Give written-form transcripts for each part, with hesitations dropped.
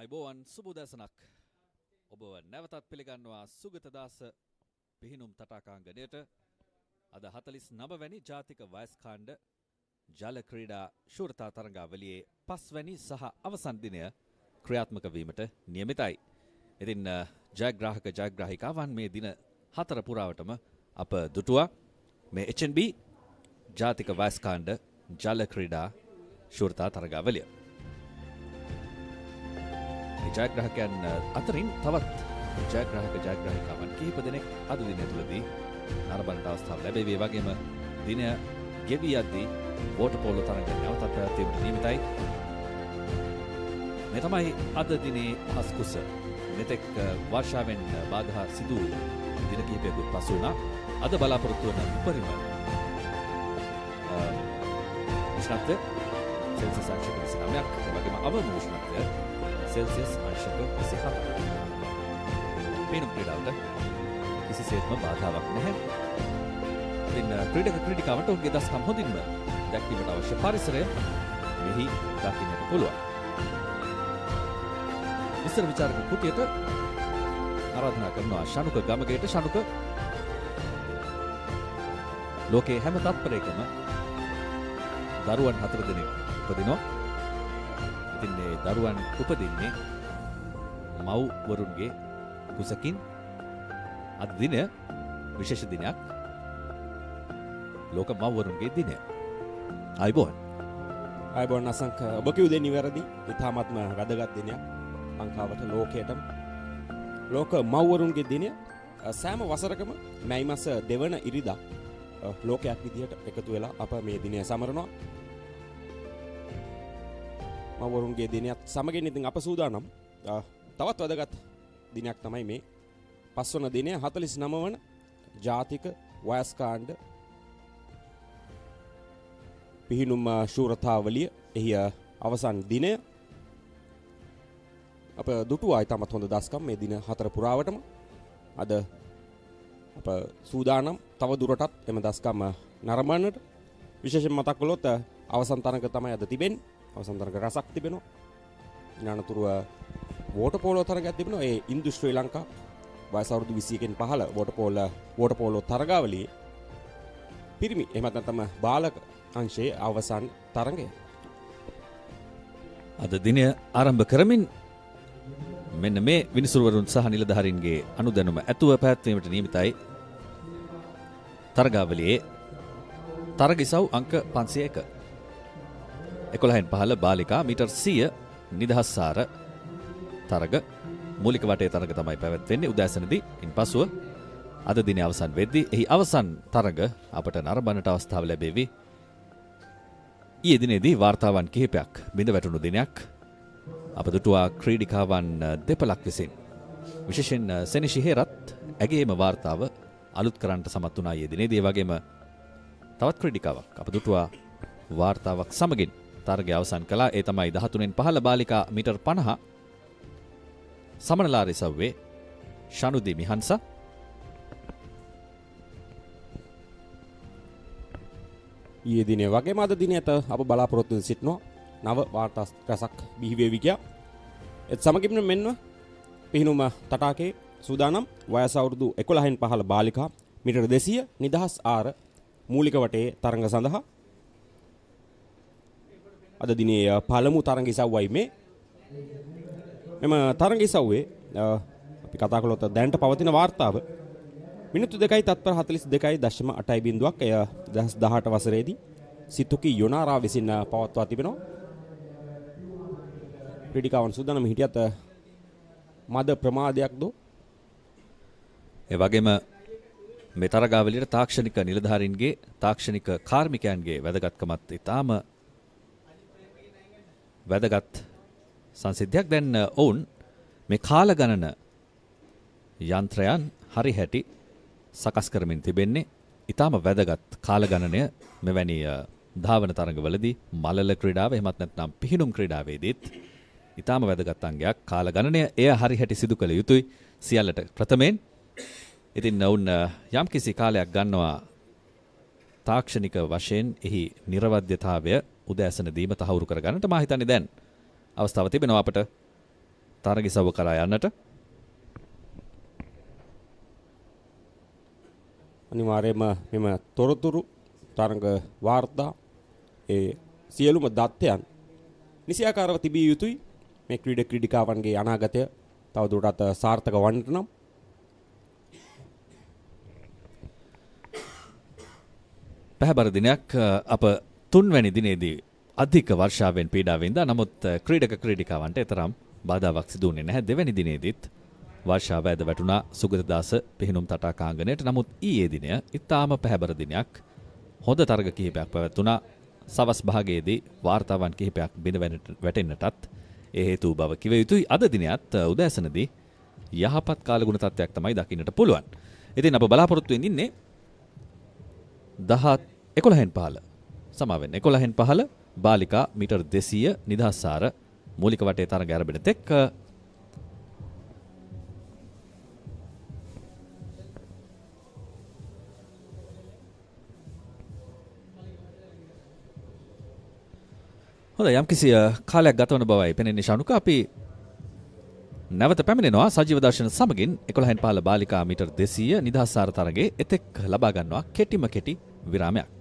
අයිබෝවන් සුබෝදෑසනක් ඔබ නැවතත් පිළිගන්නවා සුගතදාස පිහිනුම් තටාකාංගණයට අද 49 වැනි ජාතික වයස්කාණ්ඩ ජල ක්‍රීඩා ශූරතා තරඟාවලියේ 5 වැනි සහ අවසන් දිනය ක්‍රියාත්මක වීමට නියමිතයි. ඉතින් ජයග්‍රාහක ජයග්‍රාහිකාවන් මේ දින 4 පුරාවටම අප දුටුවා මේ HNB ජාතික වයස්කාණ්ඩ ජල ක්‍රීඩා ශූරතා තරඟාවලිය. ජයග්‍රාහකයන් අතරින් තවත් ජයග්‍රාහිකාවන් කිහිප දෙනෙක් අද දිනය තුළදී නරඹන්නට අවස්ථාව ලැබෙවි. වගේම දිනය ගෙවී යද්දී වෝටර් පෝලෝ තරඟ නැවතත් පැවැත්වීමට නියමිතයි. මේ තමයි අද දිනේ හස්කුස. මෙතෙක් වර්ෂාවෙන් බාධා සිදු දින කිහිපයකට පසු වුණා. අද බලාපොරොත්තු වන උපරිම උෂ්ණත්වය සෙල්සියස් අංශක 29ක්, වගේම අවම උෂ්ණත්වය සෙල්සියස් අංශක 27ක්. පිනුම් ක්‍රීඩාවට කිසිසේත්ම බාධාවක් නැහැ. ඉතින් ක්‍රීඩක ක්‍රීඩිකාවන්ට ඔවුන්ගේ දස්කම් හොඳින්ම දැක්වීමට අවශ්‍ය පරිසරය මෙහි දකින්නට පුළුවන්. විස්තර විචාරක කුටියට ආරාධනා කරනවා ශනුක ගමගේට. ශනුක, ලෝකයේ හැම තත්පරයකම දරුවන් 4 දෙනෙක් උපදිනවා. ඉතින් මේ දරුවන් උපදින්නේ මව්වරුන්ගේ කුසකින්. අද දිනය විශේෂ දිනයක්, ලෝක මව්වරුන්ගේ දිනය. අයිබෝන් අසංක, ඔබ කිව් දෙන්නේ වැරදි. ඉතාමත්ම වැදගත් දිනයක් ලංකාවට, ලෝකයටම. ලෝක මව්වරුන්ගේ දිනය සෑම වසරකම මැයි මාස 2 වන ඉරිදා ලෝකයක් විදිහට එකතු වෙලා අප මේ දිනය සමරනවා. මව්වරුන්ගේ දිනයත් සමගින් ඉතින් අප සූදානම් තවත් වැදගත් දිනයක් තමයි මේ 5 වන දිනය, 49 වන ජාතික වයස්කාණ්ඩ පිහිනුම් ශූරතාවලිය එහි අවසන් දිනය. අප දුටුවා ඉතාමත් හොඳ දස්කම් මේ දින 4 පුරාවටම. අද අප සූදානම් තව දුරටත් එම දස්කම් නරඹන්නට. විශේෂයෙන් මතක් කළොත් අවසන් තරඟ තමයි අද තිබෙන්නේ. අවසන් තරඟ රසක් තිබෙනවා. ඊළඟතුරුව වෝටර් පෝලෝ තරඟයක් තිබෙනවා. ඒ Indo-Sri Lanka වයස අවුරුදු 21කින් පහළ වෝටර් පෝලෝ තරඟාවලියේ පිරිමි එහෙමත් නැත්නම් බාලක අංශයේ අවසන් තරඟය. අද දිනය ආරම්භ කරමින් මෙන්න මේ විනිසුරුවරුන් සහ නිලධාරීන්ගේ අනුදැනුම ඇතුව පැවැත්වීමට නියමිතයි තරඟාවලියේ තරග ඉසව් අංක 501. 11න් පහළ බාලිකා මීටර් 100 නිදහස් සාර තරග මූලික වටේ තරග තමයි පැවැත්වෙන්නේ උදෑසනදී. ඉන්පසුව අද දිනේ අවසන් වෙද්දී එහි අවසන් තරග අපට නරඹන්නට අවස්ථාව ලැබෙවි. ඊයේ දිනේදී වාර්තාවන් කිහිපයක් බිඳ වැටුණු දිනයක්. අප දුටුවා ක්‍රීඩිකාවන් දෙපළක් විසින්. විශේෂයෙන් සෙනිෂි හේරත් ඇගේම වාර්තාව අලුත් කරන්නට සමත් වුණා ඊයේ දිනේදී. ඒ වගේම තවත් ක්‍රීඩිකාවක් අප දුටුවා වාර්තාවක් සමගින් තරගය අවසන් කළා. ඒ තමයි 13න් පහළ බාලිකා මීටර් 50 සමනලාරි සව්වේ ශනුදි මිහන්සා. ඊයේ දිනේ වගේම අද දිනේට අප බලාපොරොත්තු සිටිනවා නව වාර්තා රසක් බිහි වේවි කියා. ඒත් සමගින්ම මෙන්ව පිහිනුම තටාකේ සූදානම් වයස අවුරුදු 11න් පහළ බාලිකා මීටර 200 නිදහස් ආර මූලික වටේ තරඟ සඳහා අද දිනේ පළමු තරඟ ඉසව්වයි මේ. මෙම තරඟ ඉසව්වේ අපි කතා කළොත් දැනට පවතින වාර්තාව මිනිත්තු 2යි තත්පර 42.8ක්. එය 2018 වසරේදී සිතුකි යොනාරා විසින් පවත්වා තිබෙනවා. ක්‍රීඩිකාවන් සූදානම් හිටියත් මද ප්‍රමාදයක් දෝ. ඒ වගේම මේ තරගාවලියට තාක්ෂණික නිලධාරීන්ගේ තාක්ෂණික කාර්මිකයන්ගේ වැදගත්කමත් ඉතාම වැදගත් සංසිද්ධියක්. දැන් ඔවුන් මේ කාල ගණන යන්ත්‍රයන් හරි හැටි සකස් කරමින් තිබෙන්නේ. ඉතාම වැදගත් කාල ගණනය මෙවැනි ධාවන තරඟවලදී, මලල ක්‍රීඩාව එහෙමත් නැත්නම් පිහිනුම් ක්‍රීඩාවේදීත් ඉතාම වැදගත් අංගයක් කාල ගණනය. එය හරි හැටි සිදු කළ යුතුයි සියල්ලට ප්‍රථමයෙන්. ඉතින් ඔවුන් යම්කිසි කාලයක් ගන්නවා තාක්ෂණික වශයෙන් එහි නිර්වද්‍යතාවය උදෑසනදීම තහවුරු කරගන්නට. මා හිතන්නේ දැන් අවස්ථාව තිබෙනවා අපට තරගිසව කරා යන්නට. අනිවාර්යයෙන්ම මෙම තොරතුරු තරඟ වාර්තා ඒ සියලුම දත්තයන් නිසියාකාරව තිබිය යුතුයි. මේ ක්‍රීඩිකාවන්ගේ අනාගතය තවදුරටත් සාර්ථක වන්නට නම් පැහැබර දිනයක් අප 3 වැනි දිනේදී අධික වර්ෂාවෙන් පීඩා වින්දා. නමුත් ක්‍රීඩිකාවන්ට එතරම් බාධාවක් සිදු වුණේ නැහැ. 2 වැනි දිනේදීත් වර්ෂාව ඇද වැටුණා සුගතදාස පිහිනුම් තටාකාංගණයට. නමුත් ඊයේ දිනය ඉතාම පැහැබර දිනයක්. හොඳ තරග කිහිපයක් පැවැත්වුණා. සවස් භාගයේදී වාර්තාවන් කිහිපයක් බිඳ වැටෙන්නටත් ඒ හේතු බව කිව යුතුයි. අද දිනයත් උදෑසනදී යහපත් කාලගුණ තත්ත්වයක් තමයි දකින්නට පුළුවන්. ඉතින් අප බලාපොරොත්තු වෙන්නේ 11:15 සමාවෙන්න 11:15 බාලිකා මීටර් 200 නිදහස් සාර මූලික වටේ තරග ආරම්භන තෙක් හොඳ යම්කිසි කාලයක් ගත වන බවයි පෙනෙන්නේ ශානුක. අපි නැවත පැමිණෙනවා සජීව දර්ශන සමගින් 11:15 බාලිකා මීටර් 200 නිදහස් සාර තරගයේ එතෙක් ලබා ගන්නවා කෙටි විරාමයක්.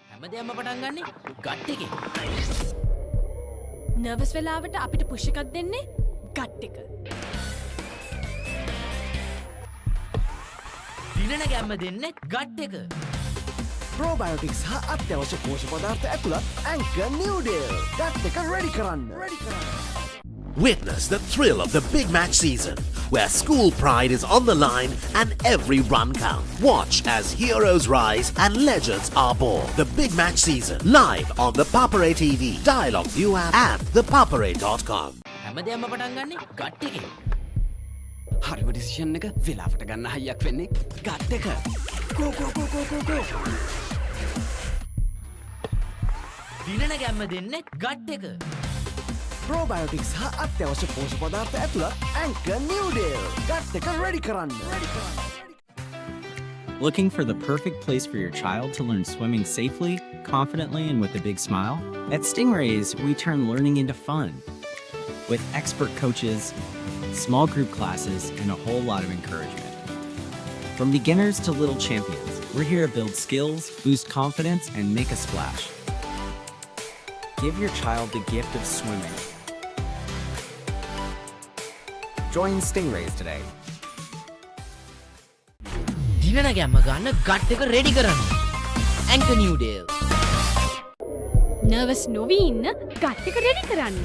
හැමදේම පටන් ගන්නේ ගට් එකේ. නර්වස් වෙලාවට අපිට පුෂ් එකක් දෙන්නේ ගට් එක. දිනන ගැම්ම දෙන්නේ ගට් එක. Probiotics හා අත්‍යවශ්‍ය පෝෂක පදාර්ථ ඇතුළත් Anchor New Deal. ගට් එක ready කරන්න. Witness the thrill of the big match season, where school pride is on the line and every run counts. Watch as heroes rise and legends are born. The big match season, live on the Papare TV, Dialog ViU App and ThePapare.com. හැමදේම පටන් ගන්නේ gut එකේ. හරිම decision එක වෙලාවට ගන්න හයියක් වෙන්නේ gut එක. Go. දිනන ගැම්ම දෙන්නේ ගට් එක. Probiotics හා අත්‍යවශ්‍ය පෝෂක පදාර්ථ ඇතුළත් Anchor New Deal. ගට් එක ready කරන්න. Looking for the perfect place for your child to learn swimming safely, confidently, and with a big smile? At Stingrays, we turn learning into fun. With expert coaches, small group classes, and a whole lot of encouragement. From beginners to little champions, we're here to build skills, boost confidence, and make a splash. Give your child the gift of swimming. Join Stingrays today. දිනන ගැම්ම ගන්න gut එක ready කරන්න. Anchor New Deal. Nervous නොවී ඉන්න gut එක ready කරන්න.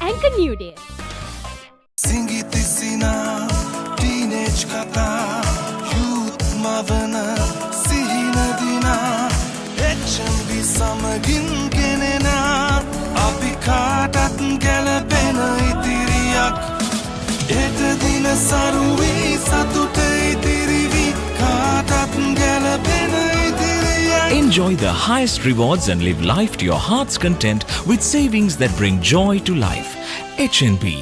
Anchor New Deal. Singithisina teenage kata youth mavana sihina dina HNB samagin genena api katat galapena itiriyak eta dina saruwi satute itirivi katat galapena itiriyak. Enjoy the highest rewards and live life to your heart's content with savings that bring joy to life. HNB.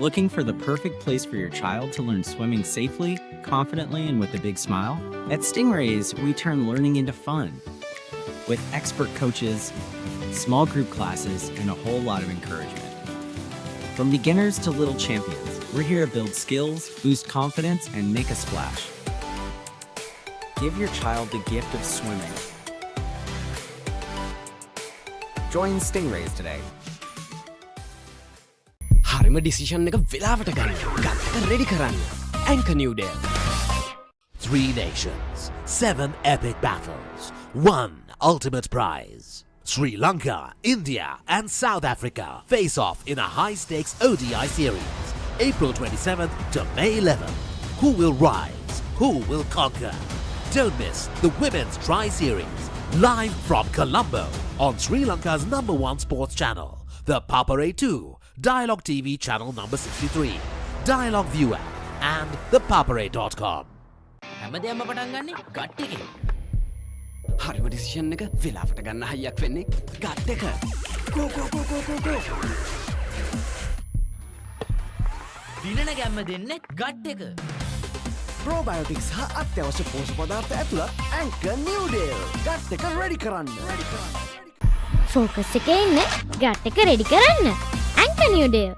Looking for the perfect place for your child to learn swimming safely, confidently, and with a big smile? At Stingrays, we turn learning into fun. With expert coaches, small group classes, and a whole lot of encouragement. From beginners to little champions, we're here to build skills, boost confidence, and make a splash. Give your child the gift of swimming. Join Stingrays today. හරිම decision එක වෙලාවට ගන්න. Gut එක ready කරන්න. Anchor New Deal. 3 nations, 7 epic battles, 1 ultimate prize. Sri Lanka, India, and South Africa face off in a high-stakes ODI series, April 27th to May 11th. Who will rise? Who will conquer? Don't miss the Women's Tri-Series, live from Colombo on Sri Lanka's #1 sports channel, the Papare 2, Dialog TV channel number 63, Dialog ViU App, and ThePapare.com. හැමදේම පටන් ගන්නේ gut එකේ. හරිම decision එක වෙලාවට ගන්න හයියක් වෙන්නේ gut එක. Go. දිනන ගැම්ම දෙන්නේ ගට් එක. ප්‍රෝබයෝටික්ස් හා අත්‍යවශ්‍ය පෝෂක පදාර්ථ ඇතුළත් ඇන්කර් නිව්ඩේල්. ගට් එක රෙඩි කරන්න. ෆෝකස් එකේ ඉන්න ගට් එක රෙඩි කරන්න. Anchor Newdale.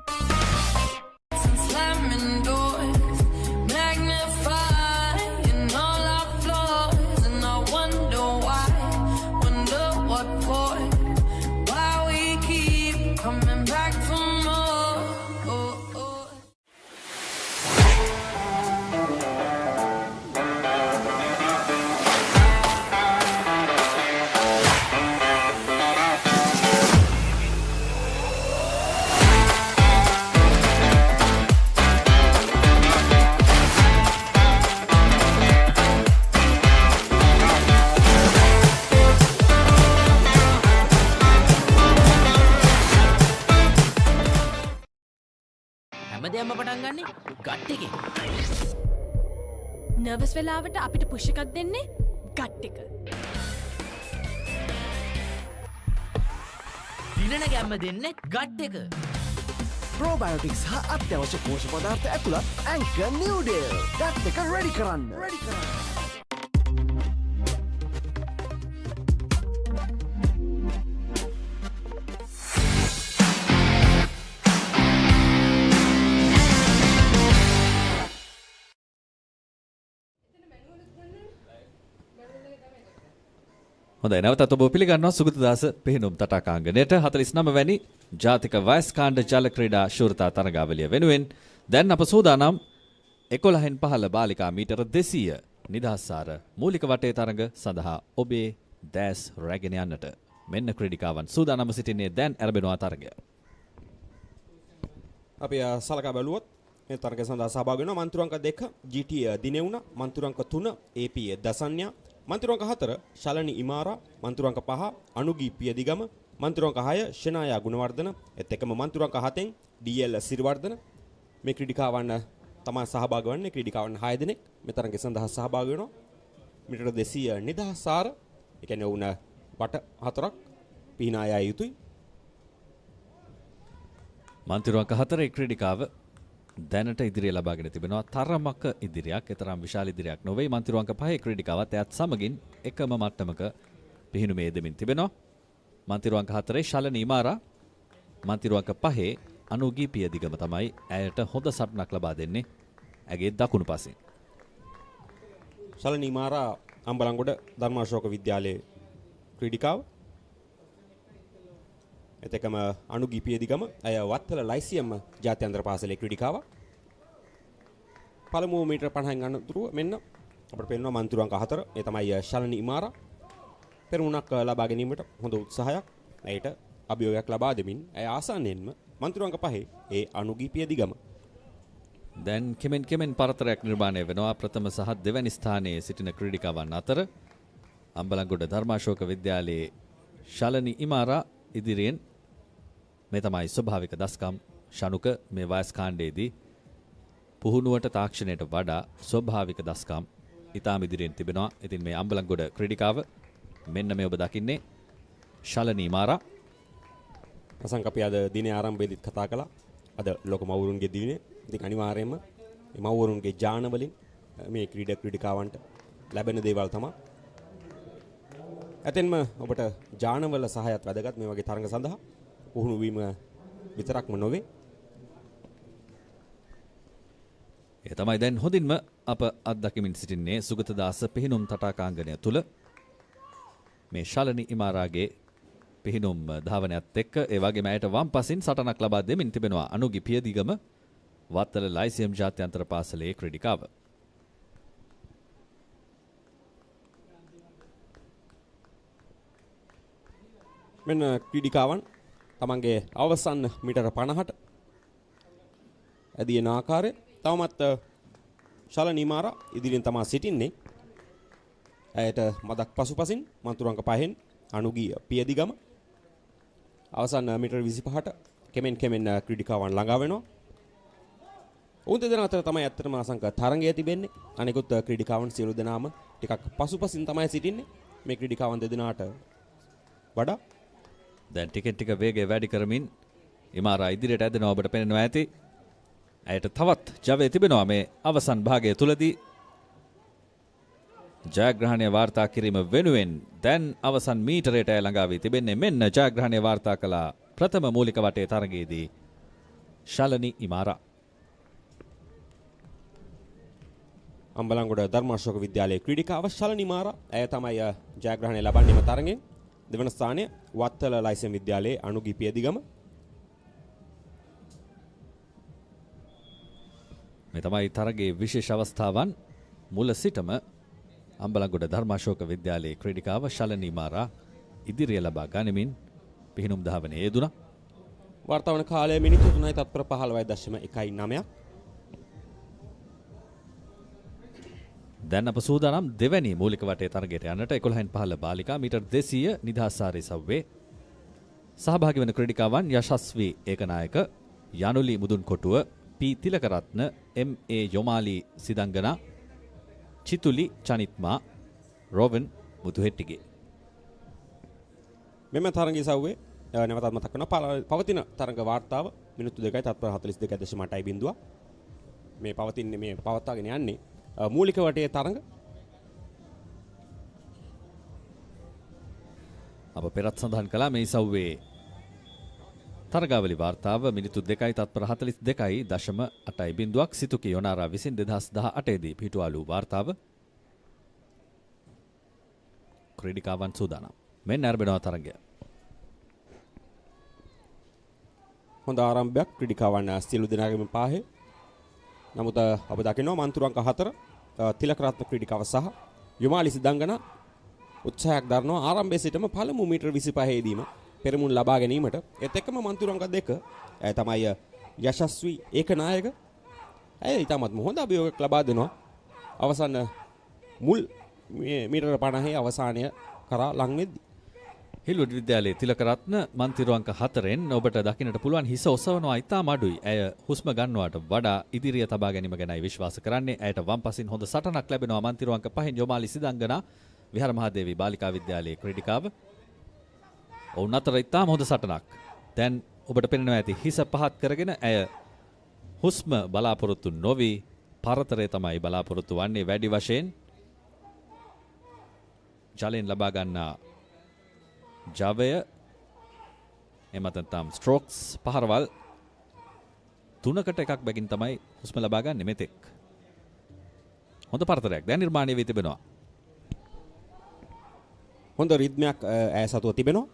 හැමදේම පටන් ගන්නේ ගට් එකේ. නර්වස් වෙලාවට අපිට පුෂ් එකක් දෙන්නේ ගට් එක. දිනන ගැම්ම දෙන්නේ ගට් එක. ප්‍රෝබයෝටික්ස් හා අත්‍යවශ්‍ය පෝෂක පදාර්ථ ඇතුළත් ඇන්කර් නිව්ඩේල්. ගට් එක රෙඩි කරන්න. හොඳයි නැවතත් ඔබ පිළිගන්නවා සුගතදාස පිහිනුම් තටාකාංගණයට 49 වැනි ජාතික වයස්කාණ්ඩ ජල ක්‍රීඩා ශූරතා තරගාවලිය වෙනුවෙන් දැන් අප සූදානම් 11න් 15 බාලිකා මීටර 200 නිදහස්සාර මූලික වටේ තරඟ සඳහා ඔබේ දැස් රැගෙන යන්නට. මෙන්න ක්‍රීඩිකාවන් සූදානම්ව සිටින්නේ දැන් ආරම්භනවා තරගය. අපි සලකා බැලුවොත් මේ තරගය සඳහා සහභාගී වෙනවා මන්තුරංක 2 GT දිනෙවුණ, මන්තුරංක 3 AP දසන්‍ය, මන්තුරංක 4 ශලනි ඉමාරා, මන්තුරංක 5 අනුගී පියදිගම, මන්තුරංක 6 ෂනායා ගුණවර්ධන, එත් එකම මන්තුරංක 7න් DL සිරිවර්ධන. මේ ක්‍රීඩිකාවන් තමයි සහභාගී වන්නේ. ක්‍රීඩිකාවන් 6 දෙනෙක් මේ තරගය සඳහා සහභාගී වෙනවා. මීටර 200 නිදහස්සාර, ඒ කියන්නේ වුණ වට 4ක් පිහිනා යා යුතුයි. මන්තිරුවන්ක 4 ක්‍රීඩිකාව දැනට ඉදිරිය ලබාගෙන තිබෙනවා. තරමක ඉදිරියක්, එතරම් විශාල ඉදිරියක් නොවේ. මන්තිරුවන්ක 5 ක්‍රීඩිකාවත් එයත් සමගින් එකම මට්ටමක පිහිනුමේ යෙදමින් තිබෙනවා. මන්තිරුවන්ක 4 ශලනි ඉමාරා, මන්තිරුවන්ක 5 අනුගී පියදිගම තමයි ඇයට හොඳ සටනක් ලබා දෙන්නේ ඇගේ දකුණු පසින්. ශලනි ඉමාරා අම්බලන්ගොඩ ධර්මාශෝක විද්‍යාලයේ ක්‍රීඩිකාව. එතකම අනුගී පියදිගම අය වත්තල ලයිසියම් ජාත්‍යන්තර පාසලේ ක්‍රීඩිකාව. පළමු මීටර 50න් අනතුරුව මෙන්න අපිට පේනවා මන්තිරුවන්ක 4 ඒ තමයි ශලනි ඉමාරා පෙරමුණක් ලබා ගැනීමට හොඳ උත්සාහයක්. ඇයට අභියෝගයක් ලබා දෙමින් ඇය ආසන්නයෙන්ම මන්තිරුවන්ක 5 ඒ අනුගී පියදිගම. දැන් කෙමෙන් පරතරයක් නිර්මාණය වෙනවා ප්‍රථම සහ දෙවැනි ස්ථානයේ සිටින ක්‍රීඩිකාවන් අතර. අම්බලන්ගොඩ ධර්මාශෝක විද්‍යාලයේ ශලනි ඉමාරා ඉදිරියෙන් මේ තමයි ස්වභාවික දස්කම්. ශනුක මේ වයස් කාණ්ඩයේදී පුහුණුවට තාක්ෂණයට වඩා ස්වභාවික දස්කම් ඉතාම ඉදිරියෙන් තිබෙනවා. ඉතින් මේ අම්බලන්ගොඩ ක්‍රීඩිකාව මෙන්න මේ ඔබ දකින්නේ ශලනි ඉමාරා. අසංක අපි අද දිනේ ආරම්භයේදීත් කතා කළා. අද ලෝක මව්වරුන්ගේ දිනේ. ඉතින් අනිවාර්යයෙන්ම මේ මව්වරුන්ගේ ඥාන වලින් මේ ක්‍රීඩිකාවන්ට ලැබෙන දේවල් තමයි. ඇතෙන්ම ඔබට ඥානවල සහායත් වැදගත් මේ වගේ තරඟ සඳහා. පුහුණු වීම විතරක්ම නොවේ. ඒ තමයි දැන් හොඳින්ම අප අත්දැකීමින් සිටින්නේ සුගතදාස පිහිනුම් තටාකාංගණය තුල මේ ශලනි ඉමාරාගේ පිහිනුම් ධාවනයත් එක්ක ඒ වගේම ඇයට වම් පසින් සටනක් ලබා දෙමින් තිබෙනවා අනුගී පියදිගම වත්තල ලයිසියම් ජාත්‍යන්තර පාසලේ ක්‍රීඩිකාව. මෙන්න ක්‍රීඩිකාවන් තමන්ගේ අවසන් මීටර 50ට ඇදින ආකාරය. තවමත් ශලනි ඉමාරා ඉදිරියෙන් තමා සිටින්නේ. ඇයට මදක් පසුපසින් මන්තුරංක 5න් අනුගී පියදිගම. අවසන් මීටර 25ට කෙමෙන් ක්‍රීඩිකාවන් ළඟා වෙනවා. උන් දෙදෙනා අතර තමයි ඇත්තටම අසංක තරඟය තිබෙන්නේ. අනිකුත් ක්‍රීඩිකාවන් සියලු දෙනාම ටිකක් පසුපසින් තමයි සිටින්නේ. මේ ක්‍රීඩිකාවන් දෙදෙනාට වඩා දැන් ටික වේගය වැඩි කරමින් ඉමාරා ඉදිරියට ඇදෙනවා ඔබට පේනවා ඇති. ඇයට තවත් ජවය තිබෙනවා මේ අවසන් භාගය තුලදී. ජයග්‍රහණය වාර්තා කිරීම වෙනුවෙන් දැන් අවසන් මීටරයට ළඟා වී තිබෙන්නේ. මෙන්න ජයග්‍රහණය වාර්තා කළ ප්‍රථම මූලික වටේ තරගයේදී ශලනි ඉමාරා. අම්බලන්ගොඩ ධර්මාශෝක විද්‍යාලයේ ක්‍රීඩිකාව ශලනි ඉමාරා ඇය තමයි ජයග්‍රහණය ලබන්නේම තරගෙන්. දෙවන ස්ථානය වත්තල ලයිසන් විද්‍යාලයේ අනුගි පියදිගම. මේ තමයි තරගයේ විශේෂ අවස්ථාවන්. මුල සිටම අම්බලන්ගොඩ ධර්මාශෝක විද්‍යාලයේ ක්‍රීඩිකාව ශලනි ඉමාරා ඉදිරිය ලබා ගනිමින් පිහිනුම් ධාවනයේ යෙදුණා. වාර්තා වන කාලය මිනිත්තු 3:15.19ක්. දැන් අප සූදානම් දෙවැනි මූලික වටේ තරගයට යන්නට. 11-15 බාලිකා මීටර් 200 නිදහස් සව්වේ සහභාගී වන ක්‍රීඩිකාවන් යශස්වී ඒකනායක, යනුලි මුදුන්කොටුව, පී තිලකරත්න, එම්.ඒ. යොමාලි සිදංගනා, චිතුලි චනිත්මා, රොවන් මුතුහෙට්ටිගේ. මෙම තරගයේ සව්වේ නැවතත් මතක් කරනවා පවතින තරග වාර්තාව මිනිත්තු 2:42.8 මේ පවතින්නේ මේ පවත්වාගෙන යන්නේ මූලික වටේ තරඟ. අප පෙරත් සඳහන් කළා මේ සව්වේ තරගාවලි වාර්තාව මිනිත්තු 2:42.8 සිතුකි යොනාරා විසින් 2018 දී පිටුවාලු වාර්තාව. ක්‍රීඩිකාවන් සූදානම්. මෙන්න ආරම්භනවා තරගය. හොඳ ආරම්භයක් ක්‍රීඩිකාවන් සියලු දෙනාගේම පාහේ. නමුත් අප දකිනවා මන්තුරු අංක 4 තිලකරත්න ක්‍රීඩිකාව සහ යොමාලි සිදංගනා උත්සාහයක් දරනවා ආරම්භයේ සිටම පළමු මීටර 25 දීම පෙරමුණ ලබා ගැනීමට. ඒත් එක්කම මන්තුරු අංක 2 ඇය තමයි යශස්වී ඒකනායක. ඇය ඊටමත් හොඳ අභියෝගයක් ලබා දෙනවා. අවසන් මුල් මීටර 50 අවසානය කරා ලං වෙද්දී. හිල්වුඩ් විද්‍යාලයේ තිලකරත්න මන්තිරු අංක 4න් ඔබට දකින්නට පුළුවන් හිස ඔසවනවා ඉතාම අඩුයි. ඇය හුස්ම ගන්නවට වඩා ඉදිරිය තබා ගැනීම ගැනයි විශ්වාස කරන්නේ. ඇයට වම් පසින් හොඳ සටනක් ලැබෙනවා. මන්තිරු අංක 5න් යොමාලි සිදංගනා විහාර මහදේවි බාලිකා විද්‍යාලයේ ක්‍රීඩිකාව. ඔවුන් අතර ඉතාම හොඳ සටනක්. දැන් ඔබට පෙනෙනවා ඇති හිස පහත් කරගෙන ඇය හුස්ම බලාපොරොත්තු නොවි පරතරය තමයි බලාපොරොත්තු වන්නේ වැඩි වශයෙන්. ජලයෙන් ලබා ගන්නා ජවය එමතන්තම් ස්ට්‍රෝක්ස් පහරවල් 3කට එකක් බැගින් තමයි හුස්ම ලබා ගන්නේ මෙතෙක්. හොඳ පරතරයක් දැන් නිර්මාණය වී තිබෙනවා. හොඳ රිද්මයක් ඇය සතුව තිබෙනවා.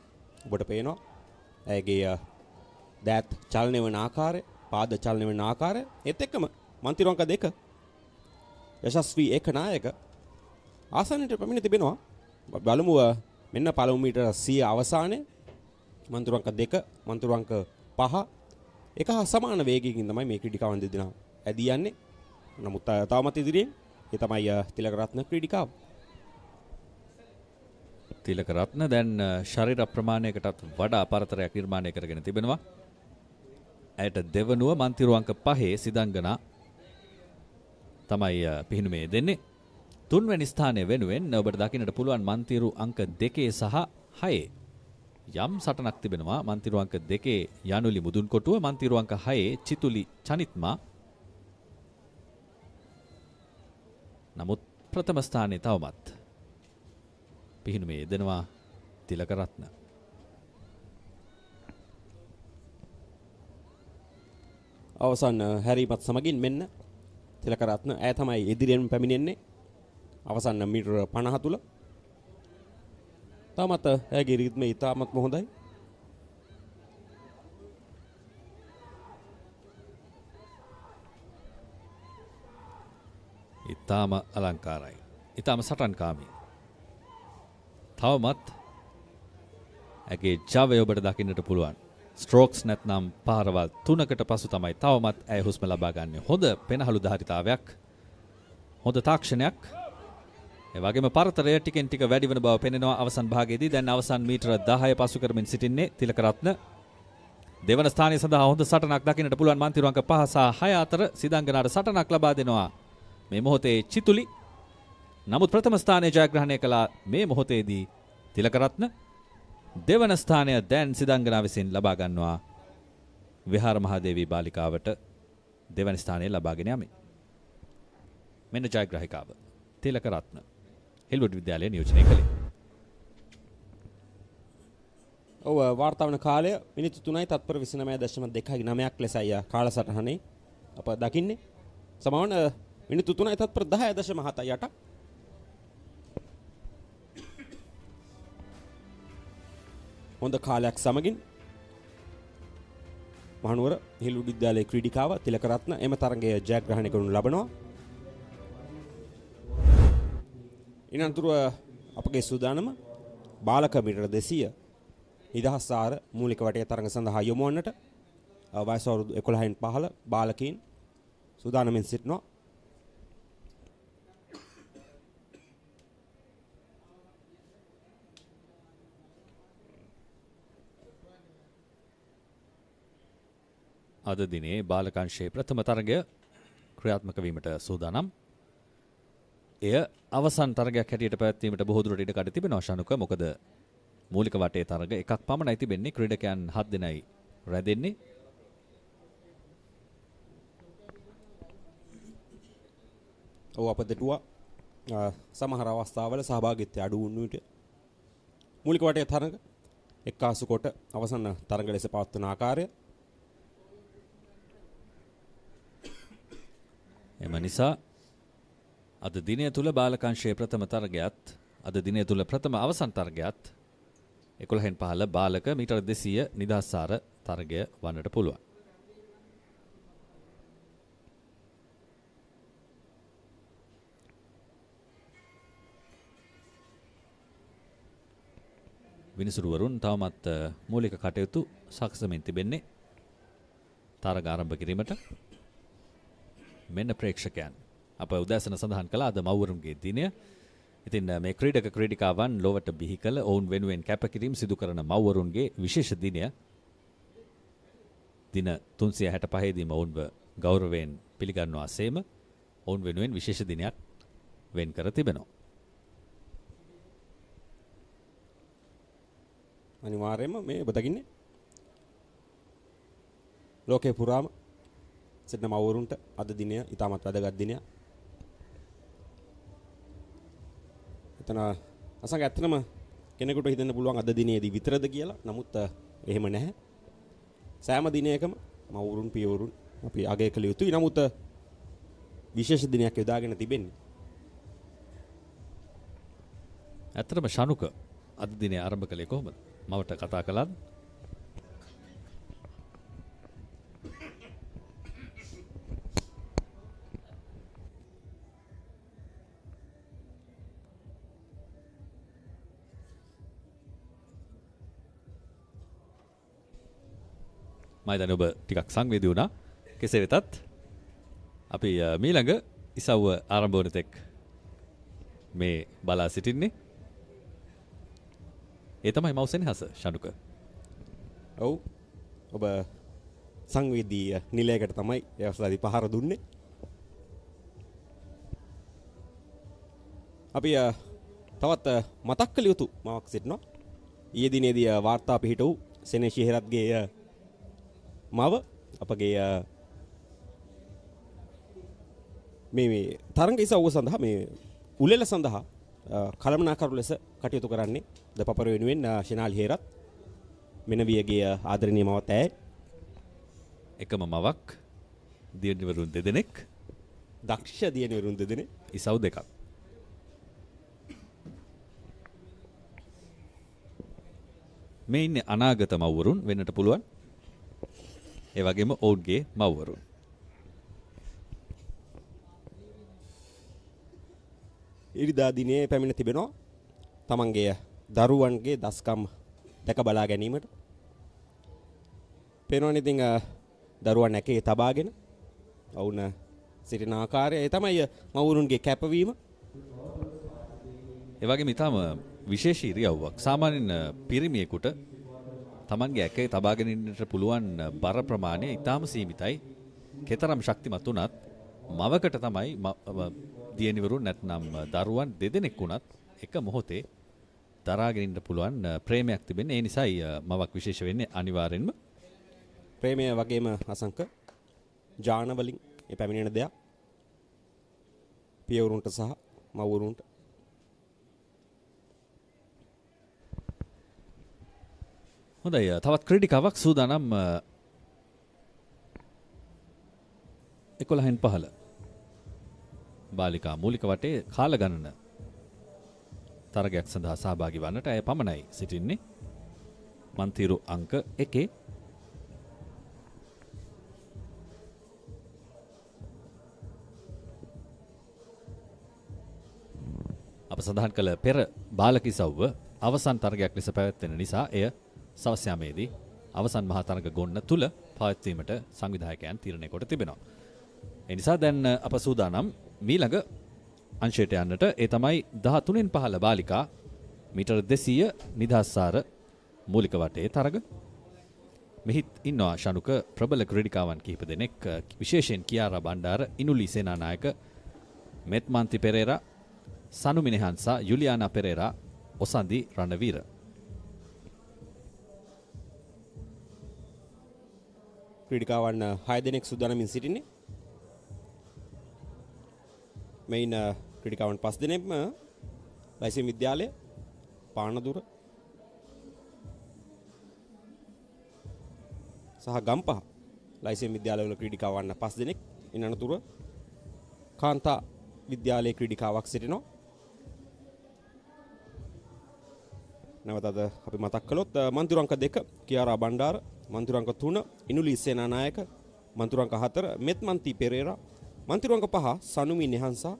ඔබට පේනවා ඇයගේ දෑත් චලනය වන ආකාරය, පාද චලනය වන ආකාරය. ඒත් එක්කම මන්තිරු අංක 2 යශස්වී ඒකනායක ආසන්නයට පැමිණ තිබෙනවා. බලමු මෙන්න පළමු මීටර 100 අවසානයේ මන්තුරු අංක 2 මන්තුරු අංක 5 එක හා සමාන වේගයකින් තමයි මේ ක්‍රීඩිකාවන් දෙදෙනා ඇදී යන්නේ. නමුත් තවමත් ඉදිරියෙන් ඒ තමයි තිලකරත්න ක්‍රීඩිකාව. තිලකරත්න දැන් ශරීර ප්‍රමාණයකටත් වඩා පරතරයක් නිර්මාණය කරගෙන තිබෙනවා. ඇයට දෙවනුව මන්තිරු අංක 5 සිදංගනා තමයි පිහිනුමේ දෙන්නේ. තුන්වැනි ස්ථානය වෙනුවෙන් ඔබට දකින්නට පුළුවන් මන්තිරු අංක 2 සහ 6 යම් සටනක් තිබෙනවා. මන්තිරු අංක 2 යනුලි මුදුන්කොටුව, මන්තිරු අංක 6 චිතුලි චනිත්මා. නමුත් ප්‍රථම ස්ථානයේ තවමත් පිහිනුමේ දෙනවා තිලකරත්න. අවසන් හැරීමත් සමගින් මෙන්න තිලකරත්න ඇය තමයි ඉදිරියෙන් පැමිණෙන්නේ. අවසන් මීටර 50 තුල තාමත් ඇගේ රිද්ම ඉතාමත් හොඳයි. ඉතාම අලංකාරයි. ඉතාම සටන්කාමී. තවමත් ඇගේ ජවය ඔබට දකින්නට පුළුවන්. ස්ට්‍රෝක්ස් නැත්නම් පාරවල් 3කට පසු තමයි තවමත් ඇය හුස්ම ලබා ගන්න. හොඳ පෙනහළු ධාරිතාවයක්. හොඳ තාක්ෂණයක්. ඒ වගේම පරතරය ටිකෙන් ටික වැඩි වෙන බව පෙනෙනවා අවසන් භාගයේදී. දැන් අවසන් මීටර 10 පසු කරමින් සිටින්නේ තිලකරත්න. දෙවන ස්ථානයේ සඳහා හොඳ සටනක් දකින්නට පුළුවන් මන්තිරු අංක 5 සහ 6 අතර සිදංගනාට සටනක් ලබා දෙනවා මේ මොහොතේ චිතුලි. නමුත් ප්‍රථම ස්ථානයේ ජයග්‍රහණය කළ මේ මොහොතේදී තිලකරත්න. දෙවන ස්ථානය දැන් සිදංගනා විසින් ලබා ගන්නවා විහාර මහදේවි බාලිකාවට දෙවන ස්ථානය ලබාගෙන යමින්. මෙන්න ජයග්‍රාහිකාව තිලකරත්න. හෙල්වඩ් විද්‍යාලය නියෝජනය කළේ. ඔව් වාර්තා වන කාලය මිනිත්තු 3යි තත්පර 29.2 ලෙසයි කාලසටහනේ අප දකින්නේ. සමාන මිනිත්තු 3යි තත්පර 10.78. හොඳ කාලයක් සමගින් මහනුවර හෙල්වඩ් විද්‍යාලයේ ක්‍රීඩිකාව තිලකරත්න එම තරගය ජයග්‍රහණය කරනු ලබනවා. ඉනතුරුව අපගේ සූදානම බාලක මීටර 200 නිදහස් මූලික වටේ තරඟ සඳහා යොමු වන්නට වයස අවුරුදු 11න් පහළ බාලකීන් සූදානම්ෙන් සිටිනවා. අද දිනේ බාලකංශයේ ප්‍රථම තරගය ක්‍රියාත්මක වීමට සූදානම්. එය අවසන් තරගයක් හැටියට පැවැත්වීමට බොහෝ දුරට ඉඩකඩ තිබෙනවා ශනුක. මොකද මූලික වටේ තරග එකක් පමණයි තිබෙන්නේ. ක්‍රීඩකයන් 7 දෙනයි රැඳෙන්නේ. ඔව් අප දෙටුවා සමහර අවස්ථාවල සහභාගීත්වය අඩු වුණු විට මූලික වටේ තරග එක්කාසු කොට අවසන් තරග ලෙස පවත්වන ආකාරය. එම නිසා අද දිනය තුල බාලකංශයේ ප්‍රථම තරගයත් අද දිනය තුල ප්‍රථම අවසන් තරගයත් 11න් පහළ බාලක මීටර 200 නිදහස් තරගය වන්නට පුළුවන්. විනිසුරුවරුන් තවමත් මූලික කටයුතු සකසමින් තිබෙන්නේ තරග ආරම්භ කිරීමට. මෙන්න ප්‍රේක්ෂකයන් අප උදෑසන සඳහන් කළා අද මව්වරුන්ගේ දිනය. ඉතින් මේ ක්‍රීඩක ක්‍රීඩිකාවන් ලොවට බිහි කළ ඔවුන් වෙනුවෙන් කැපකිරීම සිදු කරන මව්වරුන්ගේ විශේෂ දිනය. දින 365 දීම ඔවුන්ව ගෞරවයෙන් පිළිගන්නවා සේම ඔවුන් වෙනුවෙන් විශේෂ දිනයක් වෙන් කර තිබෙනවා. අනිවාර්යයෙන්ම මේ ඔබ දකින්නේ ලෝකේ පුරාම සිටින මව්වරුන්ට අද දිනය ඉතාමත් වැදගත් දිනයක්. එතන අසංග ඇත්තටම කෙනෙකුට හිතෙන්න පුළුවන් අද දිනේදී විතරද කියලා. නමුත් එහෙම නැහැ. සෑම දිනයකම මව්වරුන් පියවරුන් අපි අගය කළ යුතුයි. නමුත් විශේෂ දිනයක් යොදාගෙන තිබෙන්නේ. ඇත්තටම ශනුක අද දිනේ ආරම්භ කළේ කොහොමද? මවට කතා කළාද? මම දැන් ඔබ ටිකක් සංවේදී වුණා. කෙසේ වෙතත් අපි මීළඟ ඉසව්ව ආරම්භ වන තෙක් මේ බලා සිටින්නේ. ඒ තමයි මව්සෙනෙහස ශනුක. ඔව්. ඔබ සංවේදී නිලයකට තමයි ඒ අවස්ථාවේදී පහර දුන්නේ. අපි තවත් මතක් කළ යුතු මවක් සිටිනවා. ඊයේ දිනේදී වාර්තා පිහිට වූ සෙනෙෂි හේරත්ගේ මව අපගේ මේ තරඟ ඉසව්ව සඳහා මේ උලෙල සඳහා කළමනාකරු ලෙස කටයුතු කරන්නේ ThePapare වෙනුවෙන් ශිනාල් හේරත් මෙනවියගේ ආදරණීය මවත් ඇය. එකම මවක් දියණිවරුන් දෙදෙනෙක්, දක්ෂ දියණිවරුන් දෙදෙනෙක්, ඉසව් දෙකක්. මේ ඉන්නේ අනාගත මව්වරුන් වෙන්නට පුළුවන්. ඒ වගේම ඔවුන්ගේ මව්වරුන්. ඉරිදා දිනේ පැමිණ තිබෙනවා තමන්ගේ දරුවන්ගේ දස්කම් දැක බලා ගැනීමට. පේනවනේ ඉතින් දරුවන් ඇකේ තබාගෙන වුණ සිටින ආකාරය. ඒ තමයි මව්වරුන්ගේ කැපවීම. ඒ වගේම ඊටම විශේෂ ඉරියව්වක්. සාමාන්‍යයෙන් පිරිමියෙකුට තමන්ගේ ඇකේ තබාගෙන ඉන්නට පුළුවන් බර ප්‍රමාණය ඊටාම සීමිතයි. කතරම් ශක්තිමත් වුණත් මවකට තමයි දියණිවරුන් නැත්නම් දරුවන් දෙදෙනෙක් වුණත් එක මොහොතේ දරාගෙන ඉන්න පුළුවන් ප්‍රේමයක් තිබෙන්නේ. ඒ නිසායි මවක් විශේෂ වෙන්නේ අනිවාර්යෙන්ම. ප්‍රේමය වගේම අසංක ජාන වලින් පැමිණෙන දෙයක් පියවරුන්ට සහ මව්වරුන්ට. හොඳයි තවත් ක්‍රීඩිකාවක් සූදානම් 11න් 15 බාලිකා මූලික වටේ කාල ගණන තරගයක් සඳහා සහභාගී වන්නට ඇය පමණයි සිටින්නේ. මන්තිරු අංක 1 අප සඳහන් කළ පෙර බාලකිසව්ව අවසන් තරගයක් ලෙස පැවැත්වෙන නිසා එය සවස් යාමේදී අවසන් මහා තරග ගොන්න තුල පවත්වීමට සංවිධායකයන් තීරණය කොට තිබෙනවා. ඒ නිසා දැන් අප සූදානම් මීළඟ අංශයට යන්නට. ඒ තමයි 13න් 15 බාලිකා මීටර් 200 නිදහස්සාර මූලික වටේ තරග. මෙහිත් ඉන්නවා ශනුක ප්‍රබල ක්‍රීඩිකාවන් කිහිප දෙනෙක්, විශේෂයෙන් කියාරා බණ්ඩාර, ඉනුලි සේනානායක, මෙත්මන්ති පෙරේරා, සනුමිනේ හංසා, යුලියානා පෙරේරා, ඔසන්දි රණවීර. ක්‍රීඩිකාවන් 6 දෙනෙක් සූදානමින් සිටින්නේ. මෙයින් ක්‍රීඩිකාවන් 5 දෙනෙක්ම ලයිසම් විද්‍යාලය පානදුර සහ ගම්පහ ලයිසම් විද්‍යාලවල ක්‍රීඩිකාවන් 5 දෙනෙක්. ඉන් අනතුර කාන්තා විද්‍යාලයේ ක්‍රීඩිකාවක් සිටිනවා. නැවතත් අපි මතක් කළොත් මන්තිරු අංක 2 කියාරා බණ්ඩාර, මන්තිරු අංක 3 ඉනුලි සේනානායක, මන්තිරු අංක 4 මෙත්මන්ති පෙරේරා, මන්තිරු අංක 5 සනුමි නෙහන්සා,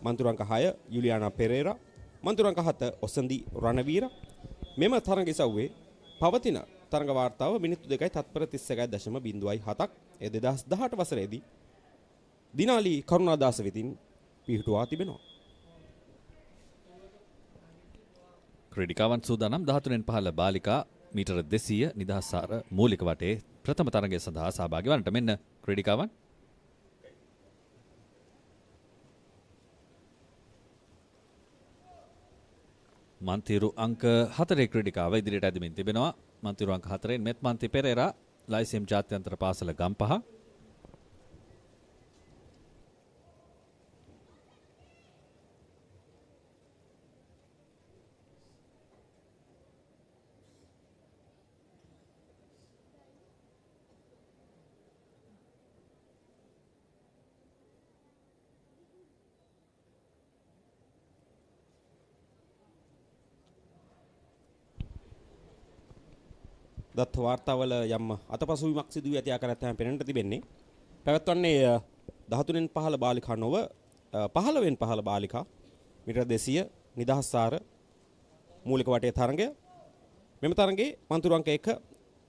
මන්තිරු අංක 6 යුලියානා පෙරේරා, මන්තිරු අංක 7 ඔසන්දි රණවීර. මෙම තරග ඉසව්වේ පවතින තරග වාර්තාව මිනිත්තු 2යි තත්පර 31.07ක්. ඒ 2018 වසරේදී දිනාලි කරුණාදාස වෙතින් පිහිටුවා තිබෙනවා. ක්‍රීඩිකාවන් සූදානම් 13න් 15 බාලිකා මීටර 200 නිදහස්සාර මූලික වටේ ප්‍රථම තරගය සඳහා සහභාගී වන්නට. මෙන්න ක්‍රීඩිකාවන්. මන්තිරු අංක 4 ක්‍රීඩිකාව ඉදිරියට ඇදමින් තිබෙනවා. මන්තිරු අංක 4න් මෙත්මන්ති පෙරේරා, ලයිසම් ජාත්‍යන්තර පාසල ගම්පහ. දත්ත වාර්තාවල යම් අතපසුවීමක් සිදු වී ඇති ආකාරයත් තමයි පෙනෙන්නට තිබෙන්නේ. පැවැත්වන්නේ 13න් 15 බාලිකා නොව 15න් 15 බාලිකා මීටර 200 නිදහස්සාර මූලික වටේ තරගය. මෙම තරගයේ මන්තිරු අංක 1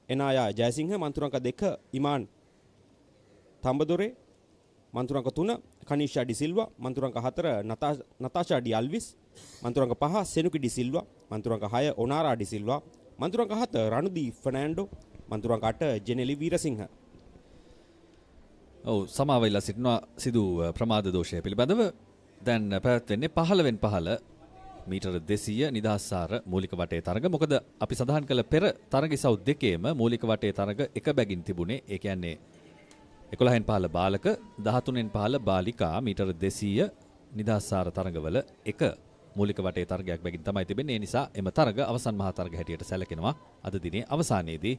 එනායා ජයසිංහ, මන්තිරු අංක 2 ඉමාන් තඹදොරේ, මන්තිරු අංක 3 කනිෂා ඩි සිල්වා, මන්තිරු අංක 4 නතාෂා ඩි අල්විස්, මන්තිරු අංක 5 සෙනුකි ඩි සිල්වා, මන්තිරු අංක 6 ඔනාරා ඩි සිල්වා, මන්තිරු අංක 7 රණුදි ෆර්නෑන්ඩෝ, මන්තිරු අංක 8 ජෙනෙලි වීරසිංහ. සමාවෙලා සිටිනවා සිදු ප්‍රමාද දෝෂය පිළිබඳව. දැන් පැවැත්වෙන්නේ 15න් 15 මීටර 200 නිදහස්සාර මූලික වටේ තරග. මොකද අපි සඳහන් කළ පෙර තරග ඉසව් දෙකේම මූලික වටේ තරග එක බැගින් තිබුණේ. ඒ කියන්නේ 11න් 15 බාලක, 13න් 15 බාලිකා මීටර 200 නිදහස්සාර තරගවල එක මූලික වටේ තරගයක් බැගින් තමයි තිබෙන්නේ. ඒ නිසා එම තරග අවසන් මහා තරග හැටියට සැලකෙනවා. අද දිනේ අවසානයේදී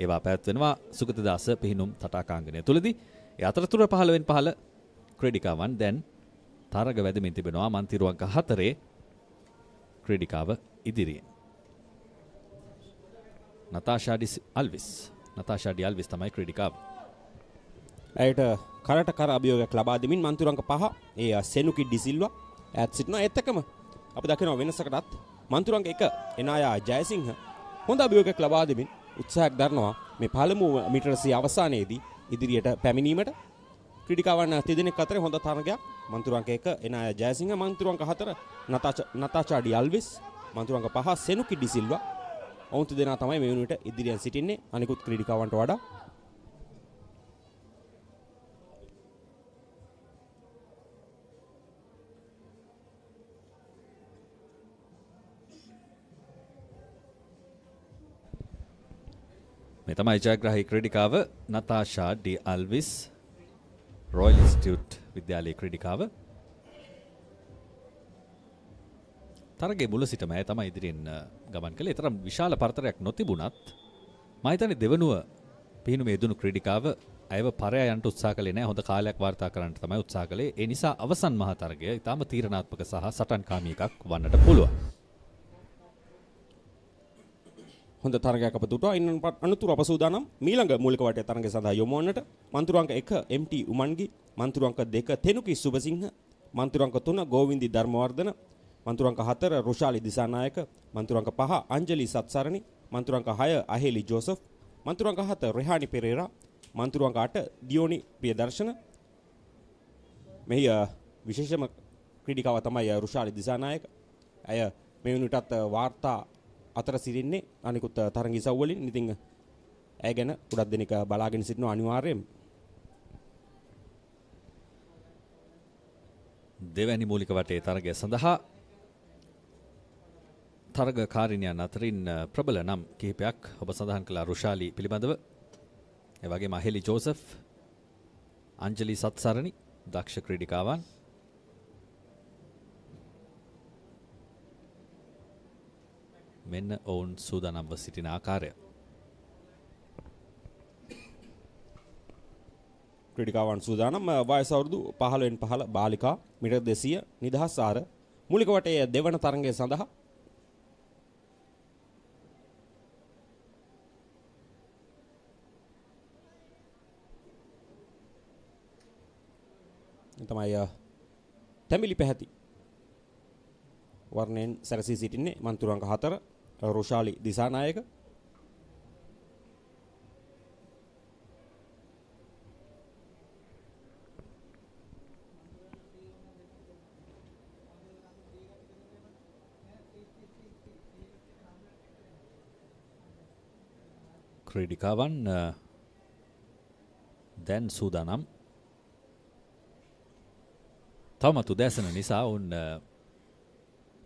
ඒවා පැවැත්වෙනවා සුගතදාස පිහිනුම් තටාකාංගනය තුලදී. ඒ අතරතුර 15න් 15 ක්‍රීඩිකාවන් දැන් තරග වැදමින් තිබෙනවා. මන්තිරු අංක 4 ක්‍රීඩිකාව ඉදිරියෙන්. නතාෂා ඩි අල්විස් තමයි ක්‍රීඩිකාව. ඇයට කරට කර අභියෝගයක් ලබා දෙමින් මන්තිරු අංක 5 ඒ සෙනුකි ඩි සිල්වා ඈත් සිටිනවා. ඒත් එක්කම අපි දකිනවා වෙනසකටත් මන්තිරු අංක 1 එනායා ජයසිංහ හොඳ අභියෝගයක් ලබා දෙමින් උත්සාහයක් දරනවා මේ පළමු මීටර 100 අවසානයේදී ඉදිරියට පැමිණීමට. ක්‍රීඩිකාවන් තිදෙනෙක් අතර හොඳ තරගයක්. මන්තිරු අංක 1 එනායා ජයසිංහ, මන්තිරු අංක 4 නතාෂා ඩි අල්විස්, මන්තිරු අංක 5 සෙනුකි ඩි සිල්වා. ඔවුන් දෙදෙනා තමයි මේ වෙනුවට ඉදිරියෙන් සිටින්නේ අනිකුත් ක්‍රීඩිකාවන්ට වඩා. මේ තමයි ජයග්‍රාහී ක්‍රීඩිකාව නතාෂා ඩි අල්විස්, රොයල් ඉන්ස්ටිටියුට් විද්‍යාලයේ ක්‍රීඩිකාව. තරගයේ මුල සිටම ඇය තමයි ඉදිරියෙන් ගමන් කළේ. තරම් විශාල පරතරයක් නොතිබුණත් මම හිතන්නේ දෙවනුව පිහිනුමේ යෙදුණු ක්‍රීඩිකාව අයව පරයායන්ට උත්සාහ කළේ නැහැ. හොඳ කාලයක් වාර්තා කරන්නට තමයි උත්සාහ කළේ. ඒ නිසා අවසන් මහා තරගය ඉතාම තීරණාත්මක සහ සටන්කාමී එකක් වන්නට පුළුවන්. හොඳ තරගයක් අප දුටුවා. ඉන්න අනුතුරු අප සූදානම් මීළඟ මූලික වටේ තරගය සඳහා යොමු වන්නට. මන්තුරු අංක 1 MT උමන්ගි, මන්තුරු අංක 2 තෙනුකි සුබසිංහ, මන්තුරු අංක 3 ගෝවින්දි ධර්මවර්ධන, මන්තුරු අංක 4 රුෂාලි දිසානායක, මන්තුරු අංක 5 අංජලි සත්සරණි, මන්තුරු අංක 6 අහෙලි ජෝසප්, මන්තුරු අංක 7 රෙහානි පෙරේරා, මන්තුරු අංක 8 දියෝනි ප්‍රියදර්ශන. මෙහි විශේෂම ක්‍රීඩිකාව තමයි රුෂාලි දිසානායක. ඇය මේ වෙනුවටත් වාර්තා අතර සිටින්නේ අනිකුත් තරඟ ඉසව් වලින්. ඉතින් ඇය ගැන ගොඩක් දෙනෙක් බලාගෙන සිටිනවා අනිවාර්යයෙන්. දෙවැනි මූලික වටේ තරගය සඳහා තරගකාරිනියන් අතරින් ප්‍රබල නම් කිහිපයක් ඔබ සඳහන් කළා රුෂාලි පිළිබඳව. ඒ වගේම අහෙලි ජෝසප්, අංජලි සත්සරණි දක්ෂ ක්‍රීඩිකාවන්. මෙන්න ඔවුන් සූදානම්ව සිටින ආකාරය. ක්‍රීඩිකාවන් සූදානම්. වයස අවුරුදු 15න් 15 බාලිකා මීටර් 200 නිදහස් ආර මූලික වටේ දෙවන තරඟය සඳහා තමයි තැඹිලි පැහැති වර්ණයෙන් සැරසී සිටින්නේ මන්තුරු අංක 4 රුෂාලි දිසානායක. ක්‍රීඩිකාවන් දැන් සූදානම්. තවමත් උදෑසන නිසා උන්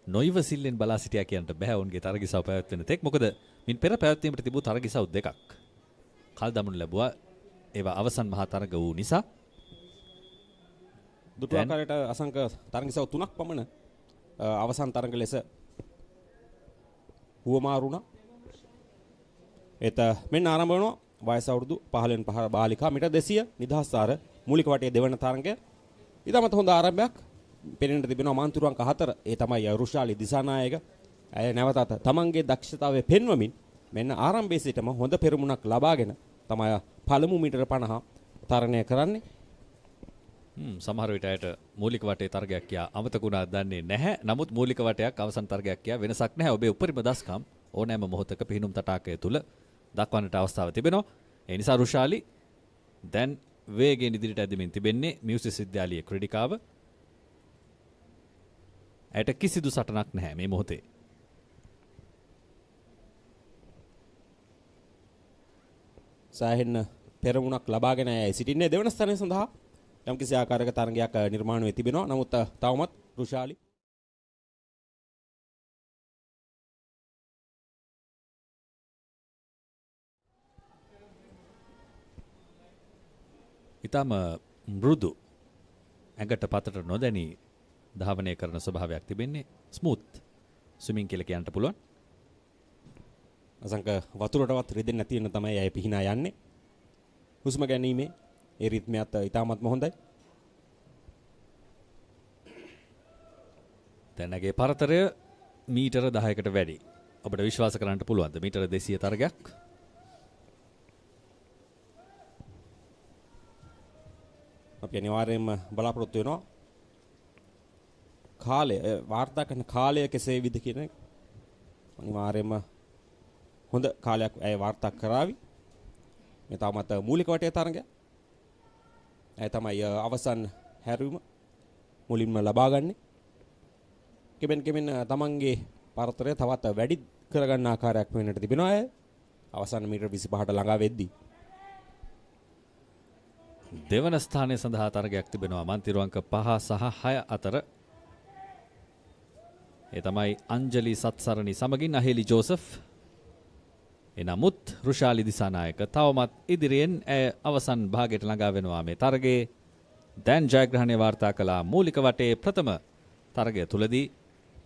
නොයිවසිල්ලෙන් බලා සිටියා කියන්නට බෑ උන්ගේ තරගිසව් පැවැත්වෙන තෙක්. මොකද මින් පෙර පැවැත්වීමට තිබූ තරගිසව් දෙකක් කල් දමනු ලැබුවා. ඒවා අවසන් මහා තරග වූ නිසා දුටු ආකාරයට අසංක තරගිසව් 3ක් පමණ අවසන් තරග ලෙස හුවමාරුණා. එත මෙන්න ආරම්භ වෙනවා වයස අවුරුදු 15න් 15 බාලිකා මීටර් 200 නිදහස් ආර මූලික වටේ දෙවන තරගය. ඉතාමත් හොඳ ආරම්භයක් පෙනෙන්නට තිබෙනවා මන්තුරු අංක 4. ඒ තමයි රුෂාලි දිසානායක. ඇය නැවතත් තමන්ගේ දක්ෂතාවය පෙන්වමින් මෙන්න ආරම්භයේ සිටම හොඳ පෙරමුණක් ලබාගෙන තමයි පළමු මීටර 50 තරණය කරන්නේ. සමහර විට ඇයට මූලික වටේ තරගයක් කියා අමතකුණා දන්නේ නැහැ. නමුත් මූලික වටයක් අවසන් තරගයක් කියා වෙනසක් නැහැ. ඔබේ උපරිම දස්කම් ඕනෑම මොහොතක පිහිනුම් තටාකය තුල දක්වන්නට අවස්ථාව තිබෙනවා. ඒ නිසා රුෂාලි දැන් වේගයෙන් ඉදිරියට ඇදෙමින් තිබෙන්නේ මියුසික් විද්‍යාලයේ ක්‍රීඩිකාව. ඇයට කිසිදු සටනක් නැහැ මේ මොහොතේ. සාහෙන්න පෙරමුණක් ලබාගෙන සිටින්නේ දෙවන ස්ථානය සඳහා යම්කිසි ආකාරයක තරගයක් නිර්මාණය වෙ තිබෙනවා. නමුත් තවමත් රුෂාලි ඉතාම මෘදු ඇඟට පතට නොදැනී ධාවනය කරන ස්වභාවයක් තිබෙන්නේ. ස්මූත් ස්විමින් කියලා කියන්න පුළුවන්. අසංක වතුරටවත් රිදෙන්නේ නැති වෙන තමයි ඇය පිහිනා යන්නේ. හුස්ම ගැනීමේ ඒ රිද්මයත් ඉතාමත්ම හොඳයි. දැනගේ පරතරය මීටර 10කට වැඩි. ඔබට විශ්වාස කරන්න පුළුවන්ද මීටර 200 තරගයක්? අපි අනිවාර්යයෙන්ම බලාපොරොත්තු වෙනවා කාලය වාර්තා කරන කාලය කෙසේ විද කියන අනිවාර්යයෙන්ම හොඳ කාලයක් ඇය වාර්තා කරાવી. මේ තාමත් මූලික වටේ තරගය. ඇය තමයි අවසන් හැරවීම මුලින්ම ලබා ගන්නේ. කෙමෙන් තමන්ගේ පරතරය තවත් වැඩි කරගන්න ආකාරයක් වෙන්නට තිබෙනවා. ඇය අවසන් මීටර 25ට ළඟා වෙද්දී දෙවන ස්ථානය සඳහා තරගයක් තිබෙනවා මන්තිරු අංක 5 සහ 6 අතර. ඒ තමයි අංජලි සත්සරණි සමගින් අහෙලි ජෝසප්. එනමුත් රුෂාලි දිසානායක තවමත් ඉදිරියෙන් ඇය අවසන් භාගයට ළඟා වෙනවා මේ තරගයේ. දැන් ජයග්‍රහණය වාර්තා කළා මූලික වටේ ප්‍රථම තරගය තුලදී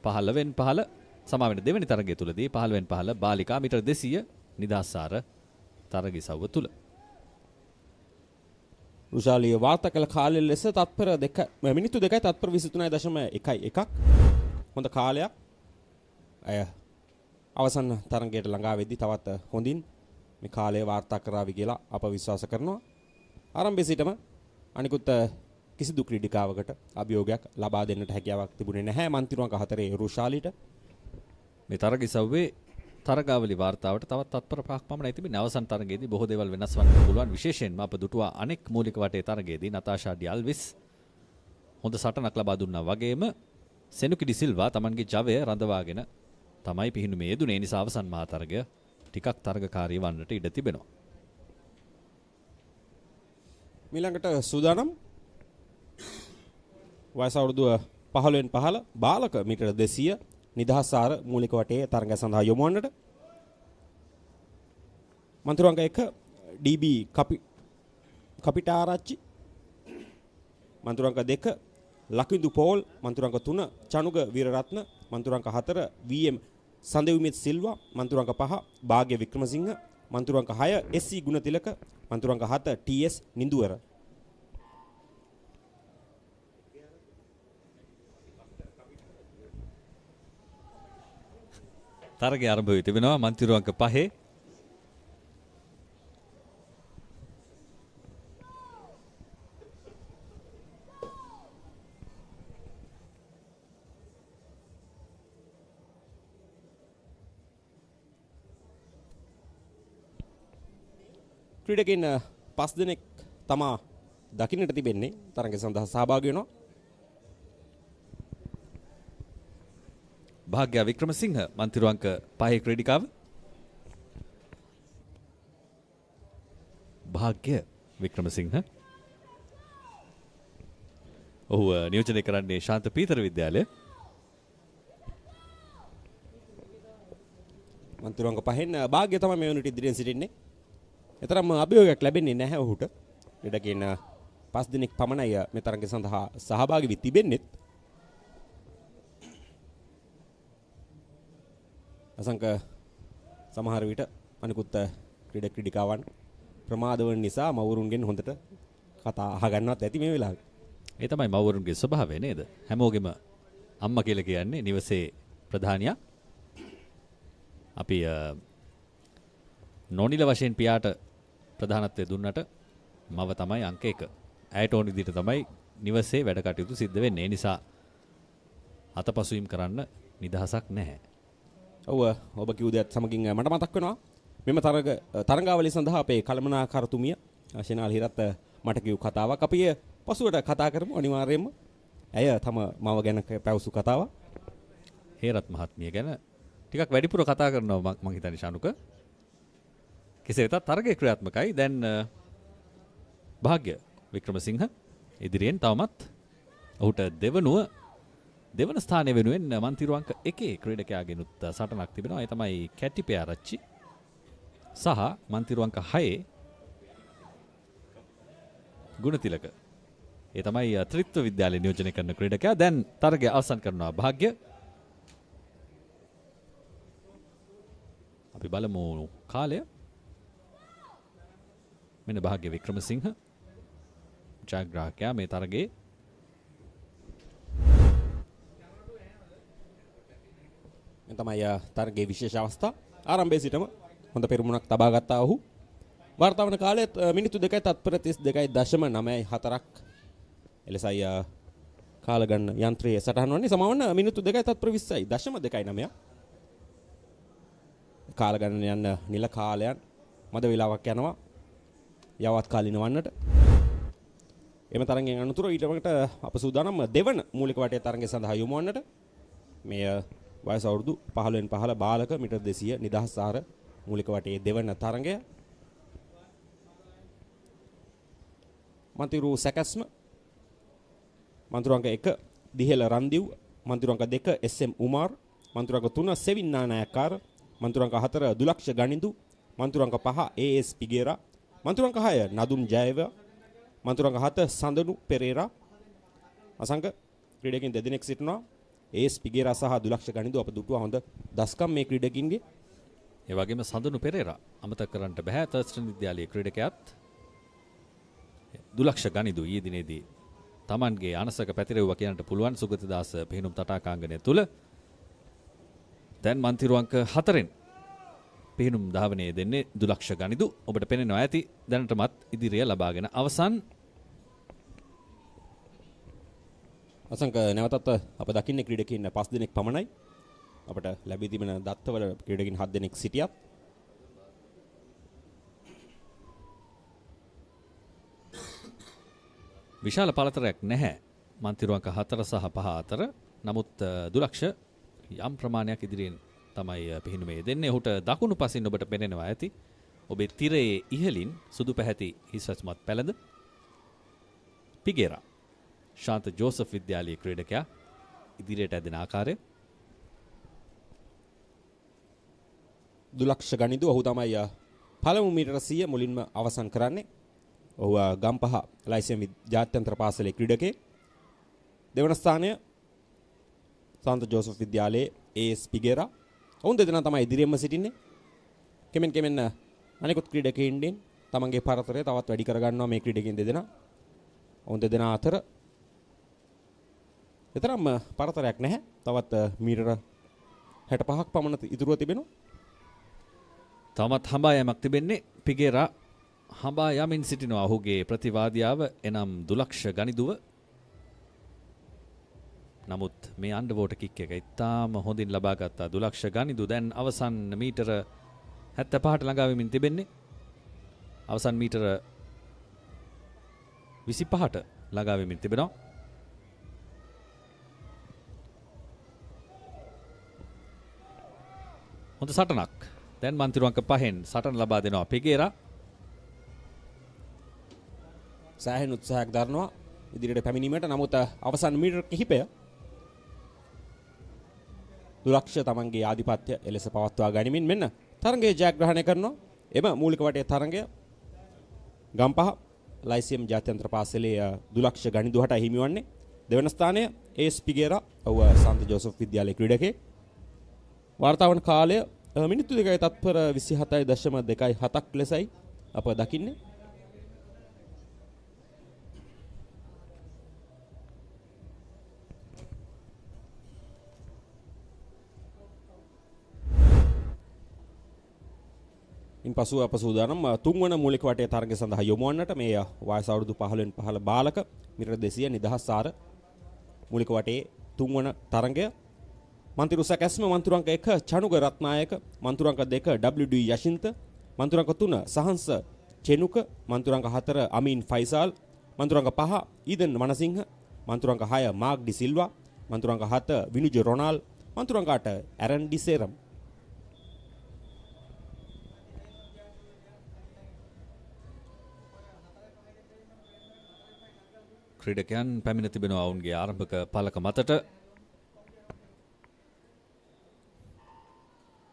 15න් 15 සමාවෙන දෙවෙනි තරගය තුලදී 15න් 15 බාලිකා මීටර් 200 නිදහස් ආර තරගිසව්ව තුල. රුෂාලිය වාර්තා කළ කාලය ලෙස තත්පර මිනිත්තු 2යි තත්පර 23.11ක් හොඳ කාලයක්. අය අවසන් තරගයට ළඟා වෙද්දී තවත් හොඳින් මේ කාලය වාර්තා කරાવી කියලා අප විශ්වාස කරනවා. ආරම්භයේ සිටම අනිකුත් කිසිදු ක්‍රීඩිකාවකට අභියෝගයක් ලබා දෙන්නට හැකියාවක් තිබුණේ නැහැ මන්තිරුවන්ක 4 රුෂාලිට. මේ තරගිසව්වේ තරගාවලි වාර්තාවට තවත් තත්පර 5ක් පමණයි තිබෙන්නේ. අවසන් තරගයේදී බොහෝ දේවල් වෙනස් වන්න පුළුවන්. විශේෂයෙන්ම අප දුටුවා අනෙක් මූලික වටේ තරගයේදී නතාෂා ඩියල්විස් හොඳ සටනක් ලබා දුන්නා වගේම සෙනුකිඩි සිල්වා තමන්ගේ ජවය රඳවාගෙන තමයි පිහිනුමේ යෙදුනේ. ඒ නිසා අවසන් මහා තරගය ටිකක් තරගකාරී වන්නට ඉඩ තිබෙනවා. ඊළඟට සූදානම් වයස අවුරුදු 15න් 15 බාලක මීටර 200 නිදහස් ආර මූලික වටේ තරගය සඳහා යොමු වන්නට මන්තිරුවන්ක 1 DB කපිටාරච්චි මන්තිරුවන්ක 2 ලකිඳු පෝල් මන්තිරුවන්ක 3 චනුග වීරරත්න මන්තිරුවන්ක 4 VM සඳෙවිමිත් සිල්වා මන්තිරුවන්ක 5 භාග්‍ය වික්‍රමසිංහ මන්තිරුවන්ක 6 SC ගුණතිලක මන්තිරුවන්ක 7 TS නින්දුවර. තරගය ආරම්භ වී තිබෙනවා මන්තිරුවන්ක 5 ක්‍රීඩකයන් 5 දෙනෙක් තමා දකින්නට තිබෙන්නේ තරගය සඳහා සහභාගී වෙනවා. භාග්‍ය වික්‍රමසිංහ මන්තිරුවන්ක 5 ක්‍රීඩිකාව. භාග්‍ය වික්‍රමසිංහ ඔහු නියෝජනය කරන්නේ ශාන්ත පීතර විද්‍යාලය. මන්තිරුවන්ක 5න් භාග්‍ය තමයි මේ වුණට ඉදිරියෙන් සිටින්නේ. එතරම් අභියෝගයක් ලැබෙන්නේ නැහැ ඔහුට. ක්‍රීඩකයන් 5 දිනක් පමණයි මේ තරගය සඳහා සහභාගී වී තිබෙන්නේ. අසංක සමහර විට අනිකුත් ක්‍රීඩිකාවන් ප්‍රමාද වන නිසා මවුරුන්ගෙන් හොඳට කතා අහගන්නවත් ඇති මේ වෙලාවේ. ඒ තමයි මවුරුන්ගේ ස්වභාවය නේද? හැමෝගෙම අම්මා කියලා කියන්නේ නිවසේ ප්‍රධානියා. අපි නොනිල වශයෙන් පියාට ප්‍රධානත්වය දුන්නට මව තමයි අංක 1. ඇයට ඕන විදිහට තමයි නිවසේ වැඩ කටයුතු සිද්ධ වෙන්නේ. ඒ නිසා අතපසුවීම් කරන්න නිදහසක් නැහැ. ඔබ කිව් දෙයක් සමගින් මට මතක් වෙනවා මෙම තරඟාවලිය සඳහා අපේ කළමනාකාරතුමිය ශෙනාල් හිරත් මට කිව් කතාවක්. අපි පසුවට කතා කරමු අනිවාර්යයෙන්ම. ඇය තම මව ගැන පැවසු කතාවක්. හේරත් මහත්මිය ගැන ටිකක් වැඩිපුර කතා කරනවා මං හිතන්නේ ශානුක. කෙසේ වෙතත් තරගය ක්‍රියාත්මකයි. දැන් භාග්‍ය වික්‍රමසිංහ ඉදිරියෙන් තවමත් ඔහුට දෙවන ස්ථානය වෙනුවෙන් මන්තිරුවන්ක 1 ක්‍රීඩකයාගෙනුත් සටනක් තිබෙනවා. ඒ තමයි කැටිපේ ආරච්චි සහ මන්තිරුවන්ක 6 ගුණතිලක. ඒ තමයි ත්‍රිත්ව විද්‍යාලය නියෝජනය කරන ක්‍රීඩකයා. දැන් තරගය අවසන් කරනවා භාග්‍ය. අපි බලමු කාලය. මෙන්න භාග්‍ය වික්‍රමසිංහ ජයග්‍රාහකයා මේ තරගයේ. මේ තමයි තරගයේ විශේෂ අවස්ථා. ආරම්භයේ සිටම හොඳ පෙරමුණක් තබා ගත්තා ඔහු. වාර්තා වන කාලය මිනිත්තු 2යි තත්පර 32.04ක්. එලෙසයි කාල ගන්න යන්ත්‍රයේ සටහන් වන්නේ. සමවන්න මිනිත්තු 2යි තත්පර 20.29. කාල ගණන යන නිල කාලයන් මද වේලාවක් යනවා යවත් කාලින වන්නට. එම තරගයෙන් අනතුරු ඊටමකට අප සූදානම් දෙවන මූලික වටේ තරගය සඳහා යොමු වන්නට. මේ වයස අවුරුදු 15න් 15 බාලක මීටර් 200 නිදහස් ආර මූලික වටේ දෙවන තරගය. මන්තිරු සැකස්ම මන්තිරුවන්ක 1 දිහෙල රන්දිව් මන්තිරුවන්ක 2 SM උමාර් මන්තිරුවන්ක 3 සෙවින් නානායක්කාර මන්තිරුවන්ක 4 දුලක්ෂ ගනිඳු මන්තිරුවන්ක 5 AS පිගේරා මන්තිරුවන්ක 6 නදුන් ජයව මන්තිරුවන්ක 7 සඳනු පෙරේරා. අසංක ක්‍රීඩකයන් දෙදෙනෙක් සිටිනවා. AS පිගේරා සහ දුලක්ෂ ගනිඳු අප දුටුවා හොඳ දස්කම් මේ ක්‍රීඩකින්ගේ. ඒ වගේම සඳුනු පෙරේරා අමතක කරන්න බෑ. තර්ස්ටන් විද්‍යාලයේ ක්‍රීඩකයාත් දුලක්ෂ ගනිදු ඊයේ දිනේදී Tamanගේ අනසක පැතිරෙව්වා කියන්නට පුළුවන් සුගතදාස පිහිනුම් තටාකාංගනය තුල. දැන් මන්තිරු අංක 4න් පිහිනුම් ධාවනයේ දෙන්නේ දුලක්ෂ ගනිදු. ඔබට පෙනෙනවා ඇති දැනටමත් ඉදිරිය ලබාගෙන අවසන්. අසංක නැවතත් අප දකින්නේ ක්‍රීඩකයන් 5 දෙනෙක් පමණයි. අපට ලැබී තිබෙන දත්තවල ක්‍රීඩකයන් 7 දෙනෙක් සිටියත් විශාල පළතරයක් නැහැ මන්තිරු අංක 4 සහ 5 අතර. නමුත් දුලක්ෂ යම් ප්‍රමාණයක් ඉදිරියෙන් තමයි පිහිනුමේ දෙන්නේ. ඔහුට දකුණු පසින් ඔබට පෙනෙනවා ඇති. ඔබේ තිරයේ ඉහළින් සුදු පැහැති හිස්වස්මත් පැලඳ පිගේරා ශාන්ත ජෝසප් විද්‍යාලයේ ක්‍රීඩකයා ඉදිරියට ඇදෙන ආකාරය. දුලක්ෂ ගනිදු ඔහු තමයි පළමු මීටර 100 මුලින්ම අවසන් කරන්නේ. ඔහු ගම්පහ ලයිසෙන් ජාත්‍යන්තර පාසලේ ක්‍රීඩකයෙක්. දෙවන ස්ථානය ශාන්ත ජෝසප් විද්‍යාලයේ ඒස් පිගේරා. ඔවුන් දෙදෙනා තමයි ඉදිරියෙන්ම සිටින්නේ. කෙමෙන් අනෙකුත් ක්‍රීඩකයින්ගෙන් තමන්ගේ පරතරය තවත් වැඩි කරගන්නවා මේ ක්‍රීඩකයන් දෙදෙනා. ඔවුන් දෙදෙනා අතර එතරම් පරතරයක් නැහැ. තවත් මීටර 65ක් පමණ ඉතුරුව තිබෙනවා. තවමත් හඹා යෑමක් තිබෙන්නේ. පිගේරා හඹා යමින් සිටිනවා. ඔහුගේ ප්‍රතිවාදියාව එනම් දුලක්ෂ ගනිදුව. නමුත් මේ අන්ඩර්වෝටර් කික් එක ඉතාම හොඳින් ලබාගත්තා දුලක්ෂ ගනිදු. දැන් අවසන් මීටර 75ට ළඟා වෙමින් තිබෙන්නේ. අවසන් මීටර 25ට ළඟා වෙමින් තිබෙනවා. හොඳ සටනක්. දැන් මන්තිරු අංක 5න් සටන ලබා දෙනවා පිගේරා. සෑහෙන උත්සාහයක් දරනවා ඉදිරියට පැමිණීමට. නමුත් අවසන් මීටර කිහිපය දුලක්ෂ තමන්ගේ ආධිපත්‍ය එලෙස පවත්වා ගනිමින් මෙන්න තරගයේ ජයග්‍රහණය කරනවා. එම මූලික වටේ තරගය ගම්පහ ලයිසියම් ජාත්‍යන්තර පාසලේ දුලක්ෂ ගනිදුහට හිමිවන්නේ. දෙවන ස්ථානය ඒස් පිගේරා ඔහු සාන්ත ජෝසප් විද්‍යාලයේ ක්‍රීඩකයෙක්. වාර්තා වන කාලය මිනිත්තු 2යි තත්පර 27.27ක් ලෙසයි අප දකින්නේ. ඉන්පසු අප සූදානම් තුන්වන මූලික වටේ තරගය සඳහා යොමු වන්නට. මේ වයස අවුරුදු 15න් පහළ බාලක මීටර 200 නිදහස් ආර මූලික වටේ තුන්වන තරගය. මන්තිරු සැකැස්ම මන්තිරු අංක 1 චනුග රත්නායක, මන්තිරු අංක 2 WD යෂින්ත, මන්තිරු අංක 3 සහන්ස චෙනුක, මන්තිරු අංක 4 අමීන් ෆයිසාල්, මන්තිරු අංක 5 ඊදන් මනසිංහ, මන්තිරු අංක 6 මාක් ඩි සිල්වා, මන්තිරු අංක 7 විනුජ රොනාල්, මන්තිරු අංක 8 ඇරන් ඩි සේරම්. ක්‍රීඩකයන් පැමිණ තිබෙනවා ඔවුන්ගේ ආරම්භක පළක මතට.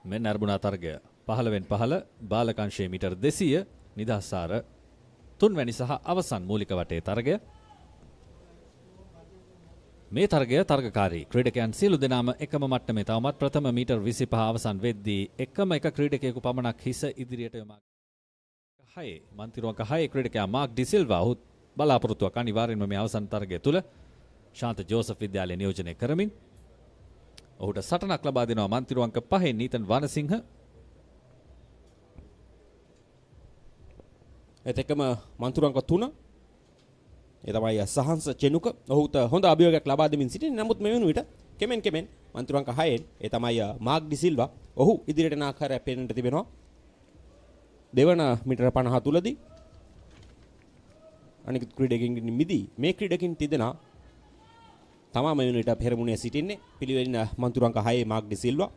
මෙන්න අරබුණා තරගය 15න් 15 බාලකංශයේ මීටර් 200 නිදහස් ආර තුන්වැනි සහ අවසන් මූලික වටේ තරගය. මේ තරගය තරගකාරී ක්‍රීඩකයන් සියලු දෙනාම එකම මට්ටමේ. තවමත් ප්‍රථම මීටර් 25 අවසන් වෙද්දී එකම එක ක්‍රීඩකයෙකු පමණක් හිස ඉදිරියට යොමා. 6 මන්තිරු අංක 6 ක්‍රීඩකයා මාක් ඩි සිල්වා ඔහු බලාපොරොත්තුවක් අනිවාර්යෙන්ම මේ අවසන් තරගය තුල ශාන්ත ජෝසප් විද්‍යාලය නියෝජනය කරමින් ඔහුට සටනක් ලබා දෙනවා. මන්තිරු අංක 5 නීතන් වනසිංහ. ඒත් එක්කම මන්තිරු අංක 3 ඒ තමයි සහන්ස චෙනුක ඔහුට හොඳ අභියෝගයක් ලබා දෙමින් සිටින්නේ. නමුත් මේ වෙන විට කෙමෙන් මන්තිරු අංක 6න් ඒ තමයි මාක් ඩි සිල්වා ඔහු ඉදිරියට යන ආකාරය පේන්නට තිබෙනවා. දෙවන මීටර 50 තුලදී අනිකුත් ක්‍රීඩකයන්ගෙන් මිදී මේ ක්‍රීඩකයන් තිදෙනා තමා මේ වෙන විට පෙරමුණේ සිටින්නේ. පිළිවෙලින් මන්තිරු අංක 6 මාක් ඩි සිල්වා,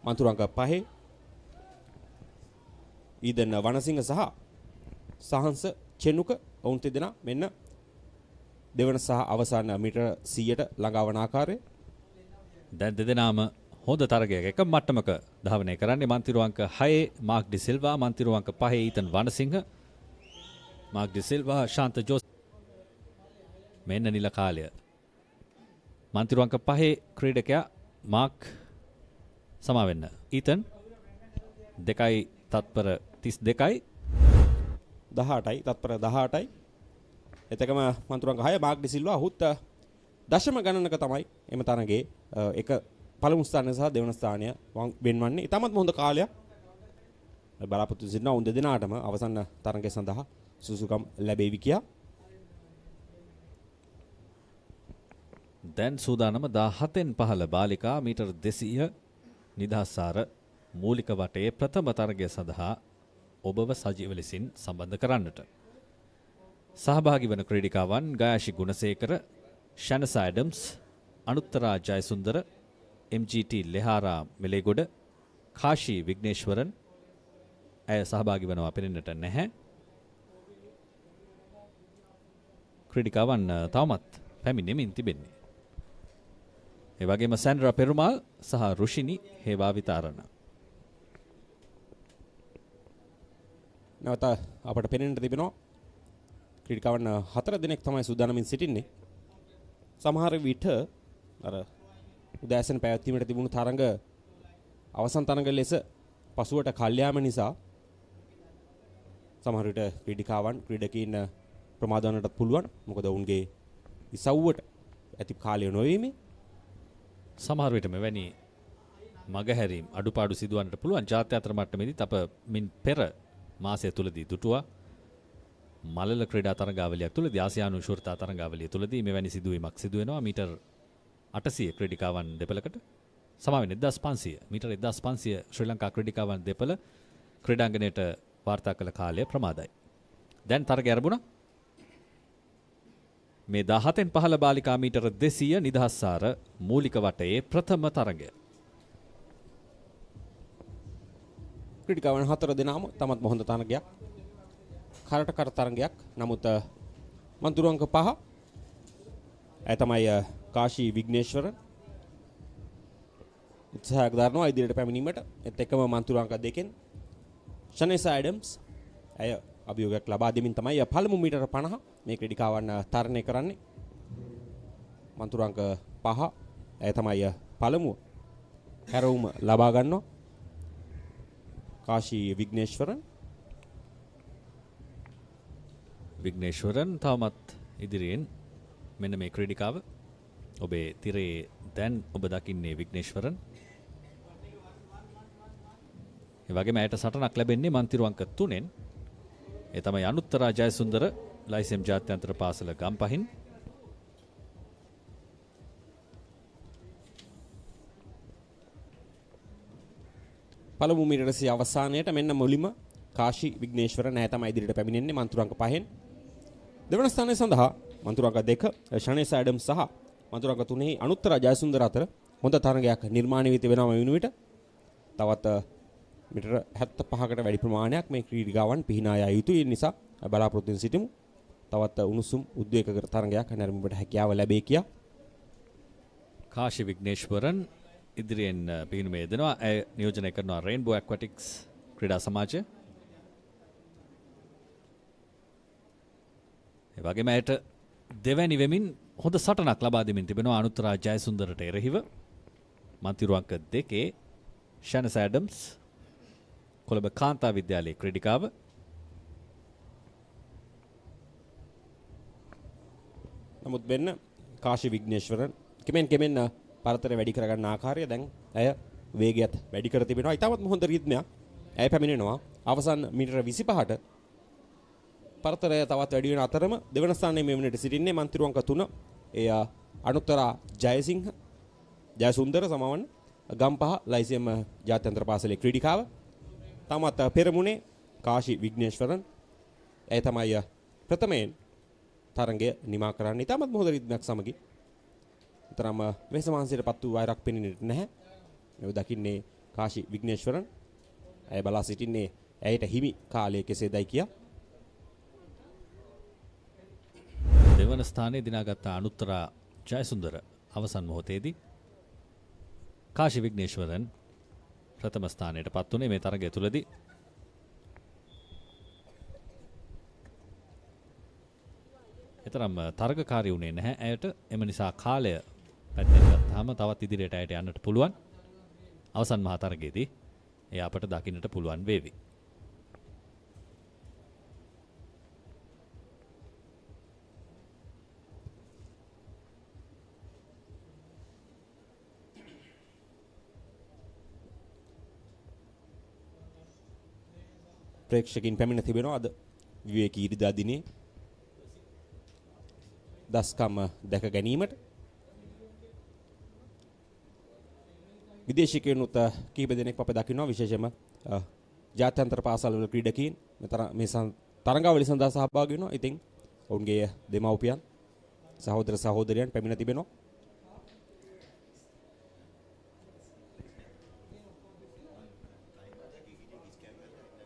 මන්තිරු අංක 5 ඊදන් වනසිංහ සහ සහන්ස චෙනුක ඔවුන් තිදෙනා මෙන්න දෙවන සහ අවසාන මීටර 100ට ළඟා වන ආකාරය. දැන් දෙදෙනාම හොඳ තරගයක එක මට්ටමක ධාවනය කරන්නේ. මන්තිරු අංක 6 මාක් ඩි සිල්වා, මන්තිරු අංක 5 ඊතන් වනසිංහ, මාක් ඩි සිල්වා ශාන්ත ජෝස්. මෙන්න නිල කාලය. මන්තිරු අංක 5 ක්‍රීඩකයා මාක් සමාවෙන්න ඊතන් 2යි තත්පර 32යි 18යි තත්පර 18යි. එතකම මන්තුරංග 6 මාග් ඩිසිල්වා ඔහුත් දශම ගණනක තමයි එම තරගයේ එක පළමු ස්ථානය සහ දෙවන ස්ථානය වෙන්වන්නේ. ඉතාමත් හොඳ කාලයක් බලාපොරොත්තු සිටින උන් දෙදෙනාටම අවසන් තරගය සඳහා සුසුකම් ලැබෙවි කියා. දැන් සූදානම 17න් පහළ බාලිකා මීටර් 200 නිදහස්සාර මූලික වටයේ ප්‍රථම තරගය සඳහා ඔබව සජීව ලෙසින් සම්බන්ධ කරන්නට. සහභාගී වන ක්‍රීඩිකාවන් ගයාෂි ගුණසේකර, ෂැනසා ඇඩම්ස්, අනුත්තරා ජයසුන්දර, MGT ලෙහාරා මෙලේගොඩ, කාෂී විග්නේශ්වරන් ඇය සහභාගී වනවා පෙනෙන්නට නැහැ. ක්‍රීඩිකාවන් තවමත් පැමිණෙමින් තිබෙන්නේ. ඒ වගේම සැන්ඩ්‍රා පෙරුමාල් සහ රුෂිනි හේවා විතාරණ. නැවත අපට පෙනෙන්නට තිබෙනවා ක්‍රීඩිකාවන් 4 දෙනෙක් තමයි සූදානමින් සිටින්නේ. සමහර විට අර උදෑසන පැවැත්වීමට තිබුණු තරඟ අවසන් තරඟ ලෙස පසුවට කල්යාම නිසා සමහර විට ක්‍රීඩකීන් ප්‍රමාද වන්නටත් පුළුවන්. මොකද ඔවුන්ගේ ඉසව්වට ඇති කාලය නොවීමේ සමහර විට මෙවැනි මගහැරීම් අඩුපාඩු සිදුවන්නට පුළුවන්. ජාත්‍යන්තර මට්ටමේදීත් අප මින් පෙර මාසය තුලදී දුටුවා මලල ක්‍රීඩා තරගාවලියක් තුලදී ආසියානු ශූරතා තරගාවලිය තුලදී මෙවැනි සිදුවීමක් සිදු වෙනවා. මීටර් 800 ක්‍රීඩිකාවන් දෙපළකට සමාවෙන්නේ 1500 මීටර් 1500 ශ්‍රී ලංකා ක්‍රීඩිකාවන් දෙපළ ක්‍රීඩාංගණයට වාර්තා කළ කාලය ප්‍රමාදයි. දැන් තරගය ආරම්භුණා. මේ 17න් පහළ බාලිකා මීටර 200 නිදහස්සාර මූලික වටයේ ප්‍රථම තරගය. ක්‍රීඩිකාවන් 4 දෙනාම තමත් හොඳ තරගයක්. කරට කර තරගයක්. නමුත් මන්තුරු අංක 5 ඇය තමයි කාෂී විග්නේශ්වර උත්සාහයක් දරනවා ඉදිරියට පැමිණීමට. ඒත් එක්කම මන්තුරු අංක 2කින් ෂනේසා ඇඩම්ස් ඇය අභියෝගයක් ලබා දෙමින් තමයි පළමු මීටර 50 මේ ක්‍රීඩිකාවන් තරණය කරන්නේ. මන්තුරු අංක 5 ඇය තමයි පළමුව හැරවුම ලබා ගන්නවා. කාෂී විග්නේශ්වරන් තවමත් ඉදිරියෙන් මෙන්න මේ ක්‍රීඩිකාව ඔබේ තිරේ දැන් ඔබ දකින්නේ විග්නේශ්වරන්. ඒ වගේම ඇයට සටනක් ලැබෙන්නේ මන්තිරු අංක 3න්. ඒ තමයි අනුත්තරා ජයසුන්දර ලයිසම් ජාත්‍යන්තර පාසල ගම්පහින්. පළමු මීටරේ අවසානයේට මෙන්න මුලින්ම කාෂී විග්නේශ්වර නෑ තමයි ඉදිරියට පැමිණෙන්නේ මන්තුරු අංක 5න්. දෙවන ස්ථානය සඳහා මන්තුරු අංක 2 ෂනේසා ඇඩම්ස් සහ මන්තුරු අංක 3 අනුත්තරා ජයසුන්දර අතර හොඳ තරගයක් නිර්මාණය වී තිබෙනවා මේ විනුවිට. තවත් මීටර 75කට වැඩි ප්‍රමාණයක් මේ ක්‍රීඩිකාවන් පිහිනා යා යුතුයි. ඒ නිසා බලාපොරොත්තු වෙමින් සිටිමු. තවත් උණුසුම් උද්වේගකර තරගයක් නැරඹීමට හැකියාව ලැබේ කියා. කාෂී විග්නේශ්වරන් ඉදිරියෙන් පිහිනුම යෙදෙනවා. ඇය නියෝජනය කරනවා රේන්බෝ ඇක්වැටික්ස් ක්‍රීඩා සමාජය. ඒ වගේම ඇයට දෙවැනි වෙමින් හොඳ සටනක් ලබා දෙමින් තිබෙනවා අනුත්තරා ජයසුන්දරට එරෙහිව. මන්තිරු අංක 2 ෂනසා ඇඩම්ස් කොළඹ කාන්තා විද්‍යාලයේ ක්‍රීඩිකාව. නමුත් වෙන්න කාෂී විග්නේශ්වරන් කෙමෙන් පරතර වැඩි කරගන්න ආකාරය දැන් ඇය වේගයත් වැඩි කර තිබෙනවා. ඉතාමත් හොඳ රිද්මයක් ඇය පැමිණෙනවා. අවසන් මීටර 25ට පරතරය තවත් වැඩි වෙන අතරම දෙවන ස්ථානයේ මේ වෙනට සිටින්නේ මන්තිරු අංක 3 එය අනුත්තරා ජයසුන්දර සමවන්න ගම්පහ ලයිසියම් ජාත්‍යන්තර පාසලේ ක්‍රීඩිකාව. තමත් පෙරමුණේ කාෂී විග්නේශ්වරන් ඇය තමයි ප්‍රථමයෙන් තරගය නිමා කරන්නේ. ඉතාමත් හොඳ රිද්මයක් සමගි තරම වෙසමාංශයටපත් වූ වෛරක් පෙනෙන්නේ නැහැ. මේ දකින්නේ කාෂී විග්නේශ්වරන්. ඇය බලා සිටින්නේ ඇයට හිමි කාලයේ කෙසේදයි කියා. දෙවන ස්ථානයේ දිනාගත් අනුත්තරා ජයසුන්දර අවසන් මොහොතේදී කාෂී විග්නේශ්වරන් ප්‍රථම ස්ථානයට පත් වුණේ මේ තරගය තුලදී. එතරම් තරගකාරී වුණේ නැහැ ඇයට. එම නිසා කාලය පැත්තෙන් ගත්තාම තවත් ඉදිරියට ඇයට යන්නට පුළුවන්. අවසන් මහා තරගයේදී එය අපට දකින්නට පුළුවන් වේවි. ප්‍රේක්ෂකින් පැමිණ තිබෙනවා අද විවේකී ඉරිදා දිනේ දස්කම් දැක ගැනීමට. විදේශිකයනුත් කීප දෙනෙක් අප දකින්නවා විශේෂයෙන්ම ජාත්‍යන්තර පාසල්වල ක්‍රීඩකීන් මේ තරඟාවලිය සඳහා සහභාගී වෙනවා. ඉතින් ඔවුන්ගේ දෙමව්පියන් සහෝදර සහෝදරියන් පැමිණ තිබෙනවා.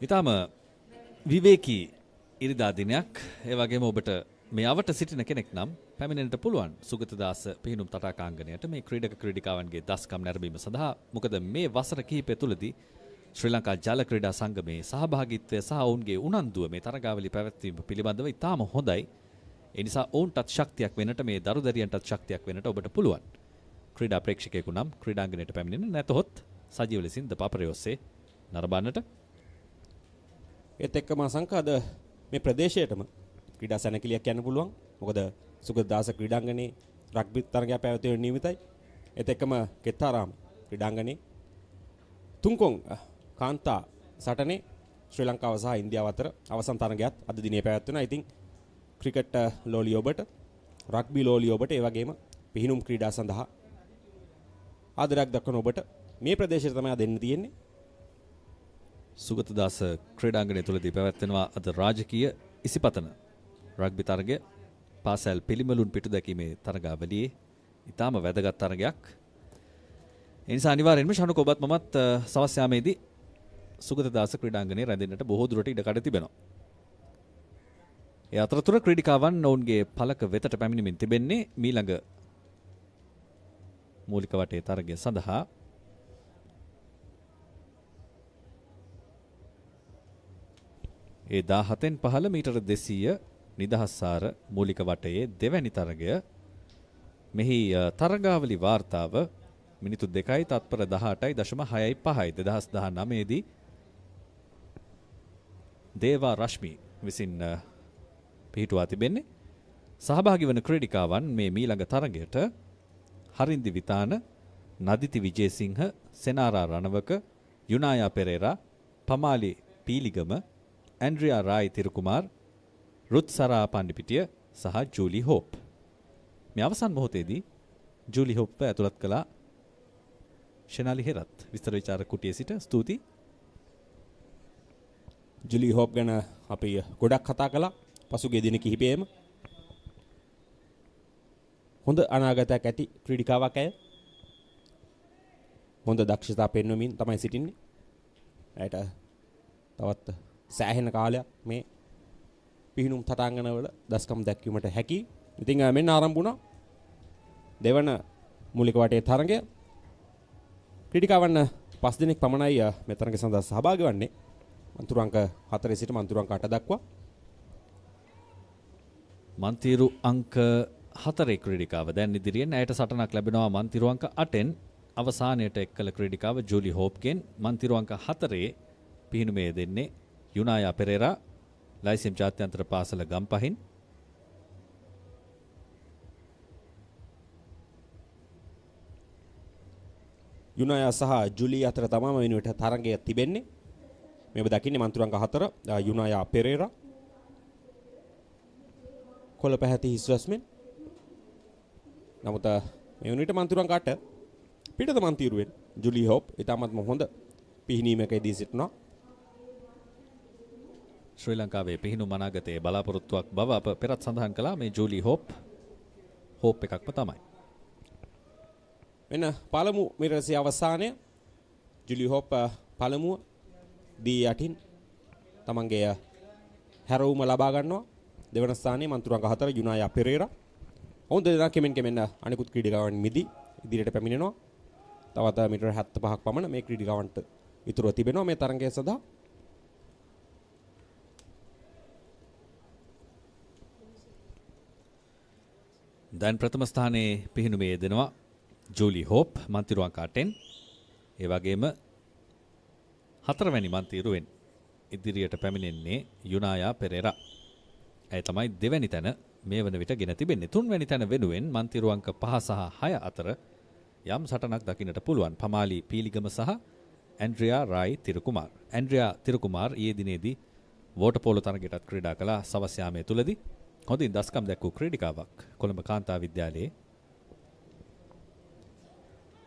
ඊටම විවේකී ඉරිදා දිනයක්. ඒ වගේම ඔබට මේ අවට සිටින කෙනෙක් නම් පැමිණෙන්නට පුළුවන් සුගතදාස පිහිනුම් තටාකාංගණයට මේ ක්‍රීඩක ක්‍රීඩිකාවන්ගේ දස්කම් නැරඹීම සඳහා. මොකද මේ වසර කිහිපය තුළදී ශ්‍රී ලංකා ජල ක්‍රීඩා සංගමේ සහභාගීත්වය සහ ඔවුන්ගේ උනන්දුව මේ තරගාවලි පැවැත්වීම පිළිබඳව ඉතාම හොඳයි. ඒ නිසා ඔවුන්ටත් ශක්තියක් වෙනට මේ දරුදැරියන්ටත් ශක්තියක් වෙනට ඔබට පුළුවන්. ක්‍රීඩා ප්‍රේක්ෂකයෙකු නම් ක්‍රීඩාංගණයට පැමිණෙන්න, නැතහොත් සජීව ලෙසින් ThePapare ඔස්සේ නරඹන්නට. ඒත් එක්කම සංකල්පද මේ ප්‍රදේශයටම ක්‍රීඩා සැනකෙලියක් යන්න පුළුවන්. මොකද සුගතදාස ක්‍රීඩාංගණේ රග්බි තරගයක් පැවැත්වෙන නියමිතයි. ඒත් එක්කම කෙත්තාරාම ක්‍රීඩාංගණේ තුන්කොන් කාන්තා සටනේ ශ්‍රී ලංකාව සහ ඉන්දියාව අතර අවසන් තරගයත් අද දිනේ පැවැත්වෙනවා. ඉතින් ක්‍රිකට් ලෝලිය ඔබට, රග්බි ලෝලිය ඔබට, ඒ වගේම පිහිනුම් ක්‍රීඩා සඳහා ආදරයක් දක්වන ඔබට මේ ප්‍රදේශයට තමයි දෙන්න තියෙන්නේ. සුගතදාස ක්‍රීඩාංගණය තුළදී පැවැත්වෙනවා අද රාජකීය ඉසිපතන රග්බි තරගය. පාසල් පිළිමලුන් පිටු දැකීමේ තරගාවලියේ ඉතාම වැදගත් තරගයක්. ඒ නිසා අනිවාර්යෙන්ම ශනුක ඔබත් මමත් සවස් යාමේදී සුගතදාස ක්‍රීඩාංගණයේ රැඳෙන්නට බොහෝ දුරට ඉඩකඩ තිබෙනවා. ඒ අතරතුර ක්‍රීඩිකාවන් ඔවුන්ගේ පළක වෙතට පැමිණෙමින් තිබෙන්නේ මීළඟ මූලික වටේ තරගය සඳහා. ඒ 17න් 15 මීටර 200 නිදහස්සාර මූලික වටයේ දෙවැනි තරගය. මෙහි තරගාවලි වාර්තාව මිනිත්තු 2යි තත්පර 18.65යි 2019 දී දේවා රශ්මි විසින් පිහිටුවා තිබෙන්නේ. සහභාගී වන ක්‍රීඩිකාවන් මේ මීළඟ තරගයට හරින්දි විතාන, නදිති විජේසිංහ, සෙනාරා රණවක, යුනායා පෙරේරා, පමාලි පීලිගම, ඇන්ඩ්‍රියා රායි තිරුකුමාර්, රුත්සරා පණ්ඩිපිටිය සහ ජූලි හෝප්. මේ අවසන් මොහොතේදී ජූලි හෝප් ඇතුළත් කළා ෂෙනාලි හෙරත්. විස්තර විචාරක කුටියේ සිට ස්තුතියි. ජූලි හෝප් ගැන අපි ගොඩක් කතා කළා පසුගිය දින කිහිපෙම. හොඳ අනාගතයක් ඇති ක්‍රීඩිකාවක් ඇය. හොඳ දක්ෂතා පෙන්වමින් තමයි සිටින්නේ. ඇයට තවත් සෑහෙන කාලයක් මේ පිහිනුම් තටාංගනවල දස්කම් දැක්වීමට හැකි. ඉතින් මෙන්න ආරම්භ වුණා දෙවන මූලික වටේ තරගය. ක්‍රීඩිකාවන් 5 දෙනෙක් පමණයි මේ තරගය සඳහා සහභාගී වන්නේ. මන්තිරු අංක 4 සිට මන්තිරු අංක 8 දක්වා. මන්තිරු අංක 4 ක්‍රීඩිකාව දැන් ඉදිරියෙන් ඇයට සටනක් ලැබෙනවා මන්තිරු අංක 8න් අවසානයට එක් කළ ක්‍රීඩිකාව ජූලි හෝප්ගෙන්. මන්තිරු අංක 4 පිහිනුමේ දෙන්නේ යුනායා පෙරේරා, ලයිසිම් ජාත්‍යන්තර පාසල ගම්පහින්. යුනායා සහ ජුලි අතර තමයි වෙනුවට තරගය තිබෙන්නේ. මේ ඔබ දකින්නේ මන්තිරු අංක 4 යුනායා පෙරේරා. කොළ පැහැති හිස්වස්මෙන්. නමුත් මේ වෙනුවට මන්තිරු අංක 8 පිටත මන්තිරුවෙන් ජුලි හෝප් ඉතාමත්ම හොඳ පිහිනීමකදී සිටිනවා. ශ්‍රී ලංකාවේ පිහිනුම් අනාගතයේ බලාපොරොත්තුවක් බව අප පෙරත් සඳහන් කළා. මේ ජූලි හෝප් එකක්ම තමයි. මෙන්න පළමු මිරසේ අවසානය. ජූලි හෝප් පළමුව දී යටින් තමන්ගේ හැරවුම ලබා ගන්නවා. දෙවන ස්ථානයේ මන්තිරු අංක 4 යුනායා පෙරේරා. ඔවුන් දෙදෙනා කෙමෙන් අනිකුත් ක්‍රීඩිකාවන් මිදී ඉදිරියට පැමිණෙනවා. තවත් මීටර 75ක් පමණ මේ ක්‍රීඩිකාවන්ට ඉතුරුව තිබෙනවා මේ තරගය සඳහා. දැන් ප්‍රථම ස්ථානයේ පිහිනුමේ යෙදෙනවා ජූලි හෝප් මන්තිරු අංක 8න්. ඒ වගේම 4වැනි මන්තිරුවෙන් ඉදිරියට පැමිණෙන්නේ යුනායා පෙරේරා. ඇය තමයි දෙවැනි තැන මේ වන විට ගෙන තිබෙන්නේ. තුන්වැනි තැන වෙනුවෙන් මන්තිරු අංක 5 සහ 6 අතර යම් සටනක් දකින්නට පුළුවන්. පමාලි පීලිගම සහ ඇන්ඩ්‍රියා රායි තිරුකුමාර්. ඇන්ඩ්‍රියා තිරුකුමාර් ඊයේ දිනේදී වෝටර් පෝලෝ තරගයටත් ක්‍රීඩා කළා සවස් යාමයේ තුලදී. හොඳින් දස්කම් දැක්වූ ක්‍රීඩිකාවක් කොළඹ කාන්තා විද්‍යාලයේ.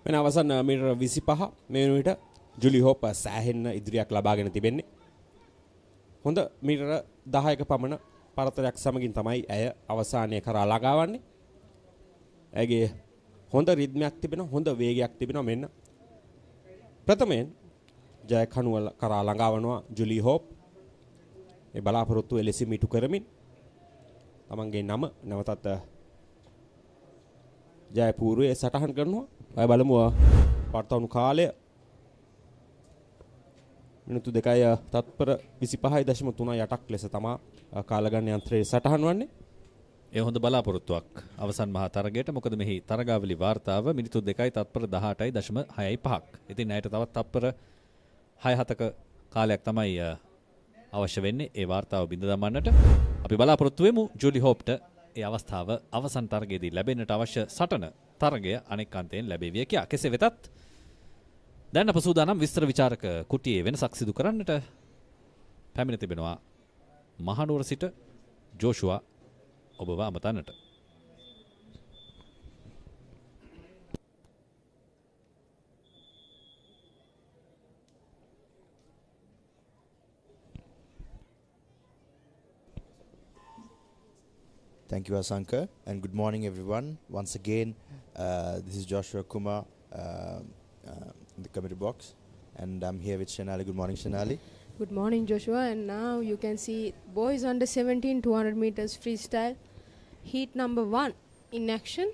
වෙන අවසන් මීටර 25 මේ වන විට ජුලි හෝප් සෑහෙන්න ඉදිරියක් ලබාගෙන තිබෙන්නේ. හොඳ මීටර 10ක පමණ පරතරයක් සමගින් තමයි ඇය අවසානයේ කරා ළඟාවන්නේ. ඇයගේ හොඳ රිද්මයක් තිබෙනවා, හොඳ වේගයක් තිබෙනවා. මෙන්න ප්‍රථමයෙන් ජය කණුව කරා ළඟාවනවා ජුලි හෝප්. ඒ බලාපොරොත්තු එලෙසින් මිටු කරමින් තමන්ගේ නම නැවතත් ජයපූර්වයේ සටහන් කරනවා. අය බලමු වර්තමාන කාලය මිනිත්තු 2යි තත්පර 25.38ක් ලෙස තමයි කාලගණන යන්ත්‍රයේ සටහන් වන්නේ. ඒ හොඳ බලාපොරොත්තුවක් අවසන් මහා තරගයට. මොකද මෙහි තරගාවලි වාර්තාව මිනිත්තු 2යි තත්පර 18.65ක්. ඉතින් ඇයට තවත් තත්පර 6-7ක කාලයක් තමයි අවශ්‍ය වෙන්නේ ඒ වාර්තාව බිඳ දමන්නට. අපි බලාපොරොත්තු වෙමු ජූලි හෝප්ට ඒ අවස්ථාව අවසන් තරගයේදී ලැබෙන්නට අවශ්‍ය සටන තරගය අනෙක් අන්තයෙන් ලැබෙවිය කියා. කෙසේ වෙතත් දැන් අප සූදානම් විස්තර විචාරක කුටියේ වෙනසක් සිදු කරන්නට පැමිණ තිබෙනවා මහනුවර සිට ජෝෂුවා ඔබව අමතන්නට. Thank you, Asanka, and good morning, everyone. Once again, this is Joshua Kumar in the committee box, and I'm here with Shanali. Good morning, Shanali. Good morning, Joshua. And now you can see boys under 17 200 meters freestyle heat number 1 in action.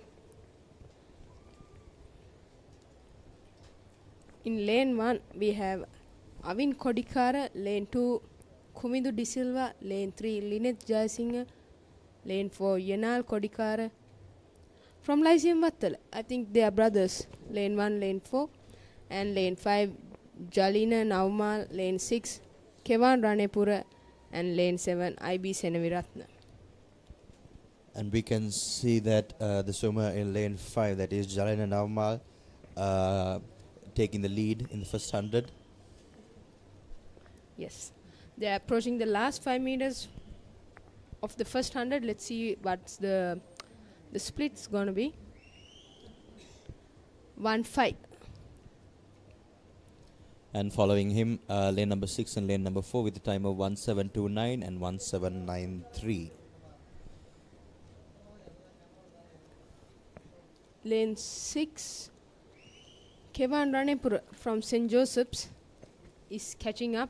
In lane 1 we have Avin Kodikara, lane 2 Kumindu De Silva, lane 3 Linet Jayasinghe, lane 4 Yenal Kodikara. From Lyceum Vattala, I think they are brothers. Lane 1, lane 4, and lane 5 Jalina Naumal, lane 6 Kevan Ranepura, and lane 7 IB Senaviratna. And we can see that the swimmer in lane 5, that is Jalina Naumal, taking the lead in the first 100. Yes, they are approaching the last 5 meters of the first 100. Let's see what's the split's gonna be. 1-5. And following him, lane number 6 and lane number 4 with the time of 1729 and 1793. Lane 6 Kevan Ranepura from St. Joseph's is catching up,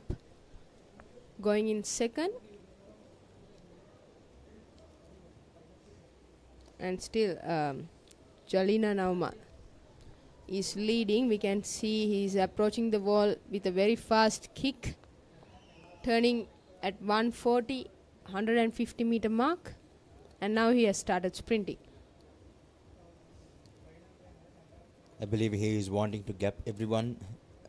going in second. And still Jalina Nauma is leading. We can see he's approaching the wall with a very fast kick, turning at 150 meter mark, and now he has started sprinting. I believe he is wanting to gap everyone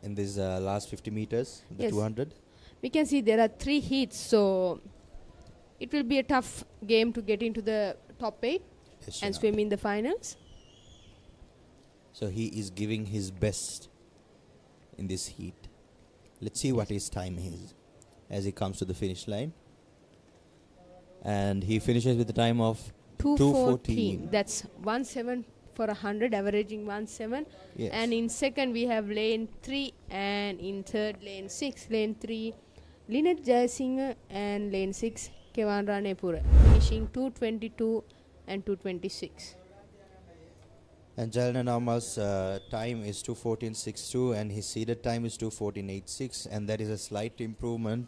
in this last 50 meters, the Yes. 200. We can see there are 3 heats, so it will be a tough game to get into the top 8 Yes, and Shana. swim in the finals. So he is giving his best in this heat. Let's see what his time is as he comes to the finish line. And he finishes with the time of 2:14. That's 1:07 for 100, averaging 1:07. Yes. And in second we have lane 3, and in third lane 6, lane 3 Linet Jayasinghe, and lane 6 Kevan Ranepura, finishing 2:22 and 2:26. And Jalina Naumal's time is 2:14.62 and his seeded time is 2:14.86, and that is a slight improvement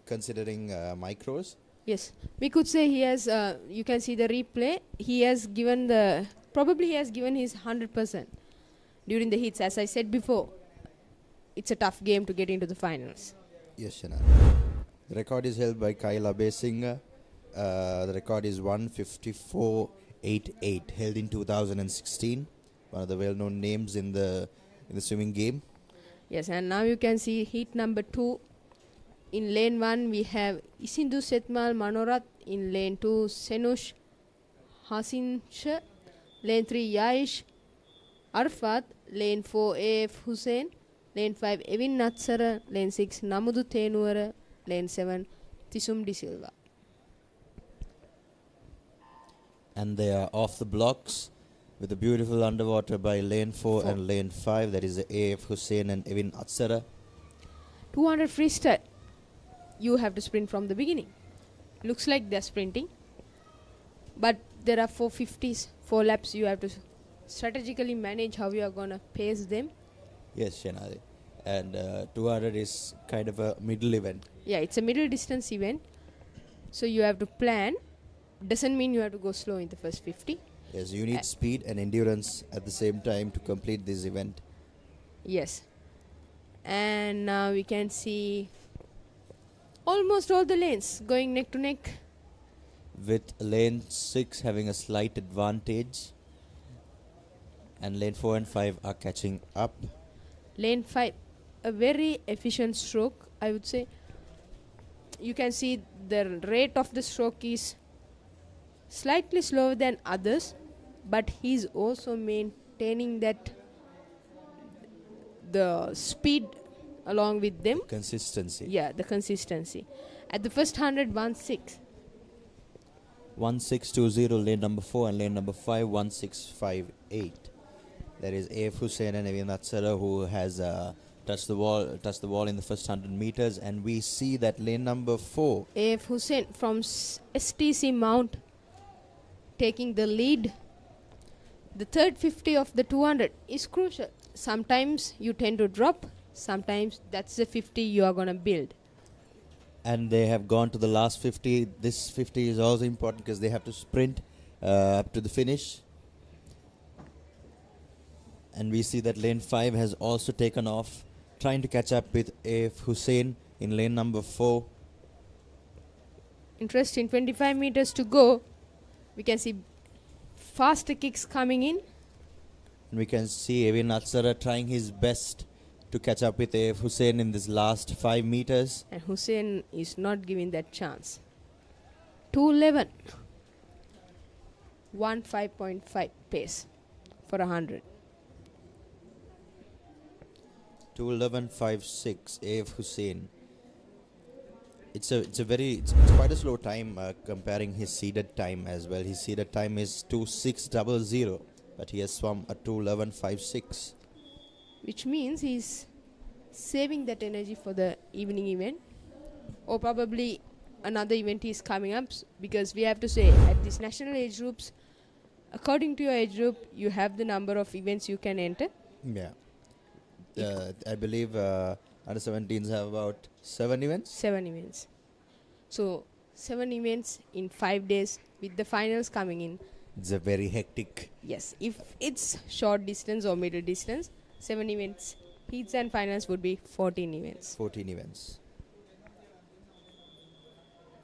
considering micros. Yes, we could say he has, you can see the replay, he has given probably he has given his 100% during the heats. As I said before, it's a tough game to get into the finals. Yes, Shana. The record is held by Kyle Abesinghe. The record is 1:54.88, held in 2016. One of the well-known names in the swimming game. Yes, and now you can see heat number 2. In lane 1, we have Isindu Setmal Manorat. In lane 2, Senush Hasinsha. Lane 3, Yaish Arfat. Lane 4, AF Hussein. Lane 5, Evin Natsara. Lane 6, Namudu Tenuara. Lane 7, Tisum De Silva. And they are off the blocks with a beautiful underwater by lane 4 and lane 5. That is AF Hussein and Evin Atsara. 200 freestyle. You have to sprint from the beginning. Looks like they're sprinting. But there are 450s, 4 laps. You have to strategically manage how you are going to pace them. Yes, Shenali. And 200 is kind of a middle event. Yeah, it's a middle distance event. So you have to plan. Doesn't mean you have to go slow in the first 50. Yes, you need speed and endurance at the same time to complete this event. Yes. And now we can see almost all the lanes going neck to neck. With lane 6 having a slight advantage. And lane 4 and 5 are catching up. Lane 5, a very efficient stroke, I would say. You can see the rate of the stroke is slightly slower than others, but he's also maintaining that the speed along with them. Consistency. Yeah, the consistency. At the first 100, 1-6. 1620 lane number 4 and lane number 5 1658. There is AF Hussein and Evin Atsara who has touched the wall in the first 100 meters, and we see that lane number 4 AF Hussein from STC Mount taking the lead. The third 50 of the 200 is crucial. Sometimes you tend to drop, sometimes that's the 50 you are going to build. and they have gone to the last 50. This 50 is also important because they have to sprint up to the finish. And we see that lane 5 has also taken off, trying to catch up with AF Hussein in lane number 4. Interesting, 25 meters to go. We can see faster kicks coming in. And we can see Evin Atsara trying his best to catch up with AF Hussein in this last 5 meters. And Hussein is not giving that chance. 2:11. 1:5.5 pace for 100. 2:11.56 AF Hussein. It's quite a slow time comparing his seeded time as well. His seeded time is 2:6.00, but he has swum at 2:11.56. Which means he's saving that energy for the evening event, or probably another event is coming up, because we have to say at these national age groups, according to your age group, you have the number of events you can enter. Yeah. I believe under 17s have about 7 events. 7 events. So 7 events in 5 days with the finals coming in. It's a very hectic. Yes, if it's short distance or middle distance, 7 events. Heats and finals would be 14 events. 14 events.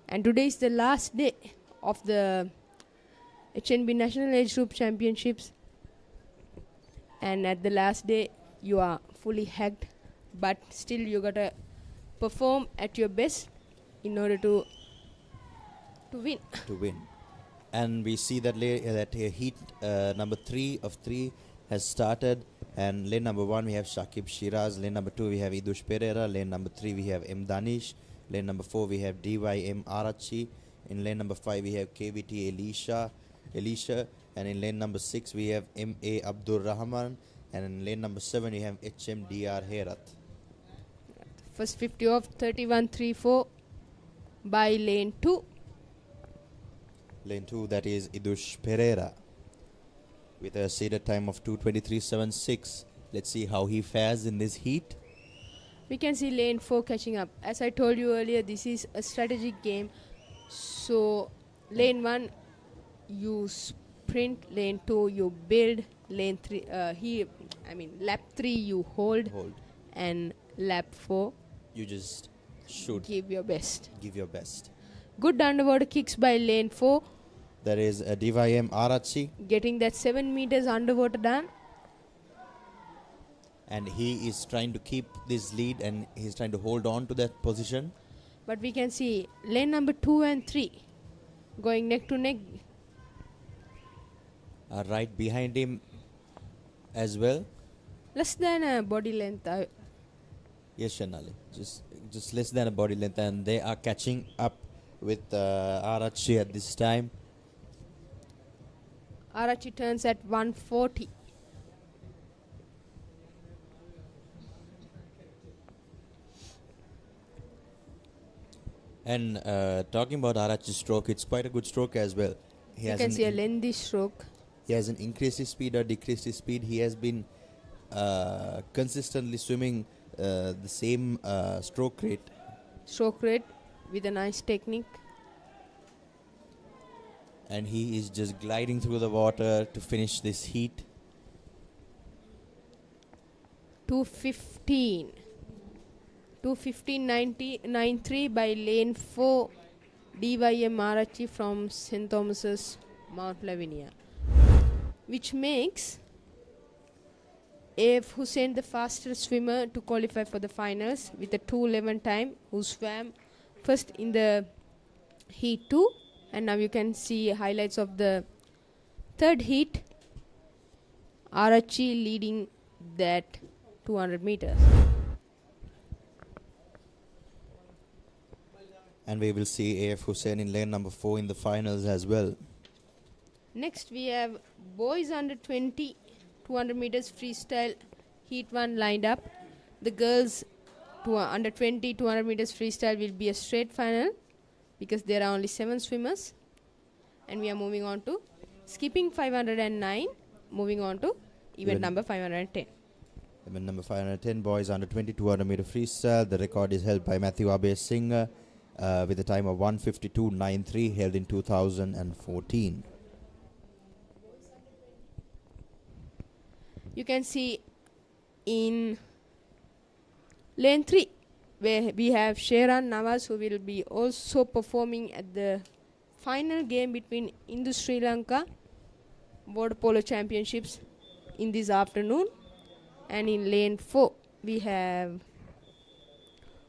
And today is the last day of the HNB National Age Group Championships. And at the last day, you are fully hacked, but still you gotta perform at your best in order to win. To win. And we see that heat number 3 of 3 has started. And lane number 1 we have Shakib Shiraz. Lane number 2 we have Idush Pereira. Lane number 3 we have M. Danish. Lane number 4 we have DYM Arachi. In lane number 5 we have KVT Elisha. And in lane number 6 we have MA Abdur Rahman. And in lane number 7 we have HMDR Herat. First 50 of 31.34 by lane 2. Lane 2, that is Idush Pereira, with a seeded time of 2:23.76. Let's see how he fares in this heat. We can see lane 4 catching up. As I told you earlier, this is a strategic game. So lane 1 you sprint, lane 2 you build, lane 3 lap 3 you hold. And lap 4 you just shoot. Give your best. Good underwater kicks by lane 4. There is a DYM Arachi. Getting that 7 meters underwater done. And he is trying to keep this lead and he's trying to hold on to that position. But we can see lane number 2 and 3 going neck to neck. Right behind him as well. Less than a body length. Yes, Shanali. Just less than a body length, and they are catching up with Arachi at this time. Arachi turns at 140. And talking about Arachi's stroke, it's quite a good stroke as well. You can see a lengthy stroke. He hasn't increased his speed or decreased his speed. He has been consistently swimming the same stroke rate. Stroke rate with a nice technique. And he is just gliding through the water to finish this heat. 2:15. 2:15.93 by lane 4 DYM Arachi from St. Thomas's, Mount Lavinia, which makes AF Hussein the fastest swimmer to qualify for the finals with a 2:11 time, who swam first in the heat 2, and now you can see highlights of the third heat. Arachi leading that 200 meters. And we will see AF Hussein in lane number 4 in the finals as well. Next we have boys under 20 200 meters freestyle heat 1 lined up. The girls under 20 200 meters freestyle will be a straight final because there are only 7 swimmers. And we are moving on to skipping 509, moving on to event number 510. Event number 510, boys under 20 200 meter freestyle. The record is held by Matthew Abe Singer with a time of 1:52.93, held in 2014. You can see in lane 3 where we have Sheran Nawaz, who will be also performing at the final game between Indo-Sri Lanka World Polo Championships in this afternoon. And in lane 4 we have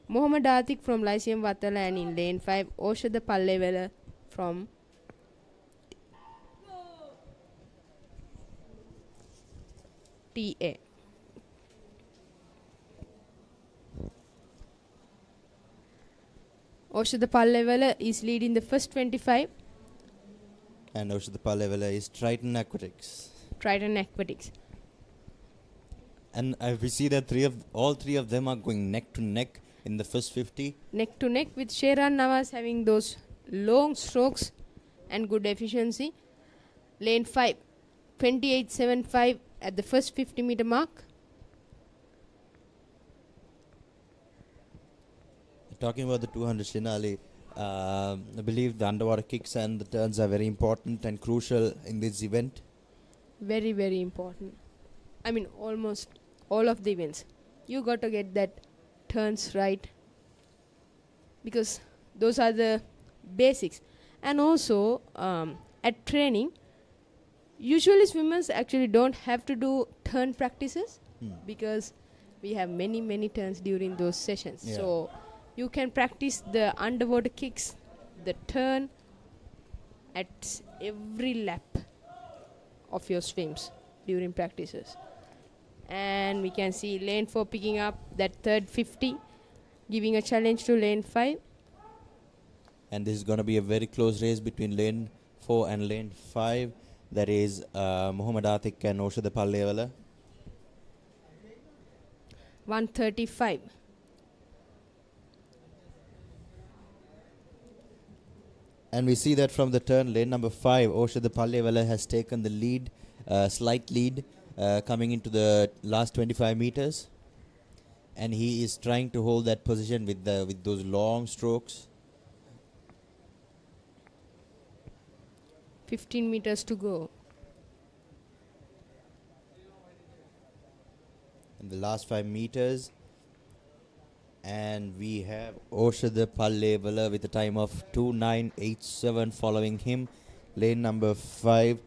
Mohammad Atik from Lyceum Watala, and in lane 5 Oshada Pallewala from TA. Oshada Pallewala is leading the first 25. And Oshada Pallewala is Triton Aquatics. Triton Aquatics. And we see that all three of them are going neck to neck in the first 50. Neck to neck, with Sheran Nawaz having those long strokes and good efficiency. Lane 5, 28.75 at the first 50 meter mark. Talking about the 200 Shinali, I believe the underwater kicks and the turns are very important and crucial in this event. Very, very important. I mean, almost all of the events. You got to get that turns right, because those are the basics. And also at training, usually swimmers actually don't have to do turn practices because we have many turns during those sessions. Yeah. So you can practice the underwater kicks, the turn at every lap of your swims during practices. And we can see lane 4 picking up that third 50, giving a challenge to lane 5. And this is going to be a very close race between lane 4 and lane 5. That is Muhammad Atik and Oshada Pallewala. 1:35. And we see that from the turn, lane number 5, Oshada Pallewala has taken the lead, slight lead, coming into the last 25 meters. And he is trying to hold that position with those long strokes. 15 meters to go. In the last 5 meters. And we have Oshada Pallewala with a time of 2:9.87 following him. Lane number 5.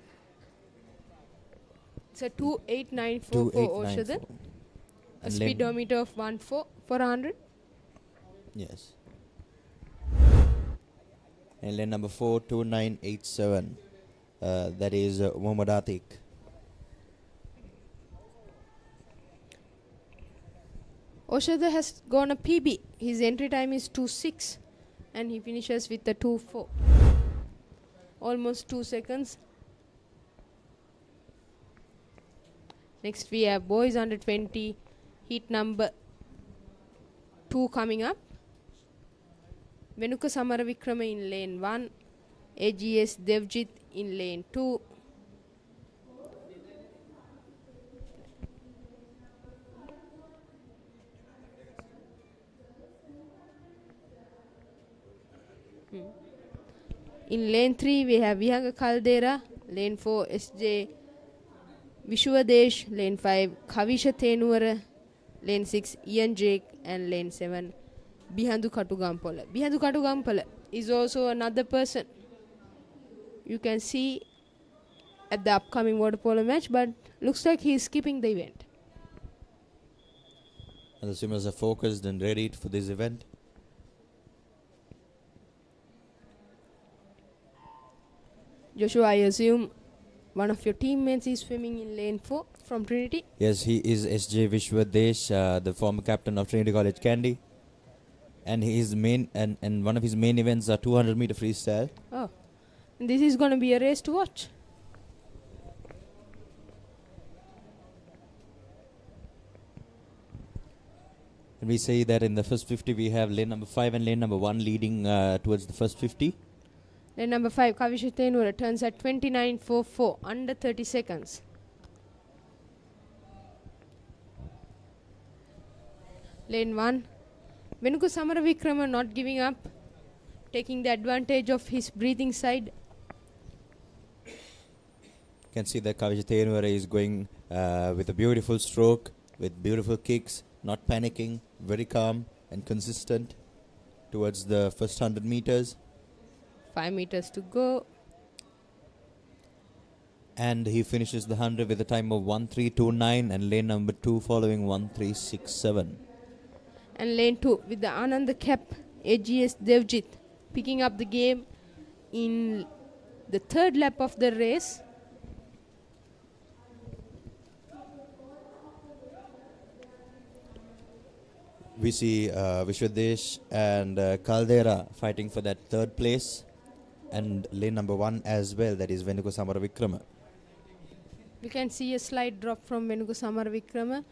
It's a 2:8.94 for Oshada. A speedometer of 1.4 for 100. Yes. And lane number 4, 2987. That is Muhammad Atik. Oshada has gone a PB. His entry time is 2.6 and he finishes with a 2.4. Almost 2 seconds. Next we have boys under 20 heat number 2 coming up. Venuka Samaravikrama in lane 1. AGS Devjit in lane 2. In lane 3 we have Vihanga Caldera. Lane 4 SJ Vishwadesh. Lane 5 Kavisha Tenuwara. Lane 6 Ian Jake. And lane 7 Bihandu Katugampala. Bihandu Katugampala is also another person you can see at the upcoming water polo match, but looks like he is skipping the event. And the swimmers are focused and ready for this event. Joshua, I assume one of your teammates is swimming in lane 4 from Trinity. Yes, he is SJ Vishwadesh, the former captain of Trinity College Kandy. And his main and one of his main events are 200 meter freestyle. Oh, and this is going to be a race to watch. And we say that in the first 50 we have lane number 5 and lane number 1 leading towards the first 50. Lane number 5 Kavisha Tenuwara turns at 29.44, under 30 seconds. Lane 1 Venuku Samaravikrama not giving up, taking the advantage of his breathing side. You can see that Kavisha Tenuwara is going with a beautiful stroke, with beautiful kicks, not panicking, very calm and consistent towards the first 100 meters. 5 meters to go. And he finishes the 100 with a time of 1.329 and lane number 2 following 1.367. And lane 2 with the Anand cap, AGS Devjit picking up the game in the third lap of the race. We see Vishwadesh and Caldera fighting for that third place. And lane number 1 as well, that is Venuku Samaravikrama. We can see a slight drop from Venuku Samaravikrama,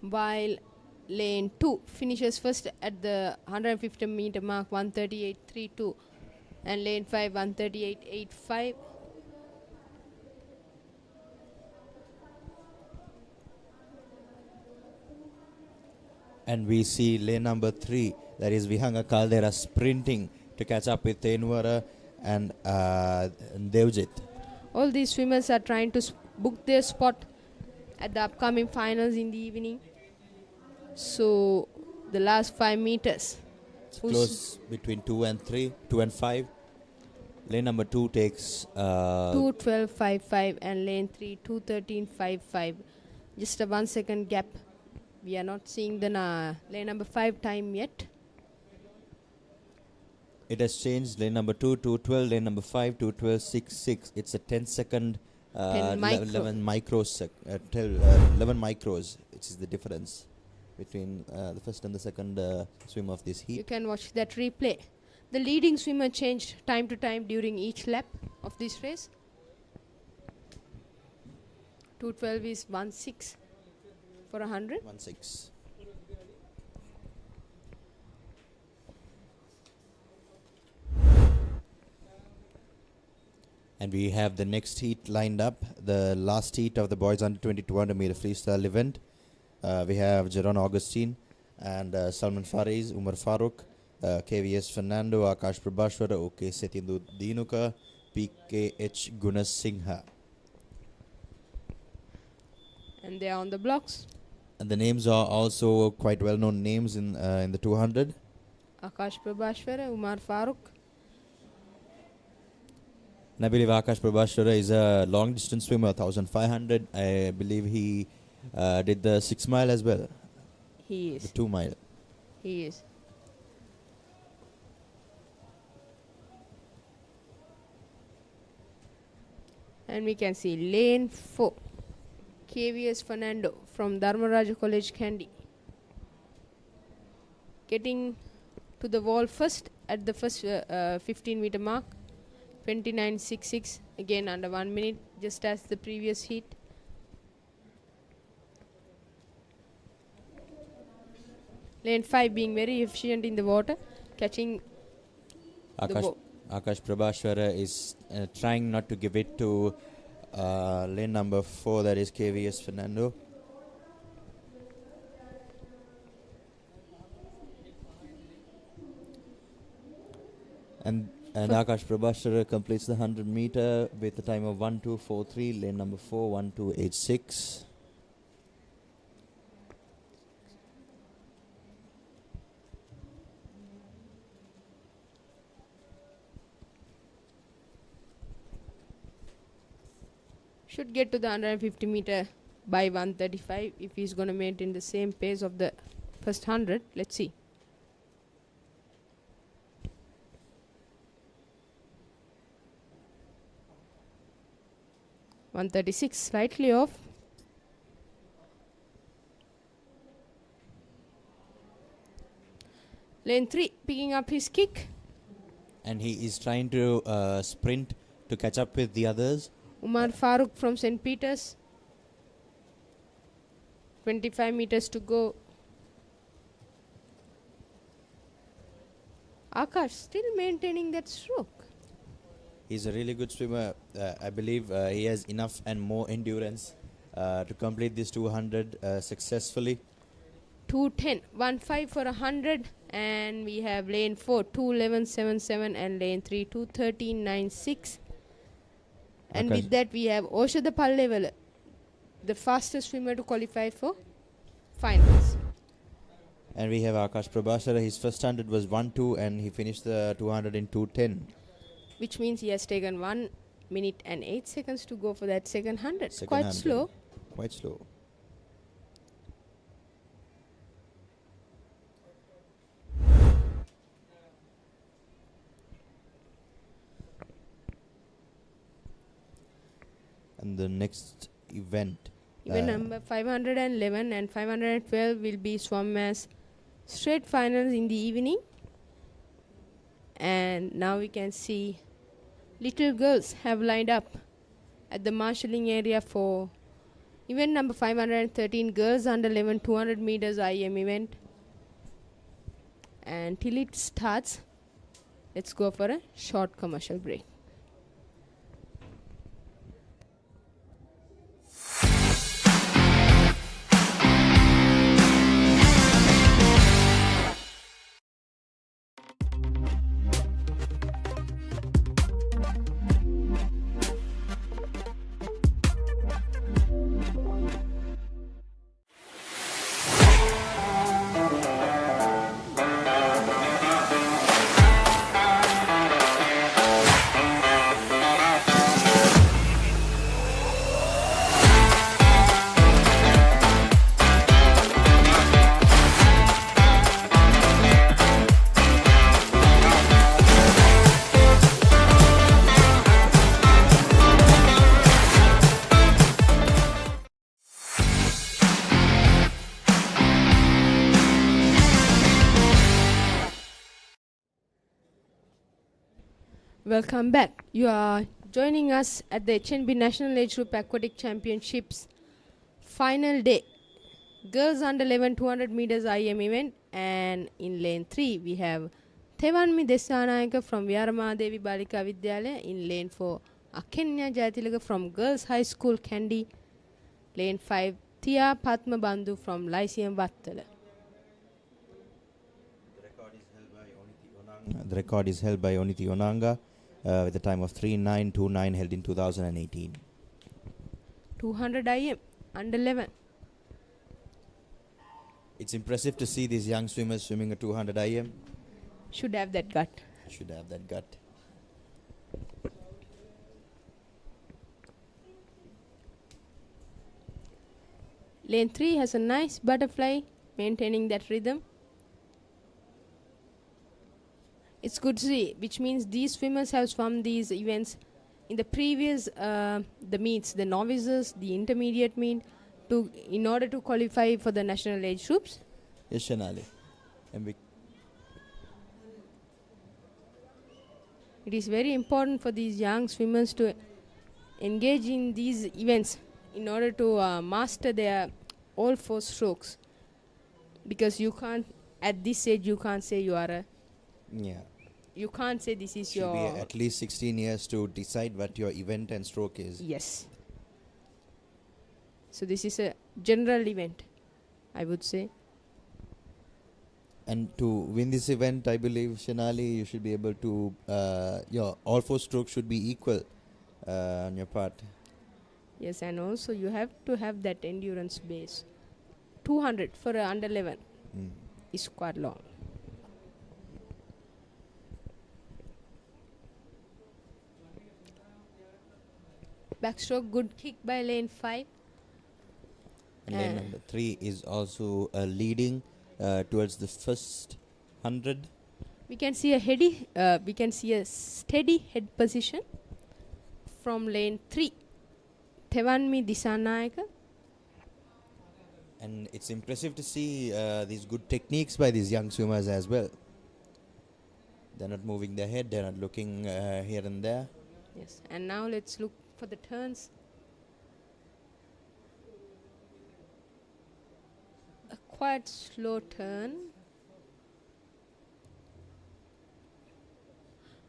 while lane 2 finishes first at the 150 meter mark 138.32 and lane 5 138.85. And we see lane number 3, that is Vihanga Caldera sprinting to catch up with Tenuwara and Devjit. All these swimmers are trying to book their spot at the upcoming finals in the evening. So the last 5 meters. It's close between 2 and 3, 2 and 5. Lane number 2 takes 2:12.55 and lane 3 2:13.55. Just a 1 second gap. We are not seeing the lane number 5 time yet. It has changed. Lane number 2, 2:12. Lane number 5, 2:12.66. It's a 10 second, 11 micros, 11 micros, which is the difference between the first and the second swim of this heat. You can watch that replay. The leading swimmer changed time to time during each lap of this race. 2:12 is 1.6 for 100. 1.6. And we have the next heat lined up, the last heat of the boys under 20 200 meter freestyle event. We have Jeron Augustine and Salman Fariz, Umar Farooq, KVS Fernando, Akash Prabhashwara, OK Setindu Dinuka, PKH Gunas Singha. And they are on the blocks. And the names are also quite well known names in the 200. Akash Prabhashwara, Umar Farooq. And I believe Akash Prabhashwara is a long distance swimmer, 1500. I believe he did the 6 mile as well. He The is. 2 mile. He is. And we can see lane 4. KVS Fernando from Dharmaraja College, Kandy. Getting to the wall first at the first 15-meter mark. 29.66. Again under 1 minute, just as the previous heat. Lane 5 being very efficient in the water, catching the ball. Akash Prabhashwara is trying not to give it to lane number 4, that is KVS Fernando. And Akash Prabhashwara completes the 100 meter with a time of 1:2:43. Lane number 4, 1:2:86. Should get to the 150 meter by 1:35 if he's going to maintain the same pace of the first 100. Let's see. .136, slightly off. Lane 3 picking up his kick. And he is trying to sprint to catch up with the others. Umar Farooq from St. Peter's. 25 meters to go. Akash still maintaining that stroke. He's a really good swimmer. I believe he has enough and more endurance to complete this 200 successfully. 2:10, 1:5 for 100, and we have lane 4 2:11.77 and lane 3 2:13.96. And with that we have Oshada Pallewala, the fastest swimmer to qualify for finals. And we have Akash Prabhashara. His first 100 was 1:2 and he finished the 200 in 2:10. Which means he has taken 1 minute and 8 seconds to go for that second 100. Second Quite 100. slow. Quite slow. And the next event. Event number 511 and 512 will be swum as straight finals in the evening. And now we can see little girls have lined up at the marshalling area for event number 513, girls under 11 200 meters IM event. And till it starts, let's go for a short commercial break. Welcome back. You are joining us at the HNB National Age Group Aquatic Championships final day. Girls under 11 200 meters IM event, and in lane 3 we have Thevanmi Desanayaka from Vyaramadevi Balika Vidyalaya. In lane 4 Akenya Jayatilaka from Girls High School Kandy. Lane 5 Thia Patma Bandhu from Lyceum Vattala. The record is held by Oniti Onanga with a time of 3:9:29 held in 2018. 200 IM under 11. It's impressive to see these young swimmers swimming a 200 IM. Should have that gut. Should have that gut. Lane 3 has a nice butterfly maintaining that rhythm. It's good to see, which means these swimmers have swum these events in the previous the meets, the novices, the intermediate meet, in order to qualify for the national age groups. Yes, Shanali. And It is very important for these young swimmers to engage in these events in order to master their all four strokes. Because you can't, at this age, you can't say you are a. Yeah. You can't say this is Should your. be at least 16 years to decide what your event and stroke is. Yes. So this is a general event, I would say. And to win this event, I believe, Shanali, you should be able to, your all four strokes should be equal on your part. Yes, and also you have to have that endurance base. 200 for under 11 is quite long. Backstroke, good kick by lane 5. And lane number 3 is also leading towards the first 100. We can see a steady head position from lane 3. Tewanmi Disanayaka. And it's impressive to see these good techniques by these young swimmers as well. They're not moving their head, they're not looking here and there. Yes, and now let's look for the turns. A quite slow turn.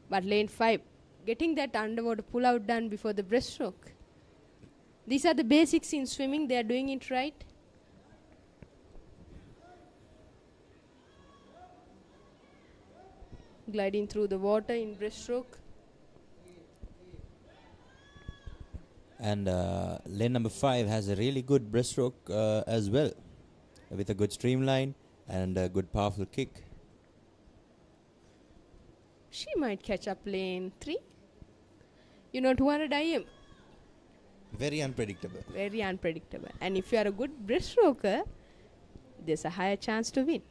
But lane 5, getting that underwater pull out done before the breaststroke. These are the basics in swimming, they are doing it right. Gliding through the water in breaststroke. And lane number 5 has a really good breaststroke as well, with a good streamline and a good powerful kick. She might catch up lane 3. 200 IM. Very unpredictable. Very unpredictable. And if you are a good breaststroker, there's a higher chance to win.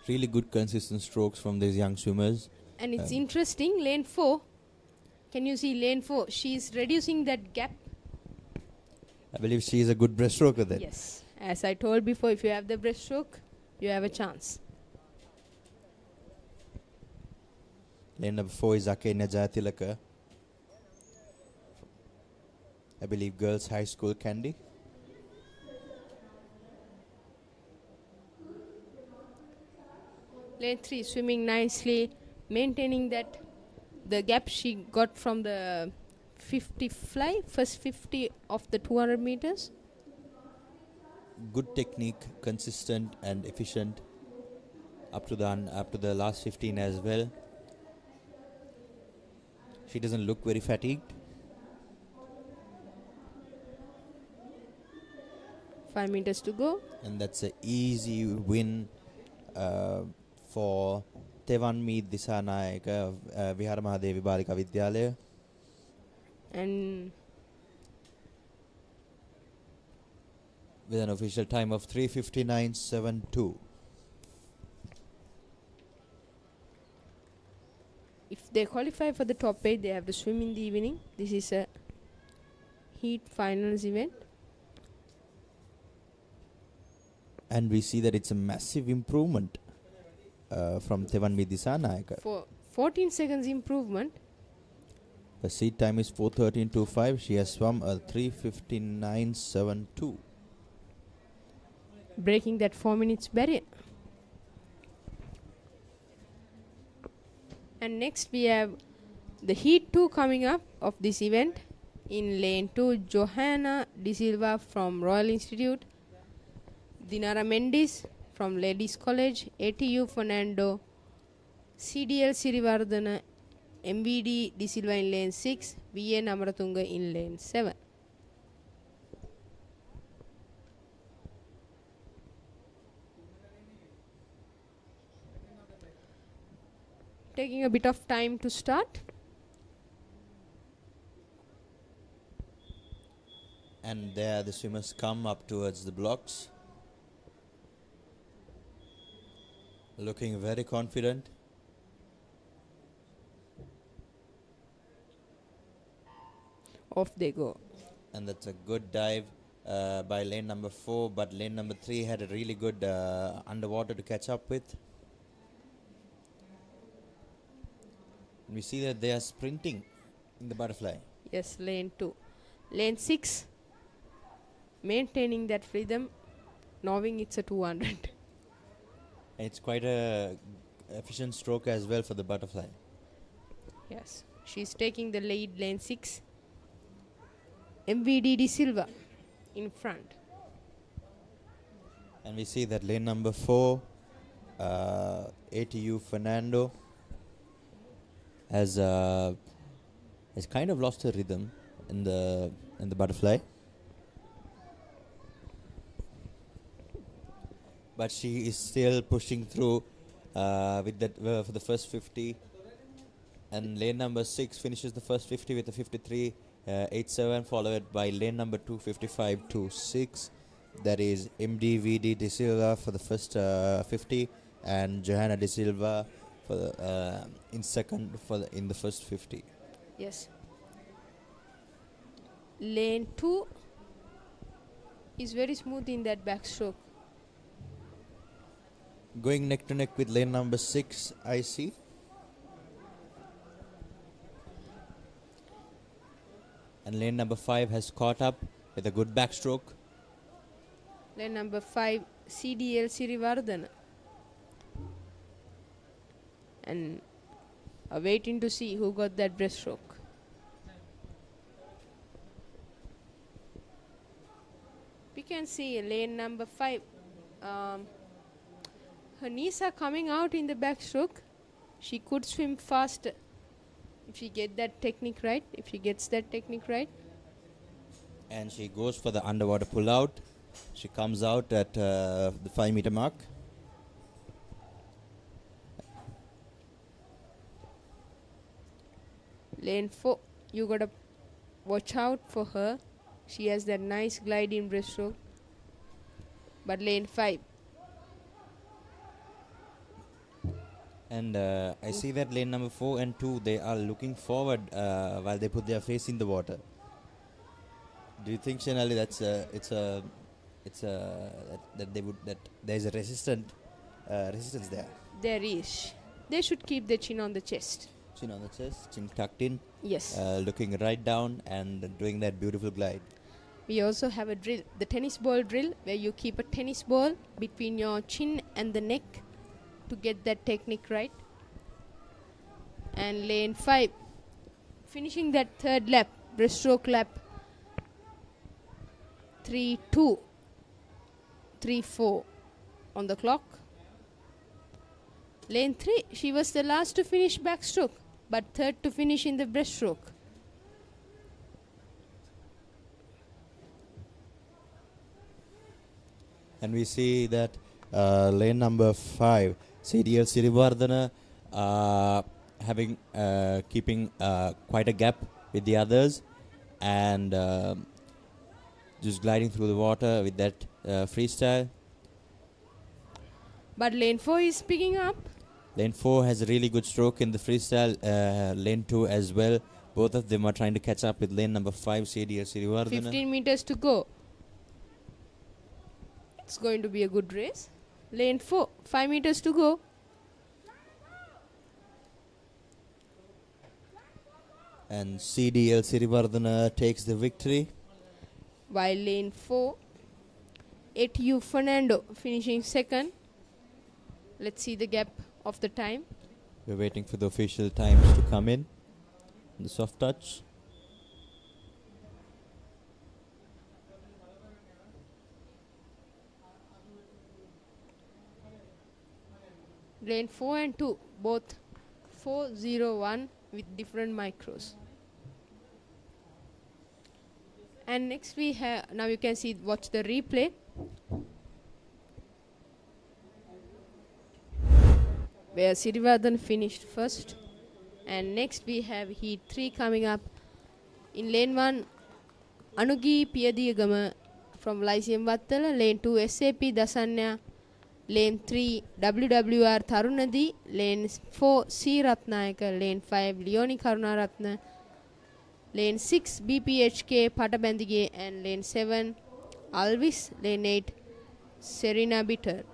Really good consistent strokes from these young swimmers. And it's interesting, lane 4. Can you see lane 4? She's reducing that gap. I believe she is a good breaststroker then. Yes. As I told before, if you have the breaststroke, you have a chance. Lane number 4 is Akenya Jatilaka. I believe Girls High School Candy. Lane 3 swimming nicely, maintaining that the gap she got from the 50 fly, first 50 of the 200 meters. Good technique, consistent and efficient up to the last 15 as well. She doesn't look very fatigued. 5 meters to go. And that's an easy win for Tewanmi Disanayaka Vihara Mahadevi Balika Vidyalaya. And with an official time of 3:59.72. if they qualify for the top 8, they have to swim in the evening. This is a heat finals event. And we see that it's a massive improvement from Tewanmi Disanayaka. For 14 seconds improvement. The seat time is 4:13.25. She has swum a 3:59.72. Breaking that 4 minutes barrier. And next we have the heat 2 coming up of this event. In lane 2, Johanna De Silva from Royal Institute, Dinara Mendes from Ladies College, ATU Fernando, CDL Sirivardhana, MVD De Silva in lane 6, VA Namaratunga in lane 7. taking a bit of time to start. And there the swimmers come up towards the blocks, looking very confident. Off they go. And that's a good dive by lane number 4, but lane number 3 had a really good underwater to catch up with. And we see that they are sprinting in the butterfly. Yes, lane 2. Lane 6, maintaining that rhythm, knowing it's a 200. It's quite a efficient stroke as well for the butterfly. Yes, she's taking the lead, lane 6. MVD De Silva in front. And we see that lane number 4, ATU Fernando has kind of lost her rhythm in the butterfly, but she is still pushing through with that for the first 50. And lane number 6 finishes the first 50 with a 53.87, followed by lane number 2 55.26. That is MDVD De Silva for the first 50, and Johanna De Silva for the in second in the first 50. Yes. Lane 2 is very smooth in that backstroke. Going neck to neck with lane number 6, I see. And lane number 5 has caught up with a good backstroke. Lane number 5, CDL Sirivardhana. And waiting to see who got that breaststroke. We can see lane number 5. Her knees are coming out in the backstroke. She could swim faster if she gets that technique right. And she goes for the underwater pull out. She comes out at the 5 meter mark. Lane 4, you gotta watch out for her. She has that nice glide in breaststroke. But lane 5. And I see that lane number 4 and 2, they are looking forward while they put their face in the water. Do you think, Shenali, that there's a resistance there? There is. They should keep the chin on the chest. Chin on the chest, chin tucked in. Yes. Looking right down and doing that beautiful glide. We also have a drill, the tennis ball drill, where you keep a tennis ball between your chin and the neck to get that technique right. And lane 5, finishing that third lap, breaststroke lap, 3-2, 3-4 on the clock. Lane 3, she was the last to finish backstroke, but third to finish in the breaststroke. And we see that lane number 5, CDL Sirivardhana, keeping quite a gap with the others, and just gliding through the water with that freestyle. But lane 4 is picking up. Lane 4 has a really good stroke in the freestyle. Lane 2 as well. Both of them are trying to catch up with lane number 5, CDL Sirivardhana. 15 meters to go. It's going to be a good race. Lane 4, 5 meters to go. And CDL Sirivardhana takes the victory. While lane 4, ATU Fernando finishing second. Let's see the gap of the time. We're waiting for the official times to come in. The soft touch. Lane 4 and 2, both 4:01 with different micros. And next we have, now you can see, watch the replay. where Sirivardhan finished first. And next we have heat 3 coming up. In lane 1, Anugi Piyadiyagama from Lyceum Vattala. Lane 2, SAP Dasanya. Lane 3, WWR Tarunadi. Lane 4, C Ratnayaka. Lane 5, Leoni Karunaratna. Lane 6, BPHK Patabandige. And lane 7, Alvis. Lane 8, Serena Bitter.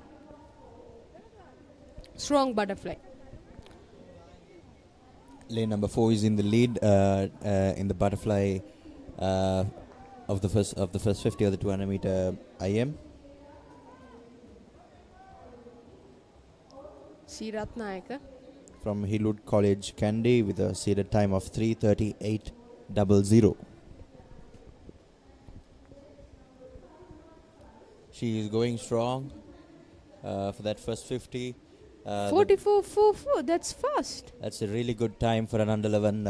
Strong butterfly. Lane number 4 is in the lead in the butterfly of the first 50 of the 200 meter IM. C Ratnayaka from Hillwood College, Kandy, with a seeded time of 3:38.00. She is going strong for that first 50. 44.44, that's fast. That's a really good time for an under 11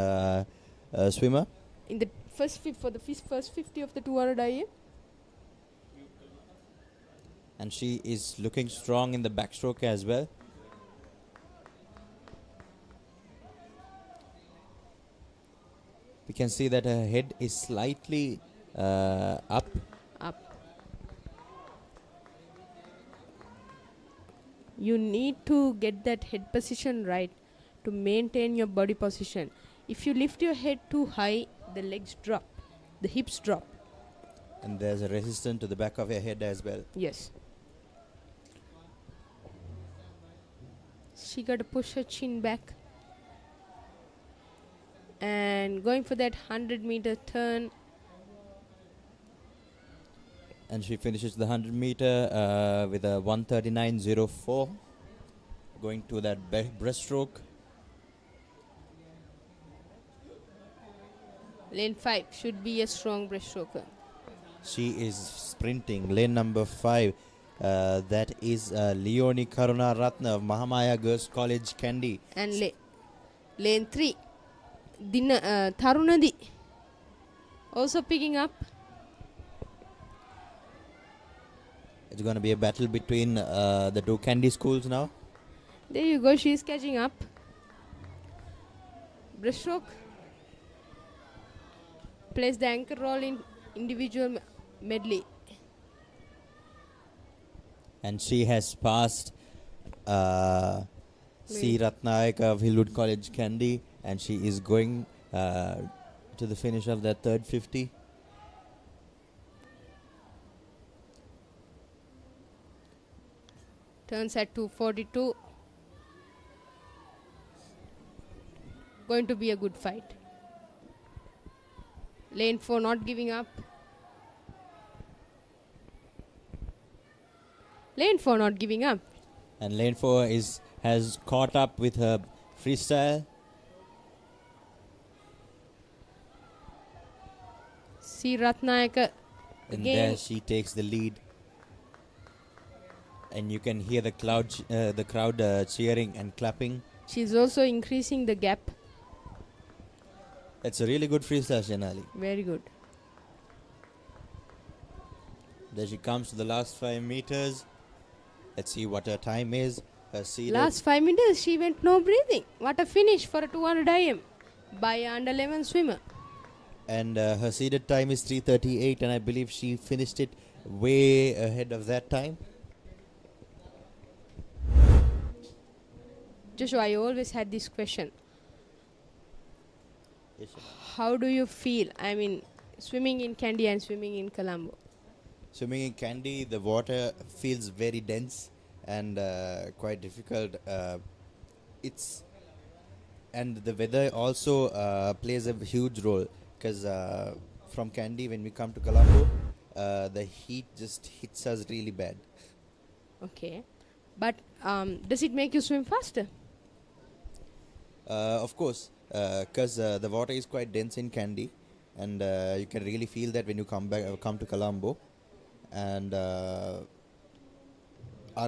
swimmer. In the first for the first 50 of the 200 IM. And she is looking strong in the backstroke as well. We can see that her head is slightly up. You need to get that head position right to maintain your body position. If you lift your head too high, the legs drop, the hips drop. And there's a resistance to the back of your head as well. Yes. She got to push her chin back. And going for that 100-meter turn. And she finishes the 100 meter with a 1:39.04. Going to that breaststroke. Lane 5 should be a strong breaststroker. She is sprinting. Lane number 5. That is Leoni Karuna Ratna of Mahamaya Girls College, Kandy. And lane 3. Tarunadi also picking up. It's going to be a battle between the two Kandy schools now. There you go, she's catching up. Breaststroke plays the anchor role in individual medley. And she has passed C. Ratnayaka of Hillwood College, Kandy. And she is going to the finish of that third 50. Turns at 2:42. Going to be a good fight. Lane 4 not giving up. Lane 4 not giving up. And lane 4 has caught up with her freestyle. C. Ratnayaka And again. there she takes the lead. And you can hear the crowd cheering and clapping. She's also increasing the gap. That's a really good freestyle, Shenali. Very good. There she comes to the last 5 meters. Let's see what her time is. Her seeded Last 5 meters, she went no breathing. What a finish for a 200 IM by an under 11 swimmer. And her seeded time is 3:38, and I believe she finished it way ahead of that time. Joshua, I always had this question. Yes, sir. How do you feel? I mean, swimming in Kandy and swimming in Colombo. Swimming in Kandy, the water feels very dense and quite difficult. And the weather also plays a huge role, because from Kandy, when we come to Colombo, the heat just hits us really bad. Okay. But does it make you swim faster? Of course, because the water is quite dense in Kandy, and you can really feel that when you come to Colombo. And our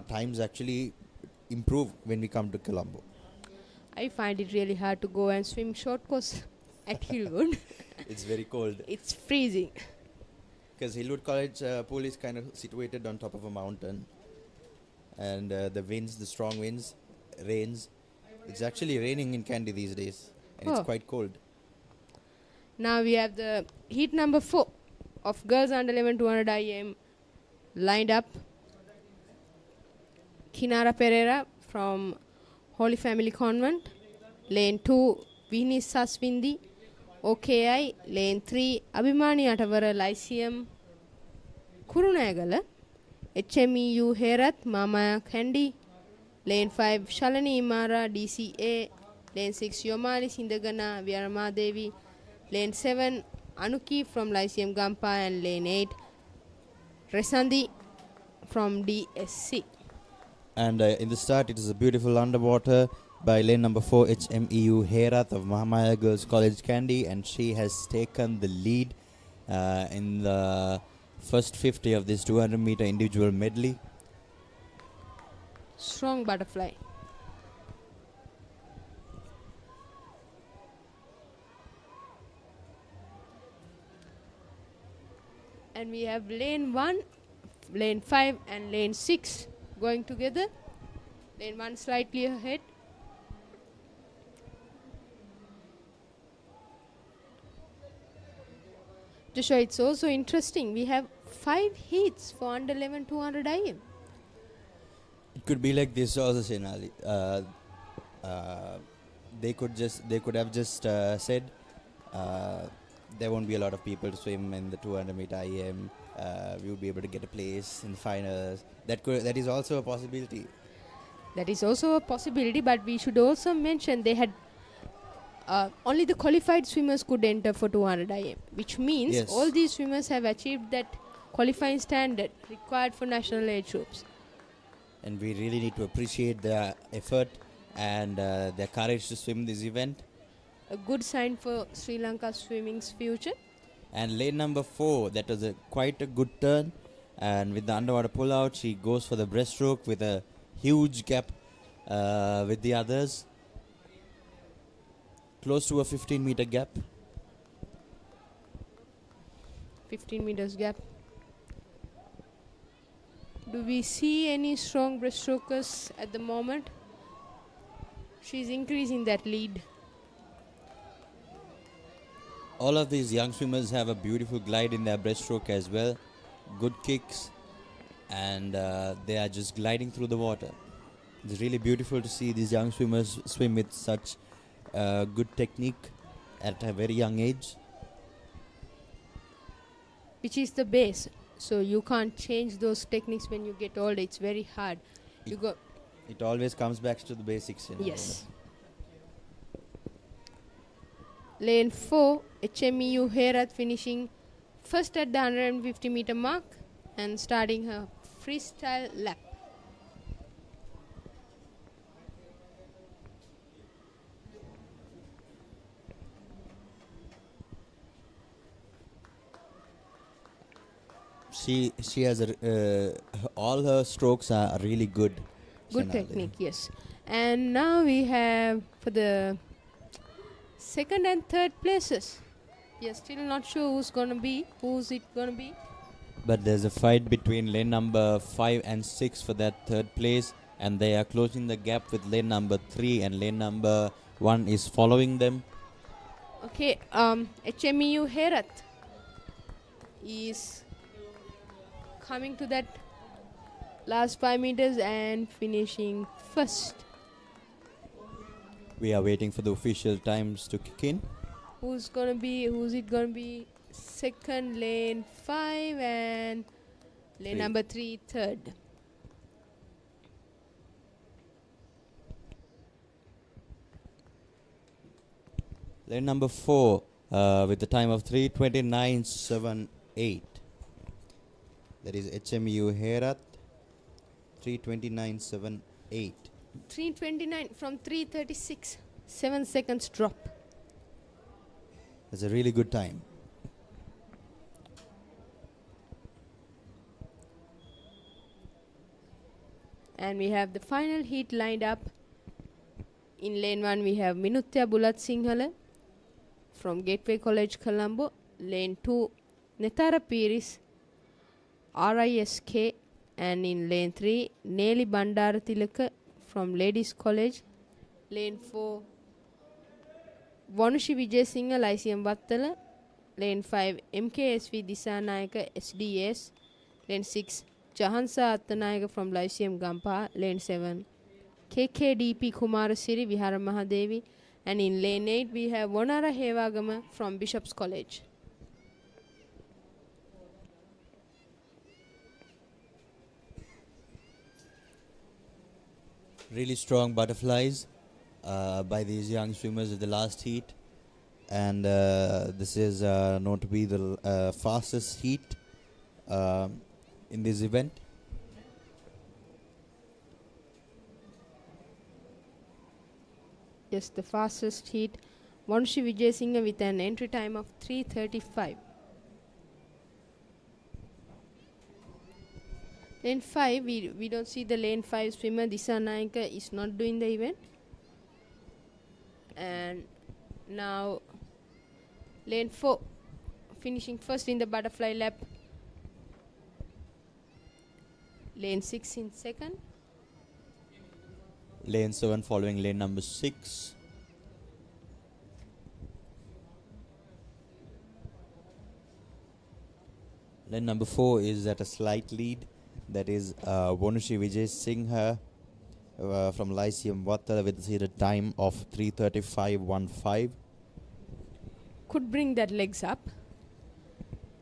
times actually improve when we come to Colombo. I find it really hard to go and swim short course at Hillwood. It's very cold. It's freezing. Because Hillwood College pool is kind of situated on top of a mountain. And the strong winds, rains. It's actually raining in Kandy these days, and it's Oh. quite cold. Now we have the heat number 4 of girls under 11 200 IM lined up. Kinara Pereira from Holy Family Convent. Lane 2, Vini Saswindi. OKI. Lane 3, Abhimani Atavara Lyceum. Kurunagala. HMEU Herath, Mama Kandy. Lane 5, Shalani Imara, DCA. Lane 6, Yomali Sindagana, Vyarama Devi. Lane 7, Anuki from Lyceum Gampa. And lane 8, Resandi from DSC. And in the start, it is a beautiful underwater by lane number 4, HMEU Herath of Mahamaya Girls College Kandy, and she has taken the lead in the first 50 of this 200-meter individual medley. Strong butterfly. And we have lane 1, lane 5 and lane 6 going together. Lane 1 slightly ahead. Joshua, it's also interesting. We have 5 heats for under 11 200 IM. It could be like this also, Senali. They could have just said there won't be a lot of people to swim in the 200-meter IM. We would be able to get a place in the finals. That is also a possibility. That is also a possibility, but we should also mention they had only the qualified swimmers could enter for 200 IM, which means Yes. all these swimmers have achieved that qualifying standard required for national age groups. And we really need to appreciate their effort and their courage to swim this event. A good sign for Sri Lanka swimming's future. And lane number 4, that was quite a good turn. And with the underwater pull-out, she goes for the breaststroke with a huge gap with the others. Close to a 15-meter gap. 15 meters gap. Do we see any strong breaststrokers at the moment? She's increasing that lead. All of these young swimmers have a beautiful glide in their breaststroke as well. Good kicks. And they are just gliding through the water. It's really beautiful to see these young swimmers swim with such good technique at a very young age. Which is the base. So you can't change those techniques when you get older. It's very hard. It always comes back to the basics. Yes. Lane 4, HMEU Herath finishing first at the 150 meter mark and starting her freestyle lap. She has all her strokes are really good. Good Shanali. technique, yes. And now we have for the second and third places. We are still not sure who's it gonna be. But there's a fight between lane number 5 and 6 for that third place, and they are closing the gap with lane number 3, and lane number 1 is following them. Okay, HMEU Herath is coming to that last 5 meters and finishing first. We are waiting for the official times to kick in. Who's it gonna be? Second, lane 5 and lane 3. number 3, third. Lane number 4 with the time of 3:29.78. That is HMU Herath, 3:29.78. 3:29 from 3:36. 7 seconds drop. That's a really good time. And we have the final heat lined up. In lane 1 we have Minutya Bulat Sinhala from Gateway College Colombo. Lane 2 Netara Piris RISK, and in lane 3 Neli Bandara Tilaka from Ladies College. Lane 4, Vanushi Vijayasinghe, Lyceum Vattala. Lane 5, MKSV Disanayaka, SDS. Lane 6, Jahansa Attanayaka from Lyceum Gampa. Lane 7, KKDP Kumarasiri, Vihara Mahadevi. And in lane 8, we have Vonara Hevagama from Bishop's College. Really strong butterflies by these young swimmers of the last heat. And this is known to be the fastest heat in this event. Yes, the fastest heat. Vanushi Vijayasinghe with an entry time of 3:35. Lane 5, we don't see the lane 5 swimmer. Disanayaka is not doing the event. And now lane 4, finishing first in the butterfly lap. Lane 6 in second. Lane 7 following lane number 6. Lane number 4 is at a slight lead. That is Vanushi Vijayasinghe from Lyceum Vattala with a time of 3:35.15. Could bring that legs up.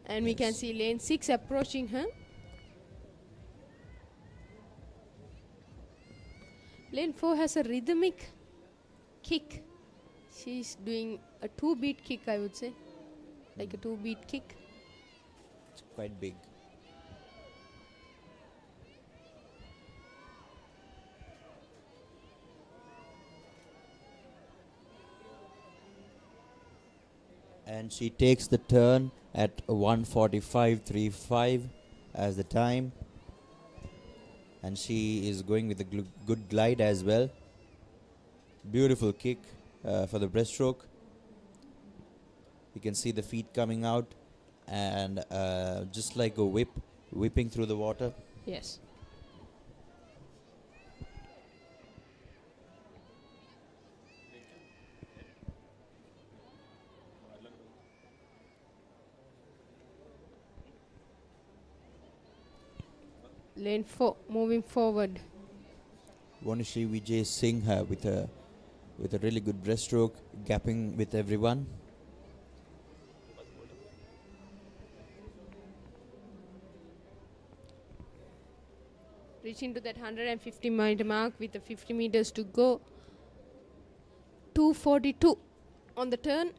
And we can see lane 6 approaching her. Lane 4 has a rhythmic kick. She's doing a 2-beat kick, I would say. Like a 2-beat kick. It's quite big. And she takes the turn at 1:45.35 as the time. And she is going with a good glide as well. Beautiful kick for the breaststroke. You can see the feet coming out and just like a whipping through the water. Yes. Lane 4 moving forward. Vanushi Vijayasinghe with a really good breaststroke, gapping with everyone. Reaching to that 150-meter mark with the 50 meters to go. 2:42 on the turn.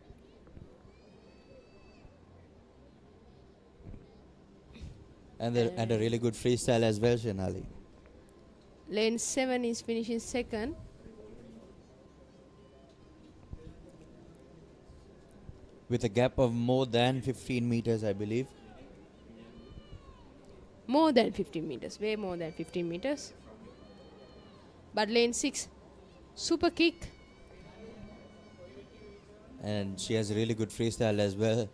And a really good freestyle as well, Shenali. Lane 7 is finishing second. With a gap of more than 15 meters, I believe. More than 15 meters, way more than 15 meters. But lane 6, super kick. And she has a really good freestyle as well.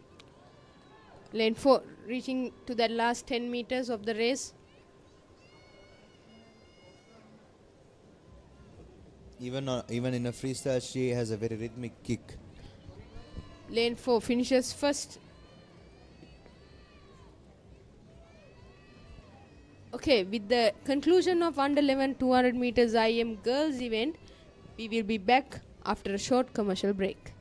Lane 4 reaching to that last 10 meters of the race. Even in a freestyle, she has a very rhythmic kick. Lane 4 finishes first. Okay, with the conclusion of under 11 200 meters IM girls event, we will be back after a short commercial break.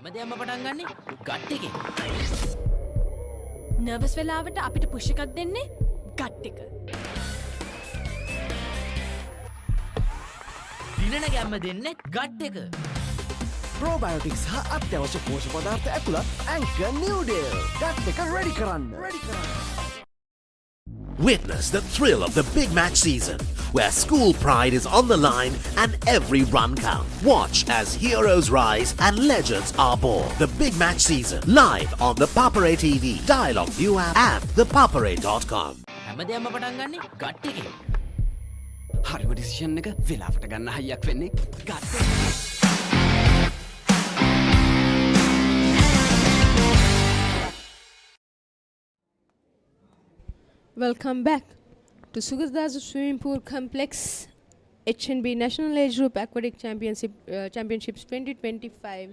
හැමදේම පටන් ගන්නේ gut එකෙන්. Nervous වෙලාවට අපිට push එකක් දෙන්නේ gut එක. දිනන ගැම්ම දෙන්නේ ගට් එක. probiotics හා අත්‍යවශ්‍ය පෝෂක පදාර්ථ ඇතුළත් Anchor Noodle. ගට් එක ready කරන්න. Witness the thrill of the big match season, where school pride is on the line and every run counts. Watch as heroes rise and legends are born. The big match season, live on the Papare TV, Dialog ViU App, and ThePapare.com. හැමදේම පටන් ගන්නේ gut එකෙන්. හරිම decision එක වෙලාවට ගන්න හයියක් වෙන්නේ gut එක. Welcome back to Sugathadasa Swimming Pool Complex HNB National Age Group Aquatic Championships 2025.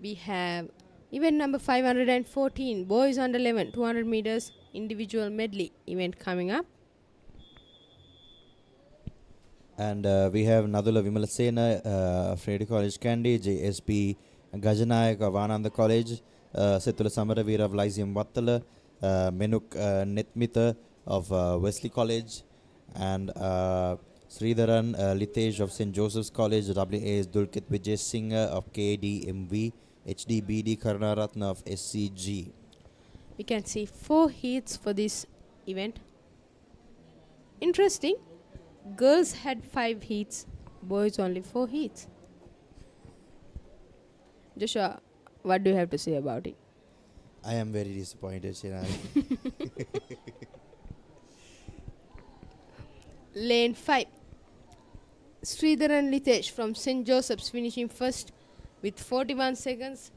We have event number 514, boys under 11, 200 meters individual medley event coming up. And we have Nadula Vimalasena, Freddy College Kandy, JSP Gajanayaka of Ananda College, Setula Samaravira of Lyceum Wattala, Menuk Netmitha of Wesley College, and Sridharan Litesh of St. Joseph's College, WAS Dulkit Vijay Singh of KDMV, HDBD Karnaratna of SCG. We can see 4 heats for this event. Interesting. Girls had 5 heats, boys only 4 heats. Joshua, what do you have to say about it? I am very disappointed, Shinali. Lane 5. Sridharan Litesh from St. Joseph's finishing first with 41 seconds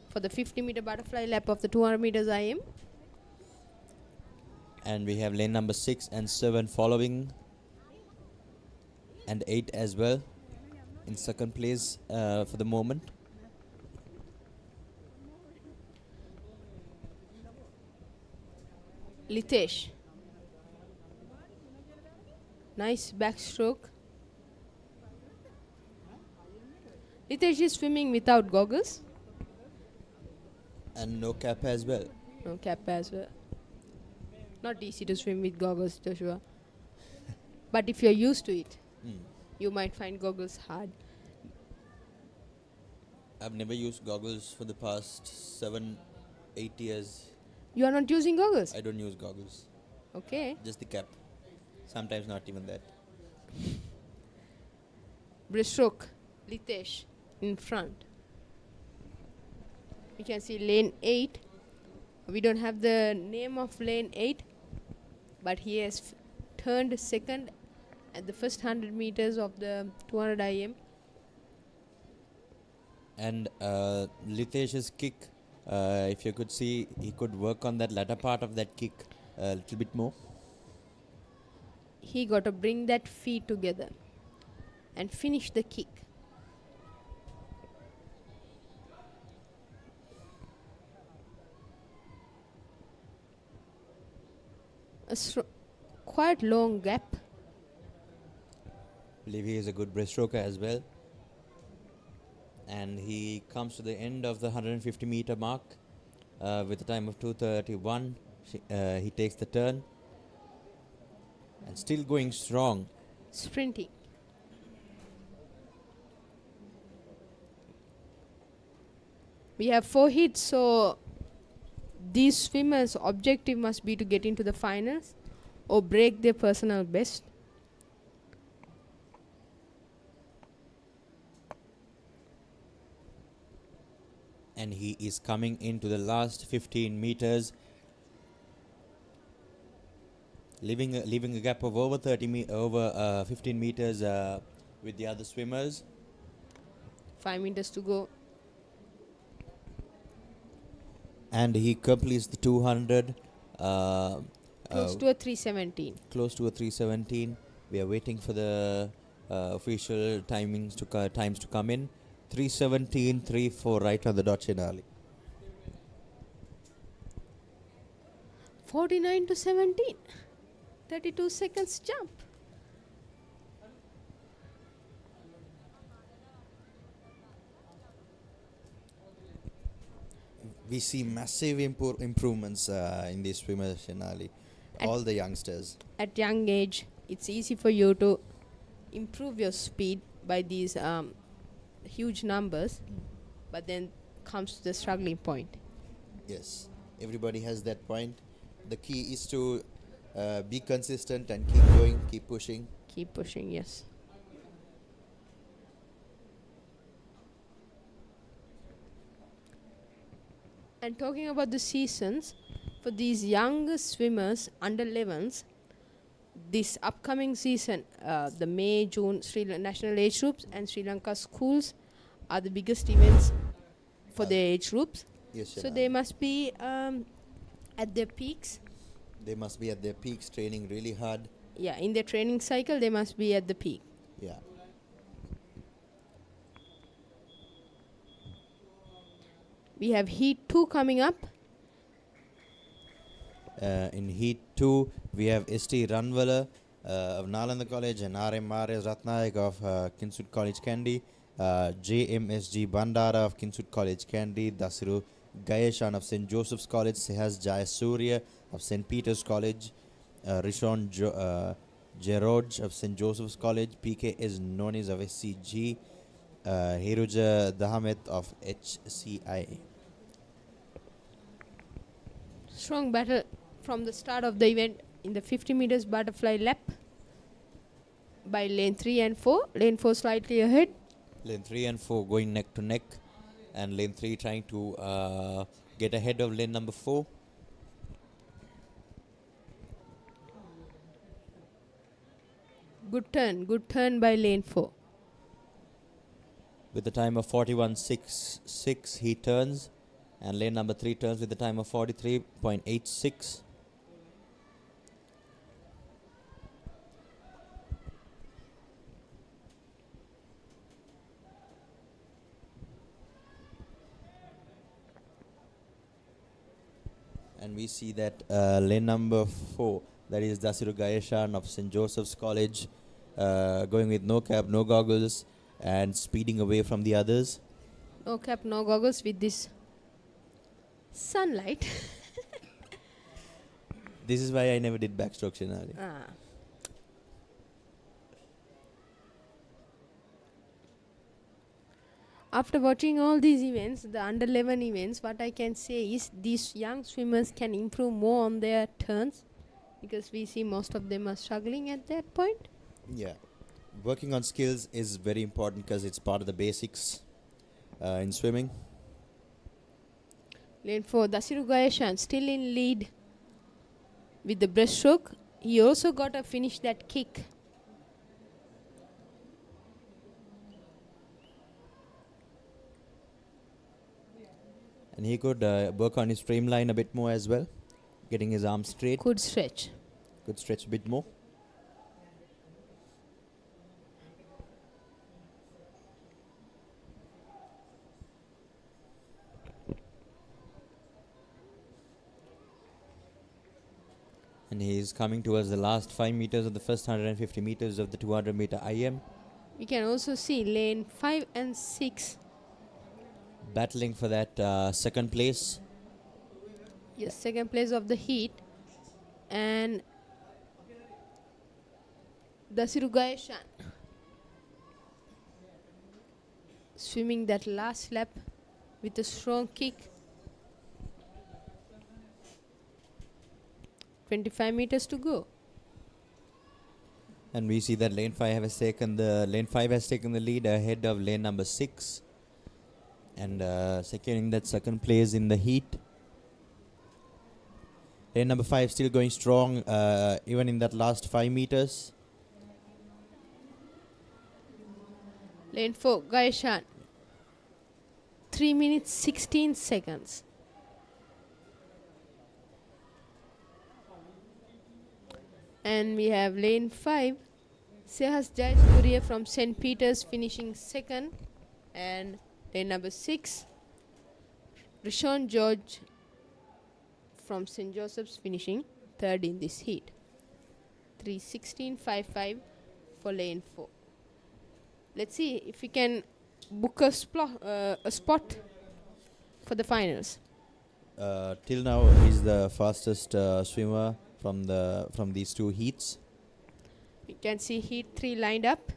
for the 50-meter butterfly lap of the 200 meters IM. And we have lane number 6 and 7 following, and 8 as well in second place for the moment. Litesh. Nice backstroke. Litesh is swimming without goggles. And no cap as well. No cap as well. Not easy to swim with goggles, Joshua. But if you're used to it, you might find goggles hard. I've never used goggles for the past 7-8 years. You are not using goggles? I don't use goggles. Okay. Just the cap. Sometimes not even that. Breaststroke. Litesh in front. You can see lane 8. We don't have the name of lane 8, but he has turned second at the first 100 meters of the 200 IM. And Litesh's kick, if you could see, he could work on that latter part of that kick a little bit more. He got to bring that feet together and finish the kick. A quite long gap. I believe he is a good breaststroker as well. And he comes to the end of the 150 meter mark with a time of 2:31. He takes the turn and still going strong. Sprinting. We have 4 hits, so these swimmers' objective must be to get into the finals or break their personal best. And he is coming into the last 15 meters, leaving a gap of over 15 meters with the other swimmers. 5 meters to go. And he completes the 200. Close to a 317. Close to a 317. We are waiting for the official times to come in. 3:17.34 right on the dot, Chinali. 49 to 17. 32 seconds jump. We see massive improvements in these swimmers, Chinali. All the youngsters. At young age, it's easy for you to improve your speed by these huge numbers, but then comes the struggling point. Yes, everybody has that point. The key is to be consistent and keep going, keep pushing. Keep pushing, yes. And talking about the seasons, for these young swimmers under 11s, this upcoming season, the May, June national age groups and Sri Lanka schools are the biggest events for their age groups. Yes, so they must be at their peaks They must be at their peaks, training really hard. Yeah, in their training cycle, they must be at the peak. Yeah. We have Heat 2 coming up. In Heat 2, we have ST Ranwala of Nalanda College and RM Mares Ratnayak of Kinsut College Kandy, JMSG Bandara of Kinsut College Kandy, Dasiru Gayeshan of St. Joseph's College, Sehas Jayasurya of St. Peter's College, Rishon Geroj of St. Joseph's College, PK is known as of SCG, Hiruja Dahamet of HCI. Strong battle from the start of the event in the 50 meters butterfly lap by lane 3 and 4. Lane 4 slightly ahead. Lane 3 and 4 going neck to neck, and lane 3 trying to get ahead of lane number 4. Good turn by lane 4. With a time of 41.66, he turns, and lane number 3 turns with a time of 43.86. And we see that lane number 4, that is Dasiru Gayeshan of St. Joseph's College, going with no cap, no goggles, and speeding away from the others. No cap, no goggles with this sunlight. This is why I never did backstroke, Shinali. After watching all these events, the under 11 events, what I can say is these young swimmers can improve more on their turns, because we see most of them are struggling at that point. Yeah. Working on skills is very important because it's part of the basics in swimming. Lane 4, Dasiru Gayeshan still in lead with the breaststroke. He also got to finish that kick. And he could work on his streamline a bit more as well, getting his arms straight. Could stretch. Could stretch a bit more. And he is coming towards the last 5 meters of the first 150 meters of the 200 meter IM. We can also see lane 5 and 6 battling for that second place. Yes, second place of the heat. And Dasiru Gayeshan swimming that last lap with a strong kick. 25 meters to go. And we see that lane 5 has taken the lead ahead of lane number 6 and securing that second place in the heat. Lane number 5 still going strong even in that last 5 meters. Lane 4, Gayeshan. 3 minutes 16 seconds. And we have lane 5, Sehas Jayasurya from St. Peter's finishing second. And lane number 6, Rishon George from St. Joseph's finishing third in this heat. 3:16.55 for lane 4. Let's see if we can book a spot for the finals. Till now, he's the fastest swimmer from these two heats. We can see heat 3 lined up.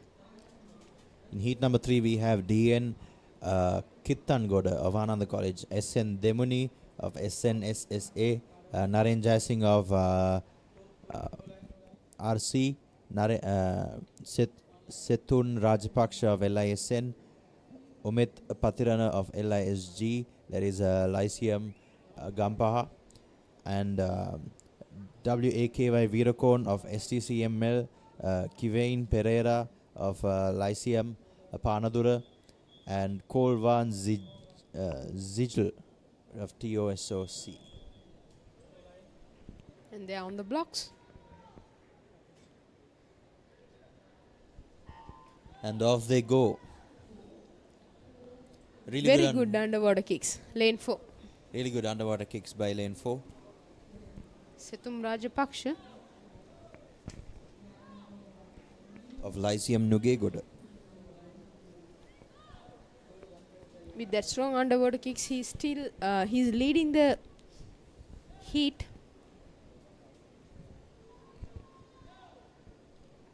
In heat number 3, we have DN Kittangoda of Ananda College, SN Demuni of SNSSA, Naren Jaising of RC, Setun Rajapaksha of LISN, Umit Patirana of LISG, that is Lyceum Gampaha, and WAKY Virakon of STCML, Kivain Pereira of Lyceum Panadura, and Kolvan Zijl of TOSOC. And they are on the blocks. And off they go. Really Very good underwater kicks. Lane 4. Really good underwater kicks by lane 4. Setum Rajapaksha Of Lyceum Nugegoda. with that strong underwater kicks, he's leading the heat.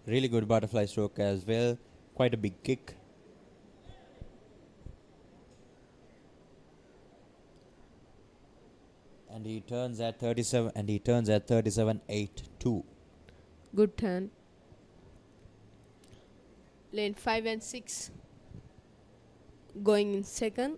Really good butterfly stroke as well. Quite a big kick. And he turns at 37.82. Good turn. Lane 5 and 6 going in second.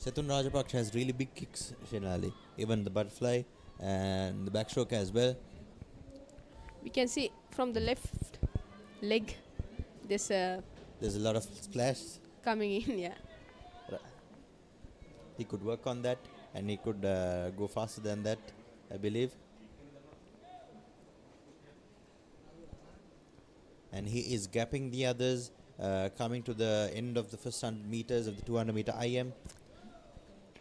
Setun Rajapaksa has really big kicks, Shinali. Even the butterfly and the backstroke as well. We can see from the left leg there's a lot of splash coming in, yeah. He could work on that and he could go faster than that, I believe. And he is gapping the others, coming to the end of the first 100 meters of the 200 meter IM.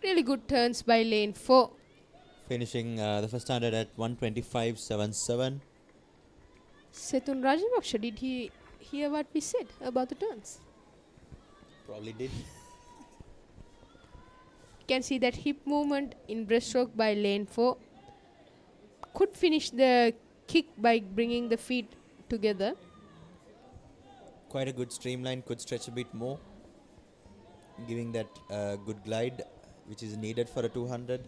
Really good turns by lane 4. Finishing the first 100 at 125.77. Setun Rajapaksha, did he hear what we said about the turns? Probably did. You can see that hip movement in breaststroke by lane 4. Could finish the kick by bringing the feet together. Quite a good streamline, could stretch a bit more, giving that good glide which is needed for a 200.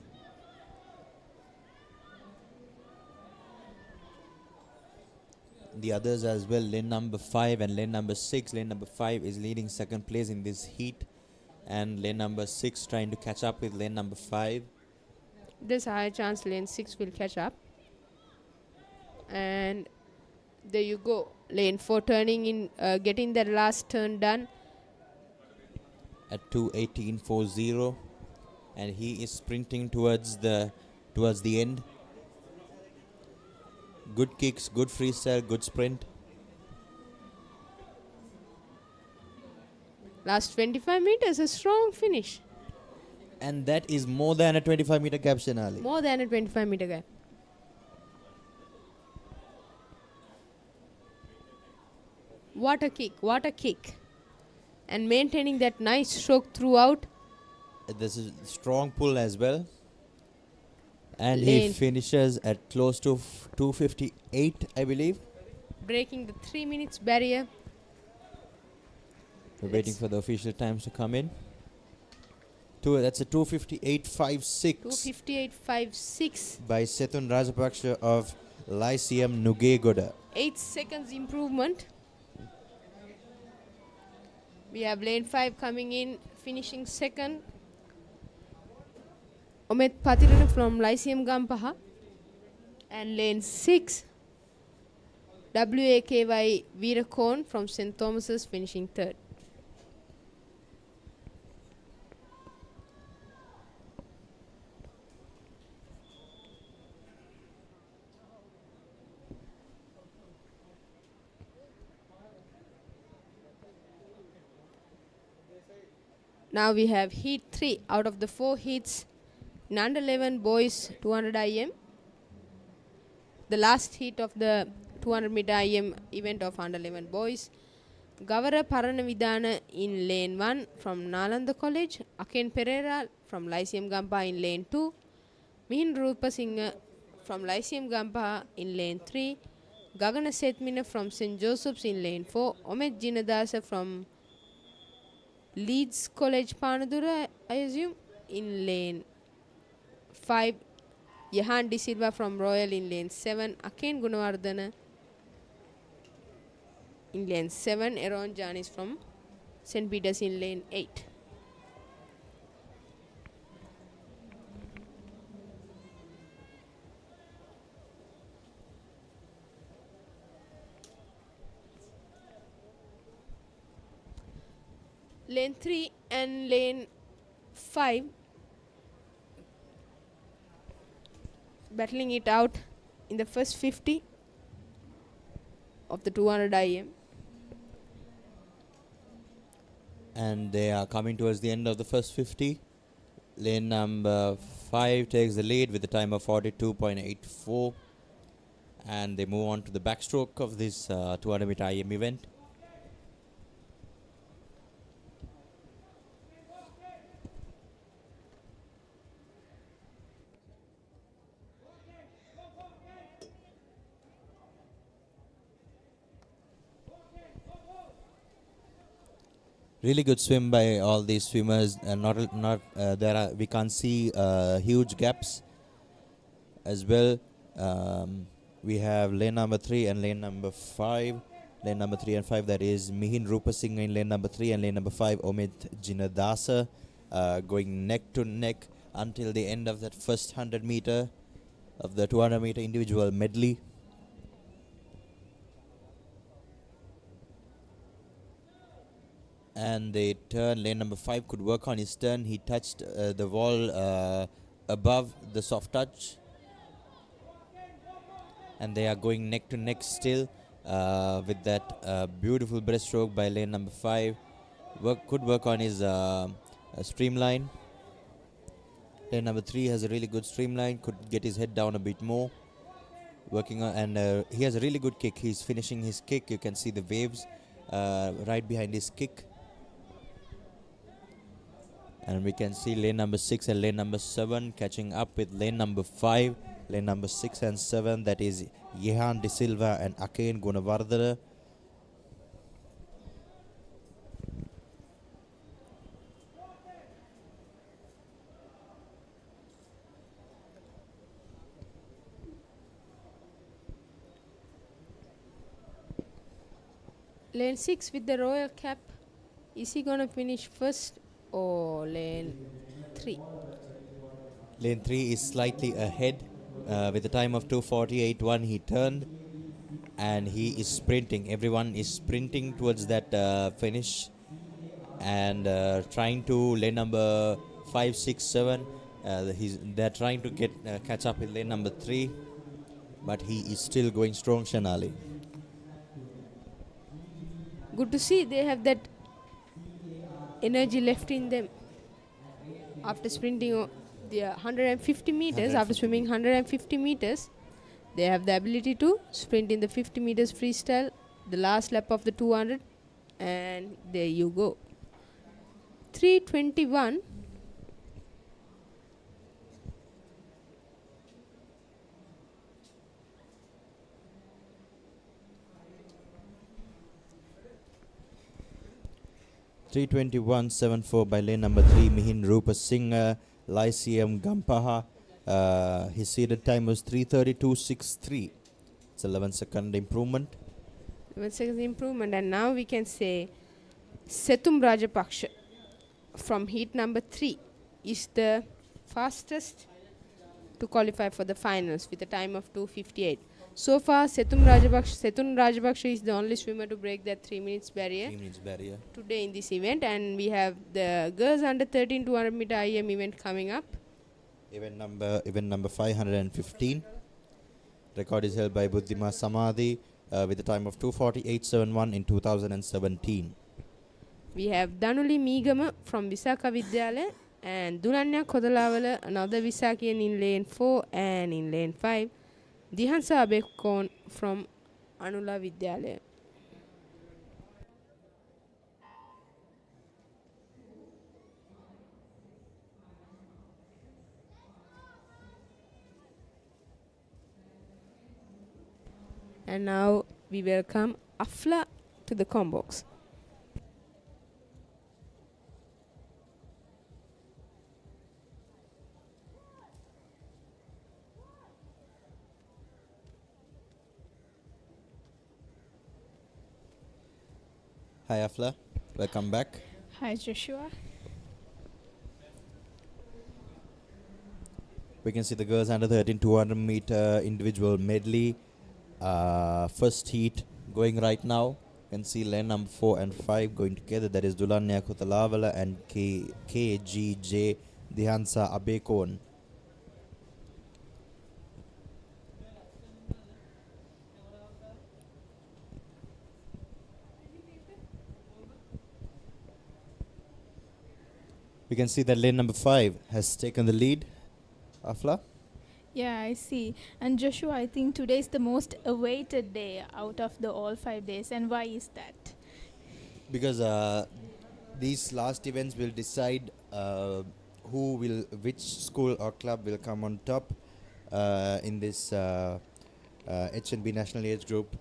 The others as well, lane number 5 and lane number 6. Lane number 5 is leading second place in this heat, and lane number 6 trying to catch up with lane number 5. There's a high chance lane 6 will catch up. And there you go. Lane 4 turning in, getting that last turn done. At 2:18.40, and he is sprinting towards the end. Good kicks, good freestyle, good sprint. Last 25 meters, a strong finish. And that is more than a 25-meter gap, Shenali. More than a 25-meter gap. What a kick, what a kick. And maintaining that nice stroke throughout. This is strong pull as well. And Lane. he finishes at close to 2:58, I believe. Breaking the 3 minutes barrier. We're waiting for the official times to come in. That's a 2:58.56 2:58.56. by Setun Rajapaksha of Lyceum Nugegoda. 8 seconds improvement. We have lane 5 coming in, finishing second. Omet Patirana from Lyceum Gampaha. And lane 6, WAKY Veerakon from St. Thomas's, finishing third. Now we have heat 3 out of the 4 heats in under 11 boys 200 IM. The last heat of the 200 meter IM event of under 11 boys. Gavara Paranavidana in lane 1 from Nalanda College. Aken Pereira from Lyceum Gampa in lane 2. Mihin Rupa Singh from Lyceum Gampa in lane 3. Gagana Sethmina from St. Joseph's in lane 4. Omet Jinadasa from Leeds College Panadura, I assume, in lane 5. Yahan De Silva from Royal in lane 7. Aken Gunawardana in lane 7. Aaron Janis from St. Peter's in lane 8. Lane 3 and lane 5 battling it out in the first 50 of the 200 IM. And they are coming towards the end of the first 50. Lane number 5 takes the lead with a time of 42.84. And they move on to the backstroke of this 200 meter IM event. Really good swim by all these swimmers, and we can't see huge gaps as well. We have lane number 3 and lane number 5. Lane number 3 and 5, that is Mihin Rupasinghe in lane number 3 and lane number 5 Omid Jinadasa going neck to neck until the end of that first 100 meter of the 200 meter individual medley. And they turn. Lane number 5 could work on his turn. He touched the wall above the soft touch. And they are going neck to neck still with that beautiful breaststroke by lane number 5. Could work on his streamline. Lane number 3 has a really good streamline. Could get his head down a bit more. Working on, and he has a really good kick. He's finishing his kick. You can see the waves right behind his kick. And we can see lane number 6 and lane number 7 catching up with lane number 5. Lane number 6 and 7, that is Yehan De Silva and Akain Gunawardana. Lane 6 with the royal cap. Is he gonna finish first or lane 3? Lane 3 is slightly ahead with a time of 2:48.1. He turned and he is sprinting. Everyone is sprinting towards that finish and trying to lane number 5, 6, 7. They're trying to catch up with lane number 3, but he is still going strong, Shanali. Good to see they have that energy left in them after sprinting the 150 meters. After swimming 150 meters, they have the ability to sprint in the 50 meters freestyle, the last lap of the 200, and there you go. 3:21. .321.74 by lane number 3 Mihin Rupasinghe, Lyceum Gampaha. His seeded time was 3:32.63. It's 11-second improvement. 11 seconds improvement, and now we can say Sethum Rajapaksha from heat number 3 is the fastest to qualify for the finals with a time of 2:58. So far, Sethum Rajapaksha is the only swimmer to break that 3 minutes barrier. 3 minutes barrier. Today in this event, and we have the girls under 13 200 meter IM event coming up. Event number 515. Record is held by Buddhima Samadhi with a time of 2:48.71 in 2017. We have Danuli Meegama from Visaka Vidyalaya and Dulanya Kodalawala, another Visakian in lane 4, and in lane 5, Dihansa Abekon from Anula Vidyalaya. And now we welcome Afla to the combox. Hi Afla, welcome back. Hi Joshua. We can see the girls under 13 200 meter individual medley. First heat going right now. can see lane number 4 and 5 going together. That is Dulanya Kotalavala and KGJ Dihansa Abekon. We can see that lane number 5 has taken the lead. Afla? Yeah, I see. And Joshua, I think today is the most awaited day out of the all 5 days. And why is that? Because these last events will decide which school or club will come on top in this HNB National Age Group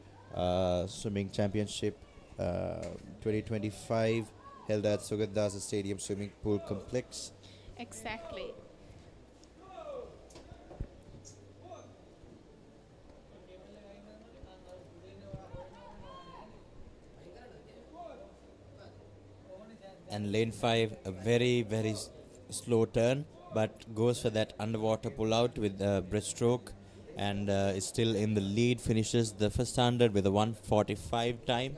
Swimming Championship 2025 held at Sugathadasa Stadium Swimming Pool Complex. Exactly. And lane 5, a very, very slow turn, but goes for that underwater pull out with the breaststroke and is still in the lead, finishes the first 100 with a 1:45 time.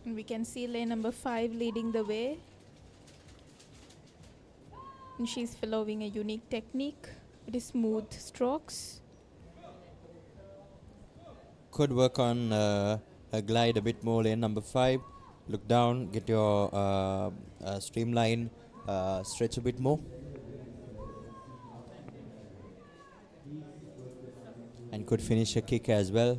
And we can see lane number 5 leading the way. And she's following a unique technique. It is smooth strokes. Could work on a glide a bit more, lane number 5. Look down, get your streamline, stretch a bit more. And could finish a kick as well.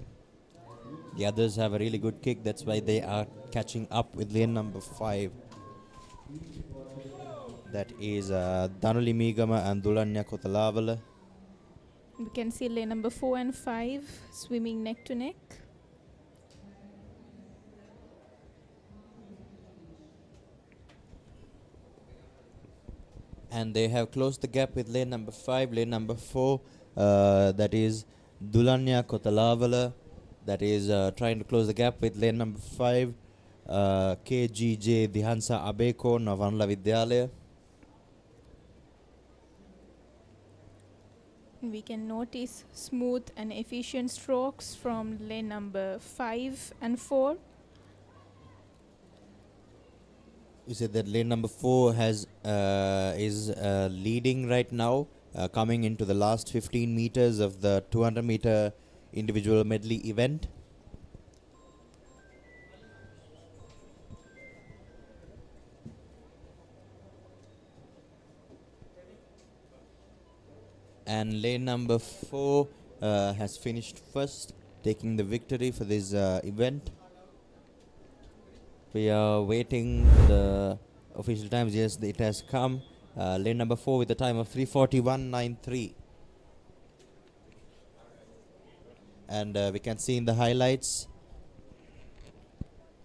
The others have a really good kick, that's why they are catching up with lane number 5. That is Danuli Migama and Dulanya Kotalavala. We can see lane number 4 and 5 swimming neck to neck. And they have closed the gap with lane number 5, lane number 4, that is Dulanya Kotalavala, that is trying to close the gap with lane number 5, KGJ Dihansa Abeko Navanla Vidyalaya. We can notice smooth and efficient strokes from lane number 5 and 4. You said that lane number 4 is leading right now, coming into the last 15 meters of the 200 meter individual medley event. And lane number 4 has finished first, taking the victory for this event. We are waiting for the official times. Yes, it has come. Lane number 4 with a time of 3:41.93. And we can see in the highlights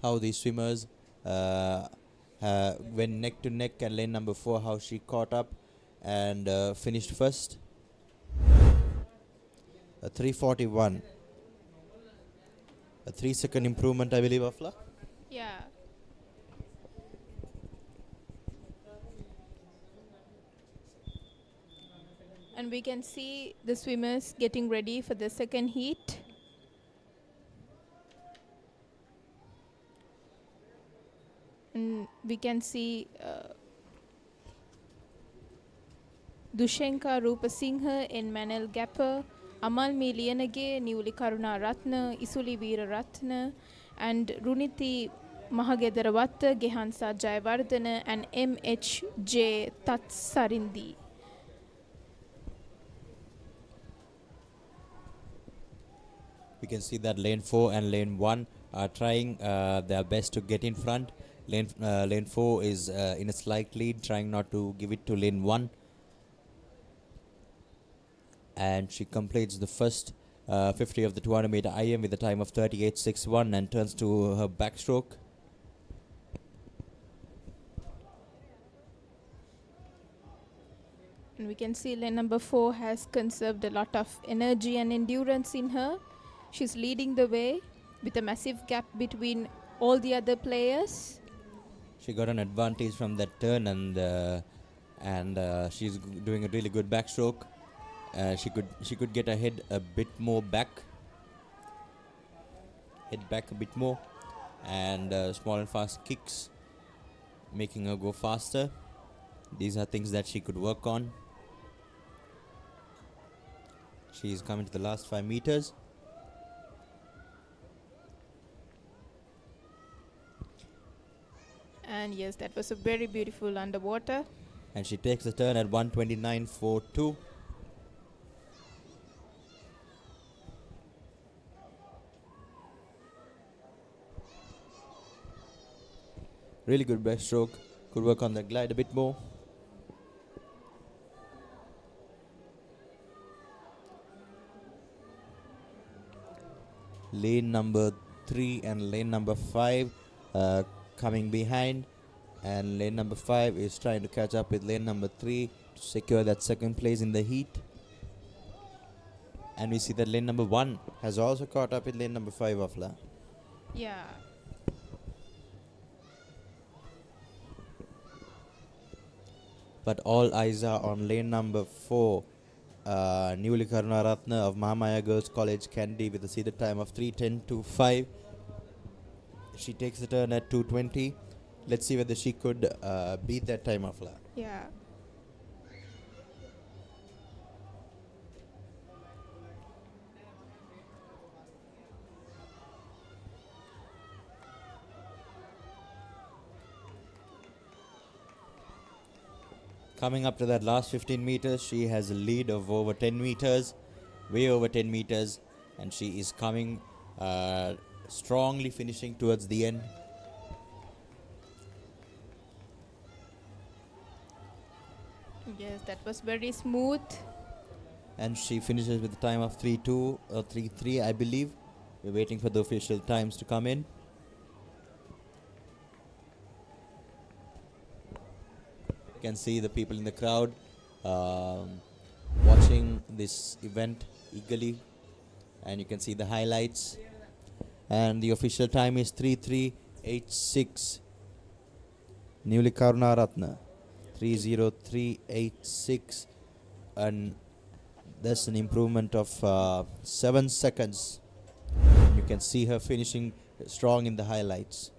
how the swimmers went neck to neck, and lane number 4 how she caught up and finished first. 3:41. A 3-second improvement, I believe, Afla? Yeah. And we can see the swimmers getting ready for the second heat. And we can see Dushenka Rupasinghe and Manel Gapper, Amal Miliyanage, Newli Karuna Ratna, Isuli Veera Ratna, and Runiti Mahagedarawatta, Gehansa Jayavardhana, and MHJ Tatsarindi. We can see that lane 4 and lane 1 are trying their best to get in front. Lane 4 is in a slight lead, trying not to give it to lane 1. And she completes the first 50 of the 200 meter IM with a time of 38.61 and turns to her backstroke. And we can see lane number 4 has conserved a lot of energy and endurance in her. She's leading the way with a massive gap between all the other players. She got an advantage from that turn, and she's doing a really good backstroke. she could get her head a bit more back, head back a bit more, and small and fast kicks, making her go faster. These are things that she could work on. She is coming to the last 5 meters. And yes, that was a very beautiful underwater. And she takes the turn at 129.42. Really good breaststroke. Could work on the glide a bit more. Lane number 3 and lane number 5 coming behind, and lane number 5 is trying to catch up with lane number 3 to secure that second place in the heat. And we see that lane number 1 has also caught up with lane number 5, Afla. Yeah. But all eyes are on lane number 4, Newly Karunaratna of Mahamaya Girls College, Kandy, with a seated time of 3:10.25. She takes the turn at 2:20. Let's see whether she could beat that time, Afla. Yeah. Coming up to that last 15 meters, she has a lead of over 10 meters, way over 10 meters, and she is coming strongly, finishing towards the end. Yes, that was very smooth. And she finishes with a time of 3:2 or 3:3, I believe. We're waiting for the official times to come in. You can see the people in the crowd watching this event eagerly, and you can see the highlights. And the official time is 3:03.86. Newly Karunaratna 3:03.86, and that's an improvement of 7 seconds. You can see her finishing strong in the highlights.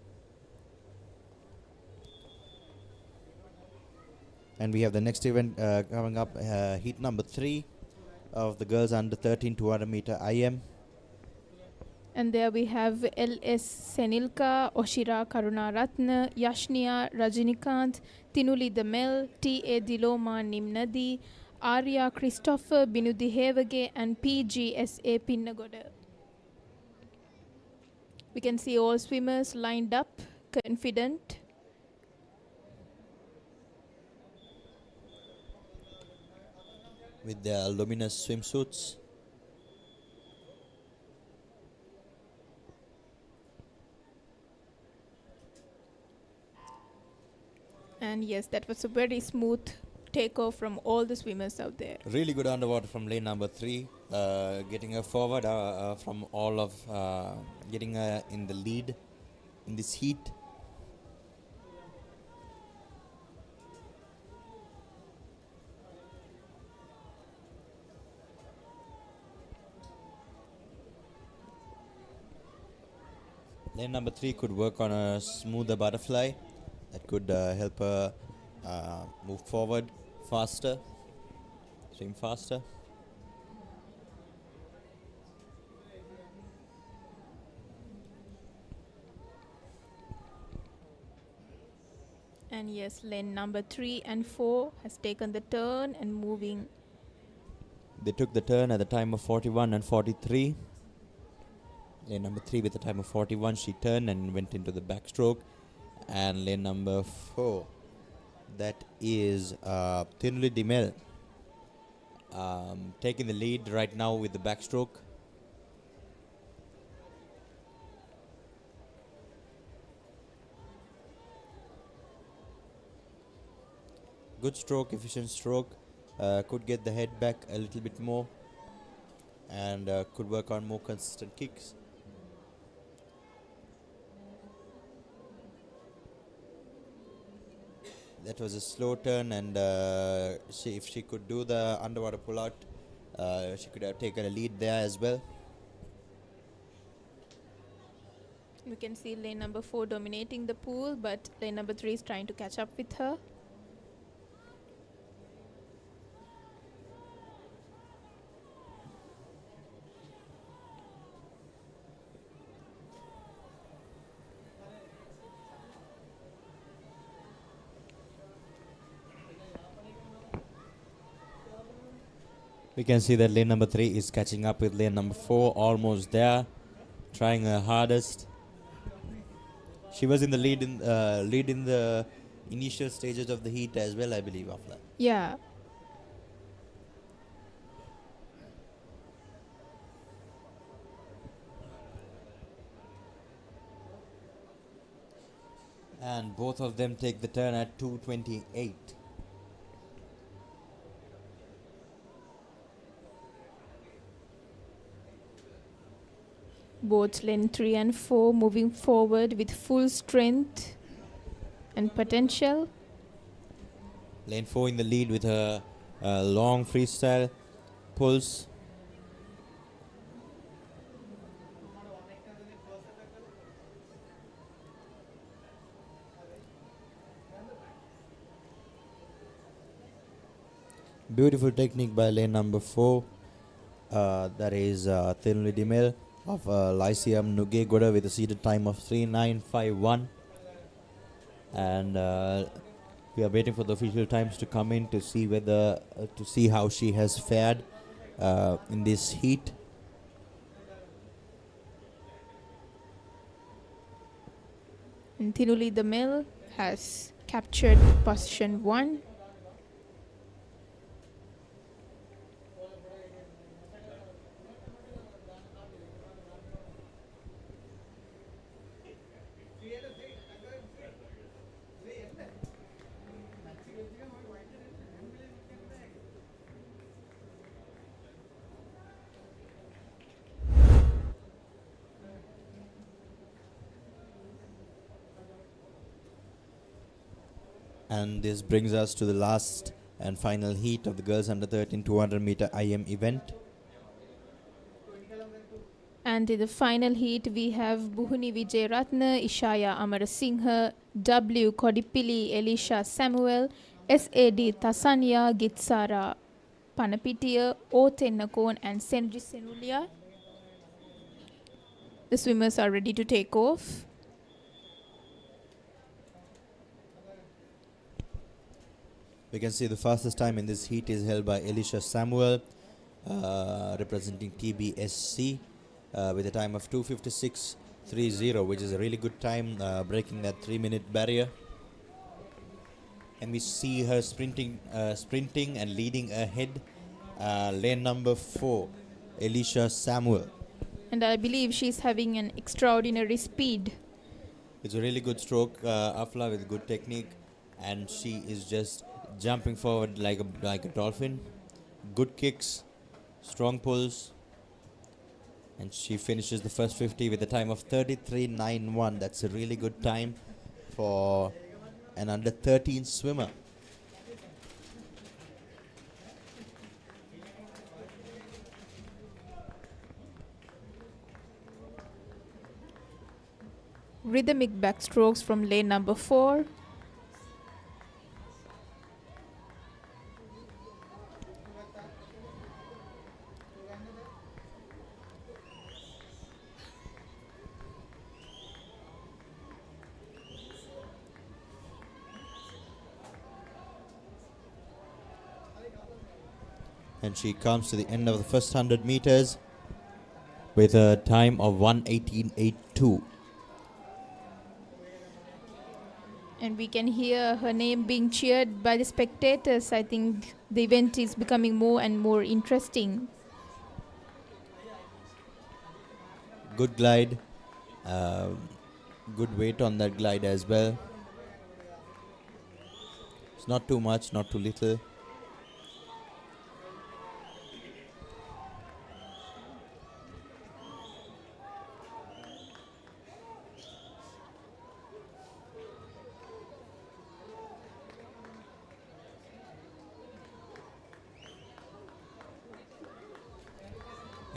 And we have the next event coming up, heat number 3 of the girls under 13 200 meter IM. And there we have LS Senilka, Oshira Karunaratna, Yashniya Rajinikant, Tinuli Damel, TA Diloma Nimnadi, Arya Christopher Binudihevage, and PGSA Pinnagoda. We can see all swimmers lined up, confident. With their luminous swimsuits. And yes, that was a very smooth takeoff from all the swimmers out there. Really good underwater from lane number 3, getting her forward from all of, getting her in the lead in this heat. Lane number 3 could work on a smoother butterfly that could help her move forward faster, swim faster. And yes, lane number 3 and 4 has taken the turn and moving. They took the turn at the time of 41 and 43. Lane number 3 with a time of 41, she turned and went into the backstroke. And lane number 4, that is Tinuli Dimel, taking the lead right now with the backstroke. Good stroke, efficient stroke. Could get the head back a little bit more, and could work on more consistent kicks. That was a slow turn, and if she could do the underwater pull-out She could have taken a lead there as well. We can see lane number 4 dominating the pool, but lane number 3 is trying to catch up with her. We can see that lane number 3 is catching up with lane number 4, almost there, trying her hardest. She was in the lead in the initial stages of the heat as well, I believe, Afla. Yeah. And both of them take the turn at 2:28. Both lane 3 and 4 moving forward with full strength and potential. Lane 4 in the lead with her long freestyle pulse. Beautiful technique by lane number 4. That is Thinley Dimel of Lyceum Nuge Goda with a seated time of 3:9.51. And we are waiting for the official times to come in to see whether to see how she has fared in this heat. And Tiruli the Mill has captured position 1. And this brings us to the last and final heat of the girls under 13 200 meter IM event. And in the final heat, we have Buhuni Vijayaratna, Ishaya Amarasinghe, W. Kodipili, Elisha Samuel, SAD Tasanya, Gitsara Panapitiya, O Tennakon, and Senji Senulia. The swimmers are ready to take off. We can see the fastest time in this heat is held by Elisha Samuel, representing TBSC, with a time of 2:56.30, which is a really good time, breaking that 3-minute barrier. And we see her sprinting and leading ahead, lane number 4, Elisha Samuel. And I believe she's having an extraordinary speed. It's a really good stroke, Afla, with good technique, and she is just jumping forward like a dolphin. Good kicks, strong pulls, and she finishes the first 50 with a time of 33.91. That's a really good time for an under 13 swimmer. Rhythmic backstrokes from lane number 4. And she comes to the end of the first 100 meters with a time of 1:18.82. And we can hear her name being cheered by the spectators. I think the event is becoming more and more interesting. Good glide, good weight on that glide as well. It's not too much, not too little.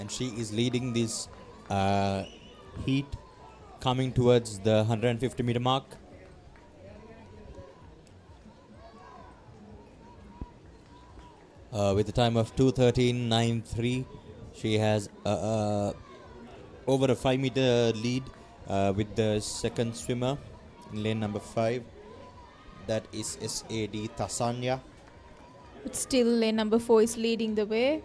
and she is leading this heat, coming towards the 150 meter mark. With a time of 2:13.93, she has over a 5 meter lead with the second swimmer in lane number 5. That is SAD Tasanya. But still, lane number 4 is leading the way.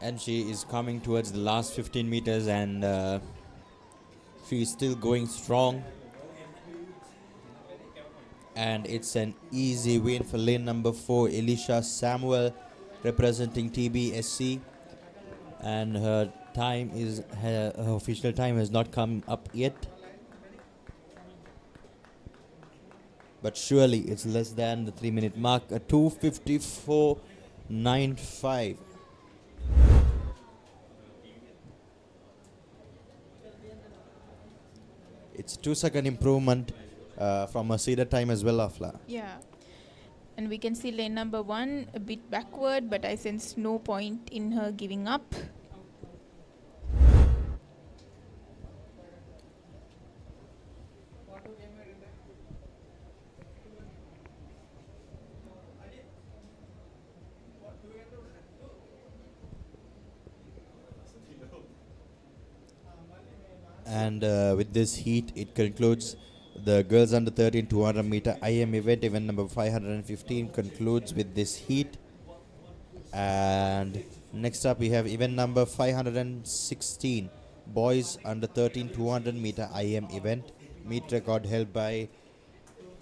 And she is coming towards the last 15 meters, and she is still going strong. And it's an easy win for lane number 4, Elisha Samuel, representing TBSC. And her time is, her official time has not come up yet. But surely it's less than the 3 minute mark, a 2:54.95. It's 2-second improvement from a seeded time as well, Afla. Yeah. And we can see lane number 1 a bit backward, but I sense no point in her giving up. And with this heat, it concludes the girls under 13 200 meter IM event. Event number 515 concludes with this heat. And next up we have event number 516, boys under 13 200 meter IM event. Meet record held by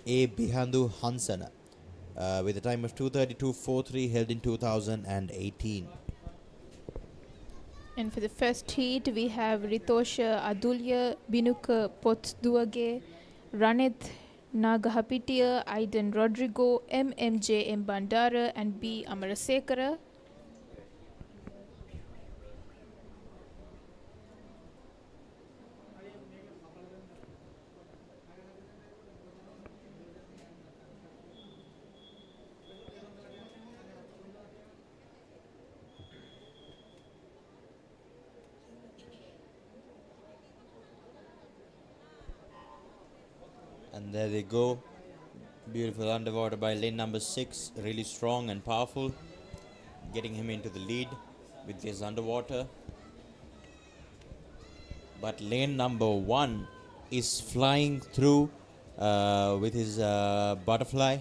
A. Bihandu Hansana with a time of 2:32.43, held in 2018. And for the first heat, we have Ritosha Adulya, Binuka Potduage, Raneth Nagahapitiya, Aiden Rodrigo, MMJ M. Bandara, and B. Amarasekara. And there they go. Beautiful underwater by lane number 6. Really strong and powerful. Getting him into the lead with his underwater. But lane number 1 is flying through with his butterfly.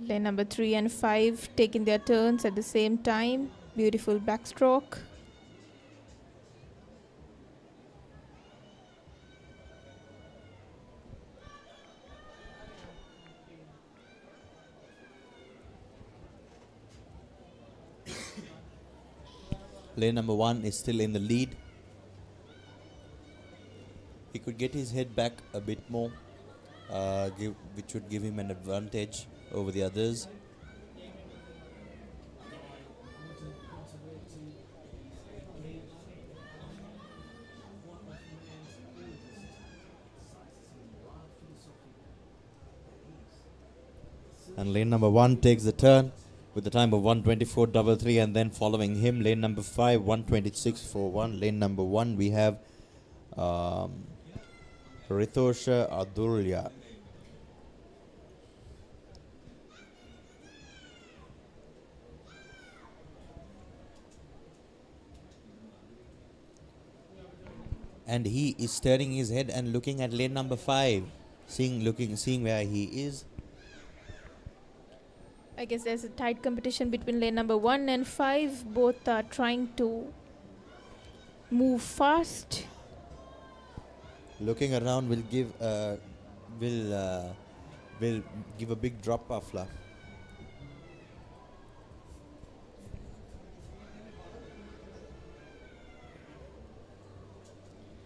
Lane number 3 and 5 taking their turns at the same time. Beautiful backstroke. Lane number 1 is still in the lead. He could get his head back a bit more, which would give him an advantage over the others. And lane number 1 takes the turn with the time of 1:24.33, and then following him, lane number 5, 1:26.41. Lane number 1, we have Ritosha Adulya. And he is turning his head and looking at lane number 5, seeing where he is. I guess there's a tight competition between lane number 1 and 5. Both are trying to move fast. Looking around will give a big drop off.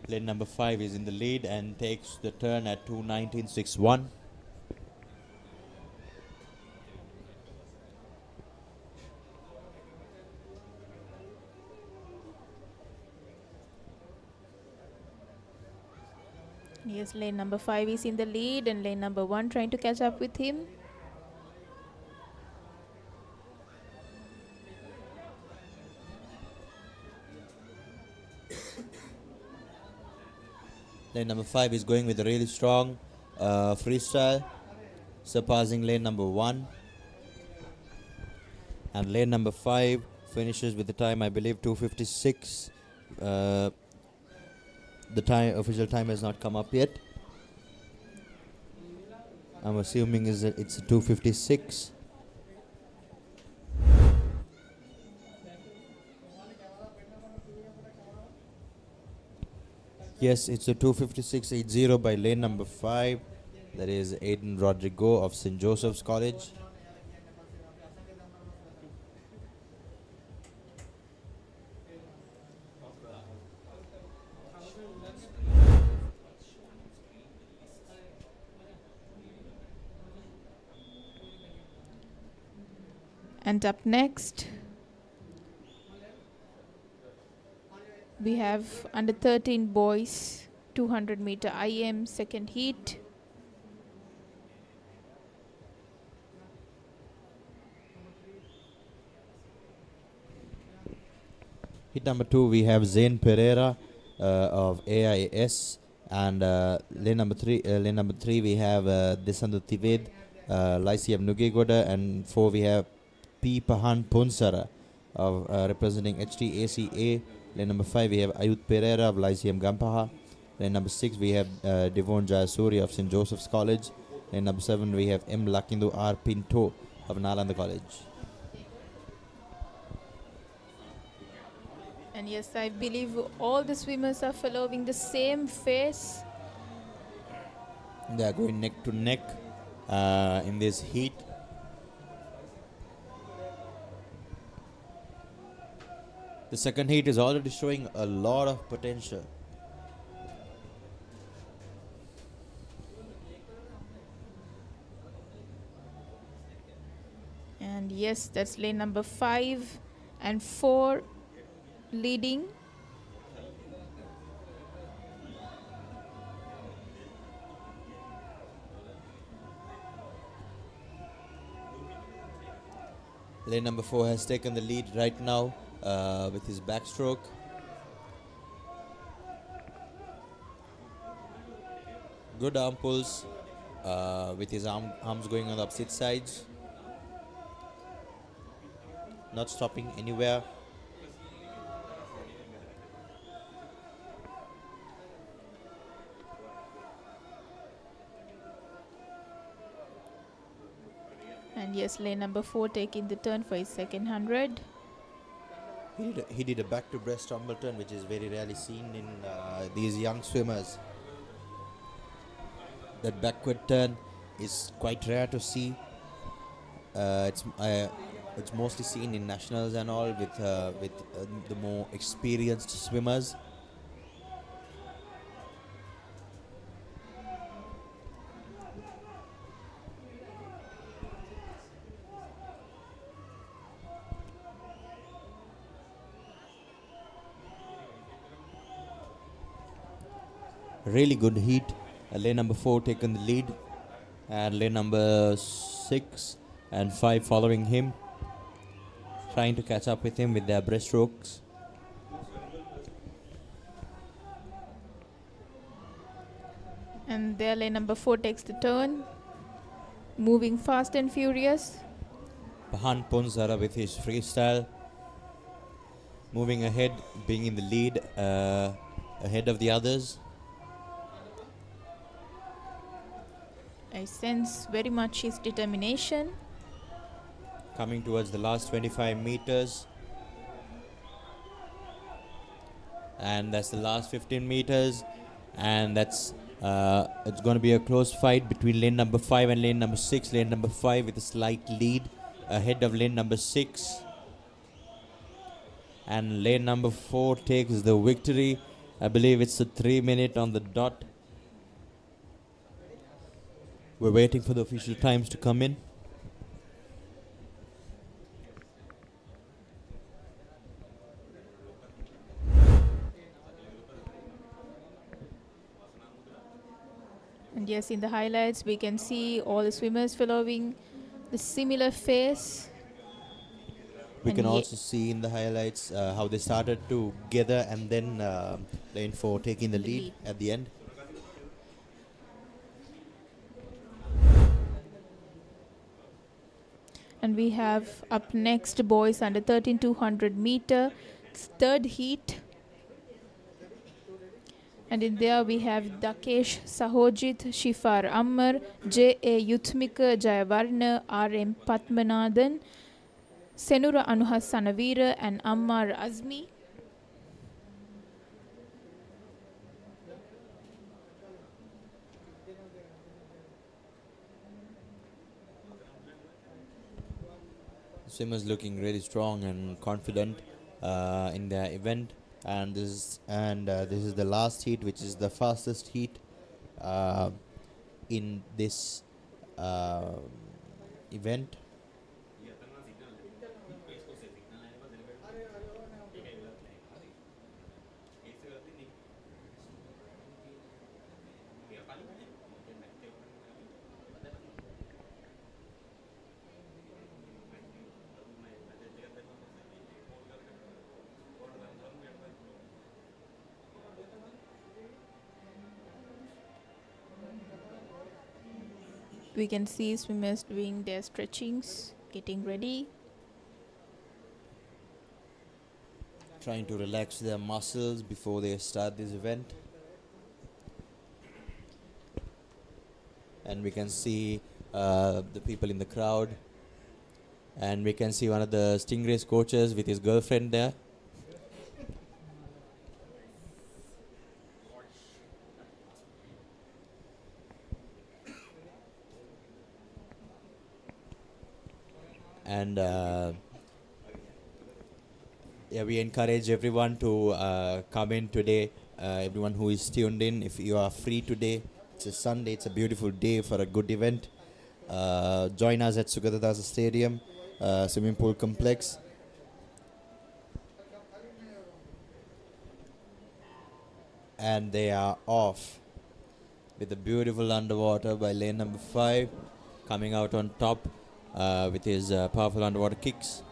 Lane number 5 is in the lead and takes the turn at 2:19.61. Yes, lane number 5 is in the lead and lane number 1 trying to catch up with him. Lane number 5 is going with a really strong freestyle, surpassing lane number 1. And lane number 5 finishes with the time, I believe, 2:56. The official time has not come up yet. I'm assuming it's 2:56. Yes, it's a 2:56.80 by lane number 5. That is Aiden Rodrigo of St. Joseph's College. And up next, we have under 13 boys 200 meter IM second heat. Heat number 2, we have Zain Pereira of AIS, and lane number 3 we have Desandu Tived, Lyceum Nugegoda, and 4 we have P. Pahan Ponsara of representing HTACA. Lane number 5 we have Ayut Pereira of Lyceum Gampaha. Lane number 6 we have Devon Jayasuri of St. Joseph's College. Lane number 7 we have M. Lakindu R. Pinto of Nalanda College. And yes, I believe all the swimmers are following the same phase. They are going neck to neck in this heat. The second heat is already showing a lot of potential. And yes, that's lane number 5 and 4 leading. Lane number 4 has taken the lead right now with his backstroke. Good arm pulls with his arms going on the opposite sides. Not stopping anywhere. And yes, lane number 4 taking the turn for his second 100. He did a back to breast tumble turn, which is very rarely seen in these young swimmers. That backward turn is quite rare to see. It's mostly seen in nationals and all with the more experienced swimmers. Really good heat. Lane number 4 taken the lead, and lane number 6 and 5 following him, trying to catch up with him with their breaststrokes. And there lane number 4 takes the turn, moving fast and furious. Pahan Ponsara with his freestyle, moving ahead, being in the lead ahead of the others. I sense very much his determination. Coming towards the last 25 meters. And that's the last 15 meters. And that's it's going to be a close fight between lane number 5 and lane number 6. Lane number 5 with a slight lead ahead of lane number 6. And lane number 4 takes the victory I believe it's a 3 minute on the dot. We're waiting for the official times to come in. And yes, in the highlights, we can see all the swimmers following the similar phase. We And can also see in the highlights how they started together and then lane 4 taking the lead at the end. And we have up next boys under 13 200 meter, third heat. And in there we have Dakesh Sahojit, Shifar Ammar, J.A. Yuthmika Jayavarna, R.M. Patmanathan, Senura Anuhas Sanavira and Ammar Azmi. Swimmers looking really strong and confident in their event, and this is the last heat, which is the fastest heat in this event. We can see swimmers doing their stretchings, getting ready. Trying to relax their muscles before they start this event. And we can see the people in the crowd. And we can see one of the Stingrays coaches with his girlfriend there. And yeah, we encourage everyone to come in today. Everyone who is tuned in, if you are free today, it's a Sunday, it's a beautiful day for a good event. Join us at Sugathadasa Stadium, swimming pool complex. And they are off with the beautiful underwater by lane number 5, coming out on top with his powerful underwater kicks.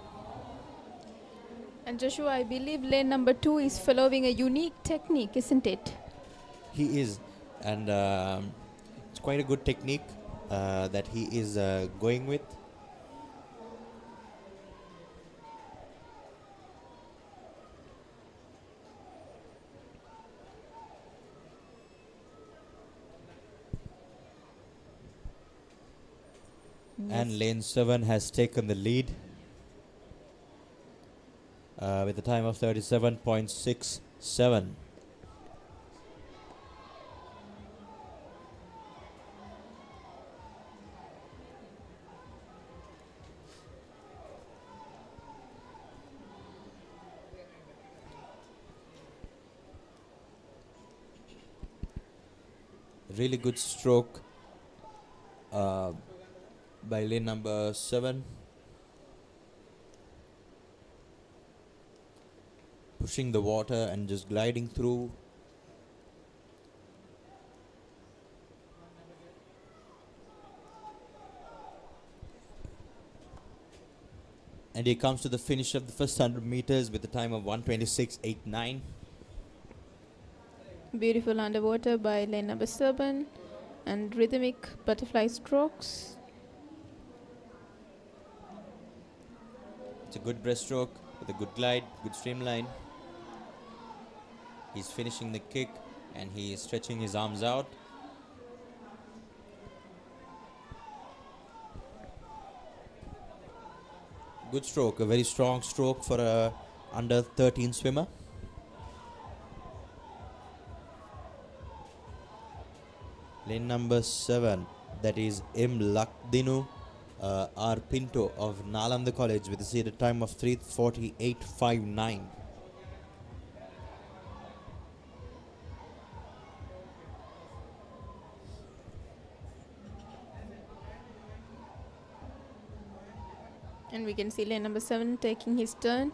And Joshua, I believe lane number 2 is following a unique technique, isn't it? He is, and it's quite a good technique that he is going with. And lane 7 has taken the lead with a time of 37.67. Really good stroke by lane number 7. Pushing the water and just gliding through. And he comes to the finish of the first 100 meters with a time of 1:26.89. Beautiful underwater by lane number 7 and rhythmic butterfly strokes. It's a good breaststroke with a good glide, good streamline. He's finishing the kick and he is stretching his arms out. Good stroke, a very strong stroke for a under 13 swimmer. Lane number 7, that is M. Lakdinu R. Pinto of Nalanda College with a seated time of 3:48.59. And we can see lane number 7 taking his turn.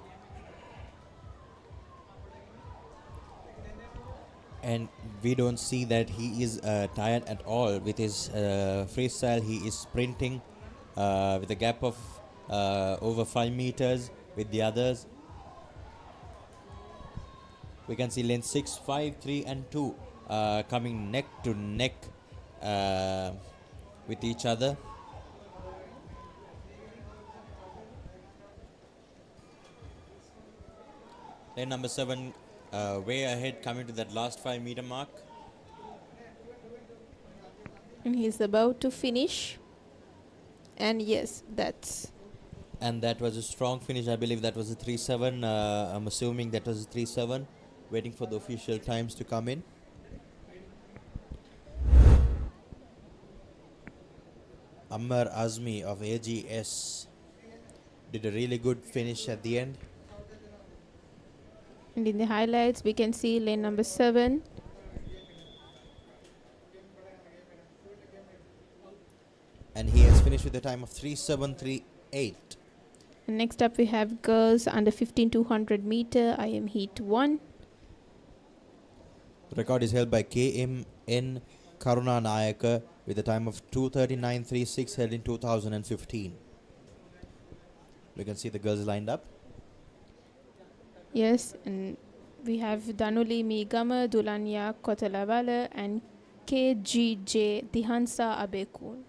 And we don't see that he is tired at all with his freestyle. He is sprinting with a gap of over 5 meters with the others. We can see lane 6, 5, 3 and 2 coming neck to neck with each other. Lane number 7 way ahead, coming to that last 5 meter mark. And he's about to finish. And yes, that's... And that was a strong finish. I believe that was a 3-7. I'm assuming that was a 3-7. Waiting for the official times to come in. Ammar Azmi of AGS did a really good finish at the end. And in the highlights, we can see lane number 7. And he has finished with a time of 3:7:38. And next up, we have girls under 15-200 meter. I am heat 1. The record is held by KMN Karuna Nayaka with a time of 2:39:36 held in 2015. We can see the girls lined up. Yes, and we have Danuli Migama, Dulanya Kotalawala, and KGJ Dihansa Abekun.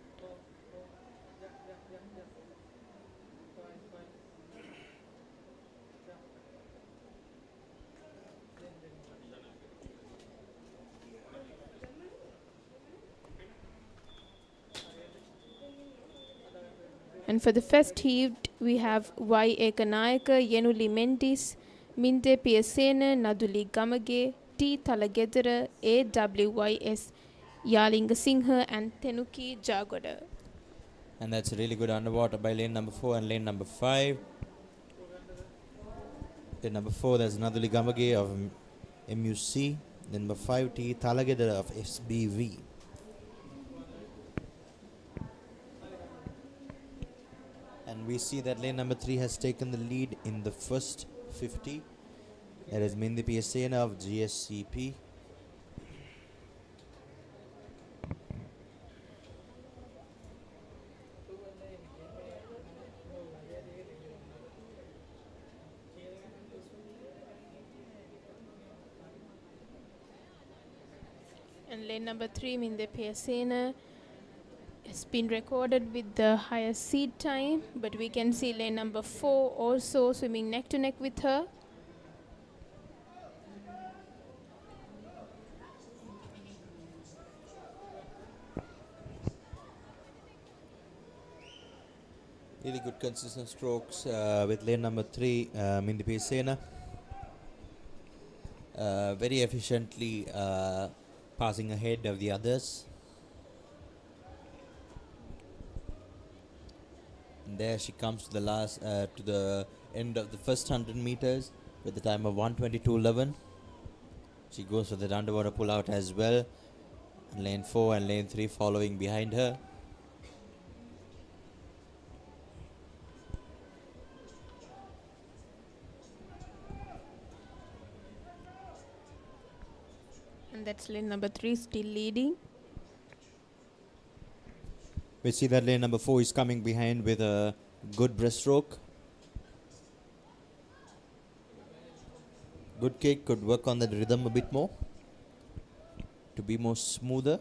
And for the first heat, we have Y. Ekanayaka, Yenuli Mendis, Minde Piasena, Naduli Gamage, T. Talagedera, AWYS, Yalinga Singha, and Tenuki Jagoda. And that's a really good underwater by lane number 4 and lane number 5. Lane number 4, there's Naduli Gamage of MUC. Lane number 5, T. Talagedera of SBV. And we see that lane number 3 has taken the lead in the first 50. That is Mindi Piasena of GSCP. And lane number 3, Minde Piasena, has been recorded with the higher seed time, but we can see lane number 4 also swimming neck to neck with her. Really good consistent strokes with lane number 3, Mindi Piasena. Very efficiently passing ahead of the others. And there she comes to the last, to the end of the first 100 meters with the time of 1:22:11. She goes for the underwater pull out as well. And lane 4 and lane 3 following behind her. And that's lane number 3 still leading. We see that lane number 4 is coming behind with a good breaststroke. Good kick, could work on that rhythm a bit more to be more smoother.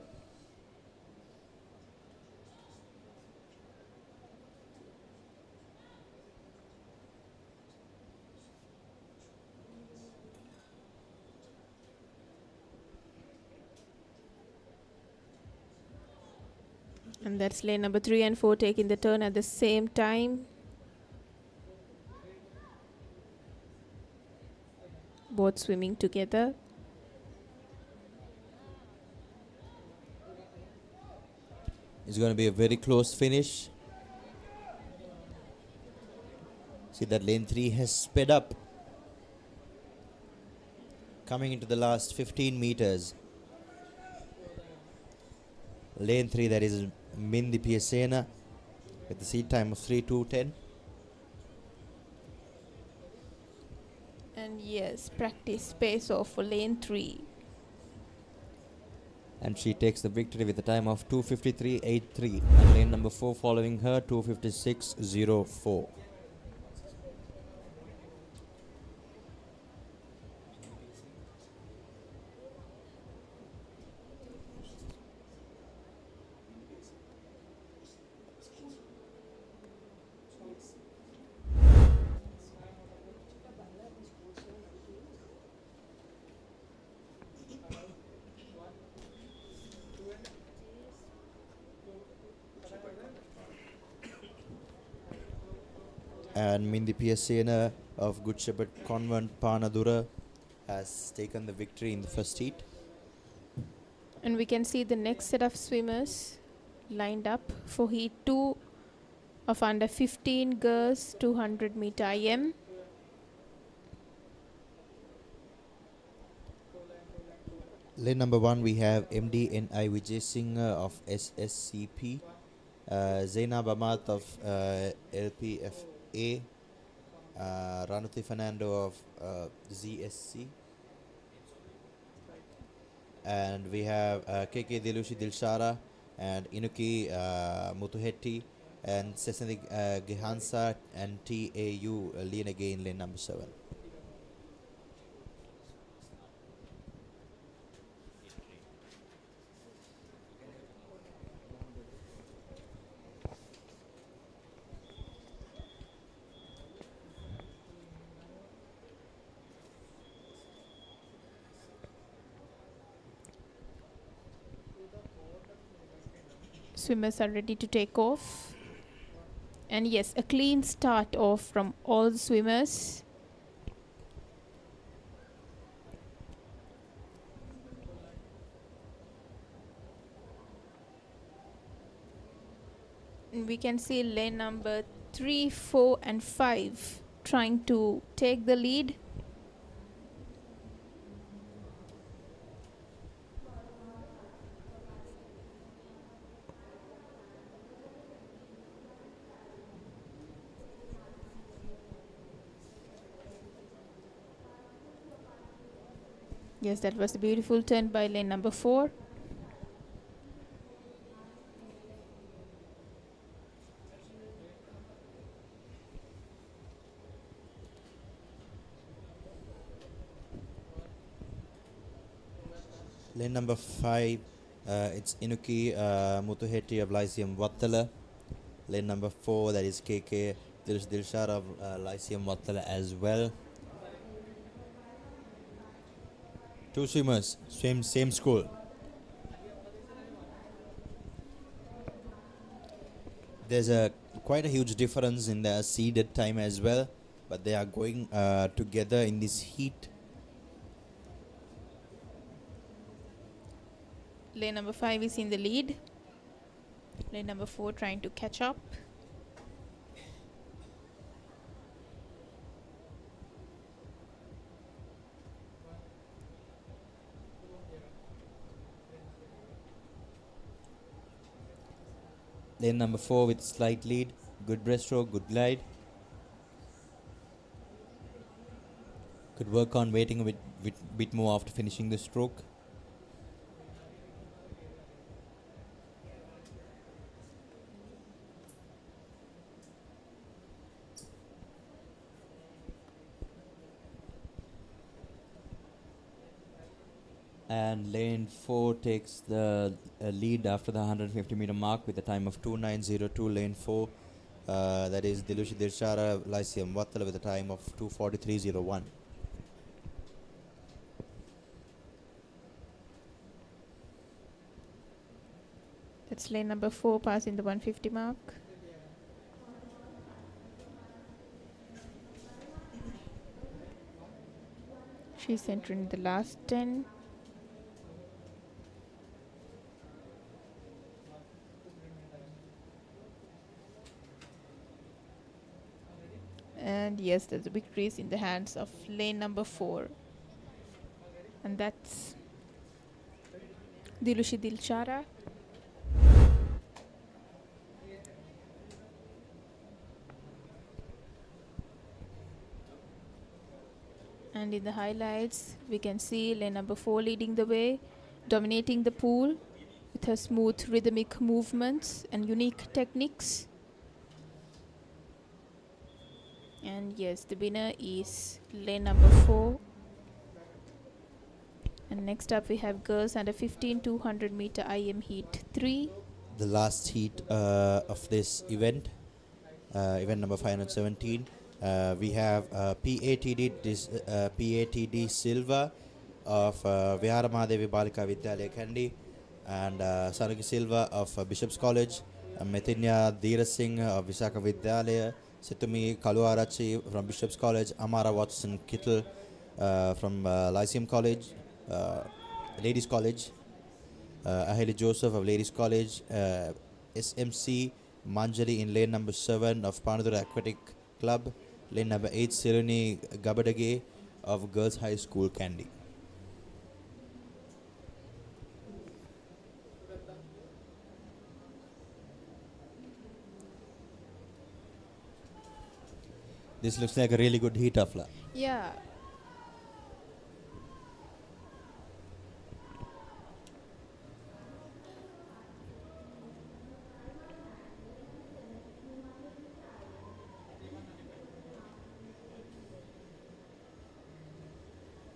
And that's lane number 3 and 4 taking the turn at the same time. Both swimming together. It's going to be a very close finish. See that lane 3 has sped up. Coming into the last 15 meters. Lane 3, that is Mindi Piasena with the seed time of 3:2:10. Yes, practice pace of lane 3. And she takes the victory with a time of 2:53.83. And lane number 4 following her, 2:56.04. And Mindy Piasena of Good Shepherd Convent, Panadura, has taken the victory in the first heat. And we can see the next set of swimmers lined up for heat 2 of under 15 girls 200 meter IM. Lane number 1 we have MDNI Vijay Singh of SSCP, Zainab Amat of LPFA, Ranuti Fernando of ZSC, and we have KK Dilushi Dilshara and Inuki Mutuheti and Sesani Gehansa and TAU lean again lane number 7. Swimmers are ready to take off. And yes, a clean start off from all swimmers. And we can see lane number 3, 4 and 5 trying to take the lead. Yes, that was a beautiful turn by lane number 4. Lane number 5, it's Inuki Mutuheti of Lyceum Wattala. Lane number 4, that is KK Dilshara of Lyceum Wattala as well. Two swimmers, same school. There's quite a huge difference in the seeded time as well, but they are going together in this heat. Lane number 5 is in the lead. Lane number 4 trying to catch up. Lane number 4 with slight lead, good breaststroke, good glide. Could work on waiting a bit more after finishing the stroke. And lane 4 takes the lead after the 150 meter mark with a time of 2:09.02. Lane 4, that is Dilushi Dilshara Lyceum Wattala with a time of 2:43.01. That's lane number 4 passing the 150 mark. She's entering the last 10. And yes, there's a victory is in the hands of lane number 4. And that's Dilushi Dilshara. And in the highlights, we can see lane number 4 leading the way, dominating the pool with her smooth rhythmic movements and unique techniques. And yes, the winner is lane number 4. And next up we have girls under 15 200 meter IM heat 3. The last heat of this event, event number 517. We have PATD Silva of Viharamadevi Balika Vidyalaya Kandy, and Saragi Silva of Bishop's College, Metinya Dheera Singh of Visakha Vidyalaya, Situmi Kaluarachi from Bishop's College, Amara Watson Kittle from Lyceum College, Ladies College, Aheli Joseph of Ladies College, SMC Manjali in lane number 7 of Panadura Aquatic Club, lane number 8 Siruni Gabadage of Girls High School Kandy. This looks like a really good heat, Afla. Yeah.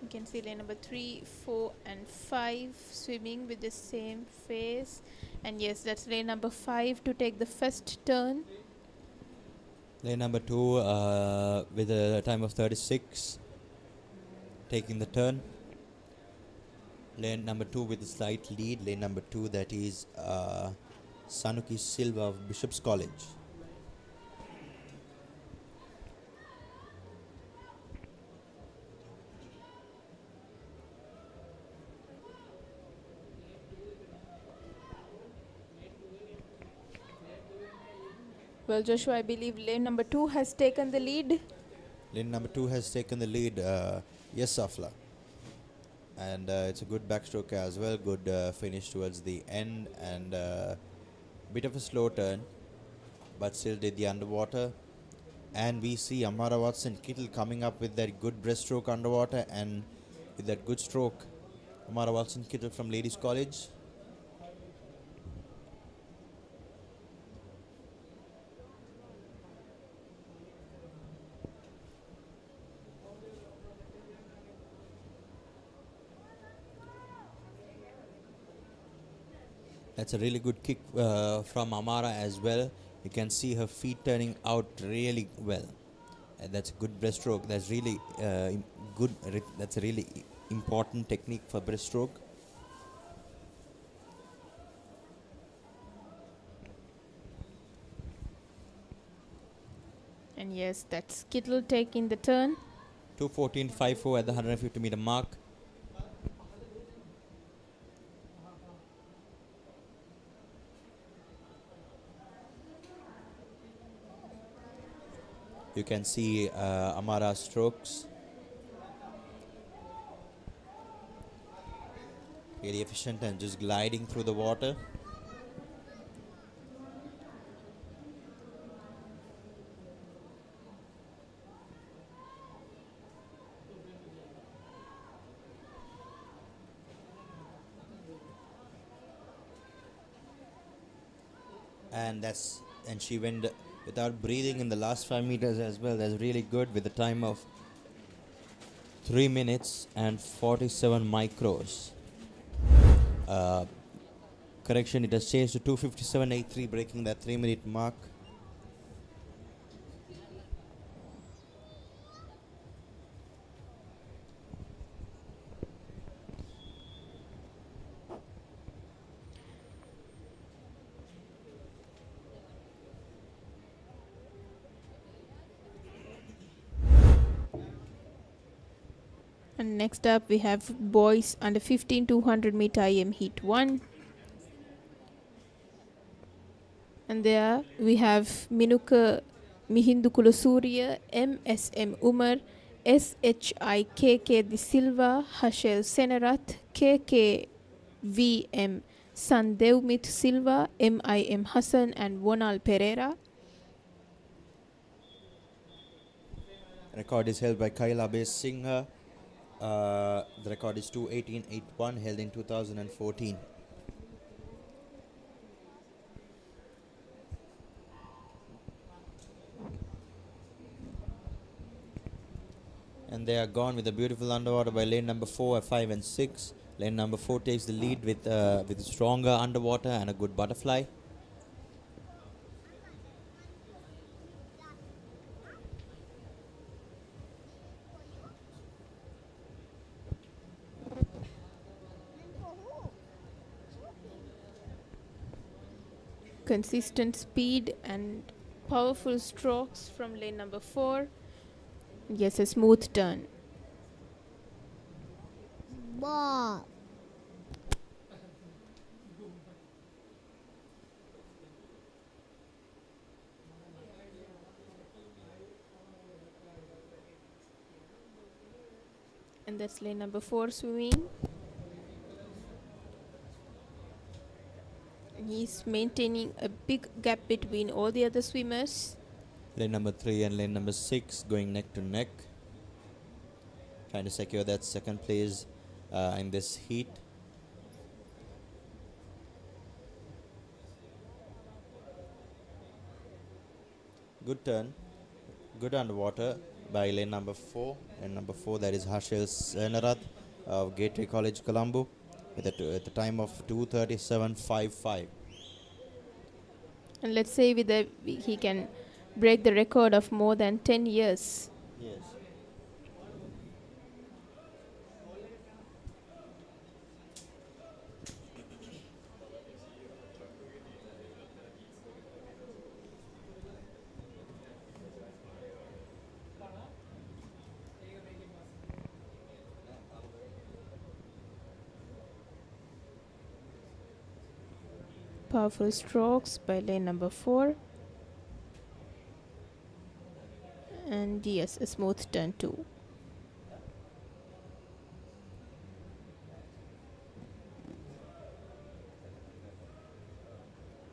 You can see lane number 3, 4 and 5 swimming with the same phase. And yes, that's lane number 5 to take the first turn. Lane number 2 with a time of 36, taking the turn. Lane number 2 with a slight lead. Lane number 2, that is Sanuki Silva of Bishop's College. Well, Joshua, I believe lane number 2 has taken the lead. Lane number 2 has taken the lead. Yes, Afla. And it's a good backstroke as well. Good finish towards the end, and bit of a slow turn, but still did the underwater. And we see Amara Watson Kittle coming up with that good breaststroke underwater, and with that good stroke, Amara Watson Kittle from Ladies College. That's a really good kick from Amara as well. You can see her feet turning out really well. And that's a good breaststroke. That's really good. That's a really important technique for breaststroke. And yes, that's Kittle taking the turn. 2:14.54 at the 150 meter mark. You can see Amara's strokes. Really efficient and just gliding through the water. And she went without breathing in the last 5 meters as well. That's really good, with a time of 3 minutes and 47 micros. Correction, it has changed to 2:57.83, breaking that 3-minute mark. And next up we have boys under 15 200 meter IM heat 1. And there we have Minuka Mihindu Kulusuriya, MSM Umar, SHIKK De Silva, Hashel Senarath, KKVM Sandevmith Silva, MIM Hassan and Wonal Pereira. Record is held by Kaila Singh The record is 2:18.81, held in 2014. And they are gone with a beautiful underwater by lane number 4, 5 and 6. Lane number 4 takes the lead with stronger underwater and a good butterfly. Consistent speed and powerful strokes from lane number 4. Yes, a smooth turn. And that's lane number 4 swimming. And he's maintaining a big gap between all the other swimmers. Lane number 3 and lane number 6 going neck to neck, trying to secure that second place in this heat. Good turn, good underwater by lane number 4. And number 4, that is Harshil Senarath of Gateway College, Colombo, with at the time of 2:37.55. And let's say he can break the record of more than 10 years. Yes. Powerful strokes by lane number 4. And yes, a smooth turn too.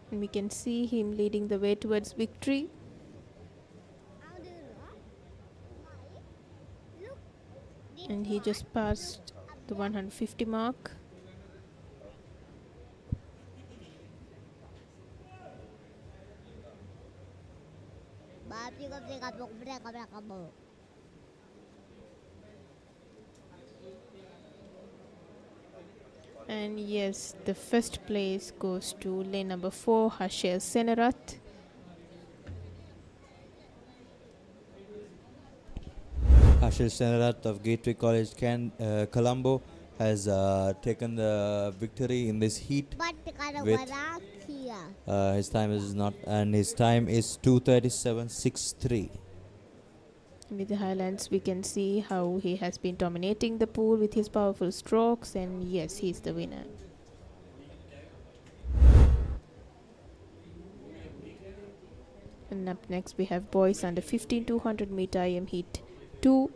And we can see him leading the way towards victory. And he just passed the 150 mark. And yes, the first place goes to lane number 4, Harshil Senarath. Harshil Senarath of Gateway College, Colombo, has taken the victory in this heat. With his time is not, and his time is 2:37.63. With the highlights, we can see how he has been dominating the pool with his powerful strokes, and yes, he's the winner. And up next, we have boys under 15 200 meter IM heat 2.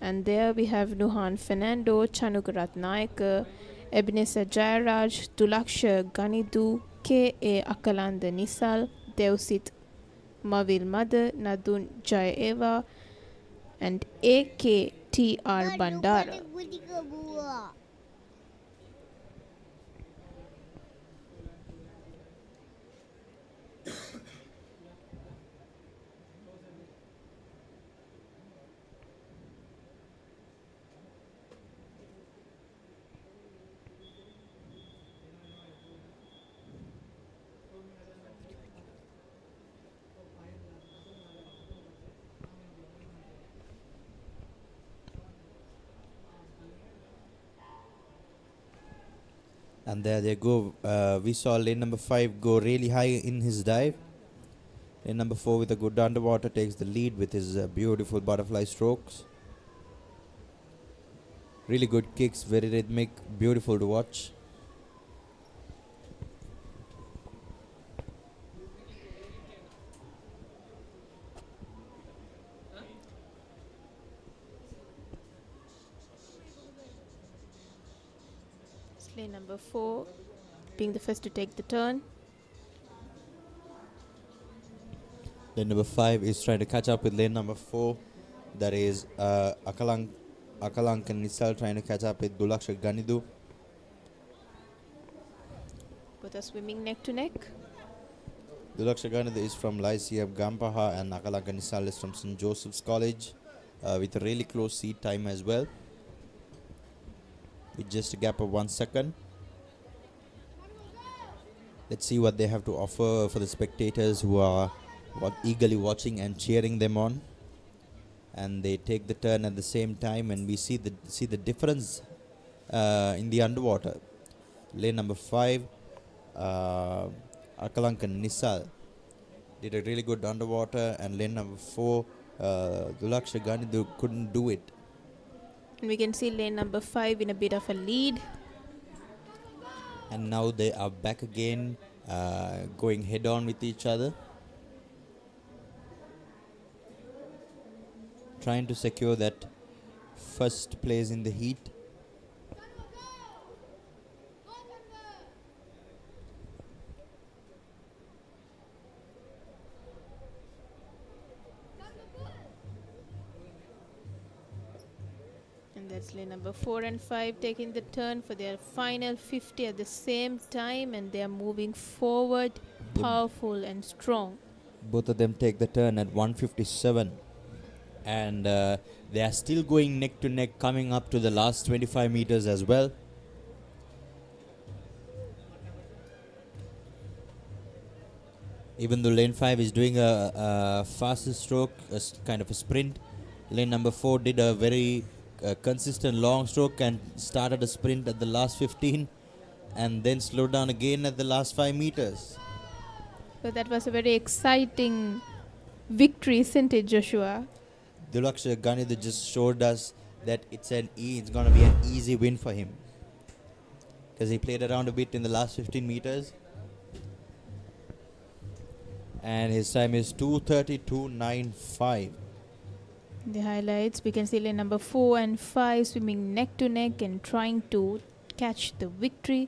And there we have Nuhan Fernando, Chanukarat Naik, Ebenezer Jayaraj, Tulaksha Ganidu, K.A. Akalanda Nisal, Devsit Mavil Mother, Nadun Jayeva, and A.K.T.R. Bandara. And there they go. We saw lane number 5 go really high in his dive. Lane number 4 with a good underwater takes the lead with his beautiful butterfly strokes. Really good kicks, very rhythmic, beautiful to watch. Lane number 4 being the first to take the turn. Lane number 5 is trying to catch up with lane number 4 That is Akalank and Nisal trying to catch up with Dulaksha Ganidu. Both are swimming neck to neck. Dulaksha Ganidu is from Lycea Gampaha and Akalank and Nisal is from St. Joseph's College with a really close seat time as well. With just a gap of 1 second. Let's see what they have to offer for the spectators who are eagerly watching and cheering them on. And they take the turn at the same time, and we see the difference in the underwater. Lane number 5, Akalank and Nisal did a really good underwater, and lane number 4, Dulaksha Ganidu couldn't do it. And we can see lane number 5 in a bit of a lead. And now they are back again, going head on with each other, trying to secure that first place in the heat. And that's lane number 4 and 5 taking the turn for their final 50 at the same time, and they are moving forward, powerful and strong. Both of them take the turn at 157. And they are still going neck to neck, coming up to the last 25 meters as well. Even though lane 5 is doing a faster stroke, kind of a sprint, lane number 4 did a very consistent long stroke and started a sprint at the last 15 and then slowed down again at the last 5 meters. So that was a very exciting victory, isn't it, Joshua? Dulaksha Ganidu just showed us that it's going to be an easy win for him, because he played around a bit in the last 15 meters, and his time is 2:32.95. The highlights, we can see lane number 4 and 5 swimming neck to neck and trying to catch the victory.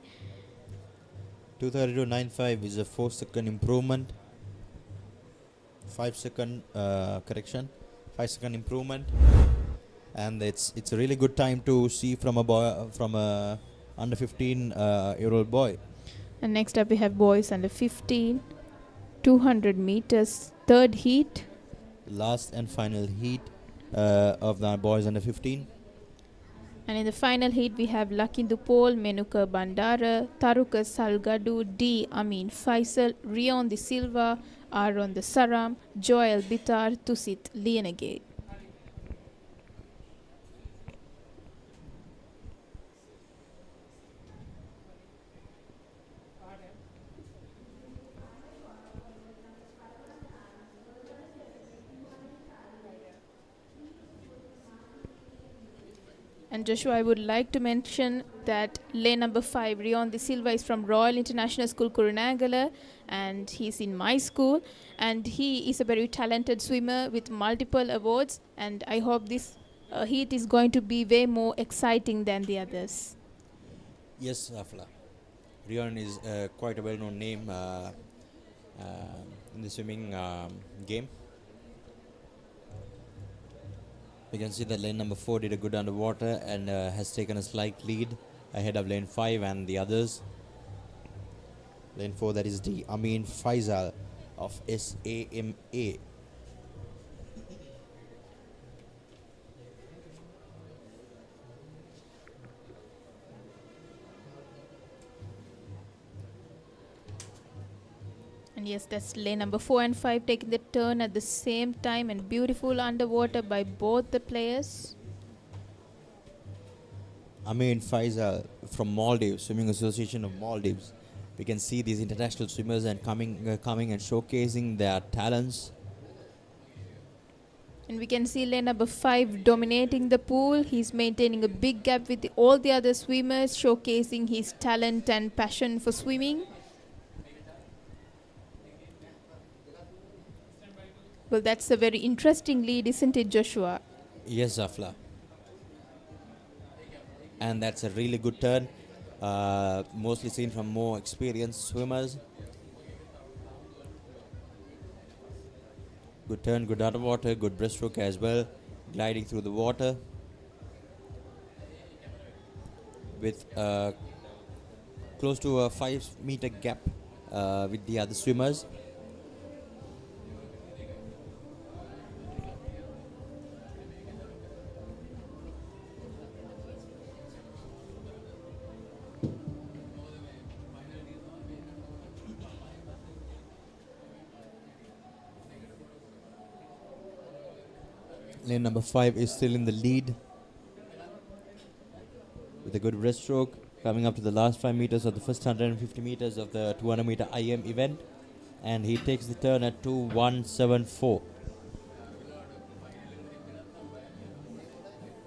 2:32.95 is a 4-second improvement. 5-second correction. 5-second improvement, and it's a really good time to see from a under 15 year old boy. And next up we have boys under 15, 200 meters, third heat. Last and final heat of the boys under 15. And in the final heat we have Lakindu Paul, Menuka Bandara, Taruka Salgadu, D. Amin Faisal, Rion De Silva, Aaron De Saram, Joel Bitar, Tusit Lienegate. And Joshua, I would like to mention that lane number 5, Rion De Silva, is from Royal International School, Kurunagala, and he's in my school. And he is a very talented swimmer with multiple awards. And I hope this heat is going to be way more exciting than the others. Yes, Afla. Rion is quite a well-known name in the swimming game. We can see that lane number 4 did a good underwater and has taken a slight lead ahead of lane 5 and the others. Lane 4, that is the Amin Faisal of SAMA. And yes, that's lane number 4 and 5 taking the turn at the same time, and beautiful underwater by both the players. Amin Faisal from Maldives, Swimming Association of Maldives. We can see these international swimmers and coming and showcasing their talents. And we can see lane number 5 dominating the pool. He's maintaining a big gap with all the other swimmers, showcasing his talent and passion for swimming. Well, that's a very interesting lead, isn't it, Joshua? Yes, Afla. And that's a really good turn, mostly seen from more experienced swimmers. Good turn, good underwater, good breaststroke as well. gliding through the water with close to a 5-meter gap with the other swimmers. Lane number 5 is still in the lead with a good breaststroke, coming up to the last 5 meters of the first 150 meters of the 200 meter IM event, and he takes the turn at 2:174.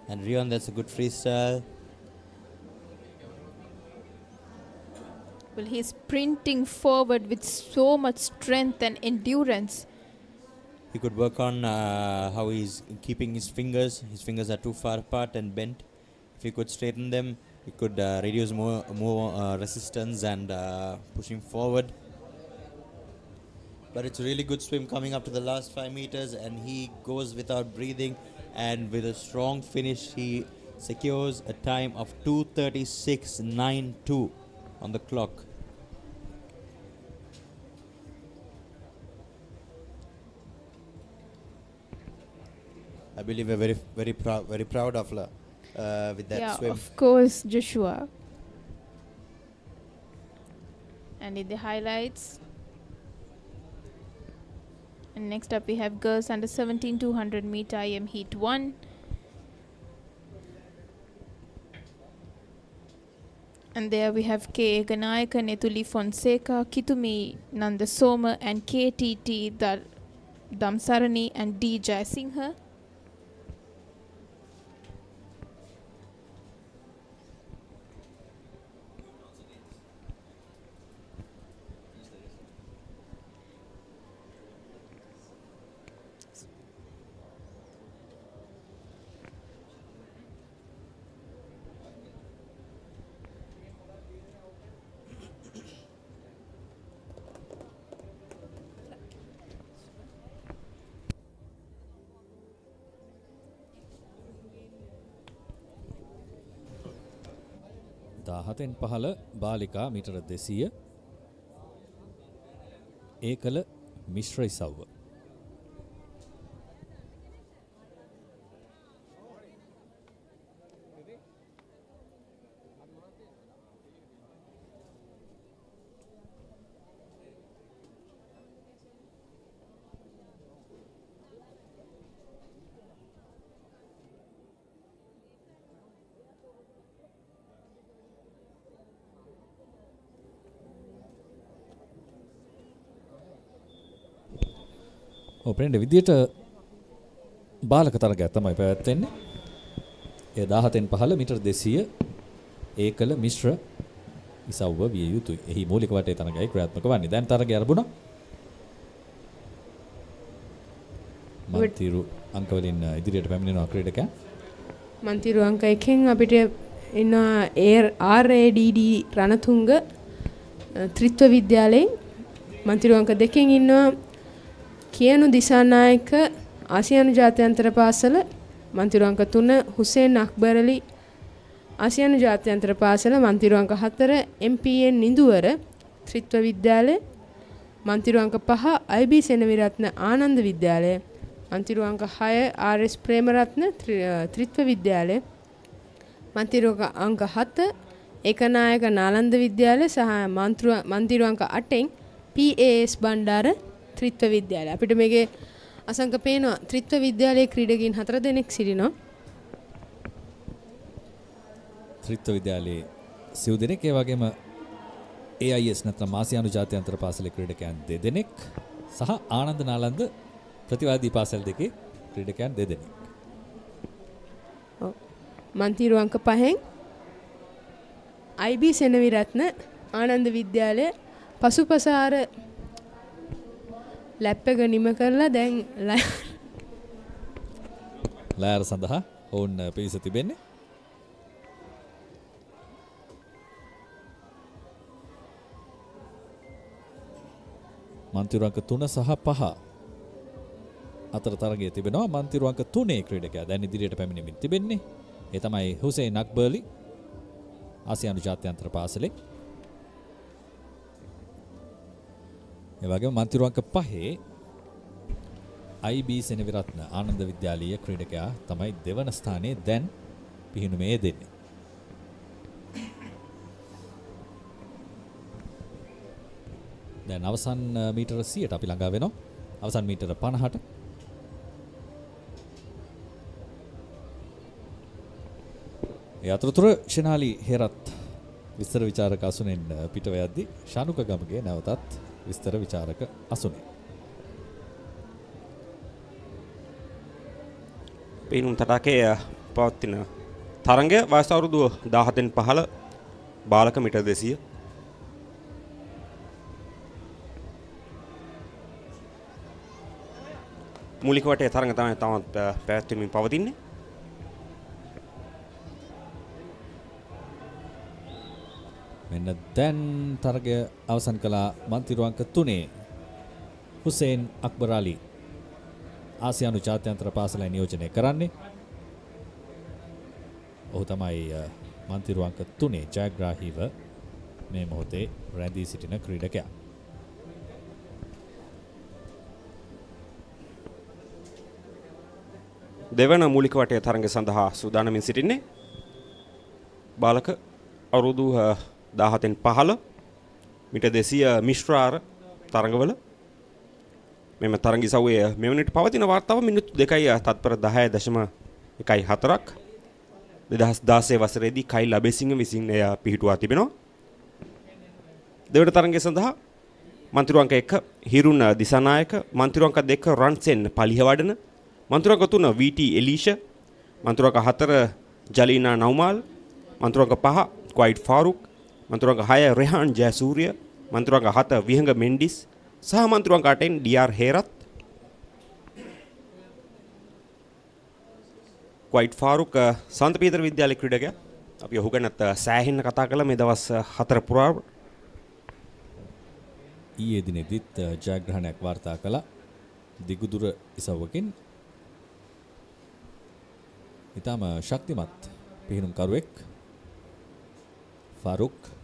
And Rion, that's a good freestyle. Well, he's sprinting forward with so much strength and endurance. He could work on how he's keeping his fingers. His fingers are too far apart and bent. If he could straighten them, he could reduce more resistance and push him forward. But it's a really good swim coming up to the last 5 meters, and he goes without breathing, and with a strong finish he secures a time of 2:36.92 on the clock. I believe we're very proud of her with that swim. Of course, Joshua. And in the highlights. And next up we have girls under 17 200 meter IM Heat 1. And there we have K. Ganayaka, Netuli Fonseca, Kitumi Nandasoma, and KTT Damsarani and D. Jayasinghe. දාහතෙන් පහළ බාලිකා මීටර 200 ඒකල මිශ්‍ර ඉසව්ව. ඔපෙන්ඩ විදියට බාලක තරගයක් තමයි පැවැත්වෙන්නේ. ඒ 17න් පහළ මීටර 200 ඒකල මිශ්‍ර ඉසව්ව විය යුතුයි. එහි මූලික වටේ තරගයයි ක්‍රියාත්මක වන්නේ. දැන් තරගය ආරම්භුණා. මන්තිරු අංක වලින් ඉදිරියට පැමිණෙනවා ක්‍රීඩකයන්. මන්තිරු අංක 1න් අපිට ඉන්නවා RADD රණතුංග ත්‍රිත්ව විද්‍යාලයෙන්. මන්තිරු අංක 2න් ඉන්නවා කියනු දිසානායක ආසියානු ජාත්‍යන්තර පාසල. මන්තිරු අංක 3 හුසේන් අක්බරලි ආසියානු ජාත්‍යන්තර පාසල. මන්තිරු අංක 4 MPN නිදුවර ත්‍රිත්ව විද්‍යාලය. මන්තිරු අංක 5 IB සෙනවිරත්න ආනන්ද විද්‍යාලය. මන්තිරු අංක 6 RS ප්‍රේමරත්න ත්‍රිත්ව විද්‍යාලය. මන්තිරු අංක 7 ඒකනායක නාලන්ද විද්‍යාලය සහ මන්තිරු අංක 8න් PAS බණ්ඩාර ත්‍රිත්ව විද්‍යාලය. අපිට මේකේ අසංක පේනවා ත්‍රිත්ව විද්‍යාලයේ ක්‍රීඩකයන් 4 දෙනෙක් සිටිනවා. ත්‍රිත්ව විද්‍යාලයේ සිව් දෙනෙක්, ඒ වගේම AIS නැත්නම් ආසියානු ජාත්‍යන්තර පාසලේ ක්‍රීඩකයන් 2 දෙනෙක් සහ ආනන්ද නාලන්ද ප්‍රතිවාදී පාසල් දෙකේ ක්‍රීඩකයන් 2 දෙනෙක්. ඔව්. මන්තිරු අංක 5න් IB සෙනවිරත්න ආනන්ද විද්‍යාලය පසුපසාර ලැප් එක නිම කරලා දැන් ලෑර සඳහා ඔවුන් පිවිස තිබෙන්නේ. මන්තිරු අංක 3 සහ 5 අතර තරගයේ තිබෙනවා මන්තිරු අංක 3 ක්‍රීඩකයා දැන් ඉදිරියට පැමිණෙමින් තිබෙන්නේ. ඒ තමයි හුසේන් අක්බර්ලි ආසියානු ජාත්‍යන්තර පාසලේ. ඒ වගේම මන්තිරු අංක 5 IB සෙනවිරත්න ආනන්ද විද්‍යාලීය ක්‍රීඩකයා තමයි දෙවන ස්ථානයේ දැන් පිහිනුමේ දෙන්නේ. දැන් අවසන් මීටර 100ට අපි ළඟා වෙනවා. අවසන් මීටර 50ට. ඒ අතරතුර ෂෙනාලි හේරත් විස්තර විචාරක අසුනෙන් පිටව යද්දී ශානුක ගමගේ නැවතත් විස්තර විචාරක අසුනේ. පේනුම් තටාකේ පවත්වන තරඟය වයස අවුරුදු 17න් 15 බාලක මීටර 200 මූලික වටේ තරඟ තමයි තවත් පැවැත්වෙමින් පවතින්නේ. මෙන්න දැන් තරගය අවසන් කළ මන්තිරු අංක 3 හුසේන් අක්බර් අලි ආසියානු ජාත්‍යන්තර පාසලයි නියෝජනය කරන්නේ. ඔහු තමයි මන්තිරු අංක 3 ජයග්‍රාහීව මේ මොහොතේ රැඳී සිටින ක්‍රීඩකයා. දෙවන මූලික වටේ තරඟ සඳහා සූදානමින් සිටින්නේ බාලක අවුරුදු 17න් 15 මීටර් 200 මිශ්‍රාර තරඟවල මෙම තරඟ ඉසව්වේ මෙවැනිට පවතින වාර්තාව මිනිත්තු 2යි තත්පර 10.14ක් 2016 වසරේදී කයිල් අබේසිංහ විසින් එය පිහිටුවා තිබෙනවා. දෙවන තරඟය සඳහා මන්තිරු අංක 1 හිරුන් දිසානායක, මන්තිරු අංක 2 රන්සෙන් පලිහවඩන, මන්තිරු අංක 3 VT එලීෂ, මන්තිරු අංක 4 ජලීනා නවමාල්, මන්තිරු අංක 5 ක්වයිට් ෆාරුක්, මන්තිරු අංක 6 රෙහාන් ජයසූරිය, මන්තිරු අංක 7 විහංග මෙන්ඩිස් සහ මන්තිරු අංක 8න් DR හේරත්. ක්වයිට් ෆාරුක් සන්ත පීතර විද්‍යාලයේ ක්‍රීඩකයා. අපි ඔහු ගැනත් සෑහෙන්න කතා කළා මේ දවස් 4 පුරා. ඊයේ දිනෙදිත් ජයග්‍රහණයක් වාර්තා කළා දිගුදුර ඉසව්වකින්. ඊටම ශක්තිමත් පිහිනුම් කරුවෙක් ෆාරුක්.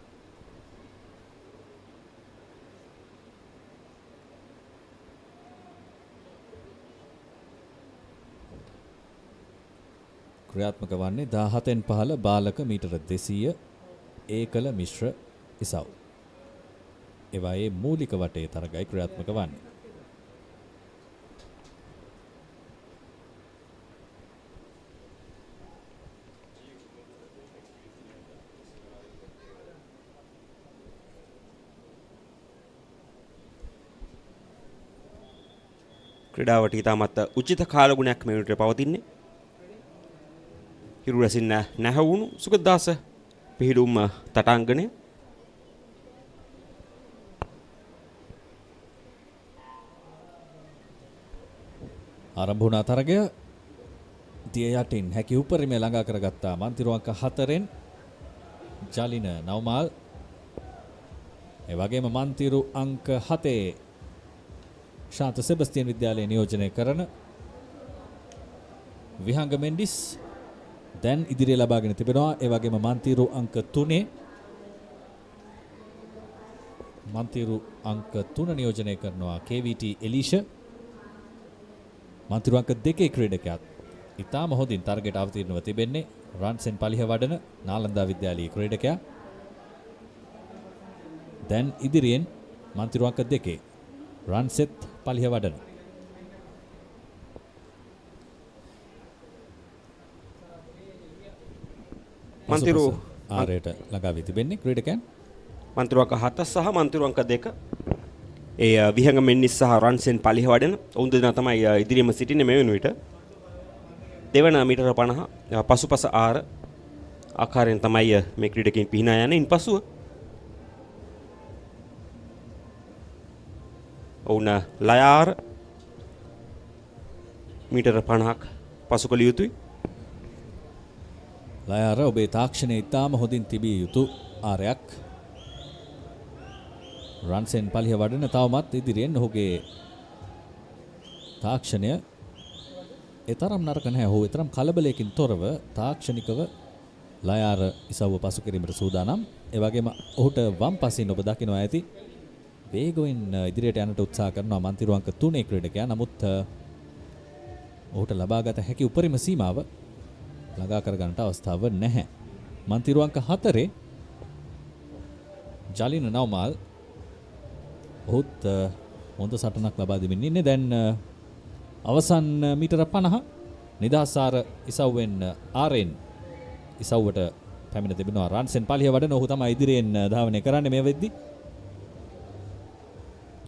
ක්‍රියාත්මක වන්නේ 17න් 15 බාලක මීටර 200 ඒකල මිශ්‍ර ඉසව්. ඒවායේ මූලික වටේ තරගයි ක්‍රියාත්මක වන්නේ. ක්‍රීඩාවට ඉතාමත් උචිත කාලගුණයක් මේ විදිහට පවතින්නේ. හිරු රැසින් නැහැවුණු සුගතදාස පිහිඩුම් තටාංගණය. ආරම්භ වුණා තරගය. දිය යටින් හැකි උපරිමය ළඟා කරගත්තා මන්තිරු අංක 4න් ජලින නවමාල්. ඒ වගේම මන්තිරු අංක 7 ශාන්ත සෙබස්තියන් විද්‍යාලයේ නියෝජනය කරන විහංග මෙන්ඩිස් දැන් ඉදිරිය ලබාගෙන තිබෙනවා. ඒ වගේම මන්තිරු අංක 3 මන්තිරු අංක 3 නියෝජනය කරනවා KVT එලීෂ. මන්තිරු අංක 2 ක්‍රීඩකයාත් ඉතාම හොඳින් තරගයට අවතීර්ණව තිබෙන්නේ රන්සෙන් පලිහ වඩන නාලන්දා විද්‍යාලයේ ක්‍රීඩකයා. දැන් ඉදිරියෙන් මන්තිරු අංක 2 රන්සෙත් පලිහ වඩන. මන්තිරු ආරයට ළඟා වී තිබෙන්නේ ක්‍රීඩකයන්. මන්තිරු අංක 7 සහ මන්තිරු අංක 2 ඒ විහංග මෙන්නිස් සහ රන්සෙන් පලිහ වඩන ඔවුන් දෙදෙනා තමයි ඉදිරියම සිටින්නේ මේ වෙනුවිට. දෙවන මීටර 50 පසුපස ආර ආකාරයෙන් තමයි මේ ක්‍රීඩකයන් පිහිනා යන්නේ. ඉන්පසුව ඔවුන් ලයාර මීටර 50ක් පසු කළ යුතුයි. ලයාර ඔබේ තාක්ෂණය ඉතාම හොඳින් තිබිය යුතු ආරයක්. රන්සෙන් පලිහ වඩන තවමත් ඉදිරියෙන් ඔහුගේ තාක්ෂණය ඒ තරම් නරක නැහැ. ඔහු ඒ තරම් කලබලයකින් තොරව තාක්ෂණිකව ලයාර ඉසව්ව පසු කිරීමට සූදානම්. ඒ වගේම ඔහුට වම් පසින් ඔබ දකිනවා ඇති වේගයෙන් ඉදිරියට යන්නට උත්සාහ කරනවා මන්තිරුවංක 3 ක්‍රීඩකයා. නමුත් ඔහුට ලබාගත හැකි උපරිම සීමාව ළඟා කර ගන්නට අවස්ථාව නැහැ. මන්තිරුවංක 4 ජලින නවමාල් ඔහුත් හොඳ සටනක් ලබා දෙමින් ඉන්නේ. දැන් අවසන් මීටර 50 නිදහසාර ඉසව්වෙන් ආරෙන් ඉසව්වට පැමිණ තිබෙනවා. රන්සෙන් පලිය වඩන ඔහු තමයි ඉදිරියෙන් ධාවනය කරන්නේ මේ වෙද්දි.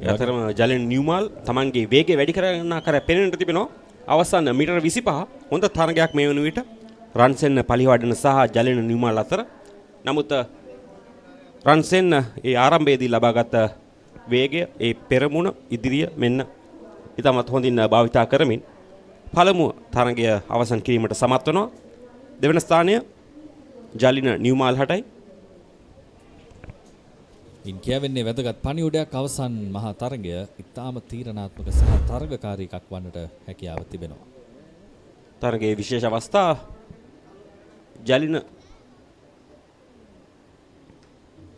අතරම ජලින නිව්මාල් තමන්ගේ වේගය වැඩි කරන කර පෙනෙන්නට තිබෙනවා. අවසන් මීටර 25 හොඳ තරගයක් මේ වන විට රන්සෙන් පලිය වඩන සහ ජලින නිව්මාල් අතර. නමුත් රන්සෙන් ඒ ආරම්භයේදී ලබාගත් වේගය ඒ පෙරමුණ ඉදිරිය මෙන්න ඉතාමත් හොඳින් භාවිතා කරමින් පළමුව තරගය අවසන් කිරීමට සමත් වෙනවා. දෙවන ස්ථානය ජලින නිව්මාල් හටයි. ඉන් කියවෙන්නේ වැදගත් පණිවුඩයක් අවසන් මහා තරගය ඉතාම තීරණාත්මක සහ තරගකාරී එකක් වන්නට හැකියාව තිබෙනවා. තරගයේ විශේෂ අවස්ථා ජලින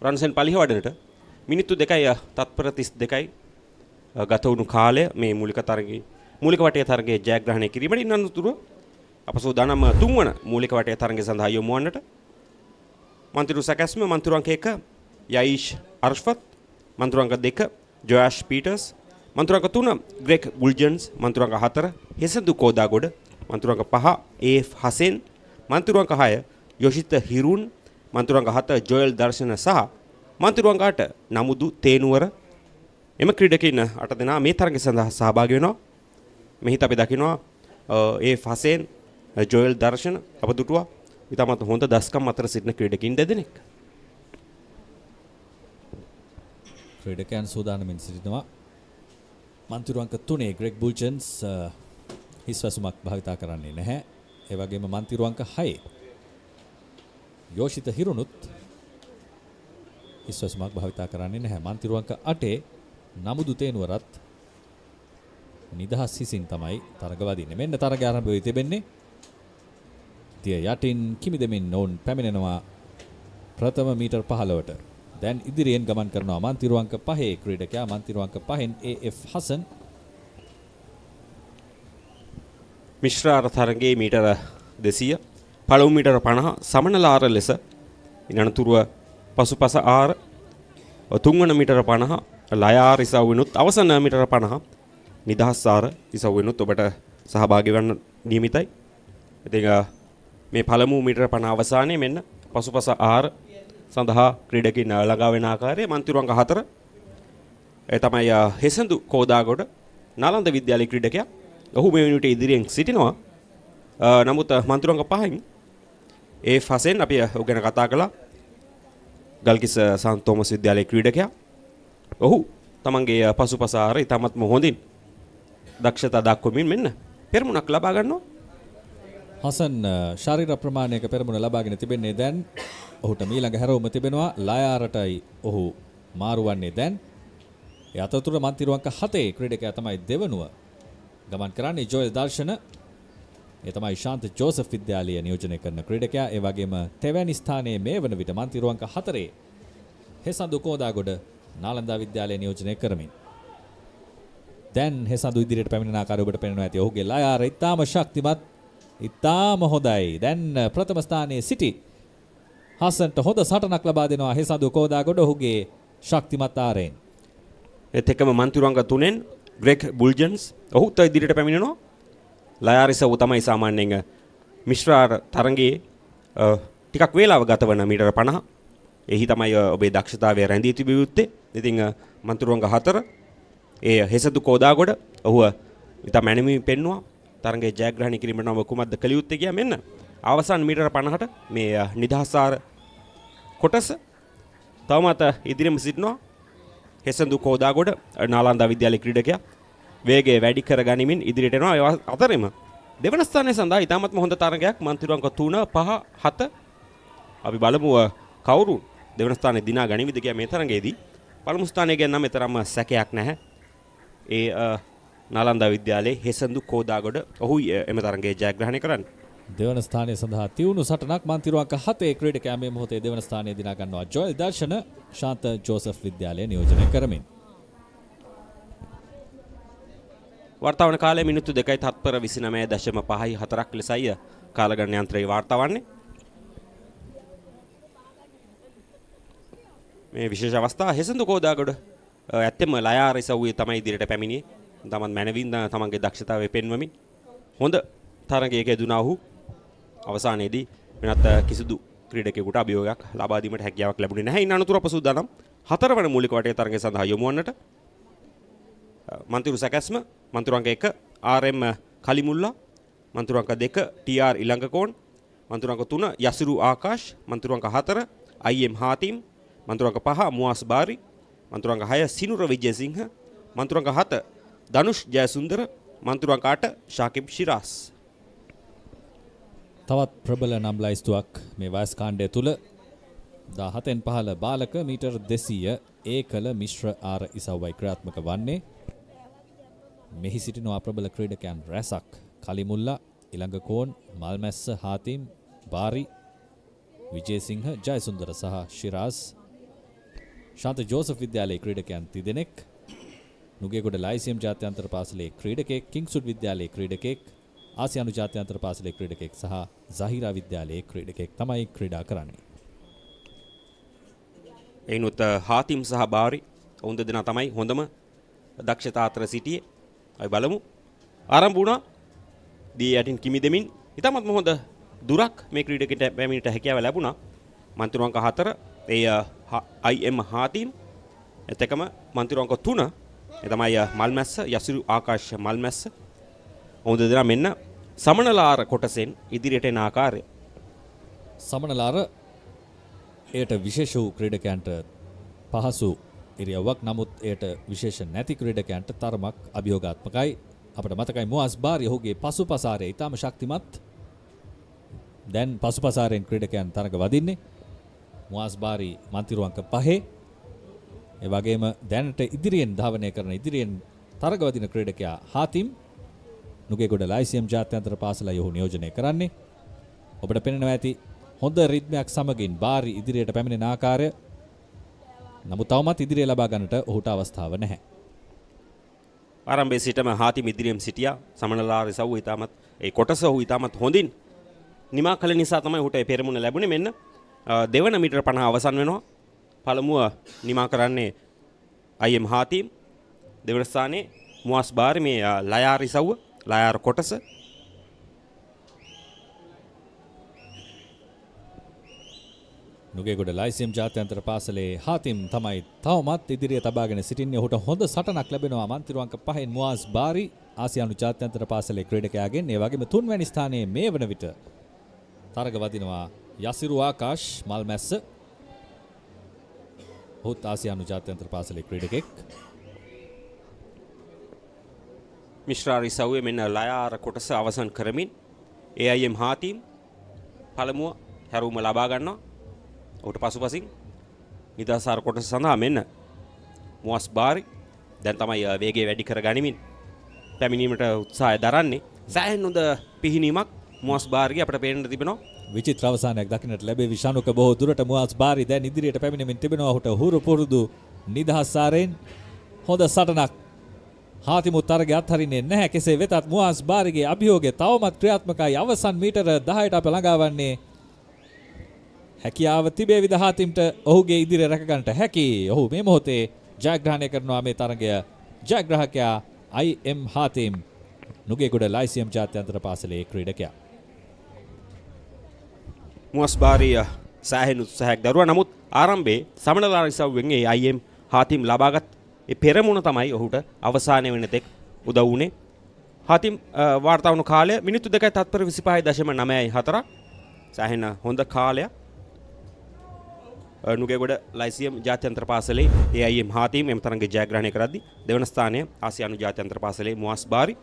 රන්සෙන් පලිහ වඩනට මිනිත්තු 2යි තත්පර 32යි ගත වුණු කාලය මේ මූලික වටේ තරගයේ ජයග්‍රහණය කිරීමට ඉන් අනතුරුව අප සූදානම් තුන්වන මූලික වටේ තරගය සඳහා යොමු වන්නට. මන්තිරු සැකැස්ම මන්තිරුවංක 1 යයිෂ් අර්ෂෆත්, මන්තිරුවංක 2 ජොයාෂ් පීටර්ස්, මන්තිරුවංක 3 ග්‍රෙග් බුල්ජන්ස්, මන්තිරුවංක 4 හෙසඳු කෝදාගොඩ, මන්තිරුවංක 5 ඒෆ් හසෙන්, මන්තිරුවංක 6 යොෂිත හිරුන්, මන්තිරුවංක 7 ජොයල් දර්ශන සහ මන්තිරුවංක 8 නමුදු තේනුවර. එම ක්‍රීඩකයින් 8 දෙනා මේ තරගය සඳහා සහභාගී වෙනවා. මෙහිත් අපි දකිනවා ඒෆ් හසෙන්, ජොයල් දර්ශන අප දුටුවා ඉතාමත් හොඳ දස්කම් අතර සිටින ක්‍රීඩකයින් දෙදෙනෙක්. ක්‍රීඩකයන් සූදානමින් සිටිනවා. මන්තිරුවංක 3 ග්‍රෙග් බුල්ජන්ස් හිස්වැසුමක් භාවිතා කරන්නේ නැහැ. ඒ වගේම මන්තිරුවංක 6 යෝෂිත හිරුණුත් හිස්වැසුමක් භාවිතා කරන්නේ නැහැ. මන්තිරුවංක 8 නමුදු තේනුවරත් නිදහස් හිසින් තමයි තරග වදින්නේ. මෙන්න තරග ආරම්භ වෙයි තිබෙන්නේ. තිය යටින් කිමිදෙමින් ඔවුන් පැමිණෙනවා ප්‍රථම මීටර් 15ට. දැන් ඉදිරියෙන් ගමන් කරනවා මන්තිරුවංක 5 ක්‍රීඩකයා. මන්තිරුවංක 5න් AF හසන්. මිශ්‍රාර තරගයේ මීටර 200 පළමු මීටර 50 සමනලාර ලෙස ඉනනතුරුව පසුපස ආර තුන්වන මීටර 50 ලයාර ඉසව්වෙනුත් අවසන් මීටර 50 නිදහස් ආර ඉසව්වෙනුත් ඔබට සහභාගී වන්න නියමිතයි. ඉතින් මේ පළමු මීටර 50 අවසානයේ මෙන්න පසුපස ආර සඳහා ක්‍රීඩකින් ළඟා වෙන ආකාරය මන්තිරුවංක 4 ඒ තමයි හෙසඳු කෝදාගොඩ නාලන්ද විද්‍යාලයේ ක්‍රීඩකයා. ඔහු මේ වෙනුවට ඉදිරියෙන් සිටිනවා. නමුත් මන්තිරුවංක 5න් ඒ ෆසෙන් අපි ඔහු ගැන කතා කළා. ගල්කිස්ස සන්ත් තෝමස් විද්‍යාලයේ ක්‍රීඩකයා. ඔහු තමන්ගේ පසුපස ආර ඉතාමත්ම හොඳින් දක්ෂතා දක්වමින් මෙන්න පෙරමුණක් ලබා ගන්නවා. හසන් ශරීර ප්‍රමාණයක පෙරමුණ ලබාගෙන තිබෙන්නේ දැන්. ඔහුට මීළඟ හැරවුම තිබෙනවා. ලයාරටයි ඔහු මාරුවන්නේ දැන්. ඒ අතරතුර මන්තිරුවංක 7 ක්‍රීඩකයා තමයි දෙවනුව ගමන් කරන්නේ. ජොයල් දර්ශන ඒ තමයි ශාන්ත ජෝසප් විද්‍යාලය නියෝජනය කරන ක්‍රීඩකයා. ඒ වගේම තෙවැනි ස්ථානයේ මේ වන විට මන්තිරුවංක 4 හෙසඳු කෝදාගොඩ නාලන්දා විද්‍යාලය නියෝජනය කරමින්. දැන් හෙසඳු ඉදිරියට පැමිණෙන ආකාරය ඔබට පේනවා ඇති. ඔහුගේ ලයාර ඉතාම ශක්තිමත්, ඉතාම හොඳයි. දැන් ප්‍රථම ස්ථානයේ සිටි හසන්ට හොඳ සටනක් ලබා දෙනවා හෙසඳු කෝදාගොඩ ඔහුගේ ශක්තිමත් ආරයෙන්. ඒත් එක්කම මන්තිරුවංක 3න් ග්‍රෙග් බුල්ජන්ස් ඔහුත් ඉදිරියට පැමිණෙනවා. ලයාරිස ඔහු තමයි සාමාන්‍යයෙන් මිශ්‍රාර තරගයේ ටිකක් වේලාව ගත වන මීටර 50. එහි තමයි ඔබේ දක්ෂතාවය රැඳී තිබිය යුත්තේ. ඉතින් මන්තිරුවංක 4 ඒ හෙසඳු කෝදාගොඩ ඔහු ඉතා මැනවින් පෙන්නවා. තරගයේ ජයග්‍රහණය කිරීමට නම් කුමක්ද කළ යුත්තේ කියා මෙන්න අවසන් මීටර 50ට මේ නිදහසාර කොටස තවමත් ඉදිරියම සිටිනවා. හෙසඳු කෝදාගොඩ නාලන්දා විද්‍යාලයේ ක්‍රීඩකයා වේගය වැඩි කර ගනිමින් ඉදිරියට එනවා. ඒ අතරෙම දෙවන ස්ථානයේ සඳහා ඉතාමත්ම හොඳ තරගයක් මන්තිරුවංක 3 5 7 අපි බලමු කවුරු දෙවන ස්ථානයේ දිනා ගනිවිද කියලා මේ තරගයේදී. පළමු ස්ථානය ගැන නම් තරම්ම සැකයක් නැහැ. ඒ නාලන්දා විද්‍යාලයේ හෙසඳු කෝදාගොඩ ඔහු එම තරගයේ ජයග්‍රහණය කරන්නේ. දෙවන ස්ථානය සඳහා තියුණු සටනක් මන්තිරු අංක 7 ක්‍රීඩකයා මේ මොහොතේ දෙවන ස්ථානය දිනා ගන්නවා. ජොයල් දර්ශන ශාන්ත ජෝසප් විද්‍යාලය නියෝජනය කරමින්. වර්තමාන කාලය මිනිත්තු 2:29.5 ලෙසයි කාලගණන යන්ත්‍රයේ වාර්තා වන්නේ. මේ විශේෂ අවස්ථාව හෙසඳු කෝදාගොඩ ඇත්තම ලයාර ඉසව්වේ තමයි ඉදිරියට පැමිණියේ. තමන් මැනවින් තමන්ගේ දක්ෂතාවය පෙන්වමින් හොඳ තරගයක යෙදුණා වූ අවසානයේදී වෙනත් කිසිදු ක්‍රීඩකයෙකුට අභියෝගයක් ලබා දීමට හැකියාවක් ලැබුණේ නැහැ. ඉන් අනතුරු අප සූදානම් හතරවන මූලික වටේ තරගය සඳහා යොමු වන්නට. මන්තිරු සැකැස්ම මන්තිරු අංක 1 RM කලිමුල්ලා, මන්තිරු අංක 2 TR ඉලංගකෝන්, මන්තිරු අංක 3 යසිරු ආකාශ්, මන්තිරු අංක 4 IM හාතිම්, මන්තිරු අංක 5 මුවාස් බාරි, මන්තිරු අංක 6 සිනුර විජේසිංහ, මන්තිරු අංක 7 ධනුෂ් ජයසුන්දර, මන්තිරු අංක 8 ශාකිබ් ශිරාස්. තවත් ප්‍රබල නම් ලයිස්තුවක් මේ වයස් කාණ්ඩය තුල 17න් පහළ බාලක මීටර් 200 ඒකල මිශ්‍ර ආර ඉසව්වයි ක්‍රියාත්මක වන්නේ. මෙහි සිටිනවා ප්‍රබල ක්‍රීඩකයන් රැසක්. කලිමුල්ලා, ඉලංගකෝන්, මල්මැස්ස, හාතිම්, බාරි, විජේසිංහ, ජයසුන්දර සහ ශිරාස්. ශාන්ත ජෝසප් විද්‍යාලයේ ක්‍රීඩකයන් 3 දෙනෙක්. නුගේගොඩ ලයිසියම් ජාත්‍යන්තර පාසලේ ක්‍රීඩකෙක්, කිංසුඩ් විද්‍යාලයේ ක්‍රීඩකෙක්, ආසියානු ජාත්‍යන්තර පාසලේ ක්‍රීඩකෙක් සහ සහිරා විද්‍යාලයේ ක්‍රීඩකෙක් තමයි ක්‍රීඩා කරන්නේ. එයිනුත් හාතිම් සහ බාරි ඔවුන් දෙදෙනා තමයි හොඳම දක්ෂතා අතර සිටියේ. අපි බලමු. ආරම්භ වුණා. දී යටින් කිමි දෙමින් ඉතාමත්ම හොඳ දුරක් මේ ක්‍රීඩකයට පැමිණීමට හැකියාව ලැබුණා. මන්තිරු අංක 4 IM හාතිම්, එතකම මන්තිරු අංක 3 ඒ තමයි මල්මැස්ස යසිරු ආකාශ මල්මැස්ස. ඔවුන් දෙදෙනා මෙන්න සමනලාර කොටසෙන් ඉදිරියට එන ආකාරය. සමනලාර එයට විශේෂ වූ ක්‍රීඩකයන්ට පහසු ඉරියව්වක්, නමුත් එයට විශේෂ නැති ක්‍රීඩකයන්ට තරමක් අභියෝගාත්මකයි. අපට මතකයි මුවාස් බාරි ඔහුගේ පසුපසාරය ඉතාම ශක්තිමත්. දැන් පසුපසාරයෙන් ක්‍රීඩකයන් තරග වදින්නේ. මුවාස් බාරි මන්තිරු අංක 5. ඒ වගේම දැනට ඉදිරියෙන් ධාවනය කරන ඉදිරියෙන් තරග වදින ක්‍රීඩකයා හාතිම් නුගේගොඩ ලයිසියම් ජාත්‍යන්තර පාසලයි ඔහු නියෝජනය කරන්නේ. ඔබට පෙනෙනවා ඇති හොඳ රිද්මයක් සමගින් බාරි ඉදිරියට පැමිණෙන ආකාරය. නමුත් තවමත් ඉදිරිය ලබා ගන්නට ඔහුට අවස්ථාව නැහැ. ආරම්භයේ සිටම හාතිම් ඉදිරියෙන් සිටියා. සමනලාර ඉසව්ව ඉතාමත් ඒ කොටස ඔහු ඉතාමත් හොඳින් නිමා කළ නිසා තමයි ඔහුට පෙරමුණ ලැබුණේ. මෙන්න දෙවන මීටර 50 අවසන් වෙනවා. පළමුව නිමා කරන්නේ IM හාතිම්. දෙවන ස්ථානයේ මුවාස් බාරි මේ ලයාර ඉසව්ව ලයාර කොටස. නුගේගොඩ ලයිසියම් ජාත්‍යන්තර පාසලේ හාතිම් තමයි තවමත් ඉදිරිය තබාගෙන සිටින්නේ. ඔහුට හොඳ සටනක් ලැබෙනවා මන්තිරු අංක 5න් මුවාස් බාරි ආසියානු ජාත්‍යන්තර පාසලේ ක්‍රීඩකයාගෙන්. ඒ වගේම තුන්වැනි ස්ථානයේ මේ වන විට තරග වදිනවා යසිරු ආකාශ් මල්මැස්ස. ඔහුත් ආසියානු ජාත්‍යන්තර පාසලේ ක්‍රීඩකෙක්. මිශ්‍රාරි සව්වේ මෙන්න ලයාර කොටස අවසන් කරමින් AIM හාතිම් පළමුව හැරුම ලබා ගන්නවා. ඔහුට පසුපසින් නිදහසාර කොටස සඳහා මෙන්න මුවාස් බාරි දැන් තමයි වේගය වැඩි කර ගනිමින් පැමිණීමට උත්සාහය දරන්නේ. සෑහෙන හොඳ පිහිනීමක් මුවාස් බාරිගේ අපට පේන්න තිබෙනවා. විචිත්‍ර අවසානයක් දකින්නට ලැබේ. විශානුක බොහෝ දුරට මුවාස් බාරි දැන් ඉදිරියට පැමිණෙමින් තිබෙනවා. ඔහුට හුරු පුරුදු නිදහසාරෙන් හොඳ සටනක්. හාතිමුත් තරගය අත්හරින්නේ නැහැ. කෙසේ වෙතත් මුවාස් බාරිගේ අභියෝගය තවමත් ක්‍රියාත්මකයි. අවසන් මීටර 10ට අප ළඟාවන්නේ. හැකියාව තිබේ විද හාතිම්ට ඔහුගේ ඉදිරිය රැක ගන්නට හැකි. ඔහු මේ මොහොතේ ජයග්‍රහණය කරනවා මේ තරගය. ජයග්‍රාහකයා IM හාතිම් නුගේගොඩ ලයිසියම් ජාත්‍යන්තර පාසලේ ක්‍රීඩකයා. මුවාස් බාරි සෑහෙන උත්සාහයක් දරුවා. නමුත් ආරම්භයේ සමනලාර ඉසව්වෙන් ඒ IM හාතිම් ලබාගත් ඒ පෙරමුණ තමයි ඔහුට අවසානයේ වෙන තෙක් උදව් වුණේ. හාතිම් වාර්තා වුණු කාලය මිනිත්තු 2:25.9.4. සෑහෙන හොඳ කාලයක්. නුගේගොඩ ලයිසියම් ජාත්‍යන්තර පාසලේ AIM හාතිම් එම තරගයේ ජයග්‍රහණය කරද්දී දෙවන ස්ථානය ආසියානු ජාත්‍යන්තර පාසලේ මුවාස් බාරි.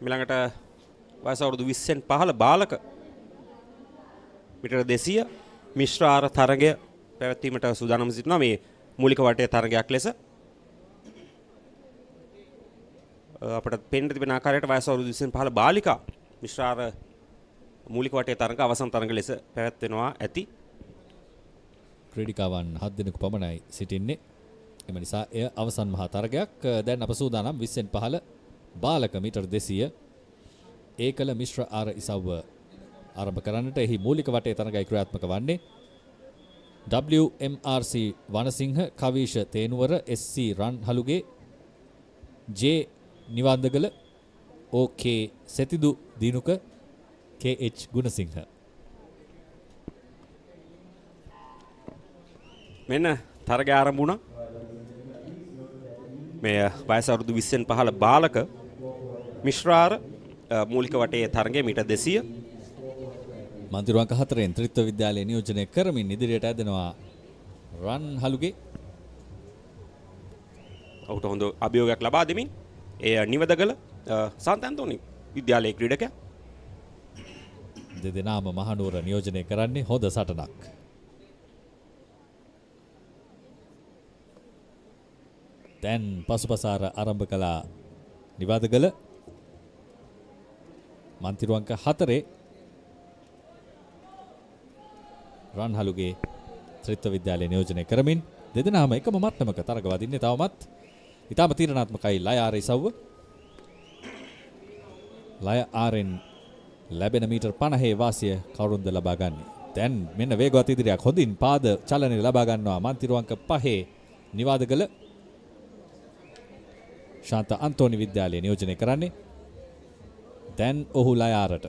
මිලඟට වයස අවුරුදු 20න් පහළ බාලක මීටර 200 මිශ්‍ර ආර තරගය පැවැත්වීමට සූදානම් සිටිනවා මේ මූලික වටේ තරගයක් ලෙස. අපට පෙන්න තිබෙන ආකාරයට වයස අවුරුදු 25 බාලිකා මිශ්‍ර ආර මූලික වටේ තරග අවසන් තරග ලෙස පැවැත්වෙනවා ඇති. ක්‍රීඩිකාවන් 7 දෙනෙකු පමණයි සිටින්නේ. එම නිසා එය අවසන් මහා තරගයක්. දැන් අප සූදානම් 20න් 15 බාලක මීටර් 200 ඒකල මිශ්‍ර ආර ඉසව්ව ආරම්භ කරන්නට. එහි මූලික වටේ තරගයි ක්‍රියාත්මක වන්නේ. WMRC Wanasinghe, කවීෂ තේනුවර, SC රන්හලුගේ, J නිවාන්දගල, OK සෙතිදු Dinuka, KH Gunasinghe. මෙන්න තරගය ආරම්භ වුණා. මේ වයස අවුරුදු 20න් 15 බාලක මිශ්‍ර ආර මූලික වටේ තරගය මීටර් 200. මන්තිරුවන්ක 4න් ත්‍රිත්ව විද්‍යාලය නියෝජනය කරමින් ඉදිරියට ඇදෙනවා රන්හලුගේ. ඔහුට හොඳ අභියෝගයක් ලබා දෙමින් එය නිවදගල සන්ත ඇන්තෝනි විද්‍යාලයේ ක්‍රීඩකයා. දෙදෙනාම මහනුවර නියෝජනය කරන්නේ හොඳ සටනක්. දැන් පසුපසාර ආරම්භ කළා නිවාදගල. මන්තිරුවන්ක 4 රන්හලුගේ ත්‍රිත්ව විද්‍යාලය නියෝජනය කරමින් දෙදෙනාම එකම මට්ටමක තරග වදින්නේ. තවමත් ඉතාම තීරණාත්මකයි ලය ආර ඉසව්ව. ලය ආරෙන් ලැබෙන මීටර් 50 වාසිය කවුරුන්ද ලබා ගන්නේ. දැන් මෙන්න වේගවත් ඉදිරියක් හොඳින් පාද චලනය ලබා ගන්නවා මන්තිරුවන්ක 5 නිවාදගල. ශාන්ත අන්තෝනි විද්‍යාලය නියෝජනය කරන්නේ. දැන් ඔහු ලය ආරට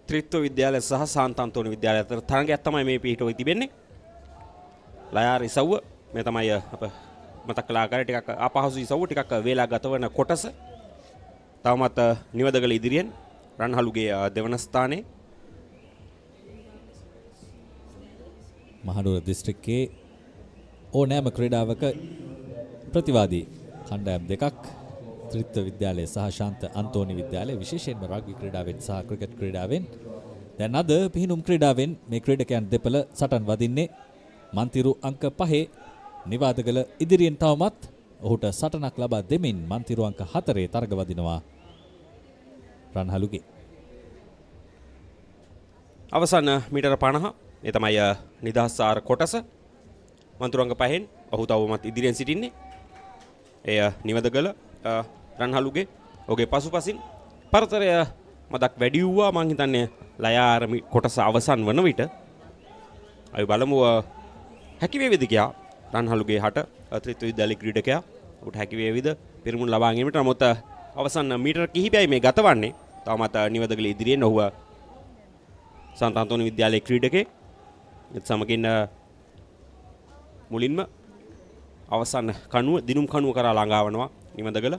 ත්‍රිත්ව විද්‍යාලය සහ සාන්ත අන්තෝනි විද්‍යාලය අතර තරගයක් තමයි මේ පිටුවේ තිබෙන්නේ. ලය ආර ඉසව්ව මේ තමයි අප මතක් කළ ආකාරයට ටිකක් අපහසු ඉසව්ව ටිකක් වේලා ගත වන කොටස. තවමත් නිවදගල ඉදිරියෙන් රන්හලුගේ දෙවන ස්ථානයේ. මහනුවර දිස්ත්‍රික්කයේ ඕනෑම ක්‍රීඩාවක ප්‍රතිවාදී කණ්ඩායම් දෙකක් ත්‍රිත්ව විද්‍යාලය සහ ශාන්ත අන්තෝනි විද්‍යාලය, විශේෂයෙන්ම රග්බි ක්‍රීඩාවෙන් සහ ක්‍රිකට් ක්‍රීඩාවෙන්. දැන් අද පිහිනුම් ක්‍රීඩාවෙන් මේ ක්‍රීඩකයන් දෙපළ සටන් වදින්නේ. මන්තිරු අංක 5 නිවාදගල ඉදිරියෙන් තවමත් ඔහුට සටනක් ලබා දෙමින් මන්තිරු අංක 4 තරග වදිනවා රන්හලුගේ. අවසන් මීටර 50 ඒ තමයි නිදහස් ආර කොටස. මන්තිරු අංක 5න් ඔහු තවමත් ඉදිරියෙන් සිටින්නේ. එය නිවදගල රන්හලුගේ ඔහුගේ පසුපසින් පරතරය මදක් වැඩි වුණා. මං හිතන්නේ ලය ආර කොටස අවසන් වන විට අපි බලමු හැකි වේවිද කියලා රන්හලුගේ හට ත්‍රිත්ව විද්‍යාලයේ ක්‍රීඩකයා උට හැකි වේවිද පෙරමුණ ලබා ගැනීමට. නමුත් අවසන් මීටර කිහිපයයි මේ ගතවන්නේ. තවමත් නිවදගල ඉදිරියෙන් ඔහුව සන්ත අන්තෝනි විද්‍යාලයේ ක්‍රීඩකේ. ඒත් සමගින් මුලින්ම අවසන් කණුව දිනුම් කණුව කරා ළඟා වනවා නිවදගල.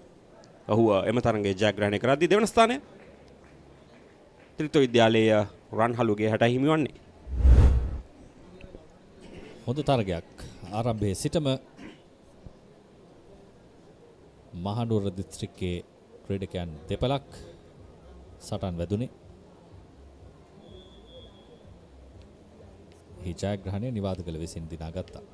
ඔහු එම තරගයේ ජයග්‍රහණය කරද්දී දෙවන ස්ථානය ත්‍රිත්ව විද්‍යාලයේ රන්හලුගේ හට හිමිවන්නේ. හොඳ තරගයක් ආරම්භයේ සිටම මහනුවර දිස්ත්‍රික්කයේ ක්‍රීඩකයන් දෙපළක් සටන් වැදුනේ. එහි ජයග්‍රහණය නිවාදගල විසින් දිනාගත්තා.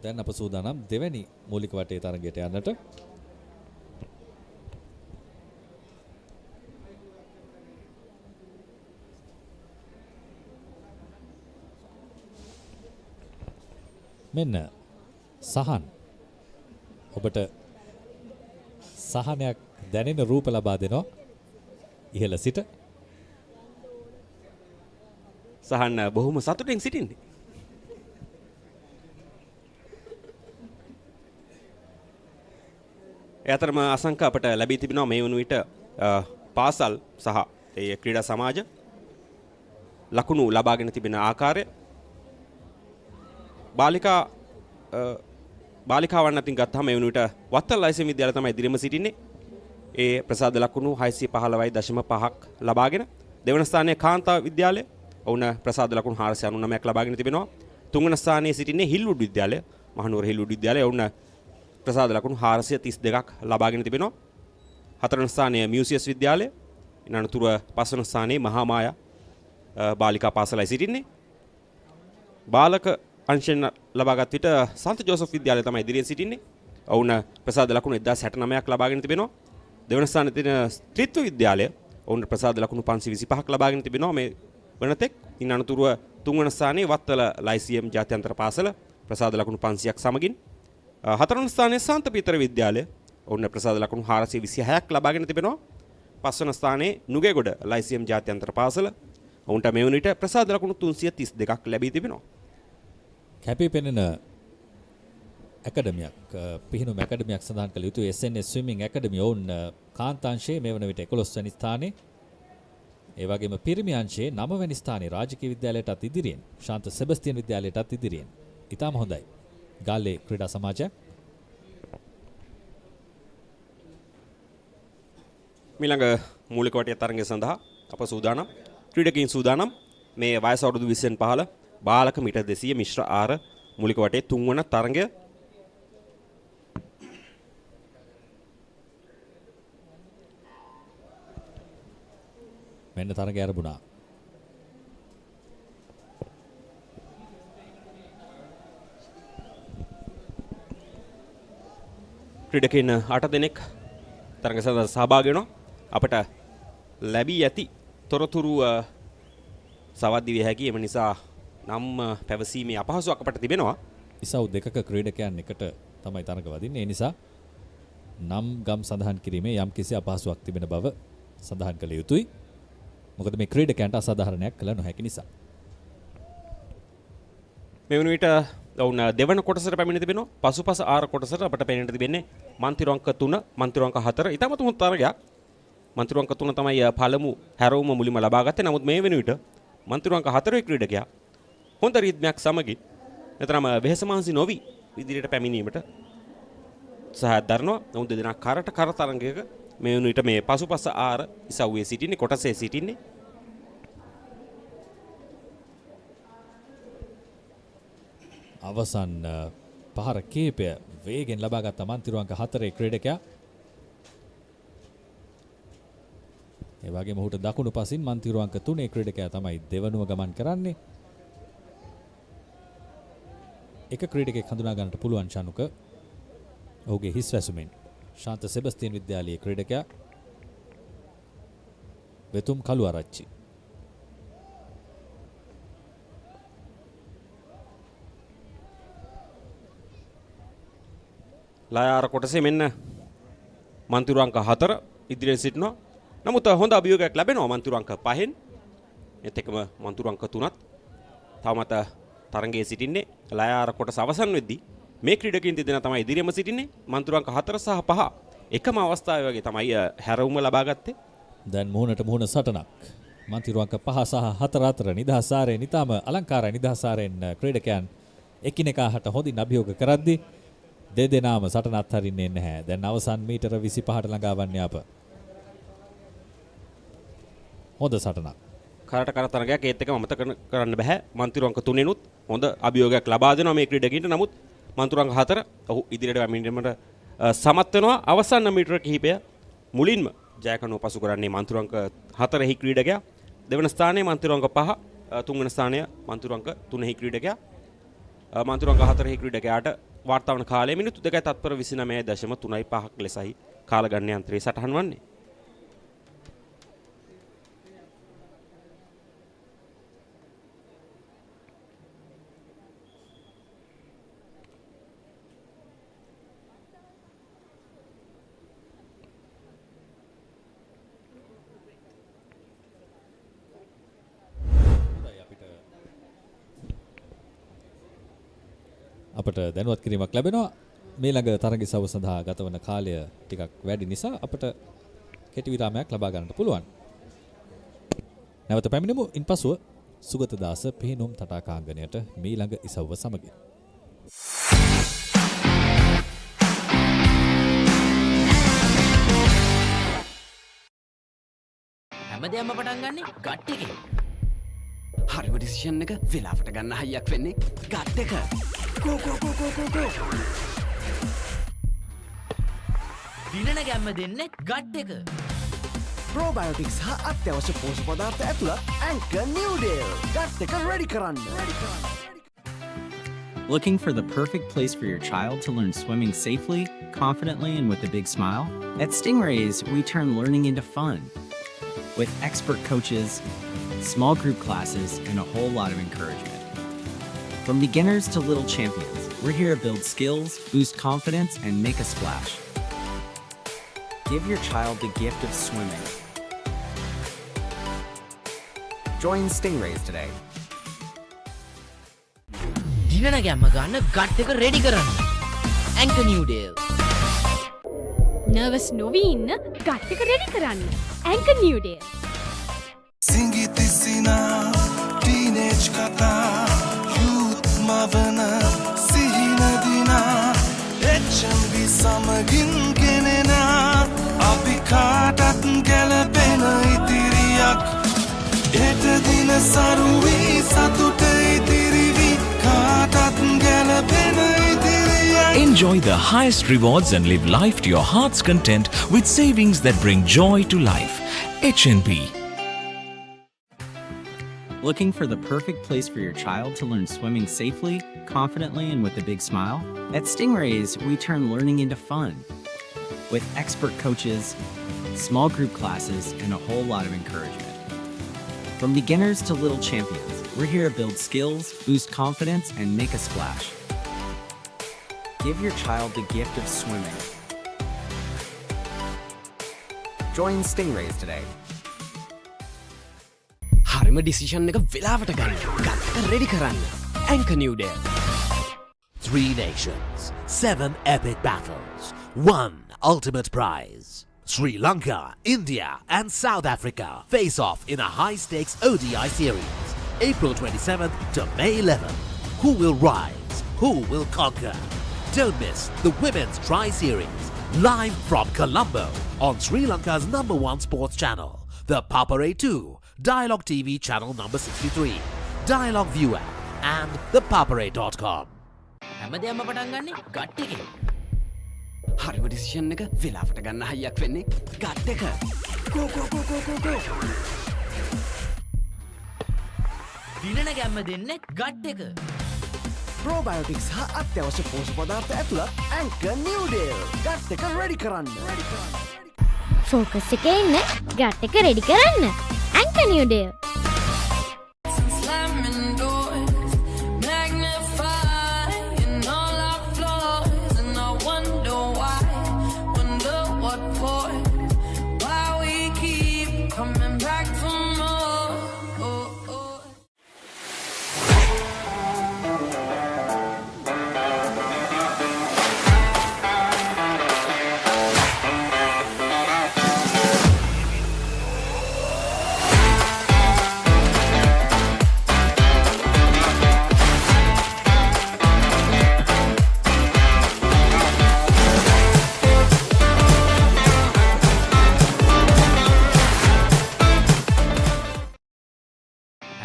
දැන් අප සූදානම් දෙවැනි මූලික වටේ තරගයට යන්නට. මෙන්න සහන්. ඔබට සහනයක් දැනෙන රූප ලබා දෙනවා ඉහළ සිට. සහන් බොහොම සතුටින් සිටින්නේ. ඒ අතරම අසංක අපට ලැබී තිබෙනවා මේ වන විට පාසල් සහ ඒ ක්‍රීඩා සමාජ ලකුණු ලබාගෙන තිබෙන ආකාරය. බාලිකාවන් අතින් ගත්තාම මේ වන විට වත්තල් ලයිසන් විද්‍යාලය තමයි ඉදිරියම සිටින්නේ. ඒ ප්‍රසාද ලකුණු 615.5ක් ලබාගෙන. දෙවන ස්ථානයේ කාන්තා විද්‍යාලය ඔවුන් ප්‍රසාද ලකුණු 499ක් ලබාගෙන තිබෙනවා. තුන්වන ස්ථානයේ සිටින්නේ හිල්වුඩ් විද්‍යාලය, මහනුවර හිල්වුඩ් විද්‍යාලය. ඔවුන් ප්‍රසාද ලකුණු 432ක් ලබාගෙන තිබෙනවා. 4 වන ස්ථානයේ මියුසියස් විද්‍යාලය. ඉන් අනතුරුව 5 වන ස්ථානයේ මහා මායා බාලිකා පාසලයි සිටින්නේ. බාලක අංශයෙන් ලබාගත් විට සන්ත ජෝසප් විද්‍යාලය තමයි ඉදිරියෙන් සිටින්නේ. ඔවුන් ප්‍රසාද ලකුණු 1069ක් ලබාගෙන තිබෙනවා. දෙවන ස්ථානයේ තියෙන ත්‍රිත්ව විද්‍යාලය ඔවුන් ප්‍රසාද ලකුණු 525ක් ලබාගෙන තිබෙනවා මේ වනතෙක්. ඉන් අනතුරුව 3 වන ස්ථානයේ වත්තල ලයිසියම් ජාත්‍යන්තර පාසල ප්‍රසාද ලකුණු 500ක් සමගින්. 4 වන ස්ථානයේ සාන්ත පීතර විද්‍යාලය ඔවුන් ප්‍රසාද ලකුණු 426ක් ලබාගෙන තිබෙනවා. 5 වන ස්ථානයේ නුගේගොඩ ලයිසියම් ජාත්‍යන්තර පාසල ඔවුන්ට මේ වන විට ප්‍රසාද ලකුණු 332ක් ලැබී තිබෙනවා. කැපී පෙනෙන ඇකඩමියක් පිහිනුම් ඇකඩමියක් සඳහන් කළ යුතු SNS ස්විමිං ඇකඩමිය ඔවුන් කාන්තාංශයේ මේ වන විට 11 වෙනි ස්ථානයේ ඒ වගේම පිරිමි අංශයේ 9 වෙනි ස්ථානයේ රාජකීය විද්‍යාලයටත් ඉදිරියෙන් ශාන්ත සෙබස්තියන් විද්‍යාලයටත් ඉදිරියෙන් ඉතාම හොඳයි. ගාල්ලේ ක්‍රීඩා සමාජය ඊළඟ මූලික වටය තරගය සඳහා අප සූදානම්. ක්‍රීඩකයන් සූදානම්. මේ වයස අවුරුදු 20න් පහළ බාලක මීටර් 200 මිශ්‍ර ආර මූලික වටේ 3 වන තරගය. මෙන්න තරගය ආරම්භුණා. ක්‍රීඩකයන් 8 දෙනෙක් තරග සඳහා සහභාගී වෙනවා. අපට ලැබී ඇති තොරතුරු සවද්දි විය හැකි. එම නිසා නම් පැවසීමේ අපහසුයක් අපට තිබෙනවා. ඉසව් දෙකක ක්‍රීඩකයන් එකට තමයි තරග වදින්නේ. ඒ නිසා නම් ගම් සඳහන් කිරීමේ යම්කිසි අපහසුයක් තිබෙන බව සඳහන් කළ යුතුයි. මොකද මේ ක්‍රීඩකයන්ට අසාධාරණයක් කළ නොහැකි නිසා. මේ වන විට ඔවුන් දෙවන කොටසට පැමිණ තිබෙනවා. පසුපස ආර කොටසට අපට පෙනෙන්න තිබෙන්නේ මන්තිරු අංක 3, මන්තිරු අංක 4. ඊටමත් හොඳ තරගයක්. මන්තිරු අංක 3 තමයි පළමු හැරවුම මුලින්ම ලබා ගත්තේ. නමුත් මේ වෙන විට මන්තිරු අංක 4 ක්‍රීඩකයා හොඳ රිද්මයක් සමගින් එතරම් වෙහෙස මහන්සි නොවි ඉදිරියට පැමිණීමට සහාය දරනවා. ඔවුන් දෙදෙනා කරට කර තරගයක මේ වන විට මේ පසුපස ආර ඉසව්වේ සිටින්නේ, කොටසේ සිටින්නේ. අවසන් පහර කීපය වේගෙන් ලබාගත් මන්තිරු අංක 4 ක්‍රීඩකයා. ඒ වගේම ඔහුට දකුණු පසින් මන්තිරු අංක 3 ක්‍රීඩකයා තමයි දෙවනුව ගමන් කරන්නේ. එක ක්‍රීඩකෙක් හඳුනා ගන්නට පුළුවන් චනුක. ඔහුගේ හිස් වැසුමෙන් ශාන්ත සෙබස්තියන් විද්‍යාලයේ ක්‍රීඩකයා වෙතුම් කළු ආරච්චි. ලායාර කොටසේ මෙන්න මන්තිරු අංක 4 ඉදිරියෙන් සිටිනවා. නමුත් හොඳ අභියෝගයක් ලැබෙනවා මන්තිරු අංක 5න්. ඒත් එක්කම මන්තිරු අංක 3ත් තවමත් තරගයේ සිටින්නේ. ලායාර කොටස අවසන් වෙද්දී මේ ක්‍රීඩකයන් දෙදෙනා තමයි ඉදිරියම සිටින්නේ. මන්තිරු අංක 4 සහ 5 එකම අවස්ථාවේ වගේ තමයි හැරවුම ලබා ගත්තේ. දැන් මුහුණට මුහුණ සටනක්. මන්තිරු අංක 5 සහ 4 අතර නිදහස් ආරයෙන් ඉතාම අලංකාරයි. නිදහස් ආරයෙන් ක්‍රීඩකයන් එකිනෙකාට හොඳින් අභියෝග කරද්දී දෙදෙනාම සටන අත්හරින්නේ නැහැ. දැන් අවසන් මීටර 25ට ළඟා වන්නේ අප. හොඳ සටනක්. කරට කර තරගයක්. ඒත් එකම අමතක කරන්න බෑ. මන්තිරු අංක 3නුත් හොඳ අභියෝගයක් ලබා දෙනවා මේ ක්‍රීඩකයන්ට. නමුත් මන්තිරු අංක 4 ඔහු ඉදිරියට පැමිණීමට සමත් වෙනවා. අවසන් මීටර කිහිපය මුලින්ම ජයකනුව පසු කරන්නේ මන්තිරු අංක 4 හි ක්‍රීඩකයා. දෙවන ස්ථානයේ මන්තිරු අංක 5, තුන්වන ස්ථානය මන්තිරු අංක 3 හි ක්‍රීඩකයා. මන්තිරු අංක 4 හි ක්‍රීඩකයාට වාර්තා වන කාලය මිනිත්තු 2:29.35ක් ලෙසයි කාල ගණන යන්ත්‍රයේ සටහන් වන්නේ. අපට දැනුවත් කිරීමක් ලැබෙනවා. මේ ළඟ තරග ඉසව්ව සඳහා ගතවන කාලය ටිකක් වැඩි නිසා අපට කෙටි විරාමයක් ලබා ගන්නට පුළුවන්. නැවත පැමිණෙමු. ඉන්පසුව සුගතදාස පිහිනුම් තටාකාංගණයට මේ ළඟ ඉසව්ව සමගින්. හැමදේම පටන් ගන්නේ ගට් එකෙන්. හරිම ඩිසිෂන් එක වෙලාවට ගන්න හයියක් වෙන්නේ ගට් එක. කෝ දිනන ගැම්ම දෙන්න ගට් එක. ප්‍රෝබයෝටික්ස් හා අත්‍යවශ්‍ය පෝෂ්‍ය පදාර්ථ ඇතුළත් ඇන්කර් නිව්ඩේල් ගට් එක රෙඩි කරන්න. Looking for the perfect place for your child to learn swimming safely, confidently, and with a big smile? At Stingrays, we turn learning into fun. With expert coaches, small group classes, and a whole lot of encouragement. From beginners to little champions, we're here to build skills, boost confidence, and make a splash. Give your child the gift of swimming. Join Stingrays today. දිනන ගැම්ම ගන්න gut එක ready කරන්න. Anchor නිව්ඩේල්. Nervous නොවී ඉන්න gut එක ready කරන්න. Anchor නිව්ඩේල්. සිංගිතිසිනා teenage කතා යුත් මවන සිහිනදිනා HNB සමගින් ගෙනෙනා අපි කාටත් ගැලපෙන ඉතිරියක් එට දින සරුවී සතුට ඉතිරිවි කාටත් ගැලපෙන ඉතිරියක්. Enjoy the highest rewards and live life to your heart's content with savings that bring joy to life. HNB. Looking for the perfect place for your child to learn swimming safely, confidently, and with a big smile? At Stingrays, we turn learning into fun. With expert coaches, small group classes, and a whole lot of encouragement. From beginners to little champions, we're here to build skills, boost confidence, and make a splash. Give your child the gift of swimming. Join Stingrays today. හරිම decision එක වෙලාවට ගන්න. Gut එක ready කරන්න. Anchor නිව්ඩේල්. 3 nations, 7 epic battles, 1 ultimate prize. Sri Lanka, India, and South Africa face off in a high-stakes ODI series, April 27th to May 11th. Who will rise? Who will conquer? Don't miss the Women's Tri-Series, live from Colombo on Sri Lanka's #1 sports channel, ThePapare 2, Dialog TV channel number 63, Dialog ViU App, and ThePapare.com. හැමදේම පටන් ගන්නේ gut එකෙන්. හරිම decision එක වෙලාවට ගන්න හයියක් වෙන්නේ gut එක. ගෝ ගෝ ගෝ ගෝ ගෝ ගෝ. දිනන ගැම්ම දෙන්න ගට් එක. ප්‍රෝබයෝටික්ස් හා අත්‍යවශ්‍ය පෝෂ්‍ය පදාර්ථ ඇතුළත් ඇන්කර් නිව්ඩේල් ගට් එක රෙඩි කරන්න. ෆෝකස් එකේ ඉන්න ගට් එක රෙඩි කරන්න. ඇන්කර් නිව්ඩේල්.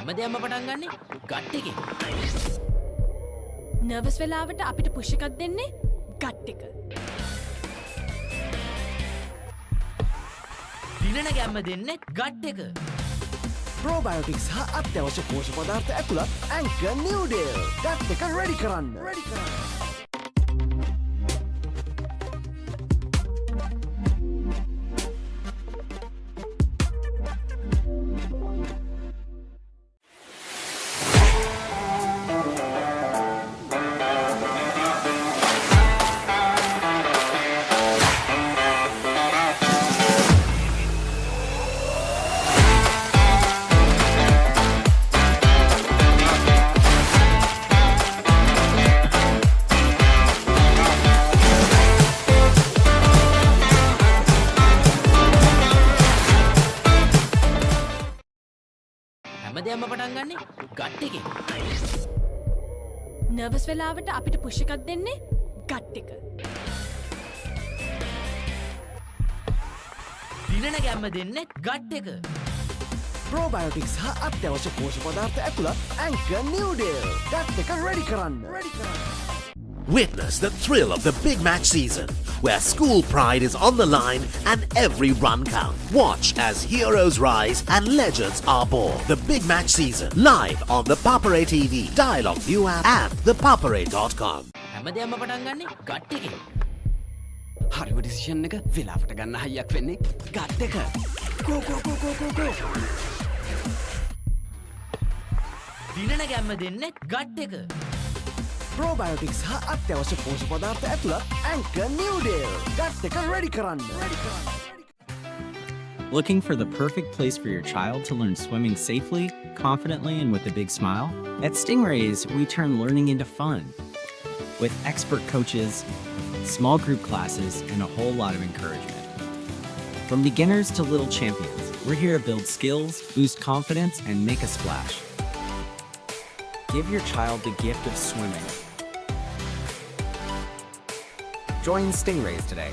හැමදේම පටන් ගන්නේ ගට් එකෙන්. නර්වස් වෙලාවට අපිට පුෂ් එකක් දෙන්නේ ගට් එක. දිනන ගැම්ම දෙන්න ගට් එක. ප්‍රෝබයෝටික්ස් හා අත්‍යවශ්‍ය පෝෂ්‍ය පදාර්ථ ඇතුළත් ඇන්කර් නිව්ඩේල් ගට් එක රෙඩි කරන්න. හැමදේම පටන් ගන්නේ ගට් එකෙන්. නර්වස් වෙලාවට අපිට පුෂ් එකක් දෙන්නේ ගට් එක. දිනන ගැම්ම දෙන්න ගට් එක. ප්‍රෝබයෝටික්ස් හා අත්‍යවශ්‍ය පෝෂ්‍ය පදාර්ථ ඇතුළත් ඇන්කර් නිව්ඩේල් ගට් එක රෙඩි කරන්න. Witness the thrill of the big match season where school pride is on the line and every run counts. Watch as heroes rise and legends are born. The big match season live on the Papare TV, Dialog ViU App and ThePapare.com. හැමදේම පටන් ගන්නේ gut එකෙන්. හරිම decision එක වෙලාවට ගන්න හයියක් වෙන්නේ gut එක. Go go go go go go. දිනන ගැම්ම දෙන්නේ ගට් එක. ප්‍රෝබයෝටික්ස් හා අත්‍යවශ්‍ය පෝෂක පදාර්ථ ඇතුළත් ඇන්කර් නිව්ඩේල් ගට් එක රෙඩි කරන්න. Looking for the perfect place for your child to learn swimming safely, confidently, and with a big smile? At Stingrays, we turn learning into fun. With expert coaches, small group classes, and a whole lot of encouragement. From beginners to little champions, we're here to build skills, boost confidence, and make a splash. Give your child the gift of swimming. Join Stingrays today.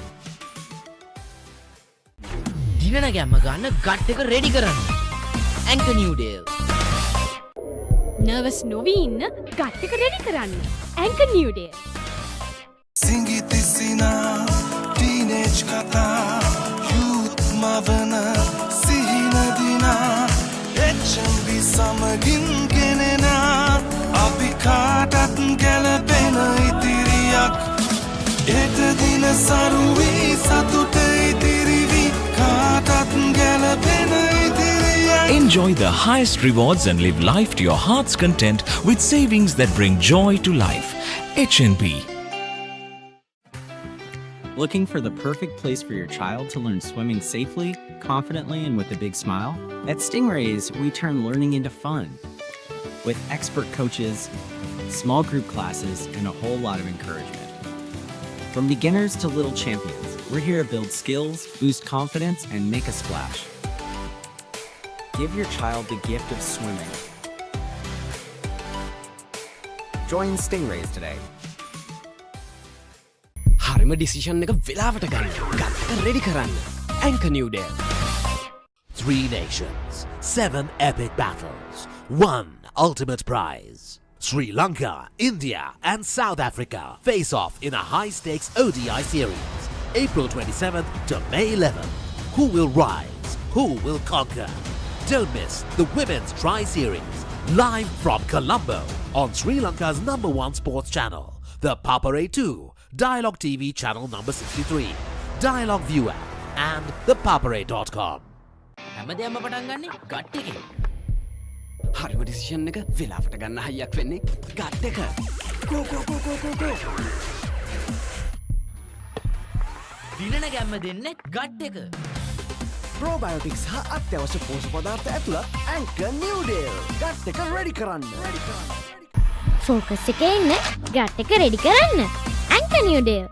දිනන ගැම්ම ගන්න gut එක ready කරන්න. Anchor නිව්ඩේල්. Nervous නොවී ඉන්න gut එක ready කරන්න. Anchor නිව්ඩේල්. සිංගිති සිනා teenage කතා youth මවන සිහින දිනා HNB සමගින් ගෙනෙනා අපි කාටත් ගැලපෙන ඉතිරියක් එත දින සරුවී සතුට ඉතිරිවි කාටත් ගැලපෙන ඉතිරියක්. Enjoy the highest rewards and live life to your heart's content with savings that bring joy to life. HNB. Looking for the perfect place for your child to learn swimming safely, confidently, and with a big smile? At Stingrays, we turn learning into fun. With expert coaches, small group classes, and a whole lot of encouragement. From beginners to little champions, we're here to build skills, boost confidence, and make a splash. Give your child the gift of swimming. Join Stingrays today. හරිම decision එක වෙලාවට ගන්න gut එක ready කරන්න. Anchor නිව්ඩේල්. 3 nations, 7 epic battles, 1 ultimate prize. Sri Lanka, India, and South Africa face off in a high-stakes ODI series, April 27th to May 11th. Who will rise? Who will conquer? Don't miss the Women's Tri-Series, live from Colombo on Sri Lanka's #1 sports channel, the Papare 2, Dialog TV channel number 63, Dialog ViU App, and ThePapare.com. හැමදේම පටන් ගන්නේ gut එකෙන්. හරිම decision එක වෙලාවට ගන්න හයියක් වෙන්නේ gut එක. Go go go go go go. දිනන ගැම්ම දෙන්නේ ගට් එක. ප්‍රෝබයෝටික්ස් හා අත්‍යවශ්‍ය පෝෂක පදාර්ථ ඇතුළත් ඇන්කර් නිව්ඩේල් ගට් එක රෙඩි කරන්න. ෆෝකස් එකේ ඉන්න ගට් එක රෙඩි කරන්න. ඇන්කර් නිව්ඩේල්.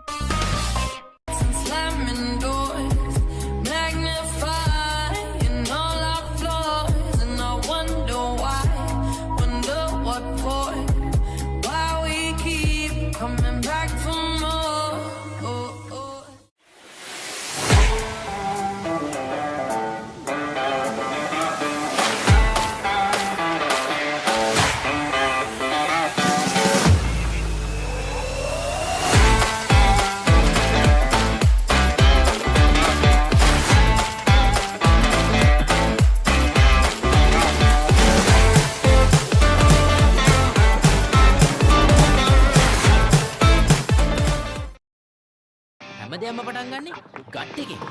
හැමදේම පටන් ගන්නේ ගට් එකෙන්.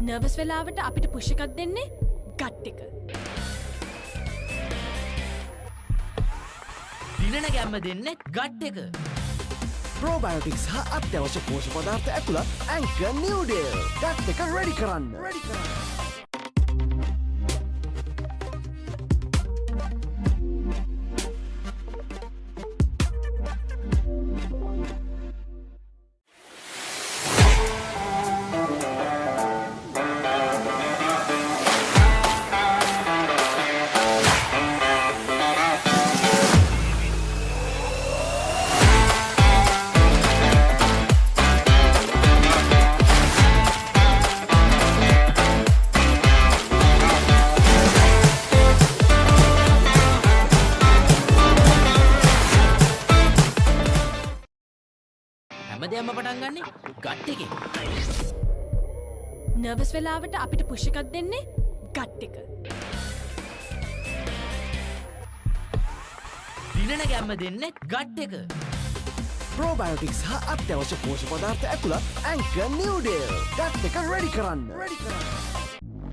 නර්වස් වෙලාවට අපිට පුෂ් එකක් දෙන්නේ ගට් එක. දිනන ගැම්ම දෙන්නේ ගට් එක. ප්‍රෝබයෝටික්ස් හා අත්‍යවශ්‍ය පෝෂක පදාර්ථ ඇතුළත් ඇන්කර් නිව්ඩේල් ගට් එක රෙඩි කරන්න. හැමදේම පටන් ගන්නේ ගට් එකෙන්. නර්වස් වෙලාවට අපිට පුෂ් එකක් දෙන්නේ ගට් එක. දිනන ගැම්ම දෙන්නේ ගට් එක. ප්‍රෝබයෝටික්ස් හා අත්‍යවශ්‍ය පෝෂක පදාර්ථ ඇතුළත් ඇන්කර් නිව්ඩේල් ගට් එක රෙඩි කරන්න.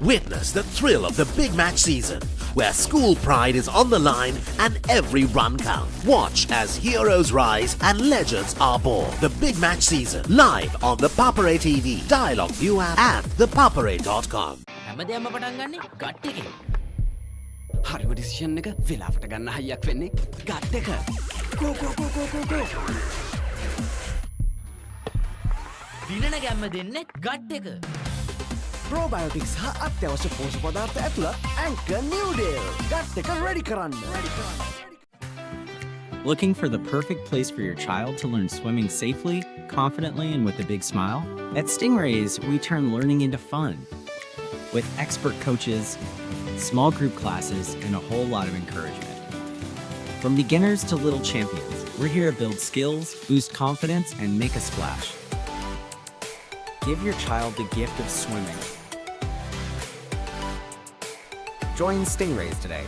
Witness the thrill of the Big Match season, where school pride is on the line and every run counts. Watch as heroes rise and legends are born. The Big Match season, live on the Papare TV, Dialog ViU App and ThePapare.com. හැමදේම පටන් ගන්නේ gut එකෙන්. හරිම decision එක වෙලාවට ගන්න හයියක් වෙන්නේ gut එක. ගෝ ගෝ ගෝ ගෝ ගෝ ගෝ. දිනන ගැම්ම දෙන්නේ ගට් එක. ප්‍රෝබයෝටික්ස් හා අත්‍යවශ්‍ය පෝෂක පදාර්ථ ඇතුළත් ඇන්කර් නිව්ඩේල් ගට් එක රෙඩි කරන්න. Looking for the perfect place for your child to learn swimming safely, confidently, and with a big smile? At Stingrays, we turn learning into fun. With expert coaches, small group classes, and a whole lot of encouragement. From beginners to little champions, we're here to build skills, boost confidence, and make a splash. Give your child the gift of swimming. Join Stingrays today.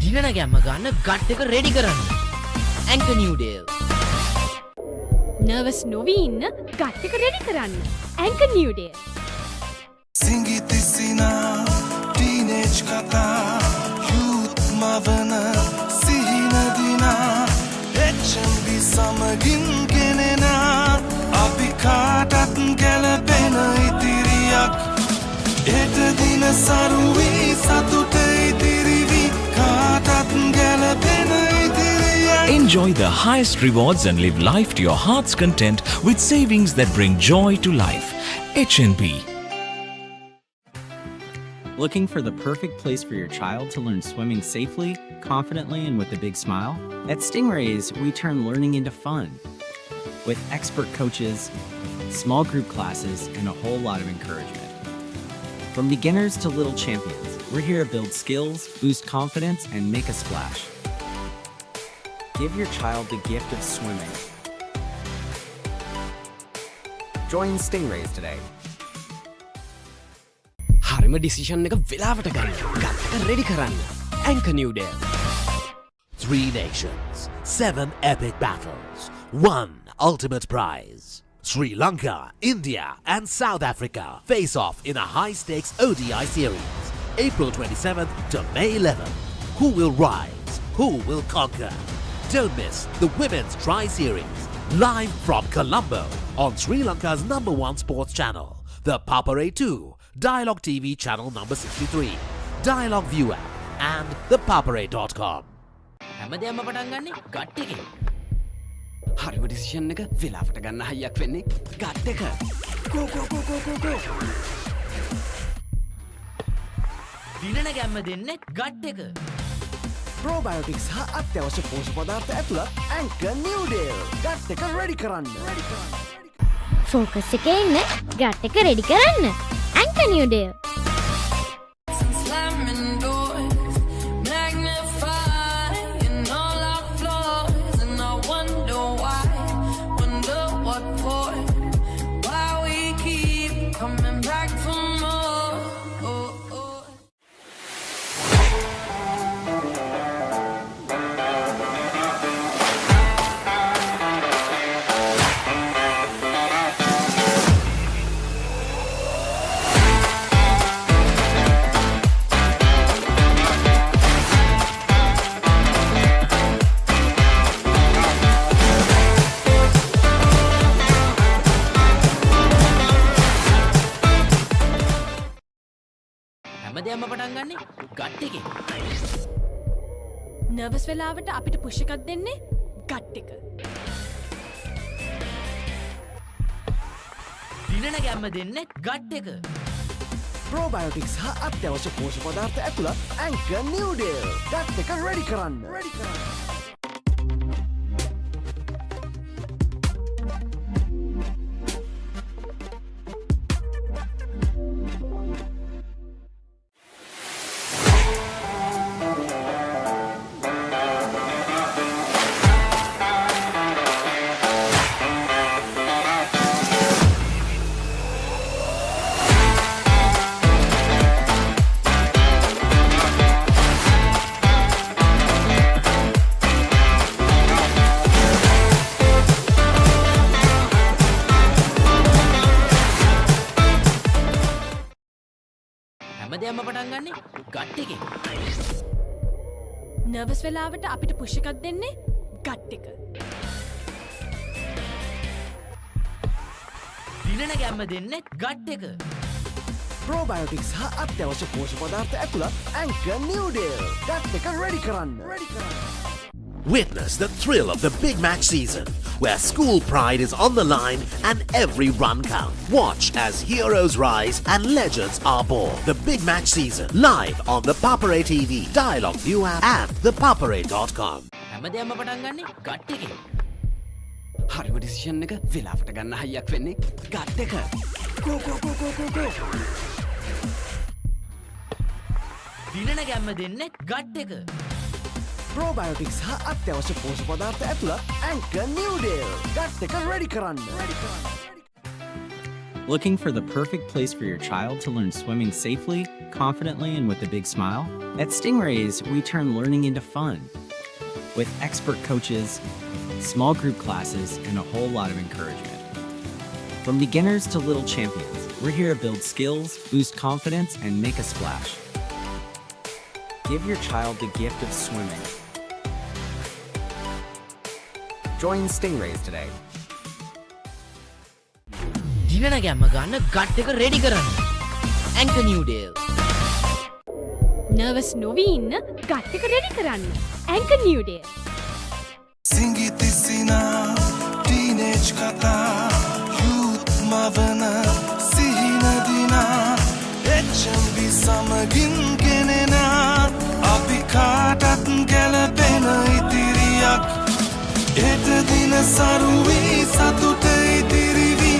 දිනන ගැම්ම ගන්න gut එක ready කරන්න. Anchor නිව්ඩේල්. Nervous නොවී ඉන්න gut එක ready කරන්න. Anchor නිව්ඩේල්. සිංගිතිසිනා teenage කතා youth මවන සිහිනදිනා HNB සමගින් ගෙනෙනා අපි කාටත් ගැලපෙන ඉතිරියක් එට දින සරුවී සතුට ඉතිරිවි කාටත් ගැලපෙන ඉතිරියක්. Enjoy the highest rewards and live life to your heart's content with savings that bring joy to life. HNB. Looking for the perfect place for your child to learn swimming safely, confidently, and with a big smile? At Stingrays, we turn learning into fun. With expert coaches, small group classes, and a whole lot of encouragement. From beginners to little champions, we're here to build skills, boost confidence, and make a splash. Give your child the gift of swimming. Join Stingrays today. හරිම decision එක වෙලාවට ගන්න gut එක ready කරන්න. Anchor නිව්ඩේල්. 3 nations, 7 epic battles, 1 ultimate prize. Sri Lanka, India, and South Africa face off in a high-stakes ODI series, April 27th to May 11th. Who will rise? Who will conquer? Don't miss the Women's Tri-Series, live from Colombo on Sri Lanka's #1 sports channel, the Papare 2, Dialog TV channel number 63, Dialog ViU App, and ThePapare.com. හැමදේම පටන් ගන්නේ gut එකෙන්. හරිම decision එක වෙලාවට ගන්න හයියක් වෙන්නේ gut එක. ගෝ ගෝ ගෝ ගෝ ගෝ ගෝ. දිනන ගැම්ම දෙන්නේ ගට් එක. ප්‍රෝබයෝටික්ස් හා අත්‍යවශ්‍ය පෝෂක පදාර්ථ ඇතුළත් ඇන්කර් නිව්ඩේල් ගට් එක රෙඩි කරන්න. ෆෝකස් එකේ ඉන්න ගට් එක රෙඩි කරන්න. ඇන්කර් නිව්ඩේල්. හැමදේම පටන් ගන්නේ ගට් එකෙන්. නර්වස් වෙලාවට අපිට පුෂ් එකක් දෙන්නේ ගට් එක. දිනන ගැම්ම දෙන්නේ ගට් එක. ප්‍රෝබයෝටික්ස් හා අත්‍යවශ්‍ය පෝෂක පදාර්ථ ඇතුළත් ඇන්කර් නිව්ඩේල් ගට් එක රෙඩි කරන්න. හැමදේම පටන් ගන්නේ ගට් එකේ. නර්වස් වෙලාවට අපිට පුෂ් එකක් දෙන්නේ ගට් එක. දිනන ගැම්ම දෙන්නේ ගට් එක. ප්‍රෝබයෝටික්ස් හා අත්‍යවශ්‍ය පෝෂක පදාර්ථ ඇතුළත් ඇන්කර් නිව්ඩේල්. ගට් එක රෙඩි කරන්න. Witness the thrill of the Big Match season, where school pride is on the line and every run counts. Watch as heroes rise and legends are born. The Big Match season, live on the Papare TV, Dialog ViU App and ThePapare.com. හැමදේම පටන් ගන්නේ gut එකේ. හරිම decision එක වෙලාවට ගන්න හයියක් වෙන්නේ gut එක. කෝ කෝ කෝ කෝ කෝ කෝ. දිනන ගැම්ම දෙන්නේ ගට් එක. ප්‍රෝබයෝටික්ස් හා අත්‍යවශ්‍ය පෝෂක පදාර්ථ ඇතුළත් ඇන්කර් නිව්ඩේල්. ගට් එක රෙඩි කරන්න. Looking for the perfect place for your child to learn swimming safely, confidently, and with a big smile? At Stingrays, we turn learning into fun. With expert coaches, small group classes, and a whole lot of encouragement. From beginners to little champions, we're here to build skills, boost confidence, and make a splash. Give your child the gift of swimming. Join Stingrays today. දිනන ගැම්ම ගන්න gut එක ready කරන්න. Anchor නිව්ඩේල්. Nervous නොවී ඉන්න gut එක ready කරන්න. Anchor නිව්ඩේල්. සිංගිතිසිනා teenage කතා යුත් මවන සිහිනදිනා HNB සමගින් ගෙනෙනා අපි කාටත් ගැලපෙන ඉතිරියක් හෙට දින සරුවී සතුට ඉතිරිවි.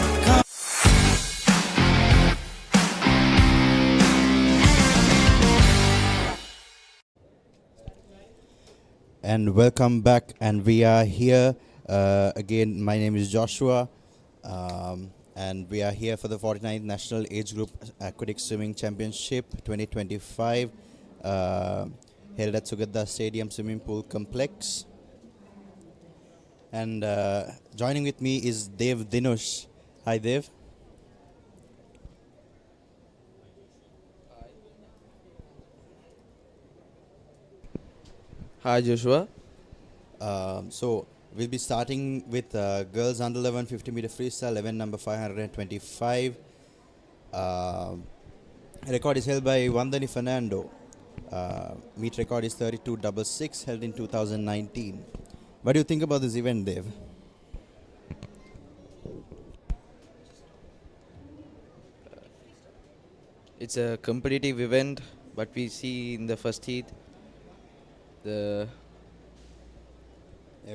And welcome back, and we are here again. My name is Joshua, and we are here for the 49th National Age Group Aquatic Swimming Championship 2025, held at Sugathadasa Stadium Swimming Pool Complex. And joining with me is Dev Dinush. Hi, Dev. Hi Joshua. So we'll be starting with girls under 11 50 meter freestyle, event number 525. Record is held by Vandani Fernando. Meet record is 32.66, held in 2019. What do you think about this event, Dev? It's a competitive event, but we see in the first heat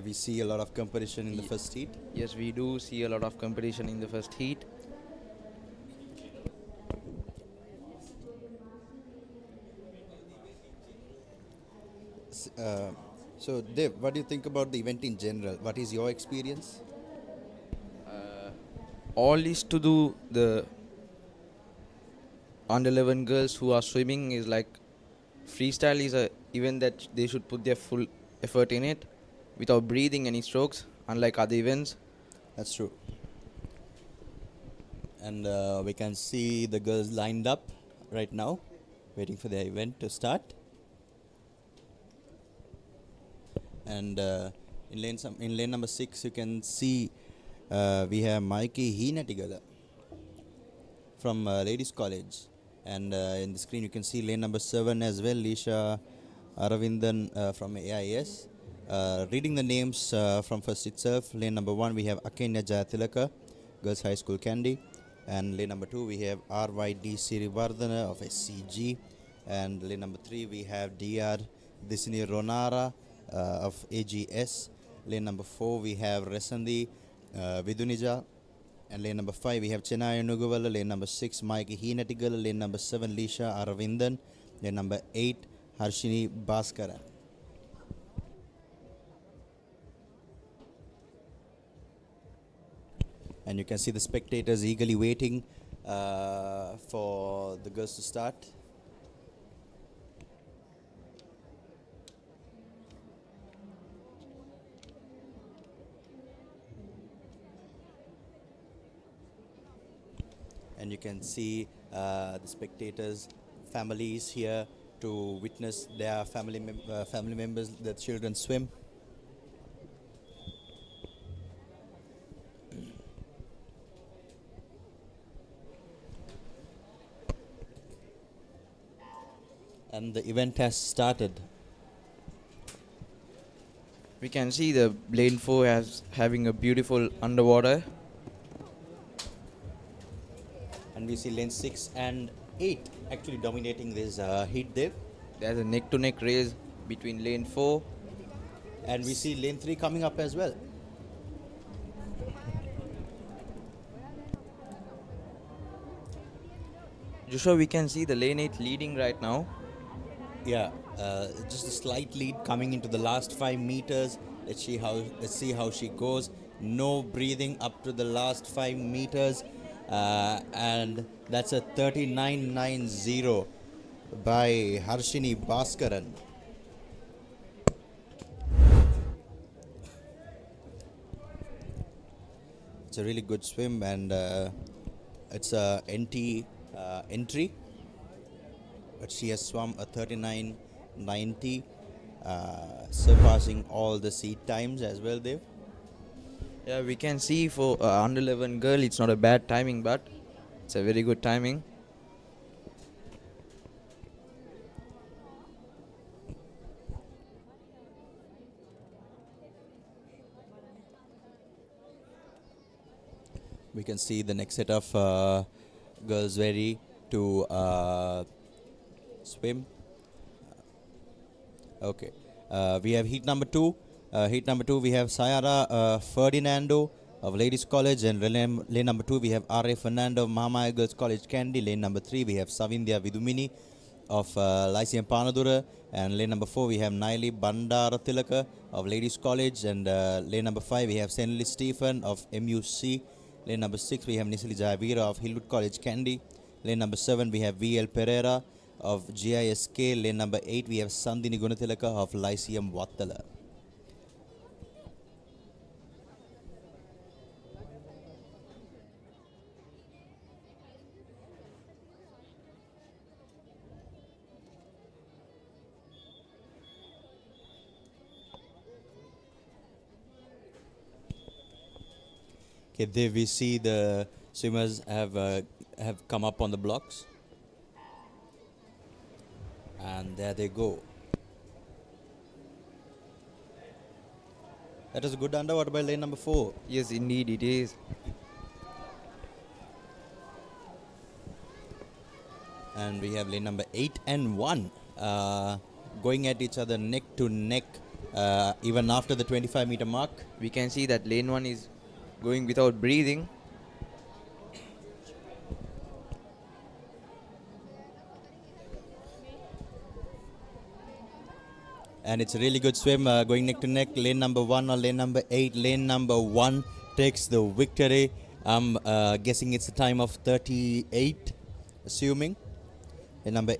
we see a lot of competition in the first heat. Yes, we do see a lot of competition in the first heat. So Dev, what do you think about the event in general? What is your experience? All is to do the under 11 girls who are swimming is like freestyle is a event that they should put their full effort in it without breathing any strokes, unlike other events. That's true. And we can see the girls lined up right now, waiting for their event to start. And in lane number 6, you can see we have Mikey Heenatigala from Ladies College. And in the screen, you can see lane number 7 as well, Lisha Aravindan from AIS. Reading the names from first itself, lane number 1 we have Akenya Jayatilaka, Girls High School Kandy, and lane number 2 we have RYD Sirivardhana of SCG, and lane number 3 we have DR Disini Ronara of AGS, lane number 4 we have Resandi Vidunija, and lane number 5 we have Chennai Nuguvala, lane number 6 Mike Heenatigala, lane number 7 Lisha Aravindan, lane number 8 Harshini Bhaskara. And you can see the spectators eagerly waiting for the girls to start. And you can see the spectators families here to witness their family members, the children swim. And the event has started. We can see the lane 4 as having a beautiful underwater. And we see lane 6 and 8 actually dominating this heat there. There's a neck-to-neck race between lane 4. And we see lane 3 coming up as well. Joshua, we can see the lane 8 leading right now. Yeah, just a slight lead coming into the last 5 meters. Let's see how she goes. No breathing up to the last 5 meters. And that's a 39.90 by Harshini Bhaskaran. It's a really good swim, and it's a NT entry. But she has swum a 39.90, surpassing all the seat times as well, Dev. Yeah, we can see for under 11 girl, it's not a bad timing, but it's a very good timing. We can see the next set of girls ready to swim. Okay, we have heat number 2. Heat number 2, we have Sayara Ferdinando of Ladies College, and lane number 2 we have R.A. Fernando of Mahamaya Girls College Kandy. Lane number 3 we have Savindhya Vidumini of Lyceum Panadura, and lane number 4 we have Naili Bandarathilaka of Ladies College, and lane number 5 we have Senli Stephen of MUC. Lane number 6 we have Nisali Javira of Hillwood College Kandy. Lane number 7 we have VL Pereira of GISK. Lane number 8 we have Sandini Gunathilaka of Lyceum Wattala. Okay, there we see the swimmers have come up on the blocks, and there they go. That is a good underwater by lane number 4. Yes, indeed it is. And we have lane number 8 and 1 going at each other neck to neck even after the 25-meter mark. We can see that lane 1 is going without breathing. And it's a really good swim going neck to neck. Lane number 1 or lane number 8. Lane number 1 takes the victory. I'm guessing it's a time of 38, assuming. Lane number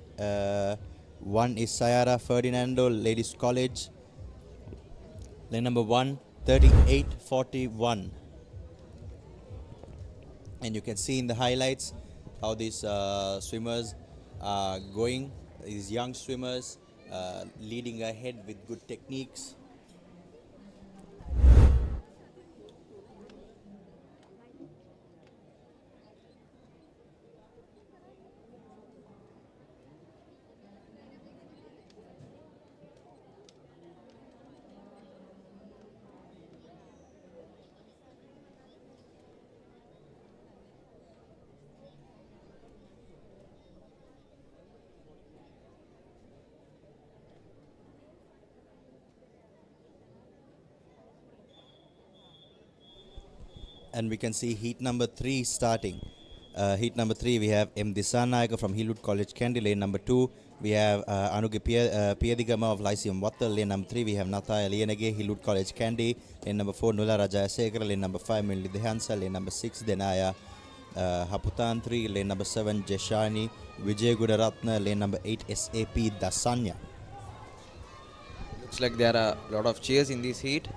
1 is Sayara Ferdinando, Ladies College. Lane number 1, 38.41. And you can see in the highlights how these swimmers are going, these young swimmers leading ahead with good techniques. And we can see heat number 3 starting. Heat number 3 we have M. Disanayaka from Hillwood College Kandy. Lane number 2 we have Anuge Piyadigama of Lyceum Wattal. Lane number 3 we have Natha Liyanage, Hillwood College Kandy. Lane number 4 Nula Rajasekara. Lane number 5 Milli Dehansa. Lane number 6 Denaya Haputantri. Lane number 7 Jeshani Vijay Gudaratna. Lane number 8 SAP Dasanya. Looks like there are a lot of cheers in this heat.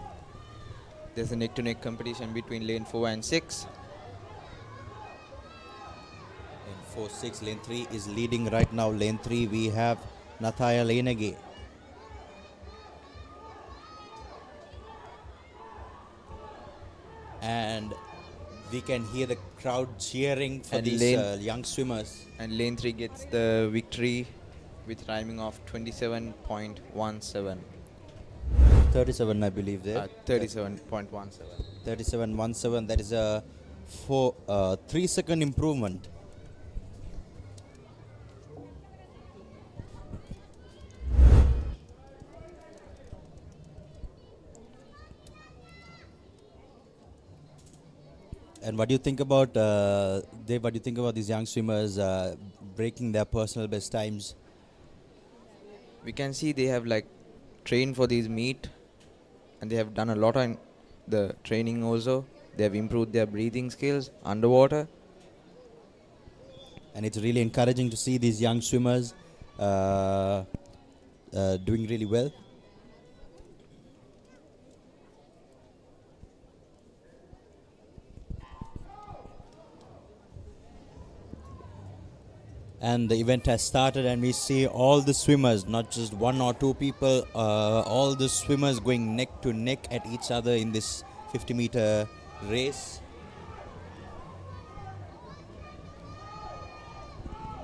There's a neck-to-neck competition between lane 4 and 6. Lane 4-6. Lane 3 is leading right now. Lane 3 we have Nathaya Lenege. And we can hear the crowd cheering for And these young swimmers. And lane 3 gets the victory with timing of 27.17. 37, I believe there. 37.17. 37.17. That is a 3-second improvement. And what do you think about Dave? What do you think about these young swimmers breaking their personal best times? We can see they have like trained for this meet, and they have done a lot on the training also. They have improved their breathing skills underwater. And it's really encouraging to see these young swimmers doing really well. And the event has started, and we see all the swimmers, not just one or two people, all the swimmers going neck to neck at each other in this 50-meter race.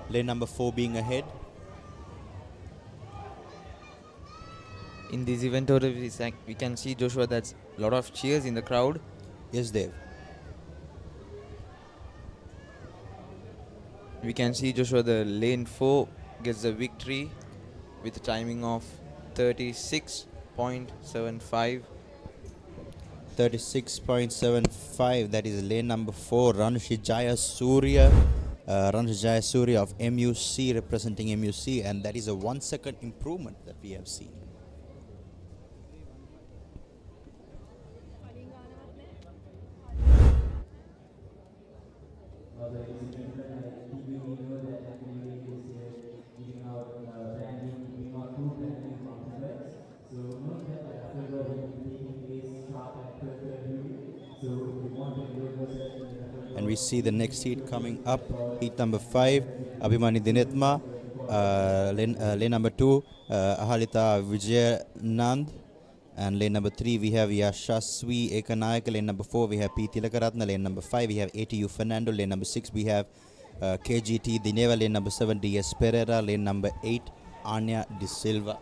Lane number 4 being ahead. In this event, we can see, Joshua, that's a lot of cheers in the crowd. Yes, Dave. We can see, Joshua, the lane 4 gets the victory with a timing of 36.75. 36.75. That is lane number 4, Ranshijaya Surya. Ranshijaya Surya of MUC, representing MUC, and that is a 1-second improvement that we have seen. And we see the next heat coming up. Heat number 5, Abhimani Dinetma. Lane number 2, Ahalita Vijayanand. And lane number 3, we have Yashaswi Ekanayaka. Lane number 4, we have P. Tilakaratna. Lane number 5, we have ATU Fernando. Lane number 6, we have KGT Dineva. Lane number 7, DS Pereira. Lane number 8, Anya De Silva.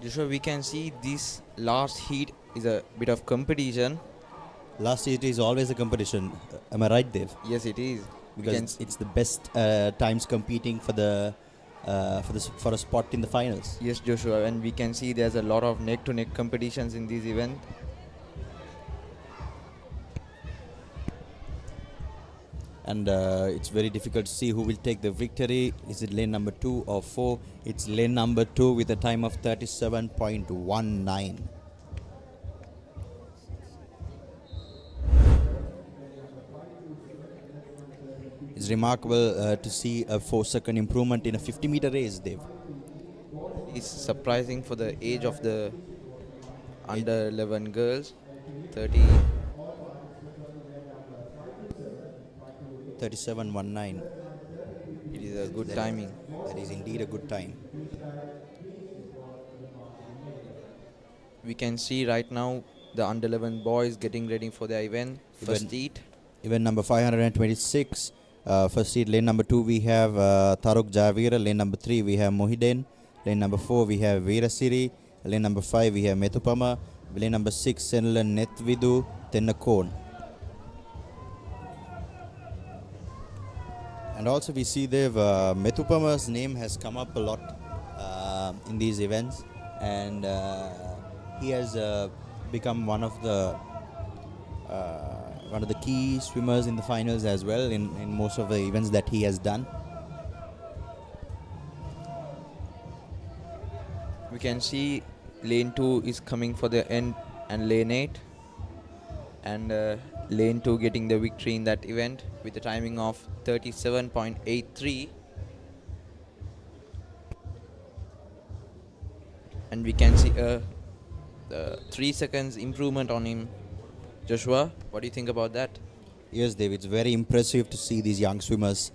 Joshua, we can see this last heat is a bit of competition. Last heat is always a competition. Am I right, Dave? Yes, it is. Because it's the best times competing for a spot in the finals. Yes, Joshua, and we can see there's a lot of neck-to-neck competitions in this event. And it's very difficult to see who will take the victory. Is it lane number 2 or 4? It's lane number 2 with a time of 37.19. It's remarkable to see a 4-second improvement in a 50-meter race, Dave. It's surprising for the age of the under 11 girls. 37.19. It is a good timing. That is indeed a good time. We can see right now the under 11 boys getting ready for their event. First heat. Event number 526. First heat, lane number 2 we have Taruk Javira. Lane number 3 we have Mohiden. Lane number 4 we have Veerasiri. Lane number 5 we have Methupama. Lane number 6 Senla Netvidu Tennakon. And also we see Methupama's name has come up a lot in these events, and he has become one of the key swimmers in the finals as well in most of the events that he has done. We can see lane 2 is coming for the end, and lane 8, and lane 2 getting the victory in that event with a timing of 37.83. And we can see the 3 seconds improvement on him. Joshua, what do you think about that? Yes, Dave, it's very impressive to see these young swimmers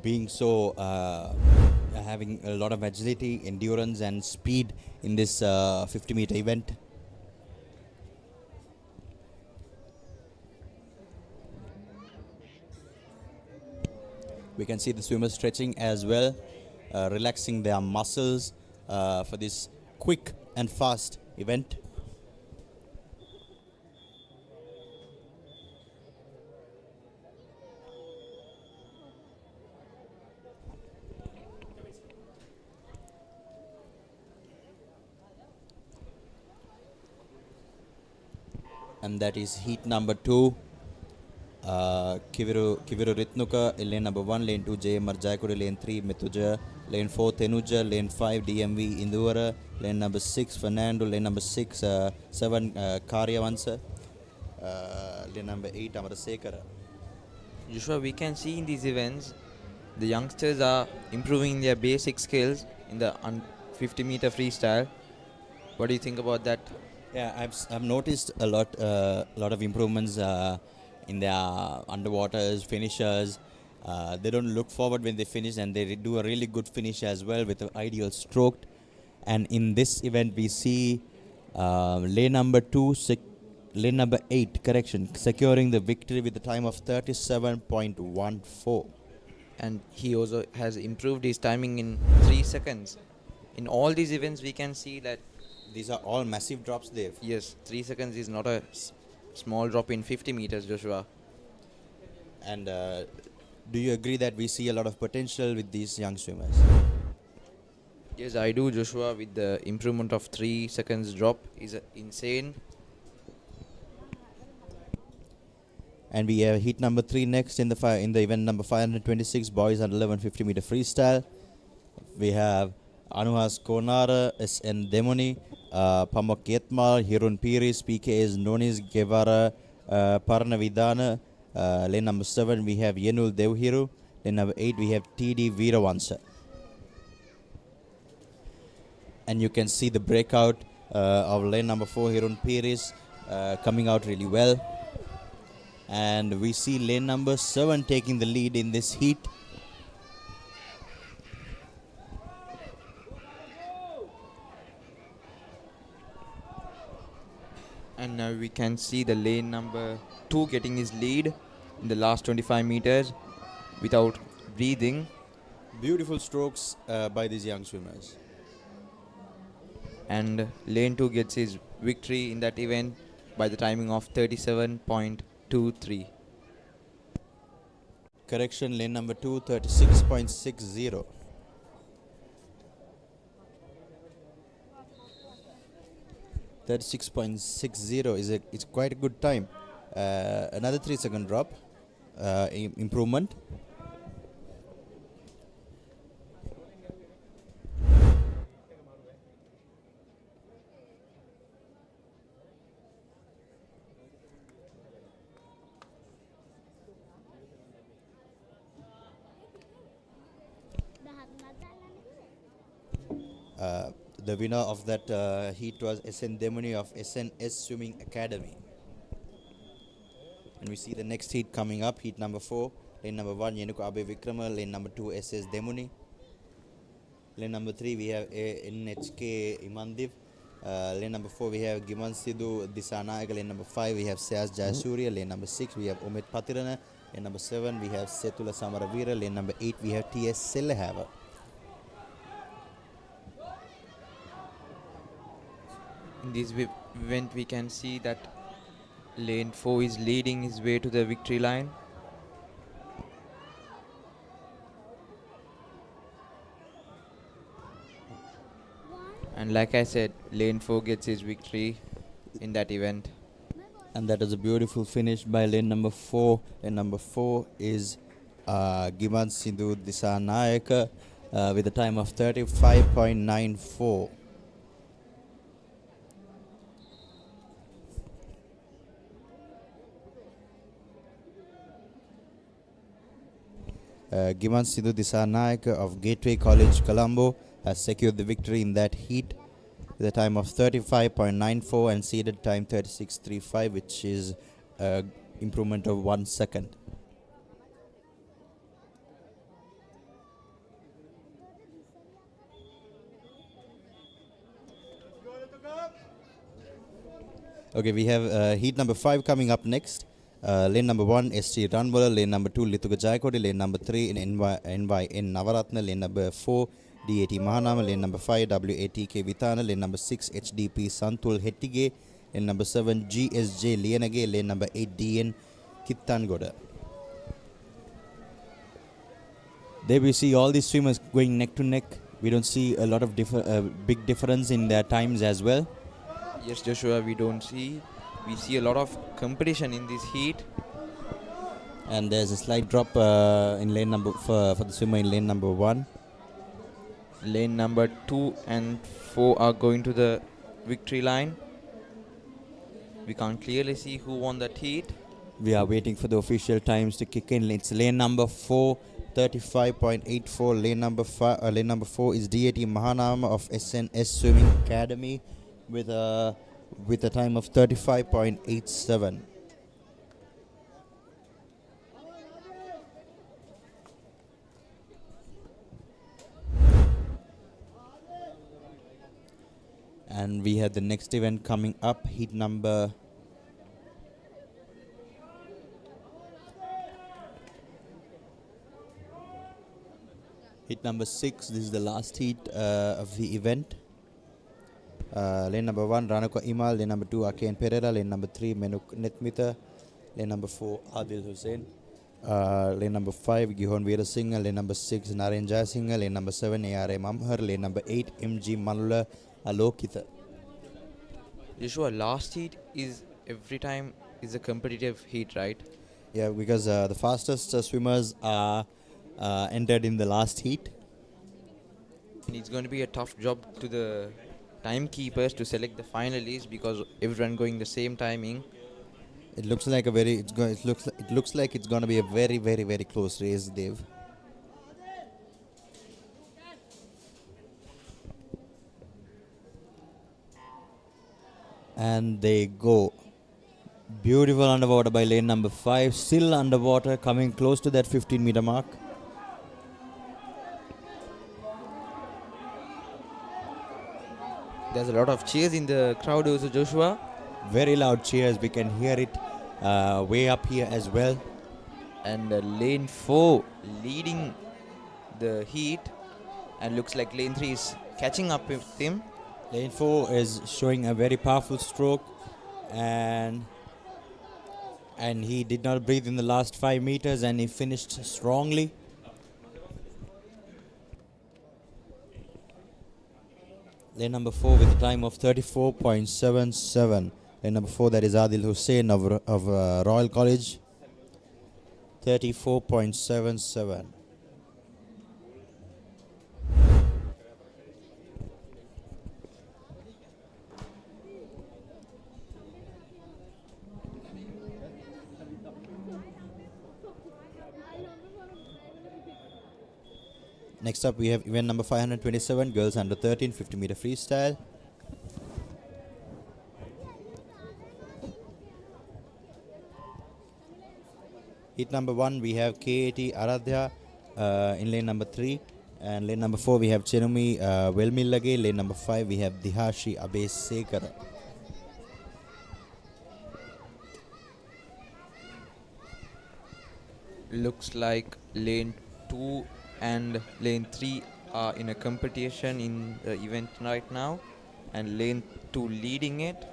being so having a lot of agility, endurance, and speed in this 50-meter event. We can see the swimmers stretching as well, relaxing their muscles for this quick and fast event. And that is heat number 2. Kiviru Ritnuka, lane number 1, lane 2, J. Marjaikuda, lane 3, Mituja, lane 4, Tenuja, lane 5, DMV, Induvara, lane number 6, Fernando, lane number 6, 7, Karyavansa, lane number 8, Amarasekara. Joshua, we can see in these events, the youngsters are improving their basic skills in the 50-meter freestyle. What do you think about that? Yeah, I've noticed a lot of improvements in their underwaters, finishers. They don't look forward when they finish, and they do a really good finish as well with an ideal stroke. And in this event, we see lane number 8, securing the victory with a time of 37.14. And he also has improved his timing in 3 seconds. In all these events, we can see that these are all massive drops there. Yes, 3 seconds is not a small drop in 50 meters, Joshua. And do you agree that we see a lot of potential with these young swimmers? Yes, I do, Joshua. With the improvement of 3 seconds drop is insane. And we have heat number 3 next in the event number 526, boys under 11 50-meter freestyle. We have Anuhas Konara, SN Demoni, Pamok Yetmal, Hirun Piris, PKS Nonis Guevara, Parna Vidana. Lane number 7, we have Yenul Devhiru. Lane number 8, we have TD Veeravansa. And you can see the breakout of lane number 4, Hirun Piris, coming out really well. And we see lane number 7 taking the lead in this heat. And now we can see the lane number 2 getting his lead in the last 25 meters without breathing. Beautiful strokes by these young swimmers. And lane 2 gets his victory in that event by the timing of 37.23. Correction, lane number 2, 36.60. It's quite a good time. Another 3-second drop, improvement. The winner of that heat was SN Demoni of SNS Swimming Academy. And we see the next heat coming up, heat number 4. Lane number 1, Yenuka Abe Vikrama. Lane number 2, SS Demoni. Lane number 3, we have NHK Imandiv. Lane number 4, we have Giman Sidhu Disanayaka. Lane number 5, we have Syaz Jayasuriya. Lane number 6, we have Omid Patirana. Lane number 7, we have Setula Samaravira. Lane number 8, we have TS Selehava. In this event, we can see that lane 4 is leading his way to the victory line. And like I said, lane 4 gets his victory in that event. And that is a beautiful finish by lane number 4. Lane number 4 is Giman Sidhu Disanayaka with a time of 35.94. Giman Sidhu Disanayaka of Gateway College, Colombo, has secured the victory in that heat with a time of 35.94 and seeded time 36.35, which is improvement of 1 second. Okay, we have heat number 5 coming up next. Lane number 1, ST Ranbola. Lane number 2, Lithuga Jayakodi. Lane number 3, in NYN Navaratna. Lane number 4, DAT Mahanama. Lane number 5, WATK Vitana. Lane number 6, HDP Santul Hettige. Lane number 7, GSJ Lianage. Lane number 8, DN Kittangoda. There we see all these swimmers going neck to neck. We don't see a lot of big difference in their times as well. Yes, Joshua, we see a lot of competition in this heat. And there's a slight drop in lane number for the swimmer in lane number 1. Lane number 2 and 4 are going to the victory line. We can't clearly see who won that heat. We are waiting for the official times to kick in. It's lane number 4, 35.84. Lane number 4 is DAT Mahanama of SNS Swimming Academy with a time of 35.87. And we have the next event coming up, heat number 6. This is the last heat of the event. Lane number 1, Ranako Imal. Lane number 2, Akain Pereira. Lane number 3, Menuk Netmita. Lane number 4, Adil Hussain. Lane number 5, Gihon Veera Singh. Lane number 6, Naren Jayasinghe. Lane number 7, ARA Mamhar. Lane number 8, MG Manula Alokitha. Joshua, last heat is every time is a competitive heat, right? Yeah, because the fastest swimmers are entered in the last heat. And it's going to be a tough job to the timekeepers to select the finalists because everyone going the same timing. It looks like it looks like it's going to be a very, very, very close race, Dev. And they go. Beautiful underwater by lane number 5. Still underwater, coming close to that 15-meter mark. There's a lot of cheers in the crowd also, Joshua. Very loud cheers. We can hear it way up here as well. And lane 4 leading the heat. And looks like lane 3 is catching up with him. Lane 4 is showing a very powerful stroke. And he did not breathe in the last 5 meters and he finished strongly. Lane number 4 with a time of 34.77. Lane number 4, that is Adil Hussain of Royal College. 34.77. Next up, we have event number 527, girls under 13, 50-meter freestyle. Heat number 1, we have KAT Aradhya in lane number 3. And lane number 4, we have Chenumi Velmillage. Lane number 5, we have Dihashi Abe Sekara. Looks like lane 2 and lane 3 are in a competition in the event right now, and lane 2 leading it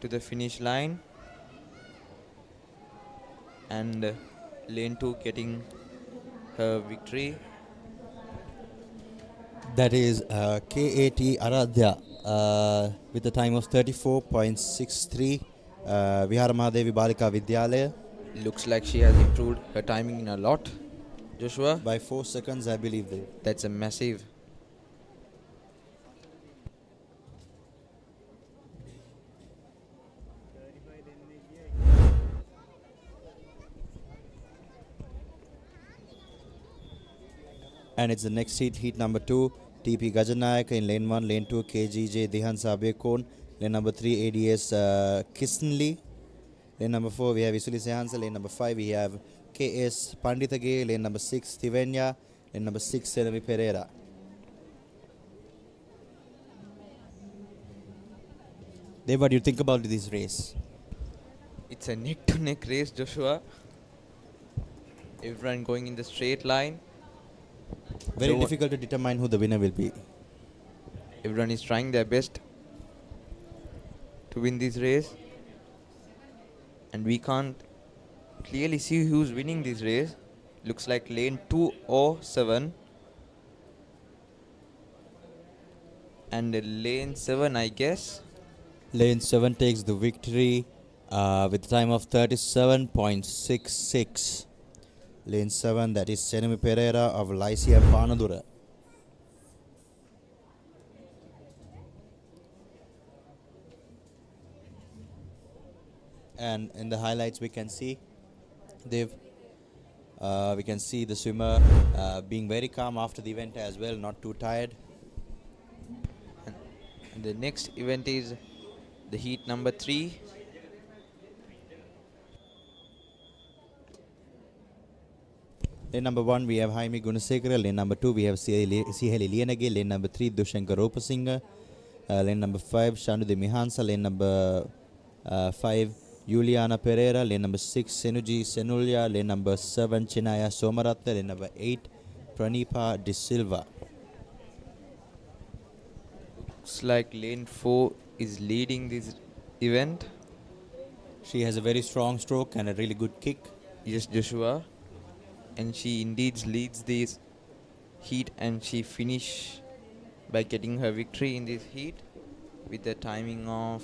to the finish line, and lane 2 getting her victory. That is KAT Aradhya with a time of 34.63. Vihara Mahadevi Balika Vidyalaya. Looks like she has improved her timing in a lot, Joshua. By 4 seconds, I believe. That's a massive. And it's the next heat number 2. TP Gajanayaka in lane 1, lane 2 KGJ Dihan Sabekon, lane number 3 ADS Kisnli, Lane number 4 we have Isuli Sehansa. Lane number 5 we have KS Pandithage. Lane number 6 Tivenya. Lane number 6 Senami Pereira. Dave, what do you think about this race? It's a neck-to-neck race, Joshua. Everyone going in the straight line. Very difficult to determine who the winner will be. Everyone is trying their best to win this race. And we can't clearly see who's winning this race. Looks like lane 207. And lane 7, I guess. Lane 7 takes the victory with a time of 37.66. Lane 7, that is Senami Pereira of Lycia Panadura. And in the highlights we can see we can see the swimmer being very calm after the event as well, not too tired. And the next event is the heat number 3. Lane number 1 we have Jaime Gunasekara. Lane number 2 we have Siheli Lienage. Lane number 3 Dushankar Ropasinghe. Lane number 5 Shanudhi Mihansa. Lane number 5 Juliana Pereira. Lane number 6 Senuji Senulya. Lane number 7 Chinaya Somaratha. Lane number 8 Pranipa De Silva. Looks like lane 4 is leading this event. She has a very strong stroke and a really good kick. Yes, Joshua. And she indeed leads this heat, and she finished by getting her victory in this heat with the timing of...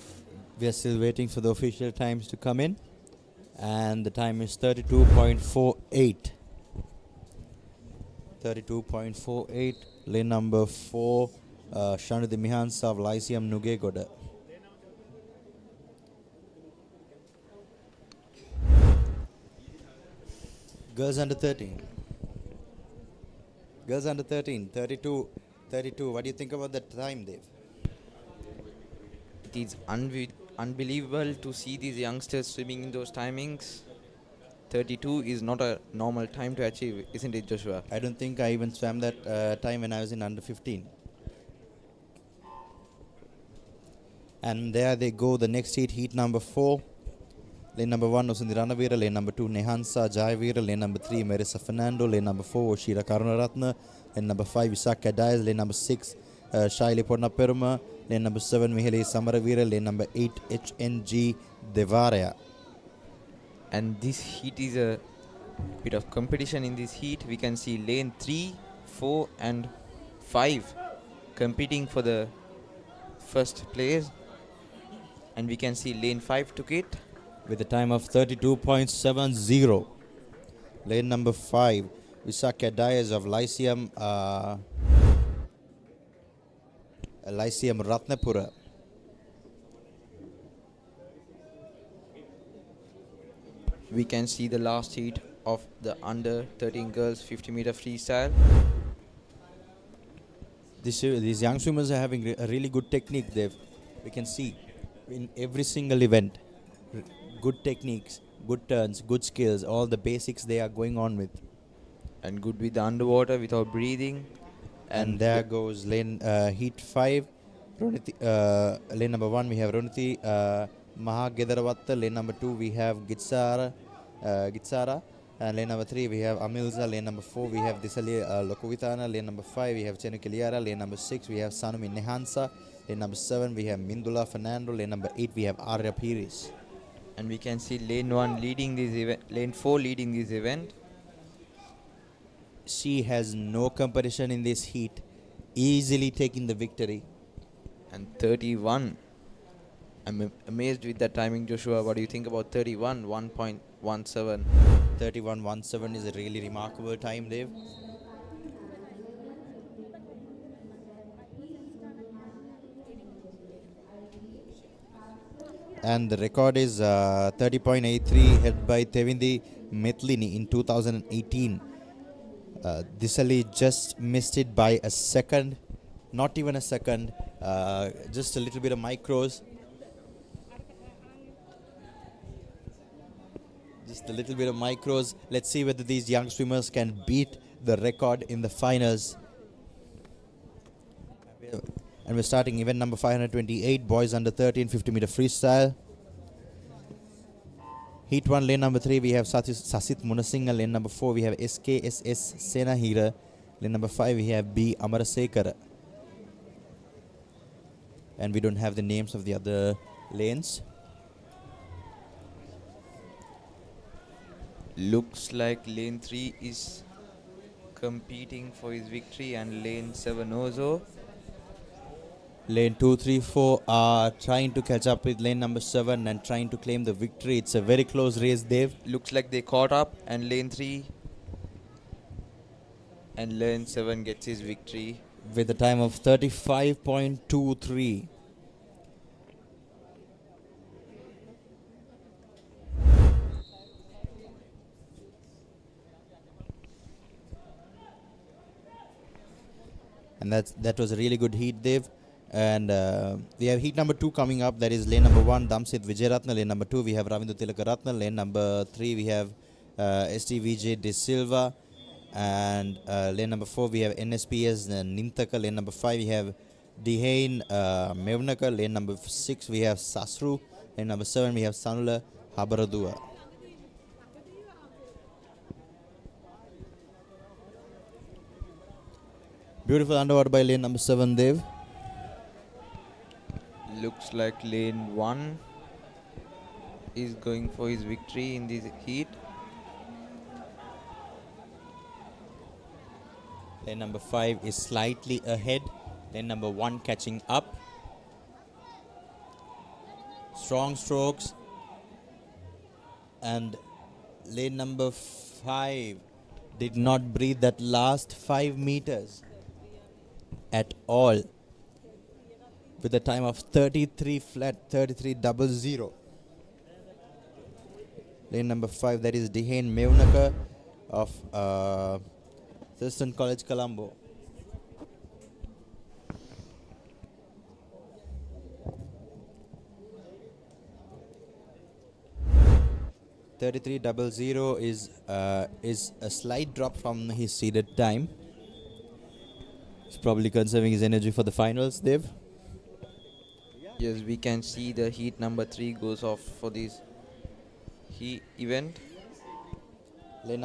We are still waiting for the official times to come in, and the time is 32.48. 32.48. Lane number 4 Shanudhi Mihansa of Lyceum Nugegoda. Girls under 13. Girls under 13, 32. What do you think about that time, Dave? It is unbelievable to see these youngsters swimming in those timings. 32 is not a normal time to achieve, isn't it, Joshua? I don't think I even swam that time when I was in under 15. And there they go, the next heat number 4. Lane number 1 Usindi Ranavira. Lane number 2 Nehansa Jayavira. Lane number 3 Marissa Fernando. Lane number 4 Oshira Karunaratna. Lane number 5 Visakha Dias. Lane number 6 Shaili Pornaperuma. Lane number 7 Miheli Samaravira. Lane number 8 HNG Devaraya. And this heat is a bit of competition in this heat. We can see lane 3, 4 and 5 competing for the first place. And we can see lane 5 took it with a time of 32.70. Lane number 5 Visakha Dias of Lyceum Ratnapura. We can see the last heat of the under 13 girls 50 meter freestyle. These young swimmers are having a really good technique. We can see in every single event, good techniques, good turns, good skills, all the basics they are going on with. And good with the underwater without breathing. And there goes lane heat 5. Lane number 1 we have Roniti Mahagedarawatta. Lane number 2 we have Gitsara. And lane number 3 we have Amilza. Lane number 4 we have Disali Lokuvitana. Lane number 5 we have Chenukiliara. Lane number 6 we have Sanumi Nehansa. Lane number 7 we have Mindula Fernando. Lane number 8 we have Arya Piris. And we can see lane 1 leading this event, lane 4 leading this event. She has no competition in this heat, easily taking the victory. And 31. I'm amazed with that timing, Joshua. What do you think about 31? 1.17. 31.17 is a really remarkable time, Dave. And the record is 30.83 held by Tevindi Methlini in 2018. Disali just missed it by a second, not even a second, just a little bit of micros. Just a little bit of micros. Let's see whether these young swimmers can beat the record in the finals. And we're starting event number 528, boys under 13, 50 meter freestyle. Heat 1, lane number 3, we have Sasit Munasinghe. Lane number 4, we have SKSS Senahira. Lane number 5, we have B Amarasekara. And we don't have the names of the other lanes. Looks like lane 3 is competing for his victory, and lane 7 also. Lane 2, 3, 4 are trying to catch up with lane number 7 and trying to claim the victory. It's a very close race, Dev. Looks like they caught up, and lane 3 and lane 7 gets his victory with a time of 35.23. And that was a really good heat, Dev. And we have heat number 2 coming up. That is lane number 1, Damsit Vijayaratna. Lane number 2, we have Ravindu Tilakaratna. Lane number 3, we have STVJ De Silva. And lane number 4, we have NSPS Nintaka. Lane number 5, we have Dihane Mevnaka. Lane number 6, we have Sasru. Lane number 7, we have Sanula Habaradua. Beautiful underwater by lane number 7, Dev. Looks like lane 1 is going for his victory in this heat. Lane number 5 is slightly ahead. Lane number 1 catching up. Strong strokes. And lane number 5 did not breathe that last 5 meters at all, with a time of 33 flat, 33.00. Lane number 5, that is Dihane Mevnaka of Thurston College, Colombo. .33.00 is a slight drop from his seeded time. He's probably conserving his energy for the finals, Dev. Yes, we can see the heat number 3 goes off for this heat event. Lane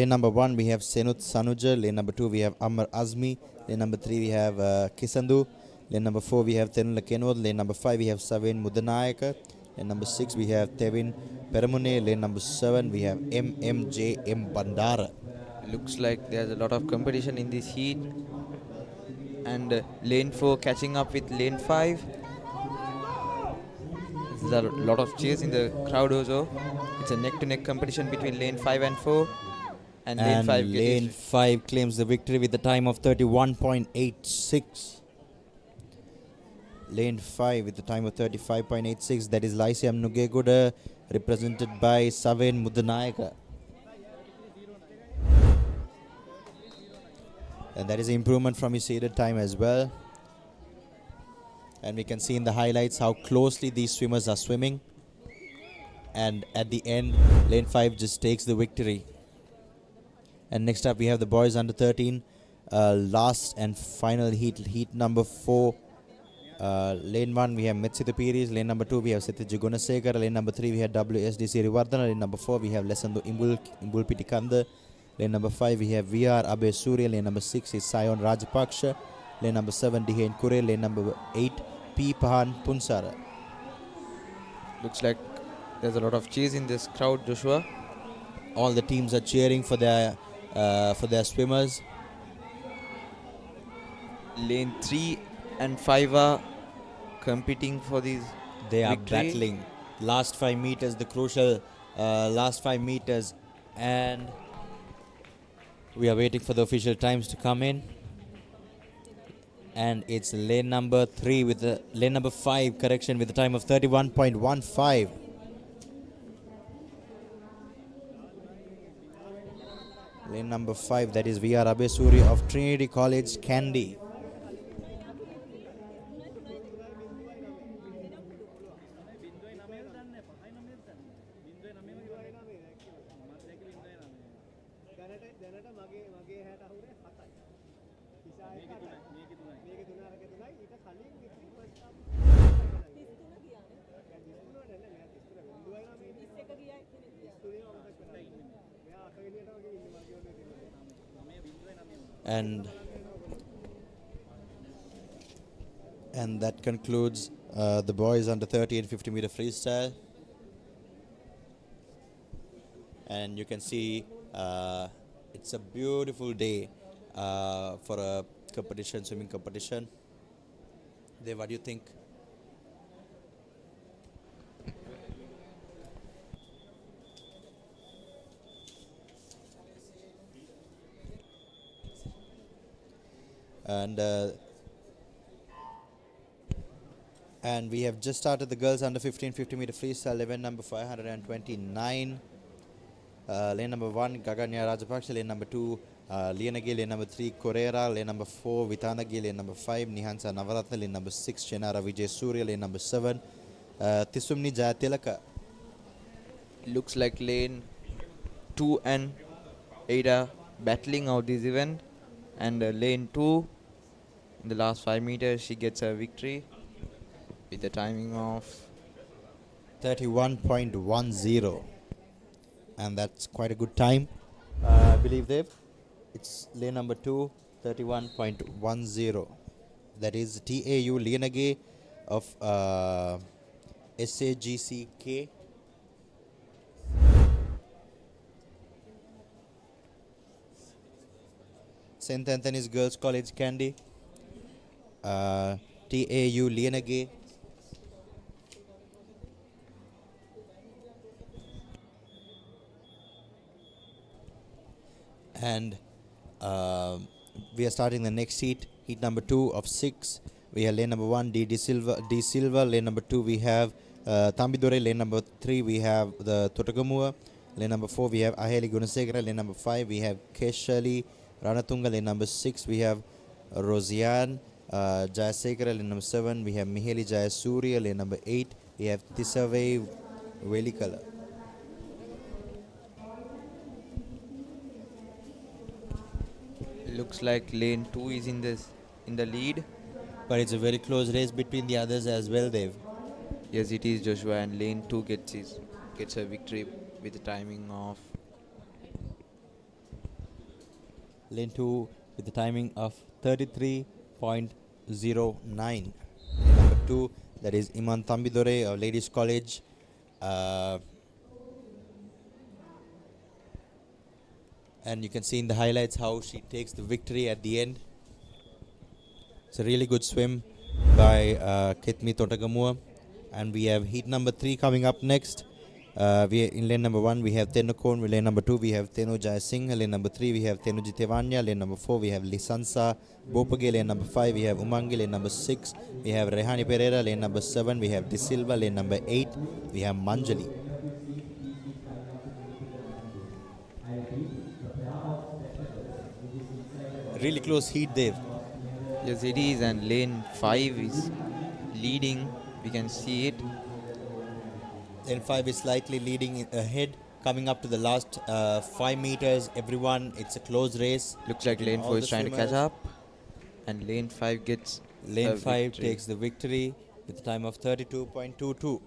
number 1, we have Senut Sanuja. Lane number 2, we have Amar Azmi. Lane number 3, we have Kisandu. Lane number 4, we have Tenula Kenod. Lane number 5, we have Saven Mudanayaka. Lane number 6, we have Tevin Peramune. Lane number 7, we have MMJM Bandara. Looks like there's a lot of competition in this heat. And lane 4 catching up with lane 5. There's a lot of cheers in the crowd also. It's a neck-to-neck competition between lane 5 and 4. And lane 5 claims the victory with a time of 31.86. Lane 5 with the time of 35.86. That is Lysiam Nugeguda, represented by Saven Mudanayaka. And that is an improvement from his seeded time as well. And we can see in the highlights how closely these swimmers are swimming. And at the end, lane 5 just takes the victory. And next up we have the boys under 13. Last and final heat number 4. Lane 1 we have Metsitha Piris. Lane number 2 we have Setija Gunasekara. Lane number 3 we have WSDC Rivardhana. Lane number 4 we have Lesandu Imbulpitikanda. Lane number 5 we have VR Abe Surya. Lane number 6 is Sion Rajapaksha. Lane number 7 Dihane Kure. Lane number 8 P Pahan Punsara. Looks like there's a lot of cheers in this crowd, Joshua. All the teams are cheering for their swimmers. Lane 3 and 5 are competing for these. They are victory. battling. Last 5 meters, the crucial last 5 meters. And we are waiting for the official times to come in. And it's lane number 3 with the lane number 5 correction with the time of 31.15. Lane number 5, that is VR Abesuri of Trinity College, Kandy. And that concludes the boys under 30 and 50 meter freestyle. And you can see it's a beautiful day for a competition, swimming competition. Dev, what do you think? And we have just started the girls under 15 50 meter freestyle event number 529. Lane number 1 Gaganya Rajapaksa, lane number 2 Lianagi, lane number 3 Corera, lane number 4 Vitanagi, lane number 5 Nihansa Navaratna, lane number 6 Chenara Vijay Surya, lane number 7 Tisumni Jayatilaka. Looks like lane 2 and 8 are battling out this event, and lane 2 in the last 5 meters she gets a victory with the timing of 31.10, and that's quite a good time, I believe, Dev. It's lane number 2, 31.10. That is TAU Lianage of SAGCK. St. Anthony's Girls College Candy, TAU Lianage. And we are starting the next heat number 2 of 6. We have lane number 1 D Silva, lane number 2 we have Tambidore, lane number 3 we have the Totagamua, lane number 4 we have Aheli Gunasekara, lane number 5 we have Keshali Ranatunga, lane number 6 we have Rosian Jayasekara, lane number 7 we have Miheli Jayasuriya, lane number 8 we have Tisave Velikala. looks like lane 2 is in the lead, but it's a very close race between the others as well, Dev. Yes, it is, Joshua, and lane 2 gets a victory with the timing of lane 2 with the timing of 33.09. Lane number 2, that is Iman Tambidore of Ladies College. And you can see in the highlights how she takes the victory at the end. It's a really good swim by Ketmi Totagamua. And we have heat number 3 coming up next. In lane number 1 we have Tenokon, lane number 2 we have Tenu Jayasingh, lane number 3 we have Tenu Jitevanya, lane number 4 we have Lisansa Bopage, lane number 5 we have Umangi, lane number 6 we have Rehani Pereira, lane number 7 we have De Silva, lane number 8 we have Manjali. Really close heat, Dev. Yes, it is, and lane 5 is leading. We can see it. Lane 5 is slightly leading ahead, coming up to the last 5 meters. Everyone, it's a close race. Looks like lane 4 is trying to catch up, and lane 5 gets lane 5 takes the victory with a time of 32.22.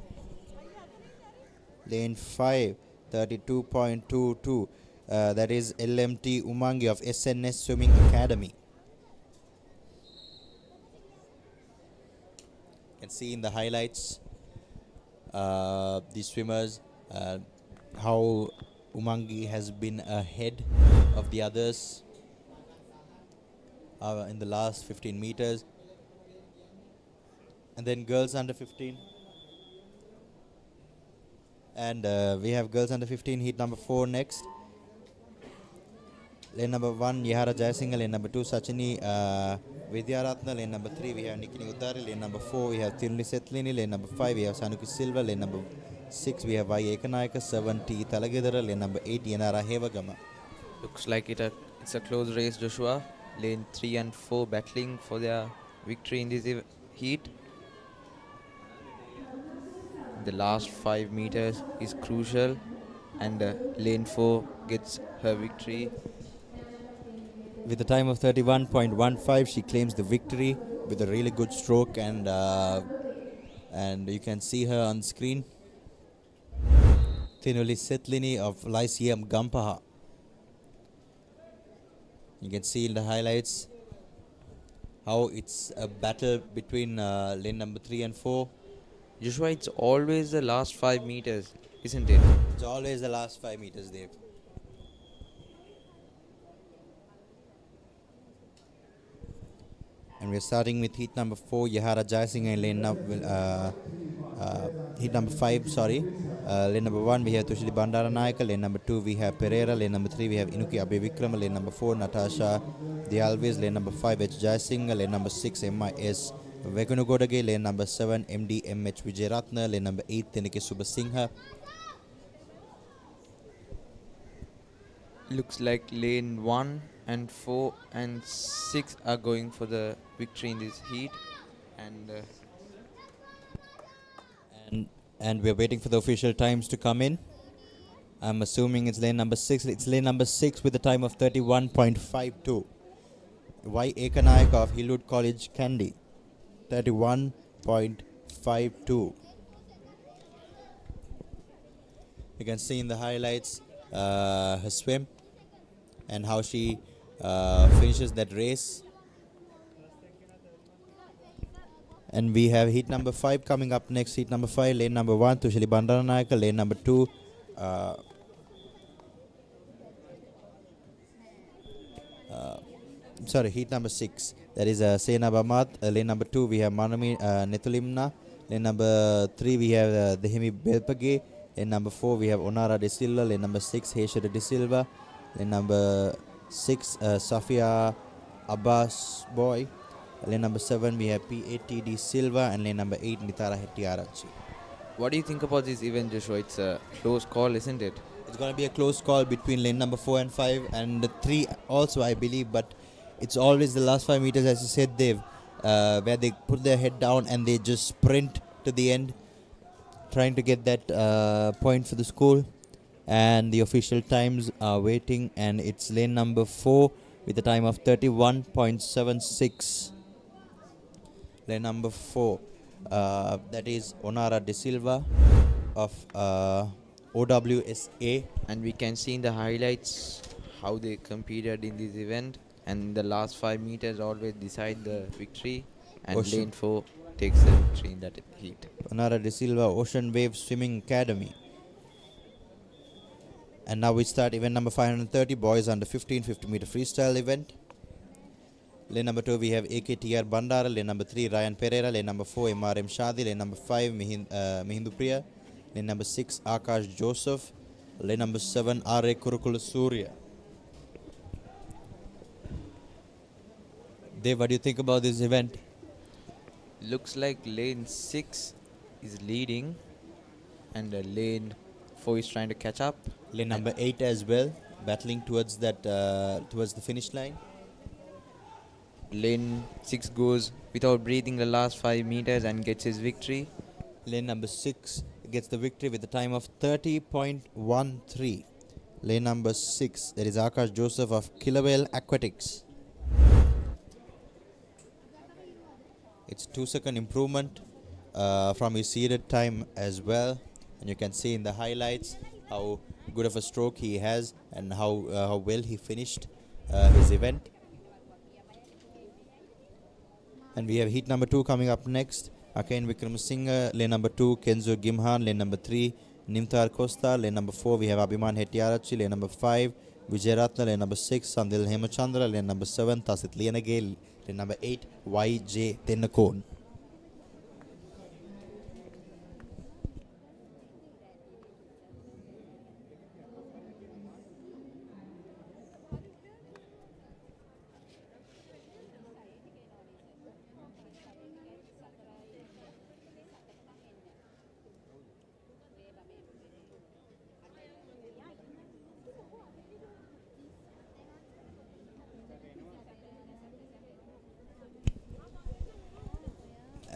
Lane 5, 32.22. That is LMT Umangi of SNS Swimming Academy. You can see in the highlights the swimmers, how Umangi has been ahead of the others in the last 15 meters. And then girls under 15. And we have girls under 15 heat number 4 next. Lane number 1 Yahara Jayasinghe, lane number 2 Sachini Vidyaratna, lane number 3 we have Nikini Uttari, lane number 4 we have Tiruni Setlini, lane number 5 we have Sanuki Silva, lane number 6 we have Y Ekanayaka, 7 T Talagedara, lane number 8 Yanara Hevagama. Looks like it's a close race, Joshua. Lane 3 and 4 battling for their victory in this heat. The last 5 meters is crucial, and lane 4 gets her victory. With a time of 31.15, she claims the victory with a really good stroke, and you can see her on screen. Tinuli Setlini of Lyceum Gampaha. You can see in the highlights how it's a battle between lane number 3 and 4. Joshua, it's always the last 5 meters, isn't it? It's always the last 5 meters, Dave. And we're starting with heat number 4, Yahara Jaisingh, and heat number 5, sorry. Lane number 1, we have Tushili Bandaranayaka. Lane number 2, we have Pereira. Lane number 3, we have Inuki Abevikrama. Lane number 4, Natasha Dialvis. Lane number 5, H. Jaisingh. Lane number 6, MIS Vegunugodage. Lane number 7, MD MH Vijayaratna. Lane number 8, Tenike Subasingha. Looks like lane 1 and 4 and 6 are going for the victory in this heat. And we're waiting for the official times to come in. I'm assuming it's lane number 6. It's lane number 6 with a time of 31.52. Y. Ekanayak of Hillwood College, Kandy. 31.52. You can see in the highlights her swim and how she finishes that race. And we have heat number 5 coming up next. Heat number 5, lane number 1, Tushali Bandaranayaka. Lane number 2, heat number 6. That is Sena Bamat. Lane number 2, we have Manami Netulimna. Lane number 3, we have Dehemi Belpage. Lane number 4, we have Onara De Silva. Lane number 6, Heshada De Silva. Lane number 6, Safia Abbas Boy. Lane number 7, we have PATD Silva. And lane number 8, Nitara Hettiarachi. What do you think about this event, Joshua? It's a close call, isn't it? It's going to be a close call between lane number 4 and 5 and 3 also, I believe. But it's always the last 5 meters, as you said, Dave, where they put their head down and they just sprint to the end, trying to get that point for the school. And the official times are waiting, and it's lane number 4 with a time of 31.76. Lane number 4, that is Onara De Silva of OWSA. And we can see in the highlights how they competed in this event, and the last 5 meters always decide the victory, and lane 4 takes the victory in that heat. Onara De Silva, Ocean Wave Swimming Academy. And now we start event number 530, boys under 15 50 meter freestyle event. Lane number 2, we have AKTR Bandara. Lane number 3, Ryan Pereira. Lane number 4, MRM Shadi. Lane number 5, Mihindu Priya. Lane number 6, Akash Joseph. Lane number 7, R.A. Kurukula Surya. Dave, what do you think about this event? Looks like lane 6 is leading, and lane 4 is trying to catch up. Lane number 8 as well, battling towards that towards the finish line. Lane 6 goes without breathing the last 5 meters and gets his victory. Lane number 6 gets the victory with a time of 30.13. Lane number 6, there is Akash Joseph of Kilawel Aquatics. It's 2-second improvement from his seeded time as well. And you can see in the highlights how good of a stroke he has and how well he finished his event. And we have heat number 2 coming up next. Akain Vikramasinghe, lane number 2, Kenzo Gimhan, lane number 3, Nimtar Costa, lane number 4, we have Abhiman Hettiarachi, lane number 5, Vijayaratna, lane number 6, Sandil Hemachandra, lane number 7, Tasit Lianage, lane number 8, YJ Tennakon.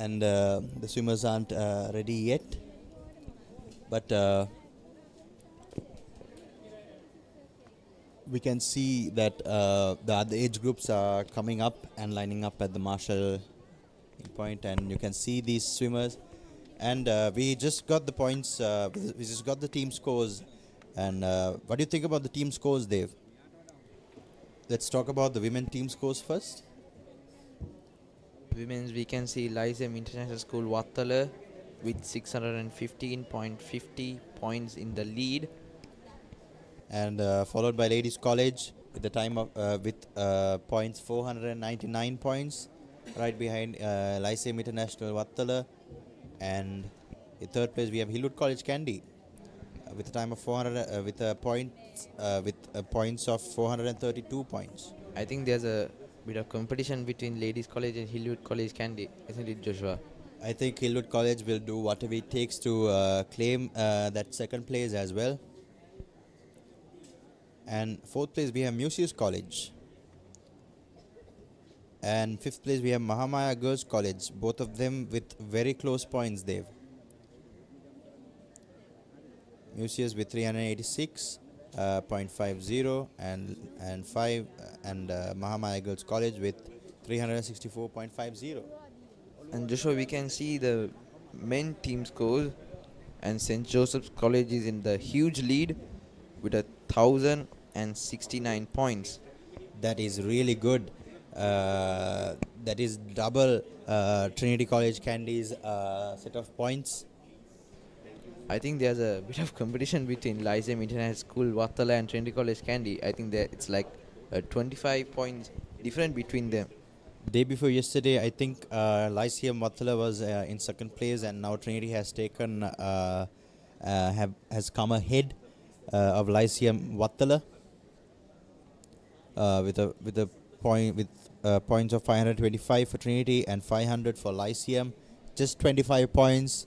And the swimmers aren't ready yet, but we can see that the other age groups are coming up and lining up at the marshal point, and you can see these swimmers. And we just got the points, we just got the team scores. And what do you think about the team scores, Dave? Let's talk about the women team scores first. Women's, we can see Lyceum International School Wattala with 615.50 points in the lead. And followed by Ladies College with the time of points 499 points, right behind Lyceum International Wattala. And in third place we have Hillwood College Kandy with a time of 400 with points of 432 points. I think there's a bit of competition between Ladies College and Hillwood College Kandy, isn't it, Joshua? I think Hillwood College will do whatever it takes to claim that second place as well. And fourth place we have Museus College. And fifth place we have Mahamaya Girls College, both of them with very close points, Dave. Museus with 386.50 and 5, and Mahamaya Girls College with 364.50. And Joshua, we can see the men team scores, and St. Joseph's College is in the huge lead with 1,069 points. That is really good. That is double Trinity College Kandy's set of points. I think there's a bit of competition between Lyceum International School Wattala and Trinity College Kandy. I think that it's like 25 points different between them. Day before yesterday, I think Lyceum Wattala was in second place, and now Trinity has taken has come ahead of Lyceum Wattala with a point with points of 525 for Trinity and 500 for Lyceum. Just 25 points.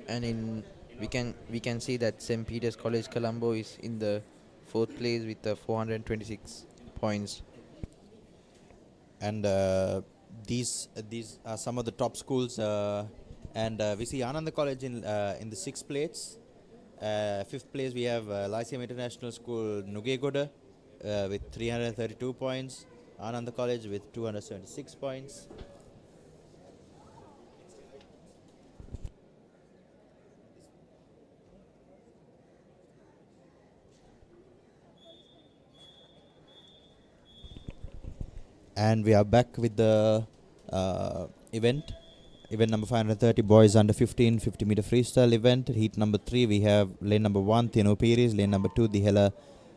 And we can see that St. Peter's College Colombo is in the fourth place with 426 points. And these are some of the top schools. And we see Ananda College in the sixth place. Fifth place we have Lyceum International School Nugegoda with 332 points. Ananda College with 276 points. And we are back with the event number 530, boys under 15 50 meter freestyle event. Heat number 3 we have lane number 1 Tiano Piris, lane number 2 Dihela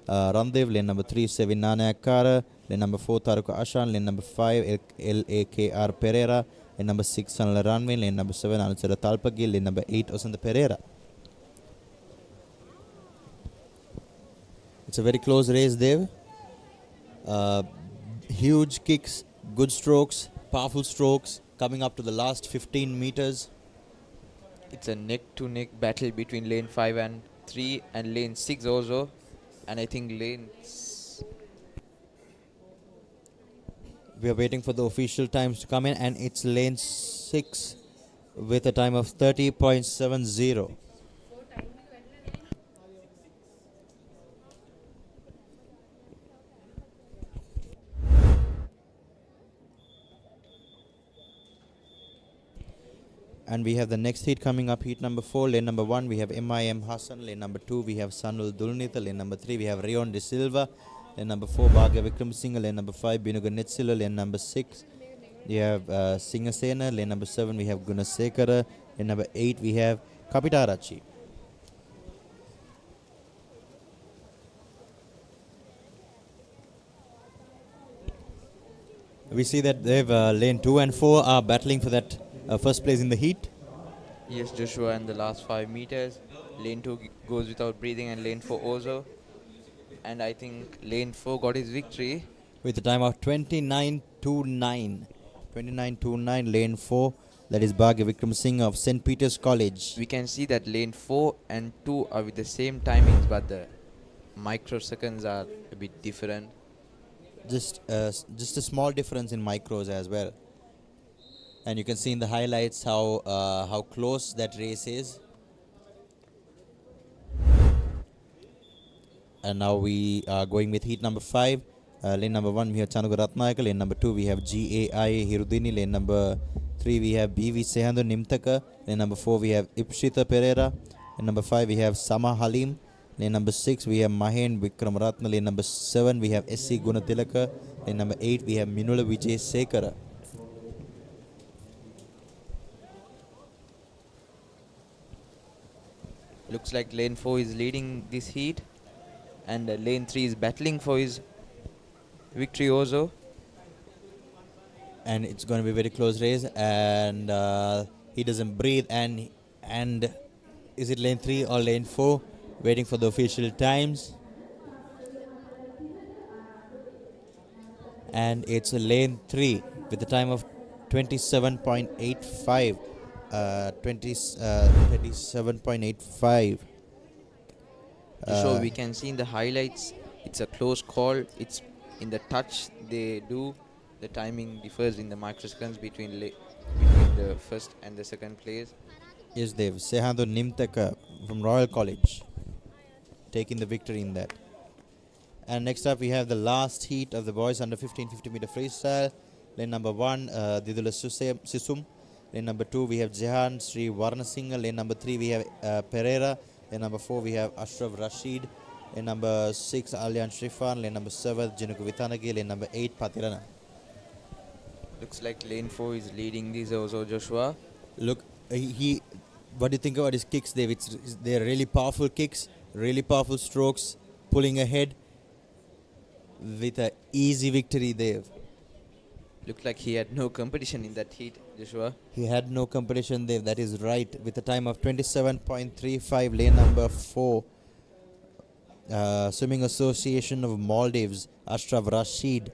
Randev, lane number 3 Sevin Nanayakkara, lane number 4 Taruka Ashan, lane number 5 LAKR Pereira, lane number 6 Sanala Ranwin, lane number 7 Anutsara Talpagil, lane number 8 Osanta Pereira. It's a very close race, Dev. Huge kicks, good strokes, powerful strokes coming up to the last 15 meters. It's a neck-to-neck battle between lane 5 and 3 and lane 6 also. And I think we are waiting for the official times to come in, and it's lane 6 with a time of 30.70. And we have the next heat coming up, heat number 4. Lane number 1 we have MIM Hassan. Lane number 2 we have Sanul Dulnitha. Lane number 3 we have Rion De Silva. Lane number 4 Bhagya Vikram Singh. Lane number 5 Binuga Netsila. Lane number 6 we have Singasena. Lane number 7 we have Gunasekara. Lane number 8 we have Kapitarachi. We see that they've lane 2 and 4 are battling for that first place in the heat. Yes, Joshua, in the last 5 meters. Lane 2 goes without breathing, and lane 4 also. And I think lane 4 got his victory. With a time of 29.29. 29.29, lane 4. That is Bhagya Vikram Singh of St. Peter's College. We can see that lane 4 and 2 are with the same timings, but the microseconds are a bit different. Just a small difference in micros as well. And you can see in the highlights how close that race is. And now we are going with heat number 5. Lane number 1 we have Chanuka Ratnayaka. Lane number 2 we have GAI Hirudini. Lane number 3 we have BV Sehandu Nimtaka. Lane number 4 we have Ipshita Pereira. Lane number 5 we have Sama Halim. Lane number 6 we have Mahen Vikramaratna. Lane number 7 we have SC Gunatilaka. Lane number 8 we have Minula Vijay Sekara. Looks like lane 4 is leading this heat, and lane 3 is battling for his victory also. And it's going to be a very close race, and he doesn't breathe, and is it lane 3 or lane 4? Waiting for the official times. And it's a lane 3 with the time of 27.85. 37.85. So we can see in the highlights, it's a close call. It's in the touch they do. The timing differs in the microseconds between the first and the second place. Yes, Dev. Sehandu Nimtaka from Royal College taking the victory in that. And next up we have the last heat of the boys under 15 50 meter freestyle. Lane number 1 Didula Sisum. Lane number 2 we have Jehan Sri Varnasinghe. Lane number 3 we have Pereira. Lane number 4 we have Ashraf Rashid. Lane number 6 Alyan Shrifan. Lane number 7 Jinuku Vitanagi. Lane number 8 Patirana. Looks like lane 4 is leading this also, Joshua. Look, what do you think about his kicks, Dave? They're really powerful kicks, really powerful strokes, pulling ahead with an easy victory, Dave. Looked like he had no competition in that heat, Joshua. He had no competition, Dave. That is right. With a time of 27.35, lane number 4, Swimming Association of Maldives, Ashraf Rashid.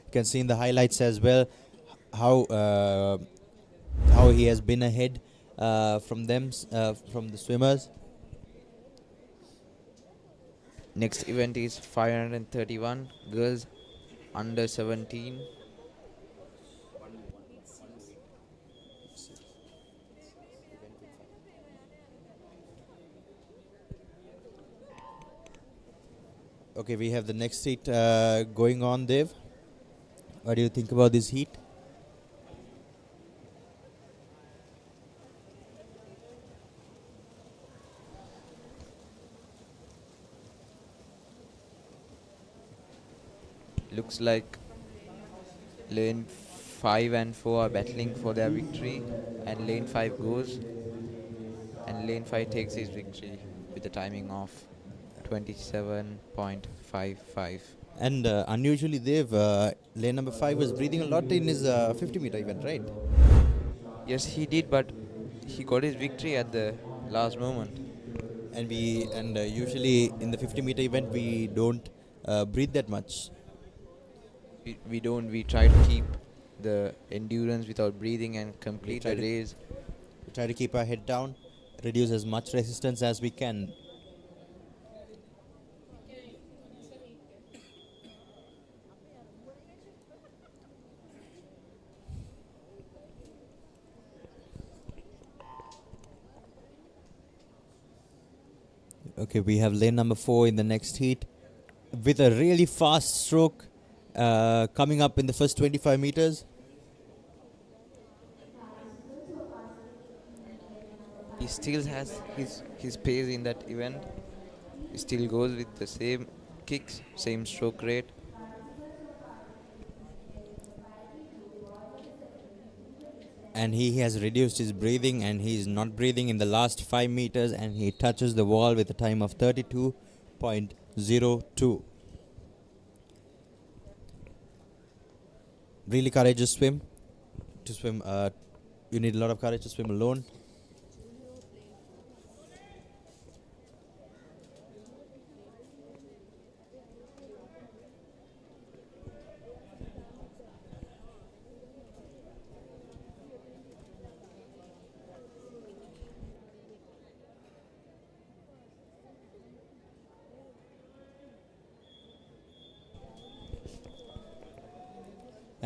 You can see in the highlights as well how he has been ahead from them, from the swimmers. Next event is 531 girls under 17. Okay, we have the next heat going on, Dev. What do you think about this heat? Looks like lane 5 and 4 are battling for their victory, and lane 5 goes, and lane 5 takes his victory with a timing of 27.55. And unusually, Dev, lane number 5 was breathing a lot in his 50 meter event, right? Yes, he did, but he got his victory at the last moment. And usually in the 50 meter event we don't breathe that much. We don't. We try to keep the endurance without breathing and complete the race. We try to keep our head down, reduce as much resistance as we can. Okay, we have lane number 4 in the next heat with a really fast stroke coming up in the first 25 meters. He still has his pace in that event. He still goes with the same kicks, same stroke rate. And he has reduced his breathing, and he is not breathing in the last 5 meters, and he touches the wall with a time of 32.02. Really courageous swim. To swim, you need a lot of courage to swim alone.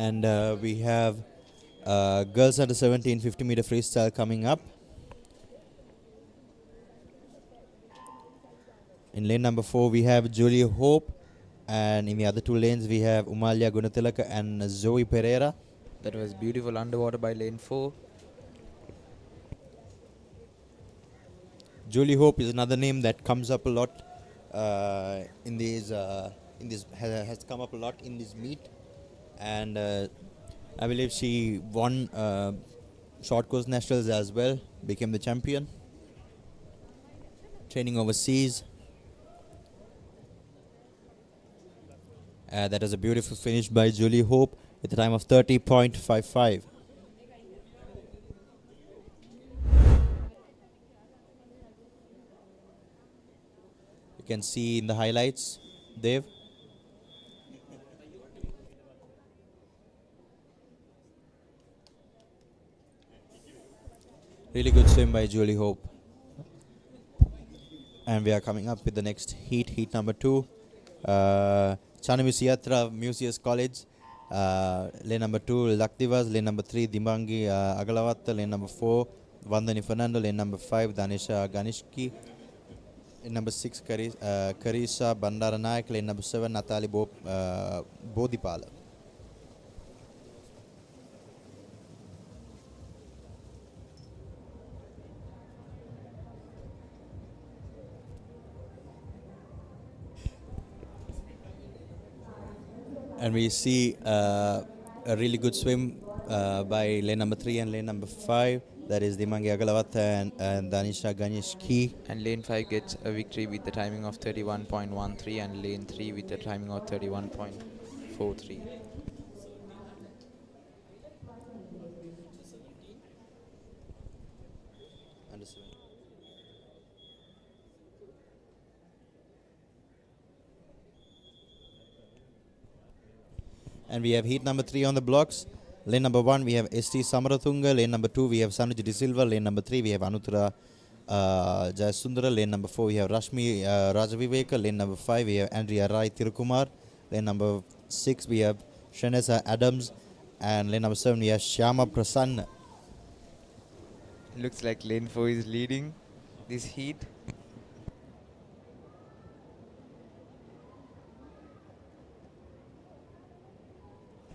And we have girls under 17 50 meter freestyle coming up. In lane number 4, we have Julie Hope. And in the other two lanes, we have Umalia Gunatilaka and Zoe Pereira. That was beautiful underwater by lane 4. Julie Hope is another name that comes up a lot has come up a lot in this meet, and I believe she won short course nationals as well, became the champion, training overseas. That was a beautiful finish by Julie Hope with a time of 30.55. You can see in the highlights, Dev. Really good swim by Julie Hope. And we are coming up with the next heat number 2. Chanamisiatra Museus College, lane number 2 Lakdivas, lane number 3 Dimbangi Agalavatta, lane number 4 Vandani Fernando, lane number 5 Danisha Ganishki, lane number 6 Karisa Bandaranayak, lane number 7 Natali Bodhipala. And we see a really good swim by lane number 3 and lane number 5. That is Dimangi Agalavata and Danisha Ganishki. And lane 5 gets a victory with the timing of 31.13 and lane 3 with the timing of 31.43. And we have heat number 3 on the blocks. Lane number 1, we have ST Samarathunga. Lane number 2, we have Sanuj De Silva. Lane number 3, we have Anuttara Jayasundara. Lane number 4, we have Rashmi Rajaviveka. Lane number 5, we have Andrea Rai Tirukumar. Lane number 6, we have Shanesa Adams. And lane number 7, we have Shyama Prasanna. Looks like lane 4 is leading this heat.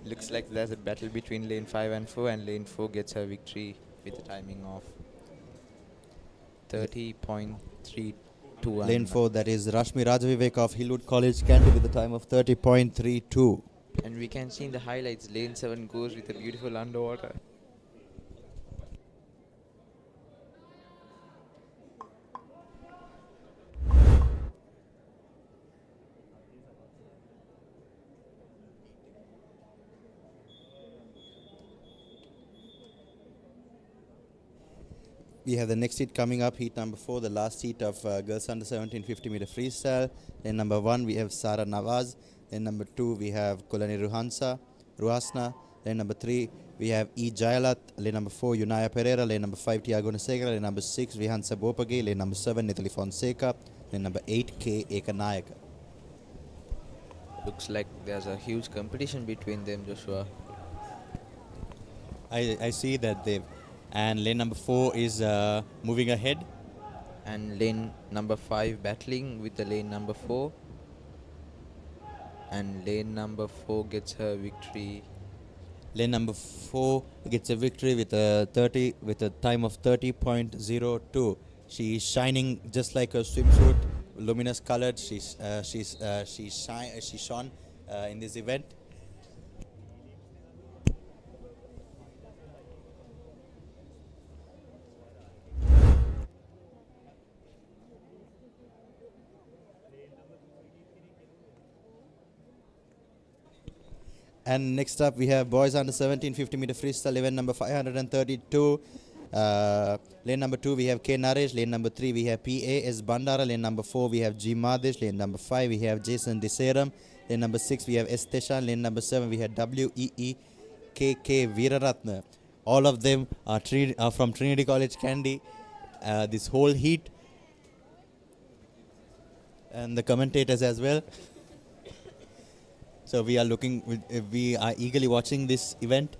Looks like there's a battle between lane 5 and 4, and lane 4 gets her victory with a timing of 30.32. Lane 4, that is Rashmi Rajaviveka of Hillwood College, Kandy, with a time of 30.32. And we can see in the highlights, lane 7 goes with a beautiful underwater. We have the next heat coming up, heat number 4, the last heat of girls under 17 50 meter freestyle. Lane number 1, we have Sara Nawaz. Lane number 2, we have Kolani Ruhasna. Lane number 3, we have E. Jayalat. Lane number 4, Unaya Pereira. Lane number 5, Tiago Nasegara. Lane number 6, Vihansa Bopage. Lane number 7, Nithali Fonseca. Lane number 8, K. Ekanayaka. Looks like there's a huge competition between them, Joshua. I see that they've... And lane number 4 is moving ahead. And lane number 5 battling with the lane number 4. And lane number 4 gets her victory. Lane number 4 gets a victory with a time of 30.02. She is shining just like her swimsuit, luminous colored. She shone in this event. And next up, we have boys under 17 50 meter freestyle event number 532. Lane number 2, we have K. Naresh. Lane number 3, we have P.A.S. Bandara. Lane number 4, we have G. Madesh. Lane number 5, we have Jason Deseram. Lane number 6, we have S. Teshan. Lane number 7, we have W.E.E.K.K. Veeraratna. All of them are from Trinity College, Kandy. This whole heat. And the commentators as well. So we are eagerly watching this event.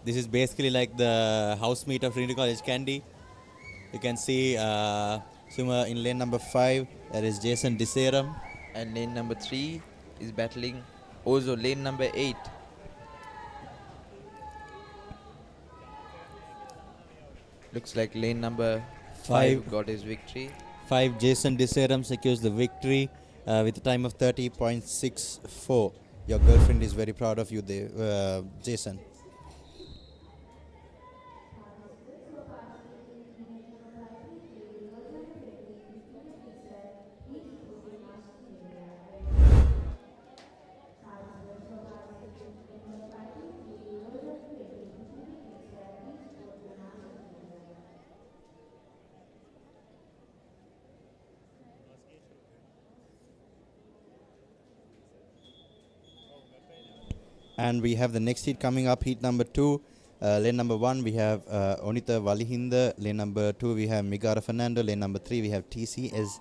This is basically like the house meet of Trinity College, Kandy. You can see swimmer in lane number 5, that is Jason Deseram. And lane number 3 is battling also lane number 8. Looks like lane number 5 got his victory. 5 Jason Deseram secures the victory with a time of 30.64. Your girlfriend is very proud of you there, Jason. And we have the next heat coming up, heat number 2. Lane number 1, we have Onita Valihinda. Lane number 2, we have Migara Fernando. Lane number 3, we have TCS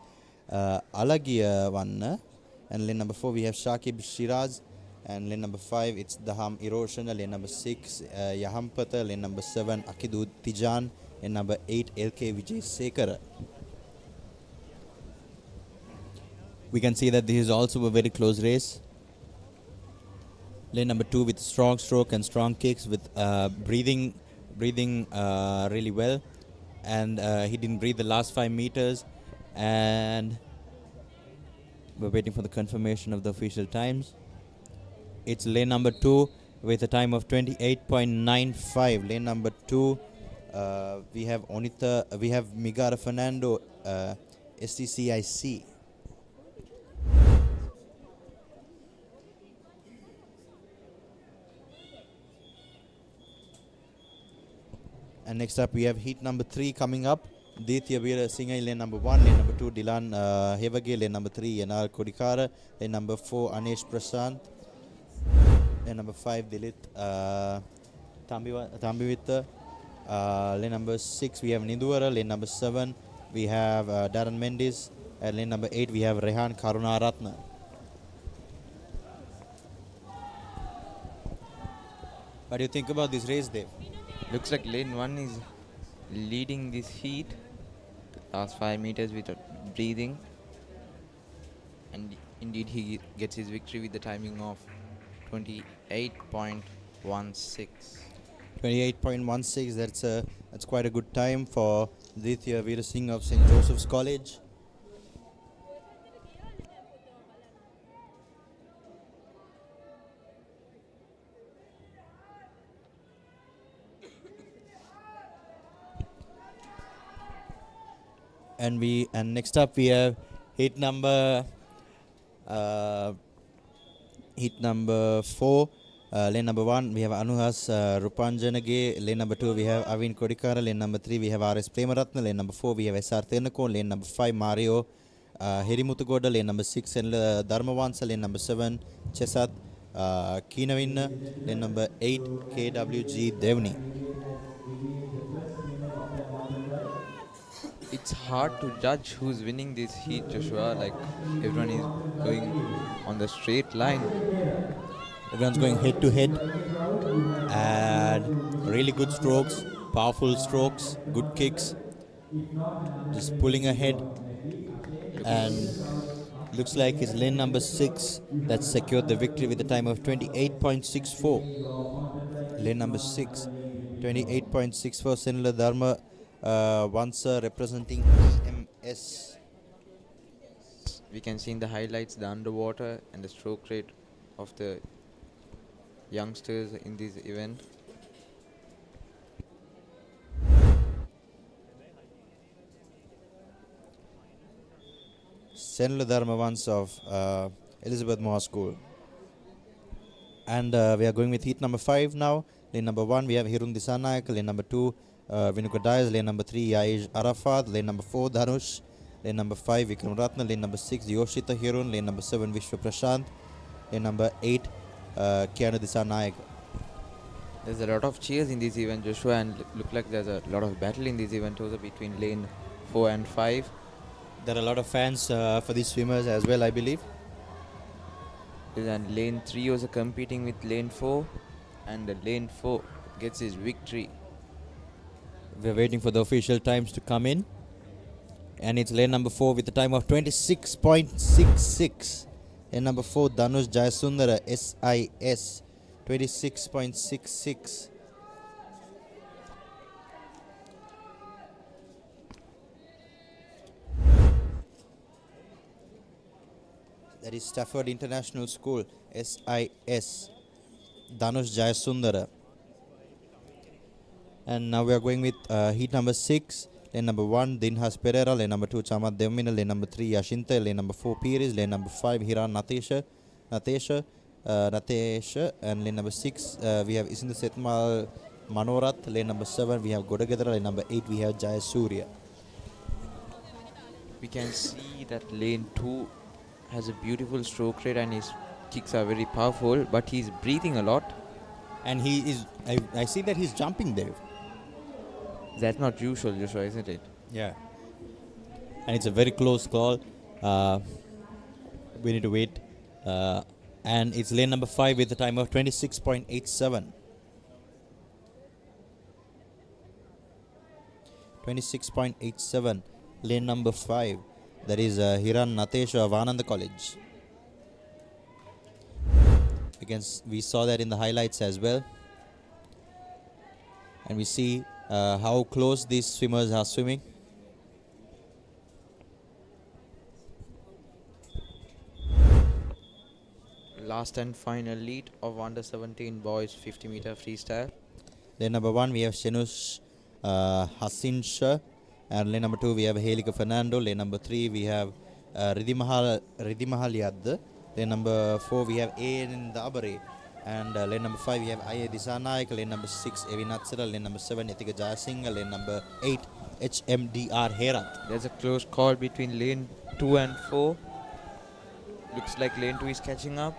Alagia Vanna. And lane number 4, we have Shakib Shiraz. And lane number 5, it's Daham Eroshana. Lane number 6, Yahampata. Lane number 7, Akidu Tijan. Lane number 8, LK Vijay Sekara. We can see that this is also a very close race. Lane number 2 with strong stroke and strong kicks with breathing really well, and he didn't breathe the last 5 meters, and we're waiting for the confirmation of the official times. It's lane number 2 with a time of 28.95. Lane number 2, we have Migara Fernando, STCIC. And next up we have heat number 3 coming up. Ditya Veera Singh in lane number 1, lane number 2 Dilan Hevage, lane number 3 Yanar Kodikara, lane number 4 Anesh Prasant, lane number 5 Dilit Tambivita, lane number 6 we have Niduvara, lane number 7 we have Darren Mendes, and lane number 8 we have Rehan Karunaratna. What do you think about this race, Dev? Looks like lane 1 is leading this heat. Last 5 meters without breathing. And indeed he gets his victory with the timing of 28.16. 28.16, that's quite a good time for Ditya Veera Singh of St. Joseph's College. And next up we have heat number 4, lane number 1 we have Anuhas Rupanjanage, lane number 2 we have Avin Kodikara, lane number 3 we have RS Premaratna, lane number 4 we have SR Thenako, lane number 5 Mario Herimutugoda, lane number 6 Dharmavansa, lane number 7 Chesat Keenavinna, lane number 8 KWG Devni. It's hard to judge who's winning this heat, Joshua. Like, everyone is going on the straight line. Everyone's going head to head, and really good strokes, powerful strokes, good kicks, just pulling ahead. And looks like it's lane number 6 that secured the victory with a time of 28.64. Lane number 6, 28.64. Senila Dharma Vansa representing EMS. We can see in the highlights the underwater and the stroke rate of the youngsters in this event. Senla Dharmavans of Elizabeth Moore School. And we are going with heat number 5 now. Lane number 1 we have Hirun Disanayak. Lane number 2 Vinuka Dias. Lane number 3 Yaish Arafat. Lane number 4 Dhanush. Lane number 5 Vikram Ratna. Lane number 6 Yoshita Hirun. Lane number 7 Vishwa Prashant. Lane number 8 Kiana Disanayak. There's a lot of cheers in this event, Joshua, and look like there's a lot of battle in this event also between lane 4 and 5. There are a lot of fans for these swimmers as well, I believe. And lane 3 also competing with lane 4, and the lane 4 gets his victory. We're waiting for the official times to come in. And it's lane number 4 with a time of 26.66. Lane number 4, Dhanush Jayasundara, SIS, 26.66. That is Stafford International School, SIS, Dhanush Jayasundara. And now we are going with heat number 6. Lane number 1, Dinhas Pereira. Lane number 2, Chamat Devmina. Lane number 3, Yashinta. Lane number 4, Piris. Lane number 5, Hiran Natesha. And lane number 6, we have Isinda Setmal Manorath. Lane number 7, we have Godagadra. Lane number 8, we have Jaya Surya. We can see that lane 2 has a beautiful stroke rate and his kicks are very powerful, but he's breathing a lot. And he is, I see that he's jumping there. That's not usual, Joshua, isn't it? Yeah. And it's a very close call. We need to wait. And it's lane number 5 with a time of 26.87. 26.87. Lane number 5. That is Hiran Natesha of Ananda College. We saw that in the highlights as well. And we see how close these swimmers are swimming. Last and final lead of under 17 boys 50 meter freestyle. Lane number 1 we have Shenush Hasinsha, and lane number 2 we have Helika Fernando. Lane number 3 we have Ridimahal Yadda. Lane number 4 we have A.N. Dabare, and lane number 5 we have Aya Disanayak. Lane number 6 Evi Natsara. Lane number 7 Etika Jayasinghe. Lane number 8 HMDR Herath. There's a close call between lane 2 and 4. Looks like lane 2 is catching up.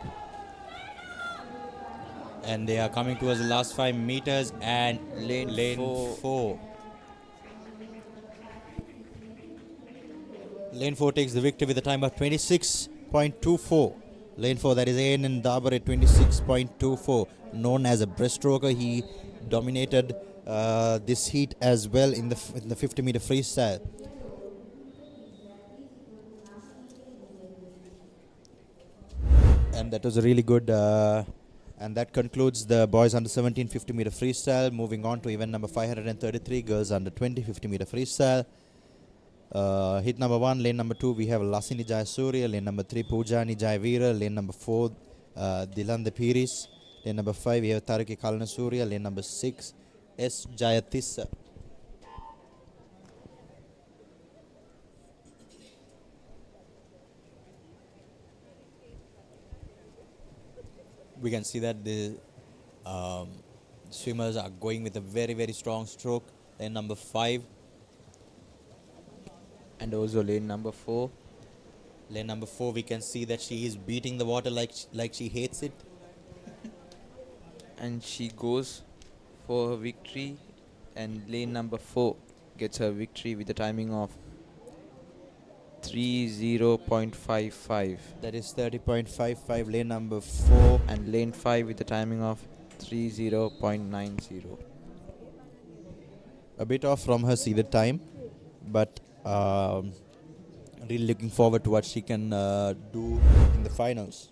And they are coming towards the last 5 meters, and lane 4. Lane 4 takes the victory with a time of 26.24. Lane 4, that is A.N. Dabar at 26.24. Known as a breaststroker, he dominated this heat as well in the 50 meter freestyle. And that was a really good, and that concludes the boys under 17 50 meter freestyle. Moving on to event number 533, girls under 20 50 meter freestyle. Hit number 1, lane number 2 we have Lasini Jayasuriya. Lane number 3 Poojani Jayavira. Lane number 4 Dilanda Piris. Lane number 5 we have Tariki Kalnasuriya. Lane number 6 S Jayatissa. We can see that the swimmers are going with a very, very strong stroke. Lane number 5. And also lane number 4. Lane number 4, we can see that she is beating the water like she hates it. And she goes for her victory. And lane number 4 gets her victory with a timing of 30.55. That is 30.55. Lane number 4. And lane 5 with a timing of 30.90. A bit off from her seeded time, but really looking forward to what she can do in the finals.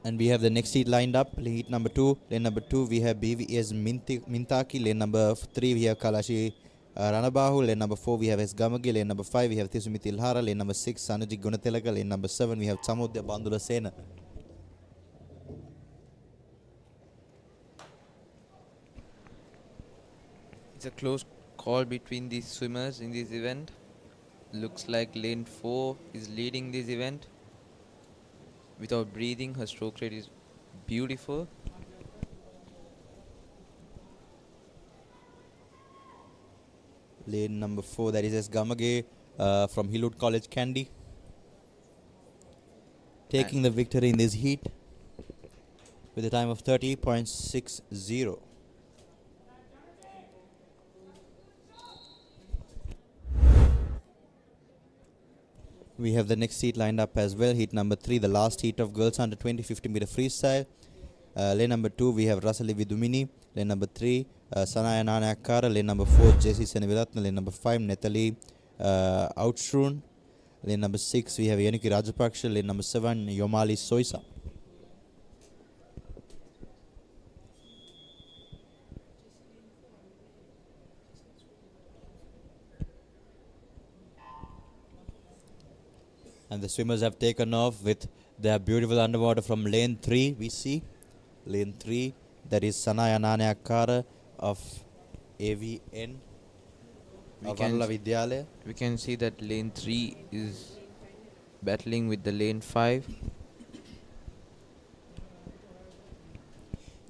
And we have the next heat lined up. Heat number 2. Lane number 2 we have BVS Mintaki. Lane number 3 we have Kalashi Ranabahu. Lane number 4 we have S Gamagi. Lane number 5 we have Tisumiti Ilhara. Lane number 6 Sanuji Gunatelaka. Lane number 7 we have Samudya Bandula Sena. It's a close call between these swimmers in this event. Looks like lane 4 is leading this event. Without breathing, her stroke rate is beautiful. Lane number 4, that is S Gamage from Hilud College, Kandy, taking the victory in this heat with a time of 30.60. We have the next heat lined up as well. Heat number 3, the last heat of girls under 20 50 meter freestyle. Lane number 2, we have Rasali Vidumini. Lane number 3, Sanaya Nanakara. Lane number 4, Jesse Seneviratna. Lane number 5, Netali Outshrun. Lane number 6, we have Yanuki Rajapaksha. Lane number 7, Yomali Soisa. And the swimmers have taken off with their beautiful underwater from lane 3. We see lane 3, that is Sanaya Nanayakara of AVN of Anula Vidyalaya. We can see that lane 3 is battling with the lane 5.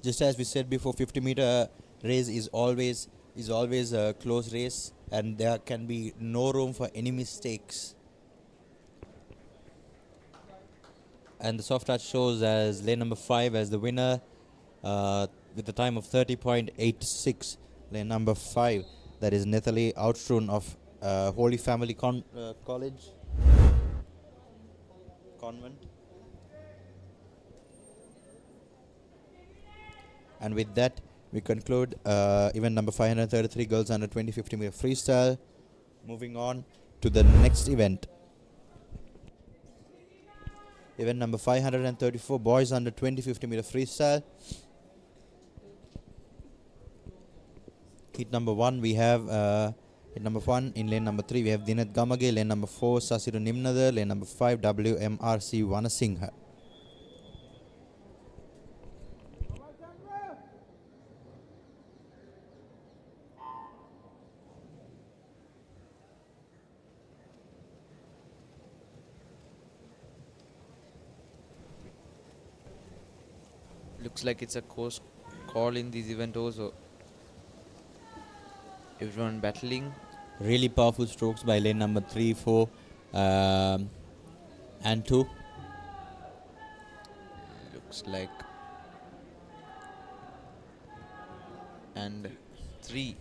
Just as we said before, 50 meter race is always a close race, and there can be no room for any mistakes. And the soft touch shows as lane number 5 as the winner with the time of 30.86. Lane number 5, that is Nathalie Outstrun of Holy Family College Convent. And with that, we conclude event number 533, girls under 20 50 meter freestyle. Moving on to the next event. Event number 534, boys under 20 50 meter freestyle. Heat number 1, we have heat number 1 in lane number 3, we have Dinat Gamage. Lane number 4, Sasiru Nimnada. Lane number 5, WMRC Vanasingha. Looks like it's a close call in this event also. Everyone battling. Really powerful strokes by lane number 3, 4 and 2. Looks like. And 3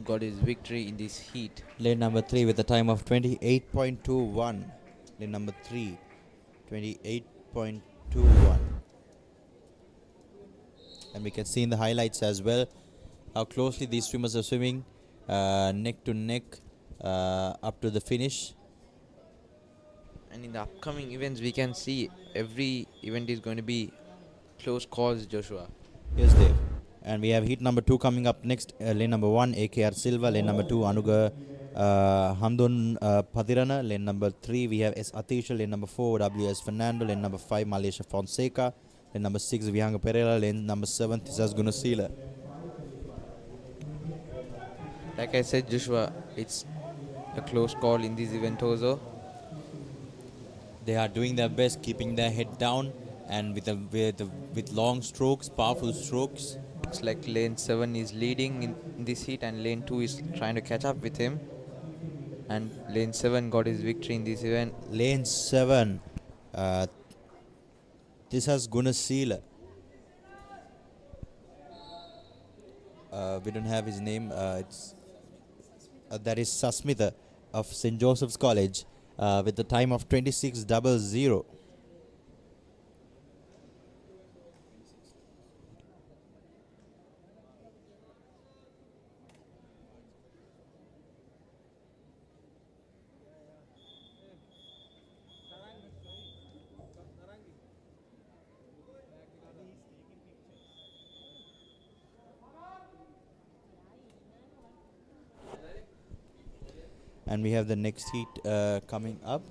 got his victory in this heat. Lane number 3 with a time of 28.21. Lane number 3, 28.21. And we can see in the highlights as well how closely these swimmers are swimming neck to neck up to the finish. And in the upcoming events, we can see every event is going to be close calls, Joshua. Yes, Dave. And we have heat number 2 coming up next. Lane number 1, AKR Silva. Lane number 2, Anuga Hamdun Padirana. Lane number 3, we have S. Atisha. Lane number 4, WS Fernando. Lane number 5, Malaysia Fonseca. Lane number 6, Vihanga Pereira. Lane number 7, Tizas Gunasila. Like I said, Joshua, it's a close call in this event also. They are doing their best, keeping their head down and with long strokes, powerful strokes. Looks like lane 7 is leading in this heat and lane 2 is trying to catch up with him. And lane 7 got his victory in this event. Lane 7, Tizas Gunasila. We don't have his name. That is Sasmitha of St. Joseph's College with the time of 26.00. And we have the next heat coming up.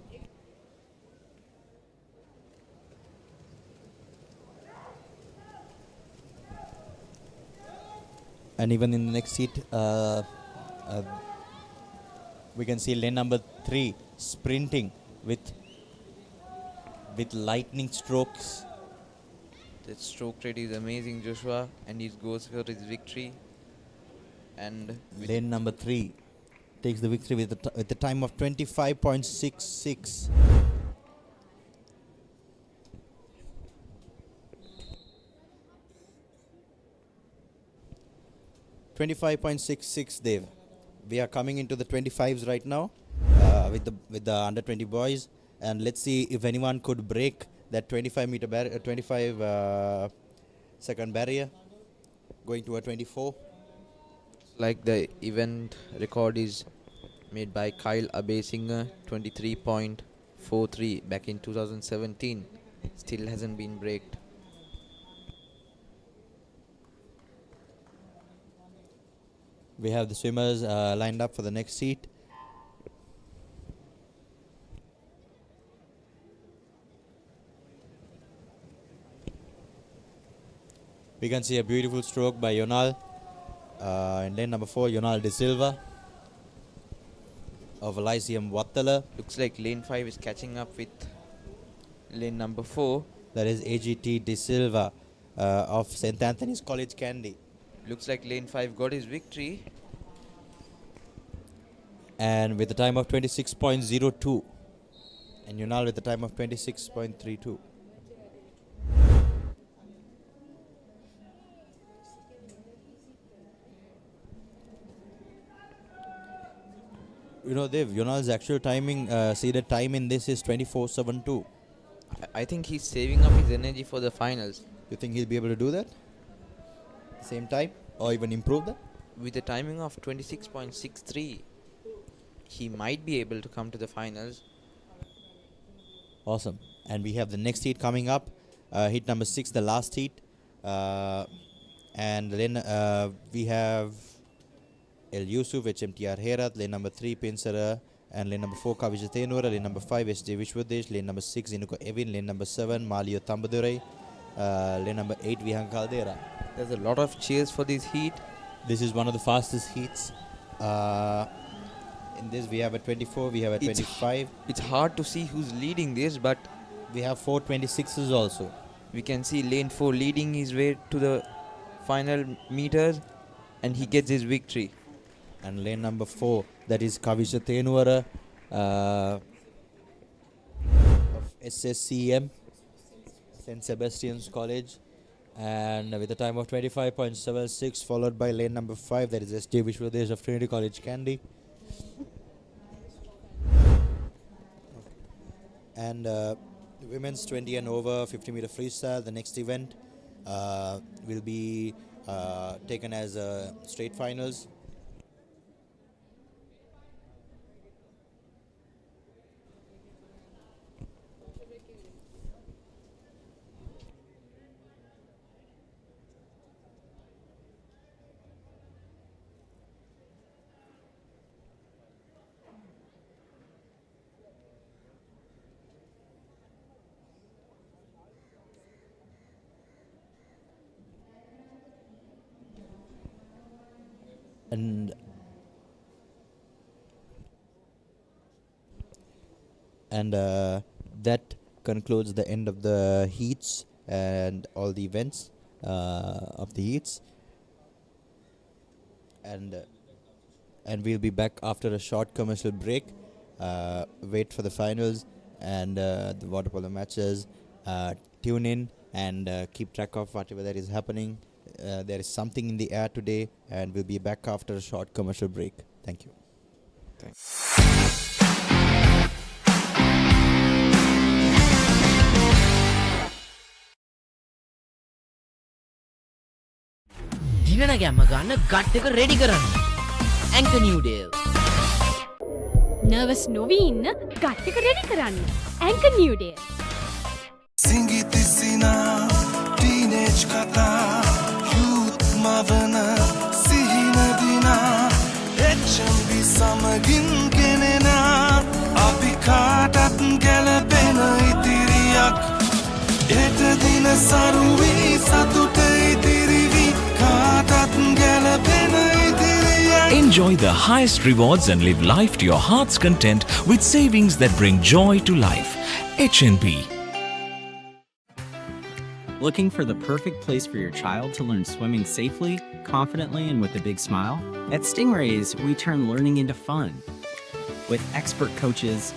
And even in the next heat, we can see lane number 3 sprinting with lightning strokes. The stroke rate is amazing, Joshua, and he goes for his victory. And lane number 3 takes the victory with the time of 25.66. Dave. We are coming into the 25s right now with the under 20 boys. And let's see if anyone could break that 25 second barrier, going to a 24. Like the event record is made by Kyle Abesinger, 23.43 back in 2017. Still hasn't been braked. We have the swimmers lined up for the next heat. We can see a beautiful stroke by Yonal. In lane number 4, Yonal De Silva of Elysium Wattala. Looks like lane 5 is catching up with lane number 4. That is AGT De Silva of St. Anthony's College, Kandy. Looks like lane 5 got his victory. And with a time of 26.02. And Yonal with a time of 26.32. You know, Dev, Yonal's actual timing, seeded time in this is 24.72. I think he's saving up his energy for the finals. You think he'll be able to do that? Same time? Or even improve that? With a timing of 26.63, he might be able to come to the finals. Awesome. And we have the next heat coming up. Heat number 6, the last heat. And then we have El Yusuf, HMTR Herat, lane number 3, Pinsara, and lane number 4, Kavijatenura, lane number 5, SJ Vishwadesh, lane number 6, Inuko Evin, lane number 7, Malio Tambadurai, lane number 8, Vihan Caldera. There's a lot of cheers for this heat. This is one of the fastest heats. In this, we have a 24, we have a 25. It's hard to see who's leading this, but we have 4 26s also. We can see lane 4 leading his way to the final meters, and he gets his victory. And lane number 4, that is Kavisha Tenuara of SSCM, St. Sebastian's College, and with a time of 25.76, followed by lane number 5, that is SJ Vishwadesh of Trinity College, Kandy. And women's 20 and over 50 meter freestyle, the next event will be taken as straight finals. And that concludes the end of the heats and all the events of the heats. And we'll be back after a short commercial break. Wait for the finals and the water polo matches. Tune in and keep track of whatever that is happening. There is something in the air today, and we'll be back after a short commercial break. Thank you. Thanks. දිනන ගැම්ම ගන්න gut එක ready කරන්න. Anchor New Deal. Nervous නොවී ඉන්න gut එක ready කරන්න. Anchor New Deal. සිංගිති සිනා teenage කතා youth මවන සිහින දිනා HNB සමගින් ගෙනෙනා අපි කාටත් ගැලපෙන ඉතිරියක් එට දින සරුවී සතුට ඉතිරිවි කාටත් ගැලපෙන ඉතිරියක්. Enjoy the highest rewards and live life to your heart's content with savings that bring joy to life. HNB. Looking for the perfect place for your child to learn swimming safely, confidently, and with a big smile? At Stingrays, we turn learning into fun. With expert coaches,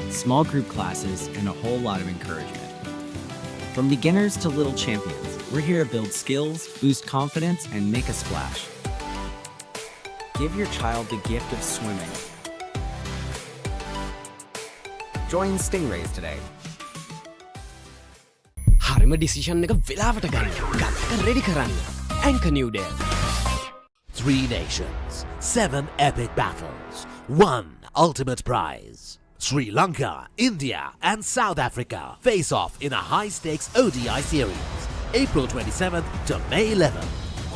small group classes, and a whole lot of encouragement. From beginners to little champions, we're here to build skills, boost confidence, and make a splash. Give your child the gift of swimming. Join Stingrays today. හරිම decision එක වෙලාවට ගන්න. ගත්තක ready කරන්න. Anchor New Day. 3 nations, 7 epic battles, 1 ultimate prize. Sri Lanka, India and South Africa face off in a high-stakes ODI series, April 27th to May 11th.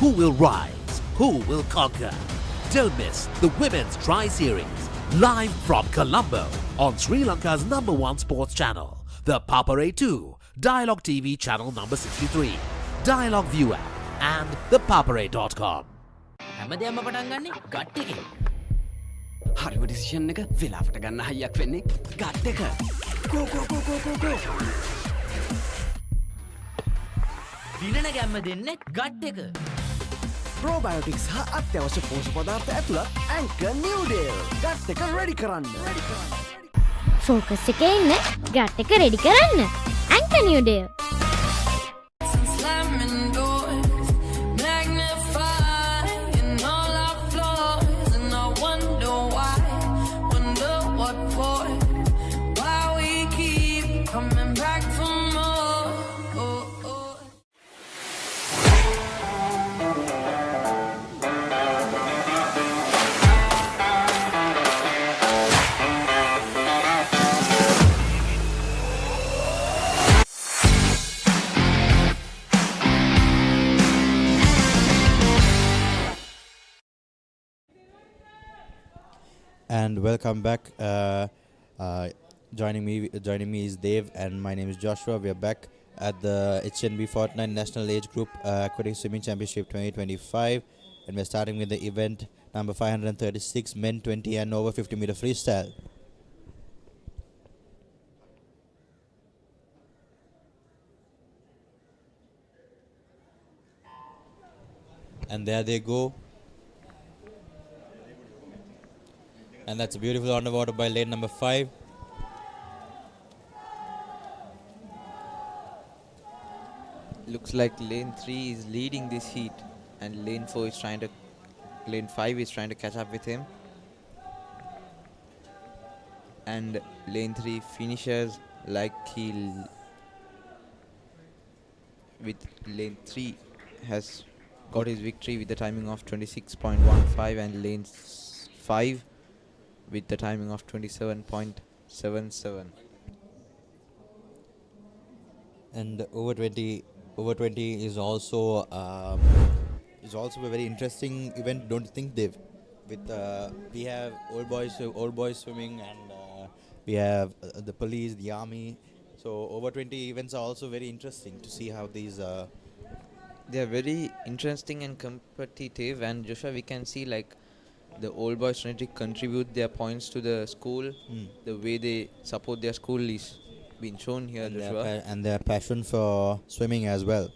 Who will rise? Who will conquer? Don't miss the Women's Tri-Series, live from Colombo on Sri Lanka's #1 sports channel, ThePapare 2, Dialog TV channel number 63, Dialog ViU App and ThePapare.com. හැමදේම පටන් ගන්නේ gut එකෙන්. හරිම decision එක වෙලාවට ගන්න හයියක් වෙන්නේ gut එක. Go go go go go go. දිනන ගැම්ම දෙන්නේ ගට් එක. Probiotics හා අත්‍යවශ්‍ය පෝෂක පදාර්ථ ඇතුළත් Anchor New Day. ගට් එක රෙඩි කරන්න. ෆෝකස් එකේ ඉන්න ගට් එක රෙඩි කරන්න. Anchor New Day. And welcome back. Joining me is Dave, and my name is Joshua. We are back at the HNB 49 National Age Group Aquatic Swimming Championship 2025, and we're starting with the event number 536, men 20 and over 50 meter freestyle. And there they go. And that's a beautiful underwater by lane number 5. Looks like lane 3 is leading this heat, and lane 5 is trying to catch up with him. And lane 3 finishes like with lane 3 has got his victory with the timing of 26.15, and lane 5 with the timing of 27.77. And over 20 is also a very interesting event, don't you think, Dave? With we have old boys swimming, and we have the police, the army. So over 20 events are also very interesting to see how these. They are very interesting and competitive, and Joshua, we can see like the old boys trying to contribute their points to the school. The way they support their school is being shown here, Joshua. And their passion for swimming as well.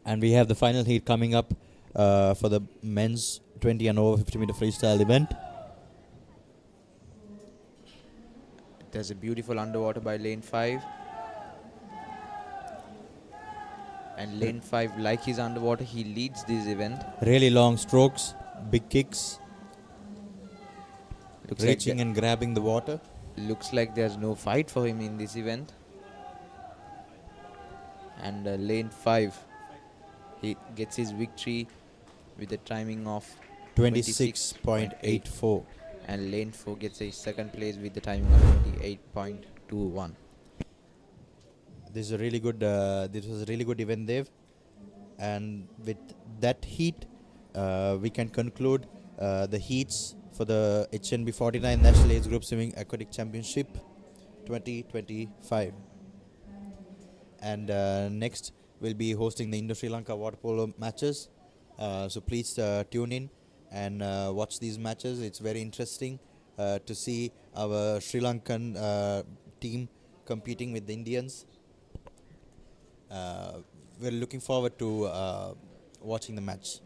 And we have the final heat coming up for the men's 20 and over 50 meter freestyle event. There's a beautiful underwater by lane 5. And lane 5, like his underwater, he leads this event. Really long strokes, big kicks. Looks reaching and grabbing the water. Looks like there's no fight for him in this event. And lane 5, he gets his victory with a timing of 26.84. And lane 4 gets a second place with the timing of 28.21. This was a really good event, Dave. And with that heat, we can conclude the heats for the HNB 49 National Age Group Swimming Aquatic Championship 2025. And next we'll be hosting the Indo-Sri Lanka water polo matches. So please tune in and watch these matches. It's very interesting to see our Sri Lankan team competing with the Indians. We're looking forward to watching the match.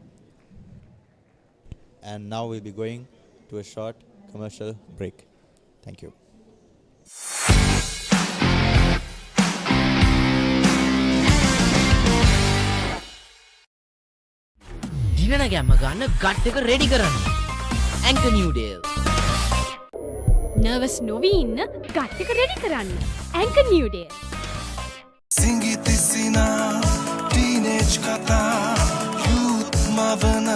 And now we'll be going to a short commercial break. Thank you. දිනන ගැම්ම ගන්න gut එක ready කරන්න. Anchor New Day. Nervous නොවී ඉන්න gut එක ready කරන්න. Anchor නිව්ඩේ. සිංගිතිසිනා teenage කතා යුත් මවන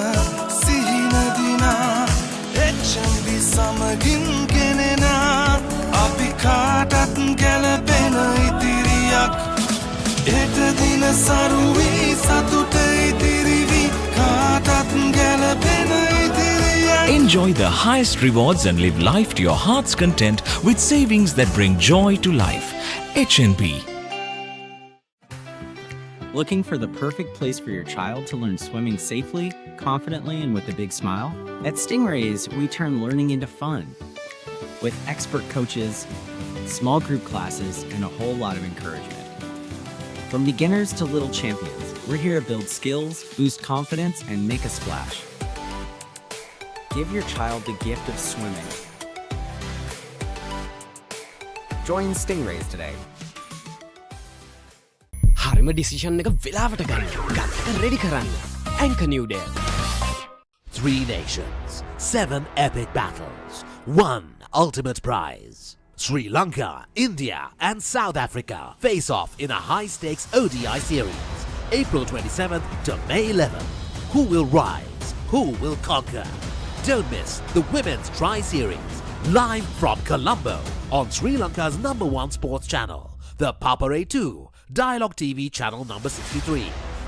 සිහිනදිනා HNB සමගින් ගෙනෙනා අපි කාටත් ගැලපෙන ඉතිරියක් එට දින සරුවී සතුට ඉතිරිවි කාටත් ගැලපෙන ඉතිරියක්. Enjoy the highest rewards and live life to your heart's content with savings that bring joy to life. HNB. Looking for the perfect place for your child to learn swimming safely, confidently, and with a big smile? At Stingrays, we turn learning into fun. With expert coaches, small group classes, and a whole lot of encouragement. From beginners to little champions, we're here to build skills, boost confidence, and make a splash. Give your child the gift of swimming. Join Stingrays today. හරිම decision එක වෙලාවට ගන්න. Gut එක ready කරන්න. Anchor නිව්ඩේ. 3 nations, 7 epic battles, 1 ultimate prize. Sri Lanka, India, and South Africa face off in a high-stakes ODI series, April 27th to May 11th. Who will rise? Who will conquer? Don't miss the Women's Tri-Series, live from Colombo on Sri Lanka's #1 sports channel, ThePapare 2, Dialog TV channel number 63,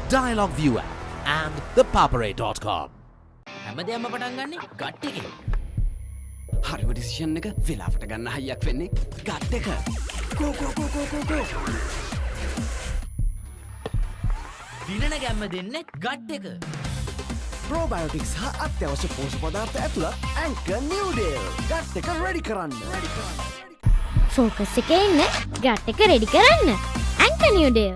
Dialog ViU App, and ThePapare.com. හැමදේම පටන් ගන්නේ gut එකෙන්. හරිම decision එක වෙලාවට ගන්න හයියක් වෙන්නේ gut එක. ගෝ ගෝ ගෝ ගෝ ගෝ ගෝ. දිනන ගැම්ම දෙන්නේ ගට් එක. ප්‍රෝබයෝටික්ස් හා අත්‍යවශ්‍ය පෝෂක පදාර්ථ ඇතුළත් ඇන්කර් නිව්ඩේල්. ගට් එක රෙඩි කරන්න. ෆෝකස් එකේ ඉන්න ගට් එක රෙඩි කරන්න. ඇන්කර් නිව්ඩේ.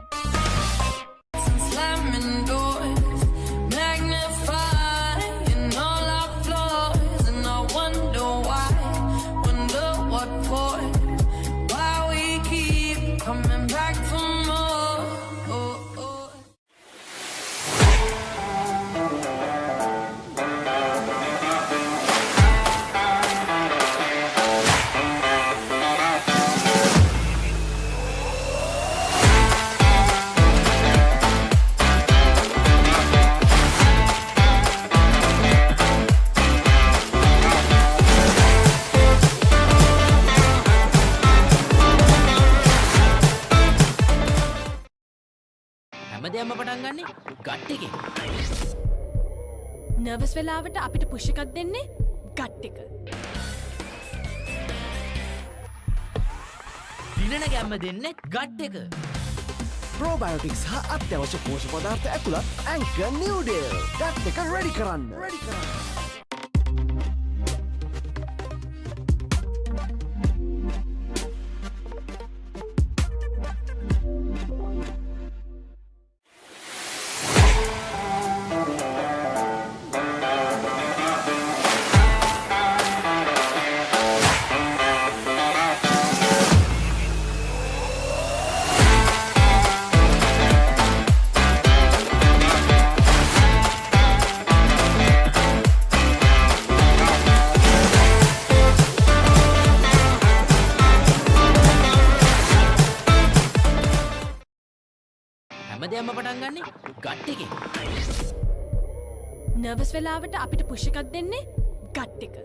හැමදේම පටන් ගන්නේ ගට් එකෙන්. නර්වස් වෙලාවට අපිට පුෂ් එකක් දෙන්නේ ගට් එක. දිනන ගැම්ම දෙන්නේ ගට් එක. ප්‍රෝබයෝටික්ස් හා අත්‍යවශ්‍ය පෝෂක පදාර්ථ ඇතුළත් ඇන්කර් නිව්ඩේල්. ගට් එක රෙඩි කරන්න. හැමදේම පටන් ගන්නේ ගට් එකෙන්. නර්වස් වෙලාවට අපිට පුෂ් එකක් දෙන්නේ ගට් එක.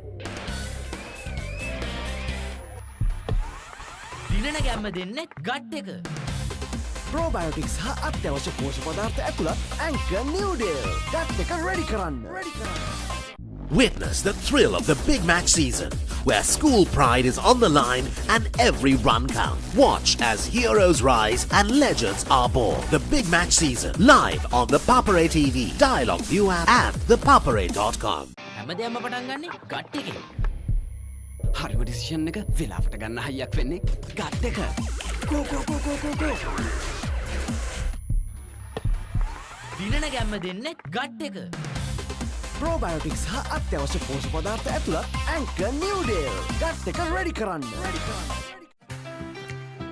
දිනන ගැම්ම දෙන්නේ ගට් එක. ප්‍රෝබයෝටික්ස් හා අත්‍යවශ්‍ය පෝෂක පදාර්ථ ඇතුළත් ඇන්කර් නිව්ඩේල්. ගට් එක රෙඩි කරන්න. Witness the thrill of the big match season, where school pride is on the line and every run counts. Watch as heroes rise and legends are born. The big match season, live on the Papare TV, Dialog ViU App, and ThePapare.com. හැමදේම පටන් ගන්නේ gut එකෙන්. හරිම decision එක වෙලාවට ගන්න හයියක් වෙන්නේ gut එක. ගෝ ගෝ ගෝ ගෝ ගෝ ගෝ. දිනන ගැම්ම දෙන්නේ ගට් එක. ප්‍රෝබයෝටික්ස් හා අත්‍යවශ්‍ය පෝෂක පදාර්ථ ඇතුළත් ඇන්කර් නිව්ඩේල්. ගට් එක රෙඩි කරන්න.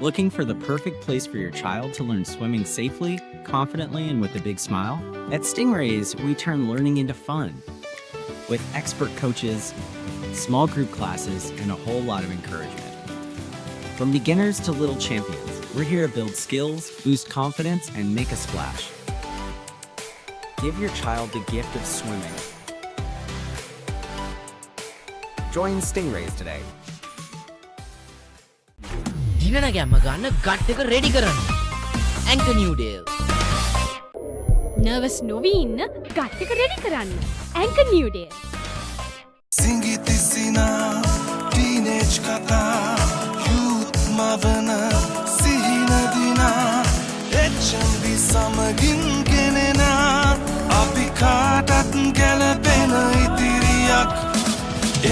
Looking for the perfect place for your child to learn swimming safely, confidently, and with a big smile? At Stingrays, we turn learning into fun. With expert coaches, small group classes, and a whole lot of encouragement. From beginners to little champions, we're here to build skills, boost confidence, and make a splash. Give your child the gift of swimming. Join Stingrays today. දිනන ගැම්ම ගන්න gut එක ready කරන්න. Anchor New Deal. Nervous නොවී ඉන්න gut එක ready කරන්න. Anchor New Deal. සිංගිති සිනා teenage කතා youth මවන සිහින දිනා HNB සමගින් ගෙනෙනා අපි කාටත් ගැලපෙන ඉදිරියක්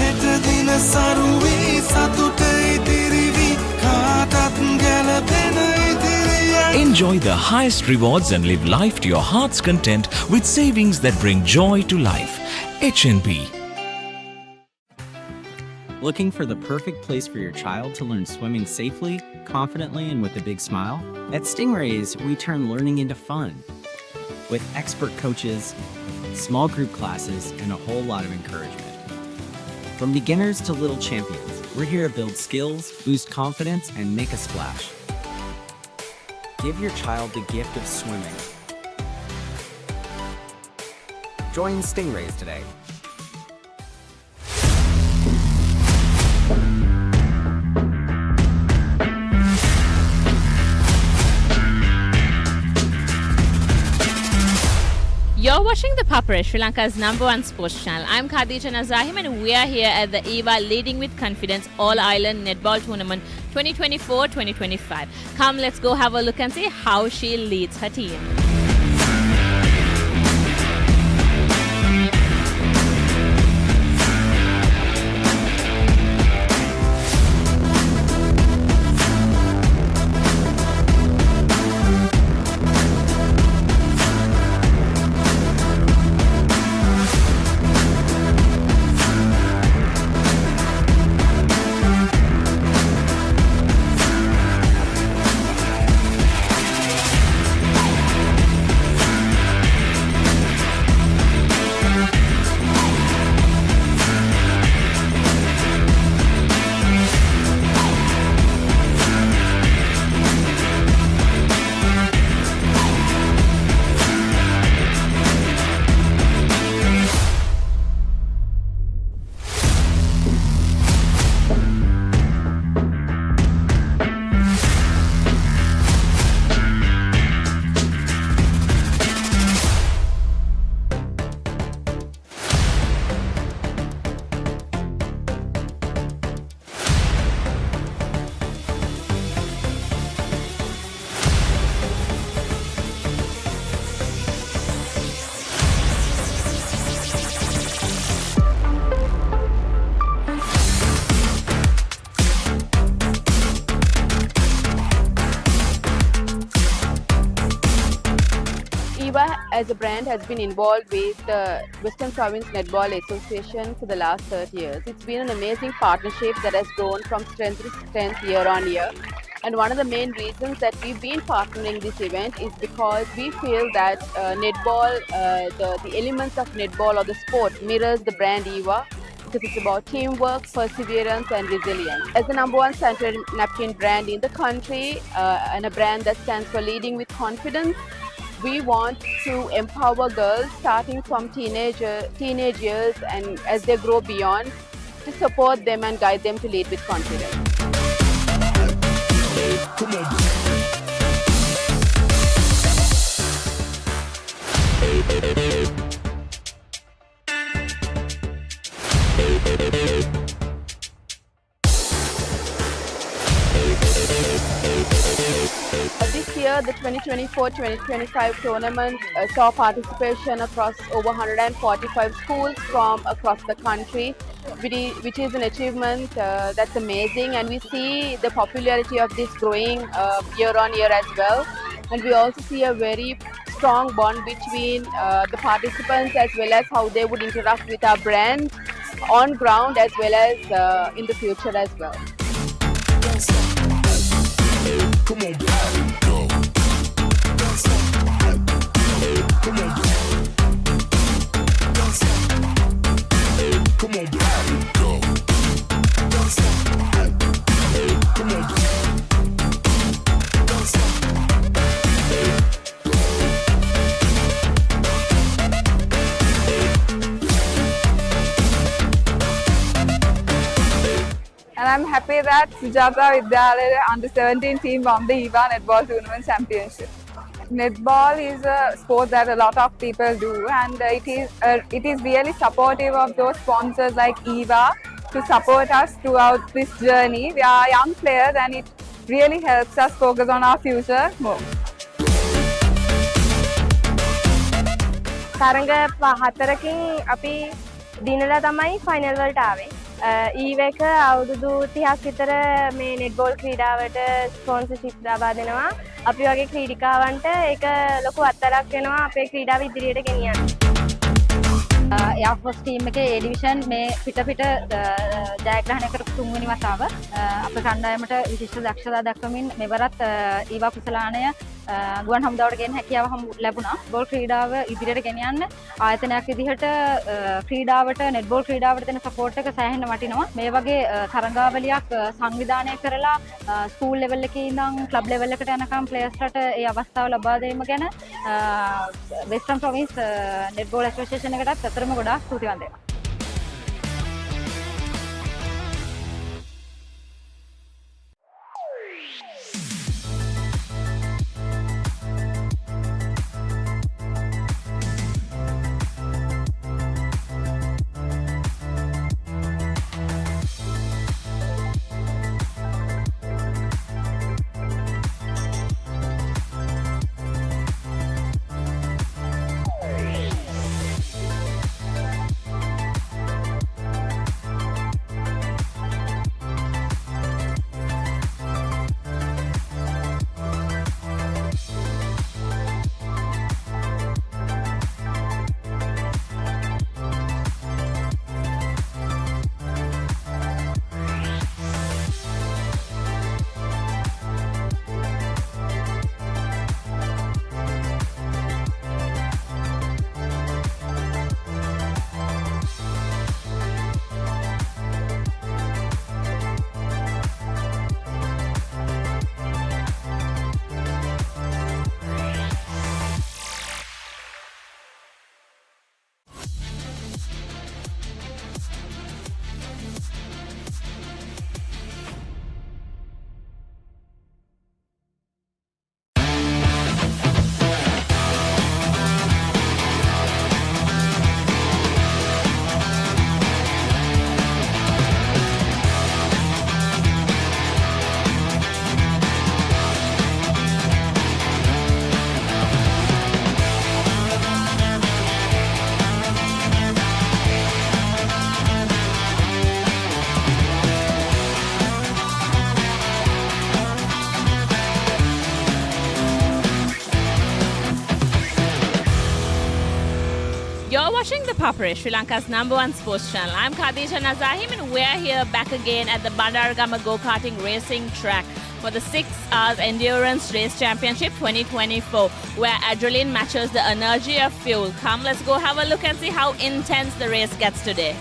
එට දින සරුවී සතුට ඉදිරිවි කාටත් ගැලපෙන ඉදිරියක්. Enjoy the highest rewards and live life to your heart's content with savings that bring joy to life. HNB. Looking for the perfect place for your child to learn swimming safely, confidently, and with a big smile? At Stingrays, we turn learning into fun. With expert coaches, small group classes, and a whole lot of encouragement. From beginners to little champions, we're here to build skills, boost confidence, and make a splash. Give your child the gift of swimming. Join Stingrays today. You're watching the Papare, Sri Lanka's #1 sports channel. I'm Khadija Nazahim and we are here at the EVA Leading with Confidence All-Ireland Netball Tournament 2024-2025. Come, let's go have a look and see how she leads her team. as a brand has been involved with the Western Province Netball Association for the last 30 years. It's been an amazing partnership that has grown from strength to strength year on year. And one of the main reasons that we've been partnering this event is because we feel that netball, the elements of netball or the sport mirrors the brand EVA, because it's about teamwork, perseverance and resilience. As the #1 sanitary napkin brand in the country and a brand that stands for leading with confidence, we want to empower girls starting from teenage years and as they grow beyond, to support them and guide them to lead with confidence. Come on. This year, the 2024-2025 tournament saw participation across over 145 schools from across the country, which is an achievement that's amazing, and we see the popularity of this growing year on year as well. And we also see a very strong bond between the participants as well as how they would interact with our brand on ground as well as in the future as well. Come on, baby, go. Come on, come on, baby, go. I'm happy that Sujathadasa Vidyalaya under 17 team won the EVA Netball Tournament Championship. Netball is a sport that a lot of people do, and it is really supportive of those sponsors like EVA to support us throughout this journey. We are young players, and it really helps us focus on our future more. තරඟ හතරකින් අපි දිනලා තමයි final වලට ආවේ. ඊවක අවුරුදු 30ක් විතර මේ netball ක්‍රීඩාවට sponsorship ලබා දෙනවා. අපි වගේ ක්‍රීඩිකාවන්ට ඒක ලොකු අත්තරක් වෙනවා අපේ ක්‍රීඩාව ඉදිරියට ගෙනියන්න. එයාෆෝස් ටීම් එකේ A ඩිවිෂන් මේ පිට ජයග්‍රහණය කරපු තුන්වෙනි වතාව අපේ කණ්ඩායමට විශිෂ්ට දක්ෂතා දක්වමින් මෙවරත් ඊවා කුසලානය ගුවන් හමුදාවට ගෙන හැකියාව ලැබුණා. බෝල් ක්‍රීඩාව ඉදිරියට ගෙනියන්න ආයතනයක් විදිහට ක්‍රීඩාවට නෙට්බෝල් ක්‍රීඩාවට දෙන සපෝට් එක සෑහෙන්න වටිනවා. මේ වගේ තරඟාවලියක් සංවිධානය කරලා ස්කූල් ලෙවල් එකේ ඉඳන් ක්ලබ් ලෙවල් එකට යනකම් ප්ලේයර්ස්ලට ඒ අවස්ථාව ලබා දීම ගැන වෙස්ටර්න් ප්‍රොවින්ස් නෙට්බෝල් ඇසෝසියේෂන් එකටත් අතරම ගොඩාක් ස්තුතිවන්ත වෙනවා. You're watching ThePapare, Sri Lanka's #1 sports channel. I'm Khadija Nazahim and we're here back again at the Bandaragama Go-karting racing track for the 6 Hours Endurance Race Championship 2024, where adrenaline matches the energy of fuel. Come, let's go have a look and see how intense the race gets today.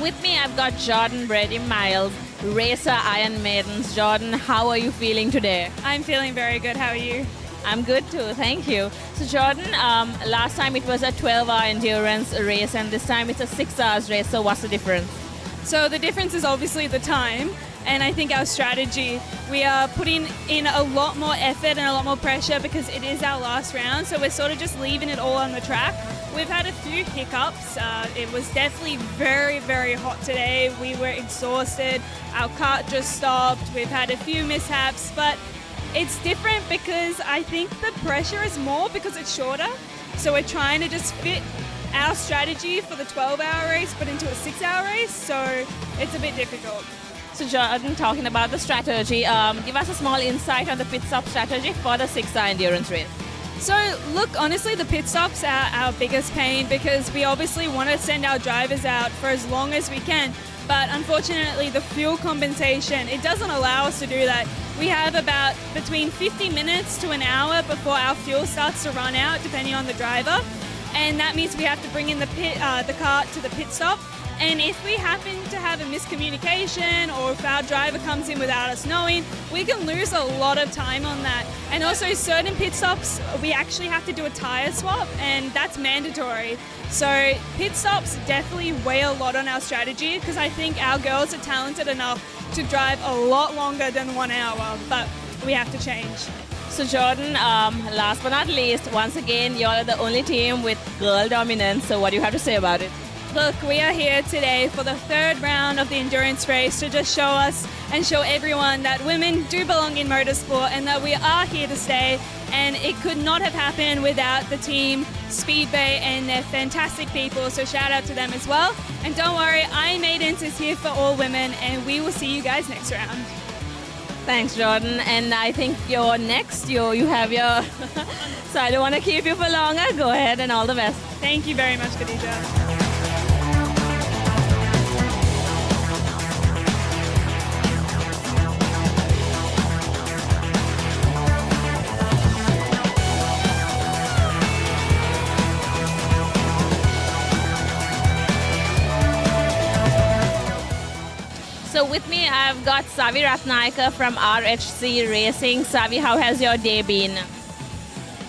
with me, I've got Jordan Brady Miles, racer Iron Maidens. Jordan, how are you feeling today? I'm feeling very good. How are you? I'm good too, thank you. So Jordan, last time it was a 12-hour endurance race and this time it's a 6 hours race. So what's the difference? So the difference is obviously the time, and I think our strategy. We are putting in a lot more effort and a lot more pressure because it is our last round, so we're sort of just leaving it all on the track. We've had a few hiccups. It was definitely very, very hot today. We were exhausted. Our cart just stopped. We've had a few mishaps, but it's different because I think the pressure is more because it's shorter. So we're trying to just fit our strategy for the 12-hour race but into a 6-hour race, so it's a bit difficult. So Jordan, talking about the strategy, give us a small insight on the pit stop strategy for the 6-hour endurance race. So look, honestly, the pit stops are our biggest pain because we obviously want to send our drivers out for as long as we can, but unfortunately the fuel compensation, it doesn't allow us to do that. We have about between 50 minutes to an hour before our fuel starts to run out, depending on the driver, and that means we have to bring in the cart to the pit stop. And if we happen to have a miscommunication or if our driver comes in without us knowing, we can lose a lot of time on that. And also certain pit stops, we actually have to do a tyre swap, and that's mandatory. So pit stops definitely weigh a lot on our strategy because I think our girls are talented enough to drive a lot longer than 1 hour, but we have to change. So Jordan, last but not least, once again, you're the only team with girl dominance, so what do you have to say about it? Look, we are here today for the 3rd round of the endurance race to just show us and show everyone that women do belong in motorsport and that we are here to stay, and it could not have happened without the team Speedway and their fantastic people, so shout out to them as well. And don't worry, Iron Maidens is here for all women, and we will see you guys next round. Thanks, Jordan. And I think you're next. You have your... So I don't want to keep you for longer. Go ahead and all the best. Thank you very much, Khadija. So with me, I've got Savi Ratnayaka from RHC Racing. Savi, how has your day been?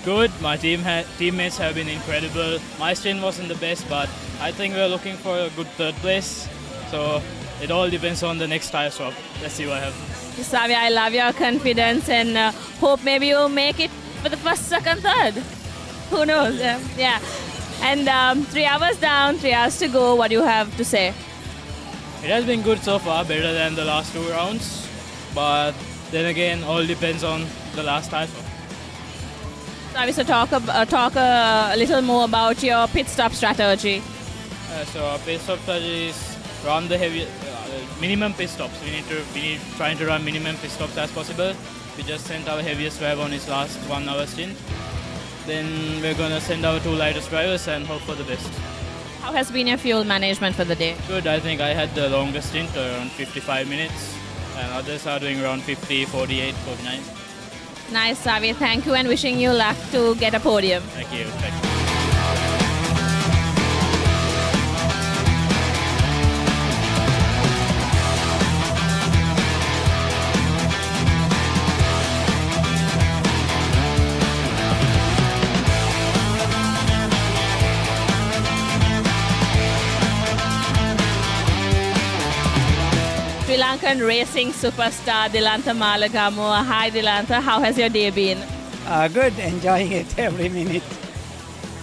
Good. My teammates have been incredible. My stint wasn't the best, but I think we're looking for a good 3rd place. So it all depends on the next tyre swap. Let's see what happens. Savi, I love your confidence and hope maybe you'll make it for the 1st, 2nd, 3rd. Who knows? Yeah. And 3 hours down, 3 hours to go. What do you have to say? It has been good so far, better than the last 2 rounds. But then again, all depends on the last tyre swap. So talk a little more about your pit stop strategy. So our pit stop strategy is run the heavy minimum pit stops. We need trying to run minimum pit stops as possible. We just sent our heaviest driver on his last 1 hour stint. Then we're gonna send our 2 lightest drivers and hope for the best. How has been your fuel management for the day? Good. I think I had the longest stint, around 55 minutes, and others are doing around 50, 48, 49. Nice, Savi. Thank you and wishing you luck to get a podium. Thank you. Thank you. Sri Lankan racing superstar Dilantha Malagamu. Hi Dilantha, how has your day been? Good, enjoying it every minute.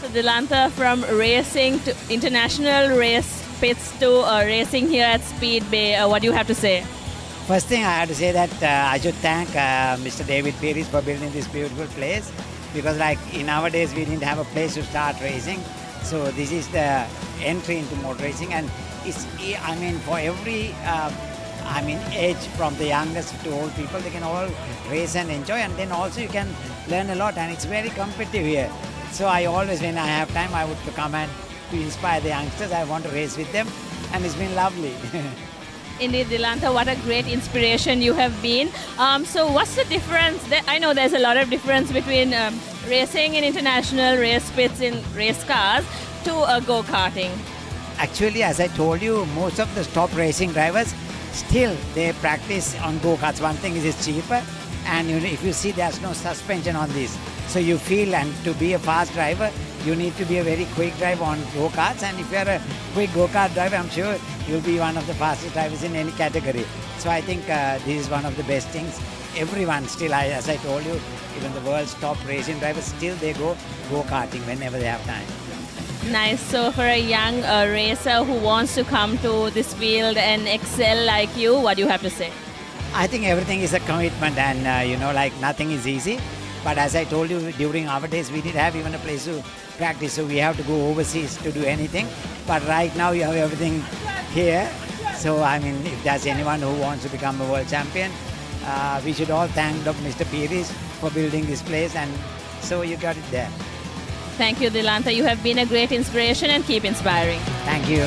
So Dilantha, from racing to international race pits to racing here at Speedway, what do you have to say? First thing I have to say that I should thank Mr. David Pieris for building this beautiful place, because like in our days we didn't have a place to start racing. So this is the entry into motor racing, and it's, I mean, for every age, from the youngest to old people, they can all race and enjoy, and then also you can learn a lot, and it's very competitive here. So I always, when I have time, I would come and to inspire the youngsters. I want to race with them, and it's been lovely. Indeed, Dilantha, what a great inspiration you have been. So what's the difference? I know there's a lot of difference between racing in international race pits in race cars to go-karting. actually, as I told you, most of the top racing drivers still they practice on go-karts. One thing is it's cheaper, and if you see there's no suspension on this, so you feel, and to be a fast driver you need to be a very quick driver on go-karts, and if you're a quick go-kart driver, I'm sure you'll be one of the fastest drivers in any category. So I think this is one of the best things. Everyone still, as I told you, even the world's top racing drivers, still they go-karting whenever they have time. Nice. So for a young racer who wants to come to this field and excel like you, what do you have to say? I think everything is a commitment, and like nothing is easy. But as I told you, during our days, we didn't have even a place to practice, so we have to go overseas to do anything. But right now, you have everything here. So, I mean, if there's anyone who wants to become a world champion, we should all thank Mr. Piris for building this place, and so you got it there. Thank you, Dilanta. You have been a great inspiration, and keep inspiring. Thank you.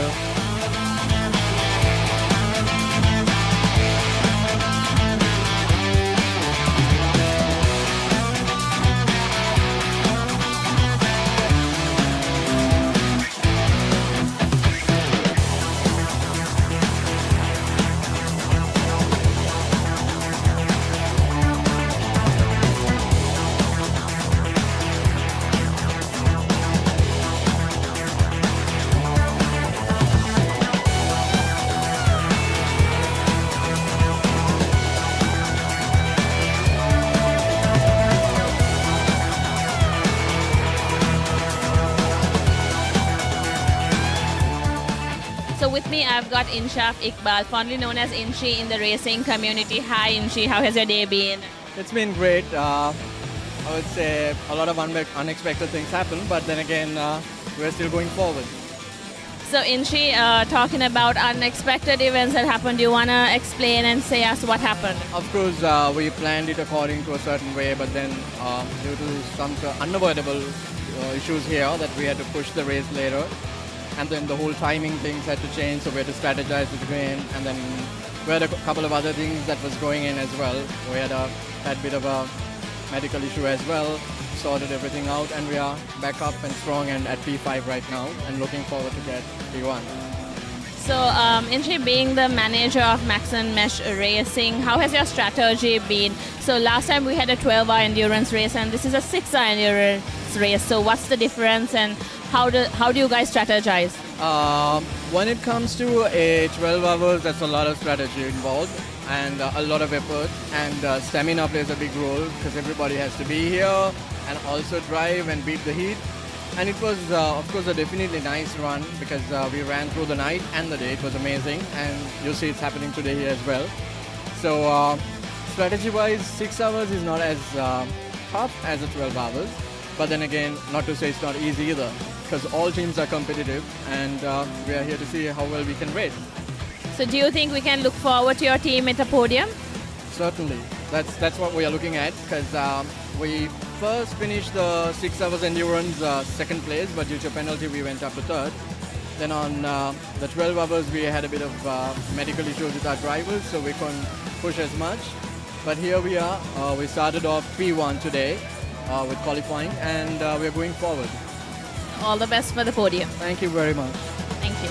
With me, I've got Inshaf Iqbal, fondly known as Inshi in the racing community. Hi, Inshi. How has your day been? It's been great. I would say a lot of unexpected things happen, but then again, we're still going forward. So, Inshi, talking about unexpected events that happened, do you want to explain and say us what happened? Of course, we planned it according to a certain way, but then due to some unavoidable issues here, that we had to push the race later. And then the whole timing things had to change, so we had to strategize it again. And then we had a couple of other things that was going in as well. We had a bit of a medical issue as well, sorted everything out, and we are back up and strong and at P5 right now, and looking forward to get P1. So, Inshi, being the manager of Max and Mesh Racing, how has your strategy been? So last time we had a 12-hour endurance race, and this is a 6-hour endurance race. So what's the difference, and how do you guys strategize? When it comes to a 12 hours, that's a lot of strategy involved and a lot of effort, and stamina plays a big role because everybody has to be here and also drive and beat the heat. And it was, of course, a definitely nice run because we ran through the night and the day. It was amazing, and you'll see it's happening today here as well. So strategy-wise, 6 hours is not as tough as the 12 hours. But then again, not to say it's not easy either, because all teams are competitive, and we are here to see how well we can race. So do you think we can look forward to your team at the podium? Certainly. That's what we are looking at, because we first finished the 6 hours endurance second place, but due to a penalty we went up to third. Then on the 12 hours we had a bit of medical issues with our drivers, so we couldn't push as much. But here we are. We started off P1 today with qualifying, and we're going forward. All the best for the podium. Thank you very much. Thank you.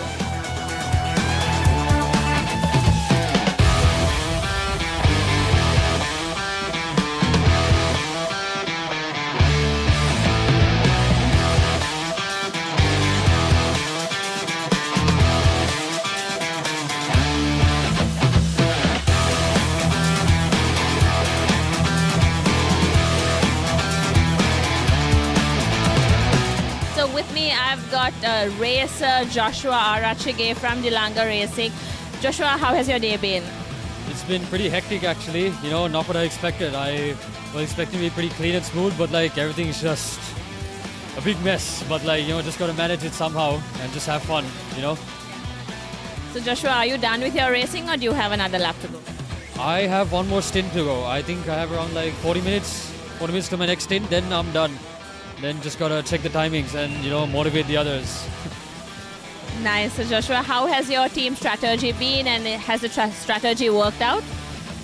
With me, I've got racer Joshua Arachige from Dilanga Racing. Joshua, how has your day been? It's been pretty hectic actually, not what I expected. I was expecting to be pretty clean and smooth, but everything's just a big mess. But just got to manage it somehow and just have fun, So Joshua, are you done with your racing, or do you have another lap to go? I have one more stint to go. I think I have around 40 minutes to my next stint, then I'm done. Then just gotta check the timings and motivate the others. Nice. So Joshua, how has your team strategy been, and has the strategy worked out?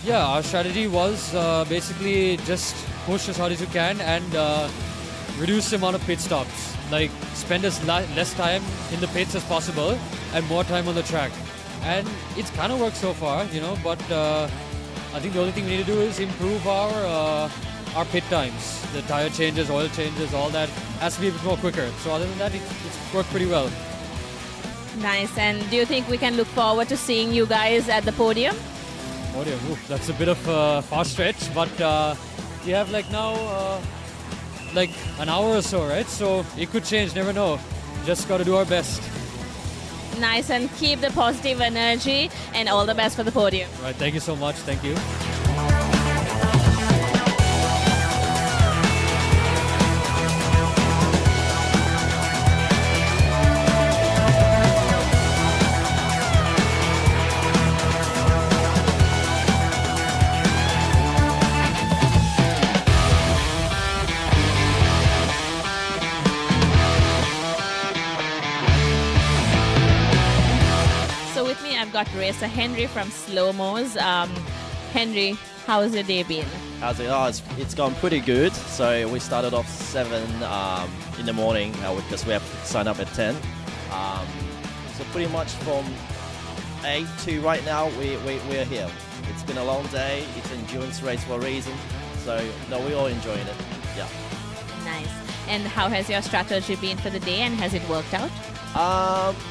Yeah, our strategy was basically just push as hard as you can and reduce the amount of pit stops. Spend as less time in the pits as possible, and more time on the track. And it's kind of worked so far, you know, but I think the only thing we need to do is improve our pit times. The tire changes, oil changes, all that has to be a bit more quicker. So other than that, it's worked pretty well. Nice. And do you think we can look forward to seeing you guys at the podium? Podium, that's a bit of a far stretch, but we have like now like an hour or so, right? So it could change, never know. Just got to do our best. Nice, and keep the positive energy and all the best for the podium. Right, thank you so much. Thank you. I've got racer Henry from Slow Mos. Henry, how's your day been? How's it? Oh, it's gone pretty good. So we started off 7 in the morning because we have to sign up at 10. So pretty much from 8 to right now, we're here. It's been a long day. It's an endurance race for a reason. So no, we're all enjoying it. Yeah. Nice. And how has your strategy been for the day, and has it worked out?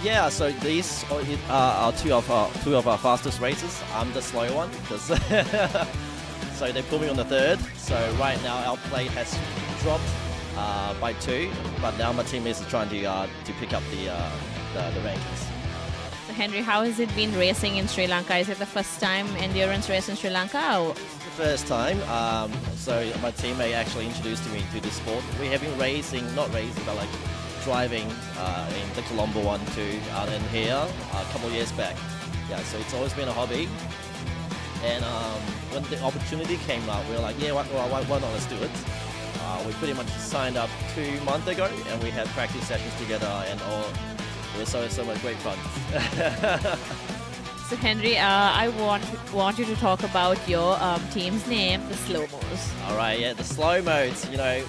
Yeah, so these are two of our fastest races. I'm the slow one, because so they put me on the 3rd. So right now our plate has dropped by 2, but now my team is trying to pick up the rankings. So Henry, how has it been racing in Sri Lanka? Is it the first time endurance race in Sri Lanka? Or? It's the first time. So my teammate actually introduced me to this sport. We have been but like driving in the Colombo one too, and here a couple of years back. Yeah, so it's always been a hobby. And when the opportunity came up, we were like, yeah, why not, let's do it. We pretty much signed up 2 months ago, and we had practice sessions together, and it was so much great fun. So Henry, I want you to talk about your team's name, the Slow Mos. All right, yeah, the slow modes, you know.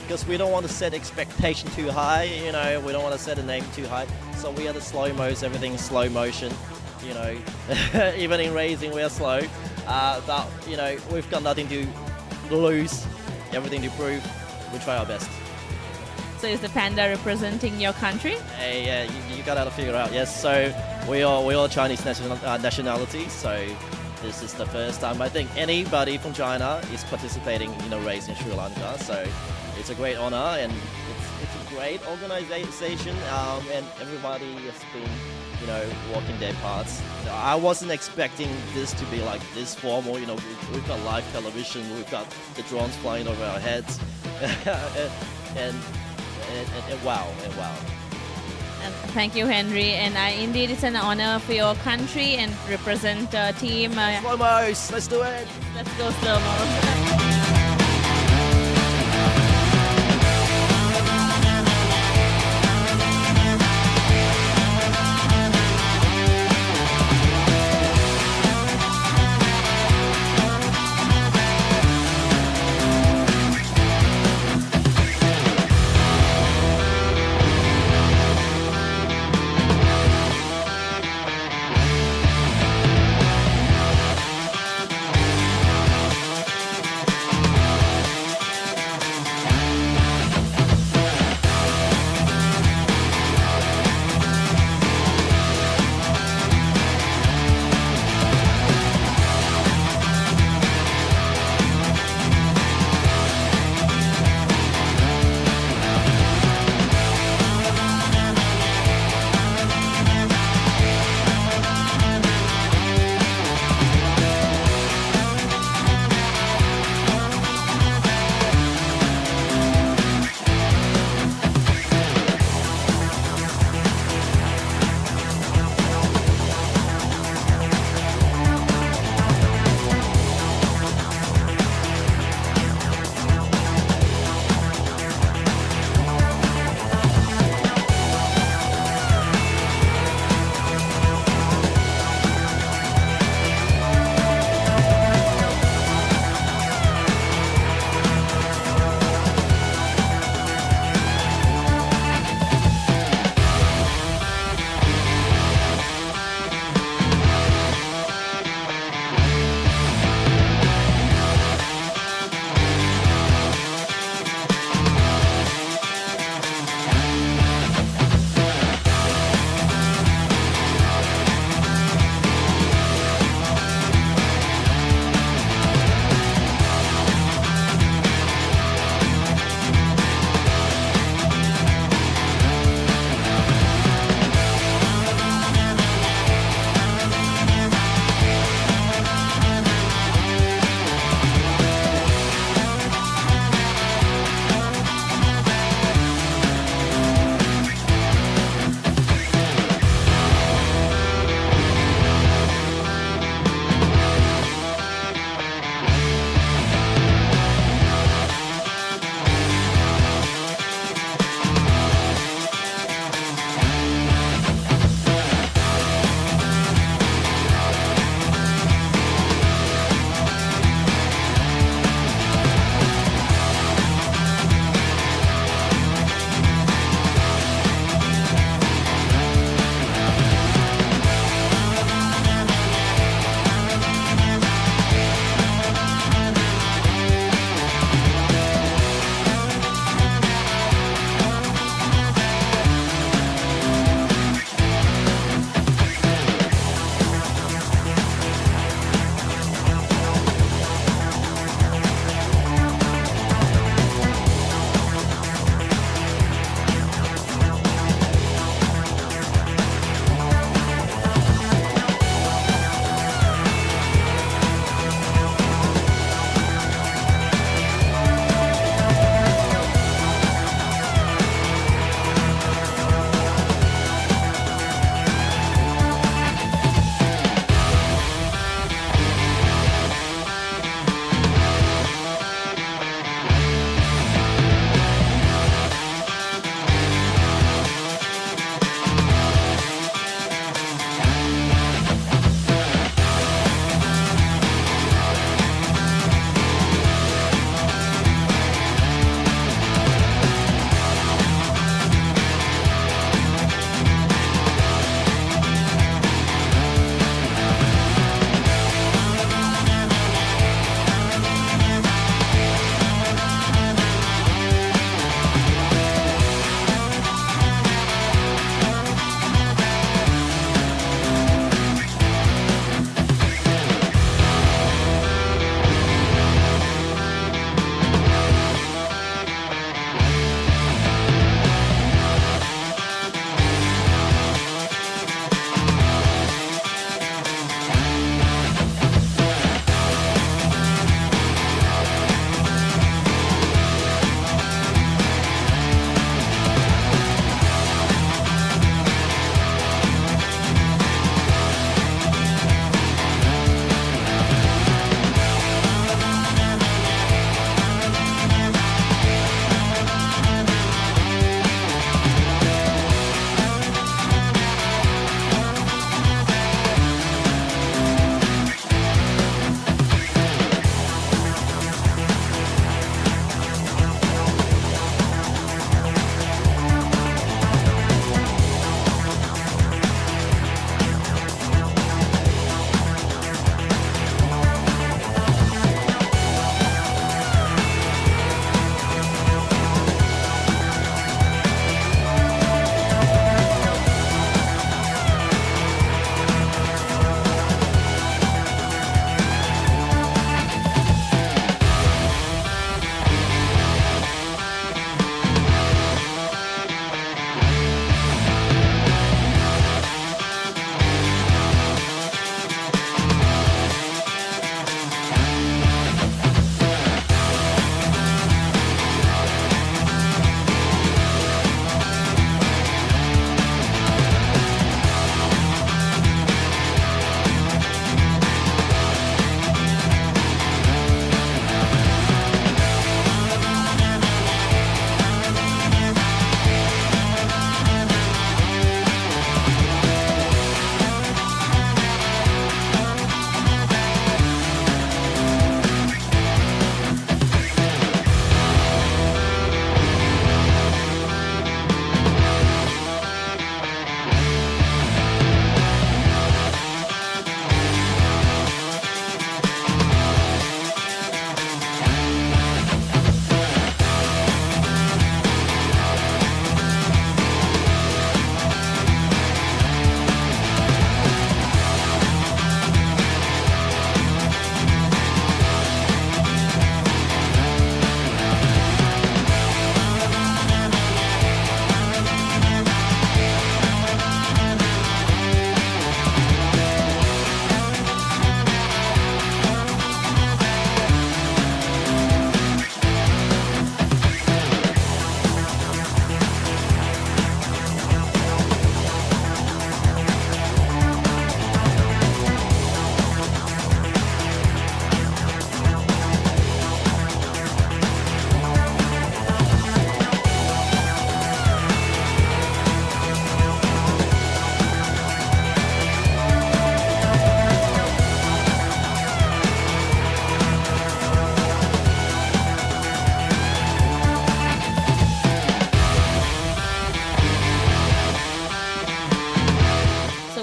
Because we don't want to set expectation too high, you know, we don't want to set a name too high. So we are the slow mos, everything's slow motion, you know. Even in racing, we are slow. But, you know, we've got nothing to lose, everything to prove. We try our best. So is the panda representing your country? Yeah, you got to figure out, yes. So we are Chinese nationality, so this is the first time I think anybody from China is participating in a race in Sri Lanka. So it's a great honor, and it's a great organization, and everybody has been, you know, walking their paths. I wasn't expecting this to be like this formal, you know. We've got live television, we've got the drones flying over our heads, and wow. And thank you, Henry. And indeed, it's an honor for your country and represent a team. Slow Mos, let's do it. Let's go Slow Mos.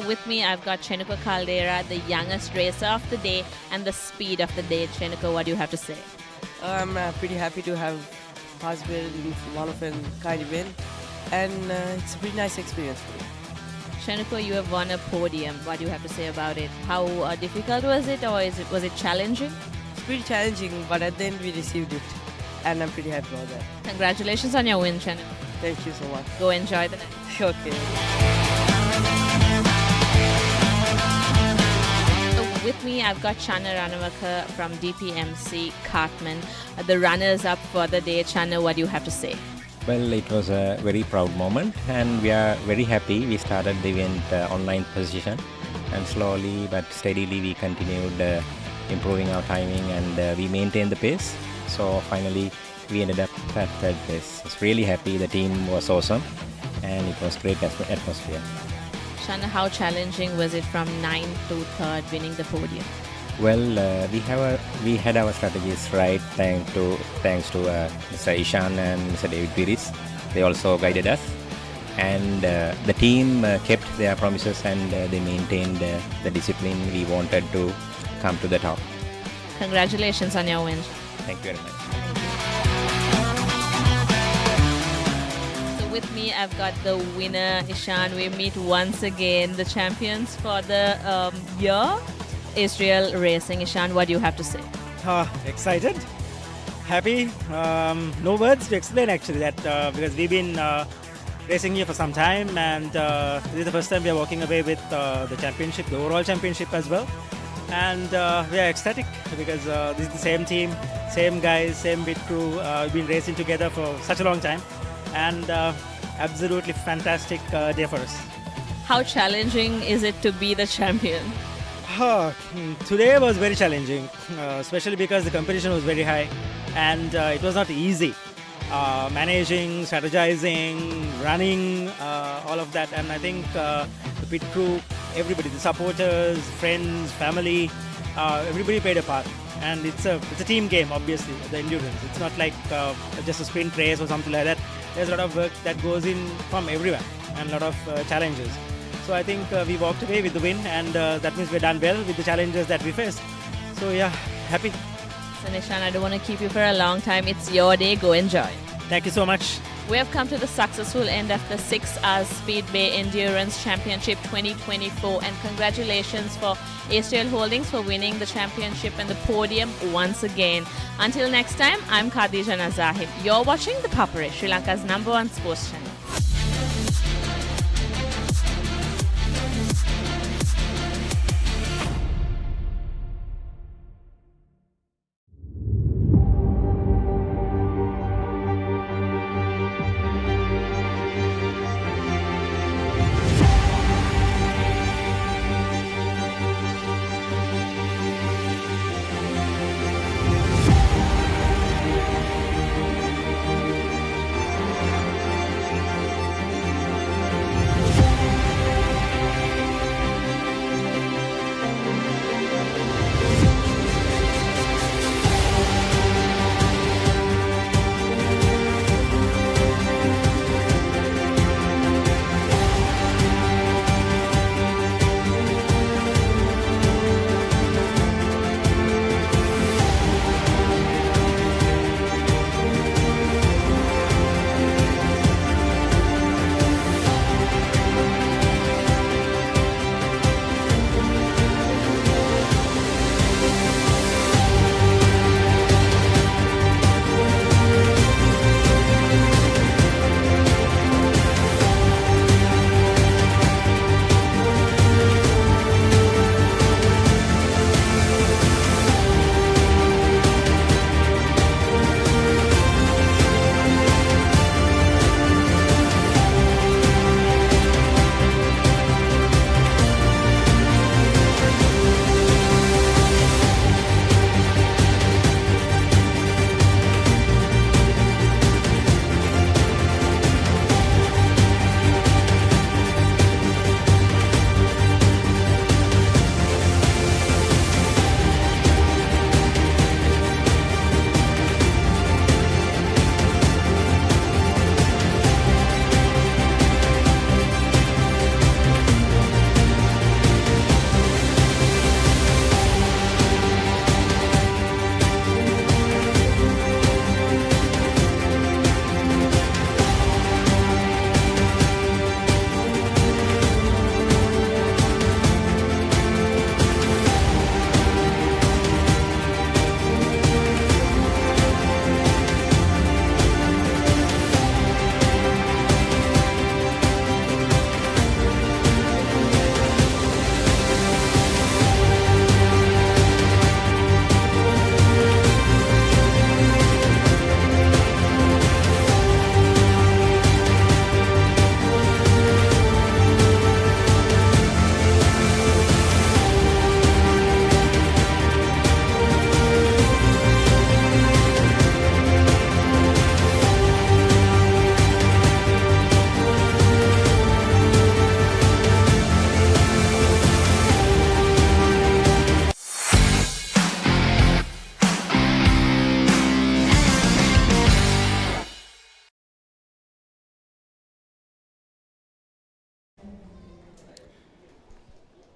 with me, I've got Chenuka Caldera, the youngest racer of the day and the speed of the day. Chenuka, what do you have to say? I'm pretty happy to have participated in one of a kind event, and it's a pretty nice experience for me. Chenuka, you have won a podium. What do you have to say about it? How difficult was it, or was it challenging? It's pretty challenging, but at the end we received it, and I'm pretty happy about that. Congratulations on your win, Chenuka. Thank you so much. Go enjoy the night. Okay. With me, I've got Channa Ranawaka from DPMC Cartman, the runners-up for the day. Channa, what do you have to say? Well, it was a very proud moment, and we are very happy. We started the event online position, and slowly but steadily we continued improving our timing, and we maintained the pace. So finally, we ended up at third place. I was really happy. The team was awesome, and it was great atmosphere. Channa, how challenging was it from 9th to 3rd, winning the podium? Well, we had our strategies right thanks to Mr. Ishan and Mr. David Piris. They also guided us, and the team kept their promises, and they maintained the discipline. We wanted to come to the top. Congratulations on your win. Thank you very much. With me, I've got the winner, Ishan. We meet once again the champions for the year, Israel Racing. Ishan, what do you have to say? Excited, happy, no words to explain actually that because we've been racing here for some time, and this is the first time we are walking away with the championship, the overall championship as well. And we are ecstatic because this is the same team, same guys, same bit crew. We've been racing together for such a long time. And absolutely fantastic day for us. How challenging is it to be the champion? Today was very challenging, especially because the competition was very high, and it was not easy. Managing, strategizing, running, all of that. And I think the pit crew, everybody, the supporters, friends, family, everybody played a part. And it's a team game, obviously, the endurance. It's not like just a sprint race or something like that. There's a lot of work that goes in from everywhere, and a lot of challenges. So I think we walked away with the win, and that means we've done well with the challenges that we faced. So yeah, happy. So Nishan, I don't want to keep you for a long time. It's your day. Go enjoy. Thank you so much. We have come to the successful end of the 6 Hours Speedway Endurance Championship 2024, and congratulations for ASTL Holdings for winning the championship and the podium once again. Until next time, I'm Khadija Nazahid. You're watching the Papare, Sri Lanka's #1 sports channel.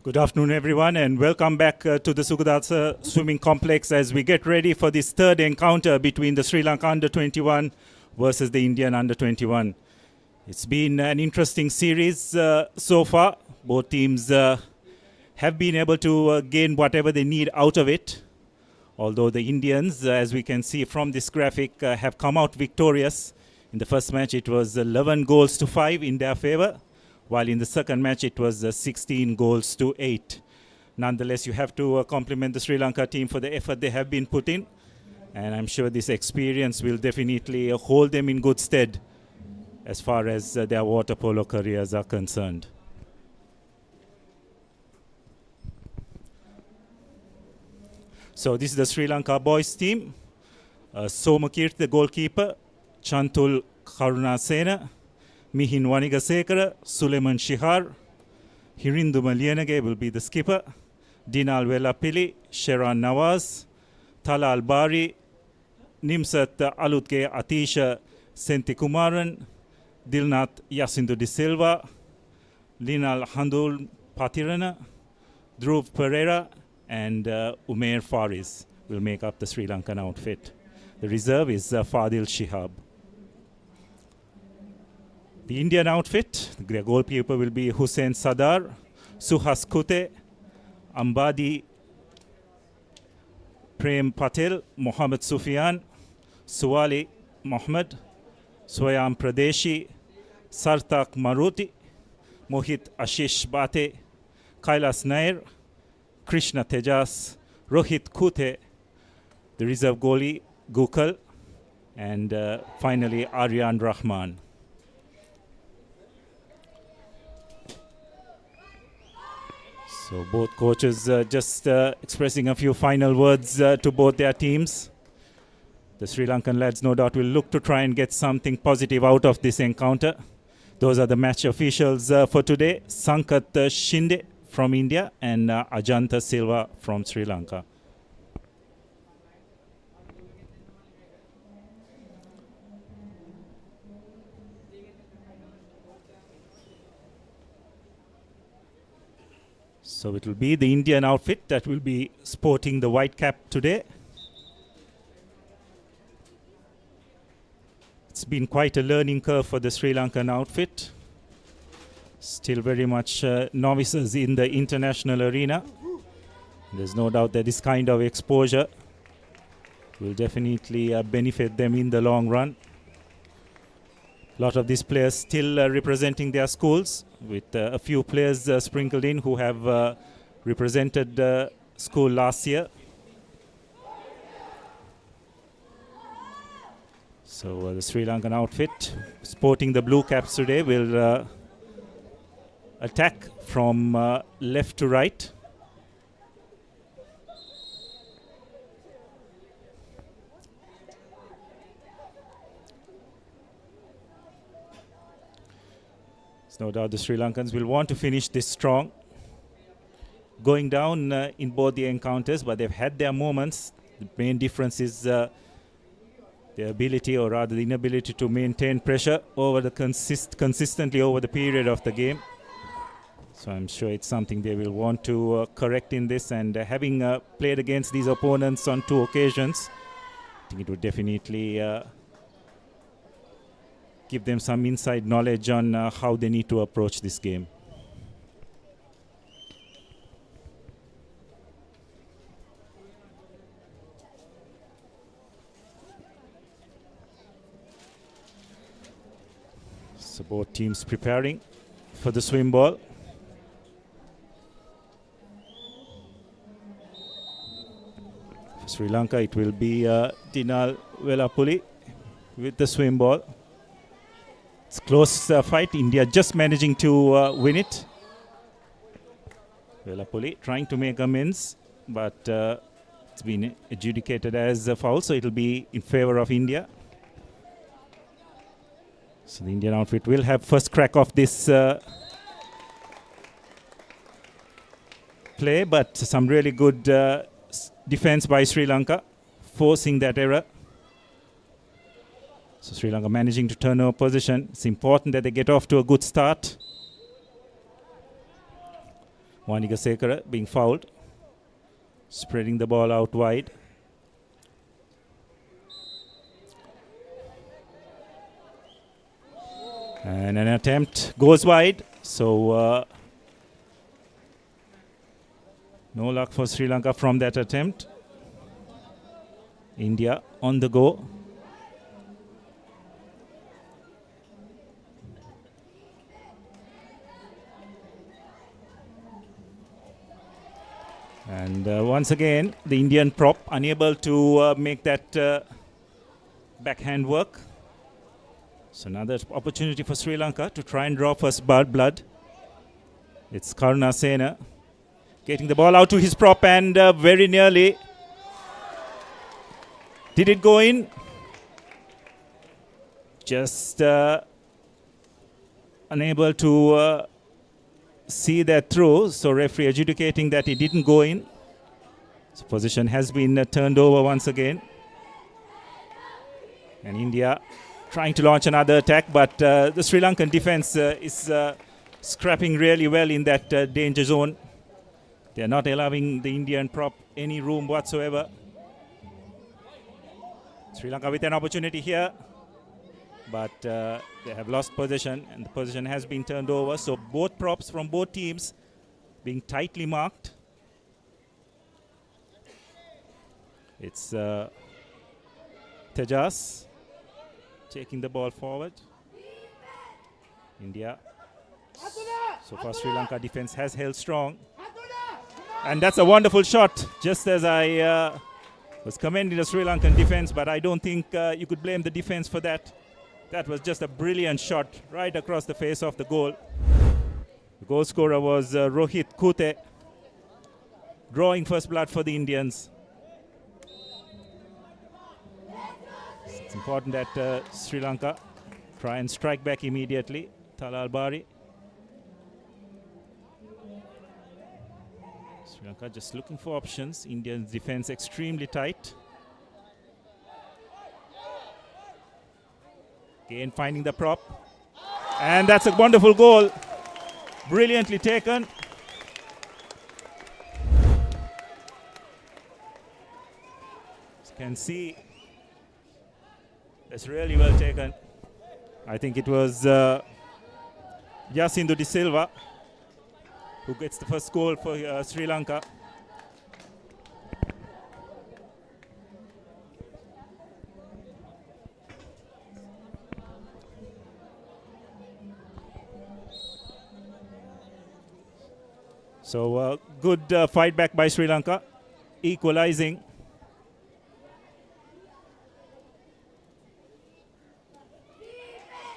Good afternoon, everyone, and welcome back to the Sugathadasa swimming complex as we get ready for this third encounter between the Sri Lanka under-21 versus the Indian under-21. It's been an interesting series so far. Both teams have been able to gain whatever they need out of it. Although the Indians, as we can see from this graphic, have come out victorious. In the first match, it was 11 goals to 5 in their favor, while in the second match, it was 16 goals to 8. Nonetheless, you have to compliment the Sri Lanka team for the effort they have been put in. And I'm sure this experience will definitely hold them in good stead as far as their water polo careers are concerned. So this is the Sri Lanka boys team. Somakirti, the goalkeeper. Chantul Karunasena. Mihin Wanigasekara. Suleiman Shihar. Hirindu Malienage will be the skipper. Dinal Velapili. Sheran Nawaz. Tala Albari. Nimsat Alutke Atisha Sentikumaran. Dilnath Yasindu De Silva. Linal Handul Patirana. Dhruv Pereira. And Umair Faris will make up the Sri Lankan outfit. The reserve is Fadil Shihab. The Indian outfit, the goalkeeper will be Hussein Sadar, Suhas Kute, Ambadi Prem Patel, Mohammad Sufyan, Suwali Mohammed, Swayam Pradeshi, Sartak Maruti, Mohit Ashish Bate, Kailas Nair, Krishna Tejas, Rohit Kute, the reserve goalie Gukal, and finally Aryan Rahman. So both coaches just expressing a few final words to both their teams. The Sri Lankan lads no doubt will look to try and get something positive out of this encounter. Those are the match officials for today. Sankat Shinde from India and Ajanta Silva from Sri Lanka. So it will be the Indian outfit that will be sporting the white cap today. It's been quite a learning curve for the Sri Lankan outfit. Still very much novices in the international arena. There's no doubt that this kind of exposure will definitely benefit them in the long run. A lot of these players still representing their schools, with a few players sprinkled in who have represented the school last year. So the Sri Lankan outfit sporting the blue caps today will attack from left to right. There's no doubt the Sri Lankans will want to finish this strong. Going down in both the encounters, but they've had their moments. The main difference is their ability, or rather the inability, to maintain pressure over the consistently over the period of the game. So I'm sure it's something they will want to correct in this, and having played against these opponents on 2 occasions, I think it would definitely give them some inside knowledge on how they need to approach this game. So both teams preparing for the swim ball. For Sri Lanka, it will be Dinal Velapuli with the swim ball. It's a close fight. India just managing to win it. Velapuli trying to make amends, but it's been adjudicated as a foul, so it will be in favor of India. So the Indian outfit will have first crack of this play, but some really good defense by Sri Lanka, forcing that error. So Sri Lanka managing to turn over possession. It's important that they get off to a good start. Wanigasekara being fouled. Spreading the ball out wide. And an attempt goes wide. So no luck for Sri Lanka from that attempt. India on the go. And once again, the Indian prop unable to make that backhand work. So another opportunity for Sri Lanka to try and draw first blood. It's Karuna Sena getting the ball out to his prop and very nearly. Did it go in? Just unable to see that through. So referee adjudicating that it didn't go in. So position has been turned over once again. And India trying to launch another attack, but the Sri Lankan defense is scrapping really well in that danger zone. They're not allowing the Indian prop any room whatsoever. Sri Lanka with an opportunity here, but they have lost possession and the possession has been turned over. So both props from both teams being tightly marked. It's Tejas taking the ball forward. India. So far Sri Lanka defense has held strong. And that's a wonderful shot, just as I was commending the Sri Lankan defense, but I don't think you could blame the defense for that. That was just a brilliant shot right across the face of the goal. The goal scorer was Rohit Kute, drawing first blood for the Indians. It's important that Sri Lanka try and strike back immediately. Talal Bari. Sri Lanka just looking for options. Indians defense extremely tight. Again finding the prop. And that's a wonderful goal. Brilliantly taken. As you can see, it's really well taken. I think it was Yasindu De Silva who gets the first goal for Sri Lanka. So good fight back by Sri Lanka, equalizing.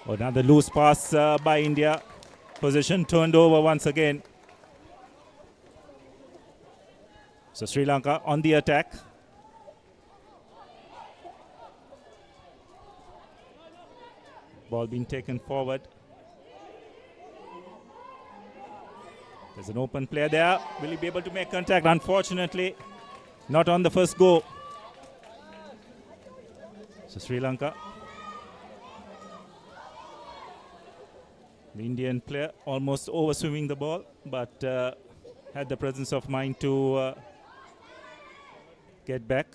Another loose pass by India. Possession turned over once again. So Sri Lanka on the attack. Ball being taken forward. There's an open player there. Will he be able to make contact? Unfortunately, not on the first go. So Sri Lanka. The Indian player almost overswimming the ball, but had the presence of mind to get back.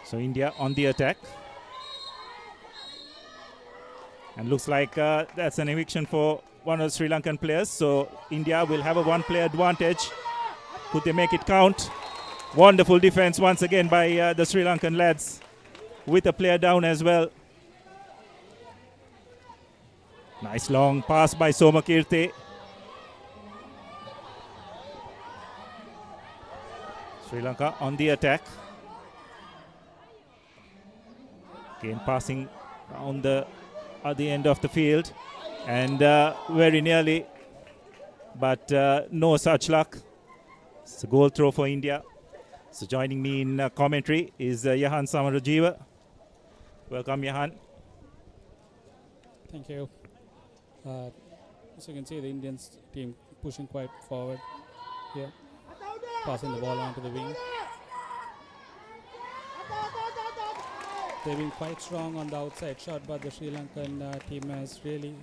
So India on the attack. And looks like that's an eviction for one of the Sri Lankan players. So India will have a one-player advantage. Could they make it count? Wonderful defense once again by the Sri Lankan lads, with a player down as well. Nice long pass by Somakirti. Sri Lanka on the attack. Again passing on the other end of the field, and very nearly, but no such luck. It's a goal throw for India. So joining me in commentary is Yahan Samarajiva. Welcome, Yahan. Thank you. As you can see, the Indian team pushing quite forward here, passing the ball onto the wing. they've been quite strong on the outside shot, but the Sri Lankan team has really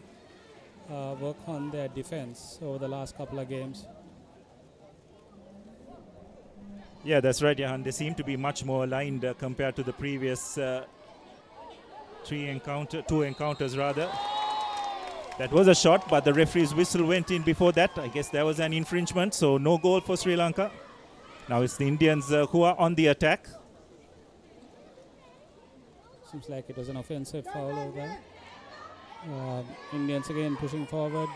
worked on their defense over the last couple of games. Yeah, that's right, Jahan. They seem to be much more aligned compared to the previous two encounters rather. That was a shot, but the referee's whistle went in before that. I guess there was an infringement, so no goal for Sri Lanka. Now it's the Indians who are on the attack. Seems like it was an offensive foul over there. Indians again pushing forward.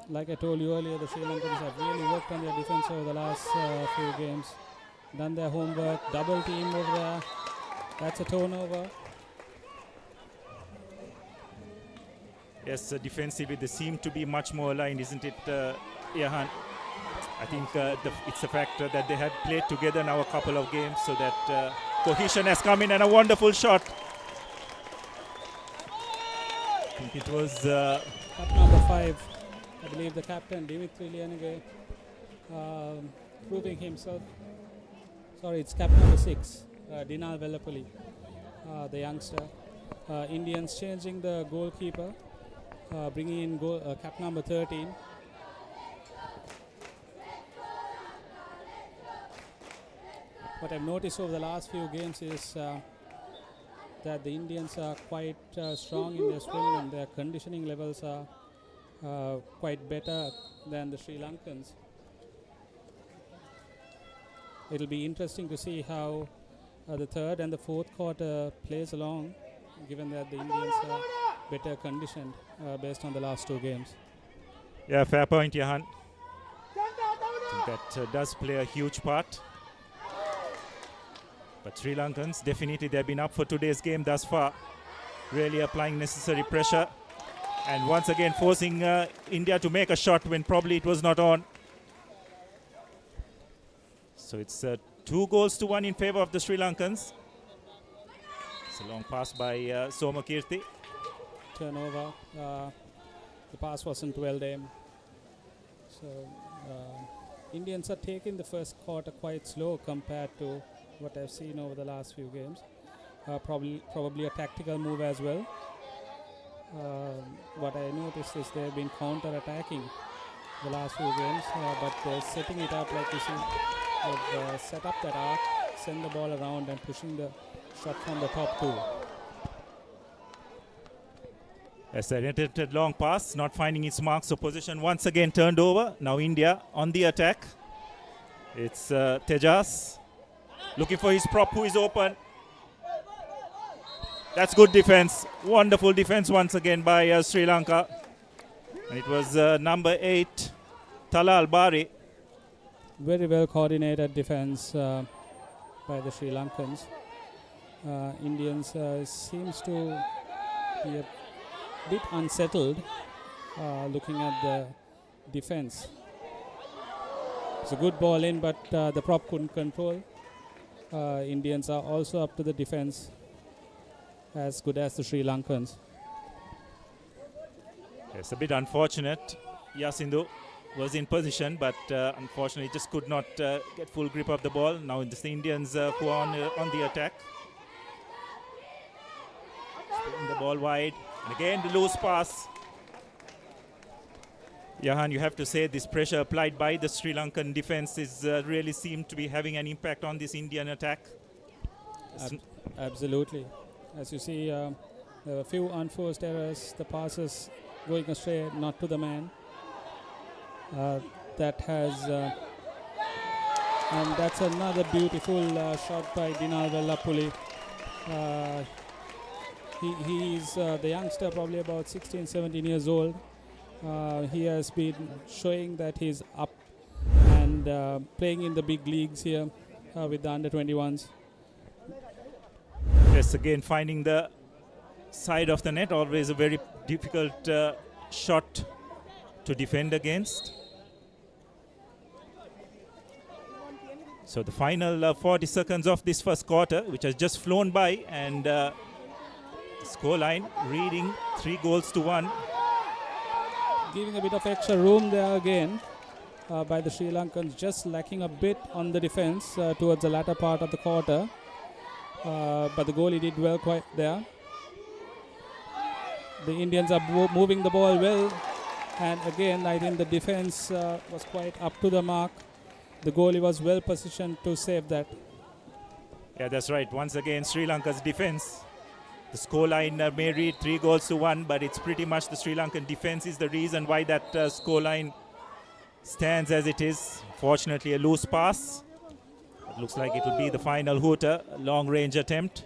Like I told you earlier, the Sri Lankans have really worked on their defense over the last few games. Done their homework, double team over there. That's a turnover. Yes, defensively they seem to be much more aligned, isn't it, Jahan? I think it's the fact that they had played together now a couple of games, so that cohesion has come in, and a wonderful shot. I think it was Cup number 5. I believe the captain, Dimitri Lianige, proving himself. Sorry, it's cap number 6, Dinal Vellapalli, the youngster. Indians changing the goalkeeper, bringing in cap number 13. What I've noticed over the last few games is that the Indians are quite strong in their swim, and their conditioning levels are quite better than the Sri Lankans. It'll be interesting to see how the third and the fourth quarter plays along, given that the Indians are better conditioned based on the last 2 games. Yeah, fair point, Jahan. I think that does play a huge part. But Sri Lankans, definitely they've been up for today's game thus far. Really applying necessary pressure. And once again forcing India to make a shot when probably it was not on. So it's 2-1 in favor of the Sri Lankans. It's a long pass by Somakirti. Turnover. The pass wasn't well aimed. So Indians are taking the first quarter quite slow compared to what I've seen over the last few games. Probably a tactical move as well. What I noticed is they've been counter-attacking the last few games, but they're setting it up like you see. They've set up that arc, send the ball around and pushing the shot from the top 2. As an attempted long pass, not finding its mark, so position once again turned over. Now India on the attack. It's Tejas looking for his prop, who is open. That's good defense. Wonderful defense once again by Sri Lanka. And it was number 8, Talal Bari. Very well coordinated defense by the Sri Lankans. Indians seems to be a bit unsettled looking at the defense. It's a good ball in, but the prop couldn't control. Indians are also up to the defense as good as the Sri Lankans. It's a bit unfortunate. Yasindu was in position, but unfortunately just could not get full grip of the ball. Now it's the Indians who are on the attack. Spinning the ball wide. And again the loose pass. Jahan, you have to say this pressure applied by the Sri Lankan defense is really seemed to be having an impact on this Indian attack. Absolutely. As you see, there were a few unforced errors. The passes going astray, not to the man. That has, and that's another beautiful shot by Dinal Vellapalli. He's the youngster, probably about 16, 17 years old. He has been showing that he's up and playing in the big leagues here with the under-21s. Yes, again finding the side of the net, always a very difficult shot to defend against. So the final 40 seconds of this first quarter, which has just flown by, and the scoreline reading 3-1. Giving a bit of extra room there again by the Sri Lankans, just lacking a bit on the defense towards the latter part of the quarter. but the goalie did well quite there. The Indians are moving the ball well, and again I think the defense was quite up to the mark. The goalie was well positioned to save that. Yeah, that's right. Once again, Sri Lanka's defense. The scoreline may read 3-1, but it's pretty much the Sri Lankan defense is the reason why that scoreline stands as it is. Fortunately, a loose pass. It looks like it will be the final hooter. A long-range attempt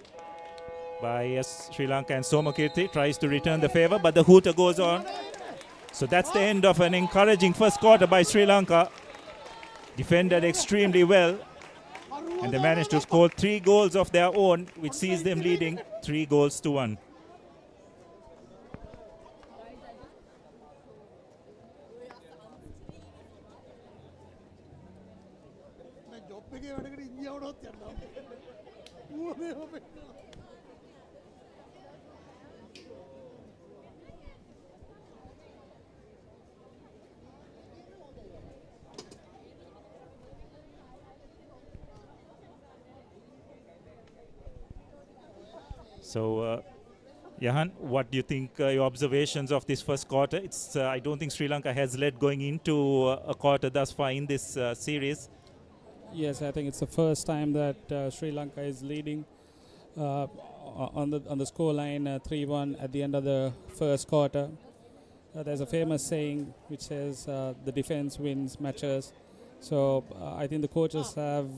by Sri Lanka, and Somakirti tries to return the favor, but the hooter goes on. So that's the end of an encouraging first quarter by Sri Lanka. Defended extremely well, and they managed to score 3 goals of their own, which sees them leading 3-1. So, Jahan, what do you think your observations of this first quarter? It's I don't think Sri Lanka has led going into a quarter thus far in this series. Yes, I think it's the first time that Sri Lanka is leading on the score line 3-1 at the end of the first quarter. There's a famous saying which says the defense wins matches. So I think the coaches have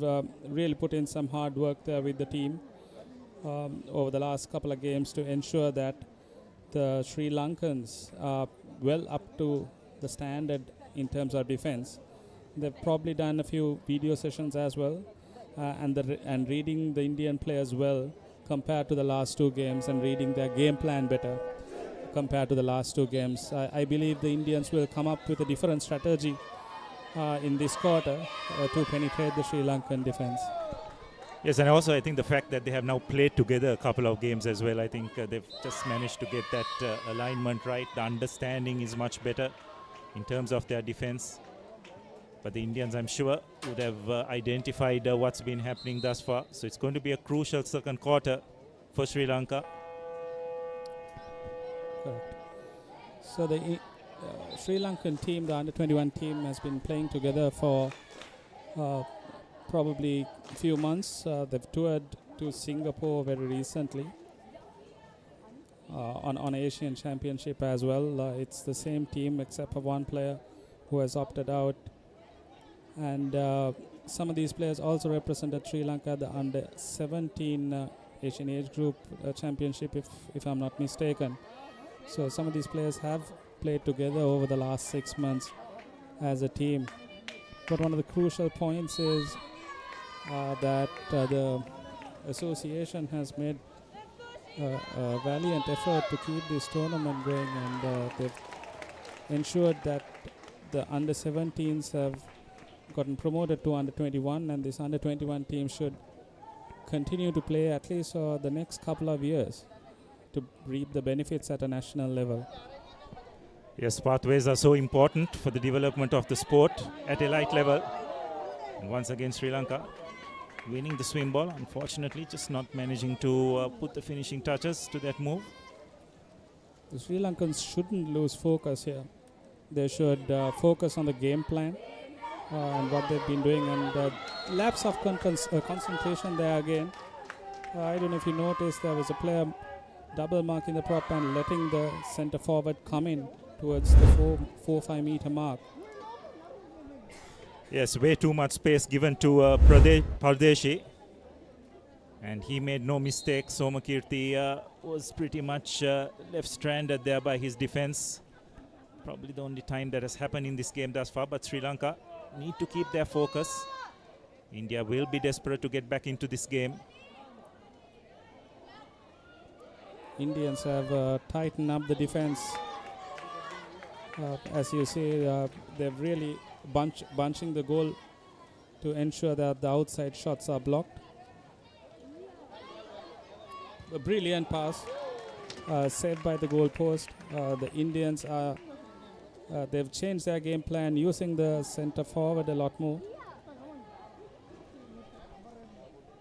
really put in some hard work there with the team over the last couple of games to ensure that the Sri Lankans are well up to the standard in terms of defense. They've probably done a few video sessions as well, and reading the Indian players well compared to the last 2 games, and reading their game plan better compared to the last 2 games. I believe the Indians will come up with a different strategy in this quarter to penetrate the Sri Lankan defense. Yes, and also I think the fact that they have now played together a couple of games as well, I think they've just managed to get that alignment right. The understanding is much better in terms of their defense. But the Indians, I'm sure, would have identified what's been happening thus far. So it's going to be a crucial second quarter for Sri Lanka. Correct. So the Sri Lankan team, the under-21 team, has been playing together for probably a few months. They've toured to Singapore very recently on Asian Championship as well. It's the same team except for one player who has opted out. And some of these players also represented Sri Lanka at the under-17 Asian age group championship, if I'm not mistaken. So some of these players have played together over the last 6 months as a team. But one of the crucial points is that the association has made a valiant effort to keep this tournament going, and they've ensured that the under-17s have gotten promoted to under-21, and this under-21 team should continue to play at least for the next couple of years to reap the benefits at a national level. Yes, pathways are so important for the development of the sport at elite level. And once again, Sri Lanka winning the swim ball, unfortunately just not managing to put the finishing touches to that move. The Sri Lankans shouldn't lose focus here. They should focus on the game plan and what they've been doing, and lapse of concentration there again. I don't know if you noticed, there was a player double marking the prop and letting the centre forward come in towards the 4-5 meter mark. Yes, way too much space given to Pardeshi, and he made no mistake. Somakirti was pretty much left stranded there by his defense. Probably the only time that has happened in this game thus far, but Sri Lanka need to keep their focus. India will be desperate to get back into this game. Indians have tightened up the defense. As you see, they're really bunching the goal to ensure that the outside shots are blocked. A brilliant pass saved by the goal post. The Indians are they've changed their game plan, using the centre forward a lot more.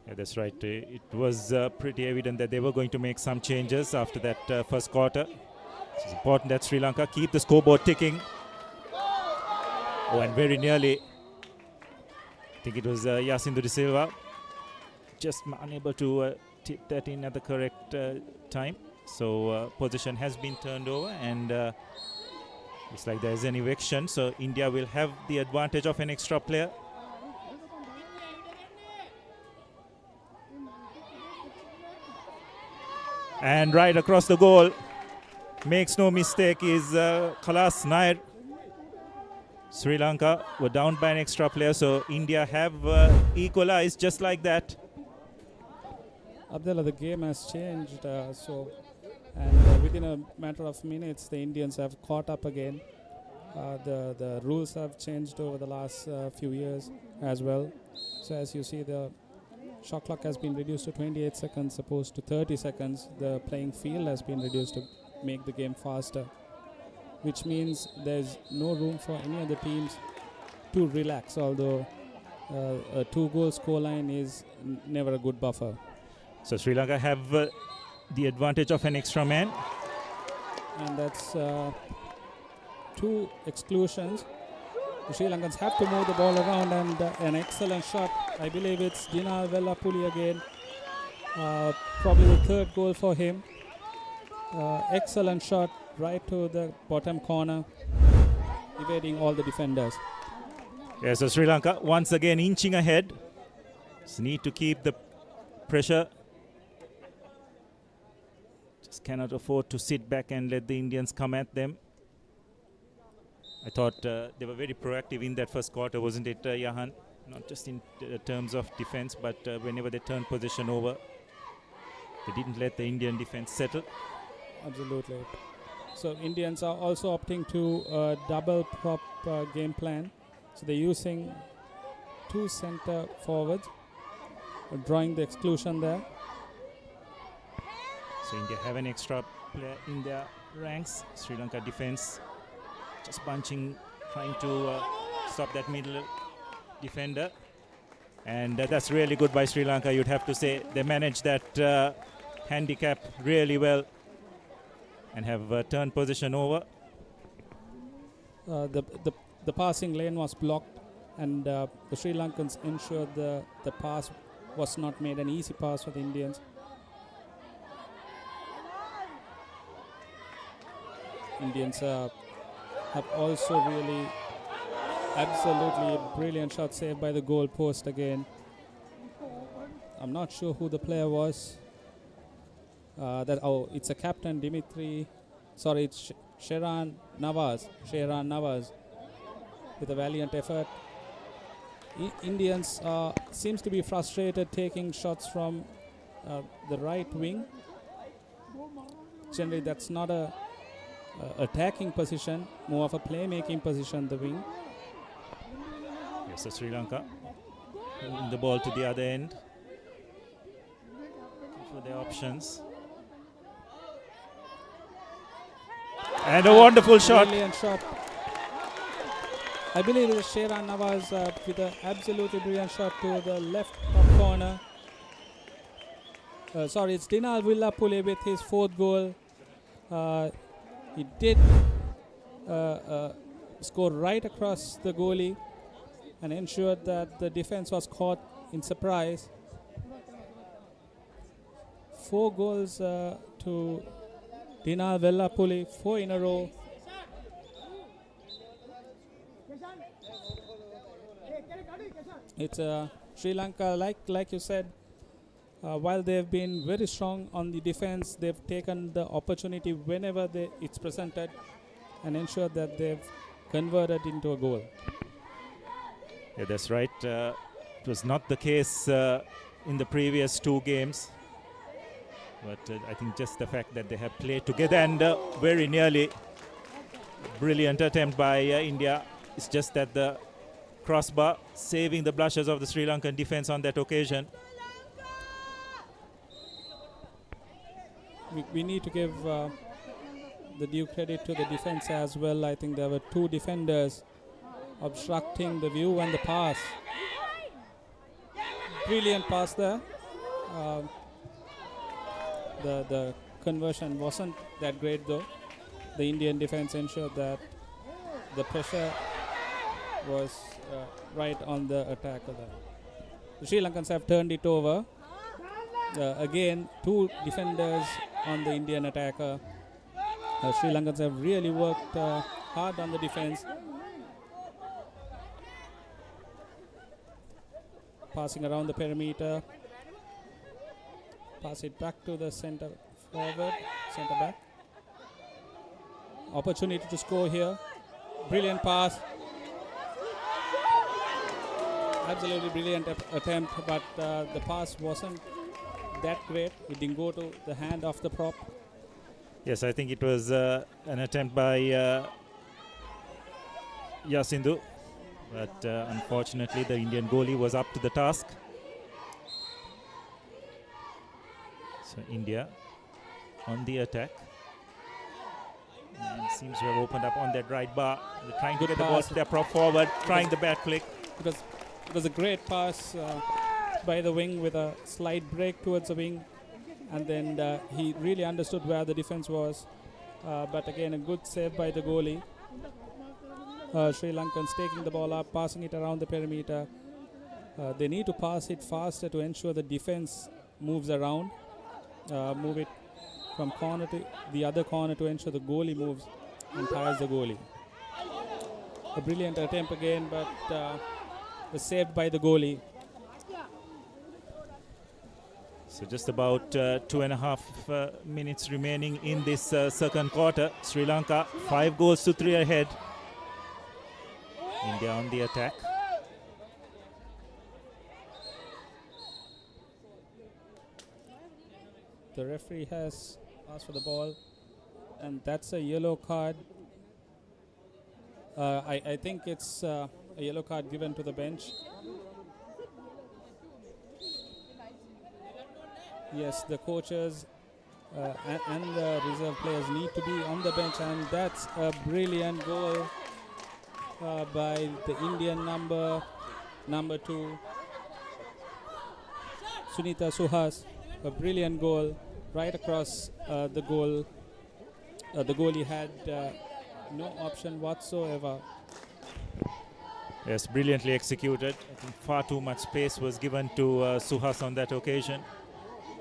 Yeah, That's right. It was pretty evident that they were going to make some changes after that first quarter. It's important that Sri Lanka keep the scoreboard ticking. Oh, and very nearly, I think it was Yacinto de Silva, just unable to tip that in at the correct time. So position has been turned over, and looks like there is an eviction. So India will have the advantage of an extra player. And right across the goal, makes no mistake, is Kalas Nair. Sri Lanka were down by an extra player, so India have equalized just like that. Abdullah, the game has changed, and within a matter of minutes, the Indians have caught up again. The rules have changed over the last few years as well. So as you see, the shot clock has been reduced to 28 seconds opposed to 30 seconds. The playing field has been reduced to make the game faster, which means there's no room for any other teams to relax, although a 2-goal scoreline is never a good buffer. So Sri Lanka have the advantage of an extra man. And that's 2 exclusions. The Sri Lankans have to move the ball around, and an excellent shot. I believe it's Dinal Vellapuli again. Probably the 3rd goal for him. Excellent shot right to the bottom corner, evading all the defenders. Yes, so Sri Lanka once again inching ahead. Just need to keep the pressure. Just cannot afford to sit back and let the Indians come at them. I thought they were very proactive in that first quarter, wasn't it, Yahan? Not just in terms of defense, but whenever they turned position over, they didn't let the Indian defense settle. Absolutely. So Indians are also opting to double prop game plan. So they're using 2 center forwards, drawing the exclusion there. So India have an extra player in their ranks. Sri Lanka defense just bunching, trying to stop that middle defender. And that's really good by Sri Lanka, you'd have to say. They managed that handicap really well and have turned position over. The passing lane was blocked, and the Sri Lankans ensured the pass was not made an easy pass for the Indians. Indians have also really absolutely brilliant shot saved by the goal post again. I'm not sure who the player was. It's a captain, it's Sheran Nawaz with a valiant effort. Indians seems to be frustrated taking shots from the right wing. Generally, that's not a attacking position, more of a playmaking position, the wing. Yes, so Sri Lanka moving the ball to the other end for their options. And a wonderful shot. Brilliant shot. I believe it's Sheran Nawaz with an absolutely brilliant shot to the left top corner. It's Dinal Vellapuli with his 4th goal. He did score right across the goalie and ensured that the defense was caught in surprise. 4 goals to Dinal Vellapuli, 4 in a row. It's Sri Lanka, like you said, while they've been very strong on the defense, they've taken the opportunity whenever it's presented and ensured that they've converted into a goal. Yeah, that's right. It was not the case in the previous 2 games. But I think just the fact that they have played together and very nearly brilliant attempt by India. It's just that the crossbar saving the blushes of the Sri Lankan defense on that occasion. We need to give the due credit to the defense as well. I think there were 2 defenders obstructing the view and the pass. Brilliant pass there. The conversion wasn't that great though. The Indian defense ensured that the pressure was right on the attacker there. The Sri Lankans have turned it over. Again, two defenders on the Indian attacker. Sri Lankans have really worked hard on the defense. Passing around the perimeter. Pass it back to the center forward, center back. Opportunity to score here. Brilliant pass. Absolutely brilliant attempt, but the pass wasn't that great. It didn't go to the hand of the prop. Yes, I think it was an attempt by Yasindu, but unfortunately the Indian goalie was up to the task. So India on the attack. And seems to have opened up on that right bar. They're trying to get the ball to their prop forward, trying the back flick. It was a great pass by the wing with a slight break towards the wing. And then he really understood where the defense was. But again, a good save by the goalie. Sri Lankans taking the ball up, passing it around the perimeter. They need to pass it faster to ensure the defense moves around. Move it from corner to the other corner to ensure the goalie moves and tires the goalie. A brilliant attempt again, but was saved by the goalie. So just about 2.5 minutes remaining in this second quarter. Sri Lanka 5-3 ahead. India on the attack. The referee has asked for the ball, and that's a yellow card. I think it's a yellow card given to the bench. Yes, the coaches and the reserve players need to be on the bench, and that's a brilliant goal by the Indian number 2, Sunita Suhas. A brilliant goal right across the goal. The goalie had no option whatsoever. Yes, brilliantly executed. I think far too much space was given to Suhas on that occasion.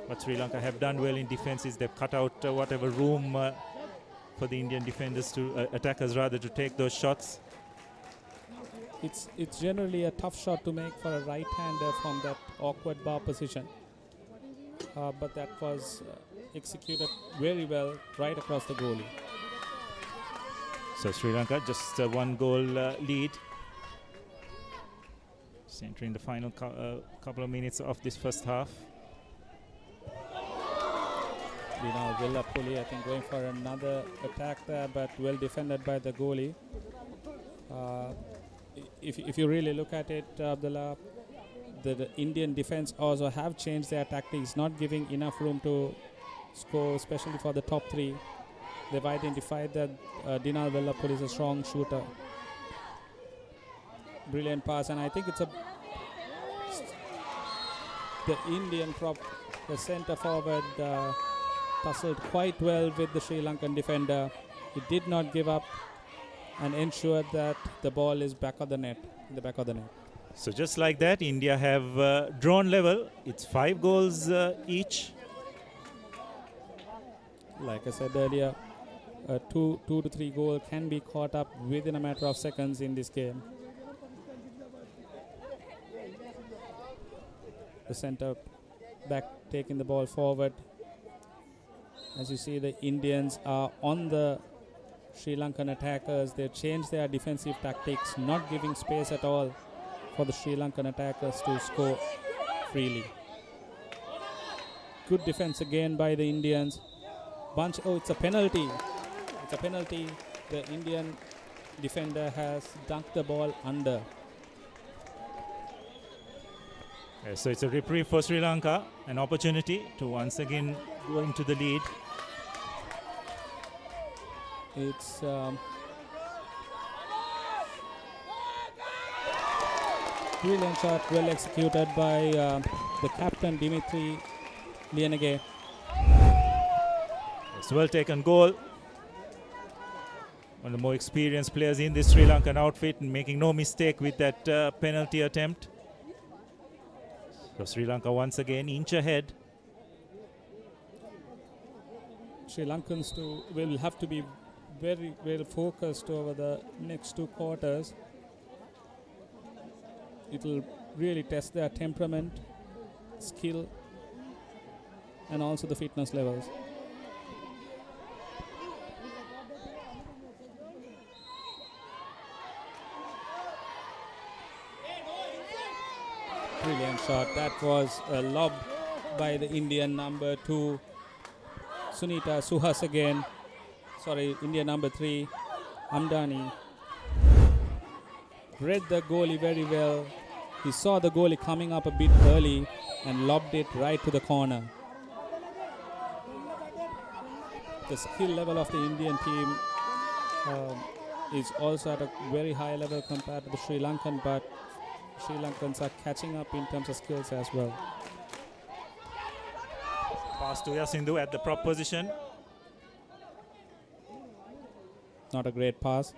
What Sri Lanka have done well in defense is they've cut out whatever room for the Indian defenders to attackers rather to take those shots. It's generally a tough shot to make for a right-hander from that awkward bar position. But that was executed very well right across the goalie. So Sri Lanka just one goal lead. Just entering the final couple of minutes of this first half. Now Villapuli, I think, going for another attack there, but well defended by the goalie. If you really look at it, Abdullah, the Indian defense also have changed their tactics, not giving enough room to score, especially for the top three. They've identified that Dinal Vellapur is a strong shooter. Brilliant pass, and I think it's the Indian prop, the centre forward, tussled quite well with the Sri Lankan defender. He did not give up and ensured that the ball is back of the net, in the back of the net. So just like that, India have drawn level. It's 5 goals each. Like I said earlier, 2 to 3 goals can be caught up within a matter of seconds in this game. The centre back taking the ball forward. As you see, the Indians are on the Sri Lankan attackers. They've changed their defensive tactics, not giving space at all for the Sri Lankan attackers to score freely. Good defense again by the Indians. It's a penalty. It's a penalty. The Indian defender has dunked the ball under. So it's a reprieve for Sri Lanka, an opportunity to once again go into the lead. It's brilliant shot, well executed by the captain Dimitri Lienege. It's well taken goal. One of the more experienced players in this Sri Lankan outfit, and making no mistake with that penalty attempt. So Sri Lanka once again inch ahead. Sri Lankans will have to be very well focused over the next 2 quarters. It will really test their temperament, skill, and also the fitness levels. Brilliant shot. That was a lob by the Indian number 2, Sunita Suhas again. Sorry, Indian number 3, Amdani. Read the goalie very well. He saw the goalie coming up a bit early and lobbed it right to the corner. The skill level of the Indian team is also at a very high level compared to the Sri Lankan, but Sri Lankans are catching up in terms of skills as well. Pass to Yasindu at the prop position. Not a great pass,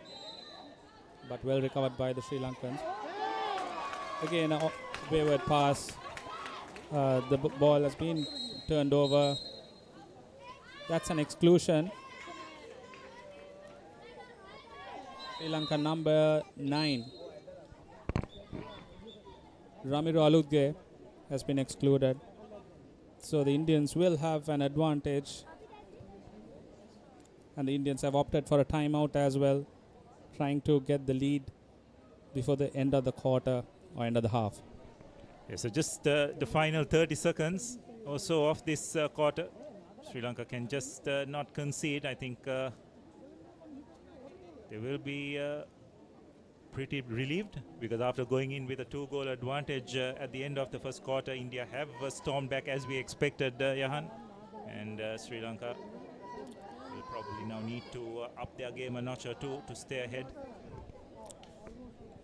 but well recovered by the Sri Lankans. Again, a wayward pass. The ball has been turned over. That's an exclusion. Sri Lanka number 9, Ramiro Aludge, has been excluded. So the Indians will have an advantage. And the Indians have opted for a timeout as well, trying to get the lead before the end of the quarter or end of the half. Yeah, so just the final 30 seconds or so of this quarter. Sri Lanka can just not concede. I think they will be pretty relieved, because after going in with a 2-goal advantage at the end of the first quarter, India have stormed back as we expected, Jahan. And Sri Lanka will probably now need to up their game a notch or two to stay ahead.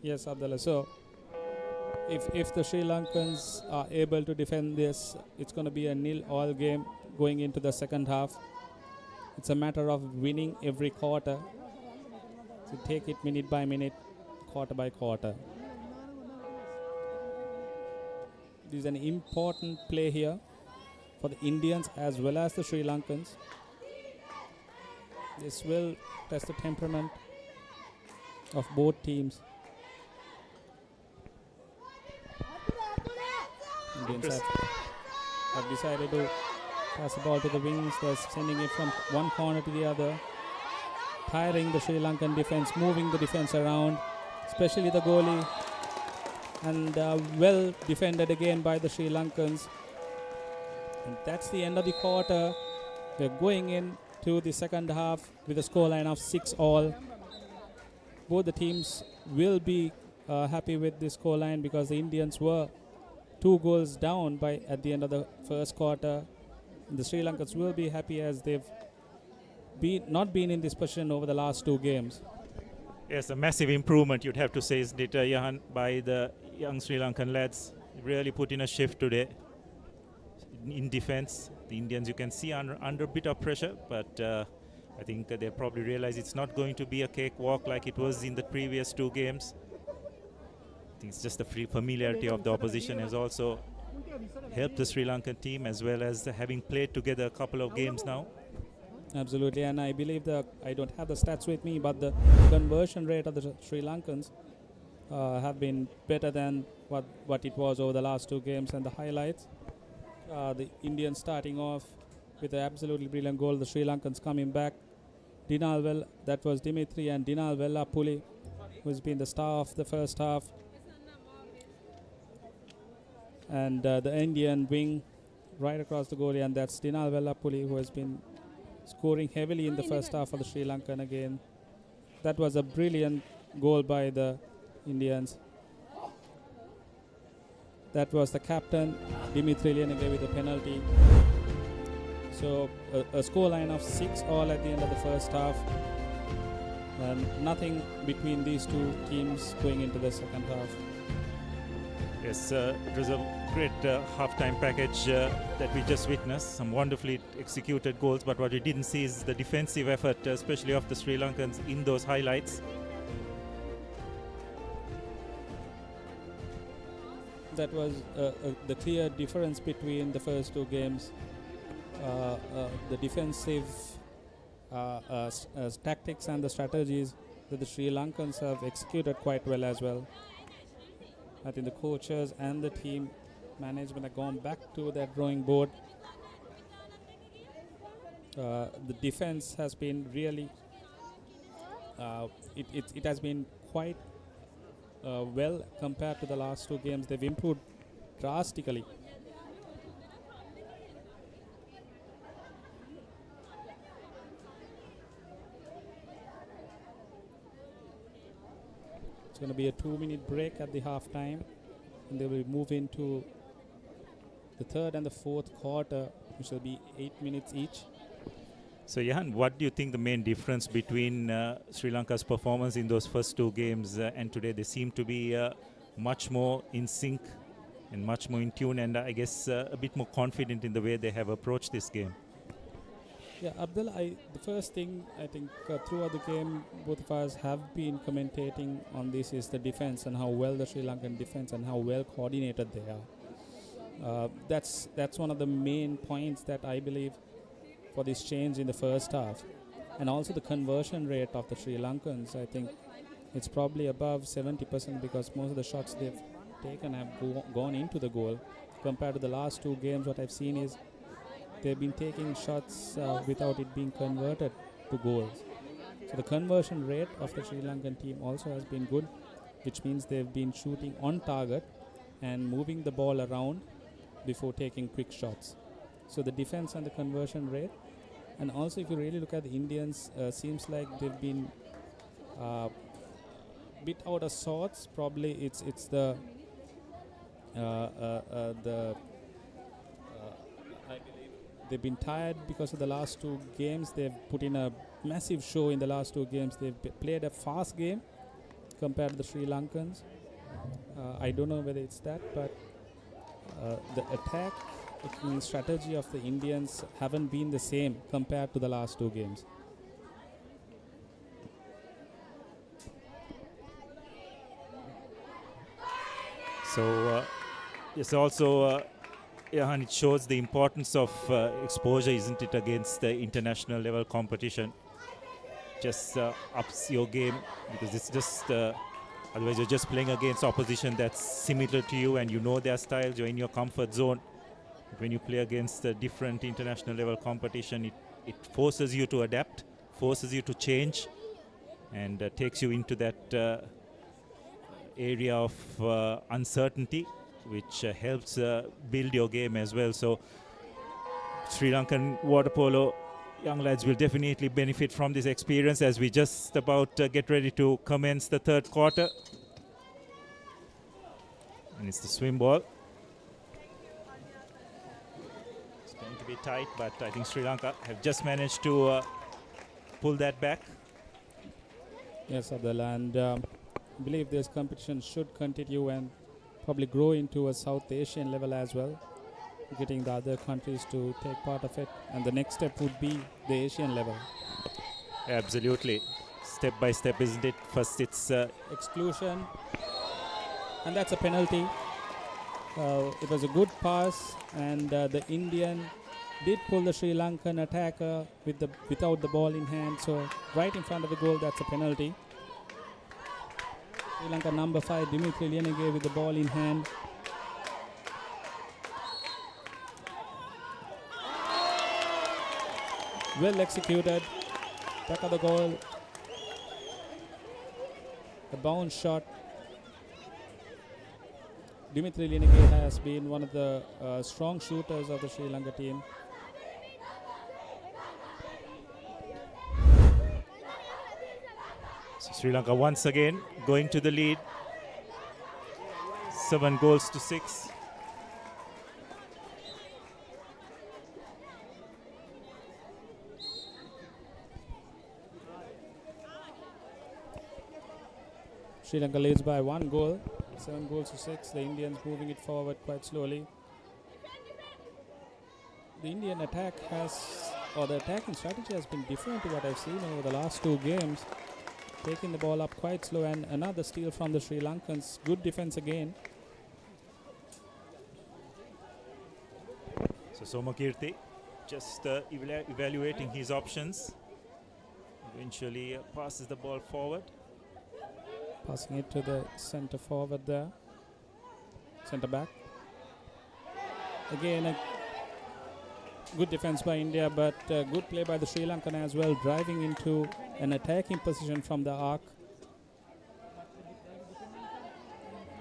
Yes, Abdullah. So if the Sri Lankans are able to defend this, it's going to be a 0-all game going into the second half. It's a matter of winning every quarter. So take it minute by minute, quarter by quarter. This is an important play here for the Indians as well as the Sri Lankans. This will test the temperament of both teams. Indians have decided to pass the ball to the wings. They're sending it from one corner to the other, tiring the Sri Lankan defense, moving the defense around, especially the goalie, and well defended again by the Sri Lankans. And that's the end of the quarter. We're going into the second half with a scoreline of 6-all. Both the teams will be happy with this scoreline, because the Indians were 2 goals down at the end of the first quarter. The Sri Lankans will be happy, as they've not been in this position over the last 2 games. Yes, a massive improvement, you'd have to say, isn't it, Jahan, by the young Sri Lankan lads. Really put in a shift today in defense. The Indians, you can see, under a bit of pressure, but I think they probably realize it's not going to be a cakewalk like it was in the previous 2 games. I think it's just the familiarity of the opposition has also helped the Sri Lankan team, as well as having played together a couple of games now. Absolutely, and I believe I don't have the stats with me, but the conversion rate of the Sri Lankans have been better than what it was over the last 2 games. And the highlights, the Indians starting off with an absolutely brilliant goal, the Sri Lankans coming back. That was Dimitri and Dinal Vellapuli, who's been the star of the first half. And the Indian wing right across the goalie, and that's Dinal Vellapuli, who has been scoring heavily in the first half for the Sri Lankan again. That was a brilliant goal by the Indians. That was the captain, Dimitri Lienege, with a penalty. So a scoreline of 6-all at the end of the first half. And nothing between these 2 teams going into the second half. Yes, it was a great half-time package that we just witnessed. Some wonderfully executed goals, but what we didn't see is the defensive effort, especially of the Sri Lankans in those highlights. That was the clear difference between the first two games. The defensive tactics and the strategies that the Sri Lankans have executed quite well as well. I think the coaches and the team management have gone back to their drawing board. The defense has been really, it has been quite well compared to the last two games. They've improved drastically. It's going to be a 2-minute break at the half time, and they will move into the third and the fourth quarter, which will be 8 minutes each. So, Johan, what do you think the main difference between Sri Lanka's performance in those first two games and today? They seem to be much more in sync and much more in tune, and I guess a bit more confident in the way they have approached this game. Yeah, Abdul, the first thing I think throughout the game, both of us have been commentating on this is the defense and how well the Sri Lankan defense and how well coordinated they are. That's one of the main points that I believe for this change in the first half. And also the conversion rate of the Sri Lankans, I think it's probably above 70% because most of the shots they've taken have gone into the goal. Compared to the last two games, what I've seen is they've been taking shots without it being converted to goals. So the conversion rate of the Sri Lankan team also has been good, which means they've been shooting on target and moving the ball around before taking quick shots. So the defense and the conversion rate, and also if you really look at the Indians, seems like they've been a bit out of sorts. Probably it's the I believe they've been tired because of the last two games. They've put in a massive show in the last two games. They've played a fast game compared to the Sri Lankans. I don't know whether it's that, but the attack strategy of the Indians haven't been the same compared to the last two games. So it's also and it shows the importance of exposure, isn't it, against the international level competition. Just ups your game, because it's just otherwise you're just playing against opposition that's similar to you and you know their styles, you're in your comfort zone. But when you play against a different international level competition, it forces you to adapt, forces you to change, and takes you into that area of uncertainty, which helps build your game as well. So Sri Lankan water polo young lads will definitely benefit from this experience as we just about get ready to commence the third quarter. And it's the swim ball. It's going to be tight, but I think Sri Lanka have just managed to pull that back. Yes, Abdul, and I believe this competition should continue and probably grow into a South Asian level as well, getting the other countries to take part of it, and the next step would be the Asian level. Absolutely, step by step, isn't it? First it's exclusion, and that's a penalty. It was a good pass, and the Indian did pull the Sri Lankan attacker without the ball in hand, so right in front of the goal, that's a penalty. Sri Lanka number 5, Dimitri Lienege, with the ball in hand. Well executed. Back of the goal. The bounce shot. Dimitri Lienege has been one of the strong shooters of the Sri Lanka team. Sri Lanka once again going to the lead, 7 goals to 6. Sri Lanka leads by 1 goal. 7 goals to 6. The Indians moving it forward quite slowly. The Indian attack the attacking strategy has been different to what I've seen over the last 2 games. Taking the ball up quite slow, and another steal from the Sri Lankans. Good defense again. So Somakirti just evaluating his options. Eventually passes the ball forward. Passing it to the centre forward there. Centre back. Again, a good defense by India, but good play by the Sri Lankan as well, driving into an attacking position from the arc,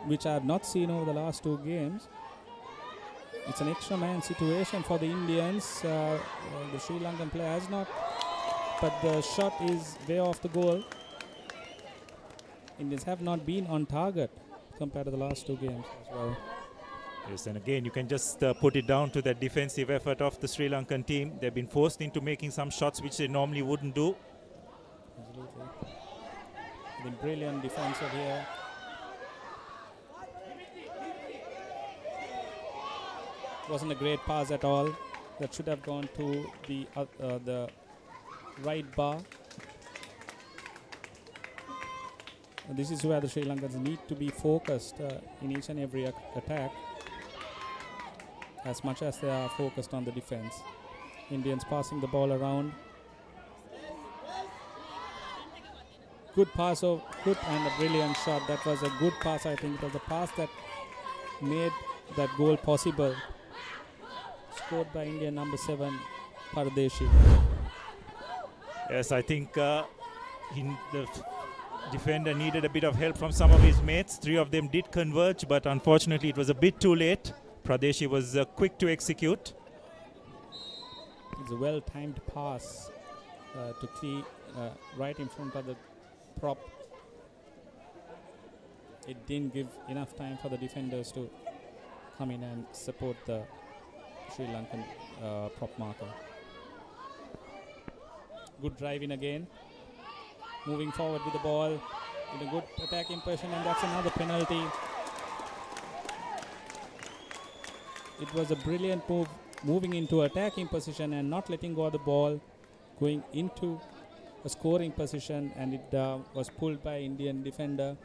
which I have not seen over the last 2 games. It's an extra man situation for the Indians. The Sri Lankan player has not, but the shot is way off the goal. Indians have not been on target compared to the last 2 games as well. Yes, and again, you can just put it down to that defensive effort of the Sri Lankan team. They've been forced into making some shots which they normally wouldn't do. Absolutely. The brilliant defensive here. Wasn't a great pass at all. That should have gone to the right bar. This is where the Sri Lankans need to be focused in each and every attack, as much as they are focused on the defense. Indians passing the ball around. Good pass, good and a brilliant shot. That was a good pass. I think it was the pass that made that goal possible. Scored by Indian number 7, Pardeshi. Yes, I think the defender needed a bit of help from some of his mates. 3 of them did converge, but unfortunately it was a bit too late. Pradeshi was quick to execute. It's a well-timed pass to Klee right in front of the prop. It didn't give enough time for the defenders to come in and support the Sri Lankan prop marker. Good drive in again. Moving forward with the ball in a good attacking position, and that's another penalty. It was a brilliant move, moving into attacking position and not letting go of the ball, going into a scoring position, and it was pulled by Indian defender.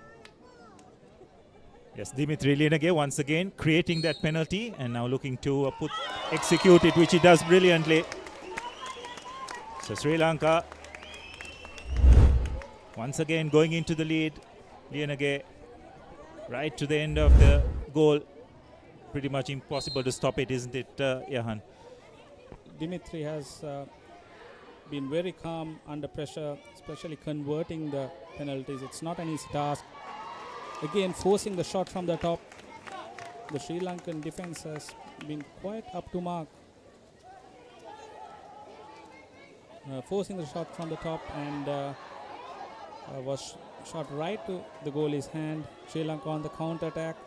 Yes, Dimitri Lienage once again creating that penalty and now looking to execute it, which he does brilliantly. So Sri Lanka once again going into the lead. Lienage right to the end of the goal. Pretty much impossible to stop it, isn't it, Yahan? Dimitri has been very calm under pressure, especially converting the penalties. It's not an easy task. Again, forcing the shot from the top. The Sri Lankan defense has been quite up to mark. Forcing the shot from the top, and was shot right to the goalie's hand. Sri Lanka on the counter attack,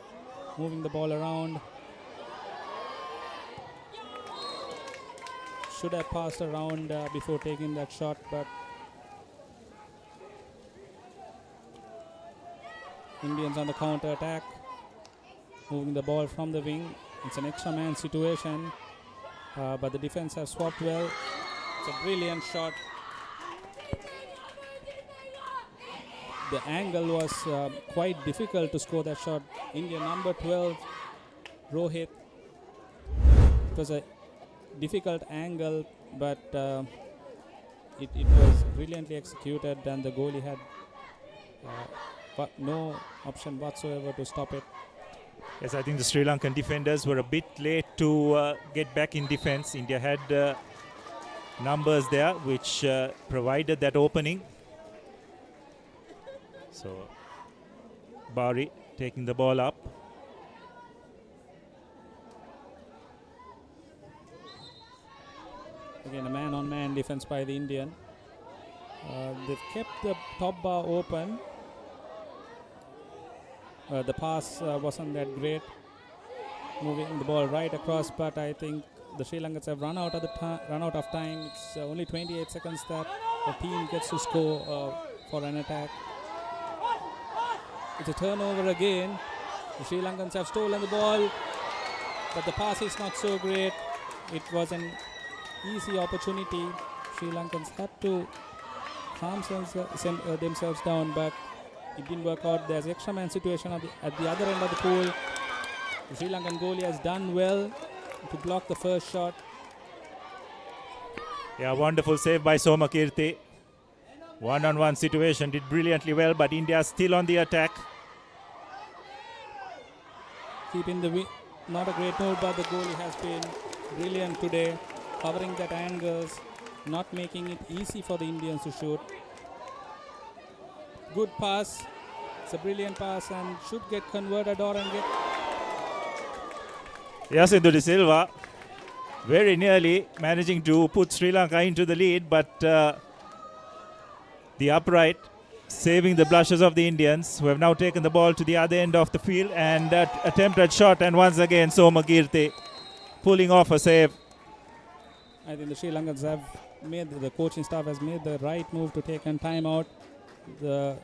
moving the ball around. Should have passed around before taking that shot, but Indians on the counter attack, moving the ball from the wing. It's an extra man situation, but the defense has swapped well. It's a brilliant shot. The angle was quite difficult to score that shot. Indian number 12, Rohit. It was a difficult angle, but it was brilliantly executed, and the goalie had no option whatsoever to stop it. Yes, I think the Sri Lankan defenders were a bit late to get back in defense. India had numbers there which provided that opening. So Bari taking the ball up. Again, a man-on-man defense by the Indian. They've kept the top bar open. The pass wasn't that great, moving the ball right across, but I think the Sri Lankans have run out of time. It's only 28 seconds that the team gets to score for an attack. It's a turnover again. The Sri Lankans have stolen the ball, but the pass is not so great. It was an easy opportunity. Sri Lankans had to calm themselves down, but it didn't work out. There's extra man situation at the other end of the pool. The Sri Lankan goalie has done well to block the first shot. Yeah, wonderful save by Somakirti. One-on-one situation, did brilliantly well, but India still on the attack. Keeping the not a great move, but the goalie has been brilliant today, covering that angles, not making it easy for the Indians to shoot. Good pass. It's a brilliant pass and should get converted or and get. Yes, Indu de Silva very nearly managing to put Sri Lanka into the lead, but the upright saving the blushes of the Indians, who have now taken the ball to the other end of the field and attempted shot, and once again Somakirti pulling off a save. I think the Sri Lankans have made, the coaching staff has made the right move to take a timeout. The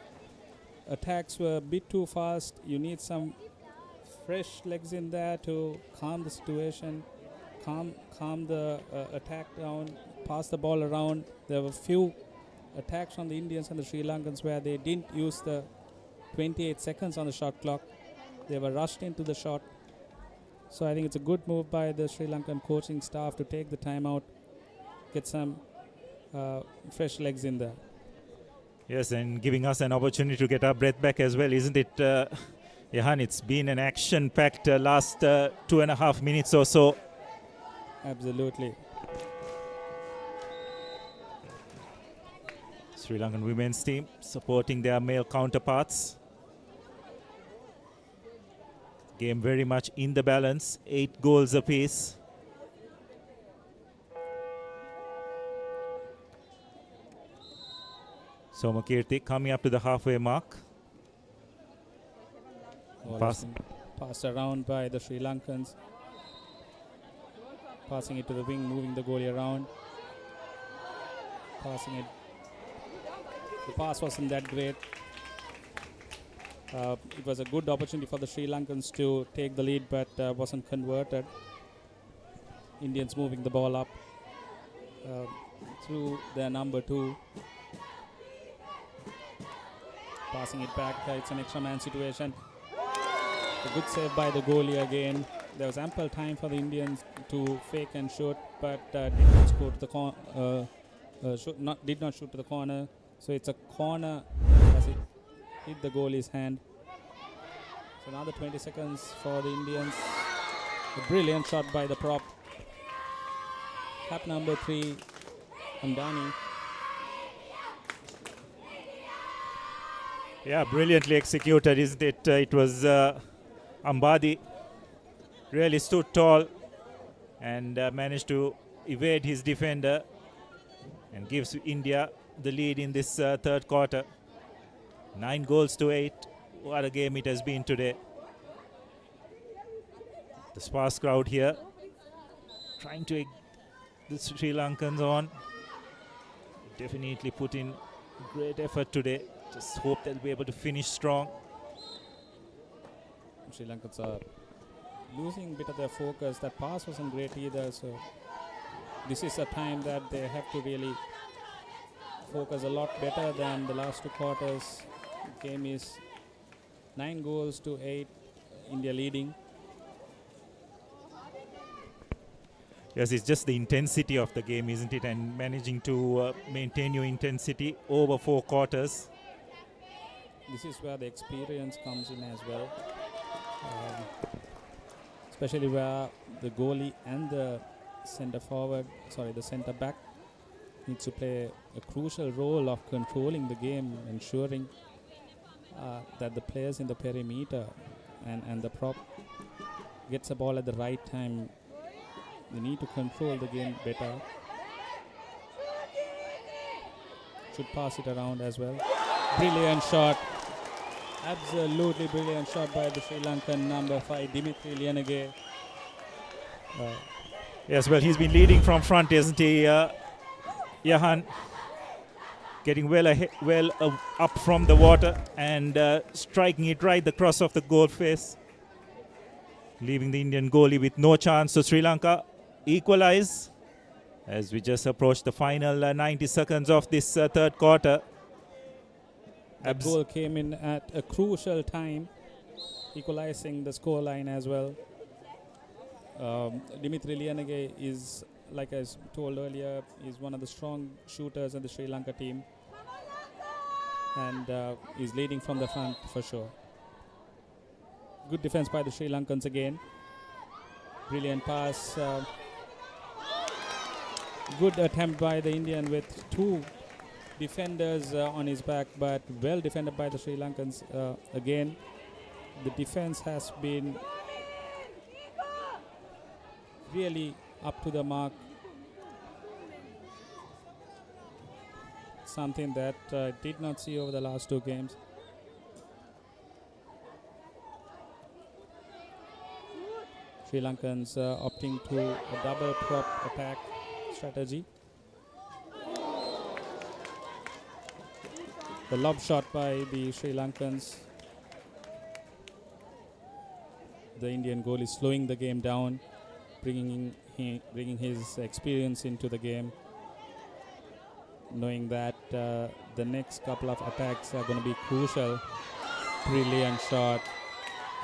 attacks were a bit too fast. You need some fresh legs in there to calm the situation, calm the attack down, pass the ball around. There were few attacks on the Indians and the Sri Lankans where they didn't use the 28 seconds on the shot clock. They were rushed into the shot. So I think it's a good move by the Sri Lankan coaching staff to take the timeout, get some fresh legs in there. Yes, and giving us an opportunity to get our breath back as well, isn't it, Jahan? It's been an action-packed last 2.5 minutes or so. Absolutely. Sri Lankan women's team supporting their male counterparts. Game very much in the balance, 8 goals apiece. Somakirti coming up to the halfway mark. Passed around by the Sri Lankans. Passing it to the wing, moving the goalie around. Passing it. The pass wasn't that great. It was a good opportunity for the Sri Lankans to take the lead, but wasn't converted. Indians moving the ball up through their number 2. Passing it back. It's an extra man situation. A good save by the goalie again. There was ample time for the Indians to fake and shoot, but did not score to the did not shoot to the corner. So it's a corner as it hit the goalie's hand. So another 20 seconds for the Indians. A brilliant shot by the prop. Cap number 3, Andani. Yeah, brilliantly executed, isn't it? It was Ambadi really stood tall and managed to evade his defender and gives India the lead in this third quarter. 9 goals to 8. What a game it has been today. The sparse crowd here trying to egg the Sri Lankans on. Definitely put in great effort today. Just hope they'll be able to finish strong. Sri Lankans are losing a bit of their focus. That pass wasn't great either, so this is a time that they have to really focus a lot better than the last 2 quarters. The game is 9 goals to 8, India leading. Yes, it's just the intensity of the game, isn't it? And managing to maintain your intensity over 4 quarters. This is where the experience comes in as well. Especially where the goalie and the the centre back needs to play a crucial role of controlling the game, ensuring that the players in the perimeter and the prop gets the ball at the right time. They need to control the game better. Should pass it around as well. Brilliant shot. Absolutely brilliant shot by the Sri Lankan number 5, Dimitri Lienage. Yes, well, he's been leading from front, isn't he, Jahan? Getting well up from the water and striking it right across of the goal face. leaving the Indian goalie with no chance. So Sri Lanka equalize as we just approach the final 90 seconds of this third quarter. That goal came in at a crucial time, equalizing the scoreline as well. Dimitri Lianage is, like I told earlier, is one of the strong shooters in the Sri Lanka team, and is leading from the front for sure. Good defense by the Sri Lankans again. Brilliant pass. Good attempt by the Indian with two defenders on his back, but well defended by the Sri Lankans. Again, the defense has been really up to the mark. Something that did not see over the last two games. Sri Lankans opting to a double prop attack strategy. The lob shot by the Sri Lankans. The Indian goal is slowing the game down, bringing his experience into the game, knowing that the next couple of attacks are going to be crucial. Brilliant shot.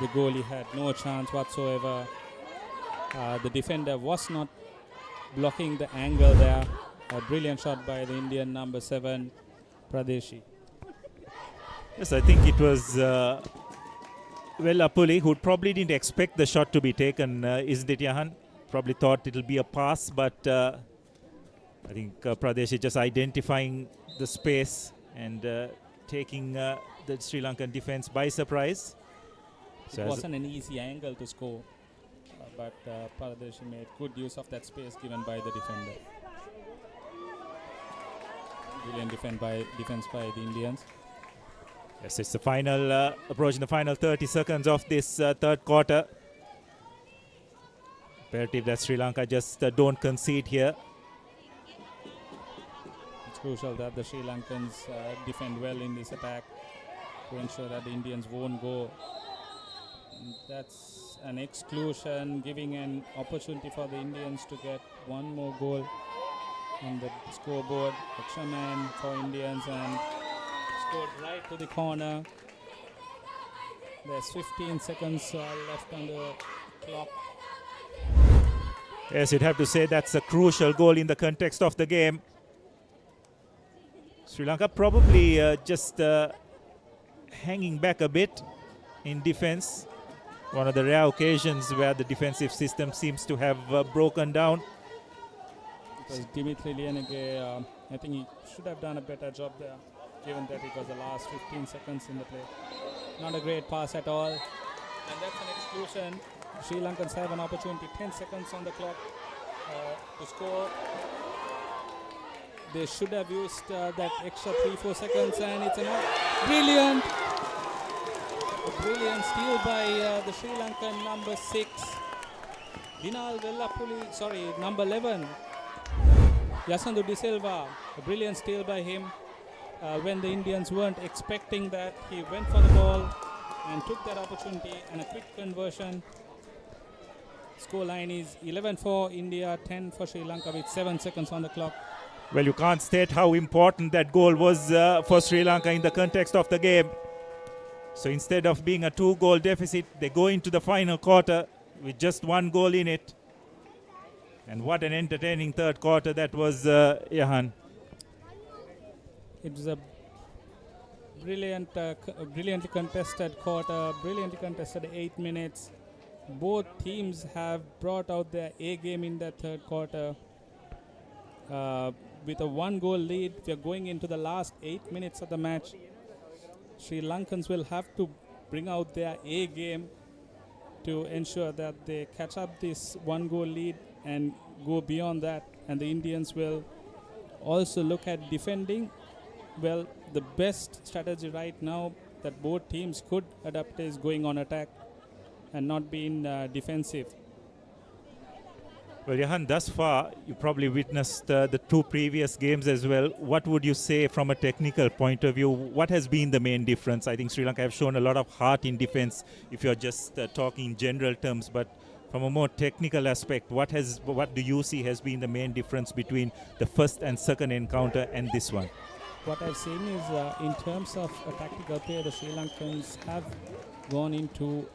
The goalie had no chance whatsoever. The defender was not blocking the angle there. A brilliant shot by the Indian number 7, Pradeshi. Yes, I think it was Apuli, who probably didn't expect the shot to be taken, isn't it, Yahan? Probably thought it'll be a pass, but I think Pradeshi just identifying the space and taking the Sri Lankan defense by surprise. It wasn't an easy angle to score, but Pradeshi made good use of that space given by the defender. Brilliant defense by the Indians. Yes, it's the final, approaching the final 30 seconds of this third quarter. Imperative that Sri Lanka just don't concede here. It's crucial that the Sri Lankans defend well in this attack to ensure that the Indians won't go. And that's an exclusion, giving an opportunity for the Indians to get one more goal on the scoreboard. Extra man for Indians and scored right to the corner. There's 15 seconds left on the clock. Yes, you'd have to say that's a crucial goal in the context of the game. Sri Lanka probably just hanging back a bit in defense. One of the rare occasions where the defensive system seems to have broken down. Because Dimitri Lianage, I think he should have done a better job there, given that it was the last 15 seconds in the play. Not a great pass at all. And that's an exclusion. Sri Lankans have an opportunity, 10 seconds on the clock to score. They should have used that extra 3-4 seconds, and it's enough. Brilliant! A brilliant steal by the Sri Lankan number 6. Dinal Vellapuli, number 11. Yasandu De Silva, a brilliant steal by him. When the Indians weren't expecting that, he went for the ball and took that opportunity and a quick conversion. Scoreline is 11-4 India, 10 for Sri Lanka with 7 seconds on the clock. Well, you can't state how important that goal was for Sri Lanka in the context of the game. So instead of being a 2-goal deficit, they go into the final quarter with just 1 goal in it. And what an entertaining third quarter that was, Yahan. It was a brilliantly contested quarter, brilliantly contested 8 minutes. Both teams have brought out their A game in that third quarter. With a 1-goal lead, we are going into the last 8 minutes of the match. Sri Lankans will have to bring out their A game to ensure that they catch up this 1-goal lead and go beyond that. And the Indians will also look at defending. Well, the best strategy right now that both teams could adapt is going on attack and not being defensive. Well, Johan, thus far, you probably witnessed the two previous games as well. What would you say from a technical point of view? What has been the main difference? I think Sri Lanka have shown a lot of heart in defense if you're just talking in general terms, but from a more technical aspect, what do you see has been the main difference between the first and second encounter and this one? What I've seen is in terms of a tactical play, the Sri Lankans have gone into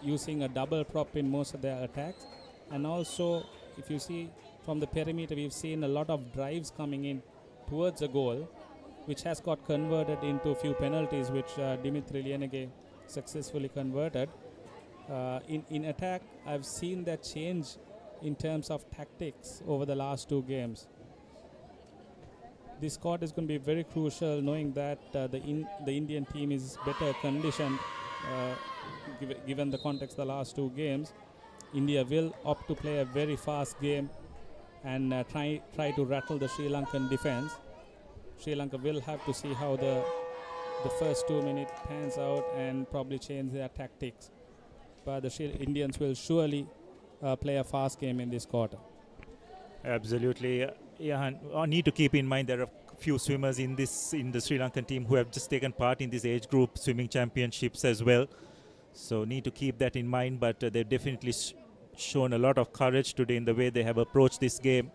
using a double prop in most of their attacks. And also, if you see from the perimeter, we've seen a lot of drives coming in towards a goal, which has got converted into a few penalties, which Dimitri Lienege successfully converted. In attack, I've seen that change in terms of tactics over the last two games. This quarter is going to be very crucial, knowing that the Indian team is better conditioned, given the context of the last two games. India will opt to play a very fast game and try to rattle the Sri Lankan defense. Sri Lanka will have to see how the first 2 minutes pans out and probably change their tactics. But the Indians will surely play a fast game in this quarter. Absolutely. I need to keep in mind there are a few swimmers in the Sri Lankan team who have just taken part in this age group swimming championships as well. So need to keep that in mind, but they've definitely shown a lot of courage today in the way they have approached this game.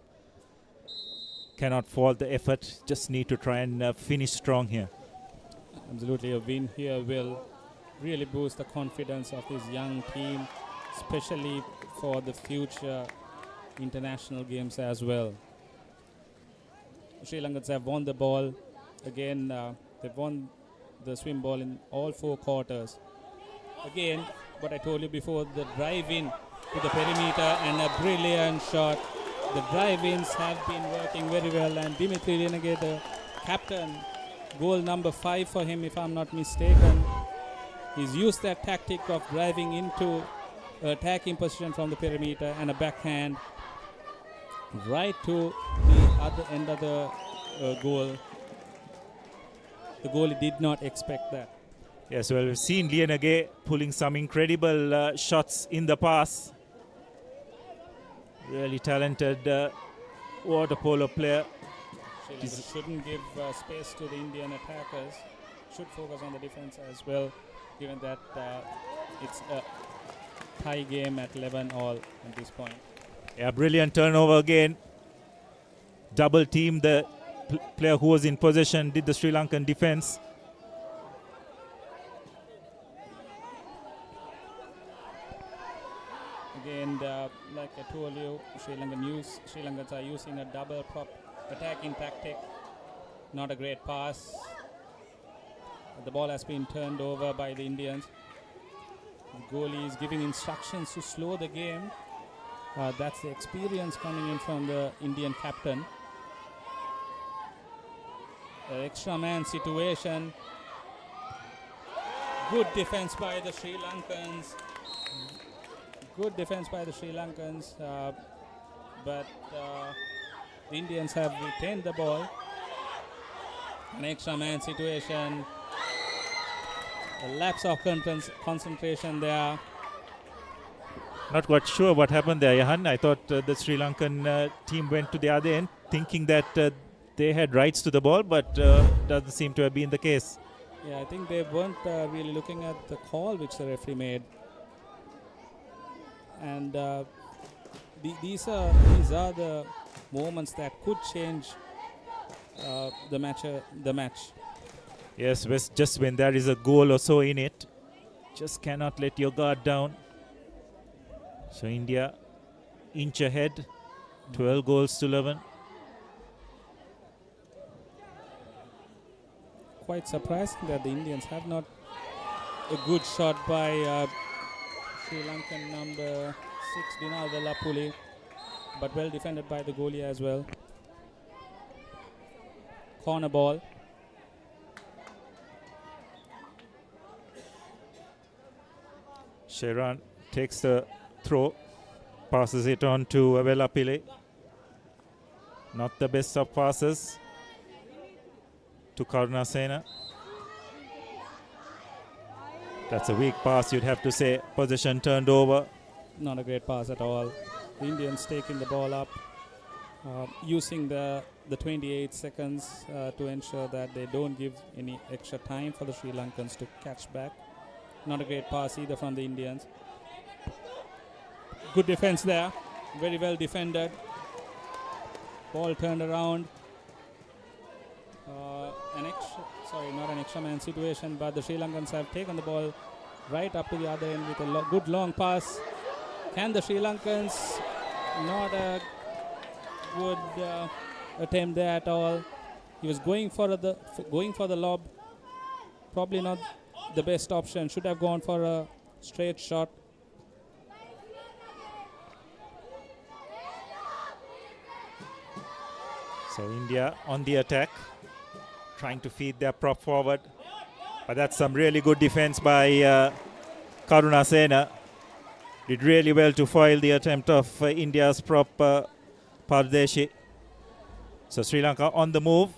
Cannot fault the effort, just need to try and finish strong here. Absolutely, a win here will really boost the confidence of this young team, especially for the future international games as well. Sri Lankans have won the ball. Again, they've won the swim ball in all 4 quarters. Again, what I told you before, the drive-in to the perimeter and a brilliant shot. The drive-ins have been working very well, and Dimitri Lienege, the captain, goal number 5 for him if I'm not mistaken. He's used that tactic of driving into attacking position from the perimeter and a backhand right to the other end of the goal. The goalie did not expect that. Yes, well, we've seen Lienege pulling some incredible shots in the past. Really talented water polo player. Sri Lanka shouldn't give space to the Indian attackers. Should focus on the defense as well, given that it's a tie game at 11 all at this point. Yeah, brilliant turnover again. Double team the player who was in possession, did the Sri Lankan defense. Again, like I told you, Sri Lankans are using a double prop attacking tactic. Not a great pass. The ball has been turned over by the Indians. The goalie is giving instructions to slow the game. That's the experience coming in from the Indian captain. Extra man situation. Good defense by the Sri Lankans. Good defense by the Sri Lankans, but the Indians have retained the ball. An extra man situation. A lapse of concentration there. Not quite sure what happened there, Johan. I thought the Sri Lankan team went to the other end, thinking that they had rights to the ball, but doesn't seem to have been the case. Yeah, I think they weren't really looking at the call which the referee made. And these are the moments that could change the match. Yes, just when there is a goal or so in it, just cannot let your guard down. So India inch ahead, 12 goals to 11. Quite surprising that the Indians have not a good shot by Sri Lankan number 6 Dinal Vellapuli, but well defended by the goalie as well. Corner ball. Sheran takes the throw, passes it on to Vellapili. Not the best of passes to Karunasena. That's a weak pass, you'd have to say. Possession turned over. Not a great pass at all. the Indians taking the ball up, using the 28 seconds to ensure that they don't give any extra time for the Sri Lankans to catch back. Not a great pass either from the Indians. Good defense there, very well defended. Ball turned around. Not an extra man situation, but the Sri Lankans have taken the ball right up to the other end with a good long pass. Can the Sri Lankans? Not a good attempt there at all. He was going for the lob. Probably not the best option. Should have gone for a straight shot. So India on the attack, trying to feed their prop forward. But that's some really good defense by Karuna Sena. Did really well to foil the attempt of India's prop Pardeshi. So Sri Lanka on the move.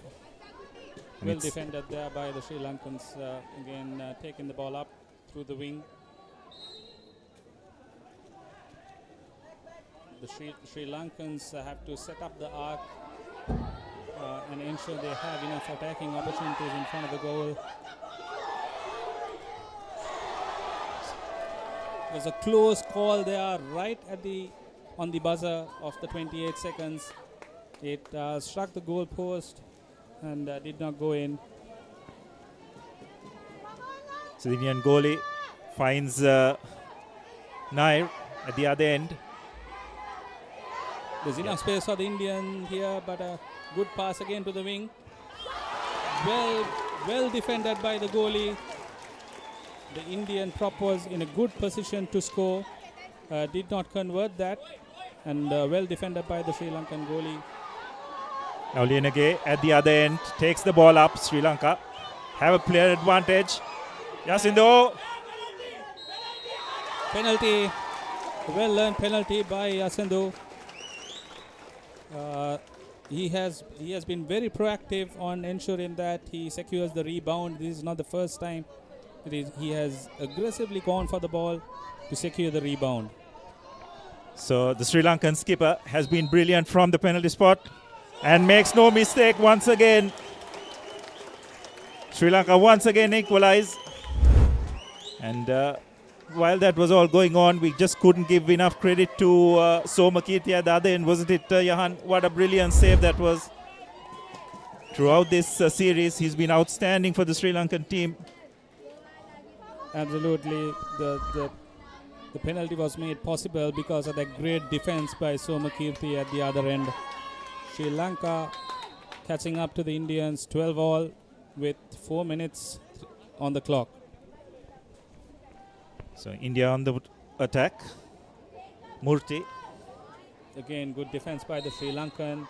Well defended there by the Sri Lankans. Again, taking the ball up through the wing. The Sri Lankans have to set up the arc and ensure they have enough attacking opportunities in front of the goal. There's a close call there right on the buzzer of the 28 seconds. It struck the goal post and did not go in. So the Indian goalie finds Nair at the other end. There's enough space for the Indian here, but a good pass again to the wing. Well defended by the goalie. The Indian prop was in a good position to score. Did not convert that. And well defended by the Sri Lankan goalie. Now Lienage at the other end takes the ball up. Sri Lanka have a player advantage. Yasindo. Penalty. Well earned penalty by Yasindo. He has been very proactive on ensuring that he secures the rebound. This is not the first time he has aggressively gone for the ball to secure the rebound. So the Sri Lankan skipper has been brilliant from the penalty spot and makes no mistake once again. Sri Lanka once again equalize. And while that was all going on, we just couldn't give enough credit to Somakirti at the other end, wasn't it, Jahan? What a brilliant save that was. Throughout this series, he's been outstanding for the Sri Lankan team. Absolutely. The penalty was made possible because of that great defense by Somakirti at the other end. Sri Lanka catching up to the Indians 12-all with 4 minutes on the clock. So India on the attack. Murthy. Again, good defense by the Sri Lankan.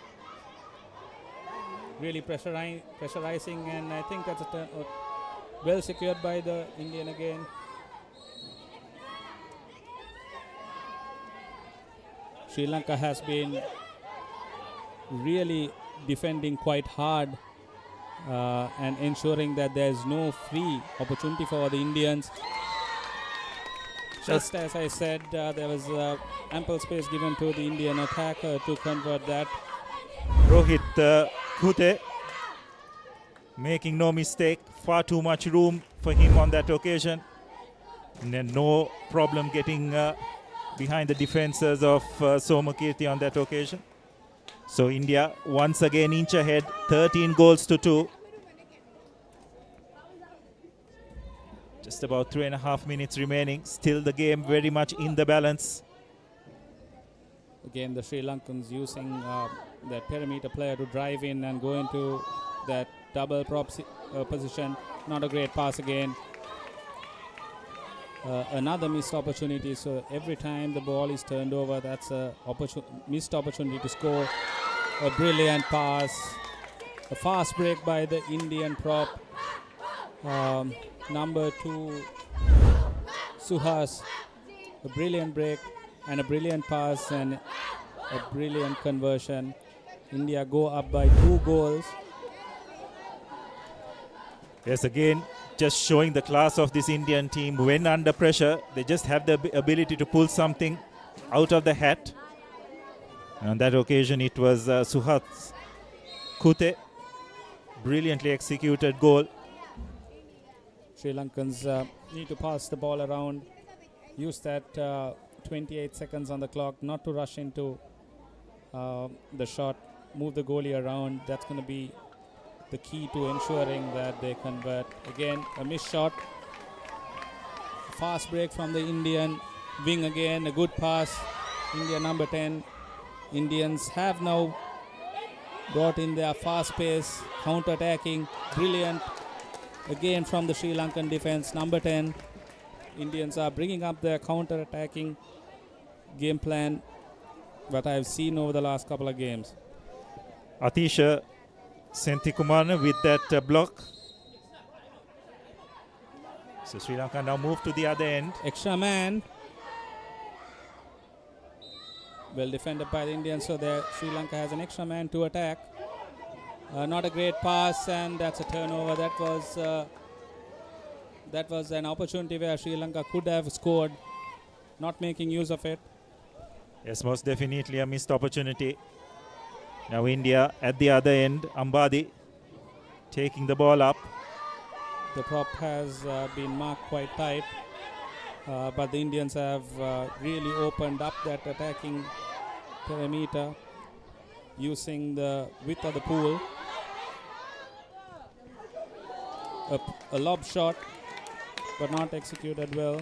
Really pressurizing, and I think that's a turn. Well secured by the Indian again. Sri Lanka has been really defending quite hard and ensuring that there is no free opportunity for the Indians. Just as I said, there was ample space given to the Indian attacker to convert that. Rohit Kute making no mistake, far too much room for him on that occasion. And then no problem getting behind the defenses of Somakirti on that occasion. So India once again inch ahead, 13 goals to 2. Just about 3.5 minutes remaining. Still the game very much in the balance. Again, the Sri Lankans using that perimeter player to drive in and go into that double prop position. Not a great pass again. Another missed opportunity. So every time the ball is turned over, that's a missed opportunity to score. A brilliant pass. A fast break by the Indian prop. Number 2, Suhas. A brilliant break and a brilliant pass and a brilliant conversion. India go up by 2 goals. Yes, again, just showing the class of this Indian team. When under pressure, they just have the ability to pull something out of the hat. And on that occasion, it was Suhat Kute. Brilliantly executed goal. Sri Lankans need to pass the ball around, use that 28 seconds on the clock, not to rush into the shot, move the goalie around. That's going to be the key to ensuring that they convert. Again, a missed shot. Fast break from the Indian wing again, a good pass. India number 10. Indians have now brought in their fast pace, counter-attacking, brilliant. Again from the Sri Lankan defense, number 10. Indians are bringing up their counter-attacking game plan that I've seen over the last couple of games. Atisha Senthikumana with that block. So Sri Lanka now move to the other end. Extra man. Well defended by the Indians, so there Sri Lanka has an extra man to attack. Not a great pass, and that's a turnover. That was an opportunity where Sri Lanka could have scored, not making use of it. Yes, most definitely a missed opportunity. Now India at the other end, Ambadi taking the ball up. The prop has been marked quite tight, but the Indians have really opened up that attacking perimeter using the width of the pool. A lob shot, but not executed well.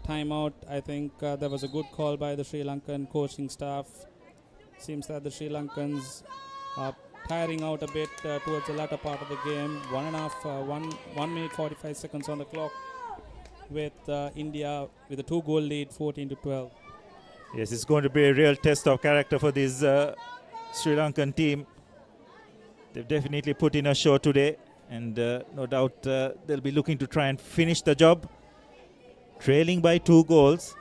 Timeout, I think there was a good call by the Sri Lankan coaching staff. Seems that the Sri Lankans are tiring out a bit towards the latter part of the game. 1 minute 45 seconds on the clock with India with a 2-goal lead, 14-12. Yes, it's going to be a real test of character for this Sri Lankan team. They've definitely put in a show today, and no doubt they'll be looking to try and finish the job. Trailing by 2 goals,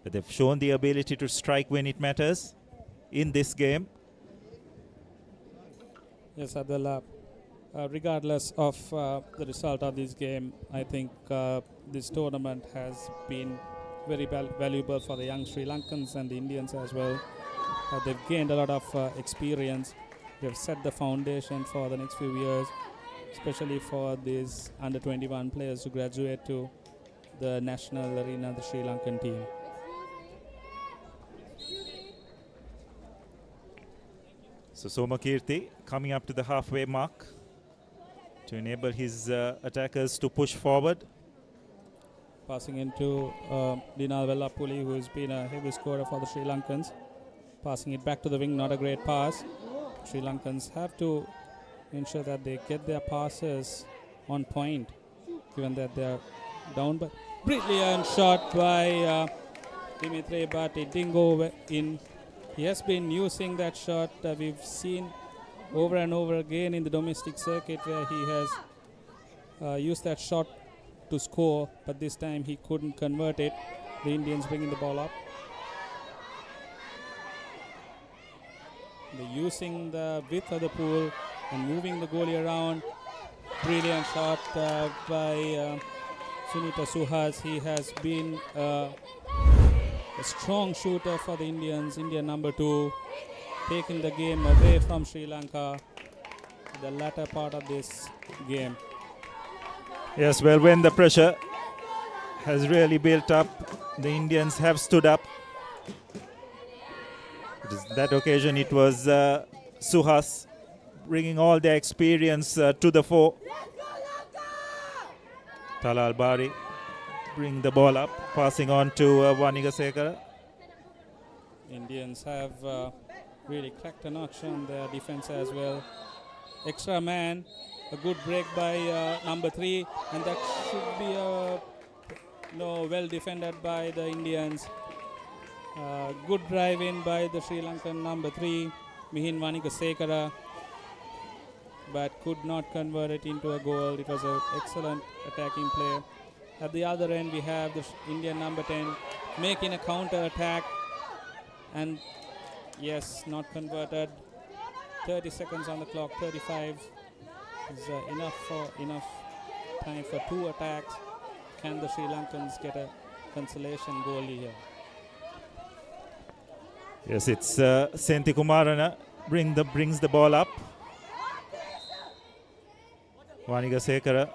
but they've shown the ability to strike when it matters in this game. Yes, Abdullah. Regardless of the result of this game, I think this tournament has been very valuable for the young Sri Lankans and the Indians as well. They've gained a lot of experience. They've set the foundation for the next few years, especially for these under-21 players to graduate to the national arena, the Sri Lankan team. So Somakirti coming up to the halfway mark to enable his attackers to push forward. Passing into Dinal Vellapuli, who has been a heavy scorer for the Sri Lankans. Passing it back to the wing, not a great pass. Sri Lankans have to ensure that they get their passes on point, given that they are down. But brilliant shot by Dimitri, but it didn't go in. He has been using that shot. We've seen over and over again in the domestic circuit where he has used that shot to score, but this time he couldn't convert it. The Indians bringing the ball up. They're using the width of the pool and moving the goalie around. Brilliant shot by Sunita Suhas. He has been a strong shooter for the Indians. India number 2, taking the game away from Sri Lanka in the latter part of this game. Yes, well, when the pressure has really built up, the Indians have stood up. That occasion it was Suhas bringing all their experience to the fore. Talal Bari bring the ball up, passing on to Vanigasekara. Indians have really cracked a notch on their defense as well. Extra man, a good break by number 3, and that should be well defended by the Indians. Good drive in by the Sri Lankan number 3, Mihin Vanigasekara, but could not convert it into a goal. It was an excellent attacking play. At the other end, we have the Indian number 10 making a counter attack, and yes, not converted. 30 seconds on the clock, 35 is enough time for 2 attacks. Can the Sri Lankans get a consolation goal here? Yes, it's Senti Kumarana brings the ball up. Vanigasekara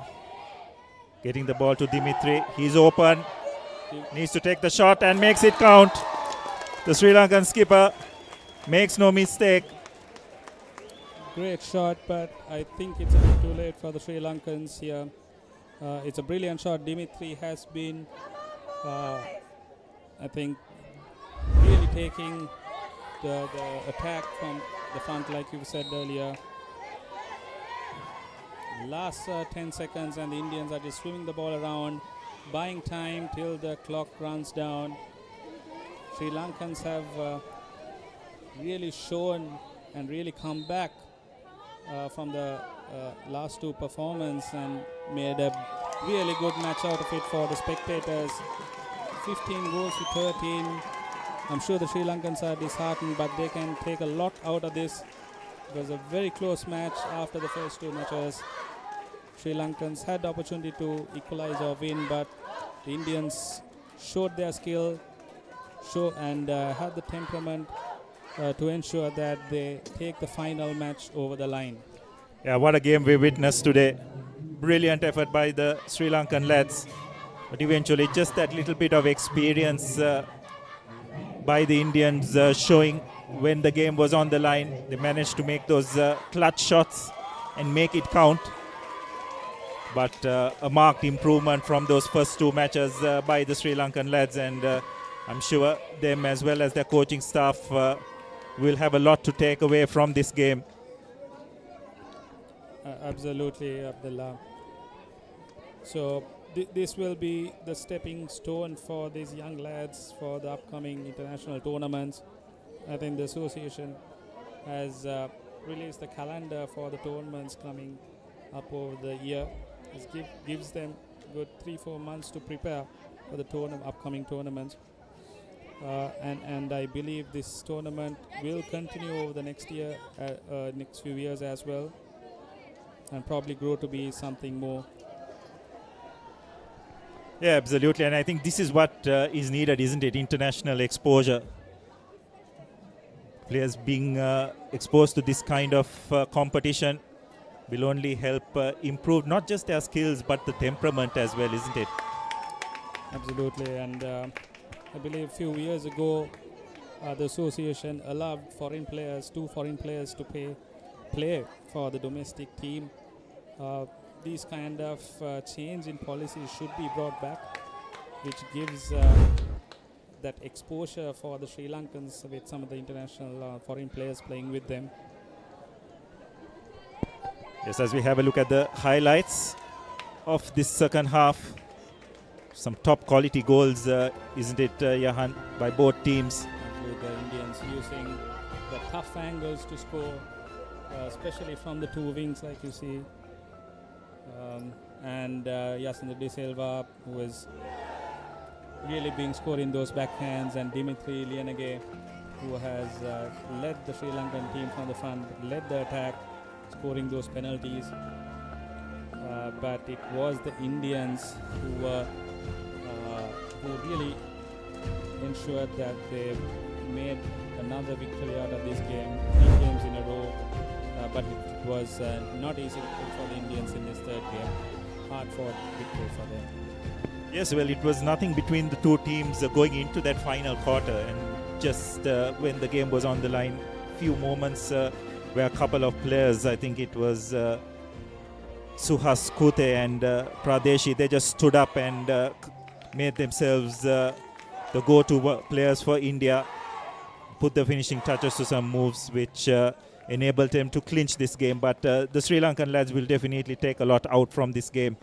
getting the ball to Dimitri. He's open. Needs to take the shot and makes it count. The Sri Lankan skipper makes no mistake. Great shot, but I think it's a bit too late for the Sri Lankans here. It's a brilliant shot. Dimitri has been, I think, really taking the attack from the front, like you said earlier. Last 10 seconds and the Indians are just swimming the ball around, buying time till the clock runs down. Sri Lankans have really shown and really come back from the last two performance and made a really good match out of it for the spectators. 15 goals to 13. I'm sure the Sri Lankans are disheartened, but they can take a lot out of this. It was a very close match after the first two matches. Sri Lankans had the opportunity to equalize or win, but the Indians showed their skill and had the temperament to ensure that they take the final match over the line. Yeah, what a game we witnessed today. Brilliant effort by the Sri Lankan lads. But eventually just that little bit of experience by the Indians showing when the game was on the line. They managed to make those clutch shots and make it count. But a marked improvement from those first two matches by the Sri Lankan lads, and I'm sure them as well as their coaching staff will have a lot to take away from this game. Absolutely, Abdullah. So this will be the stepping stone for these young lads for the upcoming international tournaments. I think the association has released the calendar for the tournaments coming up over the year. It gives them good 3-4 months to prepare for the upcoming tournaments. And I believe this tournament will continue over the next year, next few years as well, and probably grow to be something more. Yeah, absolutely. And I think this is what is needed, isn't it? International exposure. Players being exposed to this kind of competition will only help improve not just their skills but the temperament as well, isn't it? Absolutely. And I believe a few years ago the association allowed two foreign players to play for the domestic team. These kind of change in policy should be brought back, which gives that exposure for the Sri Lankans with some of the international foreign players playing with them. Yes, as we have a look at the highlights of this second half, some top quality goals, isn't it, Jahan, by both teams? With the Indians using the tough angles to score, especially from the two wings, like you see. And Yacinder De Silva, who is really being scored in those backhands, and Dimitri Lienage, who has led the Sri Lankan team from the front, led the attack, scoring those penalties. But it was the Indians who really ensured that they made another victory out of this game, 3 games in a row. But it was not easy for the Indians in this third game. Hard-fought victory for them. Yes, well, it was nothing between the two teams going into that final quarter, and just when the game was on the line, few moments where a couple of players, I think it was Suhas Kute and Pradeshi, they just stood up and made themselves the go-to players for India, put the finishing touches to some moves which enabled them to clinch this game. But the Sri Lankan lads will definitely take a lot out from this game,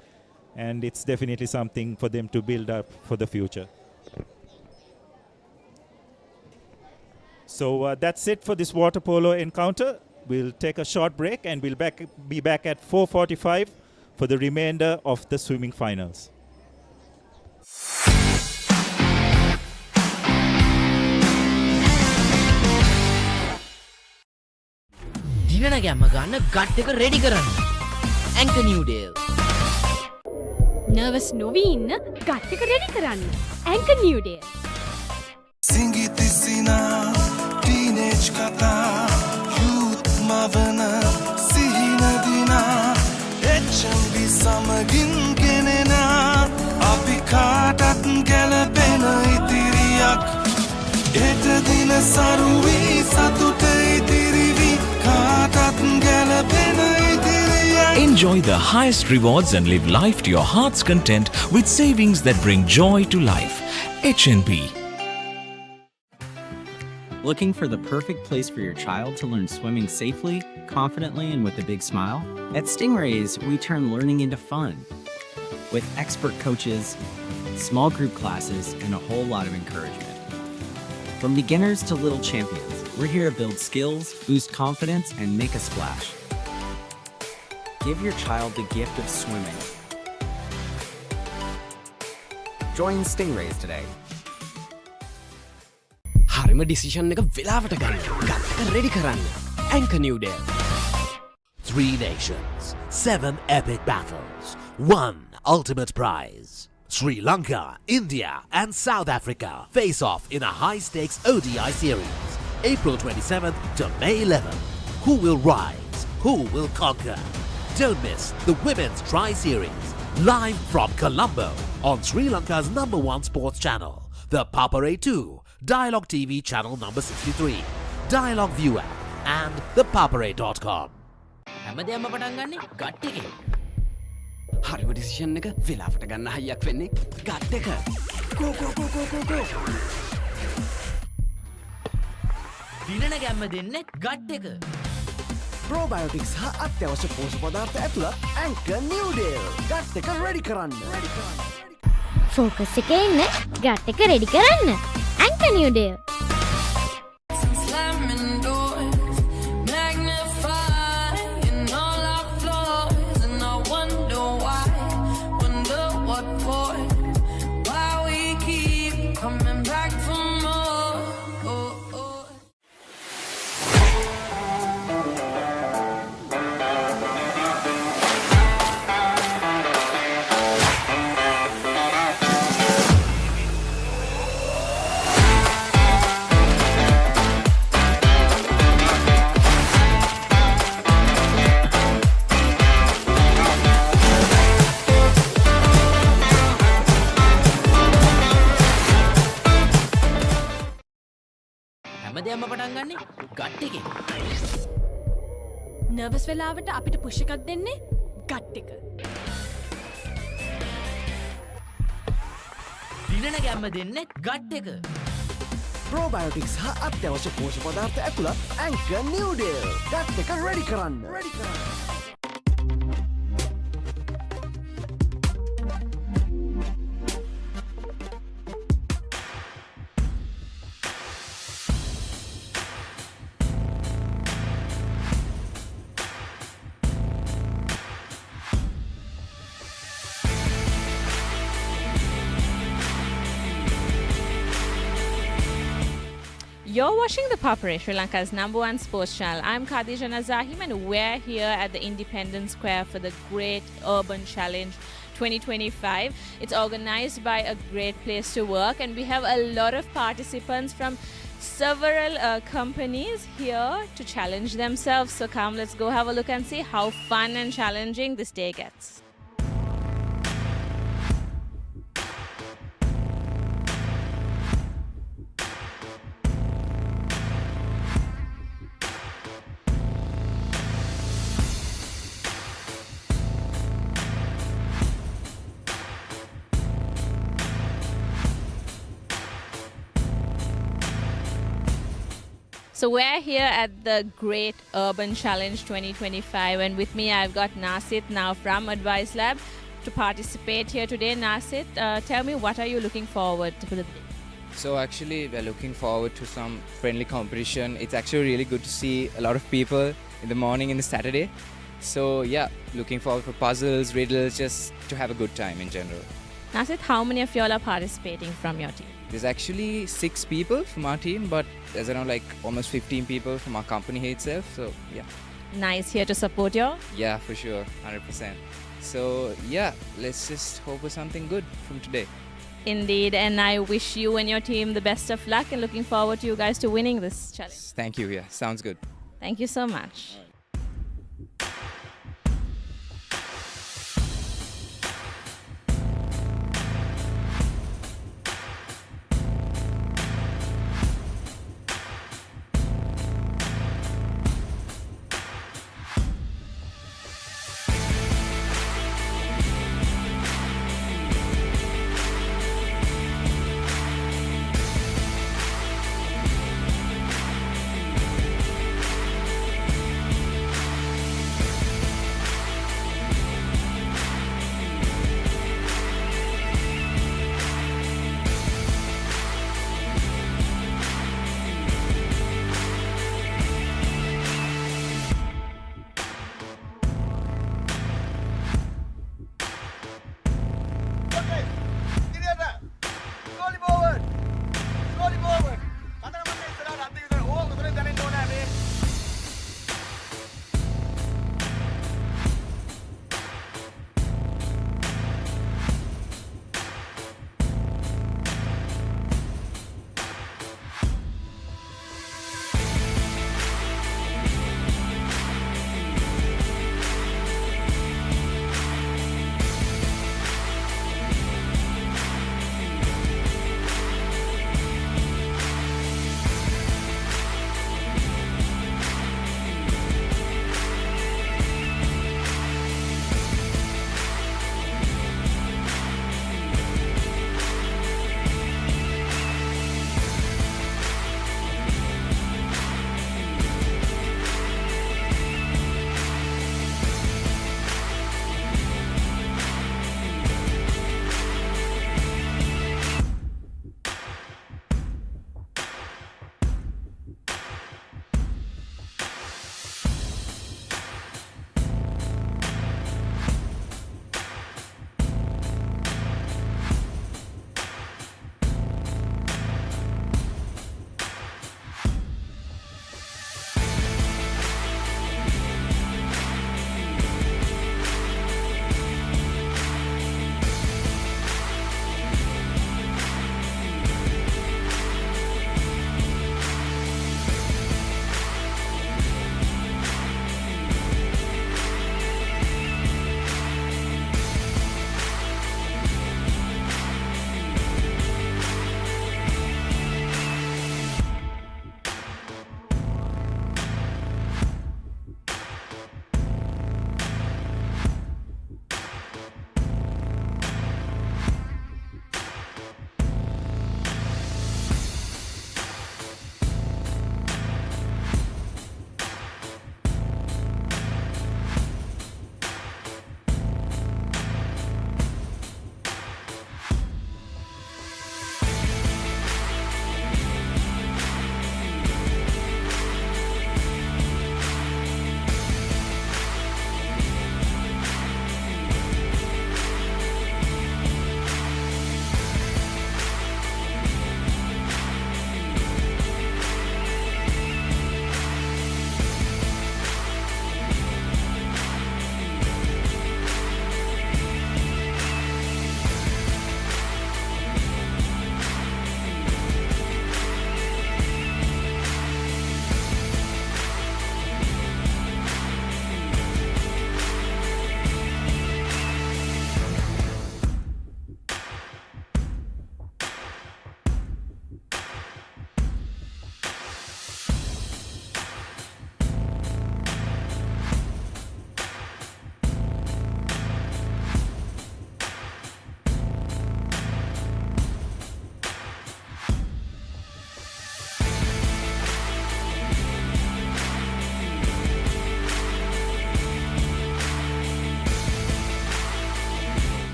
and it's definitely something for them to build up for the future. So that's it for this water polo encounter. We'll take a short break and we'll be back at 4:45 for the remainder of the swimming finals. දිනන ගැම්ම ගන්න gut එක ready කරන්න. Anchor New Deal. Nervous නොවී ඉන්න gut එක ready කරන්න. Anchor New Deal. Singiti sina teenage kata youth mavana sihina dina HNB samagin genena api katat galapena itiriyak eta dina saruwi satute itirivi katat galapena itiriyak. Enjoy the highest rewards and live life to your heart's content with savings that bring joy to life. HNB. Looking for the perfect place for your child to learn swimming safely, confidently, and with a big smile? At Stingrays, we turn learning into fun. With expert coaches, small group classes, and a whole lot of encouragement. From beginners to little champions, we're here to build skills, boost confidence, and make a splash. Give your child the gift of swimming. Join Stingrays today. හරිම decision එක වෙලාවට ගන්න. ගත්තක ready කරන්න. Anchor New Day. 3 nations, 7 epic battles, 1 ultimate prize. Sri Lanka, India and South Africa face off in a high-stakes ODI series, April 27th to May 11th. Who will rise? Who will conquer? Don't miss the Women's Tri-Series, live from Colombo on Sri Lanka's #1 sports channel, ThePapare 2, Dialog TV channel number 63, Dialog ViU App and ThePapare.com. හැමදේම පටන් ගන්නේ gut එකෙන්. හරිම decision එක වෙලාවට ගන්න හයියක් වෙන්නේ gut එක. Go go go go go go. දිනන ගැම්ම දෙන්නේ ගට් එක. Probiotics හා අත්‍යවශ්‍ය පෝෂක පදාර්ථ ඇතුළත් Anchor New Day. ගට් එක රෙඩි කරන්න. ෆෝකස් එකේ ඉන්න ගට් එක රෙඩි කරන්න. Anchor New Day. හැමදේම පටන් ගන්නේ ගට් එකෙන්. නර්වස් වෙලාවට අපිට පුෂ් එකක් දෙන්නේ ගට් එක. දිනන ගැම්ම දෙන්නේ ගට් එක. Probiotics හා අත්‍යවශ්‍ය පෝෂක පදාර්ථ ඇතුළත් Anchor New Day. ගට් එක රෙඩි කරන්න. You're watching the Papare, Sri Lanka's #1 sports channel. I'm Khadija Nazahim and we're here at the Independence Square for the Great Urban Challenge 2025. It's organized by a great place to work and we have a lot of participants from several companies here to challenge themselves. So come, let's go have a look and see how fun and challenging this day gets. So we're here at the Great Urban Challenge 2025 and with me I've got Nasit now from Advice Lab to participate here today. Nasit, tell me, what are you looking forward to for the day? So actually we're looking forward to some friendly competition. It's actually really good to see a lot of people in the morning in the Saturday. So yeah, looking forward for puzzles, riddles, just to have a good time in general. Nasit, how many of y'all are participating from your team? There's actually 6 people from our team, but there's around like almost 15 people from our company here itself. So yeah. Nice, here to support you. Yeah, for sure, 100%. So yeah, let's just hope for something good from today. Indeed, and I wish you and your team the best of luck and looking forward to you guys to winning this challenge. Thank you. Yeah, sounds good. Thank you so much.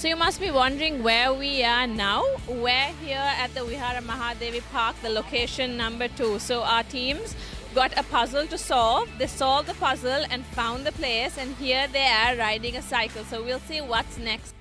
So you must be wondering where we are now. We're here at the Vihara Mahadevi Park, the location number 2. So our teams got a puzzle to solve. They solved the puzzle and found the place, and here they are riding a cycle. So we'll see what's next.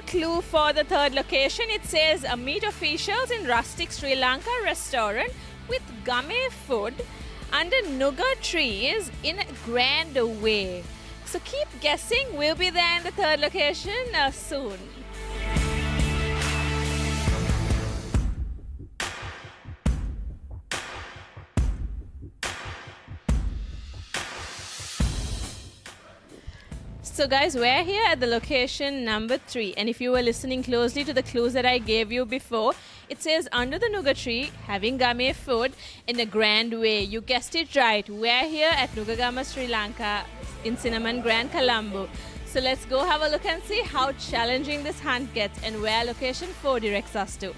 clue for the third location. It says meet officials in rustic Sri Lanka restaurant with gummy food under Nuga trees in a grand way. So keep guessing. We'll be there in the third location soon. So guys, we're here at the location number 3, and if you were listening closely to the clues that I gave you before, it says under the Nuga tree, having gummy food in a grand way. You guessed it right. We're here at Nugagama, Sri Lanka in Cinnamon Grand, Colombo. So let's go have a look and see how challenging this hunt gets and where location 4 directs us to.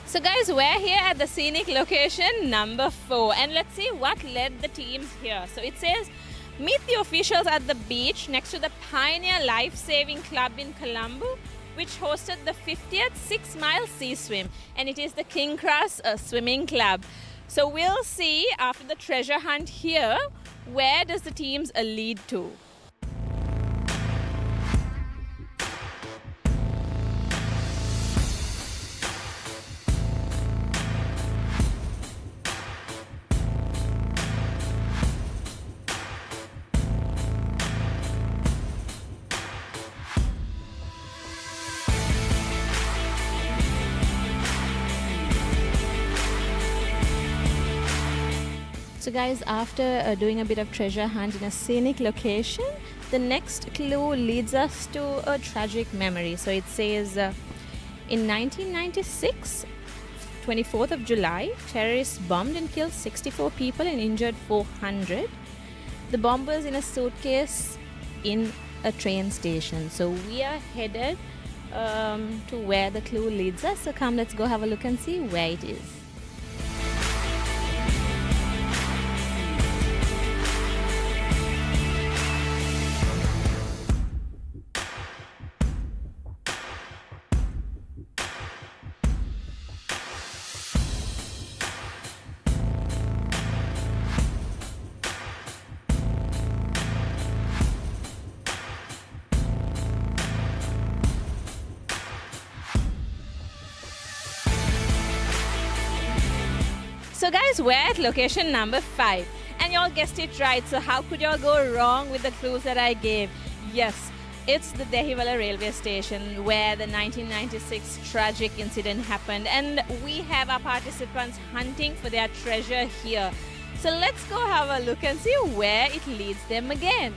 So guys, we're here at the scenic location number 4, and let's see what led the teams here. So it says, meet the officials at the beach next to the Pioneer Life Saving Club in Colombo, which hosted the 50th 6-mile sea swim, and it is the King Cross Swimming Club. So we'll see after the treasure hunt here, where does the teams lead to? So guys, after doing a bit of treasure hunt in a scenic location, the next clue leads us to a tragic memory. So it says, in 1996, 24th of July, terrorists bombed and killed 64 people and injured 400. The bomb was in a suitcase in a train station. So we are headed to where the clue leads us. So come, let's go have a look and see where it is. So guys, we're at location number 5, and y'all guessed it right. So how could y'all go wrong with the clues that I gave? Yes, it's the Dehiwala railway station where the 1996 tragic incident happened, and we have our participants hunting for their treasure here. So let's go have a look and see where it leads them again.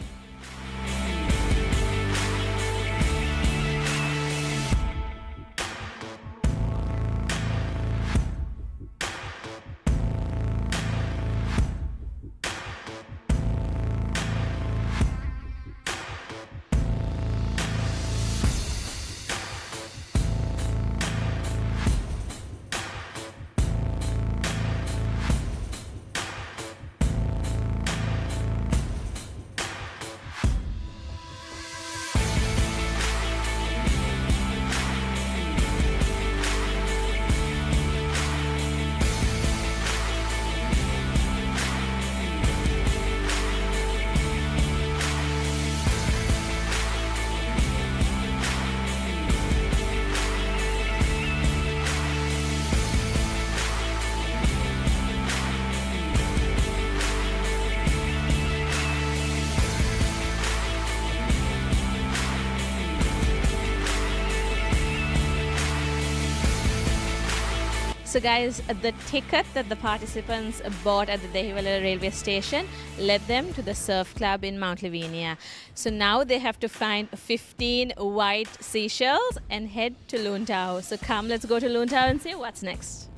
So guys, the ticket that the participants bought at the Dehiwala railway station led them to the surf club in Mount Lavinia. So now they have to find 15 white seashells and head to Loontau. So come, let's go to Loontau and see what's next.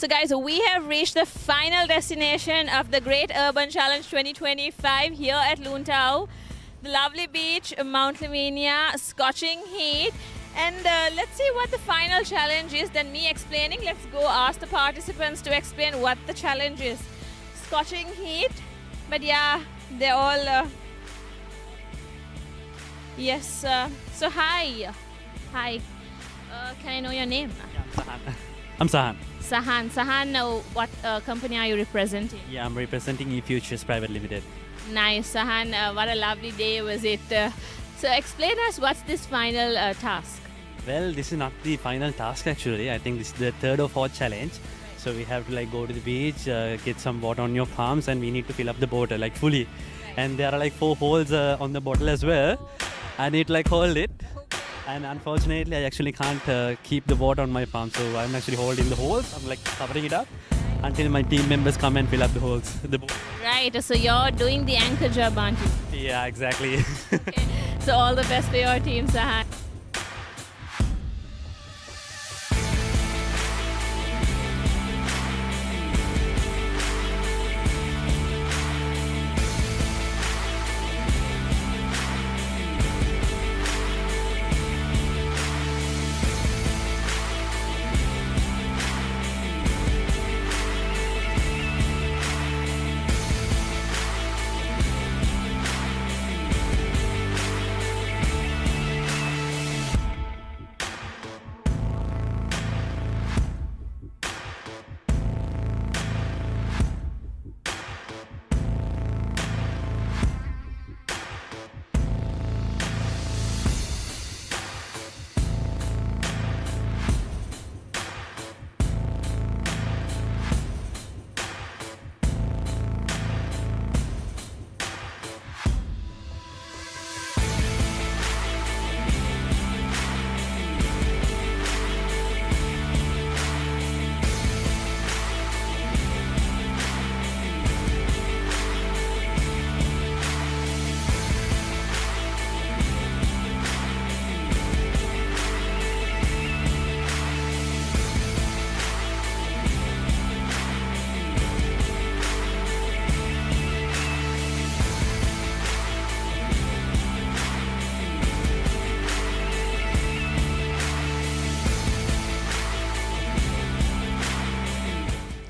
So guys, we have reached the final destination of the Great Urban Challenge 2025 here at Loontau. The lovely beach, Mount Lavinia, scorching heat. And let's see what the final challenge is than me explaining. Let's go ask the participants to explain what the challenge is. Scorching heat, but yeah, they're all... Yes, so hi. Hi. Can I know your name? I'm Sahan. Sahan, what company are you representing? Yeah, I'm representing eFutures Private Limited. Nice, Sahan. What a lovely day was it. So explain us what's this final task? Well, this is not the final task actually. I think this is the third or fourth challenge. So we have to go to the beach, get some water on your palms, and we need to fill up the bottle fully. And there are 4 holes on the bottle as well. I need to hold it. And unfortunately, I actually can't keep the water on my palm, so I'm actually holding the holes. I'm covering it up until my team members come and fill up the holes. Right, so you're doing the anchor job, aren't you? Yeah, exactly. Okay. So all the best for your team, Sahan.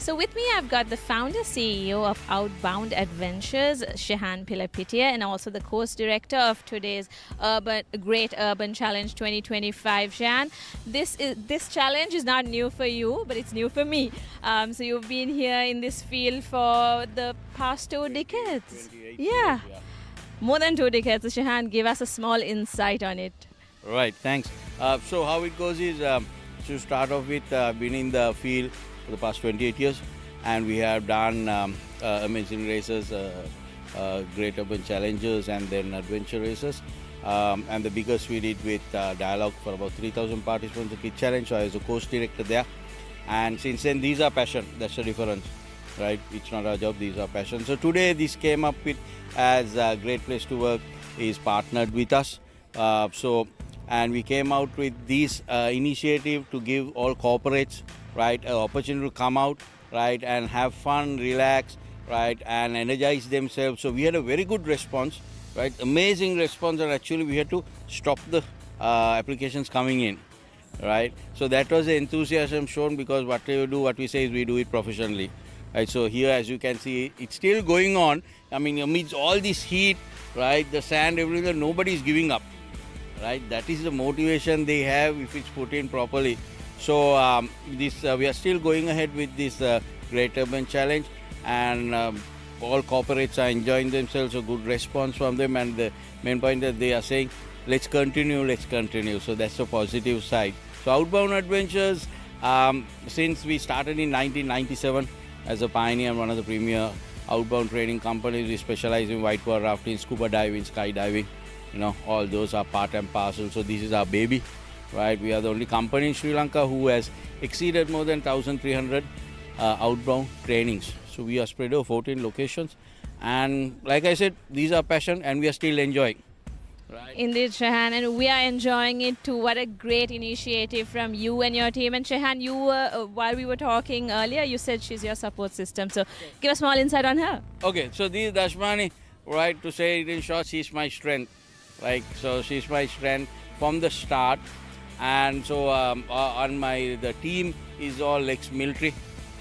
So with me, I've got the founder CEO of Outbound Adventures, Shehan Pilapitia, and also the course director of today's Great Urban Challenge 2025, Shehan. This challenge is not new for you, but it's new for me. So you've been here in this field for the past 2 decades. Yeah, more than 2 decades. So Shehan, give us a small insight on it. Right, thanks. So how it goes is, to start off with, I've been in the field for the past 28 years, and we have done amazing races, great urban challenges, and then adventure races. And the biggest we did with Dialog for about 3,000 participants, the Kid Challenge. So I was a course director there. And since then, these are passion. That's the difference, right? It's not our job, these are passion. So today, this came up with as a great place to work is partnered with us. And we came out with this initiative to give all corporates, right, an opportunity to come out, right, and have fun, relax, right, and energize themselves. So we had a very good response, right, amazing response, and actually we had to stop the applications coming in, right. So that was the enthusiasm shown, because what we say is we do it professionally, right. So here, as you can see, it's still going on. I mean, amidst all this heat, right, the sand, everything, nobody is giving up. Right, that is the motivation they have if it's put in properly. So we are still going ahead with this Great Urban Challenge, and all corporates are enjoying themselves. A good response from them, and the main point that they are saying, let's continue. So that's the positive side. So Outbound Adventures, since we started in 1997 as a pioneer and one of the premier outbound training companies, we specialize in whitewater rafting, scuba diving, skydiving. You know, all those are part and parcel. So this is our baby, right? We are the only company in Sri Lanka who has exceeded more than 1,300 outbound trainings. So we are spread over 14 locations. And like I said, these are passion, and we are still enjoying. Right. Indeed, Shehan, and we are enjoying it too. What a great initiative from you and your team. And Shehan, you while we were talking earlier, you said she's your support system. So give a small insight on her. Okay, so this is Dashmani, right? To say it in short, she's my strength. Like, so she's my strength from the start, and so the team is all ex-military,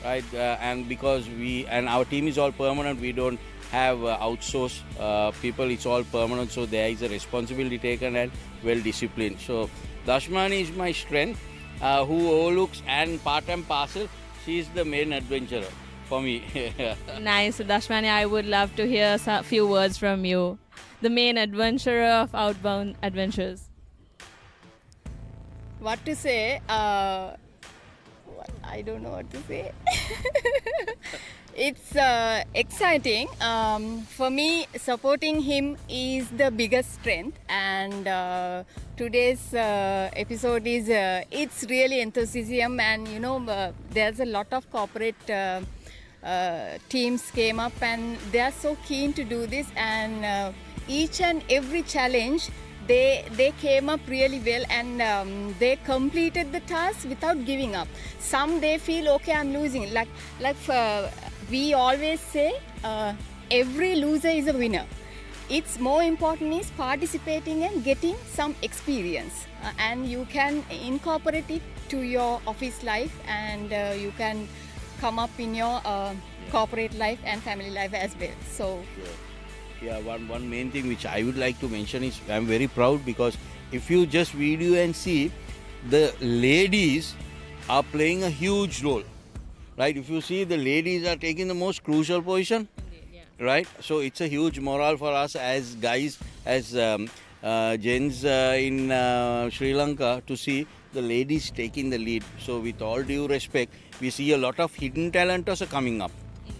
right? And because our team is all permanent, we don't have outsourced people. It's all permanent, so there is a responsibility taken and well disciplined. So Dashmani is my strength, who overlooks and part and parcel. She's the main adventurer for me. Nice, Dashmani. I would love to hear a few words from you. The main adventurer of Outbound Adventures. What to say? I don't know what to say. It's exciting. For me, supporting him is the biggest strength. And today's episode is it's really enthusiasm, and there's a lot of corporate teams came up, and they are so keen to do this, and each and every challenge they came up really well, and they completed the task without giving up. Some they feel, okay, I'm losing. Like we always say, every loser is a winner. It's more important is participating and getting some experience, and you can incorporate it to your office life, and you can come up in your corporate life and family life as well. So. Yeah, one main thing which I would like to mention is I'm very proud, because if you just video and see, the ladies are playing a huge role, right? If you see, the ladies are taking the most crucial position, right? So it's a huge morale for us as guys, as gents in Sri Lanka, to see the ladies taking the lead. So with all due respect, we see a lot of hidden talent also coming up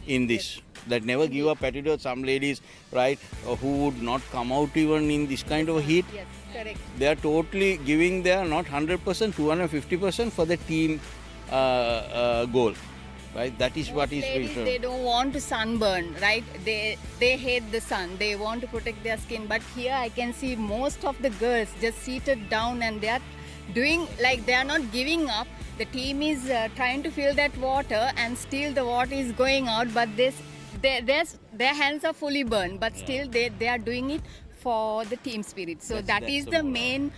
in this. That never give up attitude. Some ladies, right, who would not come out even in this kind of a heat. Yes, correct. They are totally giving their not 100%, 250% for the team goal, right? That is what is ladies, they don't want to sunburn, right? They hate the sun. They want to protect their skin. But here I can see most of the girls just seated down, and they are doing like they are not giving up. The team is trying to fill that water, and still the water is going out, but their hands are fully burned, but still they are doing it for the team spirit. So that's the main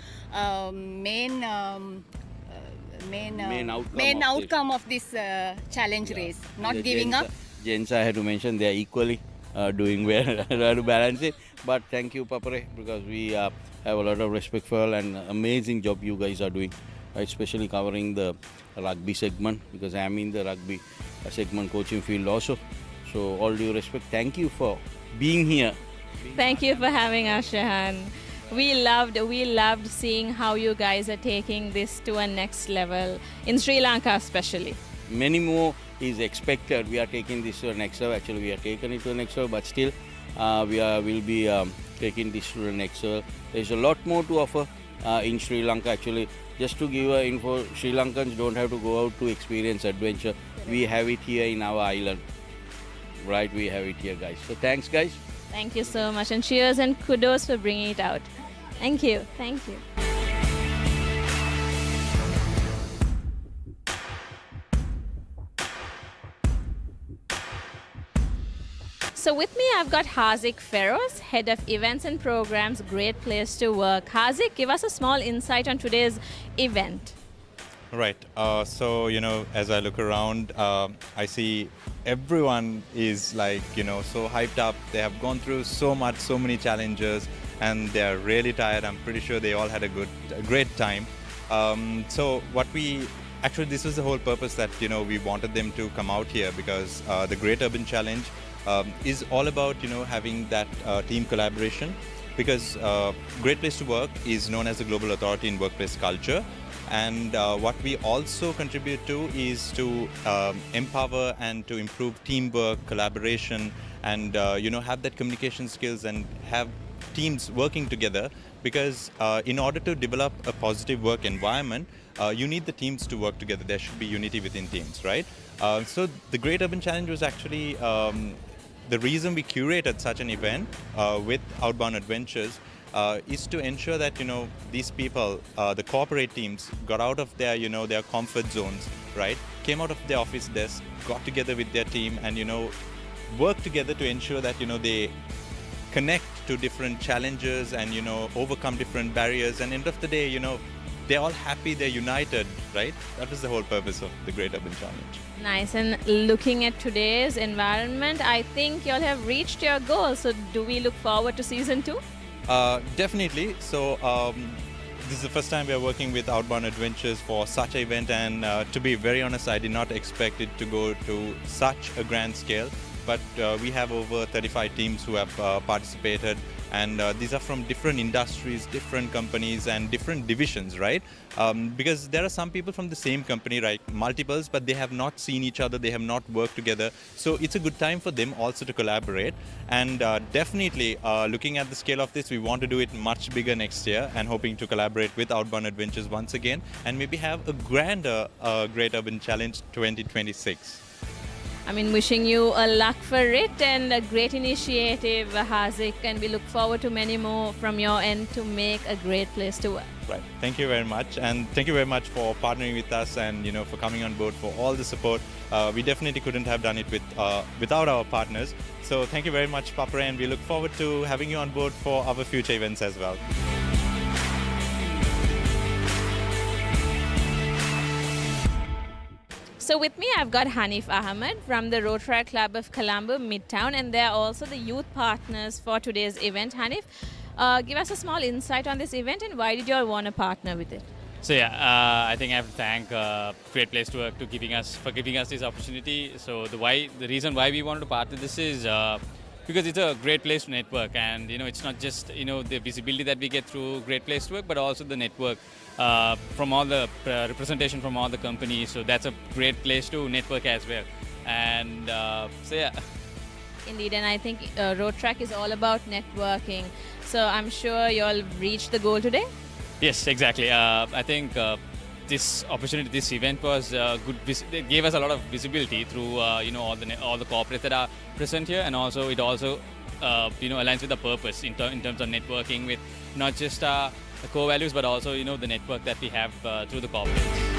outcome of this challenge race. Not the giving up. Gents, I had to mention, they are equally doing well to balance it. But thank you, Papare, because we have a lot of respect for you, and amazing job you guys are doing, especially covering the rugby segment, because I am in the rugby segment coaching field also. So all due respect, thank you for being here. Thank you for having us, Shehan. We loved seeing how you guys are taking this to a next level in Sri Lanka especially. Many more is expected. We are taking this to the next level. Actually, we are taking it to the next level, but still will be taking this to the next level. There's a lot more to offer in Sri Lanka. Actually, just to give info, Sri Lankans don't have to go out to experience adventure. We have it here in our island. Right, we have it here, guys. So thanks, guys. Thank you so much, and cheers and kudos for bringing it out. Thank you. Thank you. So with me, I've got Harzik Feroz, Head of Events and Programs, Great Place to Work. Harzik, give us a small insight on today's event. Right. So, as I look around, I see everyone is so hyped up. They have gone through so many challenges, and they're really tired. I'm pretty sure they all had a great time. So this was the whole purpose that, we wanted them to come out here, because the Great Urban Challenge is all about, having that team collaboration, because Great Place to Work is known as the global authority in workplace culture. And what we also contribute to is to empower and to improve teamwork, collaboration, and have that communication skills and have teams working together. Because in order to develop a positive work environment, you need the teams to work together. There should be unity within teams, right? So the Great Urban Challenge was actually the reason we curated such an event with Outbound Adventures. Is to ensure that these people, the corporate teams, got out of their their comfort zones, right? Came out of their office desk, got together with their team, and work together to ensure that they connect to different challenges and overcome different barriers. And end of the day, they're all happy, they're united, right? That was the whole purpose of the Great Urban Challenge. Nice. And looking at today's environment, I think you'll have reached your goal. So do we look forward to season 2? Definitely. So this is the first time we are working with Outbound Adventures for such an event, and to be very honest, I did not expect it to go to such a grand scale. But we have over 35 teams who have participated, and these are from different industries, different companies, and different divisions, right? Because there are some people from the same company, right? Multiples, but they have not seen each other, they have not worked together. So it's a good time for them also to collaborate. And definitely, looking at the scale of this, we want to do it much bigger next year, and hoping to collaborate with Outbound Adventures once again, and maybe have a grander Great Urban Challenge 2026. Wishing you a luck for it, and a great initiative, Harzik, and we look forward to many more from your end to make a great place to work. Right. Thank you very much, and thank you very much for partnering with us, and for coming on board, for all the support. We definitely couldn't have done it without our partners. So thank you very much, Papare, and we look forward to having you on board for our future events as well. So with me, I've got Hanif Ahmed from the Rotary Club of Colombo, Midtown, and they're also the youth partners for today's event. Hanif, give us a small insight on this event, and why did you all want to partner with it? So I think I have to thank Great Place to Work for giving us this opportunity. So the reason why we wanted to partner this is because it's a great place to network, and it's not just the visibility that we get through Great Place to Work, but also the network from all the representation from all the companies. So that's a great place to network as well. And Indeed, and I think Road Track is all about networking. So I'm sure you all reached the goal today. Yes, exactly. I think this opportunity, this event was good. It gave us a lot of visibility through all the corporates that are present here, and also it also aligns with the purpose in terms of networking with not just the core values, but also the network that we have through the corporates.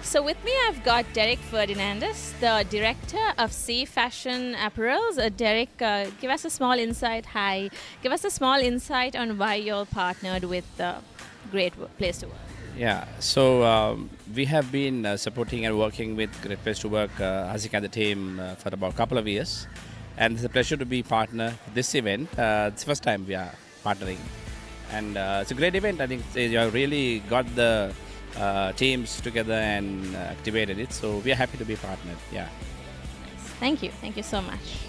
So with me, I've got Derek Ferdinandez, the director of C Fashion Apparels. Derek, give us a small insight. Hi. Give us a small insight on why you all partnered with Great Place to Work. Yeah, so we have been supporting and working with Great Place to Work, Harzik and the team, for about a couple of years. And it's a pleasure to be partner for this event. It's the first time we are partnering. And it's a great event. I think you have really got the teams together and activated it. So we are happy to be partnered. Yeah. Thank you. Thank you so much.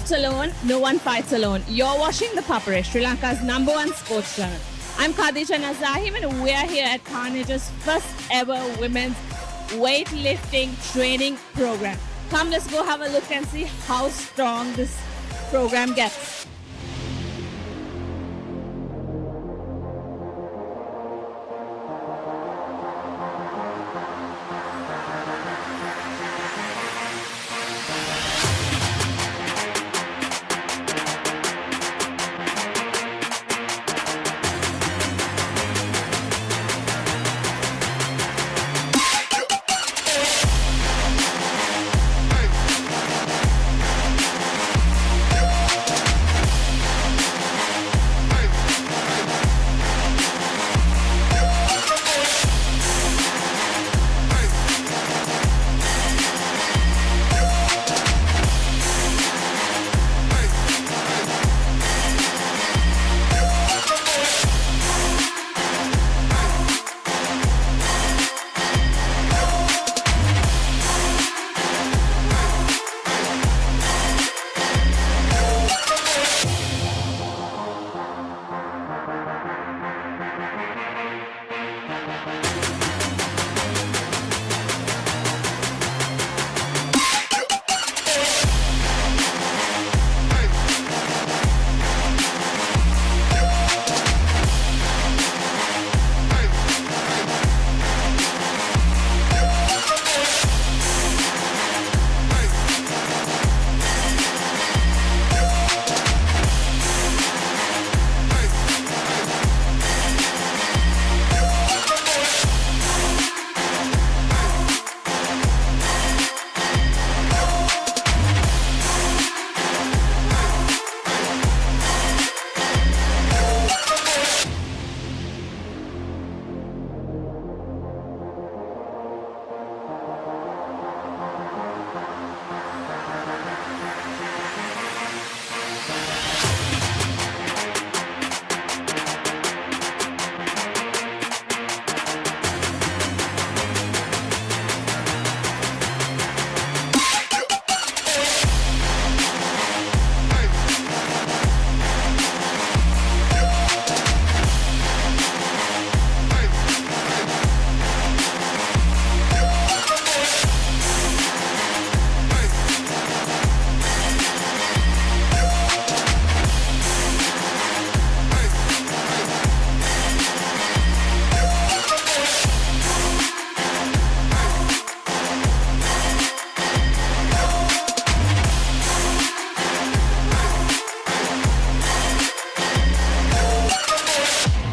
lifts alone, no one fights alone. You're watching the Papare, Sri Lanka's #1 sports channel. I'm Khadija Nazahim and we're here at Carnage's first ever women's weightlifting training program. Come, let's go have a look and see how strong this program gets.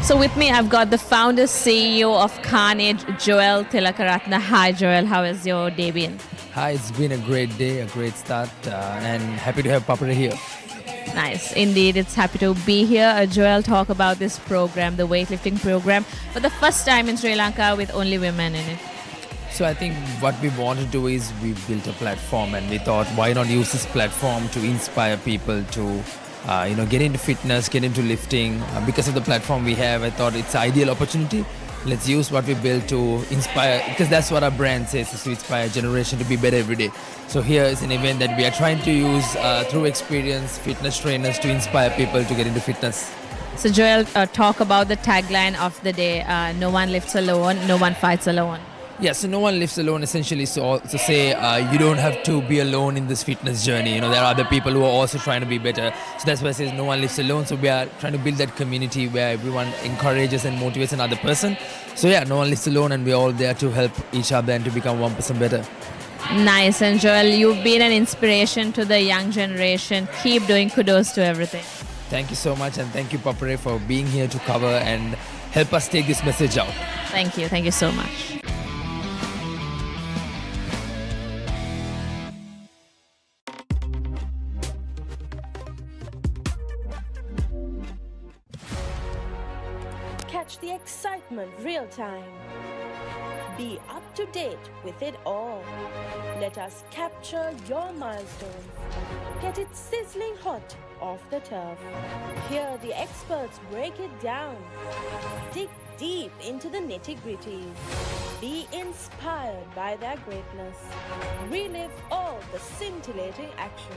So with me, I've got the founder, CEO of Carnage, Joel Tilakaratna. Hi, Joel. How has your day been? Hi, it's been a great day, a great start, and happy to have Papare here. Nice. Indeed, it's happy to be here. Joel, talk about this program, the weightlifting program, for the first time in Sri Lanka with only women in it. So I think what we want to do is we built a platform, and we thought, why not use this platform to inspire people to get into fitness, get into lifting. Because of the platform we have, I thought it's an ideal opportunity. Let's use what we built to inspire, because that's what our brand says, is to inspire a generation to be better every day. So here is an event that we are trying to use through experience, fitness trainers, to inspire people to get into fitness. So Joel, talk about the tagline of the day, no one lifts alone, no one fights alone. Yeah, so no one lives alone essentially. So to say you don't have to be alone in this fitness journey. There are other people who are also trying to be better. So that's why it says no one lives alone. So we are trying to build that community where everyone encourages and motivates another person. So yeah, no one lives alone, and we're all there to help each other and to become 1% better. Nice. And Joel, you've been an inspiration to the young generation. Keep doing, kudos to everything. Thank you so much, and thank you, Papare, for being here to cover and help us take this message out. Thank you. Thank you so much. Catch the excitement real time. Be up to date with it all. Let us capture your milestones. Get it sizzling hot off the turf. Hear the experts break it down. Dig deep into the nitty-gritties. Be inspired by their greatness. Relive all the scintillating action.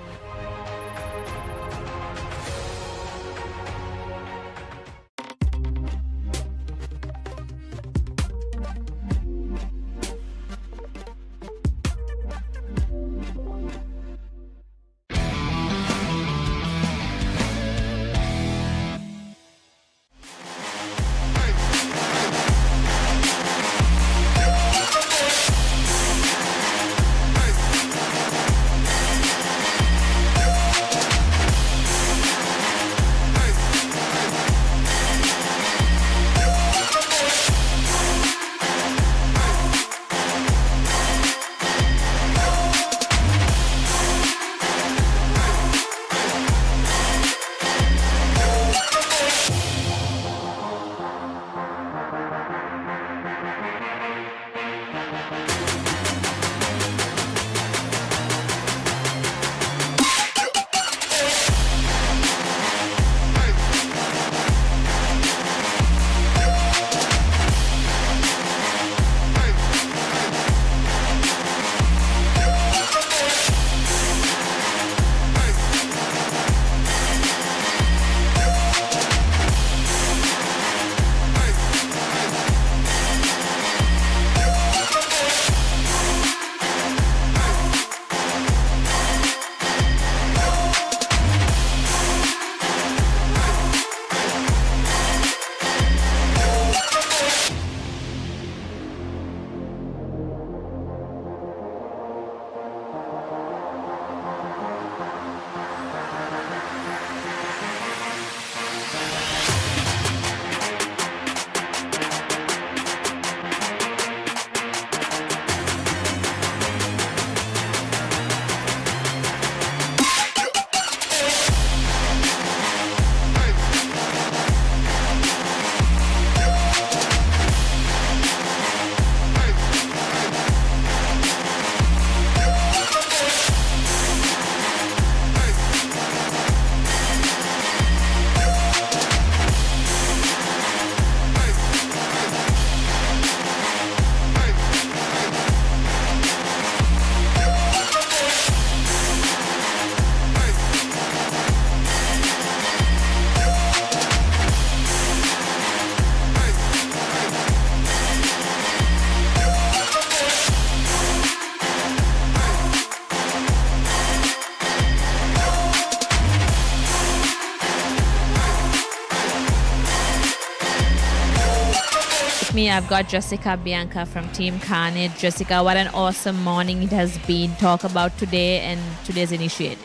Me, I've got Jessica Bianca from Team Carnage. Jessica, what an awesome morning it has been. Talk about today and today's initiative.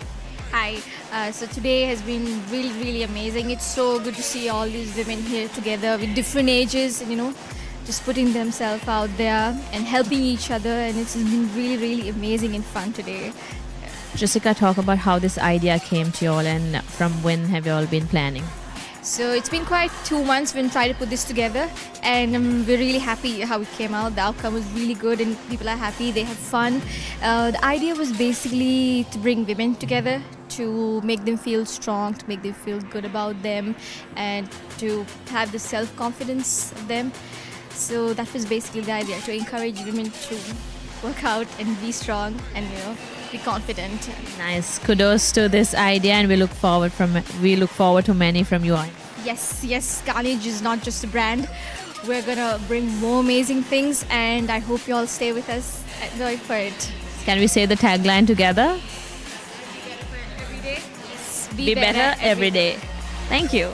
Hi. So today has been really, really amazing. It's so good to see all these women here together with different ages, just putting themselves out there and helping each other. And it's been really, really amazing and fun today. Jessica, talk about how this idea came to you all and from when have you all been planning? So it's been quite 2 months when trying to put this together, and we're really happy how it came out. The outcome was really good and people are happy, they have fun. The idea was basically to bring women together, to make them feel strong, to make them feel good about them, and to have the self-confidence of them. So that was basically the idea, to encourage women to work out and be strong and be confident. Nice. Kudos to this idea, and we look forward to many from you all. Yes, Carnage is not just a brand. We're gonna bring more amazing things, and I hope you all stay with us and go for it. Can we say the tagline together? Every day. Yes. Be better every day. Thank you.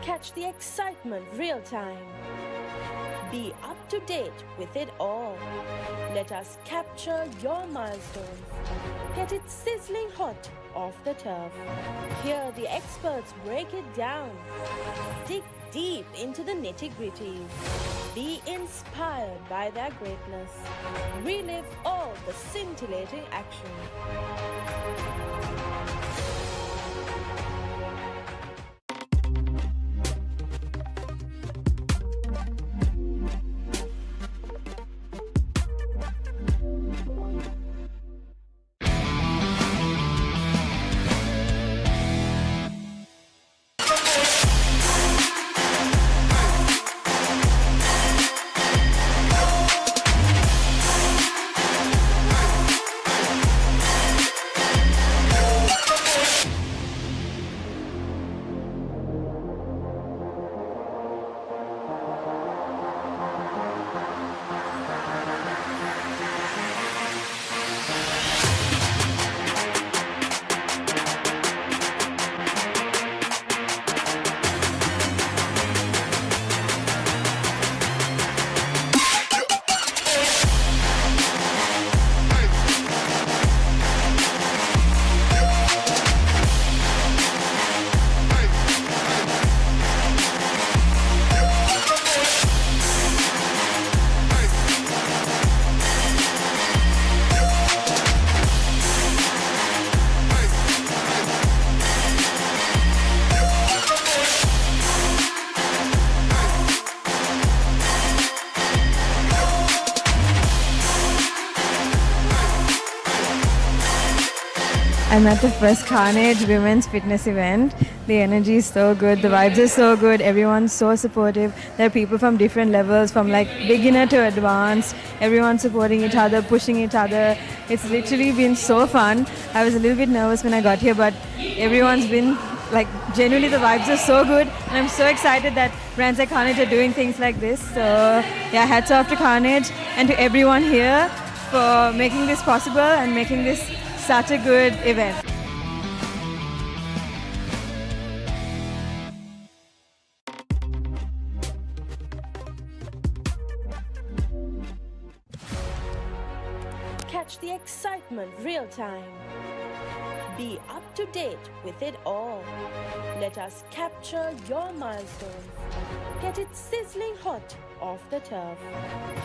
Catch the excitement real time. Be up to date with it all. Let us capture your milestones. Get it sizzling hot off the turf. Hear the experts break it down. Dig deep into the nitty-gritties. Be inspired by their greatness. Relive all the scintillating action. I'm at the first Carnage Women's Fitness event. The energy is so good, the vibes are so good, everyone's so supportive. There are people from different levels, from like beginner to advanced. Everyone's supporting each other, pushing each other. It's literally been so fun. I was a little bit nervous when I got here, but everyone's been like, genuinely the vibes are so good, and I'm so excited that brands like Carnage are doing things like this. So yeah, hats off to Carnage and to everyone here for making this possible and making this such a good event. Catch the excitement real time. Be up to date with it all. Let us capture your milestones. Get it sizzling hot off the turf.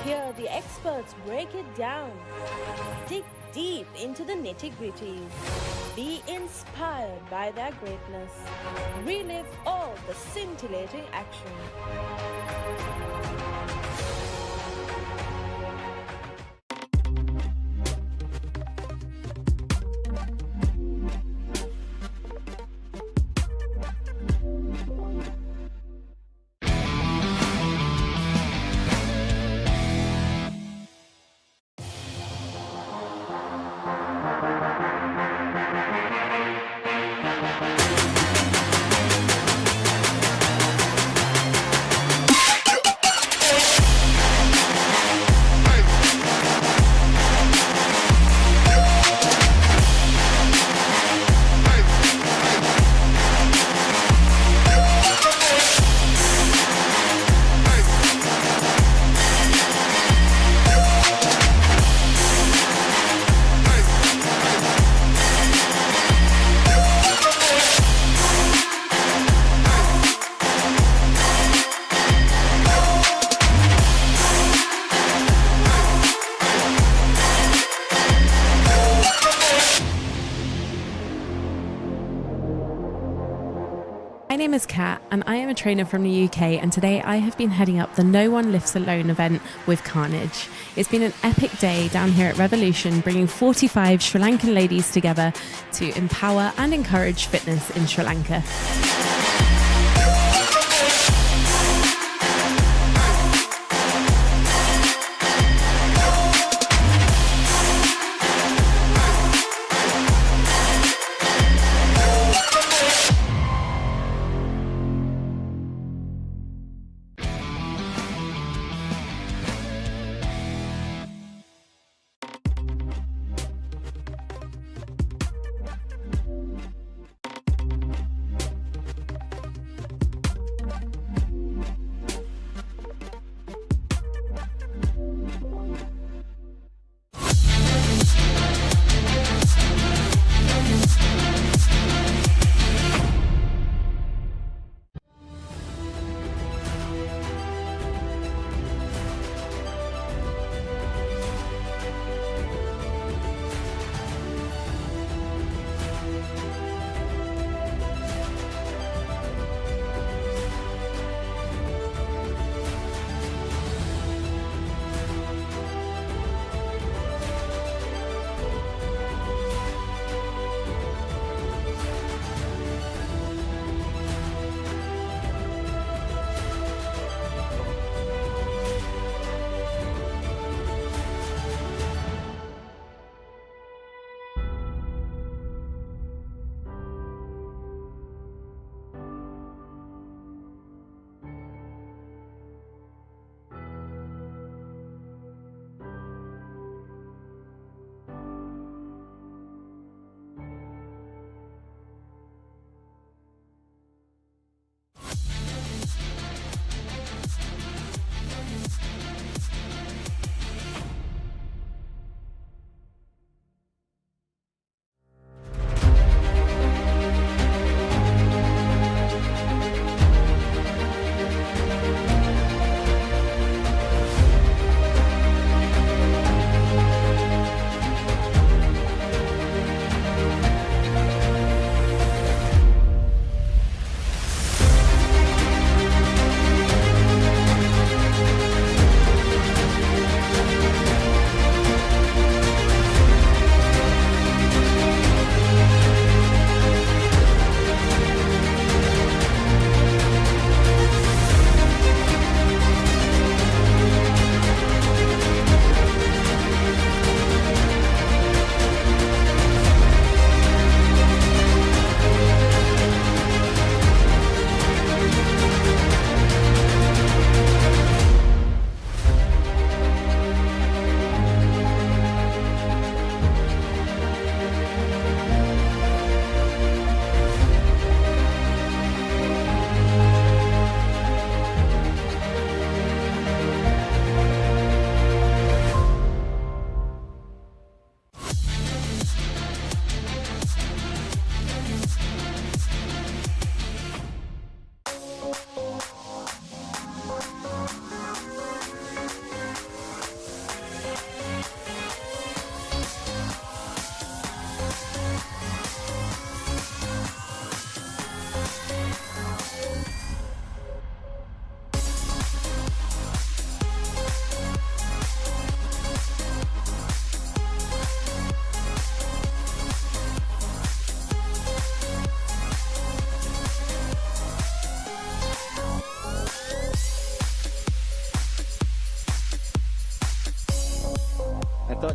Hear the experts break it down. Dig deep into the nitty-gritties. Be inspired by their greatness. Relive all the scintillating action. My name is Kat and I am a trainer from the UK, and today I have been heading up the No One Lifts Alone event with Carnage. It's been an epic day down here at Revolution, bringing 45 Sri Lankan ladies together to empower and encourage fitness in Sri Lanka.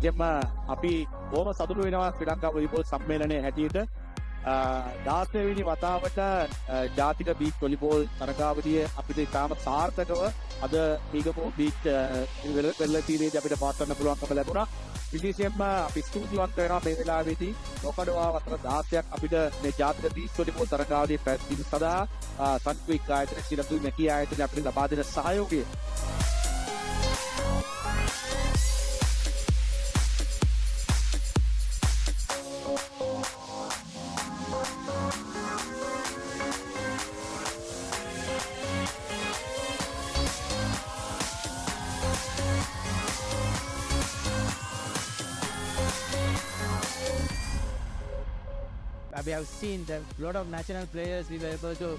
වගේම අපි බොහොම සතුටු වෙනවා ශ්‍රී Lanka volleyball සම්මේලනයේ හැටියට 16 වෙනි වතාවට ජාතික beach volleyball තරගාවලිය අපිට ඉතාම සාර්ථකව අද මීගමු බීච් වෙරළ තීරයේදී අපිට පවත්වන්න පුළුවන්කම ලැබුණා. විශේෂයෙන්ම අපි ස්තුතිවන්ත වෙනවා මේ වෙලාවේදී නොකඩවා වසර 16ක් අපිට මේ ජාතික බීච් වොලිබෝල් තරගාවලිය පැවැත්වීම සඳහා සංස්කෘතික ආයතන ශ්‍රී ලංකා මැකී ආයතන අපිට ලබා දෙන සහයෝගය we have seen that a lot of national players we were able to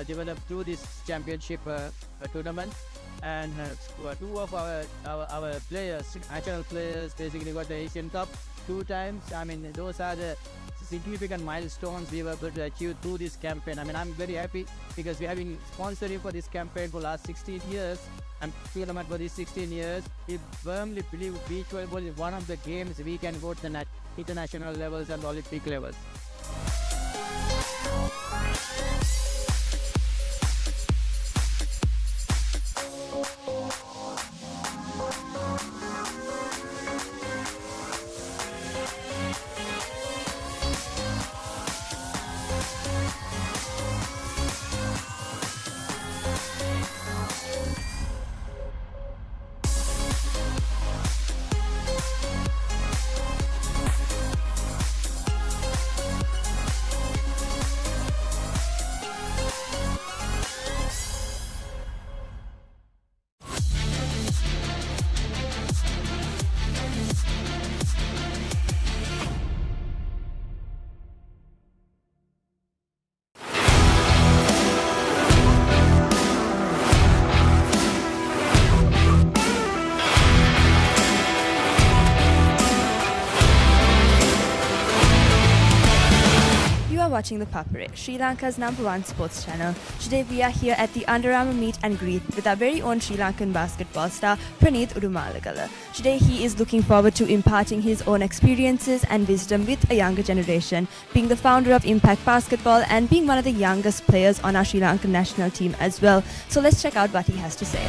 develop through this championship tournament, and two of our players, national players, basically got the Asian Cup 2 times. I mean, those are the significant milestones we were able to achieve through this campaign. I mean, I'm very happy because we have been sponsoring for this campaign for the last 16 years. I'm feeling for these 16 years. We firmly believe beach volleyball is one of the games we can go to the international levels and Olympic levels. Watching ThePapare, Sri Lanka's #1 sports channel. Today we are here at the Under Armour meet and greet with our very own Sri Lankan basketball star Praneeth Udumalagala. Today he is looking forward to imparting his own experiences and wisdom with a younger generation, being the founder of Impact Basketball and being one of the youngest players on our Sri Lankan national team as well. So let's check out what he has to say.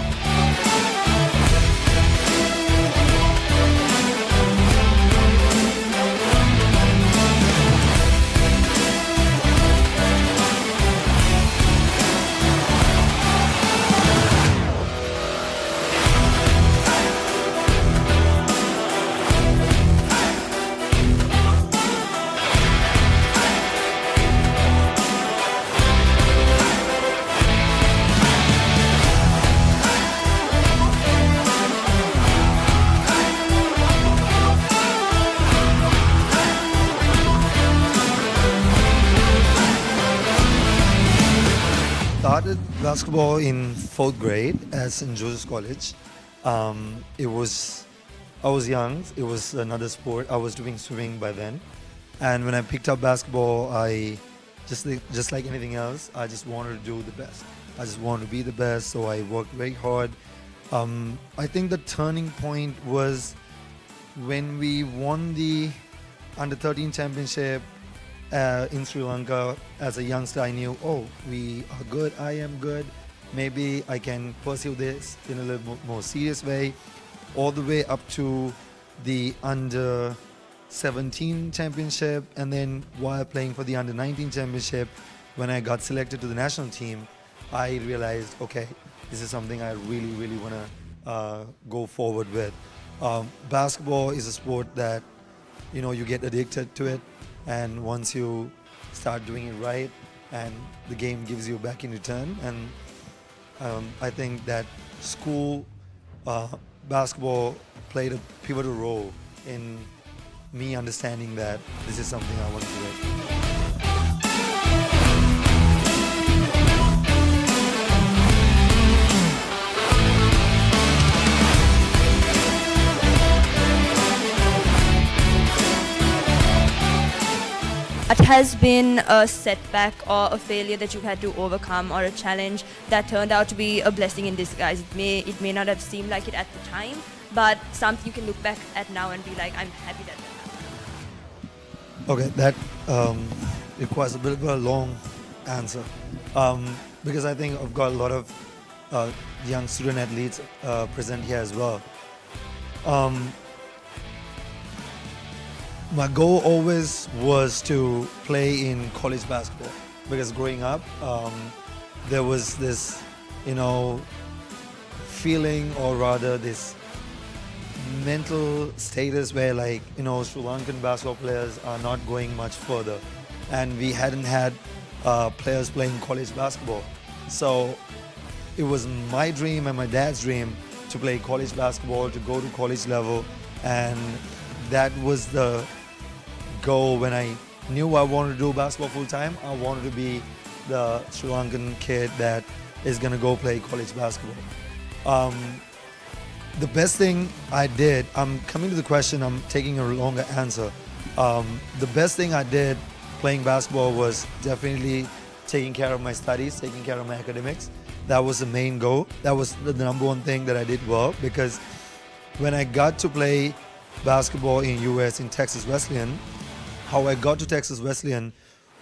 Started basketball in 4th grade at St. Joseph's College. I was young. It was another sport. I was doing swimming by then, and when I picked up basketball, I just like anything else, I just wanted to do the best. I just wanted to be the best, so I worked very hard. I think the turning point was when we won the under 13 championship in Sri Lanka. As a youngster, I knew, oh, we are good, I am good, maybe I can pursue this in a little more serious way, all the way up to the under 17 championship, and then while playing for the under 19 championship, when I got selected to the national team, I realized, okay, this is something I really, really want to go forward with. Basketball is a sport that, you know, you get addicted to it, and once you start doing it right, and the game gives you back in return. And I think that school basketball played a pivotal role in me understanding that this is something I want to do. It has been a setback or a failure that you've had to overcome, or a challenge that turned out to be a blessing in disguise. It may not have seemed like it at the time, but something you can look back at now and be like, I'm happy that that happened? Okay, that requires a bit of a long answer, because I think I've got a lot of young student athletes present here as well. My goal always was to play in college basketball, because growing up, there was this, feeling, or rather this mental status where, like, Sri Lankan basketball players are not going much further, and we hadn't had players playing college basketball. So it was my dream and my dad's dream to play college basketball, to go to college level, and that was the goal. When I knew I wanted to do basketball full time, I wanted to be the Sri Lankan kid that is going to go play college basketball. The best thing I did, I'm coming to the question, I'm taking a longer answer. The best thing I did playing basketball was definitely taking care of my studies, taking care of my academics. That was the main goal. That was the number one thing that I did well, because when I got to play basketball in US in Texas Wesleyan, how I got to Texas Wesleyan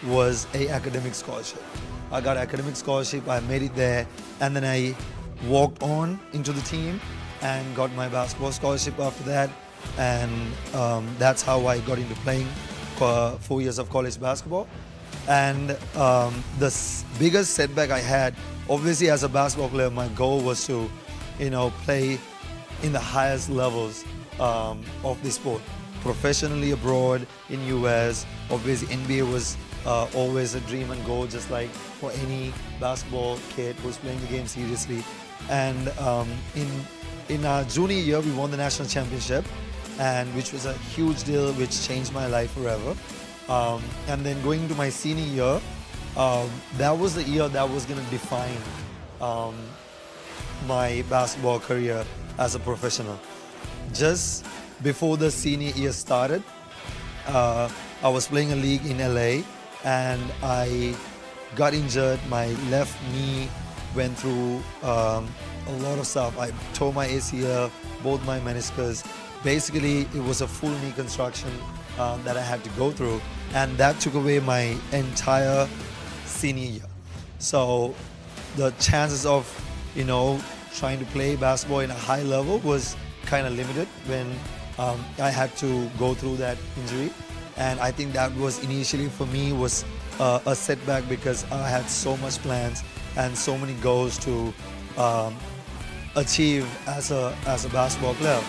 was a academic scholarship. I got an academic scholarship, I made it there, and then I walked on into the team and got my basketball scholarship after that, and that's how I got into playing for 4 years of college basketball. And the biggest setback I had, obviously as a basketball player, my goal was to, play in the highest levels of the sport. Professionally abroad in US, obviously NBA was always a dream and goal, just like for any basketball kid who's playing the game seriously. And in our junior year, we won the national championship, and which was a huge deal, which changed my life forever. And then going into my senior year, that was the year that was going to define my basketball career as a professional. Just before the senior year started, I was playing a league in LA, and I got injured. My left knee went through a lot of stuff. I tore my ACL, both my meniscus. Basically, it was a full knee construction that I had to go through, and that took away my entire senior year. So the chances of, trying to play basketball in a high level was kind of limited when I had to go through that injury. And I think that was initially for me was a setback, because I had so much plans and so many goals to achieve as a basketball player.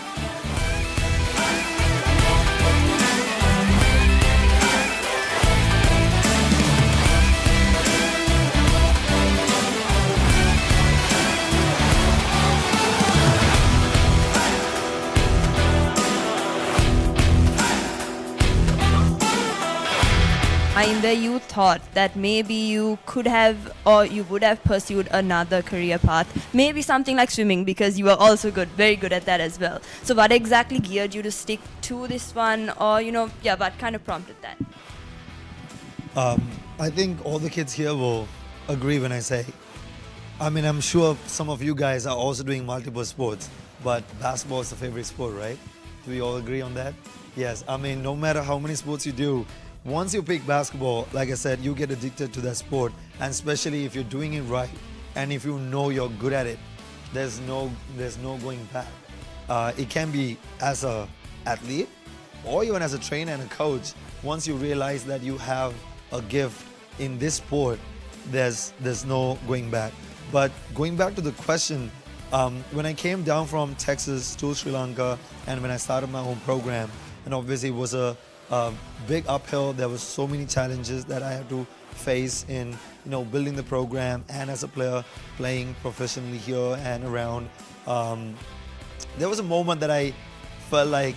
Inder, you thought that maybe you could have, or you would have pursued another career path, maybe something like swimming, because you were also good, very good at that as well. So what exactly geared you to stick to this one, or what kind of prompted that? I think all the kids here will agree when I say, I'm sure some of you guys are also doing multiple sports, but basketball is the favorite sport, right? Do we all agree on that? Yes, no matter how many sports you do, once you pick basketball, like I said, you get addicted to that sport, and especially if you're doing it right, and if you know you're good at it, there's no going back. It can be as an athlete, or even as a trainer and a coach. Once you realize that you have a gift in this sport, there's no going back. But going back to the question, when I came down from Texas to Sri Lanka, and when I started my own program, and obviously it was a big uphill. There was so many challenges that I had to face in building the program, and as a player playing professionally here and around. There was a moment that I felt like,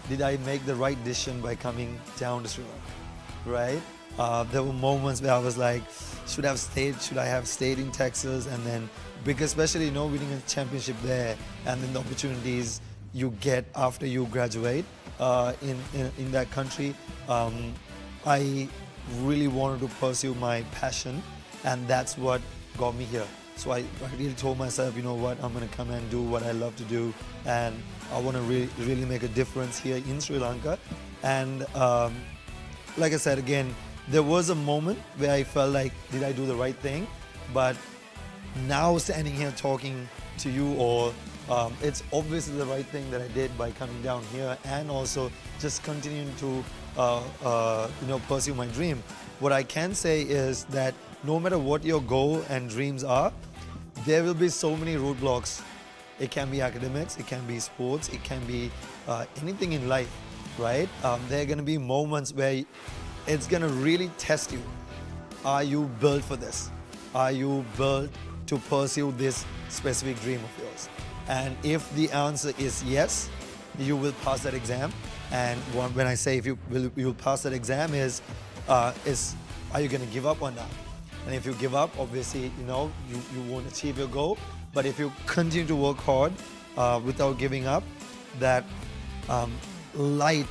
did I make the right decision by coming down to Sri Lanka, right? There were moments where I was like, should I have stayed in Texas? And then, because especially winning a championship there, and then the opportunities you get after you graduate in that country, I really wanted to pursue my passion, and that's what got me here. So I really told myself, you know what, I'm going to come and do what I love to do, and I want to really make a difference here in Sri Lanka. And like I said, again, there was a moment where I felt like, did I do the right thing? But now standing here talking to you all, it's obviously the right thing that I did by coming down here and also just continuing to pursue my dream. What I can say is that no matter what your goal and dreams are, there will be so many roadblocks. It can be academics, it can be sports, it can be anything in life, right? There are going to be moments where it's going to really test you. Are you built for this? Are you built to pursue this specific dream of yours? And if the answer is yes, you will pass that exam. And when I say if you will pass that exam is are you going to give up or not? And if you give up, obviously, you won't achieve your goal. But if you continue to work hard without giving up, that light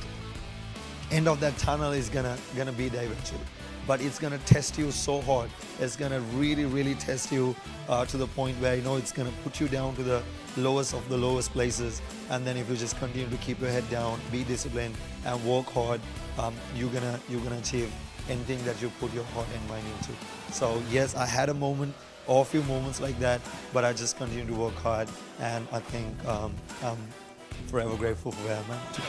end of that tunnel is gonna be there eventually. But it's gonna test you so hard. It's gonna really test you to the point where it's gonna put you down to the lowest of the lowest places. And then if you just continue to keep your head down, be disciplined, and work hard, you're gonna achieve anything that you put your heart and mind into. So yes, I had a moment or a few moments like that, but I just continue to work hard, and I think I'm forever grateful for where I'm at today.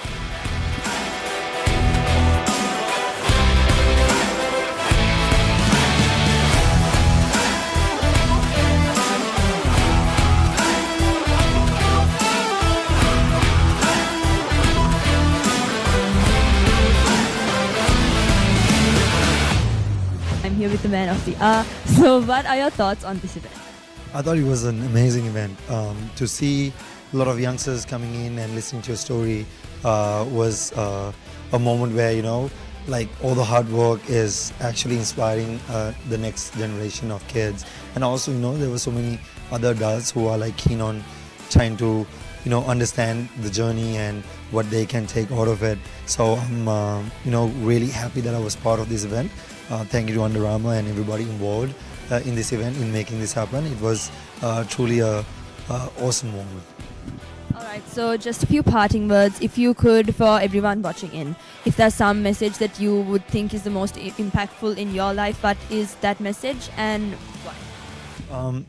I'm here with the man of the hour. So what are your thoughts on this event? I thought it was an amazing event. To see a lot of youngsters coming in and listening to your story was a moment where, like all the hard work is actually inspiring the next generation of kids. And also, there were so many other adults who are like keen on trying to, understand the journey and what they can take out of it. So I'm, really happy that I was part of this event. Thank you to Under Armour and everybody involved in this event, in making this happen. It was truly a awesome moment. Alright, so just a few parting words, if you could, for everyone watching in. If there's some message that you would think is the most impactful in your life, what is that message and why?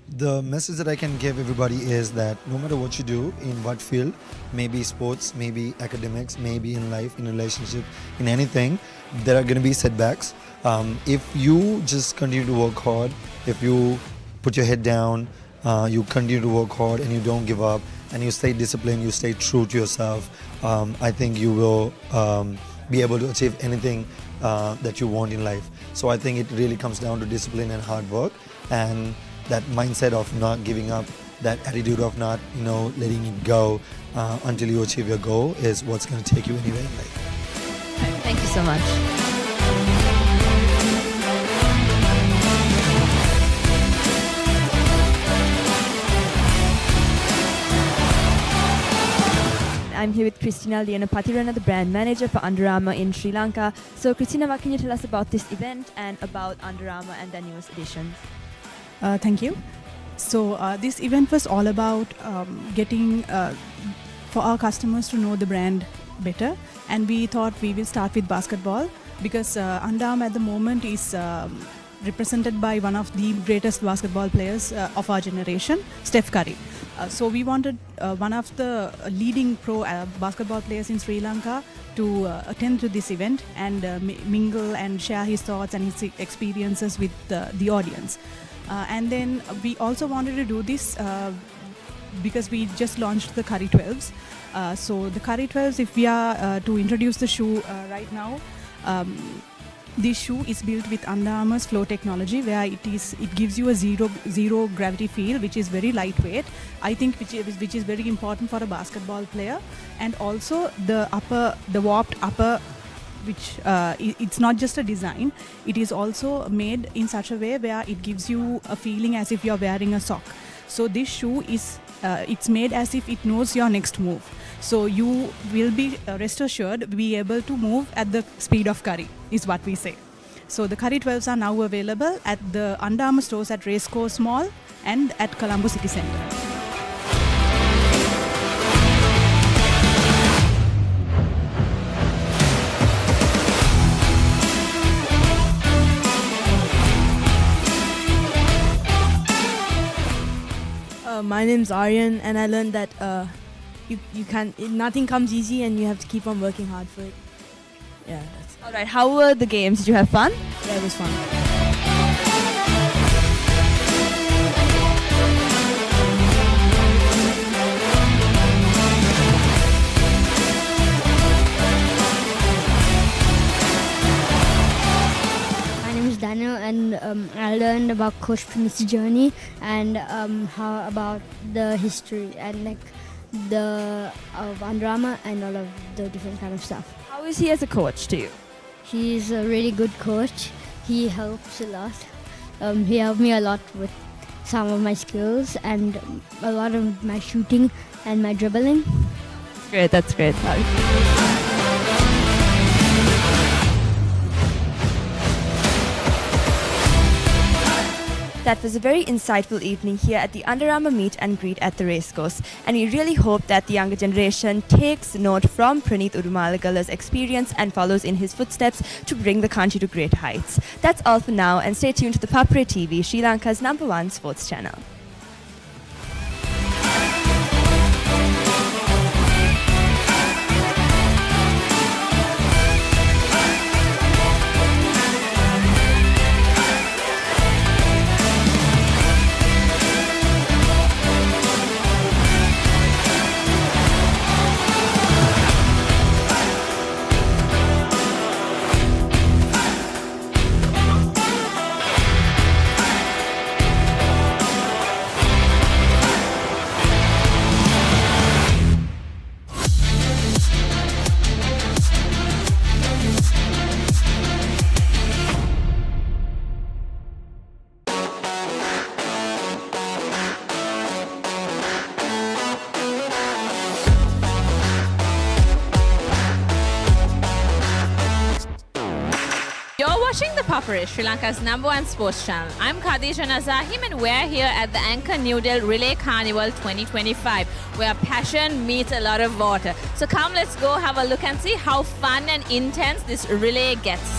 The message that I can give everybody is that no matter what you do, in what field, maybe sports, maybe academics, maybe in life, in relationship, in anything, there are going to be setbacks. If you just continue to work hard, if you put your head down, you continue to work hard and you don't give up, and you stay disciplined, you stay true to yourself, I think you will be able to achieve anything that you want in life. So I think it really comes down to discipline and hard work, and that mindset of not giving up, that attitude of not, letting it go until you achieve your goal is what's going to take you anywhere in life. Thank you so much. I'm here with Christina Leonapathirana, the brand manager for Under Armour in Sri Lanka. So Christina, what can you tell us about this event and about Under Armour and their newest editions? Thank you. So this event was all about getting for our customers to know the brand better, and we thought we will start with basketball because Under Armour at the moment is represented by one of the greatest basketball players of our generation, Steph Curry. So we wanted one of the leading pro basketball players in Sri Lanka to attend to this event and mingle and share his thoughts and his experiences with the audience. And then we also wanted to do this because we just launched the Curry 12s. So the Curry 12s, if we are to introduce the shoe right now, this shoe is built with Under Armour's flow technology, where it gives you a zero gravity feel, which is very lightweight. I think which is very important for a basketball player, and also the warped upper, which it's not just a design, it is also made in such a way where it gives you a feeling as if you're wearing a sock. So this shoe is it's made as if it knows your next move. So you will be rest assured be able to move at the speed of Curry, is what we say. So the curry 12s are now available at the Under Armour stores at Racecourse Mall and at Colombo City Centre. My name's Aryan, and I learned that you can't. Nothing comes easy, and you have to keep on working hard for it. Yeah. All right. How were the games? Did you have fun? Yeah, it was fun. My name is Daniel, and I learned about Coach Prince's journey and how about the history and like the of Under Armour and all of the different kind of stuff. How is he as a coach to you? He's a really good coach. He helps a lot. He helped me a lot with some of my skills and a lot of my shooting and my dribbling. Great, that's great. That was a very insightful evening here at the Under Armour meet and greet at the racecourse, and we really hope that the younger generation takes note from Praneeth Udumalagala's experience and follows in his footsteps to bring the country to great heights. That's all for now, and stay tuned to ThePapare TV, Sri Lanka's #1 sports channel. Watching ThePapare, Sri Lanka's #1 sports channel. I'm Khadija Nazahim, and we're here at the Anchor Noodle Relay Carnival 2025, where passion meets a lot of water. So come, let's go have a look and see how fun and intense this relay gets.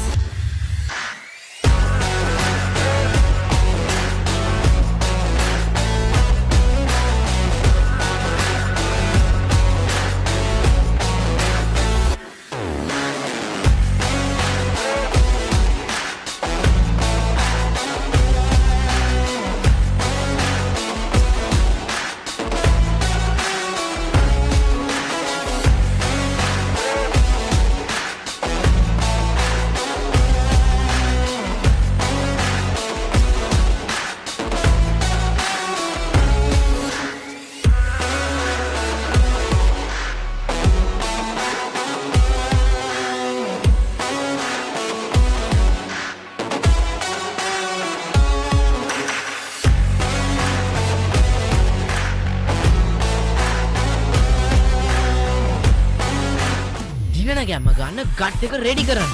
ගැම්ම ගන්න gut එක ready කරන්න.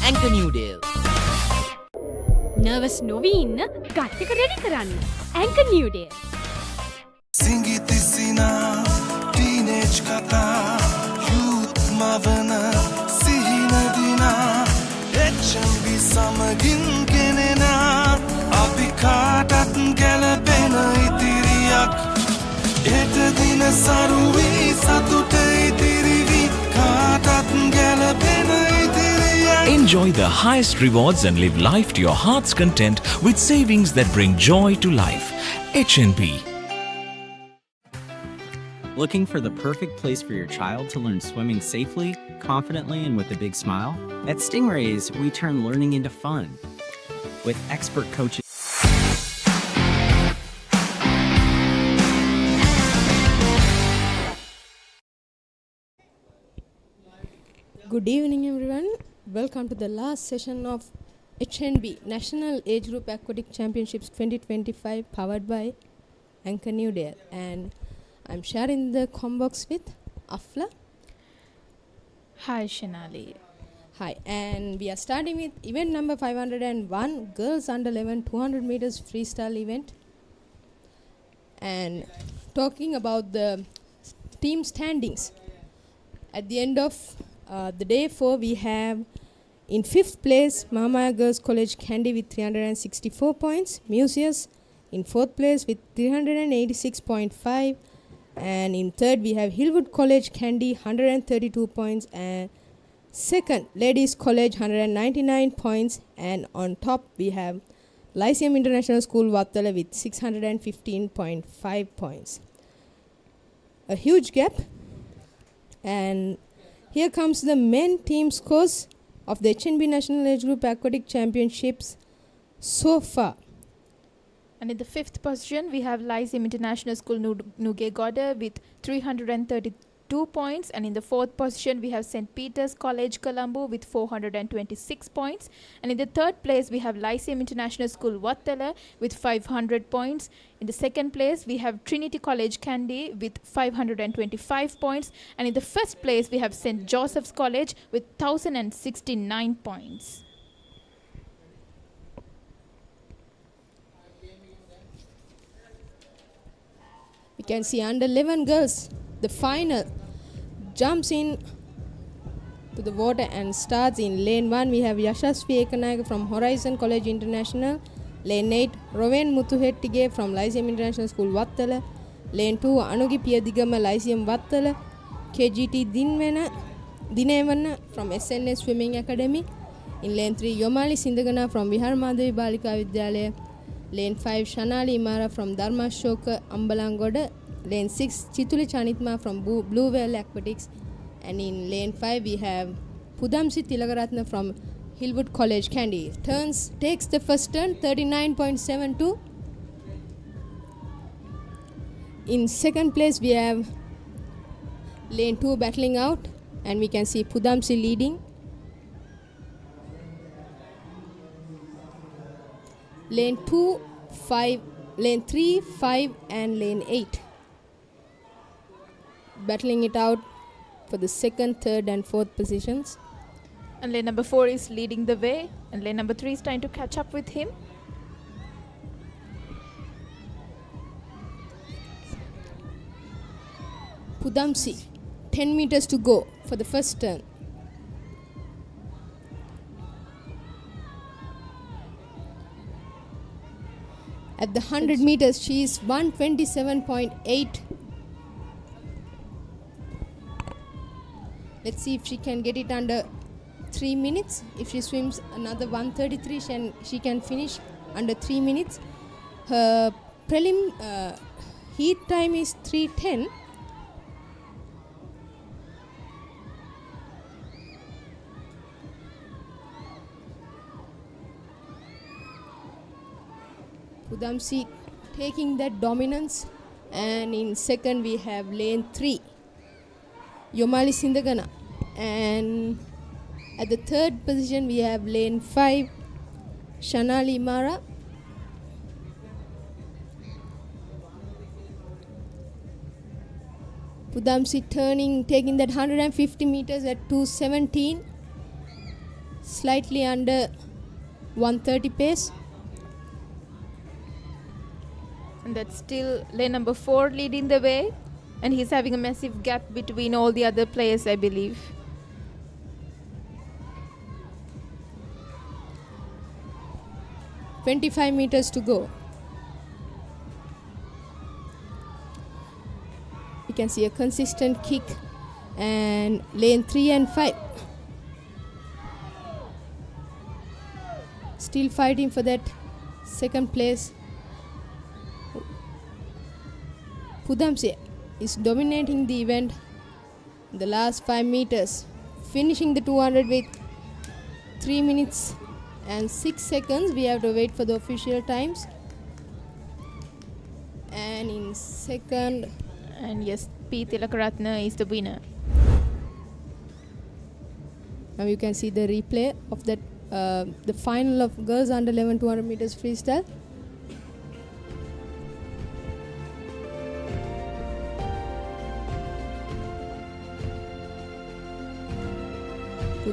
Anchor Noodle. Nervous නොවී ඉන්න gut එක ready කරන්න. Anchor Noodle. සිංගිති සිනා teenage කතා youth මවන සිහින දිනා HNB සමගින් ගෙනෙනා අපි කාටත් ගැලපෙන ඉතිරියක් හෙට දින සරුවී සතුට ඉතිරිවි කාටත් ගැලපෙන ඉතිරියක්. Enjoy the highest rewards and live life to your heart's content with savings that bring joy to life. HNB. Looking for the perfect place for your child to learn swimming safely, confidently, and with a big smile? At Stingrays, we turn learning into fun. With expert coaches. Good evening, everyone. Welcome to the last session of HNB National Age Group Aquatic Championships 2025, powered by Anchor Noodle, and I'm sharing the combox with Afla. Hi Shanali. Hi, and we are starting with event number 501, girls under 11 200 meters freestyle event. And talking about the team standings, at the end of the day 4, we have in 5th place Mama Girls College Kandy with 364 points, Museus in 4th place with 386.5, and in 3rd we have Hillwood College Kandy 132 points, and 2nd Ladies College 199 points, and on top we have Lyceum International School Wattala with 615.5 points. A huge gap. And here comes the men team scores of the HNB National Age Group Aquatic Championships so far. And in the 5th position, we have Lyceum International School Nugegoda with 332 points. And in the 4th position, we have St. Peter's College Colombo with 426 points. And in the 3rd place, we have Lyceum International School Wattala with 500 points. In the 2nd place, we have Trinity College Kandy with 525 points. And in the 1st place, we have St. Joseph's College with 1069 points. We can see under 11 girls, the final jumps in to the water and starts in lane 1. We have Yashasvi Ekanaga from Horizon College International. Lane 8, Rowan Muthuhettige from Lyceum International School Wattala. Lane 2, Anugi Piyadigama Lyceum Wattala. KGT Dinevanna from SNS Swimming Academy. In lane 3, Yomali Sindagana from Vihar Madhavi Balika Vidyalaya. Lane 5, Shanali Imara from Dharma Shoka Ambalangoda. Lane 6, Chituli Chanitma from Blue Whale Aquatics. And in lane 5, we have Pudamsi Tilagaratna from Hillwood College Kandy. Takes the first turn, 39.72. In 2nd place, we have lane 2 battling out, and we can see Pudamsi leading. Lane 2, 5, lane 3, 5, and lane 8. Battling it out for the 2nd, 3rd, and 4th positions. And lane number 4 is leading the way, and lane number 3 is trying to catch up with him. Pudamsi, 10 meters to go for the first turn. At the 100 meters, she is 127.8. Let's see if she can get it under 3 minutes. If she swims another 133, she can finish under 3 minutes. Her prelim heat time is 3:10. Pudamsi taking that dominance, and in 2nd we have lane 3, Yomali Sindagana, and at the 3rd position we have lane 5, Shanali Imara. Pudamsi taking that 150 meters at 2:17, slightly under 130 pace. And that's still lane number 4 leading the way. And he's having a massive gap between all the other players, I believe. $25 meters to go. You can see a consistent kick, and lane 3 and 5. Still fighting for that 2nd place. Pudamsi is dominating the event in the last 5 meters, finishing the 200 with 3 minutes and 6 seconds. We have to wait for the official times. And in 2nd, and yes, P. Tilakaratna is the winner. Now you can see the replay of that the final of girls under 11 200 meters freestyle.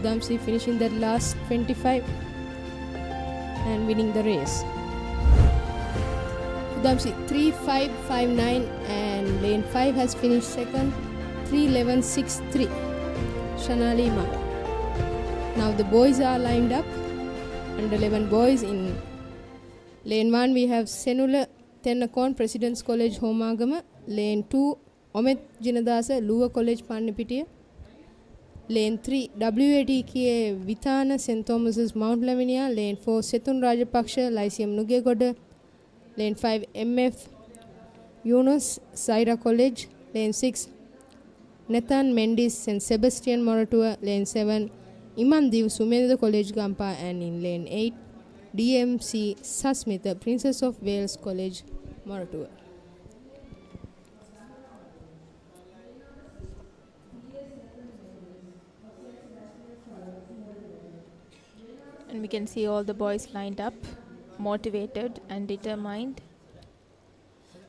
Kudamsi finishing that last 25 and winning the race. Kudamsi 3.559 and lane 5 has finished second 3.11.63. Shanali Mara. Now the boys are lined up. Under 11 boys in lane 1 we have Senula Tennakon President's College Homagama. Lane 2 Omet Jinadasa Luwa College Pannipitiya. Lane 3 WATKA Vitana St. Thomas's Mount Lavinia. Lane 4 Setun Rajapaksha Lyceum Nugegoda. Lane 5 MF Yunus Saira College. Lane 6 Nathan Mendes St. Sebastian Moratua. Lane 7 Imandiv Sumedha College Gampa. And in lane 8 DMC Sasmitha Princess of Wales College Moratua. And we can see all the boys lined up, motivated and determined.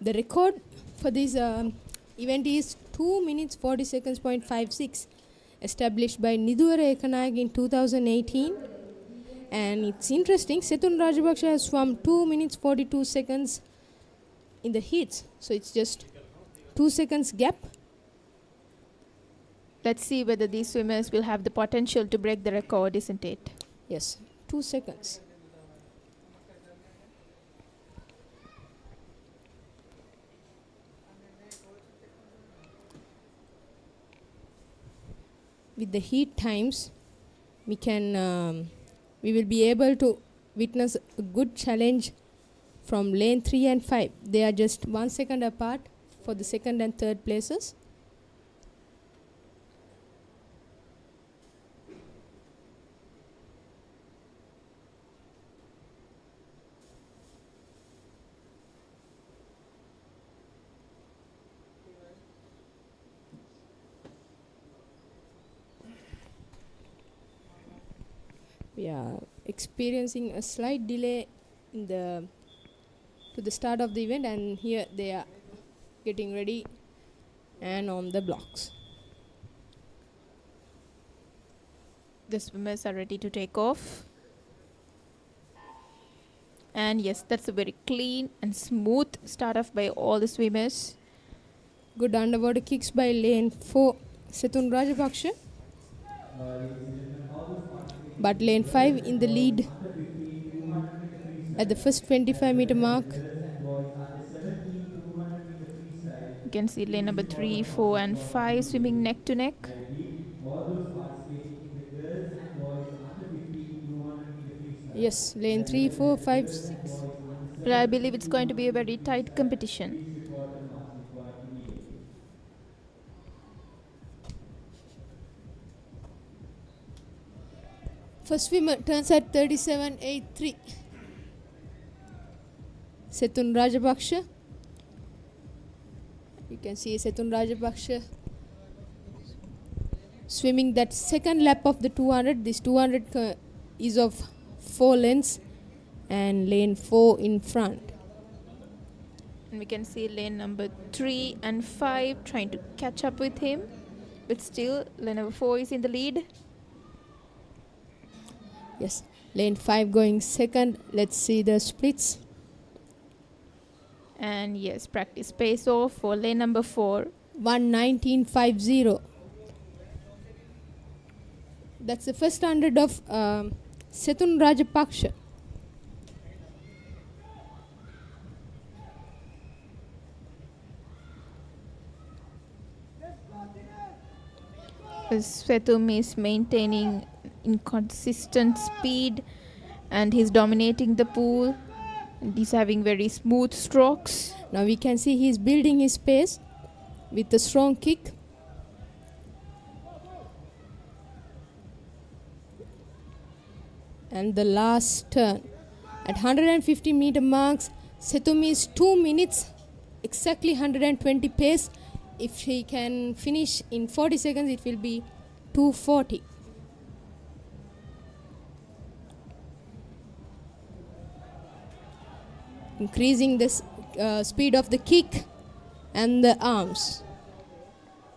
The record for this event is 2 minutes 40 seconds .56, established by Nidhuwara Ekanayak in 2018. And it's interesting, Setun Rajapaksha has swum 2 minutes 42 seconds in the heats. So it's just 2 seconds gap. Let's see whether these swimmers will have the potential to break the record, isn't it? Yes, 2 seconds. With the heat times, we will be able to witness a good challenge from lane 3 and 5. They are just 1 second apart for the second and third places. We are experiencing a slight delay in to the start of the event, and here they are getting ready and on the blocks. The swimmers are ready to take off. And yes, that's a very clean and smooth start off by all the swimmers. Good underwater kicks by lane 4 Setun Rajapaksha. But lane 5 in the lead at the first 25-meter mark. You can see lane number 3, 4 and 5 swimming neck to neck. Yes, lane 3, 4, 5, 6. But I believe it's going to be a very tight competition. First swimmer turns at 37.83. Setun Rajapaksha. You can see Setun Rajapaksha swimming that second lap of the 200. This 200 is of 4 lengths and lane 4 in front. And we can see lane number 3 and 5 trying to catch up with him. But still, lane number 4 is in the lead. Yes, lane 5 going second. Let's see the splits. And yes, practice pace off for lane number 4. 1:19.50. That's the first 100 of Setun Rajapaksha. Svetum is maintaining inconsistent speed and he's dominating the pool and he's having very smooth strokes. Now we can see he's building his pace with a strong kick. And the last turn at 150 meter marks, Setum is 2 minutes exactly 120 pace. If he can finish in 40 seconds, it will be 2:40. Increasing the speed of the kick and the arms.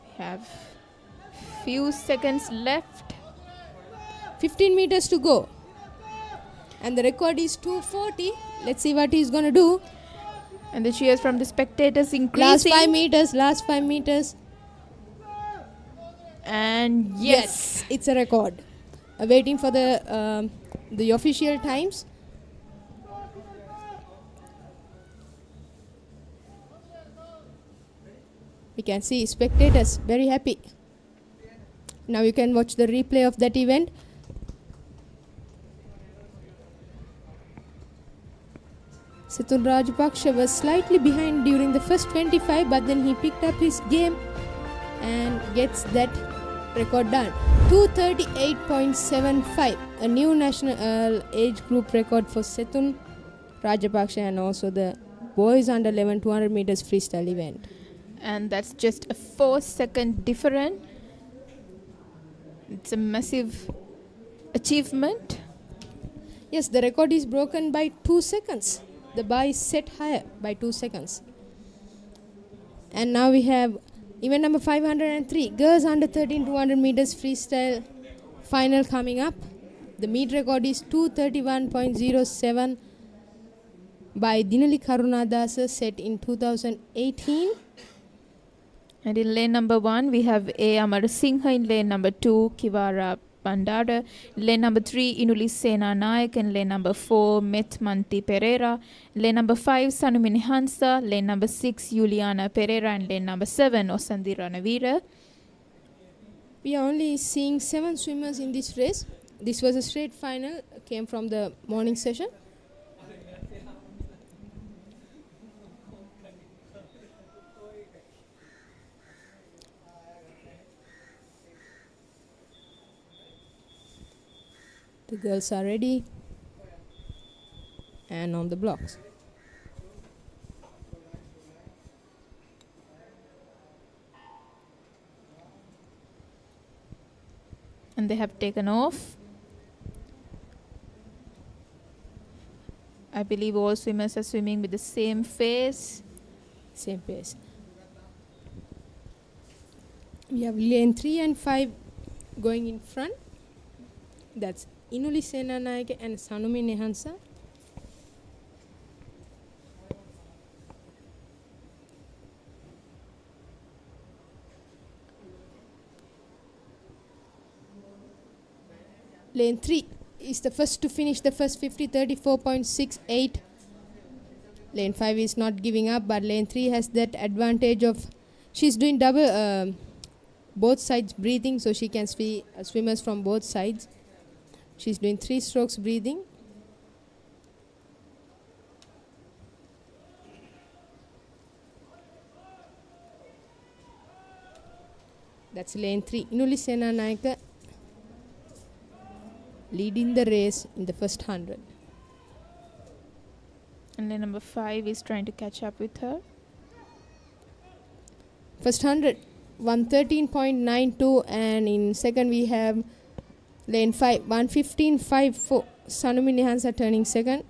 We have few seconds left. 15 meters to go. And the record is 2:40. Let's see what he's going to do. And the cheers from the spectators increasing. Last 5 meters. And yes, it's a record. Waiting for the official times. We can see spectators very happy. Now you can watch the replay of that event. Sethun Rajapaksha was slightly behind during the first 25, but then he picked up his game and gets that record done. 2:38.75, a new national age group record for Sethun Rajapaksha and also the boys under 11 200 meters freestyle event. And that's just a 4-second difference. It's a massive achievement. Yes, the record is broken by 2 seconds. The bar is set higher by 2 seconds. And now we have event number 503, girls under 13 200 meters freestyle final coming up. The meet record is 2:31.07 by Dinali Karunadasa, set in 2018. And in lane number 1, we have A. Amar Singha. In lane number 2, Kivara Bandara. Lane number 3, Inuli Sena Naik. And lane number 4, Metmanti Pereira. Lane number 5, Sanumini Hansa. Lane number 6, Juliana Pereira. And lane number 7, Osandi Ranavira. We are only seeing 7 swimmers in this race. This was a straight final, came from the morning session. The girls are ready and on the blocks. And they have taken off. I believe all swimmers are swimming with the same pace. Same pace. We have lane 3 and 5 going in front. That's Inuli Senanayake and Sanumi Nehansa. Lane 3 is the first to finish the first 50, 34.68. Lane 5 is not giving up, but lane 3 has that advantage of she's doing double both sides breathing, so she can see swimmers from both sides. She's doing 3 strokes breathing. That's lane 3. Inuli Senanayake leading the race in the first 100. And lane number 5 is trying to catch up with her. First 100, 113.92, and in second we have lane 5, 115.54. Sanumi Nehansa turning second.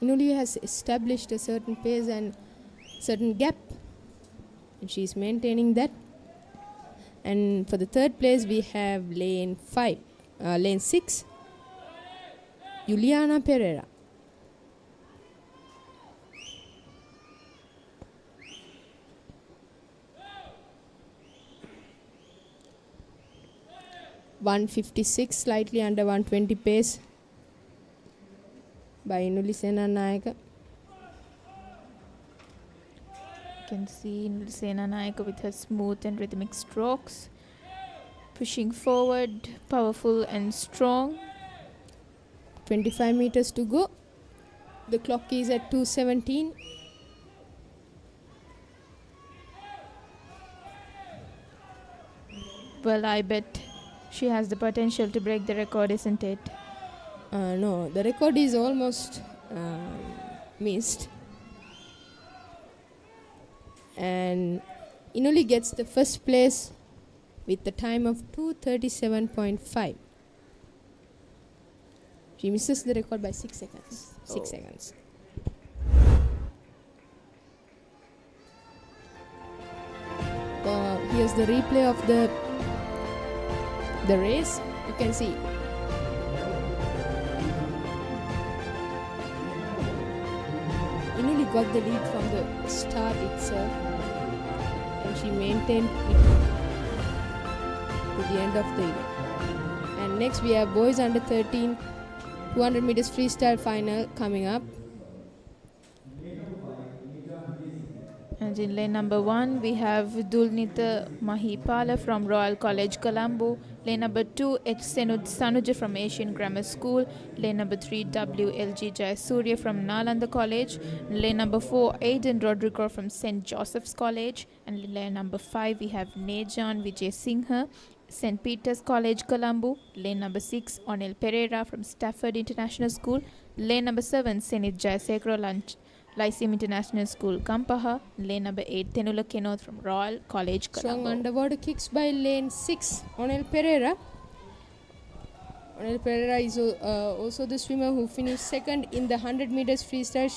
Inuli has established a certain pace and certain gap, and she is maintaining that. And for the third place we have lane 6, Juliana Pereira. .156, slightly under 120 pace by Inuli Senanayake. You can see Inuli Senanayake with her smooth and rhythmic strokes, pushing forward, powerful and strong. 25 meters to go. The clock is at 2:17. Well, I bet she has the potential to break the record, isn't it? No, the record is almost missed. And Inuli gets the first place with the time of 2:37.5. She misses the record by 6 seconds. 6 seconds. is the replay of the race. You can see Inuli got the lead from the start itself, and she maintained it to the end of the event. And next we have boys under 13 200 meters freestyle final coming up. And in lane number 1, we have Dulnita Mahipala from Royal College, Colombo. Lane number 2, H. Sanuja from Asian Grammar School. Lane number 3, WLG Jayasurya from Nalanda College. Lane number 4, Aiden Rodrigo from St. Joseph's College. And lane number 5, we have Nejan Vijay Singha, St. Peter's College, Colombo. Lane number 6, Onel Pereira from Stafford International School. Lane number 7, Senit Jayasekro Lyceum International School, Kampaha. Lane number 8, Tenula Kenoth from Royal College, Colombo. Strong underwater kicks by lane 6, Onel Pereira. Onel Pereira is also the swimmer who finished second in the 100 meters freestyle.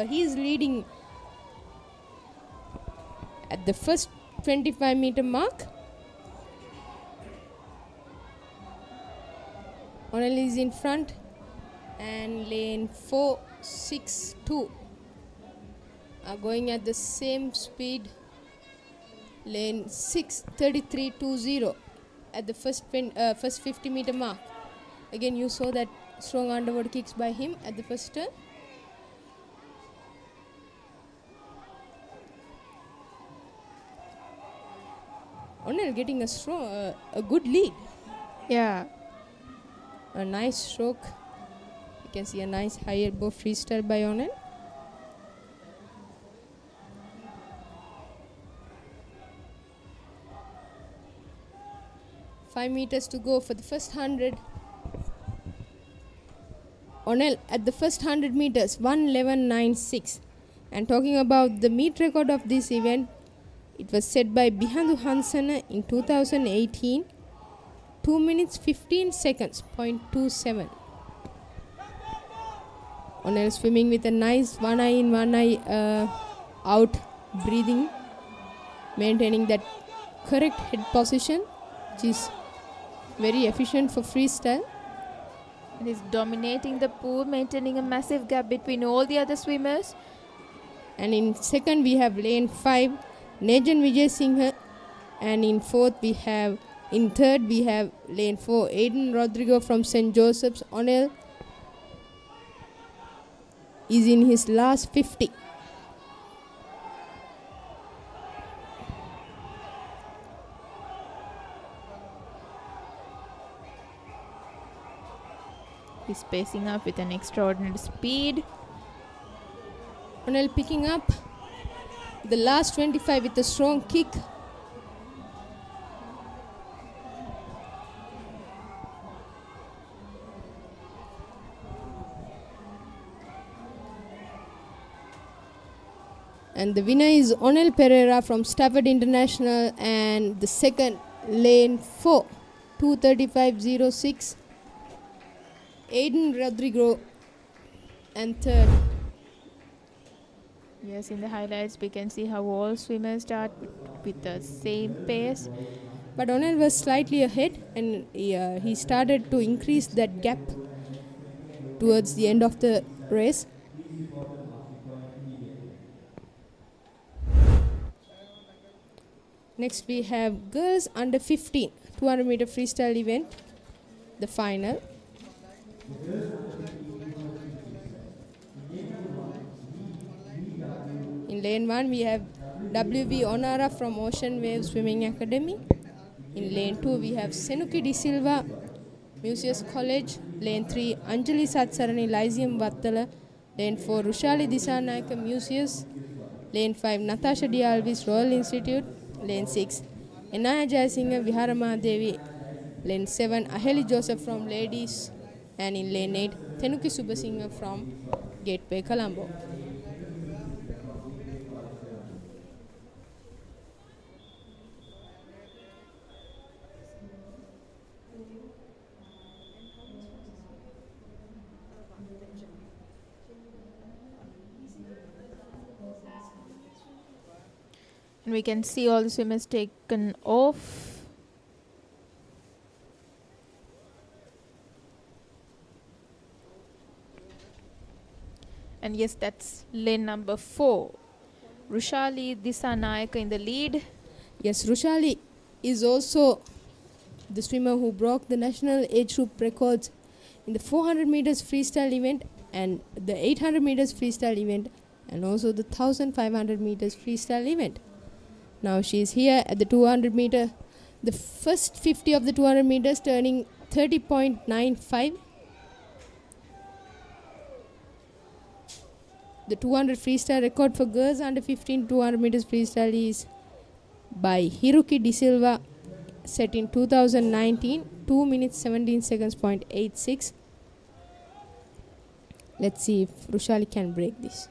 He is leading at the first 25-meter mark. Onel is in front, and lane 4, 6, 2 are going at the same speed. Lane 6, 33.20 at the first 50-meter mark. Again, you saw that strong underwater kicks by him at the first turn. Onel getting a good lead. Yeah. A nice stroke. You can see a nice high elbow freestyle by Onel. Five meters to go for the first 100. Onel at the first 100 meters, 1:11.96. And talking about the meet record of this event, it was set by Bihandu Hansana in 2018. 2 minutes 15 seconds, 0.27. Onel swimming with a nice one eye in, one eye out breathing, maintaining that correct head position, which is very efficient for freestyle. And is dominating the pool, maintaining a massive gap between all the other swimmers. And in second we have lane 5, Nejan Vijay Singha, and in third we have lane 4, Aiden Rodrigo from St. Joseph's. Onel is in his last 50. He's pacing up with an extraordinary speed. Onel picking up the last 25 with a strong kick. And the winner is Onel Pereira from Stafford International, and the second lane 4, 2:35.06. Aiden Rodrigo, and third. Yes, in the highlights we can see how all swimmers start with the same pace. But Onel was slightly ahead, and he started to increase that gap towards the end of the race. Next we have girls under 15 200 meter freestyle event, the final. In lane 1 we have WV Onara from Ocean Wave Swimming Academy. In lane 2 we have Senuki De Silva, Museus College. Lane 3 Anjali Satsarani, Lyceum Vattala. Lane 4 Rushali Disanayaka, Museus. Lane 5 Natasha D. Alvis, Royal Institute. Lane 6 Enaya Jayasinghe, Viharama Devi. Lane 7 Aheli Joseph from Ladies. And in lane 8 Tenuki Subasinghe from Gateway, Colombo. And we can see all the swimmers taken off. And yes, that's lane number 4. Rushali Disanayaka in the lead. Yes, Rushali is also the swimmer who broke the national age group records in the 400 meters freestyle event and the 800 meters freestyle event and also the 1500 meters freestyle event. Now she is here at the 200 meter, the first 50 of the 200 meters, turning 30.95. The 200 freestyle record for girls under 15 200 meters freestyle is by Hiruki De Silva, set in 2019, 2 minutes 17 seconds .86. Let's see if Rushali can break this.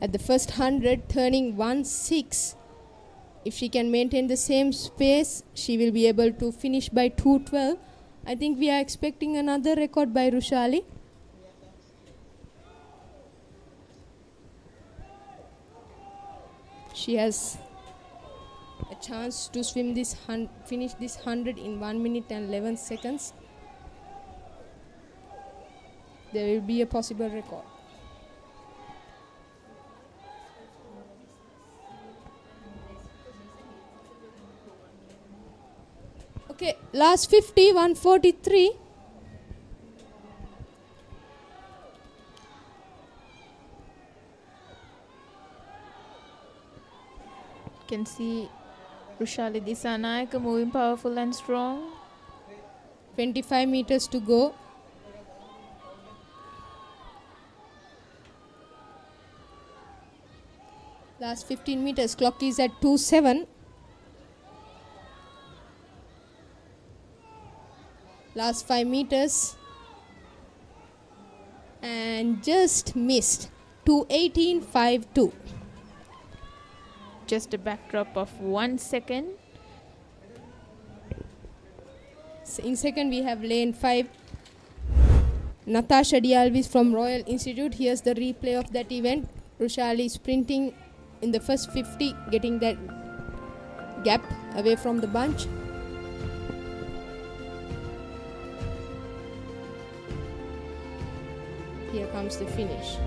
At the first 100, turning 1.6. If she can maintain the same pace, she will be able to finish by 2:12. I think we are expecting another record by Rushali. She has a chance to swim this finish this 100 in 1 minute and 11 seconds. There will be a possible record. Okay, last 50, 143. Can see Rushali Disanayaka moving powerful and strong. 25 meters to go. Last 15 meters, clock is at 2:07. Last 5 meters and just missed 2:18.52. Just a backdrop of 1 second. In second we have lane 5, Natasha Dialvis from Royal Institute. Here's the replay of that event. Rushali sprinting in the first 50, getting that gap away from the bunch. Here comes the finish.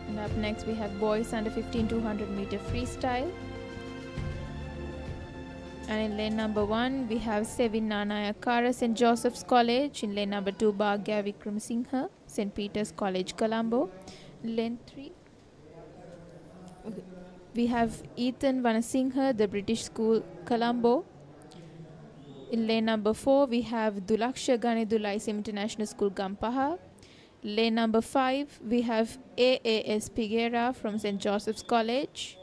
And up next we have boys under 15 200 meter freestyle. And in lane number 1 we have Sevin Nanayakara, St. Joseph's College. In lane number 2 Bhagya Vikramsinghe, St. Peter's College, Colombo. Lane 3 we have Ethan Vanasinghe, the British School, Colombo. In lane number 4 we have Dulaksha Ganidu Lyceum International School, Gampaha. Lane number 5 we have AAS Piguera from St. Joseph's College.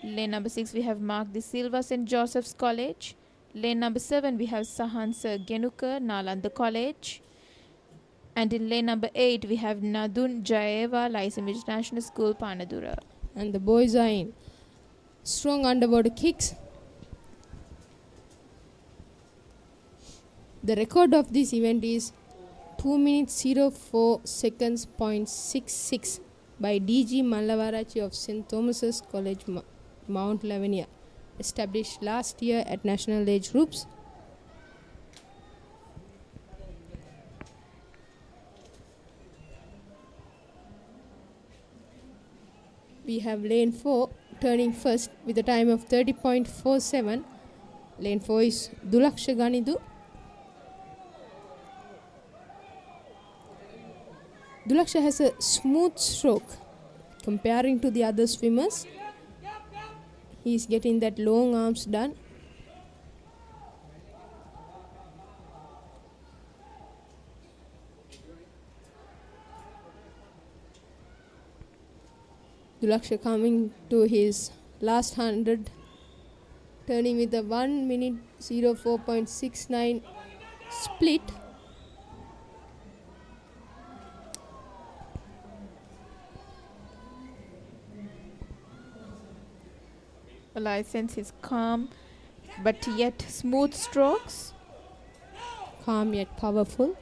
Lane number 6 we have Mark De Silva, St. Joseph's College. Lane number 7 we have Sahansa Genuka, Nalanda College. And in lane number 8 we have Nadun Jaeva, Lyceum International School, Panadura. And the boys are in. Strong underwater kicks. The record of this event is 2 minutes 04 seconds .66 by DG Mallavarachi of St. Thomas's College, Mount Lavinia, established last year at national age groups. We have lane 4 turning first with a time of 30.47. Lane 4 is Dulaksha Ganidu. Dulaksha has a smooth stroke comparing to the other swimmers. He is getting that long arms done. Dulaksha coming to his last 100, turning with a 1 minute 04.69 split. Well, I sense his calm but yet smooth strokes. Calm yet powerful.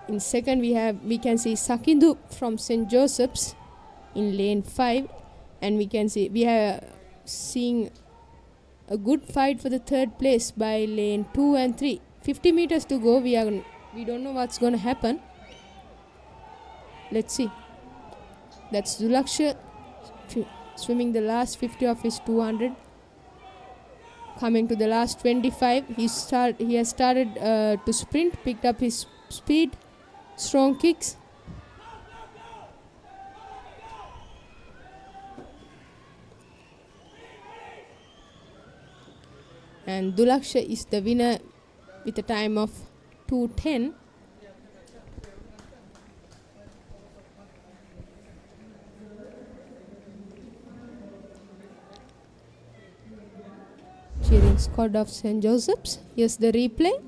In second, we can see Sakindu from St. Joseph's in lane 5, and we are seeing a good fight for the third place by lane 2 and 3. 50 meters to go. We don't know what's going to happen. Let's see. That's Dulaksha swimming the last 50 of his 200. Coming to the last 25, he has started to sprint, picked up his speed, strong kicks. And Dulaksha is the winner with a time of 2:10. Cheering squad of St. Joseph's. Here's the replay.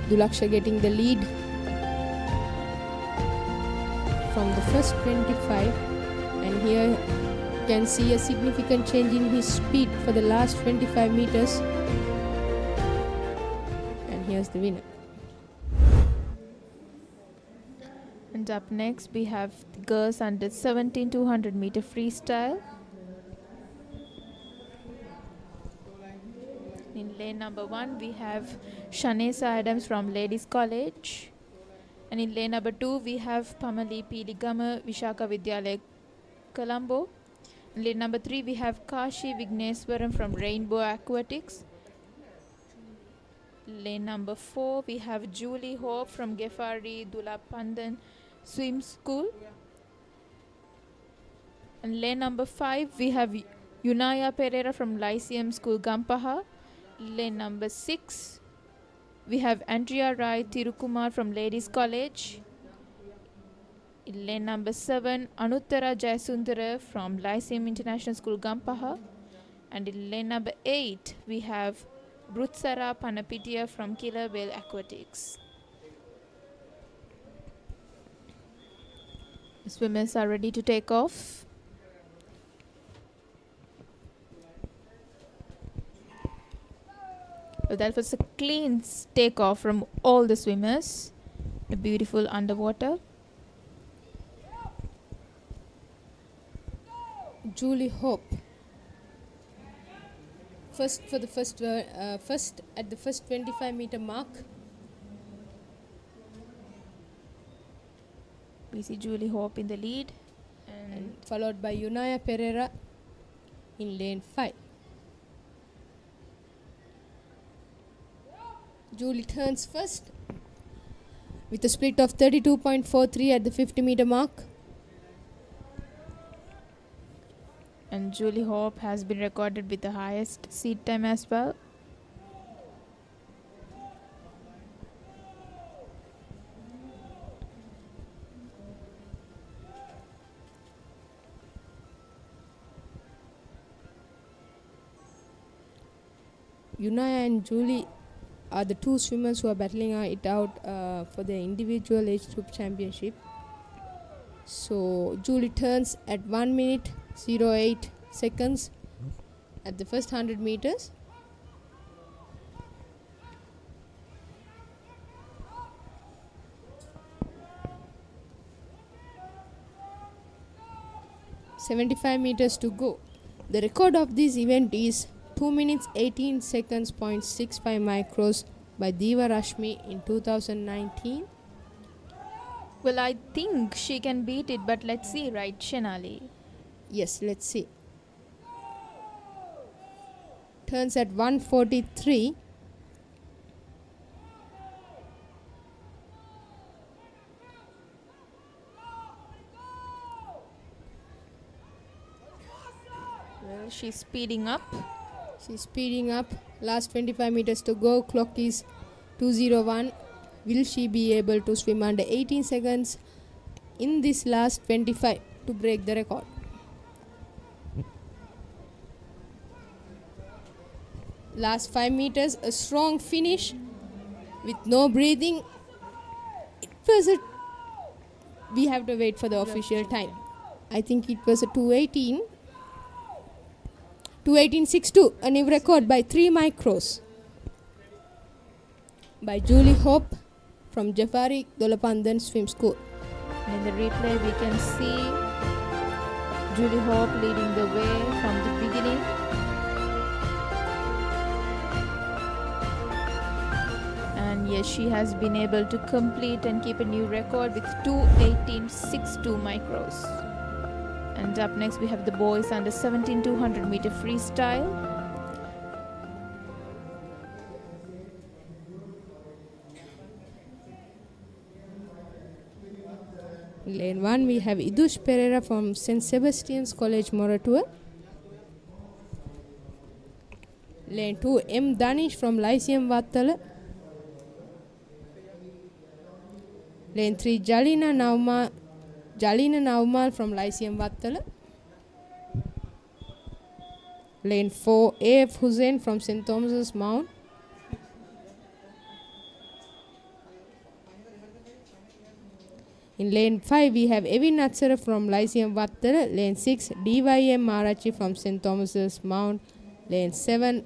Dulaksha getting the lead from the first 25, and here you can see a significant change in his speed for the last 25 meters. And here's the winner. And up next we have the girls under 17 200 meter freestyle. In lane number 1 we have Shanesa Adams from Ladies College, and in lane number 2 we have Pamali Piligama Vishaka Vidyalaya Colombo. In lane number 3 we have Kashi Vigneswaram from Rainbow Aquatics. Lane number 4 we have Julie Hope from Gefari Dulapandan Swim School. And lane number 5 we have Yunaya Pereira from Lyceum School Gampaha. Lane number 6 we have Andrea Rai Tirukumar from Ladies College. In lane number 7 Anuttara Jayasundara from Lyceum International School Gampaha. And in lane number 8 we have Brutsara Panapitia from Killer Whale Aquatics. The swimmers are ready to take off. Well, that was a clean takeoff from all the swimmers. A beautiful underwater. Julie Hope. First at the first 25 meter mark. We see Julie Hope in the lead, and followed by Yunaya Pereira in lane 5. Julie turns first with a split of 32.43 at the 50 meter mark. And Julie Hope has been recorded with the highest seat time as well. Yunaya and Julie are the two swimmers who are battling it out for the individual age group championship. So Julie turns at 1 minute 08 seconds at the first 100 meters. .75 meters to go. The record of this event is 2 minutes 18 seconds 0.65 micros by Diva Rashmi in 2019. Well, I think she can beat it, but let's see, right, Shanali? Yes, let's see. Turns at 1:43. Well, she's speeding up. She's speeding up. Last 25 meters to go. Clock is 2:01. Will she be able to swim under 18 seconds in this last 25 to break the record? Last 5 meters, a strong finish with no breathing. We have to wait for the official time. I think it was a 2:18. 2:18.62, a new record by 3 micros. by Julie Hope from Jafari Dolapandan Swim School. And in the replay, we can see Julie Hope leading the way from the beginning. And yes, she has been able to complete and keep a new record with 2:18.62 micros. And up next, we have the boys under 17 200 meter freestyle. In lane 1, we have Idush Pereira from St. Sebastian's College, Moratua. Lane 2, M. Danish from Lyceum Vattala. Lane 3, Jalina Naumal from Lyceum Vattala. Lane 4, A.F. Hussain from St. Thomas's Mount. In lane 5, we have Evin Natsara from Lyceum Vattala. Lane 6, DYM Marachi from St. Thomas's Mount. Lane 7,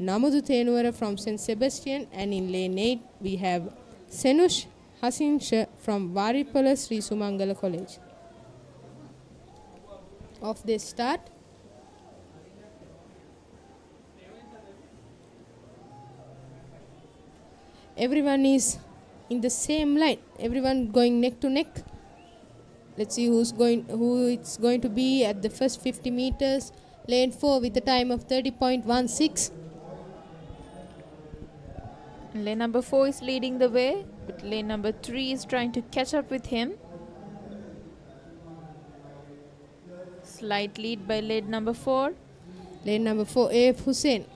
Namudu Tenuara from St. Sebastian. And in lane 8, we have Senush Hasinsha from Varipala Sri Sumangala College. Off they start. Everyone is in the same line. Everyone going neck to neck. Let's see who it's going to be at the first 50 meters. Lane 4 with a time of 30.16. Lane number 4 is leading the way, but lane number 3 is trying to catch up with him. Slight lead by lane number 4. Lane number 4, A.F. Hussain.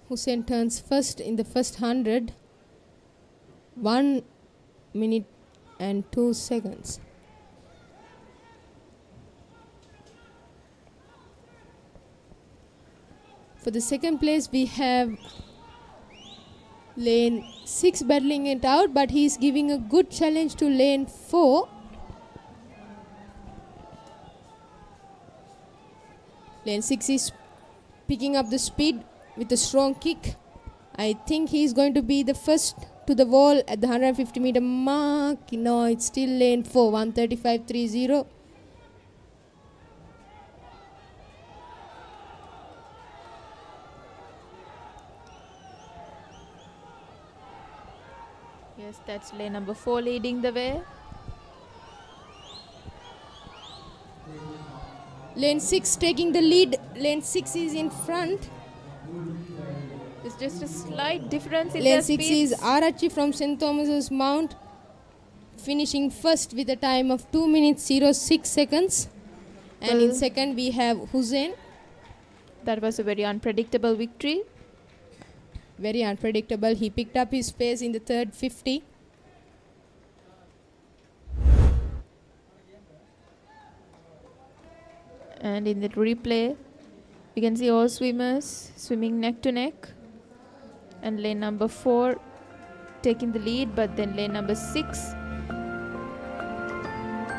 Hussain turns first in the first 100. 1 minute and 2 seconds. For the second place, we have lane 6 battling it out, but he is giving a good challenge to lane 4. Lane 6 is picking up the speed with a strong kick. I think he is going to be the first to the wall at the 150 meter mark. No, it's still lane 4, 135.30. Yes, that's lane number 4 leading the way. Lane 6 taking the lead. Lane 6 is in front. It's just a slight difference in Lane their 6 speeds. is Arachi from St. Thomas's Mount, finishing first with a time of 2 minutes 06 seconds. And in second we have Hussain. That was a very unpredictable victory. Very unpredictable. He picked up his pace in the third 50. And in the replay, we can see all swimmers swimming neck to neck. And lane number 4 taking the lead, but then lane number 6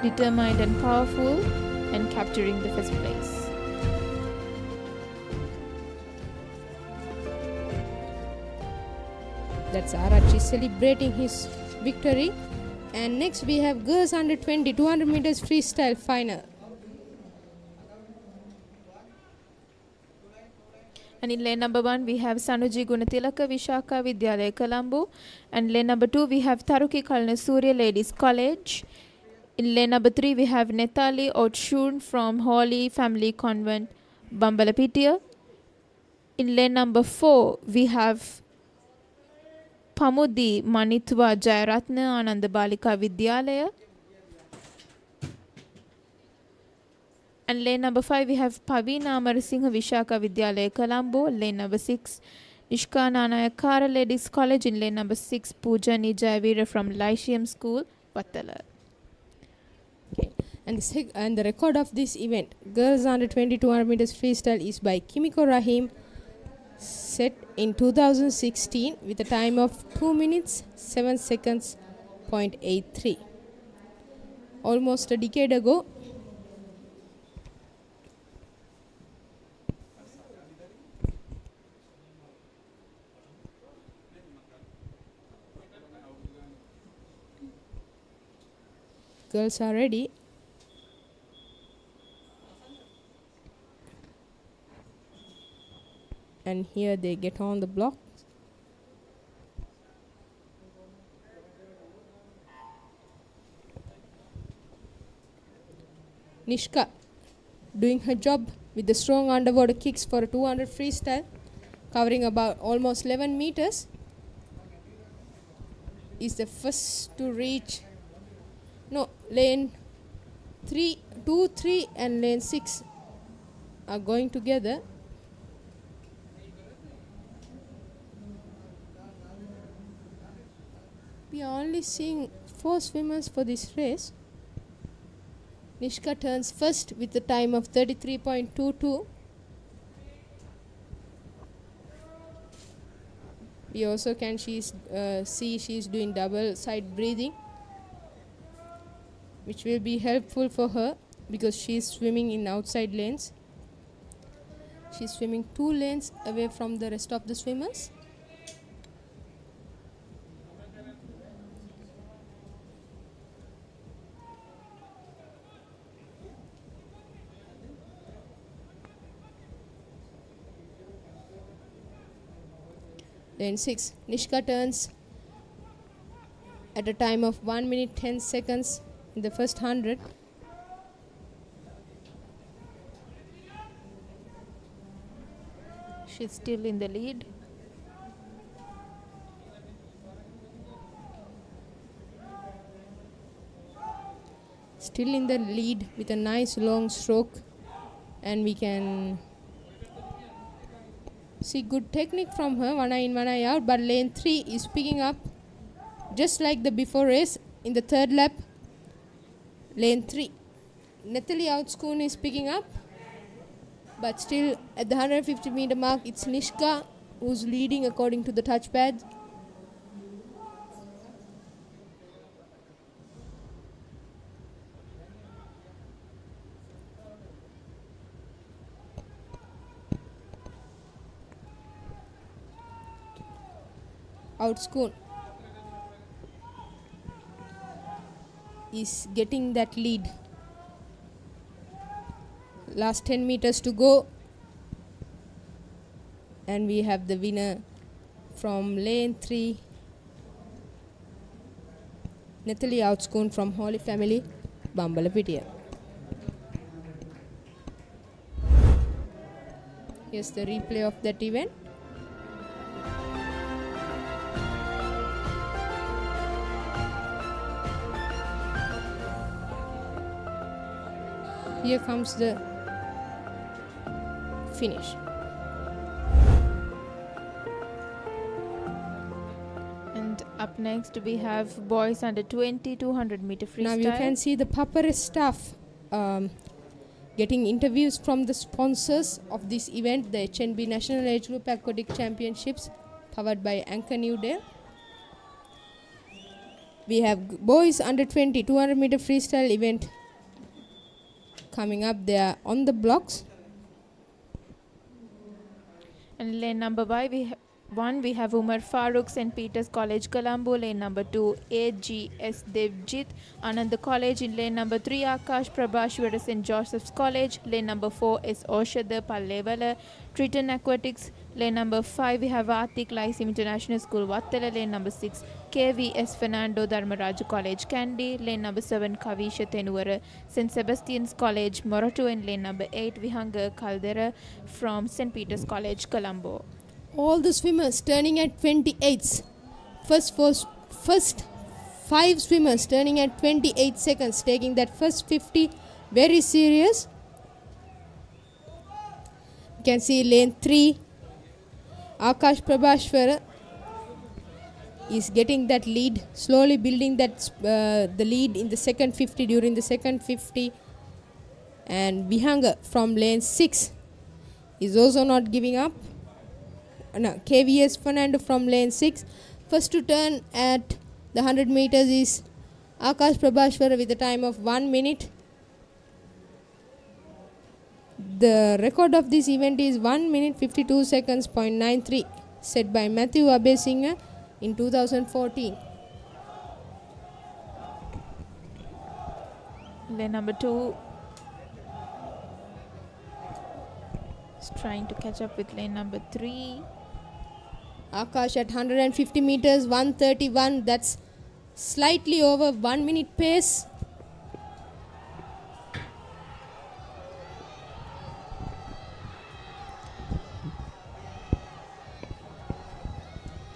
determined and powerful and capturing the first place. That's Arachi celebrating his victory. And next we have girls under 20 200 meters freestyle final. And in lane number 1, we have Sanuji Gunatilaka Vishaka Vidyalaya Colombo. And lane number 2, we have Taruki Kalna Surya Ladies College. In lane number 3, we have Netali Otshun from Holy Family Convent, Bambalapitiya. In lane number 4, we have Pamudi Manitwa Jayaratna Ananda Balika Vidyalaya. And lane number 5, we have Pavina Amarasinghe Vishaka Vidyalaya Colombo. Lane number 6, Nishkana Nayakara Ladies College. In lane number 6, Poojani Jayavira from Lyceum School, Vattala. Okay. And the record of this event, girls under 20 200 meters freestyle, is by Kimiko Rahim, set in 2016 with a time of 2 minutes 7 seconds .83. almost a decade ago. Girls are ready. And here they get on the block. Nishka doing her job with the strong underwater kicks for a 200 freestyle, covering about almost 11 meters. Is the first to reach lane 2, 3 and lane 6 are going together. We are only seeing 4 swimmers for this race. Nishka turns first with a time of 33.22. We also can see she's doing double side breathing, which will be helpful for her because she's swimming in outside lanes. She's swimming 2 lanes away from the rest of the swimmers. Lane 6, Nishka turns at a time of 1 minute 10 seconds in the first 100. She's still in the lead. Still in the lead with a nice long stroke, and we can see good technique from her, one eye in, one eye out. But lane 3 is picking up just like the before race in the third lap. Lane 3, Nathalie Outschoon is picking up, but still at the 150 meter mark it's Nishka who's leading according to the touchpad. Outschoon is getting that lead. Last 10 meters to go, and we have the winner from lane 3, Nathalie Outschoon from Holy Family, Bambalapitiya. Here's the replay of that event. Here comes the finish. And up next we have boys under 20 200 meter freestyle. Now you can see the Papare staff getting interviews from the sponsors of this event, the HNB National Age Group Aquatic Championships, powered by Anchor New Day. We have boys under 20 200 meter freestyle event coming up. They are on the blocks. And lane number 1 we have Umar Farooq, St. Peter's College, Colombo. Lane number 2 AGS Devjit, Anand College. In lane number 3 Akash Prabhashwara, St. Joseph's College. Lane number 4 is Oshada Pallevala, Triton Aquatics. Lane number 5 we have Atik Lyceum International School, Vattala. Lane number 6 KVS Fernando Dharmaraju College, Kandy. Lane number 7 Kavisha Tenuvara, St. Sebastian's College, Morato. And lane number 8 Vihanga Caldera from St. Peter's College, Colombo. All the swimmers turning at 28s. First 5 swimmers turning at 28 seconds, taking that first 50 very serious. You can see lane 3 Akash Prabhashwara is getting that lead, slowly building that the lead in the second 50, during the second 50. And Vihanga from lane 6 is also not giving up. KVS Fernando from lane 6. First to turn at the 100 meters is Akash Prabhashwara with a time of 1 minute. The record of this event is 1 minute 52 seconds .93 set by Matthew Abesinghe in 2014. Lane number 2 is trying to catch up with lane number 3. Akash at 150 meters 131, that's slightly over 1 minute pace.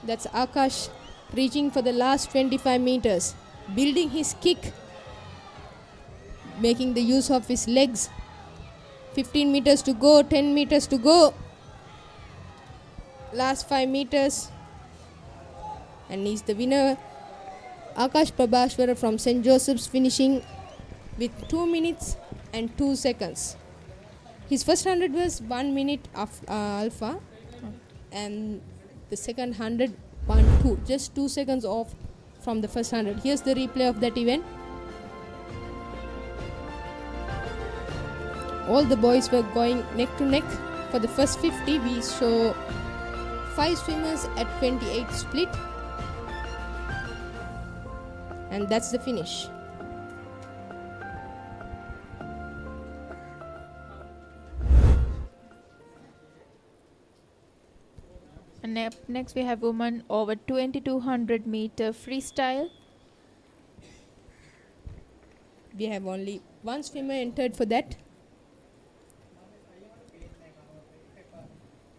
That's Akash reaching for the last 25 meters, building his kick, making the use of his legs. 15 meters to go, 10 meters to go. Last 5 meters. And he's the winner. Akash Prabhashwara from St. Joseph's finishing with 2 minutes and 2 seconds. His first 100 was 1 minute of alpha, and the second 100 1-2, just 2 seconds off from the first 100. Here's the replay of that event. All the boys were going neck to neck. For the first 50, we show 5 swimmers at 28 split, and that's the finish. And next we have women over 2200 meter freestyle. We have only one swimmer entered for that.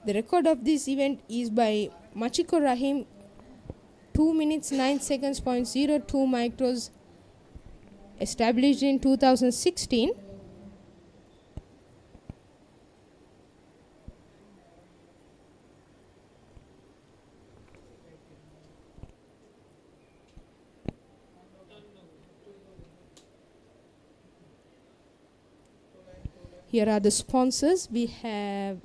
The record of this event is by Machiko Rahim, 2 minutes 9 seconds .02 micros, established in 2016. Here are the sponsors. We have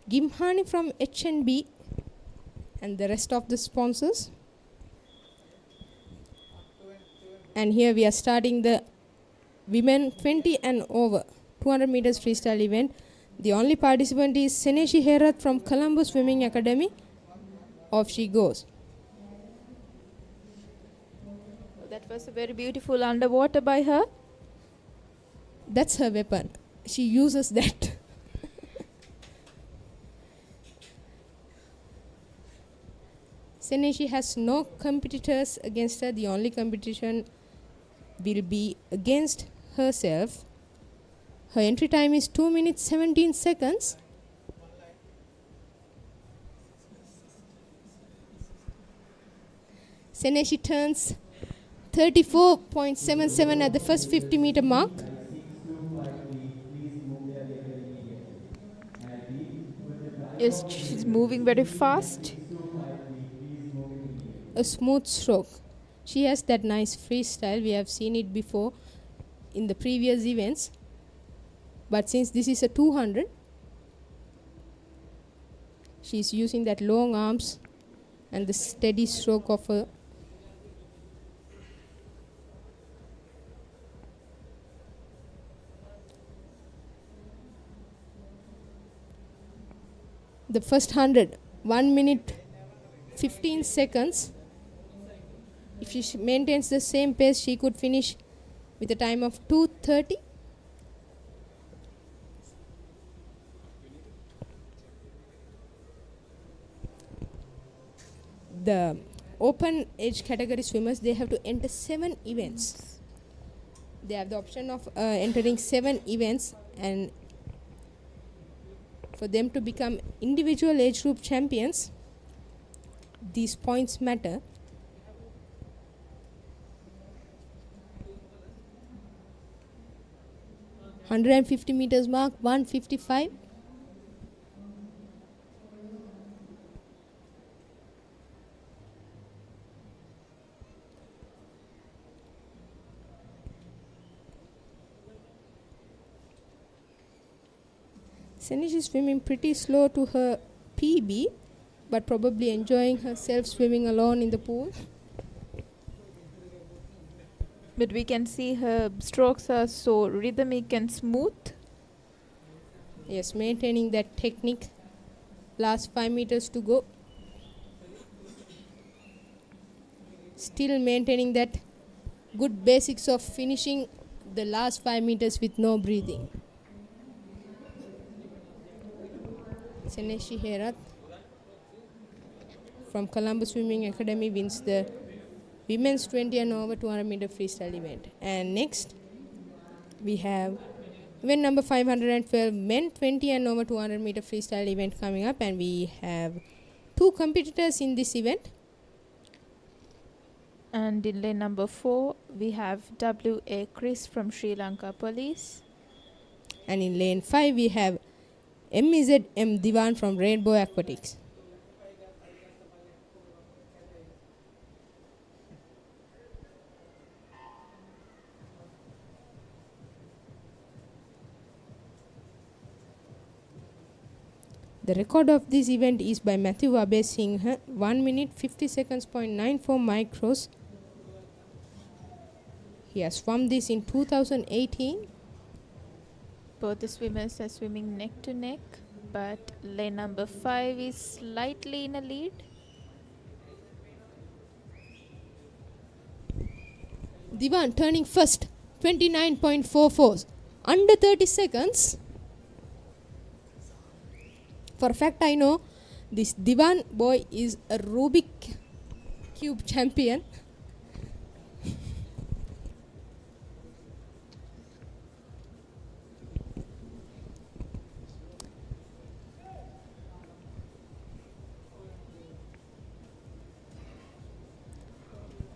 Gimhani from HNB and the rest of the sponsors. And here we are starting the women 20 and over 200 meters freestyle event. The only participant is Seneshi Herath from Colombo Swimming Academy. Off she goes. That was a very beautiful underwater by her. That's her weapon. She uses that. Seneshi has no competitors against her. The only competition will be against herself. Her entry time is 2 minutes 17 seconds. Seneshi turns 34.77 at the first 50 meter mark. Yes, she's moving very fast. A smooth stroke. She has that nice freestyle. We have seen it before in the previous events. But since this is a 200, she's using that long arms and the steady stroke of her. The first 100, 1 minute 15 seconds. If she maintains the same pace, she could finish with a time of 2:30. The open age category swimmers, they have to enter 7 events. They have the option of entering 7 events, and for them to become individual age group champions, these points matter. $150 meters mark, 155. Senesh is swimming pretty slow to her PB, but probably enjoying herself swimming alone in the pool. But we can see her strokes are so rhythmic and smooth. Yes, maintaining that technique. Last 5 meters to go. Still maintaining that good basics of finishing the last 5 meters with no breathing. Seneshi Herath from Colombo Swimming Academy wins the women's 20 and over 200 meter freestyle event. And next we have event number 512 men 20 and over 200 meter freestyle event coming up, and we have 2 competitors in this event. And in lane number 4 we have W.A. Chris from Sri Lanka Police. And in lane 5 we have M.Z.M. Divan from Rainbow Aquatics. The record of this event is by Matthew Abe Singh, 1 minute 50 seconds 0.94 micros. He has swum this in 2018. Both the swimmers are swimming neck to neck, but lane number 5 is slightly in a lead. Divan turning first, 29.44, under 30 seconds. For a fact, I know this Divan boy is a Rubik Cube champion.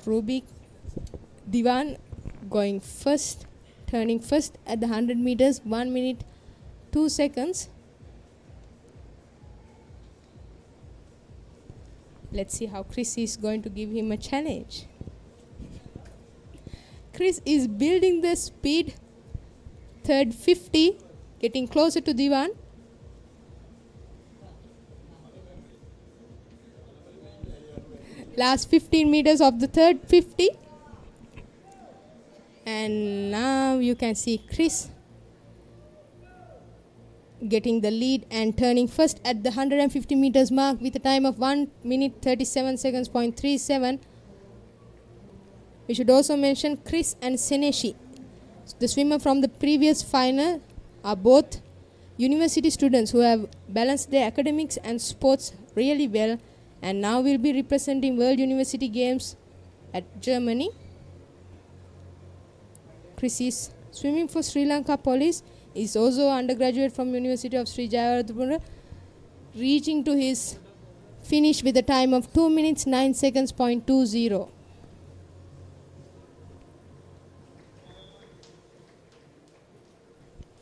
Rubik Divan going first, turning first at the 100 meters, 1 minute 2 seconds. Let's see how Chris is going to give him a challenge. Chris is building the speed. Third 50, getting closer to Divan. Last 15 meters of the third 50. And now you can see Chris getting the lead and turning first at the 150 meters mark with a time of 1 minute 37 seconds 0.37. We should also mention Chris and Seneshi, the swimmer from the previous final, are both university students who have balanced their academics and sports really well, and now will be representing World University Games at Germany. Chris is swimming for Sri Lanka Police, is also undergraduate from University of Sri Jayawardhapura, reaching to his finish with a time of 2 minutes 9 seconds 0.20.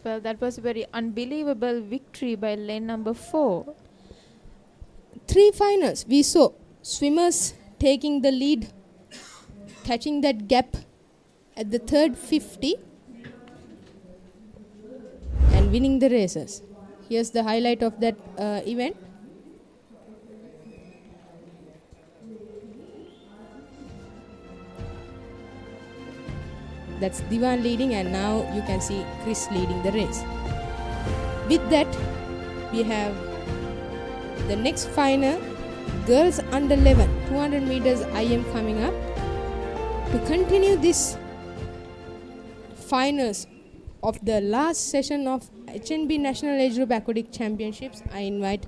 Well, that was a very unbelievable victory by lane number 4. 3 finals we saw swimmers taking the lead, catching that gap at the third 50 and winning the races. Here's the highlight of that event. That's Divan leading, and now you can see Chris leading the race. With that, we have the next final, girls under 11, 200 meters IM coming up. To continue this finals of the last session of HNB National Age Group Aquatic Championships, I invite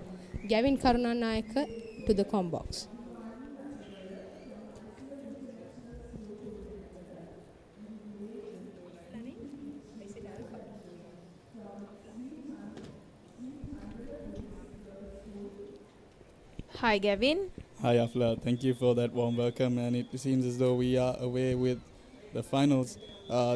Gavin Karunanayaka to the com box. Hi, Gavin. Hi, Afla. Thank you for that warm welcome. And it seems as though we are away with the finals.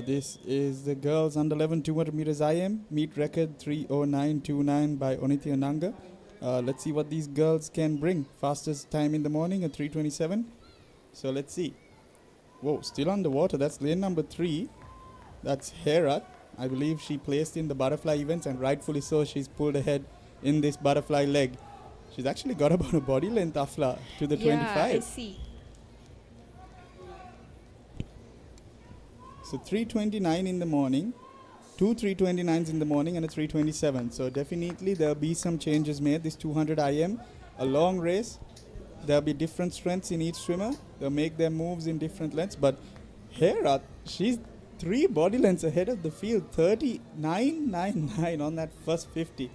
This is the girls under 11 200 meters IM. Meet record 3:09.29 by Onithya Nanga. Let's see what these girls can bring. Fastest time in the morning at 3:27. So let's see. Whoa, still underwater. That's lane number 3. That's Herat. I believe she placed in the butterfly events, and rightfully so. She's pulled ahead in this butterfly leg. She's actually got about a body length, Afla, to the 25. Yeah, I see. So 3:29 in the morning, two 3:29s in the morning and a 3:27. So definitely there'll be some changes made. This 200 IM, a long race. There'll be different strengths in each swimmer. They'll make their moves in different lengths. But Herat, she's 3 body lengths ahead of the field, 39.99 on that first 50.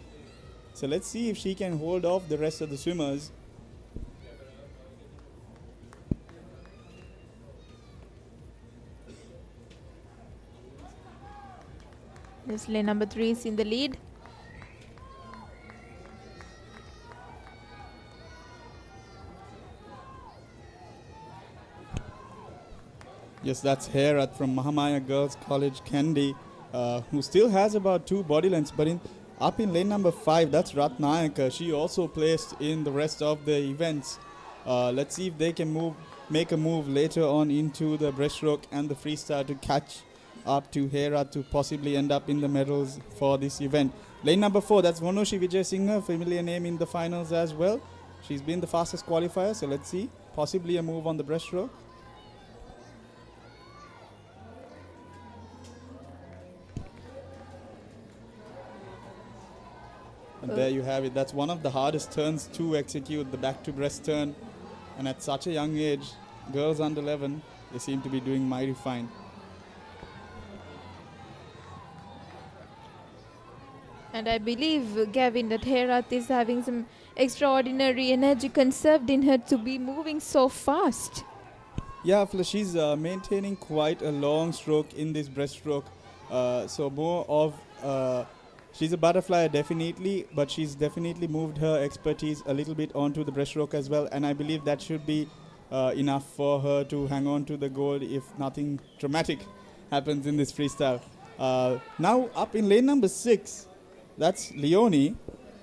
So let's see if she can hold off the rest of the swimmers. This lane number 3 is in the lead. Yes, that's Herat from Mahamaya Girls College, Kandy, who still has about 2 body lengths. But up in lane number 5, that's Ratnayaka. She also placed in the rest of the events. Let's see if they can make a move later on into the breaststroke and the freestyle to catch up to Herat to possibly end up in the medals for this event. Lane number 4, that's Vonoshi Vijay Singh, familiar name in the finals as well. She's been the fastest qualifier, so let's see. Possibly a move on the breaststroke. And there you have it. That's one of the hardest turns to execute, the back to breast turn. And at such a young age, girls under 11, they seem to be doing mighty fine. And I believe, Gavin, that Herat is having some extraordinary energy conserved in her to be moving so fast. Yeah, she's maintaining quite a long stroke in this breaststroke. So more of... she's a butterfly, definitely, but she's definitely moved her expertise a little bit onto the breaststroke as well. And I believe that should be enough for her to hang on to the gold if nothing dramatic happens in this freestyle. Now up in lane number 6, that's Leonie.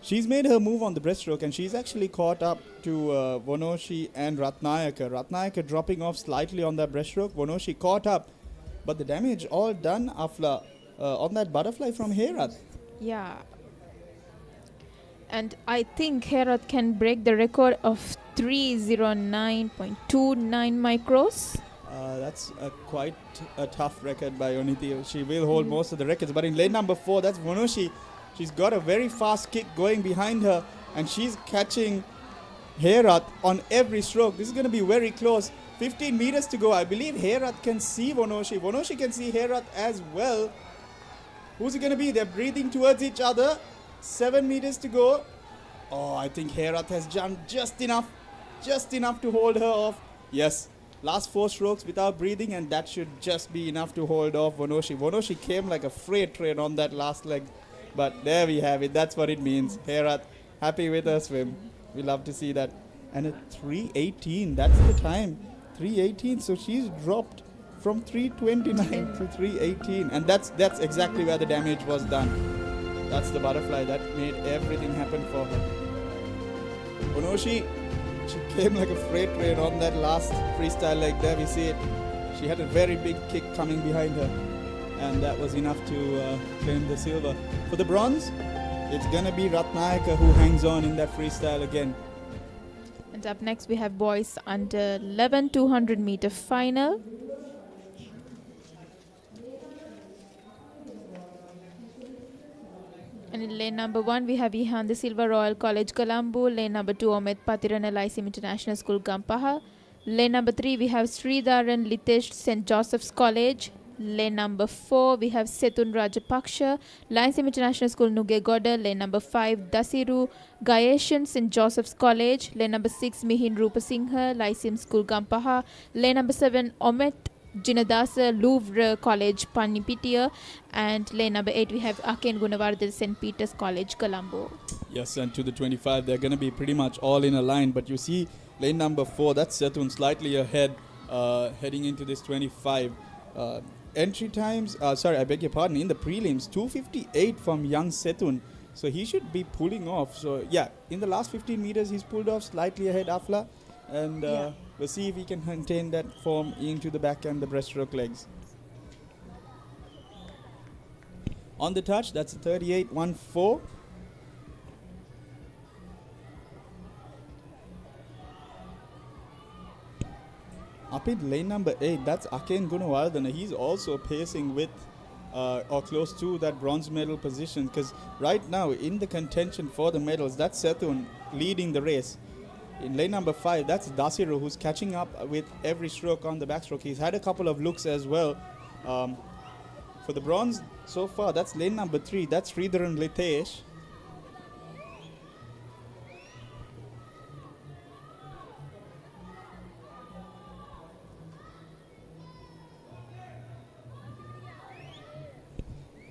She's made her move on the breaststroke and she's actually caught up to Vonoshi and Ratnayaka. Ratnayaka dropping off slightly on that breaststroke. Vonoshi caught up, but the damage all done, Afla, on that butterfly from Herat. Yeah. And I think Herat can break the record of 309.29 micros. That's quite a tough record by Oniti. She will hold most of the records. But in lane number 4, that's Vonoshi. She's got a very fast kick going behind her. And she's catching Herat on every stroke. This is going to be very close. 15 meters to go. I believe Herat can see Vonoshi. Vonoshi can see Herat as well. Who's it going to be? They're breathing towards each other. 7 meters to go. Oh, I think Herat has jumped just enough to hold her off. Yes, last 4 strokes without breathing, and that should just be enough to hold off Vonoshi. Vonoshi came like a freight train on that last leg. But there we have it. That's what it means. Herat, happy with her swim. We love to see that. And at 3:18, that's the time. 3:18, so she's dropped from 3:29 to 3:18, and that's exactly where the damage was done. That's the butterfly that made everything happen for her. Vonoshi, she came like a freight train on that last freestyle leg. There we see it. She had a very big kick coming behind her, and that was enough to claim the silver. For the bronze, it's gonna be Ratnayaka who hangs on in that freestyle again. And up next we have boys under 11 200 meter final. And in lane number 1, we have Ihan the Silver Royal College, Colombo. Lane number 2, Omid Patirana Lyceum International School, Gampaha. Lane number 3, we have Sridharan Litesh, St. Joseph's College. Lane number 4, we have Setun Rajapaksha, Lyceum International School, Nugegoda. Lane number 5, Dasiru Gayeshan, St. Joseph's College. Lane number 6, Mihin Rupasinghe, Lyceum School, Gampaha. Lane number 7, Omid Jinadasa, Louvre College, Panipitia. And lane number 8, we have Aken Gunawardhan, St. Peter's College, Colombo. Yes, and to the 25, they're going to be pretty much all in a line. But you see lane number 4, that's Setun slightly ahead heading into this 25. Entry times, I beg your pardon, in the prelims, 2:58 from young Setun. So he should be pulling off. So yeah, in the last 15 meters, he's pulled off slightly ahead, Afla. And we'll see if he can maintain that form into the back and the breaststroke legs. On the touch, that's a 38.14. Up in lane number 8, that's Aken Gunawardana. He's also pacing with or close to that bronze medal position, because right now in the contention for the medals, that's Sethun leading the race. In lane number 5, that's Dasiru, who's catching up with every stroke on the backstroke. He's had a couple of looks as well. For the bronze so far, that's lane number 3, that's Sridharan Litesh.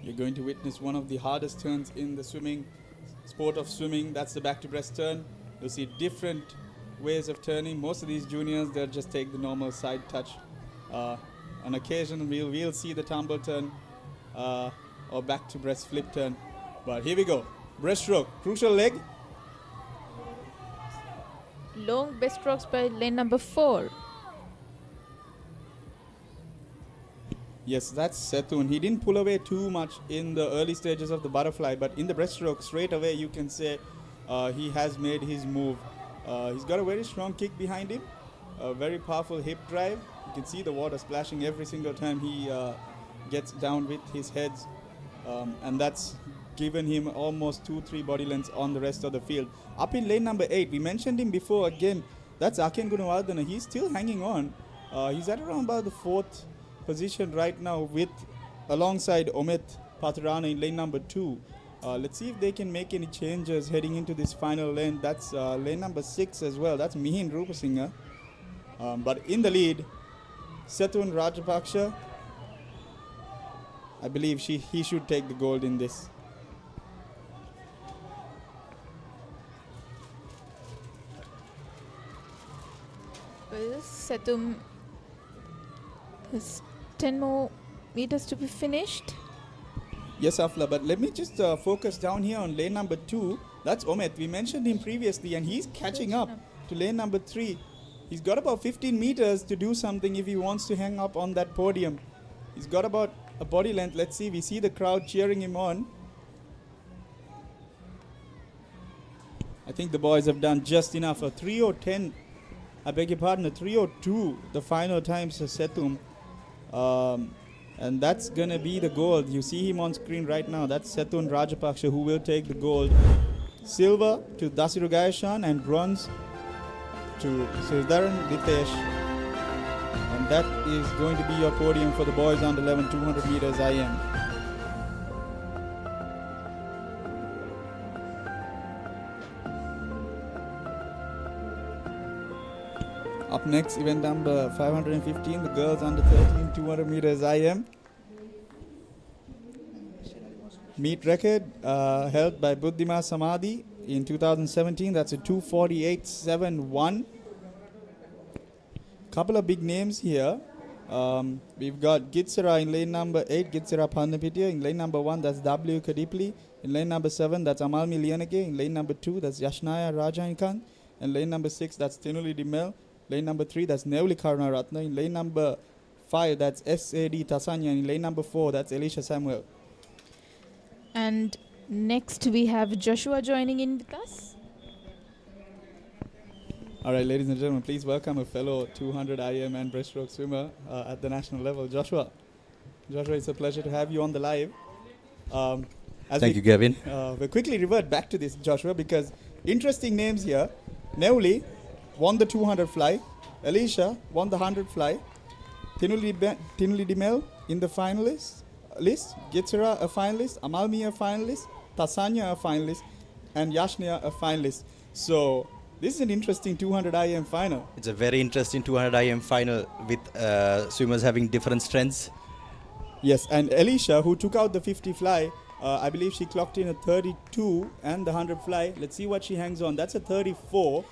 You're going to witness one of the hardest turns in the sport of swimming. That's the back-to-breast turn. You'll see different ways of turning. Most of these juniors, they'll just take the normal side touch. On occasion, we'll see the tumble turn or back-to-breast flip turn. But here we go. Breaststroke, crucial leg. Long breaststrokes by lane number 4. Yes, that's Sethun. He didn't pull away too much in the early stages of the butterfly, but in the breaststroke, straight away, you can say he has made his move. He's got a very strong kick behind him, a very powerful hip drive. You can see the water splashing every single time he gets down with his heads, and that's given him almost 2-3 body lengths on the rest of the field. Up in lane number 8, we mentioned him before again, that's Aken Gunawardana. He's still hanging on. He's at around about the 4th position right now with alongside Omet Patharana in lane number 2. Let's see if they can make any changes heading into this final lane. That's lane number 6 as well. That's Mihin Rupasinghe. But in the lead, Sethun Rajapaksha. I believe he should take the gold in this. Well, Sethun has 10 more meters to be finished. Yes, Afla, but let me just focus down here on lane number 2. That's Omet. We mentioned him previously, and he's catching up to lane number 3. He's got about 15 meters to do something if he wants to hang up on that podium. He's got about a body length. Let's see. We see the crowd cheering him on. I think the boys have done just enough. A 3:10, I beg your pardon, a 3:02, the final times for Sethun. And that's going to be the gold. You see him on screen right now. That's Sethun Rajapaksha, who will take the gold. Silver to Dasiru Gayashan and bronze to Sridharan Litesh. And that is going to be your podium for the boys under 11 200 meters IM. Up next, event number 515, the girls under 13 200 meters IM. Meet record held by Buddhima Samadhi in 2017. That's a 2:48.71. Couple of big names here. We've got Gitsara in lane number 8, Gitsara Pandapitiya. In lane number 1, that's W. Kadipli. In lane number 7, that's Amalmi Lianake. In lane number 2, that's Yashnaya Rajainkan. In lane number 6, that's Tinuli Dimel. Lane number 3, that's Nevli Karunaratna. In lane number 5, that's S.A.D. Tasanya. In lane number 4, that's Elisha Samuel. And next we have Joshua joining in with us. All right, ladies and gentlemen, please welcome a fellow 200 IM and breaststroke swimmer at the national level, Joshua. Joshua, it's a pleasure to have you on the live. Thank you, Gavin. We'll quickly revert back to this, Joshua, because interesting names here. Nevli won the 200 fly. Elisha won the 100 fly. Tinuli Dimel in the finalist list. Gitsara a finalist. Amalmi a finalist. Tasanya a finalist. And Yashnia a finalist. So this is an interesting 200 IM final. It's a very interesting 200 IM final with swimmers having different strengths. Yes, and Elisha, who took out the 50 fly, I believe she clocked in a 32 and the 100 fly. Let's see what she hangs on. That's a 34.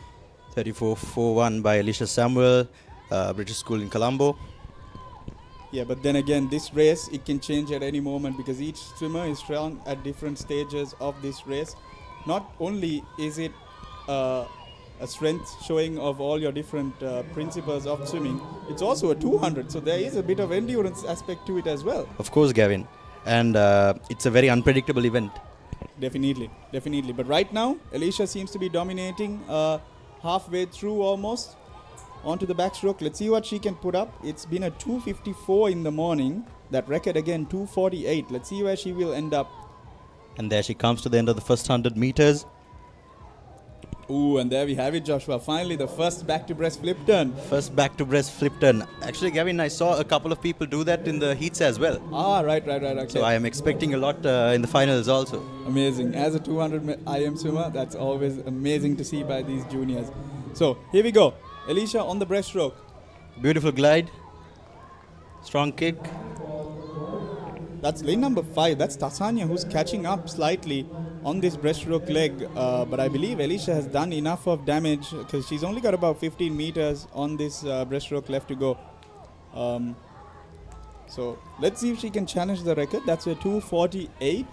34.41 by Elisha Samuel, British School in Colombo. Yeah, but then again, this race, it can change at any moment because each swimmer is strong at different stages of this race. Not only is it a strength showing of all your different principles of swimming, it's also a 200. So there is a bit of endurance aspect to it as well. Of course, Gavin. And it's a very unpredictable event. Definitely, definitely. But right now, Elisha seems to be dominating halfway through almost. onto the backstroke. Let's see what she can put up. It's been a 2:54 in the morning. That record again, 2:48. Let's see where she will end up. And there she comes to the end of the first 100 meters. Ooh, and there we have it, Joshua. Finally, the first back-to-breast flip turn. First back-to-breast flip turn. Actually, Gavin, I saw a couple of people do that in the heats as well. Ah, right. Okay. So I am expecting a lot in the finals also. Amazing. As a 200 IM swimmer, that's always amazing to see by these juniors. So, here we go. Alicia on the breaststroke. Beautiful glide. Strong kick. That's lane number 5. That's Tasanya who's catching up slightly on this breaststroke leg. But I believe Alicia has done enough of damage because she's only got about 15 meters on this breaststroke left to go. So let's see if she can challenge the record. That's a 2:48.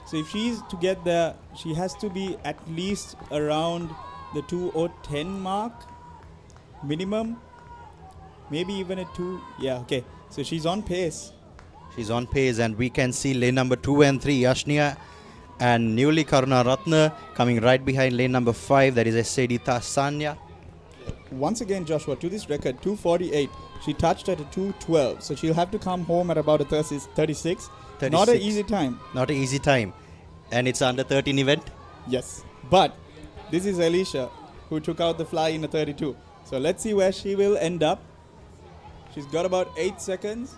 So if she's to get there, she has to be at least around the 2:10 mark minimum. Maybe even a 2. Yeah, okay. So she's on pace. She's on pace, and we can see lane number 2 and 3, Yashnia and newly Karuna Ratna coming right behind lane number 5. That is Sugathadasa. Once again, Joshua, to this record, 2:48. She touched at a 2:12. So she'll have to come home at about a 36. Not an easy time. Not an easy time. And it's under 13 event? Yes. But this is Alicia who took out the fly in a 32. So let's see where she will end up. She's got about 8 seconds.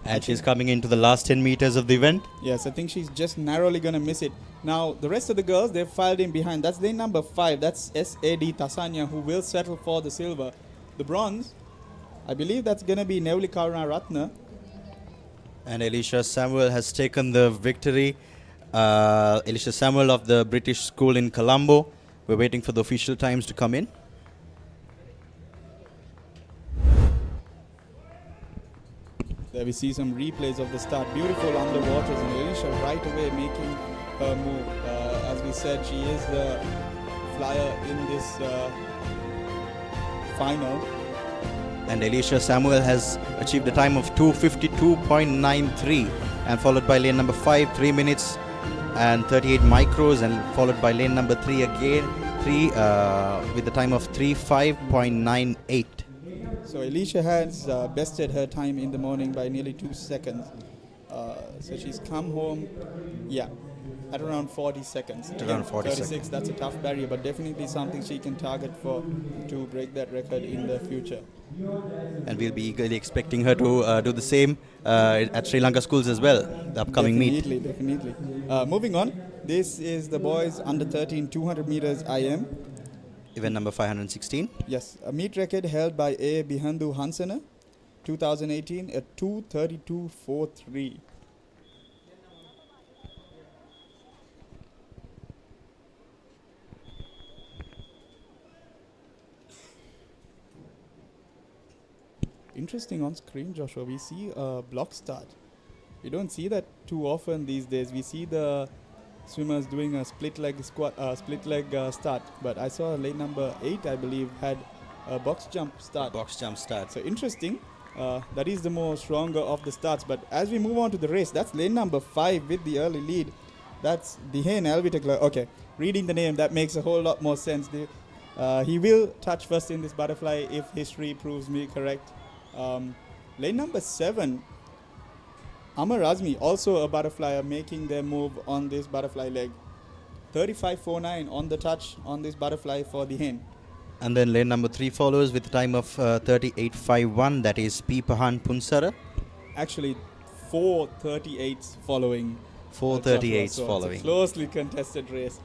And she's coming into the last 10 meters of the event. Yes, I think she's just narrowly going to miss it. Now, the rest of the girls, they've filed in behind. That's lane number 5. That's Sugathadasa, who will settle for the silver. The bronze, I believe that's going to be Nevli Karuna Ratna. And Alicia Samuel has taken the victory. Alicia Samuel of the British School in Colombo. We're waiting for the official times to come in. There we see some replays of the start. Beautiful underwaters, and Alicia right away making her move. As we said, she is the flyer in this final. And Alicia Samuel has achieved a time of 2:52.93, and followed by lane number 5, 3 minutes and 38 micros, and followed by lane number 3 again, with a time of 3:5.98. So Alicia has bested her time in the morning by nearly 2 seconds. So she's come home, at around 40 seconds. Around 40 36, seconds. that's a tough barrier, but definitely something she can target for to break that record in the future. And we'll be eagerly expecting her to do the same at Sri Lanka schools as well, the upcoming meet. Definitely. Moving on, this is the boys under 13 200 meters IM. Event number 516. Yes, a meet record held by A. Bihandu Hansana, 2018 at 2:32.43. Interesting on screen, Joshua. We see a block start. We don't see that too often these days. We see the swimmers doing a split leg start, but I saw lane number 8, I believe, had a box jump start. So interesting. That is the more stronger of the starts. But as we move on to the race, that's lane number 5 with the early lead. That's Dihen Alvitekla. Okay, reading the name, that makes a whole lot more sense. He will touch first in this butterfly if history proves me correct. Lane number 7, Amar Azmi, also a butterflyer, making their move on this butterfly leg. 35.49 on the touch on this butterfly for the hen. And then lane number 3 follows with a time of 38.51. That is P. Pahan Punsara. Actually, 4:38s following. 4:38s following. It's a closely contested race.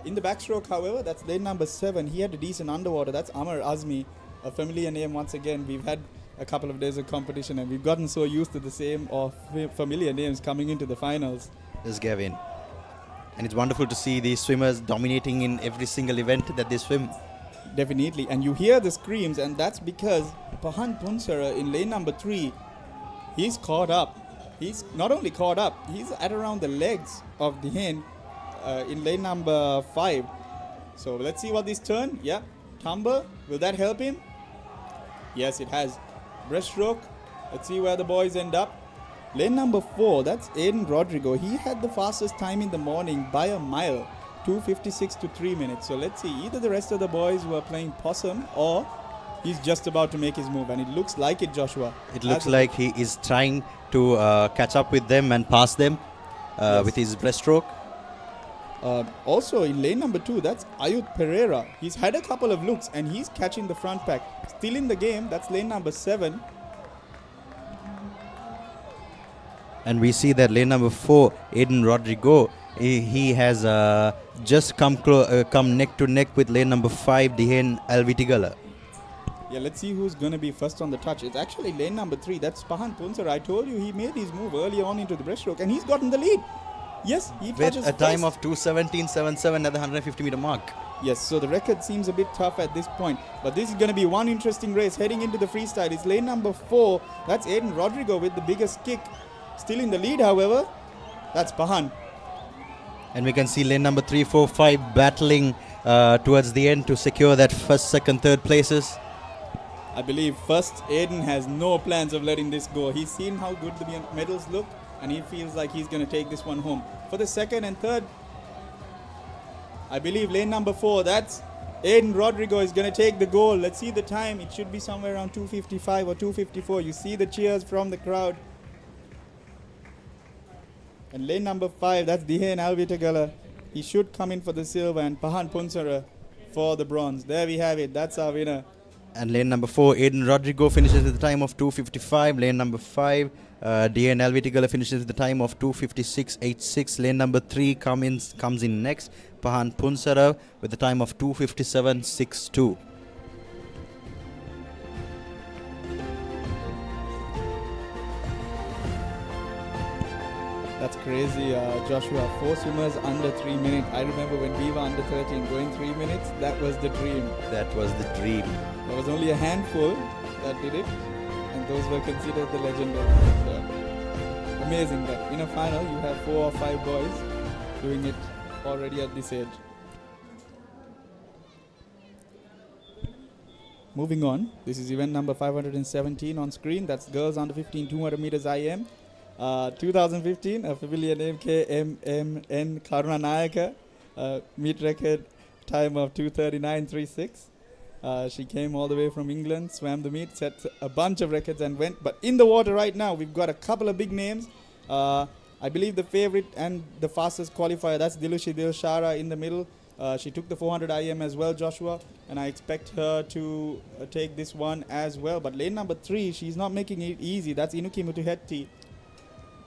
In the backstroke, however, that's lane number 7. He had a decent underwater. That's Amar Azmi, a familiar name once again. We've had a couple of days of competition and we've gotten so used to the same or familiar names coming into the finals. This Gavin. And it's wonderful to see these swimmers dominating in every single event that they swim. Definitely. And you hear the screams, and that's because Pahan Punsara in lane number 3, he's caught up. He's not only caught up, he's at around the legs of the hen in lane number 5. So let's see what this turn. Yeah. Tumble. Will that help him? Yes, it has. Breaststroke. Let's see where the boys end up. Lane number 4, that's Aiden Rodrigo. He had the fastest time in the morning by a mile, 2:56 to 3 minutes. So let's see, either the rest of the boys were playing possum or He's just about to make his move, and it looks like it, Joshua. It looks like he is trying to catch up with them and pass them with his breaststroke. Also, in lane number 2, that's Ayut Pereira. He's had a couple of looks, and he's catching the front pack. Still in the game, that's lane number 7. And we see that lane number 4, Aiden Rodrigo, he has just come neck to neck with lane number 5, Dihen Alvitigala. Yeah, let's see who's going to be first on the touch. It's actually lane number 3. That's Pahan Punsara. I told you he made his move early on into the breaststroke, and he's gotten the lead. Yes, he touches with a time first. of 2:17.77 at the 150 meter mark. Yes, so the record seems a bit tough at this point. But this is going to be one interesting race heading into the freestyle. It's lane number 4. That's Aiden Rodrigo with the biggest kick. Still in the lead, however. That's Pahan. And we can see lane number 3, 4, 5 battling towards the end to secure that first, second, third places. I believe first Aiden has no plans of letting this go. He's seen how good the medals look, and he feels like he's going to take this one home. For the second and third, I believe lane number 4, that's Aiden Rodrigo is going to take the goal. Let's see the time. It should be somewhere around 2:55 or 2:54. You see the cheers from the crowd. And lane number 5, that's Dihen Alvitigala. He should come in for the silver, and Pahan Punsara for the bronze. There we have it. That's our winner. And lane number 4, Aiden Rodrigo finishes with the time of 2:55. Lane number 5, Dihen Alvitigala finishes with the time of 2:56.86. Lane number 3 comes in next. Pahan Punsara with the time of 2:57.62. That's crazy, Joshua. 4 swimmers under 3 minutes. I remember when we were under 13 going 3 minutes, that was the dream. That was the dream. There was only a handful that did it, and those were considered the legendary. So, amazing that in a final you have 4 or 5 boys doing it already at this age. Moving on, this is event number 517 on screen. That's girls under 15 200 meters IM. 2015, a familiar name, KMMN Karunanayaka, meet record time of 2:39.36. She came all the way from England, swam the meet, set a bunch of records and went. But in the water right now, we've got a couple of big names. I believe the favorite and the fastest qualifier, that's Dilushi Dilshara in the middle. She took the 400 IM as well, Joshua, and I expect her to take this one as well. But lane number 3, she's not making it easy. That's Inuki Mutuhetti.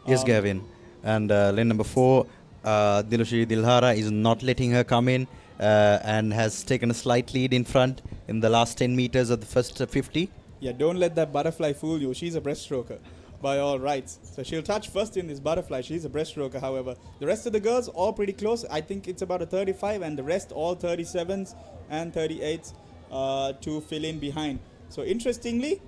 Yes, Gavin. And lane number 4, Dilushi Dilhara is not letting her come in and has taken a slight lead in front in the last 10 meters of the first 50. Yeah, don't let that butterfly fool you. She's a breaststroker by all rights. So she'll touch first in this butterfly. She's a breaststroker, however. The rest of the girls, all pretty close. I think it's about a 35, and the rest all 37s and 38s to fill in behind. So interestingly,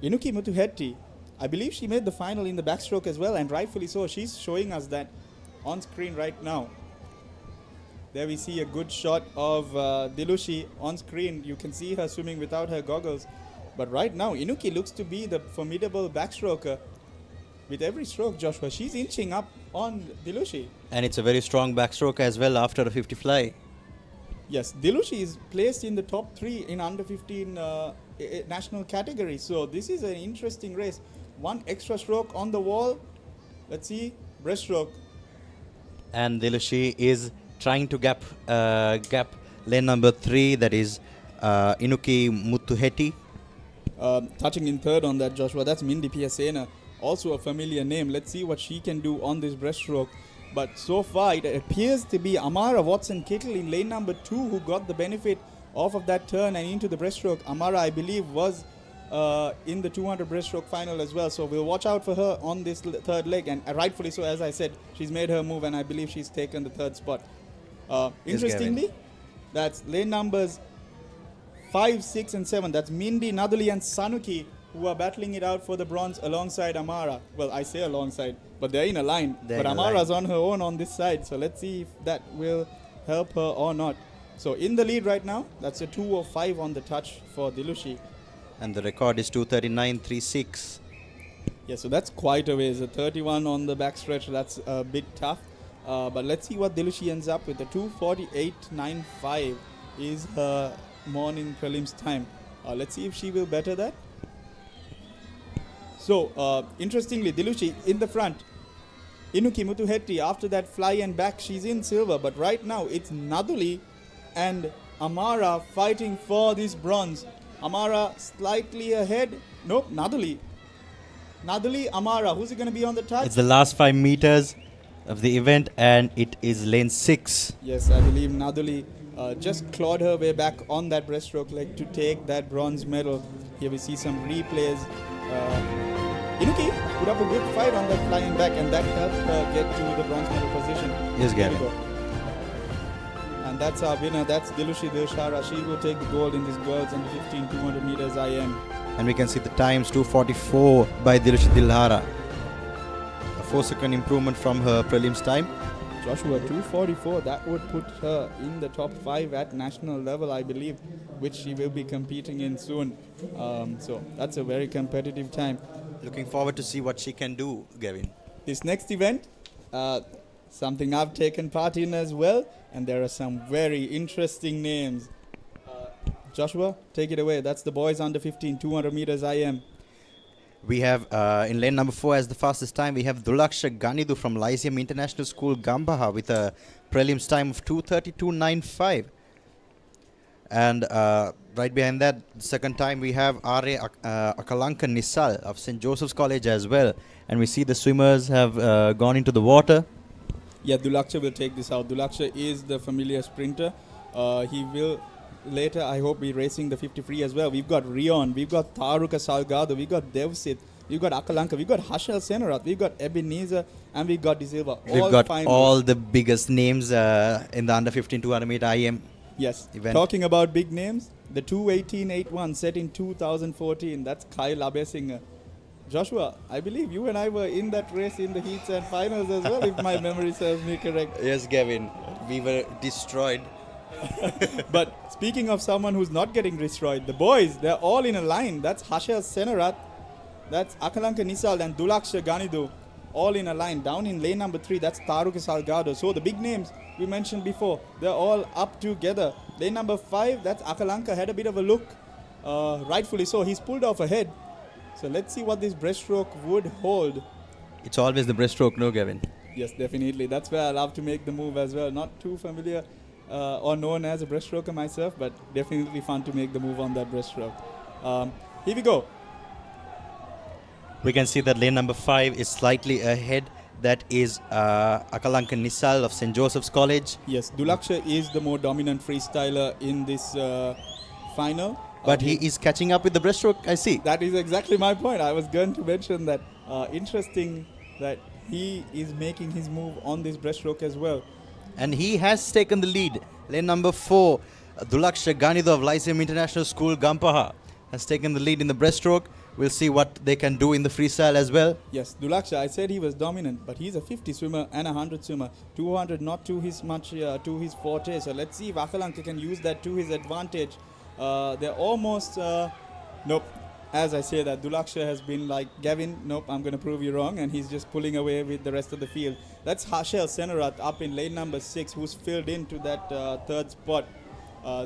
Inuki Mutuhetti, I believe she made the final in the backstroke as well, and rightfully so. She's showing us that on screen right now. There we see a good shot of Dilushi on screen. You can see her swimming without her goggles. But right now, Inuki looks to be the formidable backstroker. With every stroke, Joshua, she's inching up on Dilushi. And it's a very strong backstroke as well after a 50 fly. Yes, Dilushi is placed in the top 3 in under 15 national category. So this is an interesting race. One extra stroke on the wall. Let's see, breaststroke. And Dilushi is trying to gap lane number 3, that is Inuki Mutuhetti. Touching in third on that, Joshua, that's Mindy Piasena, also a familiar name. Let's see what she can do on this breaststroke. But so far, it appears to be Amara Watson-Kittle in lane number 2 who got the benefit off of that turn and into the breaststroke. Amara, I believe, was in the 200 breaststroke final as well. So we'll watch out for her on this third leg. And rightfully so, as I said, she's made her move, and I believe she's taken the third spot. Interestingly, that's lane numbers 5, 6, and 7. That's Mindy, Nadali, and Sanuki who are battling it out for the bronze alongside Amara. Well, I say alongside, but they're in a line. But Amara's on her own on this side. So let's see if that will help her or not. So in the lead right now, that's a 2:05 on the touch for Dilushi. And the record is 2:39.36. Yeah, so that's quite a ways. A 31 on the backstretch, that's a bit tough. But let's see what Dilushi ends up with. The 2:48.95 is her morning prelims time. Let's see if she will better that. So, interestingly, Dilushi in the front. Inuki Mutuhetti, after that fly and back, she's in silver. But right now, it's Naduli and Amara fighting for this bronze. Amara slightly ahead. Nope, Naduli. Naduli, Amara. Who's it going to be on the touch? It's the last 5 meters of the event, and it is lane 6. Yes, I believe Naduli just clawed her way back on that breaststroke leg to take that bronze medal. Here we see some replays. Inuki put up a good fight on that flying back, and that helped her get to the bronze medal position. Yes, Gary. And that's our winner. That's Dilushi Dilshara. She will take the gold in this girls under 15 200 meters IM. And we can see the times 2:44 by Dilushi Dilhara. A 4-second improvement from her prelims time. Joshua 2:44. That would put her in the top 5 at national level, I believe, which she will be competing in soon. So that's a very competitive time. Looking forward to see what she can do, Gavin. This next event, something I've taken part in as well, and there are some very interesting names. Joshua, take it away. That's the boys under 15 200 meters IM. We have in lane number 4 as the fastest time, we have Dulaksha Ganidu from Lyceum International School, Gambaha, with a prelims time of 2:32.95. And right behind that, second time, we have R.A. Akalanka Nisal of St. Joseph's College as well. And we see the swimmers have gone into the water. Yeah, Dulaksha will take this out. Dulaksha is the familiar sprinter. He will later, I hope, be racing the 50 free as well. We've got Rion, we've got Taruka Salgado, we've got Devsit, we've got Akalanka, we've got Hashel Senarat, we've got Ebenezer, and we've got De Silva. We've got all the biggest names in the under 15 200 meter IM. Yes, event. Talking about big names, the 2:18.81 set in 2014, that's Kyle Abesinger. Joshua, I believe you and I were in that race in the heats and finals as well, if my memory serves me correct. Yes, Gavin, we were destroyed. But speaking of someone who's not getting destroyed, the boys, they're all in a line. That's Hashel Senarat, that's Akalanka Nisal and Dulaksha Ganidu, all in a line. Down in lane number 3, that's Taruka Salgado. So the big names we mentioned before, they're all up together. Lane number 5, that's Akalanka, had a bit of a look, rightfully so. He's pulled off ahead. So let's see what this breaststroke would hold. It's always the breaststroke, no, Gavin? Yes, definitely. That's where I love to make the move as well. Not too familiar or known as a breaststroker myself, but definitely fun to make the move on that breaststroke. Here we go. We can see that lane number 5 is slightly ahead. That is Akalanka Nisal of St. Joseph's College. Yes, Dulaksha is the more dominant freestyler in this final. But he is catching up with the breaststroke, I see. That is exactly my point. I was going to mention that. Interesting that he is making his move on this breaststroke as well. And he has taken the lead. Lane number 4, Dulaksha Ganidu of Lyceum International School, Gampaha, has taken the lead in the breaststroke. We'll see what they can do in the freestyle as well. Yes, Dulaksha, I said he was dominant, but he's a 50 swimmer and a 100 swimmer. 200 not to his much to his forte. So let's see if Akalanka can use that to his advantage. They're almost nope. As I say that, Dulaksha has been like, Gavin, nope, I'm going to prove you wrong, and he's just pulling away with the rest of the field. That's Hashel Senarat up in lane number 6, who's filled into that third spot.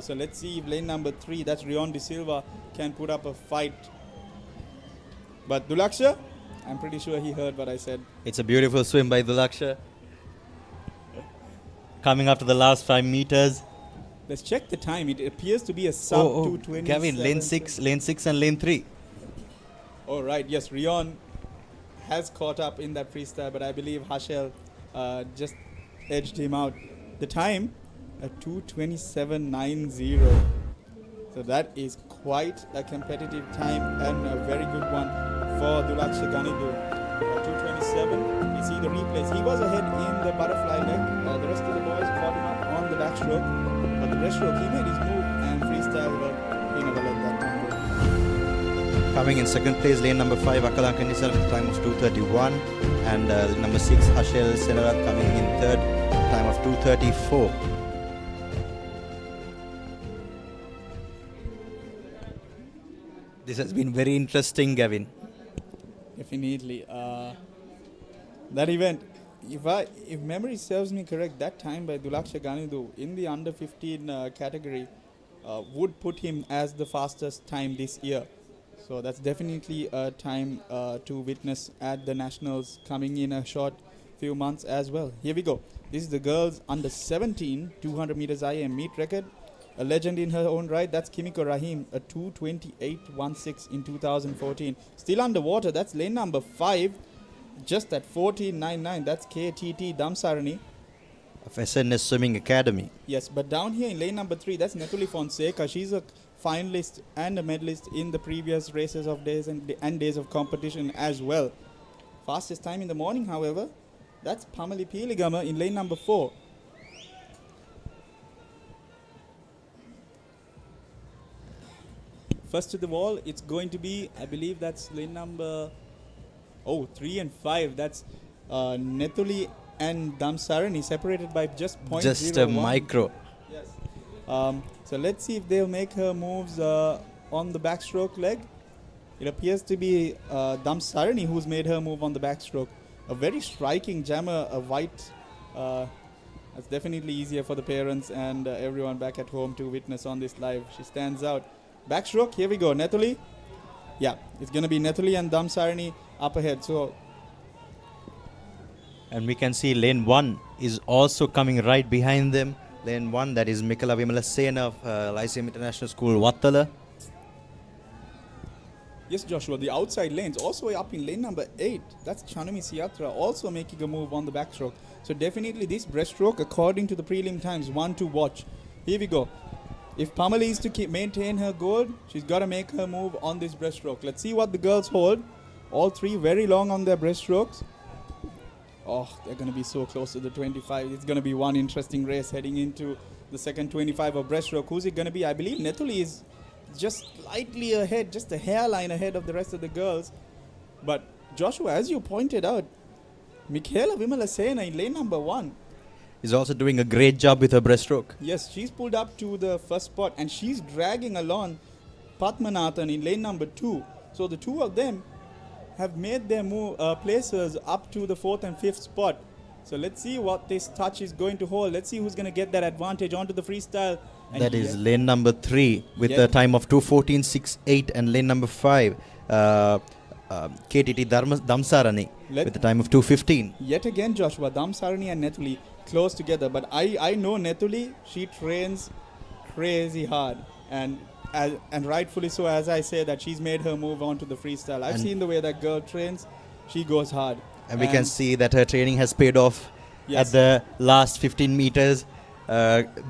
So let's see if lane number 3, that's Rion De Silva, can put up a fight. But Dulaksha, I'm pretty sure he heard what I said. It's a beautiful swim by Dulaksha. Coming up to the last 5 meters. Let's check the time. It appears to be a sub 2:27. Gavin, lane 6 and lane 3. Oh, right. Yes, Rion has caught up in that freestyle, but I believe Hashel just edged him out. The time, a 2:27.90. So that is quite a competitive time and a very good one for Dulaksha Ganidu. 2:27. We see the replays. He was ahead in the butterfly leg. The rest of the boys caught him up on the backstroke. But the breaststroke, he made his move, and freestyle, well, he never let that one go. Coming in second place, lane number 5, Akalanka Nisal with a time of 2:31. And number 6, Hashel Senarat coming in third, time of 2:34. This has been very interesting, Gavin. Definitely. That event, if memory serves me correct, that time by Dulaksha Ganidu in the under 15 category would put him as the fastest time this year. So that's definitely a time to witness at the Nationals coming in a short few months as well. Here we go. This is the girls under 17 200 meters IM meet record. A legend in her own right. That's Kimiko Rahim, a 2:28.16 in 2014. Still underwater. That's lane number 5, just at 14.99. That's KTT Damsarani of SNS Swimming Academy. Yes, but down here in lane number 3, that's Netuli Fonseca. She's a finalist and a medalist in the previous races of days and days of competition as well. Fastest time in the morning, however, that's Pamali Piligama in lane number 4. First to the wall, it's going to be, I believe that's lane number 3 and 5. That's Netuli and Damsarani, separated by just 0.01. Just a micro. Yes. So let's see if they'll make her moves on the backstroke leg. It appears to be Damsarani who's made her move on the backstroke. A very striking jammer, a white. That's definitely easier for the parents and everyone back at home to witness on this live. She stands out. Backstroke, here we go. Netuli. Yeah, it's going to be Netuli and Damsarani up ahead. So, and we can see lane 1 is also coming right behind them. Lane 1, that is Mikala Vimala Sen of Lyceum International School, Wattala. Yes, Joshua, the outside lanes, also up in lane number 8. That's Chanumi Siatra, also making a move on the backstroke. So definitely this breaststroke, according to the prelim times, one to watch. Here we go. If Pamela is to maintain her gold, she's got to make her move on this breaststroke. Let's see what the girls hold. All 3 very long on their breaststrokes. Oh, they're going to be so close to the 25. It's going to be one interesting race heading into the second 25 of breaststroke. Who's it going to be? I believe Netuli is just slightly ahead, just a hairline ahead of the rest of the girls. But Joshua, as you pointed out, Michaela Vimala Sena in lane number 1 is also doing a great job with her breaststroke. Yes, she's pulled up to the first spot and she's dragging along Padmanathan in lane number 2. So the two of them have made their move places up to the 4th and 5th spot. So let's see what this touch is going to hold. Let's see who's going to get that advantage onto the freestyle. And that is lane number 3 with a time of 2:14.68, and lane number 5 KTT Damsarani with a time of 2:15. Yet again, Joshua, Damsarani and Netuli close together. But I know Netuli, she trains crazy hard. And rightfully so, as I say, that she's made her move on to the freestyle. I've seen the way that girl trains. She goes hard. And we can see that her training has paid off at the last 15 meters,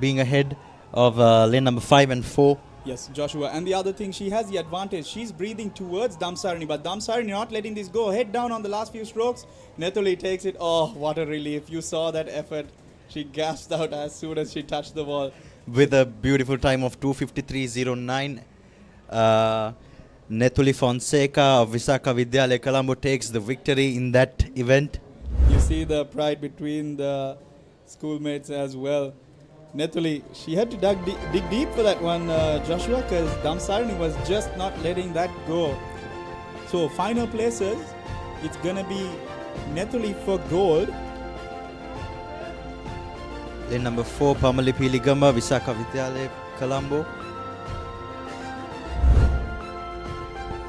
being ahead of lane number 5 and 4. Yes, Joshua. And the other thing, she has the advantage. She's breathing towards Damsarani, but Damsarani not letting this go. Head down on the last few strokes. Netuli takes it. Oh, what a relief. You saw that effort. She gasped out as soon as she touched the wall. With a beautiful time of 2:53.09. Netuli Fonseca of Visakha Vidyalaya Colombo takes the victory in that event. You see the pride between the schoolmates as well. Netuli, she had to dig deep for that one, Joshua, because Damsarani was just not letting that go. So final places, it's going to be Netuli for gold. Lane number 4, Pamali Piligama, Visakha Vidyalaya Colombo.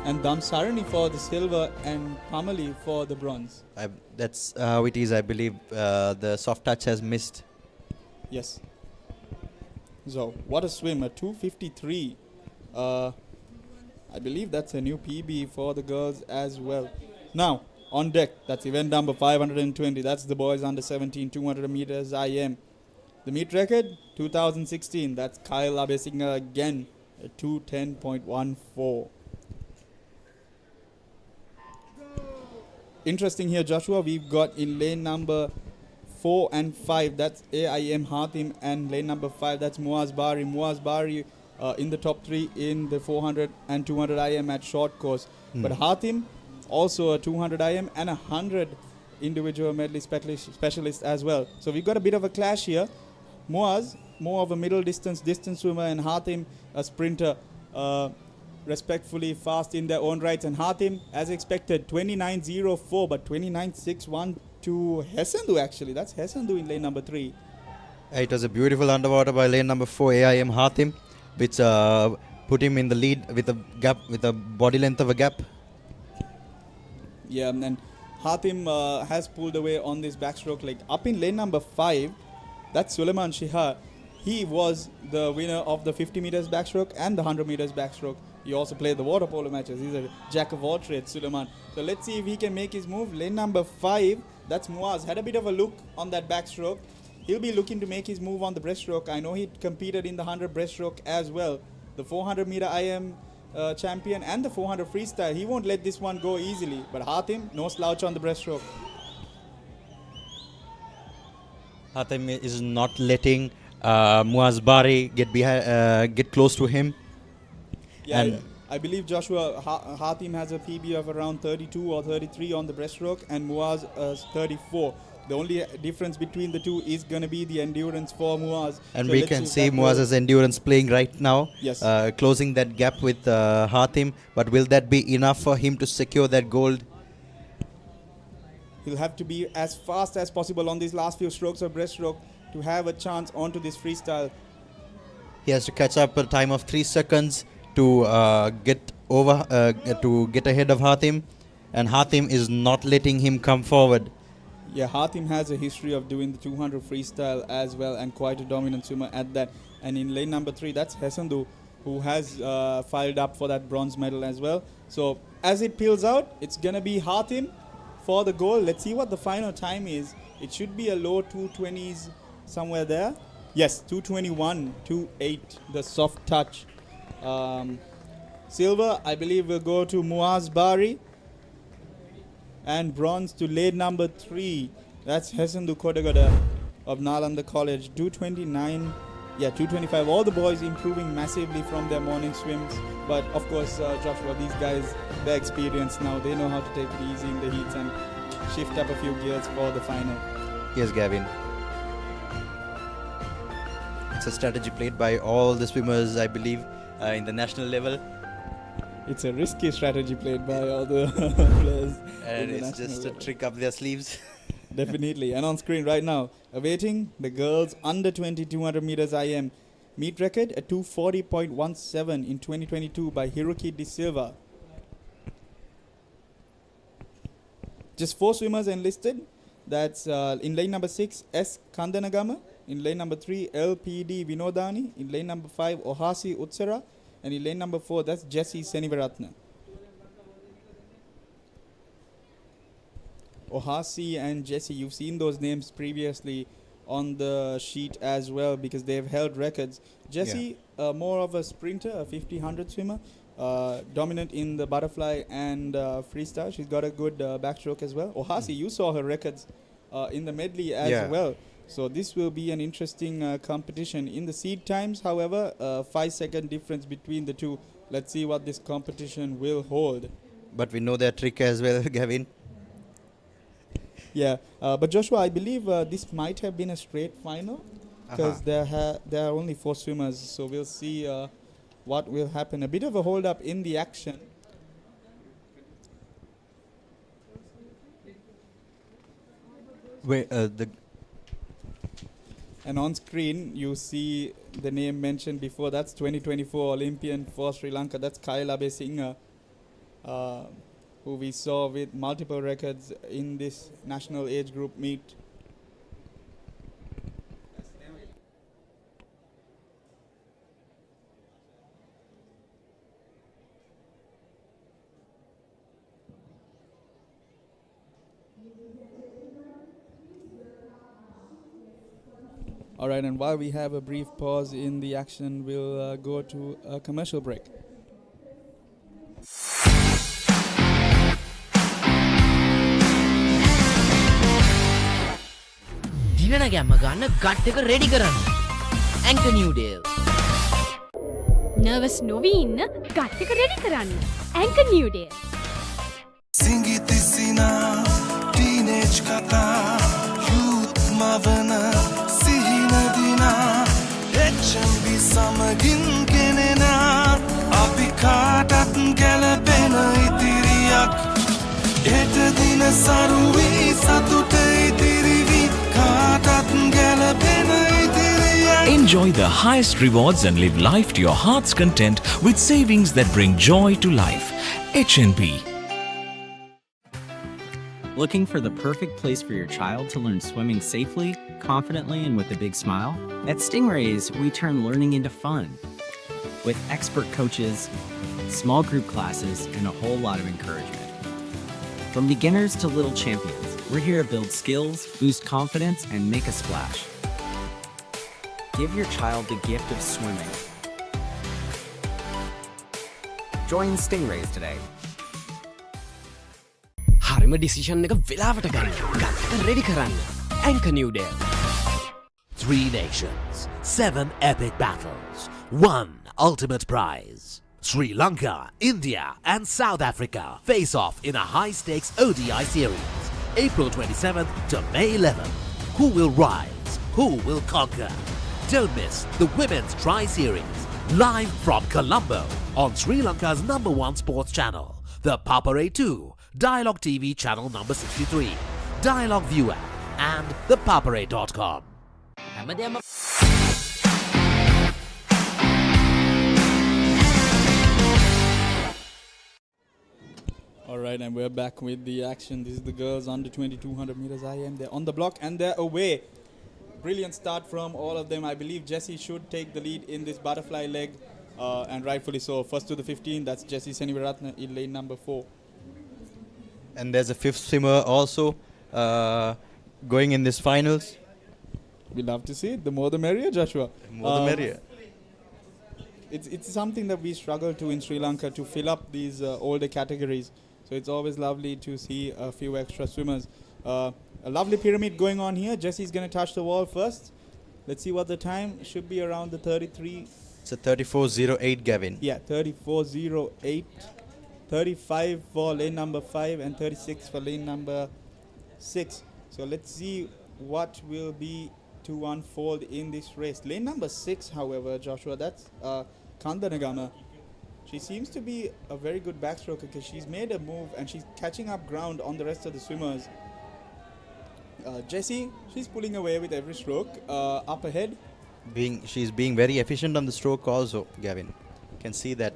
And Damsarani for the silver and Pamali for the bronze. That's how it is, I believe. The soft touch has missed. Yes. So, what a swim, a 2:53. I believe that's a new PB for the girls as well. Now, on deck, that's event number 520. That's the boys under 17, 200 meters IM. The meet record, 2016. That's Kyle Abesinger again, a 2:10.14. Interesting here, Joshua. We've got in lane number 4 and 5, that's AIM Hatim, and lane number 5, that's Muaz Bari. Muaz Bari in the top 3 in the 400 and 200 IM at short course. But Hatim, also a 200 IM and a 100 individual medley specialist as well. So we've got a bit of a clash here. Muaz, more of a middle distance swimmer, and Hatim, a sprinter, respectfully fast in their own rights. And Hatim, as expected, 29.04, but 29.61 to Hesendu actually. That's Hesendu in lane number 3. It was a beautiful underwater by lane number 4, AIM Hatim. which put him in the lead with a gap, with a body length of a gap. Yeah, and Hatim has pulled away on this backstroke. Like up in lane number 5, that's Suleiman Shihar. He was the winner of the 50 meters backstroke and the 100 meters backstroke. He also played the water polo matches. He's a jack of all trades, Suleiman. So let's see if he can make his move. Lane number 5, that's Muaz. Had a bit of a look on that backstroke. He'll be looking to make his move on the breaststroke. I know he competed in the 100 breaststroke as well. The 400 meter IM champion and the 400 freestyle. He won't let this one go easily. But Hatim, no slouch on the breaststroke. Hatim is not letting Muaz Bari get close to him. Yeah, and I believe Joshua Hatim has a PB of around 32 or 33 on the breaststroke, and Muaz 34. The only difference between the two is going to be the endurance for Muaz. And so we can see Muaz's endurance playing right now, yes. Closing that gap with Hatim. But will that be enough for him to secure that gold? He'll have to be as fast as possible on these last few strokes of breaststroke to have a chance onto this freestyle. He has to catch up a time of 3 seconds to get ahead of Hatim, and Hatim is not letting him come forward. Yeah, Hatim has a history of doing the 200 freestyle as well, and quite a dominant swimmer at that. And in lane number 3, that's Hesandu, who has filed up for that bronze medal as well. So as it peels out, it's going to be Hatim for the goal. Let's see what the final time is. It should be a low 220s somewhere there. Yes, 221.28, the soft touch. Silver, I believe, will go to Muaz Bari. And bronze to lane number 3. That's Hesandu Kodagada of Nalanda College. 229, 225. All the boys improving massively from their morning swims. But of course, Joshua, these guys, they're experienced now. They know how to take it easy in the heats and shift up a few gears for the final. Yes, Gavin. It's a strategy played by all the swimmers, I believe, in the national level. It's a risky strategy played by all the players. And it's just a trick up their sleeves. Definitely. And on screen right now, awaiting the girls under 20 200 meters IM. Meet record at 240.17 in 2022 by Hiroki De Silva. Just 4 swimmers enlisted. That's in lane number 6, S. Kandanagama. In lane number 3, LPD Vinodani. In lane number 5, Ohasi Utsara. And in lane number 4, that's Jesse Senivaratna. Ohasi and Jesse, you've seen those names previously on the sheet as well because they've held records. Jesse, more of a sprinter, a 50-100 swimmer, dominant in the butterfly and freestyle. She's got a good backstroke as well. Ohasi, you saw her records in the medley as well. So this will be an interesting competition. In the seed times, however, 5-second difference between the two. Let's see what this competition will hold. But we know their trick as well, Gavin. Yeah, but Joshua, I believe this might have been a straight final because there are only 4 swimmers. So we'll see what will happen. A bit of a hold up in the action. And on screen, you see the name mentioned before. That's 2024 Olympian for Sri Lanka. That's Kailabe Singha, who we saw with multiple records in this national age group meet. All right, and while we have a brief pause in the action, we'll go to a commercial break. දිනන ගැම්ම ගන්න gut එක ready කරන්න. Anchor New Dale. Nervous නොවී ඉන්න gut එක ready කරන්න. Anchor New Dale. Singiti sina teenage kata youth mavana sihina dina HNB samagin kenena api katat galapena itiriyak eta dina saruwi satute itirivi katat galapena itiriyak. In Enjoy the highest rewards and live life to your heart's content with savings that bring joy to life. HNB. Looking for the perfect place for your child to learn swimming safely, confidently, and with a big smile? At Stingrays, we turn learning into fun. With expert coaches, small group classes, and a whole lot of encouragement. From beginners to little champions, we're here to build skills, boost confidence, and make a splash. Give your child the gift of swimming. Join Stingrays today. හරිම decision එක වෙලාවට ගන්න. ගත්තට ready කරන්න. Anchor New Day. 3 nations, 7 epic battles, 1 ultimate prize. Sri Lanka, India and South Africa face off in a high-stakes ODI series, April 27th to May 11th. Who will rise? Who will conquer? Don't miss the Women's Tri-Series, live from Colombo on Sri Lanka's #1 sports channel, the Papare 2, Dialog TV channel number 63, Dialog ViU App and ThePapare.com. Alright, and we're back with the action. This is the girls under 2200 meters IM. They're on the block and they're away. Brilliant start from all of them. I believe Jessie should take the lead in this butterfly leg, and rightfully so. First to the 15, that's Jessie Senivaratna in lane number 4. And there's a fifth swimmer also going in this finals. We love to see it. The more the merrier, Joshua. The more the merrier. It's something that we struggle to in Sri Lanka, to fill up these older categories. So it's always lovely to see a few extra swimmers. A lovely pyramid going on here. Jessie's going to touch the wall first. Let's see what the time should be, around the 33. It's a 34.08, Gavin. Yeah, 34.08. 35 for lane number 5 and 36 for lane number 6. So let's see what will be to unfold in this race. Lane number 6, however, Joshua, that's Kandanagama. She seems to be a very good backstroker because she's made a move and she's catching up ground on the rest of the swimmers. Jessie, she's pulling away with every stroke. Up ahead. She's being very efficient on the stroke also, Gavin. You can see that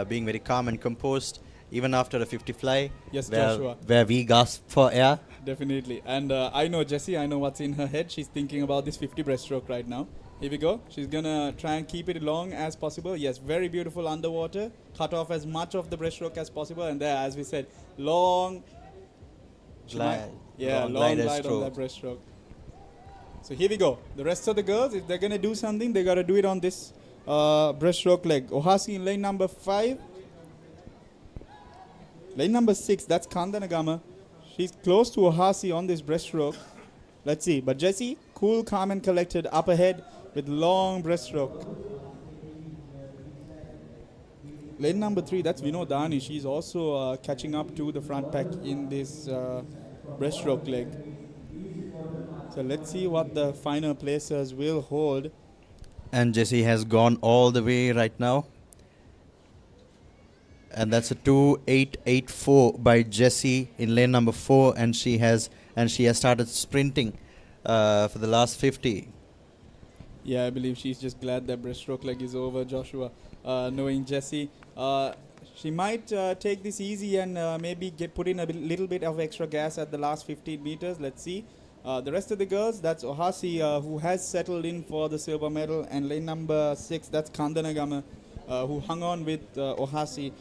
being very calm and composed even after a 50 fly. Yes, Joshua. Where we gasp for air. Definitely. And I know Jessie, I know what's in her head. She's thinking about this 50 breaststroke right now. Here we go. She's going to try and keep it long as possible. Yes, very beautiful underwater. Cut off as much of the breaststroke as possible. And there, as we said, long glide. Yeah, long glide on that breaststroke. So here we go. The rest of the girls, if they're going to do something, they got to do it on this breaststroke leg. Ohasi in lane number 5. Lane number 6, that's Kandanagama. She's close to Ohasi on this breaststroke. Let's see. But Jessie, cool, calm and collected, up ahead with long breaststroke. Lane number 3, that's Vinodani. She's also catching up to the front pack in this breaststroke leg. So let's see what the final placers will hold. And Jessie has gone all the way right now. And that's a 2.884 by Jessie in lane number 4, and she has started sprinting for the last 50. Yeah, I believe she's just glad that breaststroke leg is over, Joshua. Knowing Jessie, she might take this easy and maybe put in a little bit of extra gas at the last 15 meters. Let's see. The rest of the girls, that's Ohasi, who has settled in for the silver medal, and lane number 6, that's Kandanagama, who hung on with Ohasi.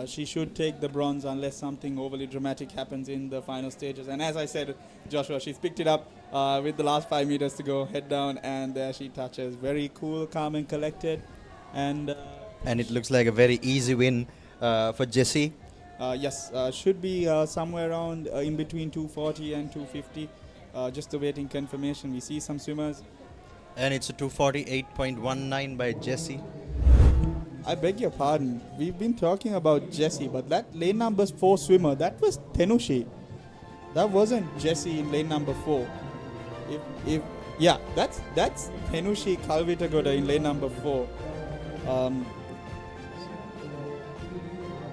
She should take the bronze unless something overly dramatic happens in the final stages. And as I said, Joshua, she's picked it up with the last 5 meters to go, head down, and there she touches. Very cool, calm and collected. And it looks like a very easy win for Jessie. Yes, should be somewhere around in between 240 and 250. Just awaiting confirmation. We see some swimmers. And it's a 248.19 by Jessie. I beg your pardon. We've been talking about Jessie, but that lane number 4 swimmer, that was Tenushi. That wasn't Jessie in lane number 4. Yeah, that's Tenushi Kalvitagoda in lane number 4.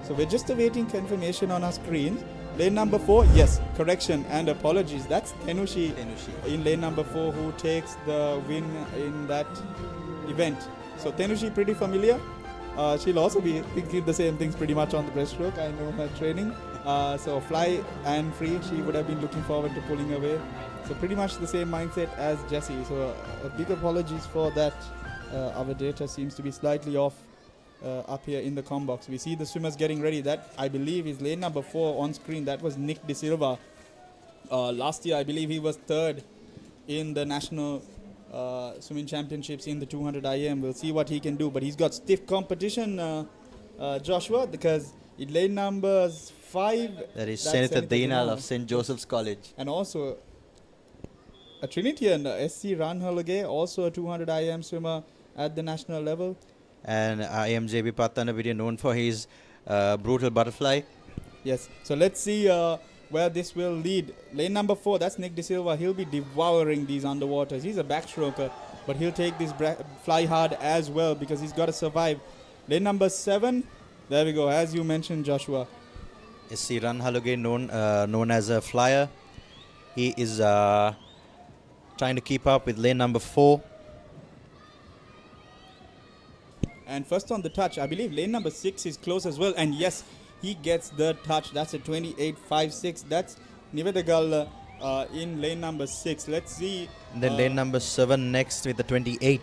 So we're just awaiting confirmation on our screens. lane number 4. Yes, correction and apologies. That's Tenushi in lane number 4 who takes the win in that event. So Tenushi pretty familiar. She'll also be thinking the same things pretty much on the breaststroke. I know her training. So fly and free, she would have been looking forward to pulling away. So pretty much the same mindset as Jessie. So a big apologies for that. Our data seems to be slightly off up here in the com box. We see the swimmers getting ready. That I believe is lane number 4 on screen. That was Nick De Silva. Last year I believe he was 3rd in the national swimming championships in the 200 IM. We'll see what he can do, but he's got stiff competition, Joshua, because in lane numbers 5 that is Senator Dinal of St. Joseph's College, and also a Trinitian, SC Ranhalage, also a 200 IM swimmer at the national level. And IMJB Pattanapitiya, known for his brutal butterfly. Yes, so let's see where this will lead. Lane number 4, that's Nick De Silva. He'll be devouring these underwaters. He's a backstroker, but he'll take this fly hard as well because he's got to survive. Lane number 7, there we go, as you mentioned, Joshua. SC Ranhalage, known as a flyer. He is trying to keep up with lane number 4. And first on the touch, I believe lane number 6 is close as well. And yes, he gets the touch. That's a 28.56. That's Nivedagal in lane number 6. Let's see. And then lane number 7 next with the 28.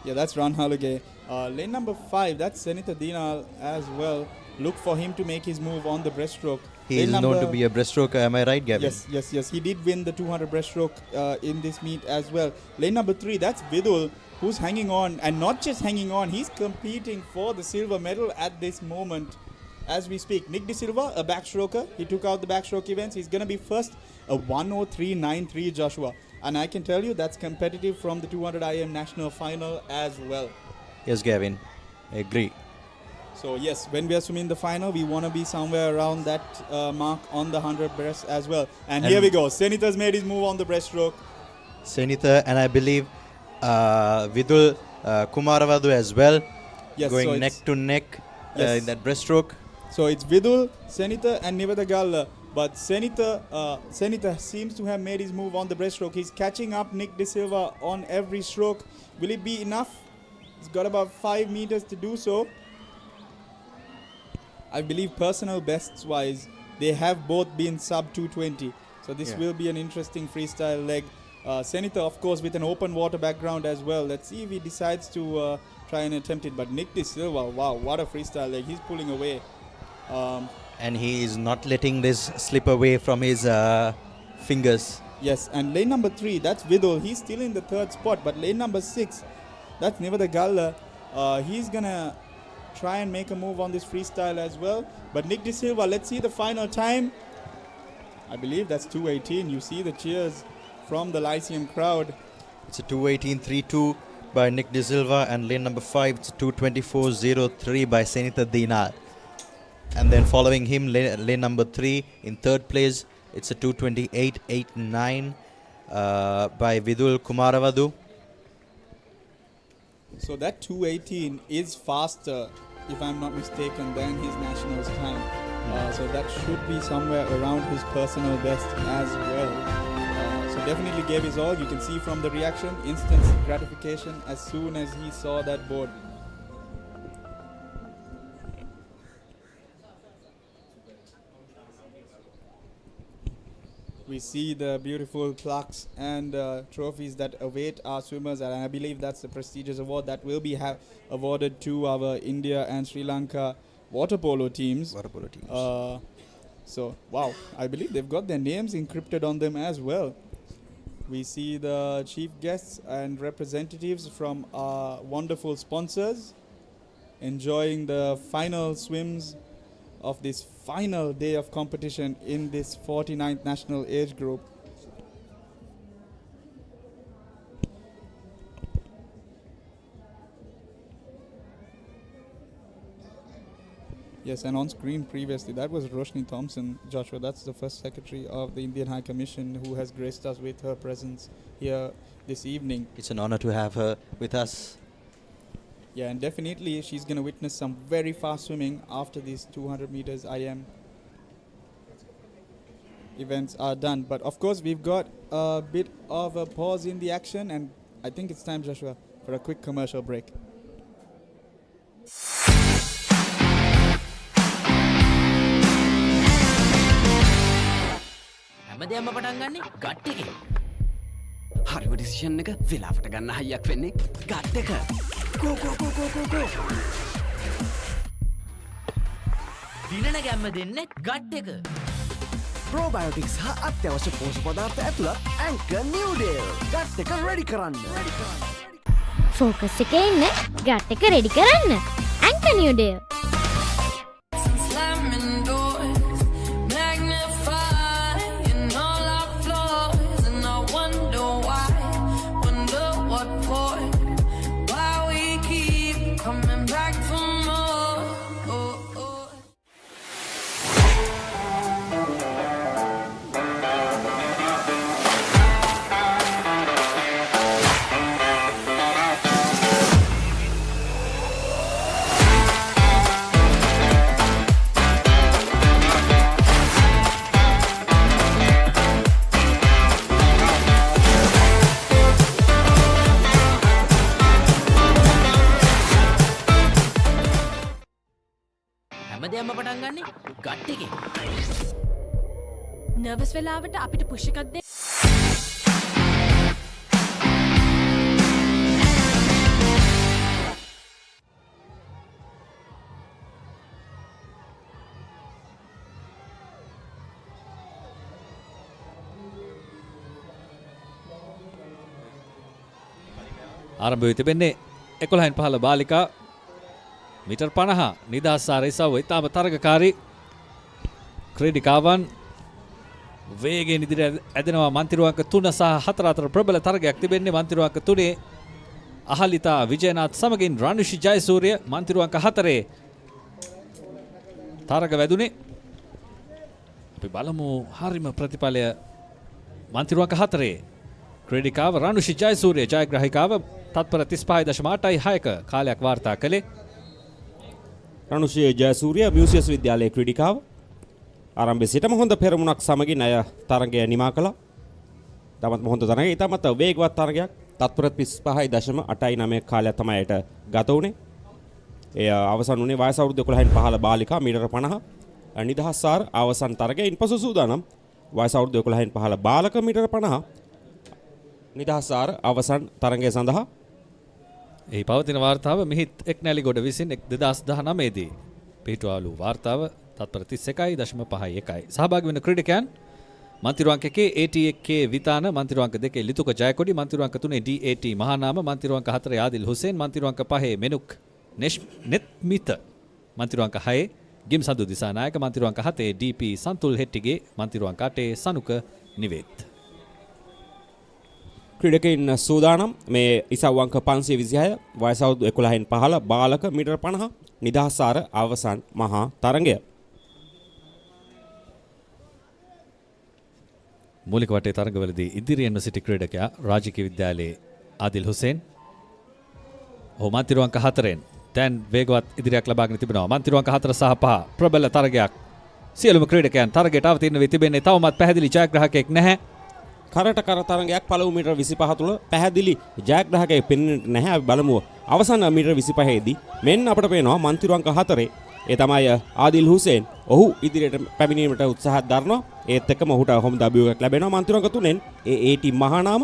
Yeah, that's Ranhalage. Lane number 5, that's Senita Dinal as well. Look for him to make his move on the breaststroke. He is known to be a breaststroker, am I right, Gavin? Yes. He did win the 200 breaststroke in this meet as well. Lane number 3, that's Vidul, who's hanging on, and not just hanging on, he's competing for the silver medal at this moment as we speak. Nick De Silva, a backstroker. He took out the backstroke events. He's going to be first, a 103.93, Joshua. And I can tell you that's competitive from the 200 IM national final as well. Yes, Gavin. I agree. So yes, when we are swimming the final, we want to be somewhere around that mark on the 100 breast as well. And here we go. Senita's made his move on the breaststroke. Senita, and I believe Vidul Kumaravadu as well, yes, going so neck to neck in that breaststroke. So it's Vidul, Senita and Nivadagal. But Senita seems to have made his move on the breaststroke. He's catching up Nick De Silva on every stroke. Will it be enough? He's got about 5 meters to do so. I believe personal bests wise, they have both been sub 220. So this will be an interesting freestyle leg. Senita, of course, with an open water background as well. Let's see if he decides to try and attempt it. But Nick De Silva, wow, what a freestyle leg. He's pulling away. And he is not letting this slip away from his fingers. Yes, and lane number 3, that's Vidul. He's still in the 3rd spot. But lane number 6, that's Nivadagal. He's going to try and make a move on this freestyle as well. But Nick De Silva, let's see the final time. I believe that's 2:18. You see the cheers from the Lyceum crowd. It's a 2:18.32 by Nick De Silva, and lane number 5, it's a 2:24.03 by Senita Dinal. And then following him, lane number 3 in 3rd place, it's a 2:28.89 by Vidul Kumaravadu. So that 2:18 is faster, if I'm not mistaken, than his nationals time. So that should be somewhere around his personal best as well. So definitely gave his all. You can see from the reaction, instant gratification as soon as he saw that board. We see the beautiful plaques and trophies that await our swimmers, and I believe that's a prestigious award that will be awarded to our India and Sri Lanka water polo teams. So, wow, I believe they've got their names encrypted on them as well. We see the chief guests and representatives from our wonderful sponsors enjoying the final swims of this final day of competition in this 49th national age group. Yes, and on screen previously, that was Roshni Thompson, Joshua. That's the first secretary of the Indian High Commission who has graced us with her presence here this evening. It's an honor to have her with us. Yeah, and definitely she's going to witness some very fast swimming after these 200 meters IM. events are done. But of course, we've got a bit of a pause in the action, and I think it's time, Joshua, for a quick commercial break. හැමදේම පටන් ගන්නේ gut එකේ. හරිම decision එක වෙලාවට ගන්න හයියක් වෙන්නේ gut එක. go. දිනන ගැම්ම දෙන්නේ ගට් එක. probiotics හා අත්‍යවශ්‍ය පෝෂක පදාර්ථ ඇතුළත් Anchor New Deal. ගට් එක රෙඩි කරන්න. ෆෝකස් එකේ ඉන්න ගට් එක රෙඩි කරන්න. Anchor New Deal. හැමදේම පටන් ගන්නේ ගට් එකේ. නර්වස් වෙලාවට අපිට පුෂ් එකක් දෙන්න. ආරම්භ වෙ තිබෙන්නේ 11න් 15 බාලිකා මීටර් 50 නිදහස් ආරේසාව ඉතාම තරගකාරී ක්‍රීඩිකාවන් වේගයෙන් ඉදිරියට ඇදෙනවා. මන්තිරුවන්ක 3 සහ 4 අතර ප්‍රබල තරගයක් තිබෙන්නේ. මන්තිරුවන්ක 3 අහලිතා විජයනාත් සමගින් රණුෂි ජයසූරිය. මන්තිරුවන්ක 4 තරග වැදුනේ. අපි බලමු හරිම ප්‍රතිඵලය. මන්තිරුවන්ක 4 ක්‍රීඩිකාව රණුෂි ජයසූරිය ජයග්‍රාහිකාව තත්පර 35.86ක කාලයක් වාර්තා කළේ. රණුෂි ජයසූරිය මියුසියස් විද්‍යාලයේ ක්‍රීඩිකාව ආරම්භයේ සිටම හොඳ පෙරමුණක් සමගින් අය තරගය නිමා කළා. තමත් හොඳ තරගයක්. ඊටමත් වේගවත් තරගයක්. තත්පර 35.89 කාලයක් තමයි ඒට ගත වුණේ. ඒ අවසන් වුණේ වයස අවුරුදු 11න් 15 බාලිකා මීටර 50 නිදහස් සාර අවසන් තරගයේ ඉන්පසු සූදානම් වයස අවුරුදු 11න් 15 බාලක මීටර 50 නිදහස් සාර අවසන් තරගය සඳහා එහි පවතින වාර්තාව මිහිත් එක්නැලිගොඩ විසින් 2019 දී පිටුවාලු වාර්තාව තත්පර 31.51යි. සහභාගී වෙන ක්‍රීඩකයන් මන්තිරුවන්ක 1 AT1K Withana, මන්තිරුවන්ක 2 ලිතුක Jayakody, මන්තිරුවන්ක 3 DAT Mahanama, මන්තිරුවන්ක 4 ආදිල් Hussain, මන්තිරුවන්ක 5 මෙනුක් නෙත්මිත, මන්තිරුවන්ක 6 ගිම්සඳු Dissanayake, මන්තිරුවන්ක 7 DP සන්තුල් Hettige, මන්තිරුවන්ක 8 Sanuka නිවේත්. ක්‍රීඩකයින් සූදානම් මේ ඉසව් අංක 526 වයස අවුරුදු 11න් 15 බාලක මීටර 50 නිදහස් සාර අවසන් මහා තරගය. මූලික වටේ තරගවලදී ඉදිරියෙන්ම සිටි ක්‍රීඩකයා රාජකීය විද්‍යාලයේ ආදිල් හුසේන්. ඔහු මන්තිරුවන්ක 4න් දැන් වේගවත් ඉදිරියක් ලබාගෙන තිබෙනවා. මන්තිරුවන්ක 4 සහ 5 ප්‍රබල තරගයක්. සියලුම ක්‍රීඩකයන් තරගයට අවතීර්ණ වී තිබෙන්නේ. තවමත් පැහැදිලි ජයග්‍රාහකයෙක් නැහැ. කරට කර තරගයක් පළමු මීටර 25 තුළ පැහැදිලි ජයග්‍රාහකයෙක් පෙනෙන්නේ නැහැ. අපි බලමු අවසන් මීටර 25 දී මෙන්න අපට පේනවා මන්තිරුවන්ක 4 ඒ තමයි ආදිල් හුසේන්. ඔහු ඉදිරියට පැමිණීමට උත්සාහ දරනවා. ඒත් එක්කම ඔහුට හොඳ අභියෝගයක් ලැබෙනවා. මන්තිරුවන්ක 3න් ඒ AT මහානාම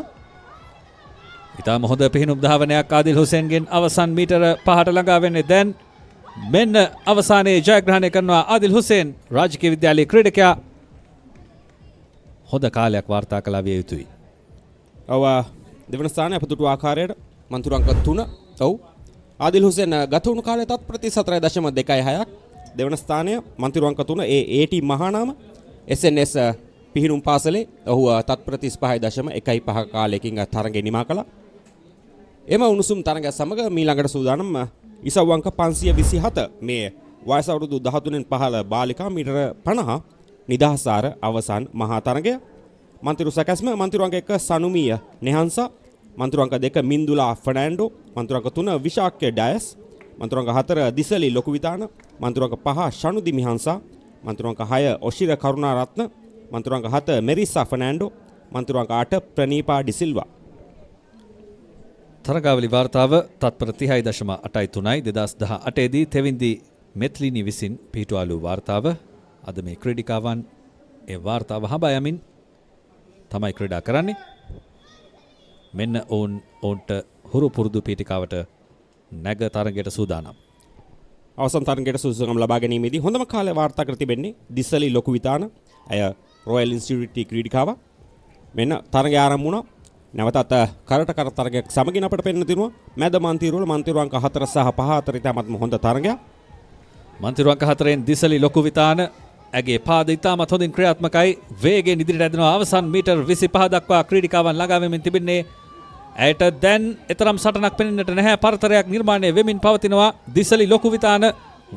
ඉතාම හොඳ පිහිනුම් ධාවනයක් ආදිල් හුසේන්ගෙන් අවසන් මීටර 5ට ළඟා වෙන්නේ. දැන් මෙන්න අවසානයේ ජයග්‍රහණය කරනවා ආදිල් හුසේන්. රාජකීය විද්‍යාලයේ ක්‍රීඩකයා හොඳ කාලයක් වාර්තා කළා විය යුතුයි. ඔව් දෙවන ස්ථානය අපතුටු ආකාරයට මන්තිරුවන්ක 3. ඔව් ආදිල් හුසේන් ගත වුණු කාලය තත්පර 34.26ක්. දෙවන ස්ථානය මන්තිරුවන්ක 3 ඒ AT මහානාම SNS පිහිනුම් පාසලේ ඔහු තත්පර 35.15 කාලයකින් තරගය නිමා කළා. එම උණුසුම් තරගය සමග මීළඟට සූදානම් ඉසව් අංක 527 මේ වයස අවුරුදු 13න් 15 බාලිකා මීටර 50 නිදහස් සාර අවසන් මහා තරගය. මන්තිරු සැකැස්ම මන්තිරුවන්ක 1 සනුමිය නෙහන්සා, මන්තිරුවන්ක 2 මින්දුලා ෆර්නෑන්ඩෝ, මන්තිරුවන්ක 3 විශාක්‍ය ඩයස්, මන්තිරුවන්ක 4 දිසලි ලොකු විතාන, මන්තිරුවන්ක 5 ෂනුදි මිහන්සා, මන්තිරුවන්ක 6 ඔශිර කරුණාරත්න, මන්තිරුවංක 7 මෙරිසා ෆර්නෑන්ඩෝ, මන්තිරුවංක 8 ප්‍රනීපා ඩිසිල්වා. තරගාවලි වාර්තාව තත්පර 30.83යි 2018 දී තෙවින්දි මෙත්ලිනි විසින් පිටුවාලු වාර්තාව. අද මේ ක්‍රීඩිකාවන් ඒ වාර්තාව හඹා යමින් තමයි ක්‍රීඩා කරන්නේ. මෙන්න ඔවුන්ට හුරු පුරුදු පීඨිකාවට නැග තරගයට සූදානම්. අවසන් තරගයට සුදුසුකම් ලබා ගැනීමේදී හොඳම කාලය වාර්තා කර තිබෙන්නේ දිස්සලි ලොකු විතාන. ඇය රොයල් ඉන්ස්ටිටියුට් ක්‍රීඩිකාවක්. මෙන්න තරගය ආරම්භ වුණා. නැවතත් කරට කර තරගයක් සමගින් අපට පෙන්වන්න තිනවා. මැද මන්තිරුවල මන්තිරුවංක 4 සහ 5 අතර ඉතාමත්ම හොඳ තරගයක්. මන්තිරුවංක 4න් දිස්සලි ලොකු විතාන ඇගේ පාද ඉතාමත් හොඳින් ක්‍රියාත්මකයි. වේගයෙන් ඉදිරියට ඇදෙනවා. අවසන් මීටර් 25 දක්වා ක්‍රීඩිකාවන් ළඟා වෙමින් තිබෙන්නේ. ඇයට දැන් එතරම් සටනක් පෙනෙන්නට නැහැ. පරතරයක් නිර්මාණය වෙමින් පවතිනවා. දිස්සලි ලොකු විතාන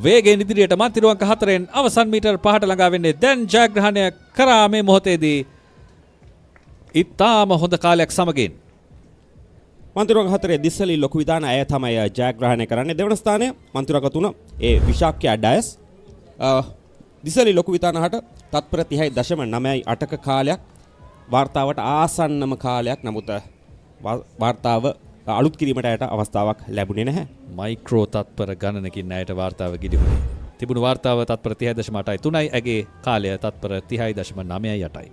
වේගයෙන් ඉදිරියට මන්තිරුවංක 4න් අවසන් මීටර් 5ට ළඟා වෙන්නේ. දැන් ජයග්‍රහණය කරා මේ මොහොතේදී. ඉතාම හොඳ කාලයක් සමගින් මන්තිරුවංක 4 දිස්සලි ලොකු විතාන ඇය තමයි ජයග්‍රහණය කරන්නේ. දෙවන ස්ථානය මන්තිරුවංක 3 ඒ විශාක්‍යා ඩයස්. දිස්සලි ලොකු විතානහට තත්පර 30.98ක කාලයක් වාර්තාවට ආසන්නම කාලයක්. නමුත් වාර්තාව අලුත් කිරීමට ඇයට අවස්ථාවක් ලැබුණේ නැහැ. මයික්‍රෝ තත්පර ගණනකින් ඇයට වාර්තාව ගිලිහුණේ. තිබුණු වාර්තාව තත්පර 30.83යි. ඇගේ කාලය තත්පර 30.98යි.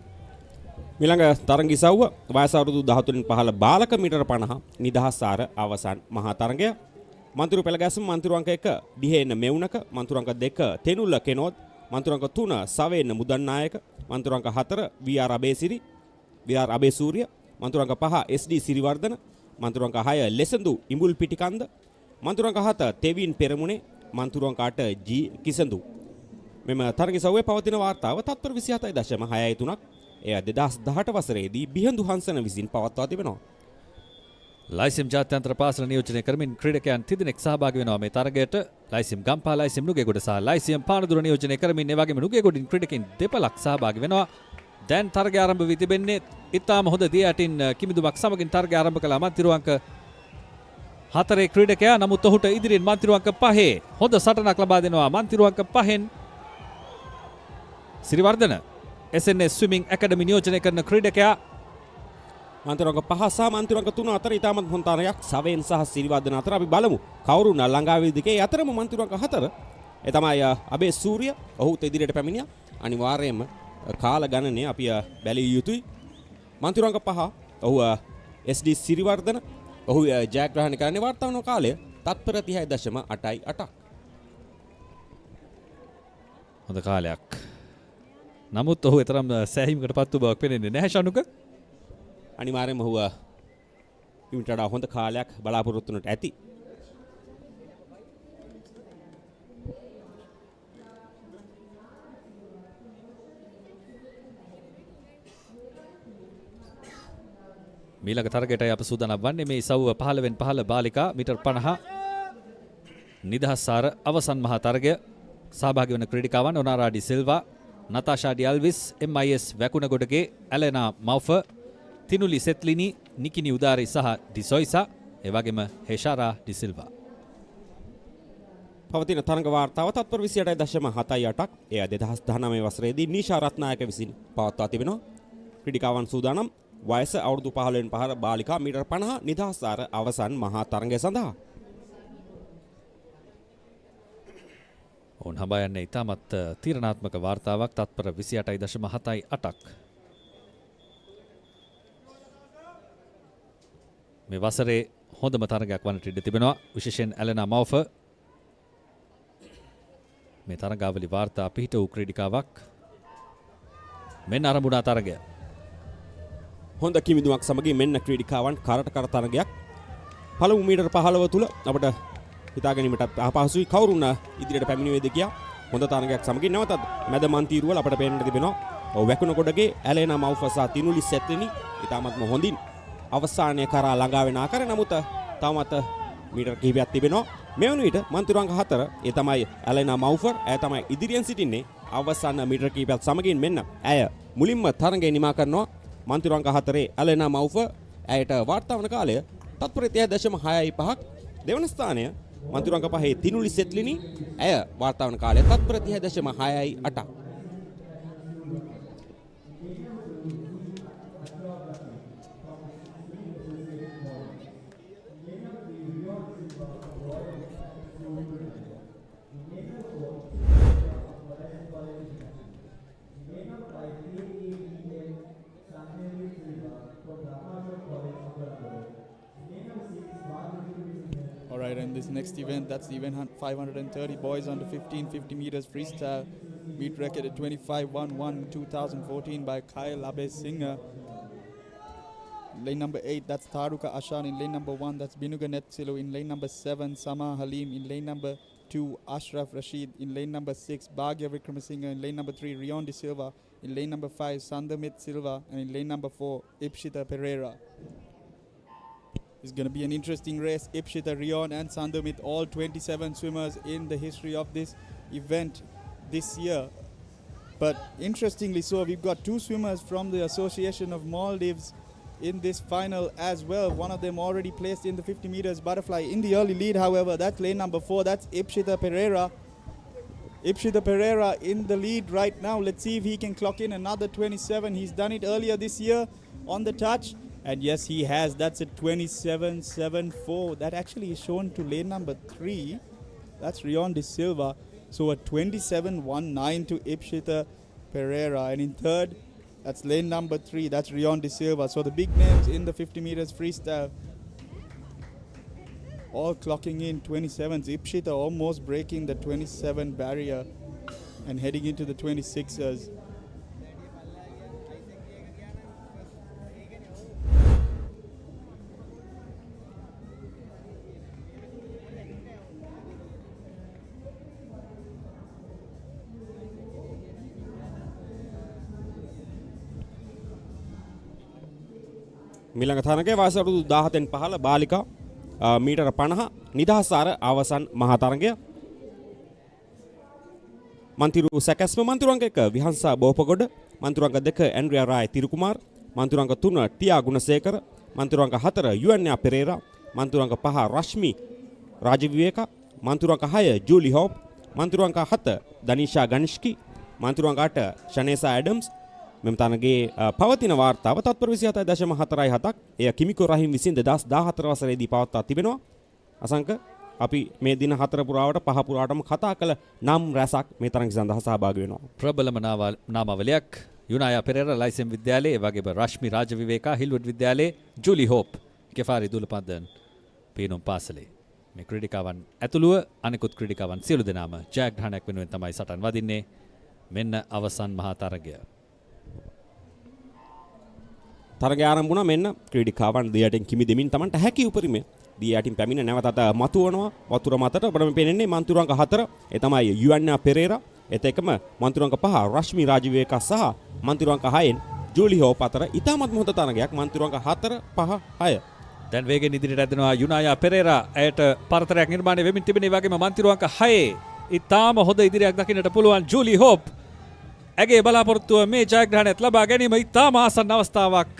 ඊළඟ තරග ඉසව්ව වයස අවුරුදු 13න් පහළ බාලක මීටර 50 නිදහස් ආර අවසන් මහා තරගය. මන්තිරු පෙළගැස්ම මන්තිරුවංක 1 දිහේන මෙවුනක, මන්තිරුවංක 2 තෙනුල්ල කෙනෝද්, මන්තිරුවංක 3 සවේන මුදන්නායක, මන්තිරුවංක 4 VR Abeysiri VR අබේසූරිය, මන්තිරුවංක 5 SD Siriwardena, මන්තිරුවංක 6 ලෙසඳු ඉඹුල් පිටිකන්ද, මන්තිරුවංක 7 තෙවින් පෙරමුණේ, මන්තිරුවංක 8 G කිසඳු. මෙම තරග ඉසව්වේ පවතින වාර්තාව තත්පර 27.63ක්. එය 2018 වසරේදී බිහඳු හංසන විසින් පවත්වා තිබෙනවා. ලයිසිම් ජාත්‍යන්තර පාසල නියෝජනය කරමින් ක්‍රීඩකයන් තිදෙනෙක් සහභාගී වෙනවා මේ තරගයට. ලයිසිම් ගම්පහ, ලයිසිම් නුගේගොඩ සහ ලයිසිම් පානදුර නියෝජනය කරමින් ඒ වගේම නුගේගොඩින් ක්‍රීඩකයන් දෙපළක් සහභාගී වෙනවා. දැන් තරගය ආරම්භ වී තිබෙන්නේ ඉතාම හොඳ දිය යටින් කිමිදුමක් සමගින් තරගය ආරම්භ කළා මන්තිරුවංක 4 ක්‍රීඩකයා. නමුත් ඔහුට ඉදිරියෙන් මන්තිරුවංක 5 හොඳ සටනක් ලබා දෙනවා. මන්තිරුවංක 5න් සිරිවර්ධන SNS ස්විමිං ඇකඩමි නියෝජනය කරන ක්‍රීඩකයා. මන්තිරුවංක 5 සහ මන්තිරුවංක 3 අතර ඉතාමත් හොඳ තරගයක් සවෙන් සහ සිරිවර්ධන අතර අපි බලමු කවුරු ළඟා වේද කියලා. ඒ අතරම මන්තිරුවංක 4 ඒ තමයි අබේ සූර්ය. ඔහු ඉදිරියට පැමිණියා. අනිවාර්යයෙන්ම කාල ගණනේ අපි බැලිය යුතුයි. මන්තිරුවංක 5 ඔහු SD සිරිවර්ධන ඔහු ජයග්‍රහණය කරන්නේ වාර්තා වන කාලය තත්පර 30.88ක්. හොඳ කාලයක්. නමුත් ඔහු තරම් සෑහීමකට පත් වූ බවක් පෙනෙන්නේ නැහැ ශනුක. අනිවාර්යයෙන්ම ඔහු ඊට වඩා හොඳ කාලයක් බලාපොරොත්තු වෙන්නට ඇති. මීළඟ තරගයටයි අප සූදානම් වන්නේ. මේ ඉසව්ව 15න් 15 බාලිකා මීටර් 50 නිදහස් ආර අවසන් මහා තරගය. සහභාගී වන ක්‍රීඩිකාවන් ඔනාරා ඩි සිල්වා, නතාෂා ඩි අල්විස්, MIS වැකුණගොඩගේ ඇලෙනා මව්ෆ, තිනුලි සෙත්ලිනි, නිකිනි උදාරි සහ ඩි සොයිසා, ඒ වගේම හෙෂාරා ඩි සිල්වා. පවතින තරග වාර්තාව තත්පර 28.78ක්. එය 2019 වසරේදී නීෂා රත්නායක විසින් පවත්වා තිබෙනවා. ක්‍රීඩිකාවන් සූදානම් වයස අවුරුදු 15න් 15 බාලිකා මීටර් 50 නිදහස් ආර අවසන් මහා තරගය සඳහා. ඔවුන් හඹා යන්නේ ඉතාමත් තීරණාත්මක වාර්තාවක් තත්පර 28.78ක්. මේ වසරේ හොඳම තරගයක් වන්නට ඉඩ තිබෙනවා. විශේෂයෙන් ඇලෙනා මව්ෆ මේ තරගාවලි වාර්තා පිහිට වූ ක්‍රීඩිකාවක්. මෙන්න ආරම්භුණා තරගය. හොඳ කිමිදුමක් සමගින් මෙන්න ක්‍රීඩිකාවන් කරට කර තරගයක්. පළමු මීටර් 15 තුල අපට හිතා ගැනීමට අපහසුයි කවුරුන් ඉදිරියට පැමිණෙයිද කියා. හොඳ තරගයක් සමගින් නැවතත් මැද මන්තිරුවල අපට පේන්නට තිබෙනවා. වැකුණකොඩගේ ඇලෙනා මව්ෆ සහ තිනුලි සෙත්ලිනි ඉතාමත්ම හොඳින් අවසානයේ කරා ළඟා වෙන ආකාරය. නමුත් තවමත් මීටර් කිහිපයක් තිබෙනවා. මේ වන විට මන්තිරුවංක 4 ඒ තමයි ඇලෙනා මව්ෆ. ඇය තමයි ඉදිරියෙන් සිටින්නේ. අවසාන මීටර් කිහිපයක් සමගින් මෙන්න ඇය මුලින්ම තරගය නිමා කරනවා. මන්තිරුවංක 4 ඇලෙනා මව්ෆ. ඇයට වාර්තා වන කාලය තත්පර 30.65ක්. දෙවන ස්ථානය මන්තිරුවංක 5 තිනුලි සෙත්ලිනි. ඇය වාර්තා වන කාලය තත්පර 30.68ක්. in this next event. That's the event 530 boys under 50 meters freestyle. Meet record at 25.11 2014 by Kyle Abe Singer. Lane number 8, that's Taruka Ashan. In lane number 1, that's Binuga Netsilu. In lane number 7, Sama Halim. In lane number 2, Ashraf Rashid. In lane number 6, Bhagya Vikramasinghe. In lane number 3, Rion De Silva. In lane number 5, Sandamit Silva. And in lane number 4, Ipshita Pereira. It's going to be an interesting race. Ipshita, Rion and Sandamit, all 27 swimmers in the history of this event this year. But interestingly so, we've got 2 swimmers from the Association of Maldives in this final as well. One of them already placed in the 50 meters butterfly. In the early lead, however, that's lane number 4. That's Ipshita Pereira. Ipshita Pereira in the lead right now. Let's see if he can clock in another 27. He's done it earlier this year on the touch. And yes, he has. That's a 27.74. That actually is shown to lane number 3. That's Rion De Silva. So a 27.19 to Ipshita Pereira. And in third, that's lane number 3. That's Rion De Silva. So the big names in the 50 meters freestyle all clocking in 27s. Ipshita almost breaking the 27 barrier and heading into the 26ers. මිළඟ තරගයේ වයස අවුරුදු 17න් පහළ බාලිකා මීටර 50 නිදහස් ආර අවසන් මහා තරගය මන්තිරු සැකැස්ම මන්තිරු අංක 1 විහංසා බෝපගොඩ මන්තිරු අංක 2 Andrea රාය තිරුකුමාර් මන්තිරු අංක 3 ටියා ගුණසේකර මන්තිරු අංක 4 යුවන්යා පෙරේරා මන්තිරු අංක 5 රශ්මි රාජවිවේක මන්තිරු අංක 6 ජූලි හෝප් මන්තිරු අංක 7 දනිෂා ගනිෂ්කි මන්තිරු අංක 8 ෂනේසා ඇඩම්ස් මෙම තරගයේ පවතින වාර්තාව තත්පර 27.47ක් එය කිමිකෝ රහිම් විසින් 2014 වසරේදී පවත්වා තිබෙනවා. අසංක අපි මේ දින 4 පුරාවට 5 පුරාවටම කතා කළ නම් රැසක් මේ තරගය සඳහා සහභාගී වෙනවා. ප්‍රබලම නාමාවලියක් යුනායා පෙරේරා ලයිසම් විද්‍යාලයේ වගේම රශ්මි රාජවිවේකා හිල්වුඩ් විද්‍යාලයේ ජූලි හෝප් කෙෆාරි දුලපන්දන් පේනුම් පාසලේ මේ ක්‍රීඩිකාවන් ඇතුළුව අනෙකුත් ක්‍රීඩිකාවන් සියලු දෙනාම ජයග්‍රහණයක් වෙනුවෙන් තමයි සටන් වදින්නේ. මෙන්න අවසන් මහා තරගය. තරගය ආරම්භ වුණා. මෙන්න ක්‍රීඩිකාවන් දියටින් කිමි දෙමින් තමන්ට හැකි උපරිමය දියටින් පැමිණ නැවතත් මතුවනවා. වතුර මතට ඔබට මේ පේන්නේ මන්තිරු අංක 4 ඒ තමයි යුවන්නා පෙරේරා. ඒත් එක්කම මන්තිරු අංක 5 රශ්මි රාජවිවේක සහ මන්තිරු අංක 6න් ජූලි හෝප් අතර ඉතාමත් මොහොත තරගයක්. මන්තිරු අංක 4 5 6 දැන් වේගෙන් ඉදිරියට ඇදෙනවා යුනායා පෙරේරා. ඇයට පරතරයක් නිර්මාණය වෙමින් තිබෙන ඒ වගේම මන්තිරු අංක 6 ඉතාම හොඳ ඉදිරියක් දකින්නට පුළුවන් ජූලි හෝප්. ඇගේ බලාපොරොත්තුව මේ ජයග්‍රහණයත් ලබා ගැනීම ඉතාම ආසන්න අවස්ථාවක්.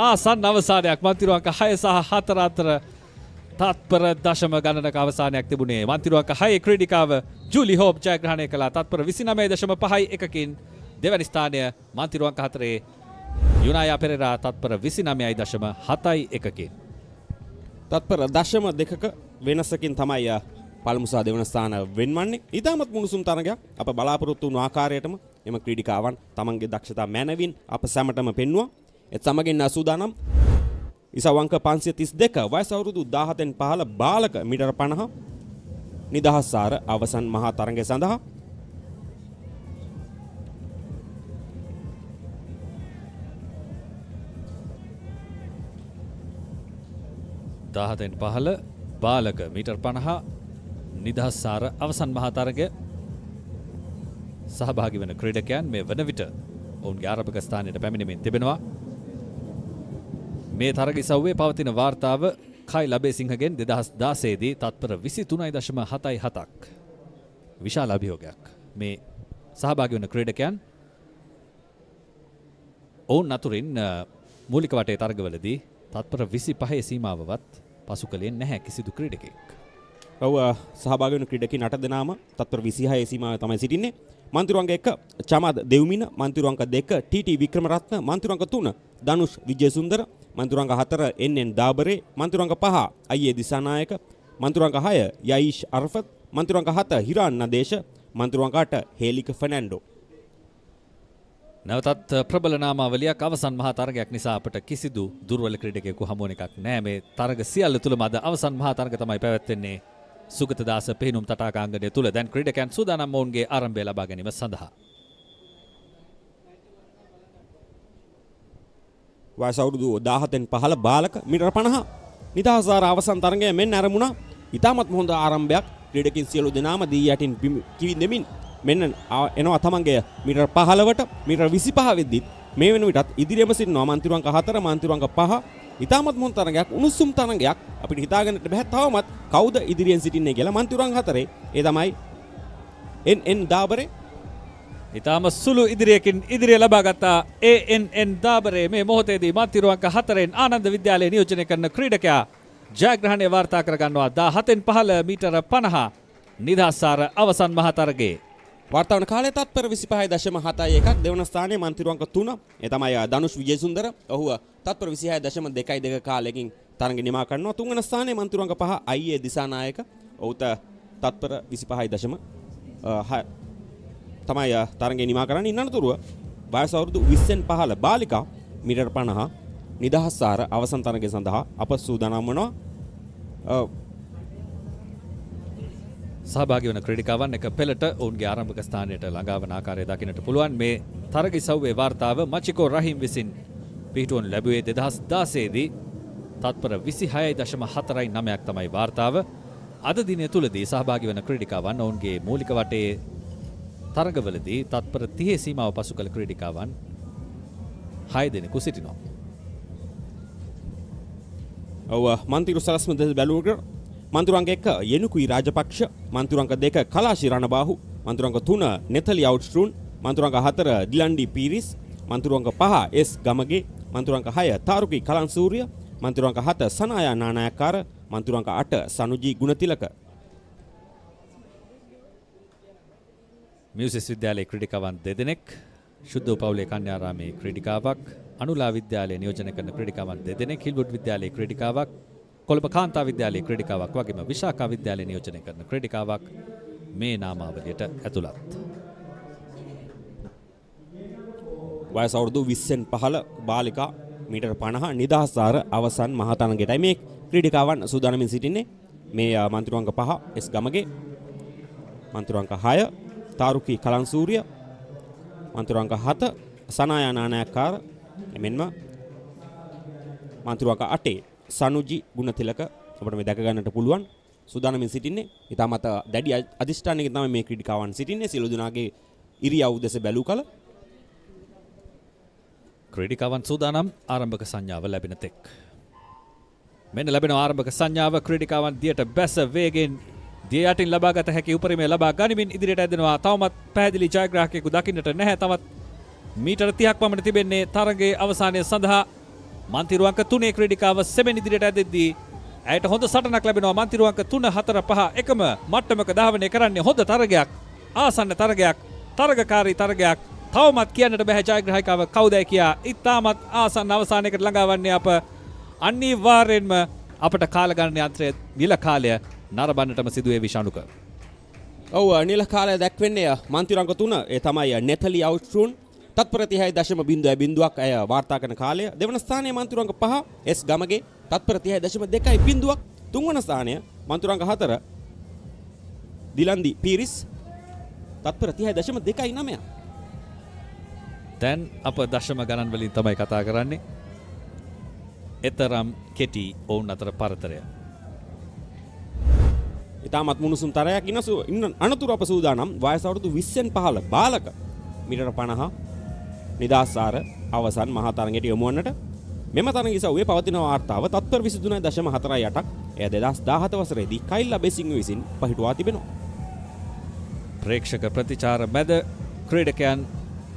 ආසන්න අවසානයක් මන්තිරු අංක 6 සහ 4 අතර තත්පර දශම ගණනක අවසානයක් තිබුණේ. මන්තිරු අංක 6 ක්‍රීඩිකාව ජූලි හෝප් ජයග්‍රහණය කළා තත්පර 29.51කින්. දෙවැනි ස්ථානය මන්තිරු අංක 4 යුනායා පෙරේරා තත්පර 29.71කින්. තත්පර දශම දෙකක වෙනසකින් තමයි පළමු සහ දෙවන ස්ථාන වෙන්වන්නේ. ඉතාමත් මුණුසුම් තරගයක්. අප බලාපොරොත්තු වුණු ආකාරයටම එම ක්‍රීඩිකාවන් තමන්ගේ දක්ෂතා මැනවින් අප සැමටම පෙන්වුවා. එත් සමගින් සූදානම් ඉසව් අංක 532 වයස අවුරුදු 17න් පහළ බාලක මීටර 50 නිදහස් ආර අවසන් මහා තරගය සඳහා දාහතෙන් පහළ බාලක මීටර් 50 නිදහස් ආර අවසන් මහා තරගය සහභාගී වන ක්‍රීඩකයන් මේ වන විට ඔවුන්ගේ ආරම්භක ස්ථානයට පැමිණෙමින් තිබෙනවා. මේ තරග ඉසව්වේ පවතින වාර්තාව කයිල් අබේසිංහගෙන් 2016 දී තත්පර 23.77ක් විශාල අභියෝගයක්. මේ සහභාගී වන ක්‍රීඩකයන් ඔවුන් අතුරින් මූලික වටේ තරගවලදී තත්පර 25 සීමාවවත් පසු කළේ නැහැ කිසිදු ක්‍රීඩකෙක්. ඔව් සහභාගී වන ක්‍රීඩකයන් 8 දෙනාම තත්පර 26 සීමාවේ තමයි සිටින්නේ. මන්තිරු අංක 1 චමද් දෙව්මින, මන්තිරු අංක 2 ටීටී වික්‍රමරත්න, මන්තිරු අංක 3 ධනුෂ් විජේසුන්දර, මන්තිරු අංක 4 එන්.එන්. දාබරේ, මන්තිරු අංක 5 අයියේ දිසානායක, මන්තිරු අංක 6 යයිෂ් අර්ෆත්, මන්තිරු අංක 7 හිරාන් නදේශ, මන්තිරු අංක 8 හේලික ෆර්නැන්ඩෝ. නැවතත් ප්‍රබල නාමාවලියක් අවසන් මහා තරගයක් නිසා අපට කිසිදු දුර්වල ක්‍රීඩකයෙකු හමු වෙන එකක් නෑ. මේ තරග සියල්ල තුලම අද අවසන් මහා තරග තමයි පැවැත්වෙන්නේ. සුගතදාස පිහිනුම් තටාකාංගනය තුල දැන් ක්‍රීඩකයන් සූදානම් ඔවුන්ගේ ආරම්භය ලබා ගැනීම සඳහා. වයස අවුරුදු 17න් 15 බාලක මීටර 50 නිදහසාර අවසන් තරගය මෙන්න ආරම්භුණා. ඉතාමත් හොඳ ආරම්භයක්. ක්‍රීඩකින් සියලු දෙනාම දී යටින් කිවිඳෙමින් මෙන්න එනවා තමන්ගේ මීටර 15ට මීටර 25 වෙද්දිත් මේ වෙන විටත් ඉදිරියම සිටිනවා මන්තිරුවංක 4 මන්තිරුවංක 5. ඉතාමත් හොඳ තරගයක්, උණුසුම් තරගයක්. අපිට හිතාගන්නට බෑ තවමත් කවුද ඉදිරියෙන් සිටින්නේ කියලා. මන්තිරුවංක 4 ඒ තමයි එන් දාබරේ. ඉතාම සුළු ඉදිරියකින් ඉදිරිය ලබාගත්තා ANN දාබරේ. මේ මොහොතේදී මන්තිරුවංක 4න් ආනන්ද විද්‍යාලයේ නියෝජනය කරන ක්‍රීඩකයා ජයග්‍රහණය වාර්තා කරගන්නවා 17න් 15 මීටර 50 නිදහස්සාර අවසන් මහා තරගයේ. වාර්තා වන කාලය තත්පර 25.71ක්. දෙවන ස්ථානයේ මන්තිරුවංක 3 ඒ තමයි ධනුෂ් විජේසුන්දර. ඔහු තත්පර 26.22 කාලයකින් තරගය නිමා කරනවා. තුන්වන ස්ථානයේ මන්තිරුවංක 5 අයියේ දිසානායක. ඔහුට තත්පර 25.6 තමයි තරගය නිමා කරන්නේ. ඉන්නතුරුව වයස අවුරුදු 20න් 15 බාලිකා මීටර 50 නිදහස්සාර අවසන් තරගය සඳහා අප සූදානම් වනවා. සහභාගී වන ක්‍රීඩිකාවන් එක පෙළට ඔවුන්ගේ ආරම්භක ස්ථානයට ළඟා වන ආකාරය දකින්නට පුළුවන්. මේ තරග ඉසව්වේ වාර්තාව මචිකෝ රහීම් විසින් පිහිටුවනු ලැබුවේ 2016 දී තත්පර 26.49ක් තමයි වාර්තාව. අද දිනය තුලදී සහභාගී වන ක්‍රීඩිකාවන් ඔවුන්ගේ මූලික වටේ තරගවලදී තත්පර 30 සීමාව පසු කළ ක්‍රීඩිකාවන් 6 දෙනෙකු සිටිනවා. ඔව් මන්තිරු සලස්ම දෙස බැලුවකට මන්තිරුවංක 1 යෙනුකුයි රාජපක්ෂ, මන්තිරුවංක 2 කලාශි රණබාහු, මන්තිරුවංක 3 නෙතලි අවුට්ස්ට්‍රූන්, මන්තිරුවංක 4 දිලන්ඩි පීරිස්, මන්තිරුවංක 5 එස් ගමගේ, මන්තිරුවංක 6 තාරුකි කලන්සූරිය, මන්තිරුවංක 7 සනායා නානායක්කාර, මන්තිරුවංක 8 සනුජී ගුණතිලක. මියුසිස් විද්‍යාලයේ ක්‍රීඩිකාවන් 2 දෙනෙක්, ශුද්ධ පවුලේ කන්‍යාරාමේ ක්‍රීඩිකාවක්, අනුලා විද්‍යාලයේ නියෝජනය කරන ක්‍රීඩිකාවන් 2 දෙනෙක්, හිල්වුඩ් විද්‍යාලයේ ක්‍රීඩිකාවක්, කොළඹ කාන්තා විද්‍යාලයේ ක්‍රීඩිකාවක් වගේම විශාඛා විද්‍යාලයේ නියෝජනය කරන ක්‍රීඩිකාවක් මේ නාමාවලියට ඇතුළත්. වයස අවුරුදු 20න් 15 බාලිකා මීටර 50 නිදහස්සාර අවසන් මහා තරගයටයි මේ ක්‍රීඩිකාවන් සූදානමින් සිටින්නේ. මේ මන්තිරුවංක 5 එස් ගමගේ, මන්තිරුවංක 6 තාරුකි කලන්සූරිය, මන්තිරුවංක 7 සනායා නානායක්කාර, එමෙන්ම මන්තිරුවංක 8 සනුජි ගුණතිලක අපිට මේ දැක ගන්නට පුළුවන් සූදානමින් සිටින්නේ. ඊටමත් දැඩි අධිෂ්ඨානයකින් තමයි මේ ක්‍රීඩිකාවන් සිටින්නේ. සියලු දෙනාගේ ඉරියව් දෙස බැලූ කල ක්‍රීඩිකාවන් සූදානම් ආරම්භක සංඥාව ලැබෙන තෙක්. මෙන්න ලැබෙන ආරම්භක සංඥාව. ක්‍රීඩිකාවන් දියට බැස වේගෙන් දිය යටින් ලබාගත හැකි උපරිමය ලබා ගනිමින් ඉදිරියට ඇදෙනවා. තවමත් පැහැදිලි ජයග්‍රාහකයෙකු දකින්නට නැහැ. තවත් මීටර 30ක් පමණ තිබෙන්නේ තරගයේ අවසානය සඳහා. මන්තිරුවංක 3 ක්‍රීඩිකාව සෙමෙන් ඉදිරියට ඇදෙද්දී ඇයට හොඳ සටනක් ලැබෙනවා. මන්තිරුවංක 3 4 5 එකම මට්ටමක ධාවනය කරන්නේ. හොඳ තරගයක්, ආසන්න තරගයක්, තරගකාරී තරගයක්. තවමත් කියන්නට බෑ ජයග්‍රාහකව කවුදයි කියා. ඉතාමත් ආසන්න අවසානයකට ළඟා වන්නේ අප. අනිවාර්යෙන්ම අපට කාල ගණන යන්ත්‍රය නිල කාලය නරඹන්නටම සිදුවේ විෂාණුක. ඔව් නිල කාලය දැක්වෙන්නේ මන්තිරුවංක 3 ඒ තමයි නෙතලි අවුට්ස්ට්‍රූන්. තත්පර 30.0ක් ඇය වාර්තා කරන කාලය. දෙවන ස්ථානයේ මන්තිරුවංක 5 එස් ගමගේ තත්පර 30.2ක්. තුන්වන ස්ථානය මන්තිරුවංක 4 දිලන්දි පීරිස් තත්පර 30.29. දැන් අප දශම ගණන් වලින් තමයි කතා කරන්නේ. එතරම් කෙටි ඔවුන් අතර පරතරය. ඉතාමත් මුණුසුම් තරයක් ඉන්න අනතුරු අප සූදානම්. වයස අවුරුදු 20න් 15 බාලක මීටර 50 නිදහස්සාර අවසන් මහා තරගයට යොමු වන්නට. මෙම තරග ඉසව්වේ පවතින වාර්තාව තත්පර 23.48ක්. එය 2017 වසරේදී කයිල්ලා බෙසිං විසින් පහිටුවා තිබෙනවා. ප්‍රේක්ෂක ප්‍රතිචාර මැද ක්‍රීඩකයන්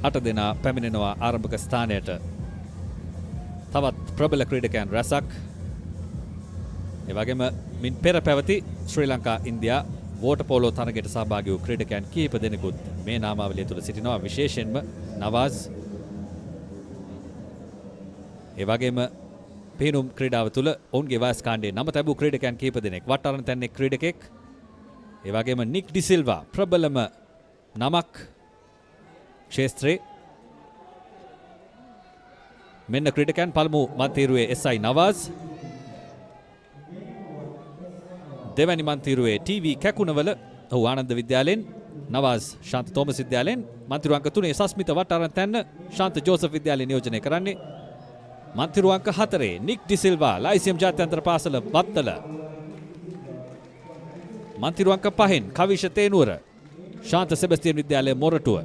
8 දෙනා පැමිණෙනවා ආරම්භක ස්ථානයට. තවත් ප්‍රබල ක්‍රීඩකයන් රැසක්. ඒ වගේම මින් පෙර පැවති ශ්‍රී ලංකා ඉන්දියා වෝටර් පෝලෝ තරගයට සහභාගී වූ ක්‍රීඩකයන් කිහිප දෙනෙකුත් මේ නාමාවලිය තුළ සිටිනවා. විශේෂයෙන්ම නවාස්, ඒ වගේම පිනුම් ක්‍රීඩාව තුළ ඔවුන්ගේ වයස් කාණ්ඩයේ නම තැබූ ක්‍රීඩකයන් කිහිප දෙනෙක්. වටාරණ තැන්නේ ක්‍රීඩකෙක්. ඒ වගේම නික් ඩිසිල්වා ප්‍රබලම නමක් ක්ෂේත්‍රයේ. මෙන්න ක්‍රීඩකයන්. පළමු මන්තීරුවේ SI නවාස්, දෙවැනි මන්තිරුවේ TV කැකුණවල ඔහු ආනන්ද විද්‍යාලයෙන් නවාස් ශාන්ත තෝමස් විද්‍යාලයෙන් මන්තිරු අංක 3 සස්මිත වටාරන් තැන්න ශාන්ත ජෝසප් විද්‍යාලය නියෝජනය කරන්නේ. මන්තිරු අංක 4 නික් ඩිසිල්වා ලයිසියම් ජාත්‍යන්තර පාසල වත්තල. මන්තිරු අංක 5 කවිෂ තේනුවර ශාන්ත සෙබස්තියන් විද්‍යාලය මොරටුව.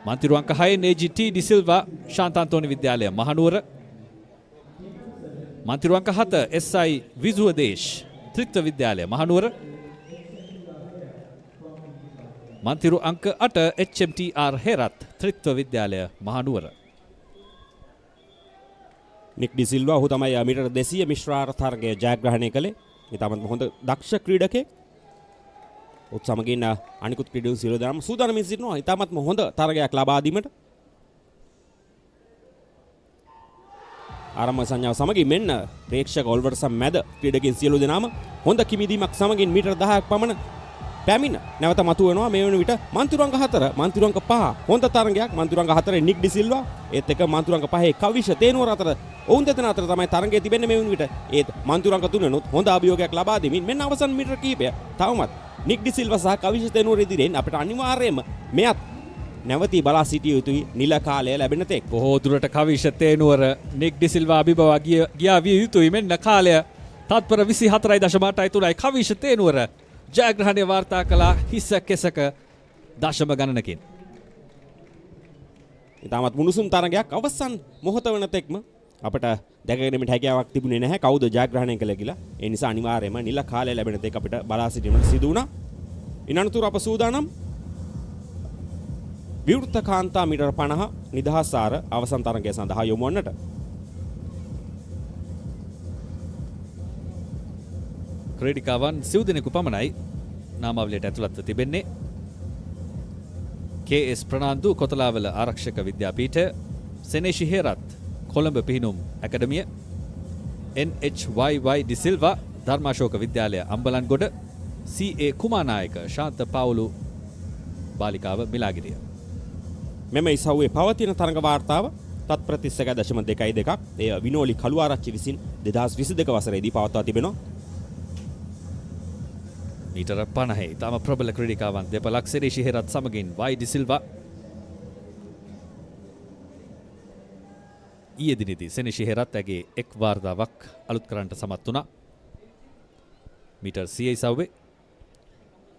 මන්තිරු අංක 6 AGT ඩිසිල්වා ශාන්ත අන්තෝනි විද්‍යාලය මහනුවර. මන්තිරු අංක 7 SI විසුවදේශ ත්‍රිත්ව විද්‍යාලය මහනුවර. මන්තිරු අංක 8 HMTR හෙරත් ත්‍රිත්ව විද්‍යාලය මහනුවර. නික් ඩිසිල්වා ඔහු තමයි මීටර 200 මිශ්‍රාර තරගය ජයග්‍රහණය කළේ. ඉතාමත් හොඳ දක්ෂ ක්‍රීඩකයෙක්. ඔත් සමගින් අනිකුත් ක්‍රීඩකයන් සියලු දෙනාම සූදානම් සිටිනවා ඉතාමත් හොඳ තරගයක් ලබා දීමට. ආරම්භ සංඥාව සමගින් මෙන්න ප්‍රේක්ෂක ඔල්වර්ස මැද ක්‍රීඩකයන් සියලු දෙනාම හොඳ කිමිදීමක් සමගින් මීටර 10ක් පමණ පැමිණ නැවත මතුවෙනවා. මේ වන විට මන්තිරු අංක 4 මන්තිරු අංක 5 හොඳ තරගයක්. මන්තිරු අංක 4 නික් ඩිසිල්වා ඒත් එක මන්තිරු අංක 5 කවිෂ තේනුවර අතර ඔවුන් දෙදෙනා අතර තමයි තරගය තිබෙන්නේ. මේ වන විට ඒත් මන්තිරු අංක 3 නොත් හොඳ අභියෝගයක් ලබා දෙමින් මෙන්න අවසන් මීටර කිහිපය තවමත් නික් ඩිසිල්වා සහ කවිෂ තේනුවර ඉදිරියෙන් අපිට අනිවාර්යයෙන්ම මෙයත් නැවතී බලා සිටිය යුතුයි නිල කාලය ලැබෙන තෙක්. බොහෝ දුරට කවිෂ තේනුවර නික් ඩිසිල්වා අභිබවා ගියා විය යුතුයි. මෙන්න කාලය තත්පර 24.8 කවිෂ තේනුවර ජයග්‍රහණය වාර්තා කළා හිස කෙසක දශම ගණනකින්. ඉතාමත් මුණුසුම් තරගයක් අවසන් මොහොත වන තෙක්ම අපට දැක ගැනීමට හැකියාවක් තිබුණේ නැහැ කවුද ජයග්‍රහණය කළේ කියලා. ඒ නිසා අනිවාර්යයෙන්ම නිල කාලය ලැබෙන තෙක් අපිට බලා සිටීමට සිදු වුණා. ඉනනතුරු අප සූදානම් විවෘත කාන්තා මීටර 50 නිදහස් ආර අවසන් තරගය සඳහා යොමු වන්නට. ක්‍රීඩිකාවන් සිව් දෙනෙකු පමණයි නාමාවලියට ඇතුළත්ව තිබෙන්නේ. KS ප්‍රනාන්දු කොතලාවල ආරක්ෂක විද්‍යාපීඨය, සෙනේෂි හේරත් කොළඹ පිහිනුම් ඇකඩමිය, NHYY ඩිසිල්වා ධර්මාශෝක විද්‍යාලය අම්බලන්ගොඩ, CA කුමානායක ශාන්ත පාවුලු බාලිකාව මිලාගිරිය. මෙම ඉසව්වේ පවතින තරඟ වාර්තාව තත්පර 31.2ක් එය විනෝලි කළුආරච්චි විසින් 2022 වසරේදී පවත්වා තිබෙනවා. මීටර 50 තම ප්‍රබල ක්‍රීඩිකාවන් දෙපළක් සෙනේෂි හේරත් සමගින් Y ඩිසිල්වා ඊයේ දිනේදී සෙනේෂි හේරත් ඇගේ එක් වාර්තාවක් අලුත් කරන්නට සමත් වුණා. මීටර් 100 ඉසව්වේ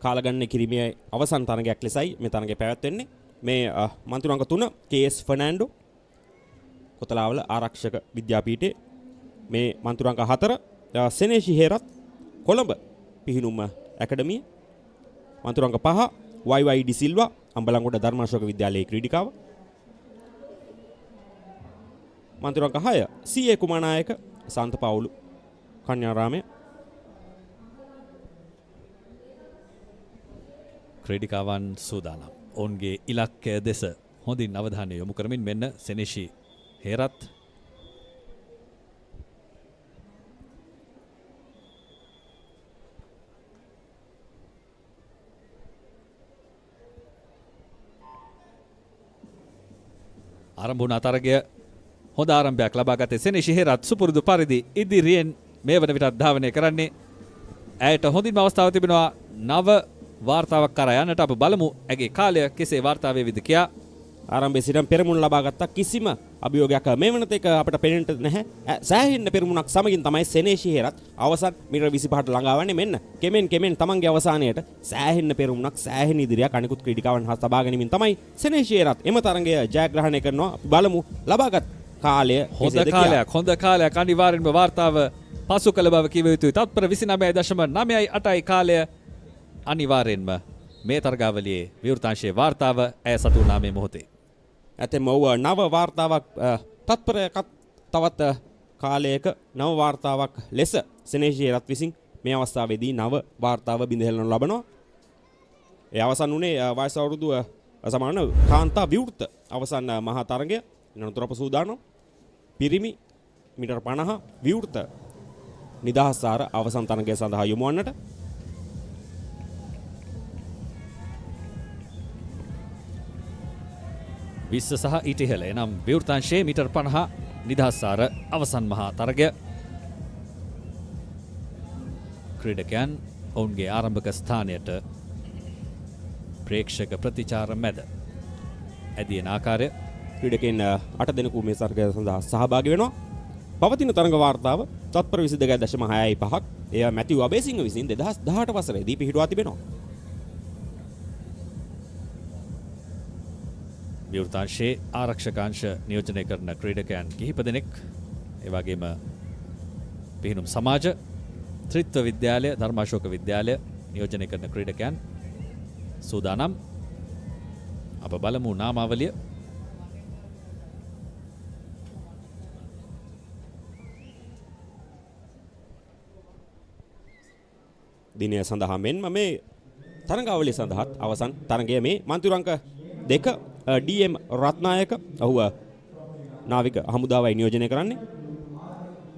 කාලගණනය කිරීමේ අවසන් තරගයක් ලෙසයි මේ තරගය පැවැත්වෙන්නේ. මේ මන්තිරු අංක 3 KS ෆර්නෑන්ඩෝ කොතලාවල ආරක්ෂක විද්‍යාපීඨයේ, මේ මන්තිරු අංක 4 සෙනේෂි හේරත් කොළඹ පිහිනුම ඇකඩමිය, මන්තිරු අංක 5 YY ඩිසිල්වා අම්බලන්ගොඩ ධර්මාශෝක විද්‍යාලයේ ක්‍රීඩිකාව, මන්තිරු අංක 6 CA කුමානායක සාන්ත පාවුලු කන්‍යාරාමය. ක්‍රීඩිකාවන් සූදානම්. ඔවුන්ගේ ඉලක්කය දෙස හොඳින් අවධානය යොමු කරමින් මෙන්න සෙනේෂි හේරත් ආරම්භ වුණ තරගය හොඳ ආරම්භයක් ලබා ගත්තේ සෙනේෂි හේරත් සුපුරුදු පරිදි ඉදිරියෙන් මේ වන විටත් ධාවනය කරන්නේ. ඇයට හොඳින්ම අවස්ථාව තිබෙනවා නව වාර්තාවක් කරා යන්නට. අප බලමු ඇගේ කාලය කෙසේ වාර්තා වේවිද කියා. ආරම්භයේ සිටම පෙරමුණ ලබා ගත්තා. කිසිම අභියෝගයක් මේ වෙනත එක අපිට පෙනෙන්නට නැහැ. සෑහෙන්න පෙරමුණක් සමගින් තමයි සෙනේෂි හේරත් අවසන් මීටර 25ට ළඟා වන්නේ. මෙන්න කෙමෙන් තමන්ගේ අවසානයට සෑහෙන්න පෙරමුණක් සෑහෙන ඉදිරියක් අනිකුත් ක්‍රීඩිකාවන් හා තබා ගැනීමෙන් තමයි සෙනේෂි හේරත් එම තරගය ජයග්‍රහණය කරනවා. අපි බලමු ලබාගත් කාලය හොඳ කාලයක් අනිවාර්යෙන්ම වාර්තාව පසු කළ බව කිව යුතුයි. තත්පර 29.98යි කාලය. අනිවාර්යෙන්ම මේ තරගාවලියේ විවෘතාංශයේ වාර්තාව ඇය සතු වුණා මේ මොහොතේ. ඇතැම් ඔව් නව වාර්තාවක් තත්පරයක් තවත් කාලයක නව වාර්තාවක් ලෙස සෙනේෂි හේරත් විසින් මේ අවස්ථාවේදී නව වාර්තාව බිඳ හෙළනු ලබනවා. ඒ අවසන් වුණේ වයස අවුරුදු සමාන කාන්තා විවෘත අවසන් මහා තරගය. අනතුරු අප සූදානම් පිරිමි මීටර 50 විවෘත නිදහස් ආර අවසන් තරගය සඳහා යොමු වන්නට. විස්ස සහ ඊට ඉහළ එනම් විවෘතාංශයේ මීටර් 50 නිදහස් ආර අවසන් මහා තරගය. ක්‍රීඩකයන් ඔවුන්ගේ ආරම්භක ස්ථානයට ප්‍රේක්ෂක ප්‍රතිචාර මැද ඇදියන ආකාරය ක්‍රීඩකයන් 8 දෙනෙකු මේ තරගය සඳහා සහභාගී වෙනවා. පවතින තරඟ වාර්තාව තත්පර 22.65ක්. එය මැතිව් අබේසිංහ විසින් 2018 වසරේදී පිහිටුවා තිබෙනවා. විවෘතාංශයේ ආරක්ෂකාංශ නියෝජනය කරන ක්‍රීඩකයන් කිහිප දෙනෙක්, ඒ වගේම පිහිනුම් සමාජ, ත්‍රිත්ව විද්‍යාලය, ධර්මාශෝක විද්‍යාලය නියෝජනය කරන ක්‍රීඩකයන් සූදානම්. අප බලමු නාමාවලිය. දිනය සඳහා මෙන්ම මේ තරඟාවලිය සඳහාත් අවසන් තරඟය මේ මන්තිරුවංක 2 DM රත්නායක ඔහුව නාවික හමුදාවයි නියෝජනය කරන්නේ.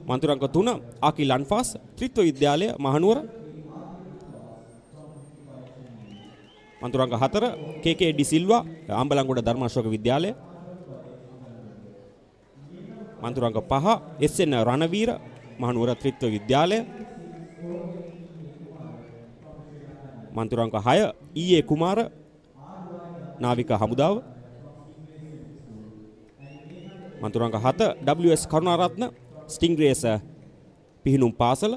මන්තිරුවංක 3 අකිල් අන්ෆාස් ත්‍රිත්ව විද්‍යාලය මහනුවර. මන්තිරුවංක 4 KK ඩි සිල්වා අම්බලන්ගොඩ ධර්මාශෝක විද්‍යාලය. මන්තිරුවංක 5 SN රණවීර මහනුවර ත්‍රිත්ව විද්‍යාලය. මන්තිරුවංක 6 EA කුමාර නාවික හමුදාව. මන්තිරුවංක 7 WS Karunaratne ස්ටින්ග්‍රේස් පිහිනුම් පාසල.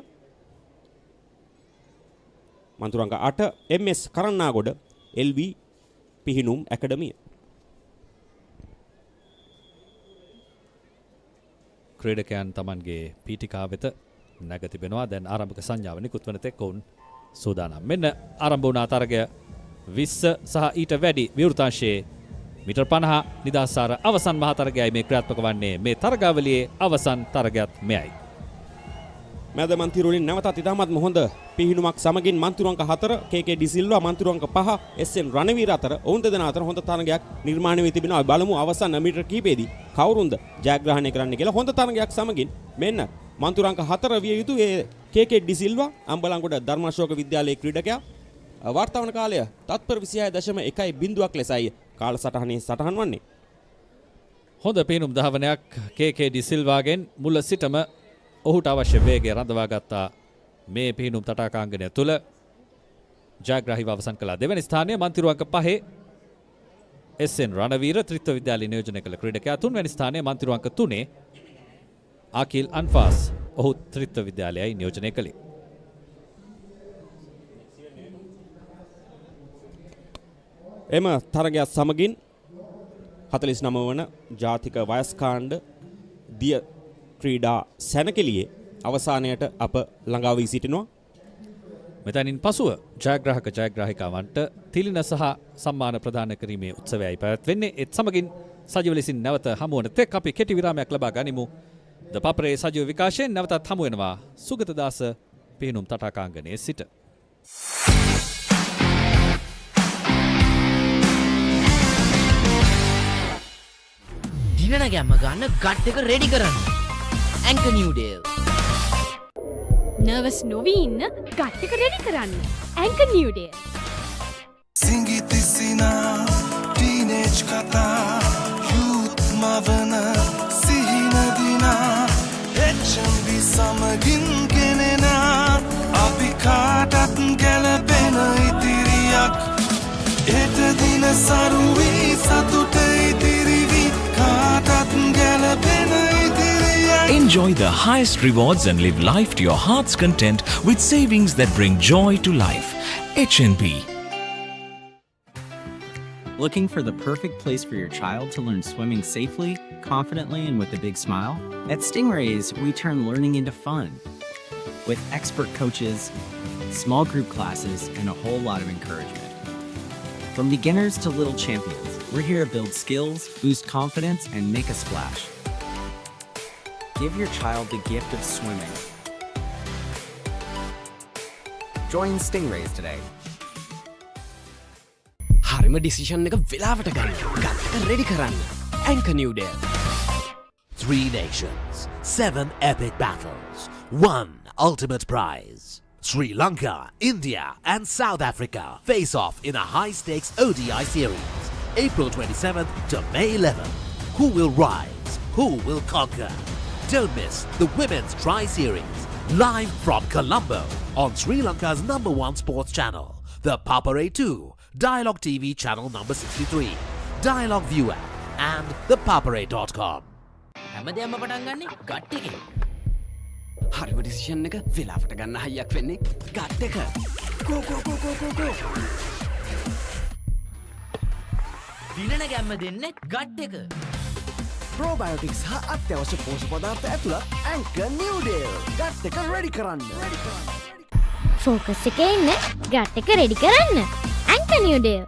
මන්තිරුවංක 8 MS Karannagoda LV පිහිනුම් ඇකඩමිය. ක්‍රීඩකයන් තමන්ගේ පීටිකා වෙත නැග තිබෙනවා. දැන් ආරම්භක සංඥාව නිකුත් වන තෙක් ඔවුන් සූදානම්. මෙන්න ආරම්භ වුණ තරගය 20 සහ ඊට වැඩි විවෘතාංශයේ මීටර් 50 නිදහස්ාර අවසන් මහා තරගයයි මේ ක්‍රියාත්මක වන්නේ. මේ තරගාවලියේ අවසන් තරගයත් මෙයයි. මැද මන්තිරුවලින් නැවතත් ඉතාමත්ම හොඳ පිහිනුමක් සමගින් මන්තිරුවංක 4 KK ඩි සිල්වා මන්තිරුවංක 5 SN රණවීර අතර ඔවුන් දෙදෙනා අතර හොඳ තරගයක් නිර්මාණය වී තිබෙනවා. බලමු අවසන් මීටර් කිහිපෙදී කවුරුන්ද ජයග්‍රහණය කරන්න කියලා. හොඳ තරගයක් සමගින් මෙන්න මන්තිරුවංක 4 විය යුතු ඒ KK ඩි සිල්වා අම්බලන්ගොඩ ධර්මාශෝක විද්‍යාලයේ ක්‍රීඩකයා. වාර්තාවන කාලය තත්පර 26.1 ලෙසයි කාලසටහනේ සටහන් වන්නේ. හොඳ පිහිනුම් ධාවනයක් KK ඩි සිල්වාගෙන් මුල සිටම ඔහුට අවශ්‍ය වේගය රඳවා ගත්තා. මේ පිහිනුම් තටාකාංගනය තුල ජයග්‍රාහීව අවසන් කළා. දෙවැනි ස්ථානය මන්තිරුවංක 5 SN රණවීර ත්‍රිත්ව විද්‍යාලය නියෝජනය කළ ක්‍රීඩකයා. තුන්වැනි ස්ථානය මන්තිරුවංක 3 අකිල් අන්ෆාස් ඔහු ත්‍රිත්ව විද්‍යාලයයි නියෝජනය කළේ. එම තරගයක් සමගින් 49 වන ජාතික වයස්කාණ්ඩ දිය ක්‍රීඩා සැනකෙළියේ අවසානයට අප ළඟා වී සිටිනවා. මෙතනින් පසුව ජයග්‍රාහක ජයග්‍රාහිකාවන්ට තිලින සහ සම්මාන ප්‍රදාන කිරීමේ උත්සවයයි පැවැත්වෙන්නේ. ඒත් සමගින් සජීව ලෙසින් නැවත හමුවන තෙක් අපි කෙටි විරාමයක් ලබා ගනිමු. ThePapare සජීව විකාශයෙන් නැවතත් හමු වෙනවා සුගතදාස පිහිනුම් තටාකාංගනයේ සිට. දිනන ගැම්ම ගන්න ගට් එක රෙඩි කරන්න. Anchor New Deal. නර්වස් නොවී ඉන්න ගට් එක රෙඩි කරන්න. Anchor New Deal. සිංගිතිසිනා ටීනේජ් කතා යූත් මවන සිහිනදිනා HNB සමගින් ගෙනෙන අපි කාටත් ගැලපෙන ඉතිරියක් එත දින සරුවී සතුට ඉතිරිවි කාටත් ගැලපෙන ඉතිරියක්. Enjoy the highest rewards and live life to your heart's content with savings that bring joy to life. HNB. Looking for the perfect place for your child to learn swimming safely, confidently, and with a big smile? At Stingrays, we turn learning into fun. With expert coaches, small group classes, and a whole lot of encouragement. From beginners to little champions, we're here to build skills, boost confidence, and make a splash. Give your child the gift of swimming. Join Stingrays today. හරිම decision එක වෙලාවට ගන්න. ගත් එක ready කරන්න. Anchor New Deal. 3 nations, 7 epic battles, 1 ultimate prize. Sri Lanka, India and South Africa face off in a high-stakes ODI series, April 27th to May 11th. Who will rise? Who will conquer? Don't miss the Women's Tri-Series, Live from Colombo on Sri Lanka's #1 sports channel, the Papare 2, Dialog TV channel number 63, Dialog ViU App and ThePapare.com. හැමදේම පටන් ගන්නේ gut එකෙන්. හරිම decision එක වෙලාවට ගන්න හයියක් වෙන්නේ gut එක. Go go go go go go. දිනන ගැම්ම දෙන්නේ ගට් එක. Probiotics හා අත්‍යවශ්‍ය පෝෂක පදාර්ථ ඇතුළත් Anchor New Deal. ගට් එක ready කරන්න. ෆෝකස් එකේ ඉන්න ගට් එක රෙඩි කරන්න. Anchor New Deal.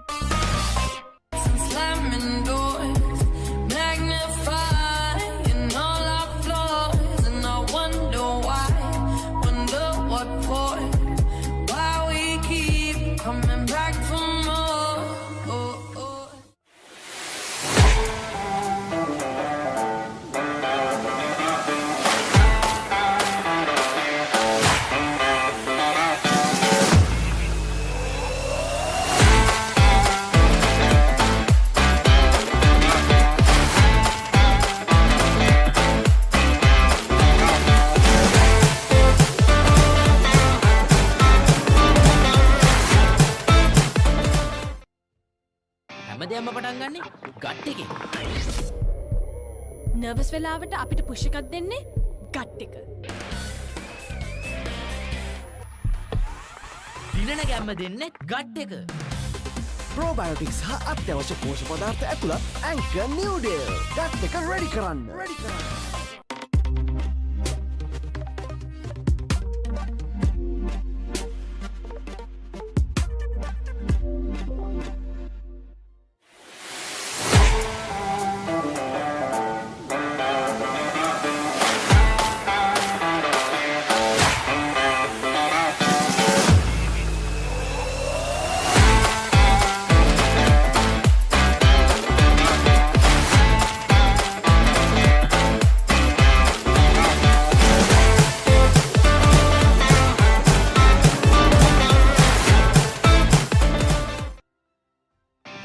හැමදේම පටන් ගන්නේ ගට් එකෙන්. නර්වස් වෙලාවට අපිට පුෂ් එකක් දෙන්නේ ගට් එක. දිනන ගැම්ම දෙන්නේ ගට් එක. Probiotics හා අත්‍යවශ්‍ය පෝෂක පදාර්ථ ඇතුළත් Anchor New Deal. ගට් එක ready කරන්න.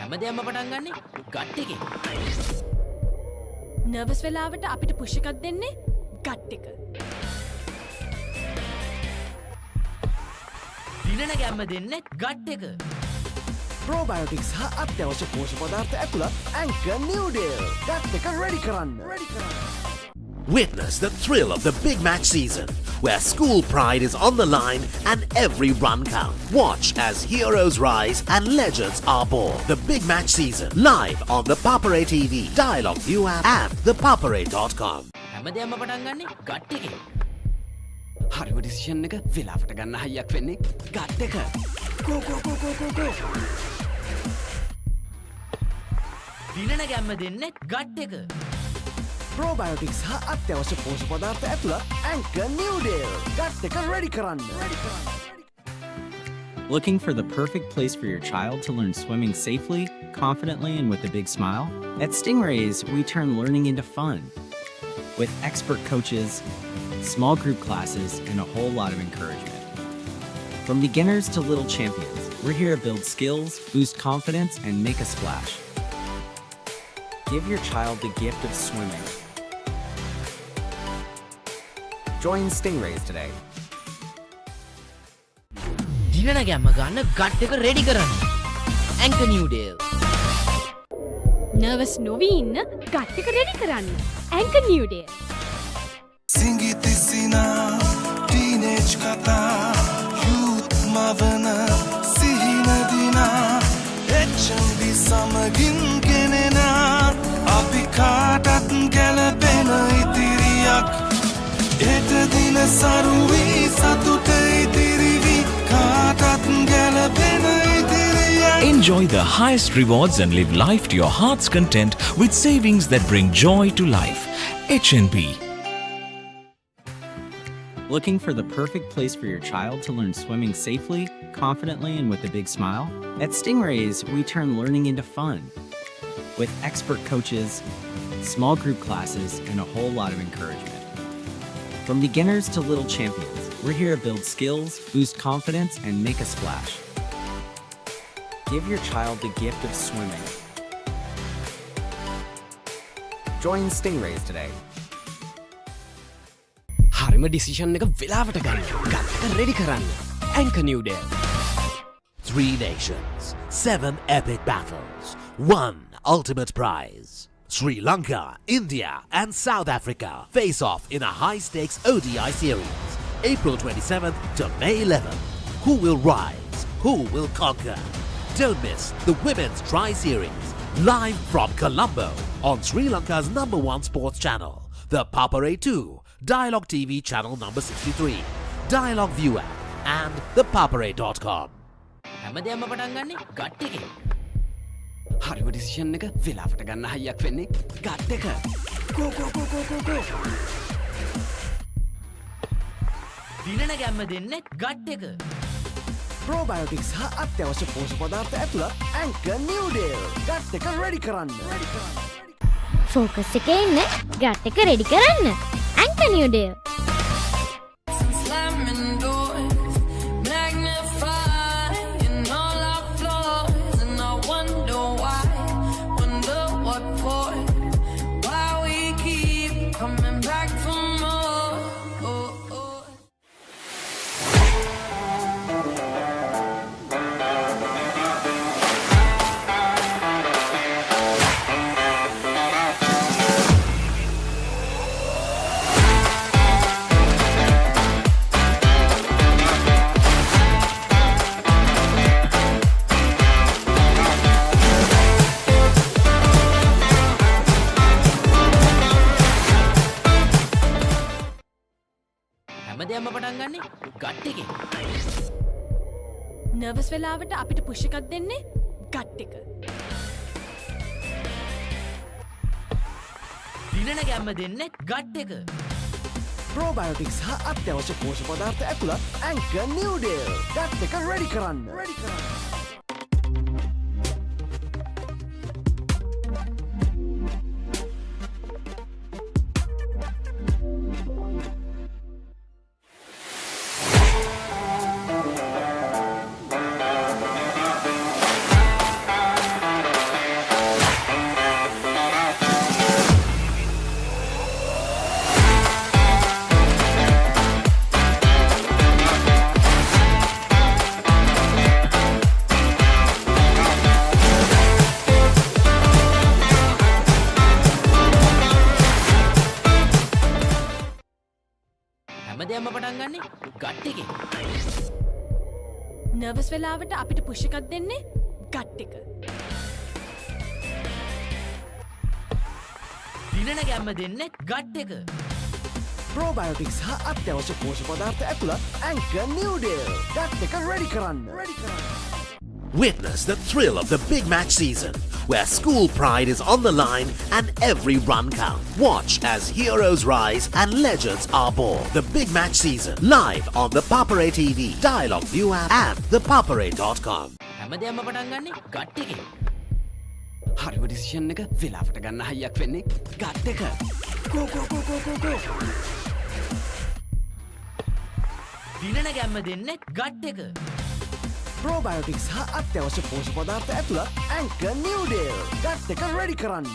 හැමදේම පටන් ගන්නේ ගට් එකෙන්. නර්වස් වෙලාවට අපිට පුෂ් එකක් දෙන්නේ ගට් එක. දිනන ගැම්ම දෙන්නේ ගට් එක. Probiotics හා අත්‍යවශ්‍ය පෝෂක පදාර්ථ ඇතුළත් Anchor New Deal. ගට් එක ready කරන්න. Witness the thrill of the big match season, where school pride is on the line and every run counts. Watch as heroes rise and legends are born. The big match season, live on the Papare TV, Dialog ViU App and ThePapare.com. හැමදේම පටන් ගන්නේ gut එකෙන්. හරිම decision එක වෙලාවට ගන්න හයියක් වෙන්නේ gut එක. Go go go go go go. දිනන ගැම්ම දෙන්නේ ගට් එක. Probiotics හා අත්‍යවශ්‍ය පෝෂක පදාර්ථ ඇතුළත් Anchor New Deal. ගට් එක ready කරන්න. Looking for the perfect place for your child to learn swimming safely, confidently, and with a big smile? At Stingrays, we turn learning into fun. With expert coaches, small group classes, and a whole lot of encouragement. From beginners to little champions, we're here to build skills, boost confidence, and make a splash. Give your child the gift of swimming. Join Stingrays today. දිනන ගැම්ම ගන්න gut එක ready කරන්න. Anchor New Deal. Nervous නොවී ඉන්න gut එක ready කරන්න. Anchor New Deal. සිංගිති සිනා teenage කතා youth මවන සිහින දිනා HNB සමගින් ගෙනෙනා අපි කාටත් ගැලපෙන ඉතිරියක් එට දින සරුවී සතුට ඉතිරිවි කාටත් ගැලපෙන ඉතිරියක්. Enjoy the highest rewards and live life to your heart's content with savings that bring joy to life. HNB. Looking for the perfect place for your child to learn swimming safely, confidently, and with a big smile? At Stingrays, we turn learning into fun. With expert coaches, small group classes, and a whole lot of encouragement. From beginners to little champions, we're here to build skills, boost confidence, and make a splash. Give your child the gift of swimming. Join Stingrays today. හරිම හරිම decision එක වෙලාවට ගන්න. ගත්තක ready කරන්න. Anchor New Day. 3 nations, 7 epic battles, 1 ultimate prize. Sri Lanka, India and South Africa face off in a high-stakes ODI series, April 27th to May 11th. Who will rise? Who will conquer? Don't miss the Women's Tri-Series, live from Colombo on Sri Lanka's #1 sports channel, ThePapare 2, Dialog TV channel number 63, Dialog ViU App and ThePapare.com. හැමදේම පටන් ගන්නේ gut එකෙන්. හරිම decision එක වෙලාවට ගන්න හයියක් වෙන්නේ gut එක. Go go go go go go. දිනන ගැම්ම දෙන්නේ ගට් එක. Probiotics හා අත්‍යවශ්‍ය පෝෂක පදාර්ථ ඇතුළත් Anchor New Day. ගට් එක ready කරන්න. ෆෝකස් එකේ ඉන්න ගට් එක රෙඩි කරන්න. Anchor New Day. හැමදේම පටන් ගන්නේ ගට් එකෙන්. නර්වස් වෙලාවට අපිට පුෂ් එකක් දෙන්නේ ගට් එක. දිනන ගැම්ම දෙන්නේ ගට් එක. Probiotics හා අත්‍යවශ්‍ය පෝෂක පදාර්ථ ඇතුළත් Anchor New Day. ගට් එක ready කරන්න. හැමදේම පටන් ගන්නේ ගට් එකෙන්. නර්වස් වෙලාවට අපිට පුෂ් එකක් දෙන්නේ ගට් එක. දිනන ගැම්ම දෙන්නේ ගට් එක. Probiotics හා අත්‍යවශ්‍ය පෝෂක පදාර්ථ ඇතුළත් Anchor New Day. ගට් එක ready කරන්න. Witness the thrill of the big match season, where school pride is on the line and every run counts. Watch as heroes rise and legends are born. The big match season, live on the Papare TV, Dialog ViU App and ThePapare.com. හැමදේම පටන් ගන්නේ gut එකෙන්. හරිම decision එක වෙලාවට ගන්න හයියක් වෙන්නේ gut එක. Go go go go go go. දිනන ගැම්ම දෙන්නේ ගට් එක. Probiotics හා අත්‍යවශ්‍ය පෝෂක පදාර්ථ ඇතුළත් Anchor New Day. ගට් එක ready කරන්න.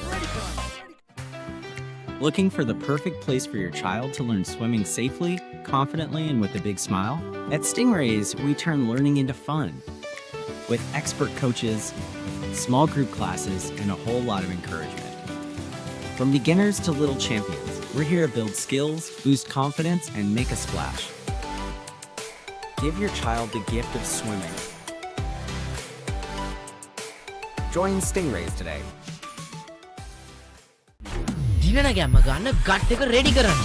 Looking for the perfect place for your child to learn swimming safely, confidently, and with a big smile? At Stingrays, we turn learning into fun. With expert coaches, small group classes, and a whole lot of encouragement. From beginners to little champions, we're here to build skills, boost confidence, and make a splash. Give your child the gift of swimming. Join Stingrays today. දිනන ගැම්ම ගන්න gut එක ready කරන්න.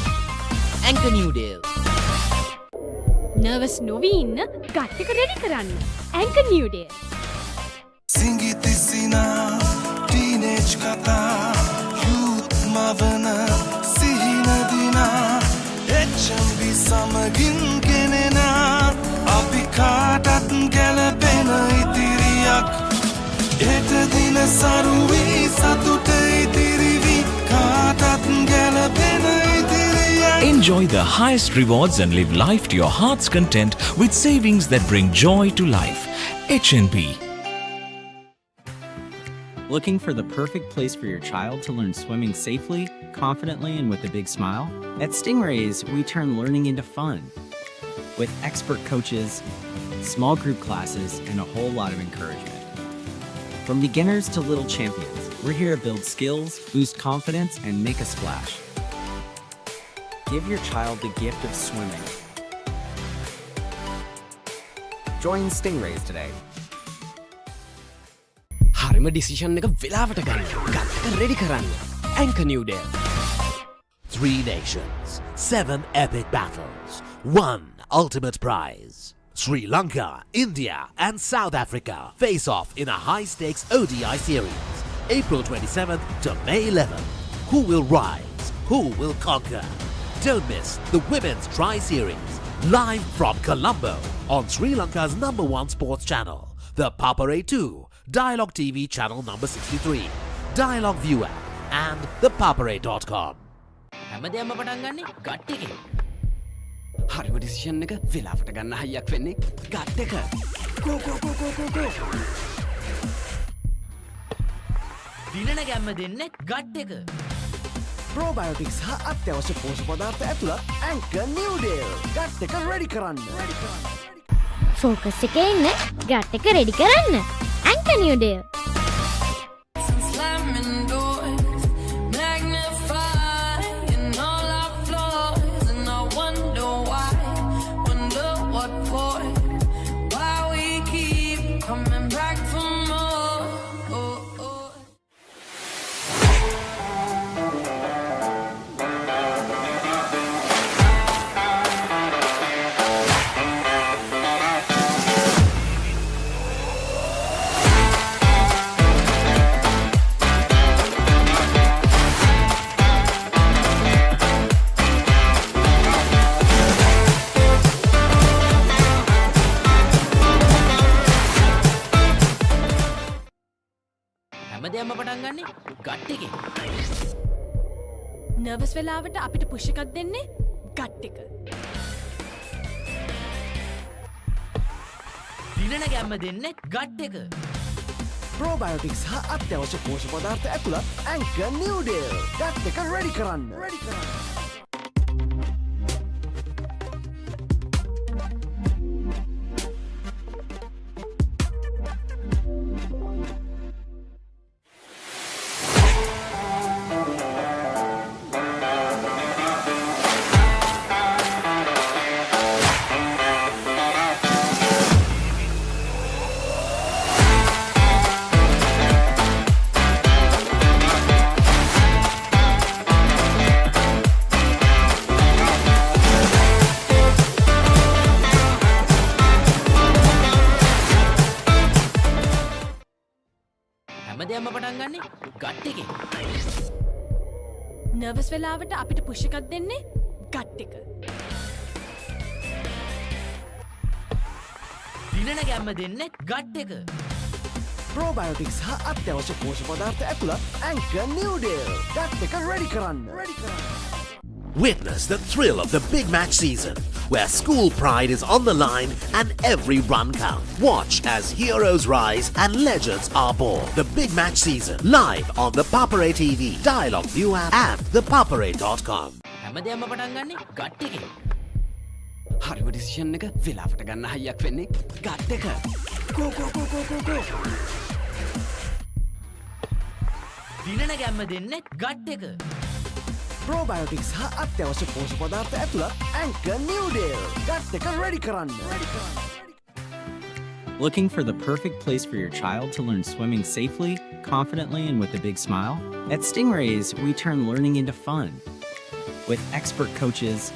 Anchor New Day. Nervous නොවී ඉන්න gut එක ready කරන්න. Anchor New Day. සිංගිතිසිනා teenage කතා youth මවන සිහිනදිනා HNB සමගින් ගෙනෙනා අපි කාටත් ගැලපෙන ඉතිරියක් එට දින සරුවී සතුට ඉතිරිවි කාටත් ගැලපෙන ඉතිරියක්. Enjoy the highest rewards and live life to your heart's content with savings that bring joy to life. HNB. Looking for the perfect place for your child to learn swimming safely, confidently, and with a big smile? At Stingrays, we turn learning into fun. With expert coaches, small group classes, and a whole lot of encouragement. From beginners to little champions, we're here to build skills, boost confidence, and make a splash. Give your child the gift of swimming. Join Stingrays today. හරිම decision එක වෙලාවට ගන්න. ගත්තක ready කරන්න. Anchor New Day. 3 nations, 7 epic battles, 1 ultimate prize. Sri Lanka, India and South Africa face off in a high-stakes ODI series, April 27th to May 11th. Who will rise? Who will conquer? Don't miss the Women's Tri-Series, live from Colombo on Sri Lanka's #1 sports channel, ThePapare 2, Dialog TV channel number 63, Dialog ViU App and ThePapare.com. හැමදේම පටන් ගන්නේ gut එකෙන්. හරිම decision එක වෙලාවට ගන්න හයියක් වෙන්නේ gut එක. Go go go go go go. දිනන ගැම්ම දෙන්නේ ගට් එක. probiotics හා අත්‍යවශ්‍ය පෝෂක පදාර්ථ ඇතුළත් Anchor New Day. ගට් එක රෙඩි කරන්න. ෆෝකස් එකේ ඉන්න ගට් එක රෙඩි කරන්න. Anchor New Day. හැමදේම පටන් ගන්නේ ගට් එකෙන්. නර්වස් වෙලාවට අපිට පුෂ් එකක් දෙන්නේ ගට් එක. දිනන ගැම්ම දෙන්නේ ගට් එක. probiotics හා අත්‍යවශ්‍ය පෝෂක පදාර්ථ ඇතුළත් Anchor New Day. ගට් එක රෙඩි කරන්න. හැමදේම පටන් ගන්නේ ගට් එකෙන්. නර්වස් වෙලාවට අපිට පුෂ් එකක් දෙන්නේ ගට් එක. දිනන ගැම්ම දෙන්නේ ගට් එක. probiotics හා අත්‍යවශ්‍ය පෝෂක පදාර්ථ ඇතුළත් Anchor New Day. ගට් එක රෙඩි කරන්න. Witness the thrill of the big match season, where school pride is on the line and every run counts. Watch as heroes rise and legends are born. The big match season, live on the Papare TV, Dialog ViU App and ThePapare.com. හැමදේම පටන් ගන්නේ gut එකෙන්. හරිම decision එක වෙලාවට ගන්න හයියක් වෙන්නේ gut එක. Go go go go go go. දිනන ගැම්ම දෙන්නේ ගට් එක. probiotics හා අත්‍යවශ්‍ය පෝෂක පදාර්ථ ඇතුළත් Anchor New Day. ගට් එක රෙඩි කරන්න. Looking for the perfect place for your child to learn swimming safely, confidently, and with a big smile? At Stingrays, we turn learning into fun. With expert coaches,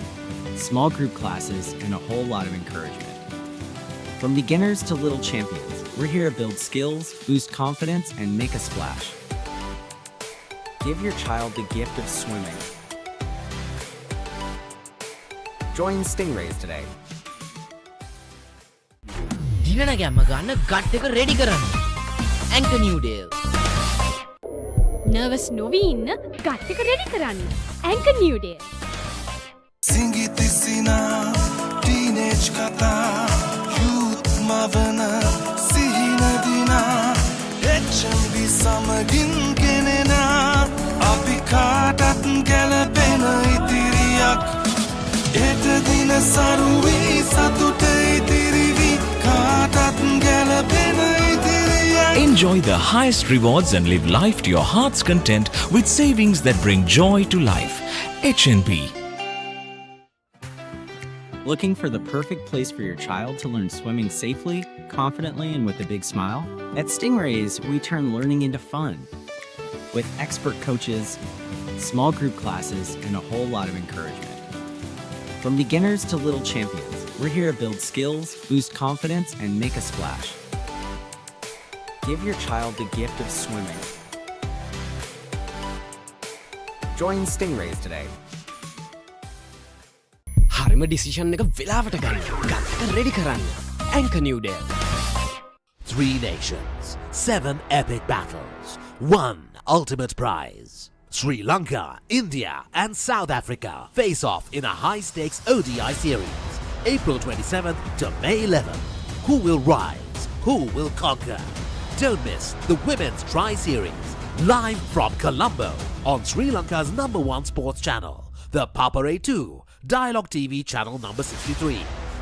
small group classes, and a whole lot of encouragement. From beginners to little champions, we're here to build skills, boost confidence, and make a splash. Give your child the gift of swimming. Join Stingrays today. දිනන ගැම්ම ගන්න gut එක ready කරන්න. Anchor New Day. Nervous නොවී ඉන්න gut එක ready කරන්න. Anchor New Day. සිංගිති සිනා teenage කතා youth මවන සිහින දිනා HNB සමගින් ගෙනෙනා අපි කාටත් ගැලපෙන ඉතිරියක් එත දින සරුවී සතුට ඉතිරිවි කාටත් ගැලපෙන ඉතිරියක්. Enjoy the highest rewards and live life to your heart's content with savings that bring joy to life. HNB. Looking for the perfect place for your child to learn swimming safely, confidently, and with a big smile? At Stingrays, we turn learning into fun. With expert coaches, small group classes, and a whole lot of encouragement. From beginners to little champions, we're here to build skills, boost confidence, and make a splash. Give your child the gift of swimming. Join Stingrays today. හරිම decision එක වෙලාවට ගන්න. ගත්තක ready කරන්න. Anchor New Day. 3 nations, 7 epic battles, 1 ultimate prize. Sri Lanka, India and South Africa face off in a high-stakes ODI series, April 27th to May 11th. Who will rise? Who will conquer? Don't miss the Women's Tri-Series, live from Colombo on Sri Lanka's #1 sports channel, the Papare 2, Dialog TV channel number 63,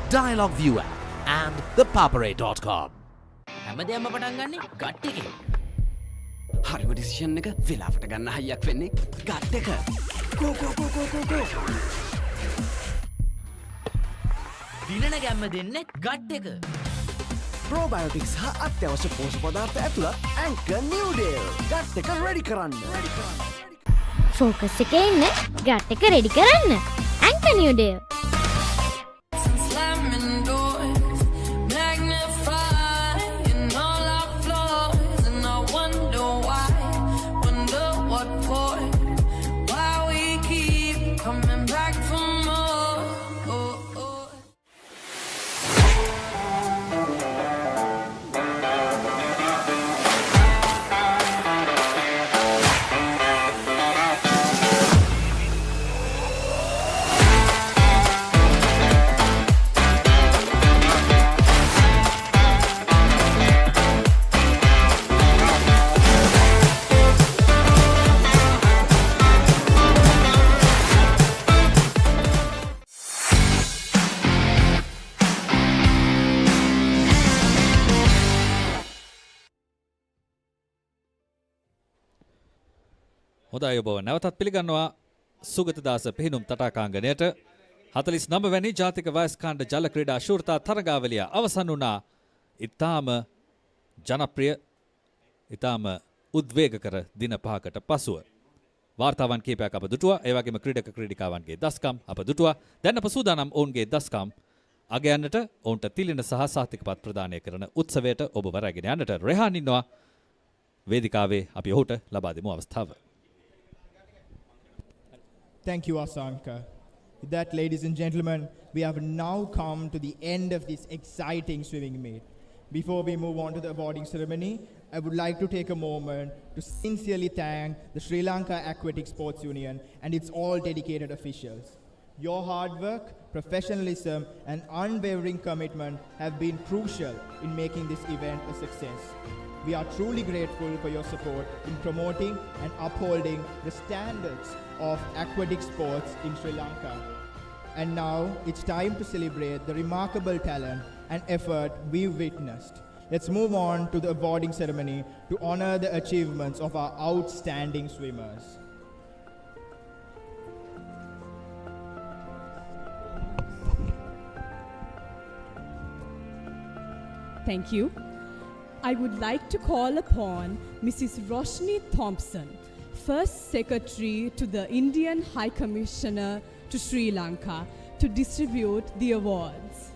Dialog ViU App and ThePapare.com. හැමදේම පටන් ගන්නේ gut එකෙන්. හරිම decision එක වෙලාවට ගන්න හයියක් වෙන්නේ gut එක. go. දිනන ගැම්ම දෙන්නේ ගට් එක. ප්‍රෝබයෝටික්ස් හා අත්‍යවශ්‍ය පෝෂක පදාර්ථ ඇතුළත් Anchor New Day. ගට් එක රෙඩි කරන්න. ෆෝකස් එකේ ඉන්න ගට් එක රෙඩි කරන්න. Anchor New Day. හොඳයි ඔබ නැවතත් පිළිගන්නවා සුගතදාස පිහිනුම් තටාකාංගණයට 49 වැනි ජාතික වයස්කාණ්ඩ ජල ක්‍රීඩා ශූරතා තරගාවලිය අවසන් වුණා. ඉතාම ජනප්‍රිය ඉතාම උද්වේගකර දින 5කට පසුව. වාර්තාවන් කීපයක් අප දුටුවා. ඒ වගේම ක්‍රීඩක ක්‍රීඩිකාවන්ගේ දස්කම් අප දුටුවා. දැන් අප සූදානම් ඔවුන්ගේ දස්කම් අගයන්නට ඔවුන්ට තිලින සහ සාතිකපත් ප්‍රදානය කරන උත්සවයට ඔබව රැගෙන යන්නට රෙහාන් ඉන්නවා. වේදිකාවේ අපි ඔහුට ලබා දෙමු අවස්ථාව. Thank you, Asanka. With that, ladies and gentlemen, we have now come to the end of this exciting swimming meet. Before we move on to the awarding ceremony, I would like to take a moment to sincerely thank the Sri Lanka Aquatic Sports Union and its all dedicated officials. Your hard work, professionalism, and unwavering commitment have been crucial in making this event a success. We are truly grateful for your support in promoting and upholding the standards of aquatic sports in Sri Lanka. And now it's time to celebrate the remarkable talent and effort we've witnessed. Let's move on to the awarding ceremony to honor the achievements of our outstanding swimmers. Thank you. I would like to call upon Mrs. Roshni Thompson, First Secretary to the Indian High Commissioner to Sri Lanka, to distribute the awards.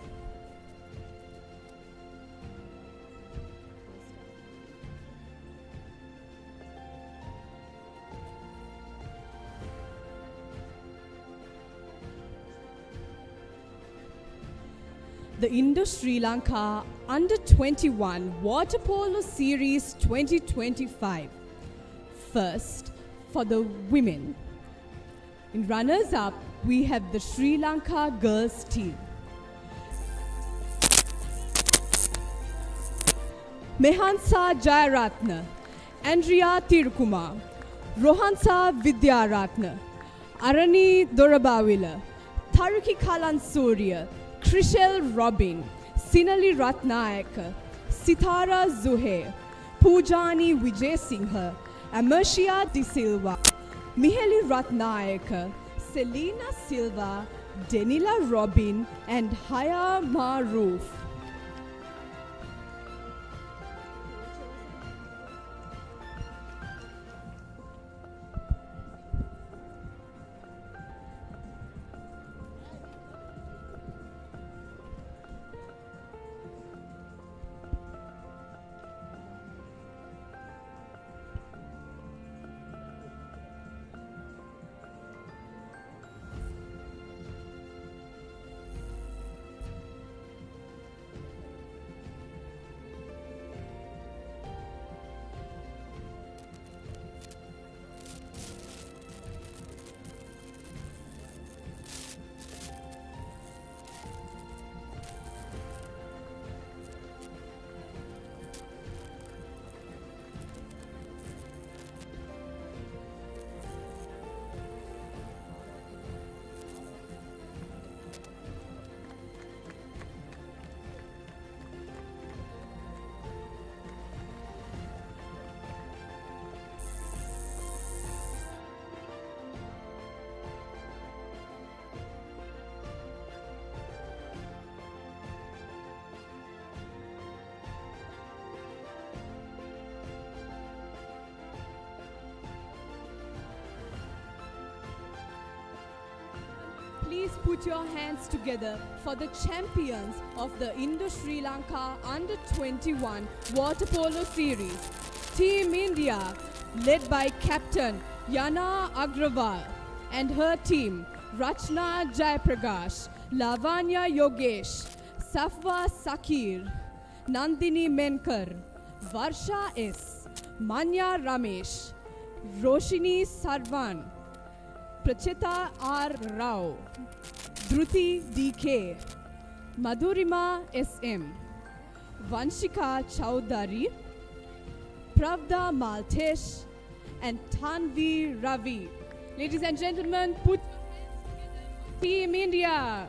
The Indo-Sri Lanka Under-21 Water Polo Series 2025. First, for the women. In runners-up, we have the Sri Lanka girls team. Mehansa Jayaratna, Andrea Tirukuma, Rohansa Vidyaratna, Arani Dorabawila, Taruki Kalan Surya, Krishel Robin, Sinali Ratnayak, Sitara Zuhe, Pujani Vijay Singha, Amercia De Silva, Miheli Ratnayak, Selena Silva, Denila Robin, and Haya Maroof. Please put your hands together for the champions of the Indo-Sri Lanka Under-21 Water Polo Series. Team India, led by Captain Yana Agrawal and her team, Rachna Jayaprakash, Lavanya Yogesh, Safwa Sakir, Nandini Menkar, Varsha S, Manya Ramesh, Roshini Sarvan, Prachita R. Rao, Dhruti D.K., Madhurima S.M., Vanshika Chowdhury, Pravda Maltesh, and Tanvi Ravi. Ladies and gentlemen, put Team India.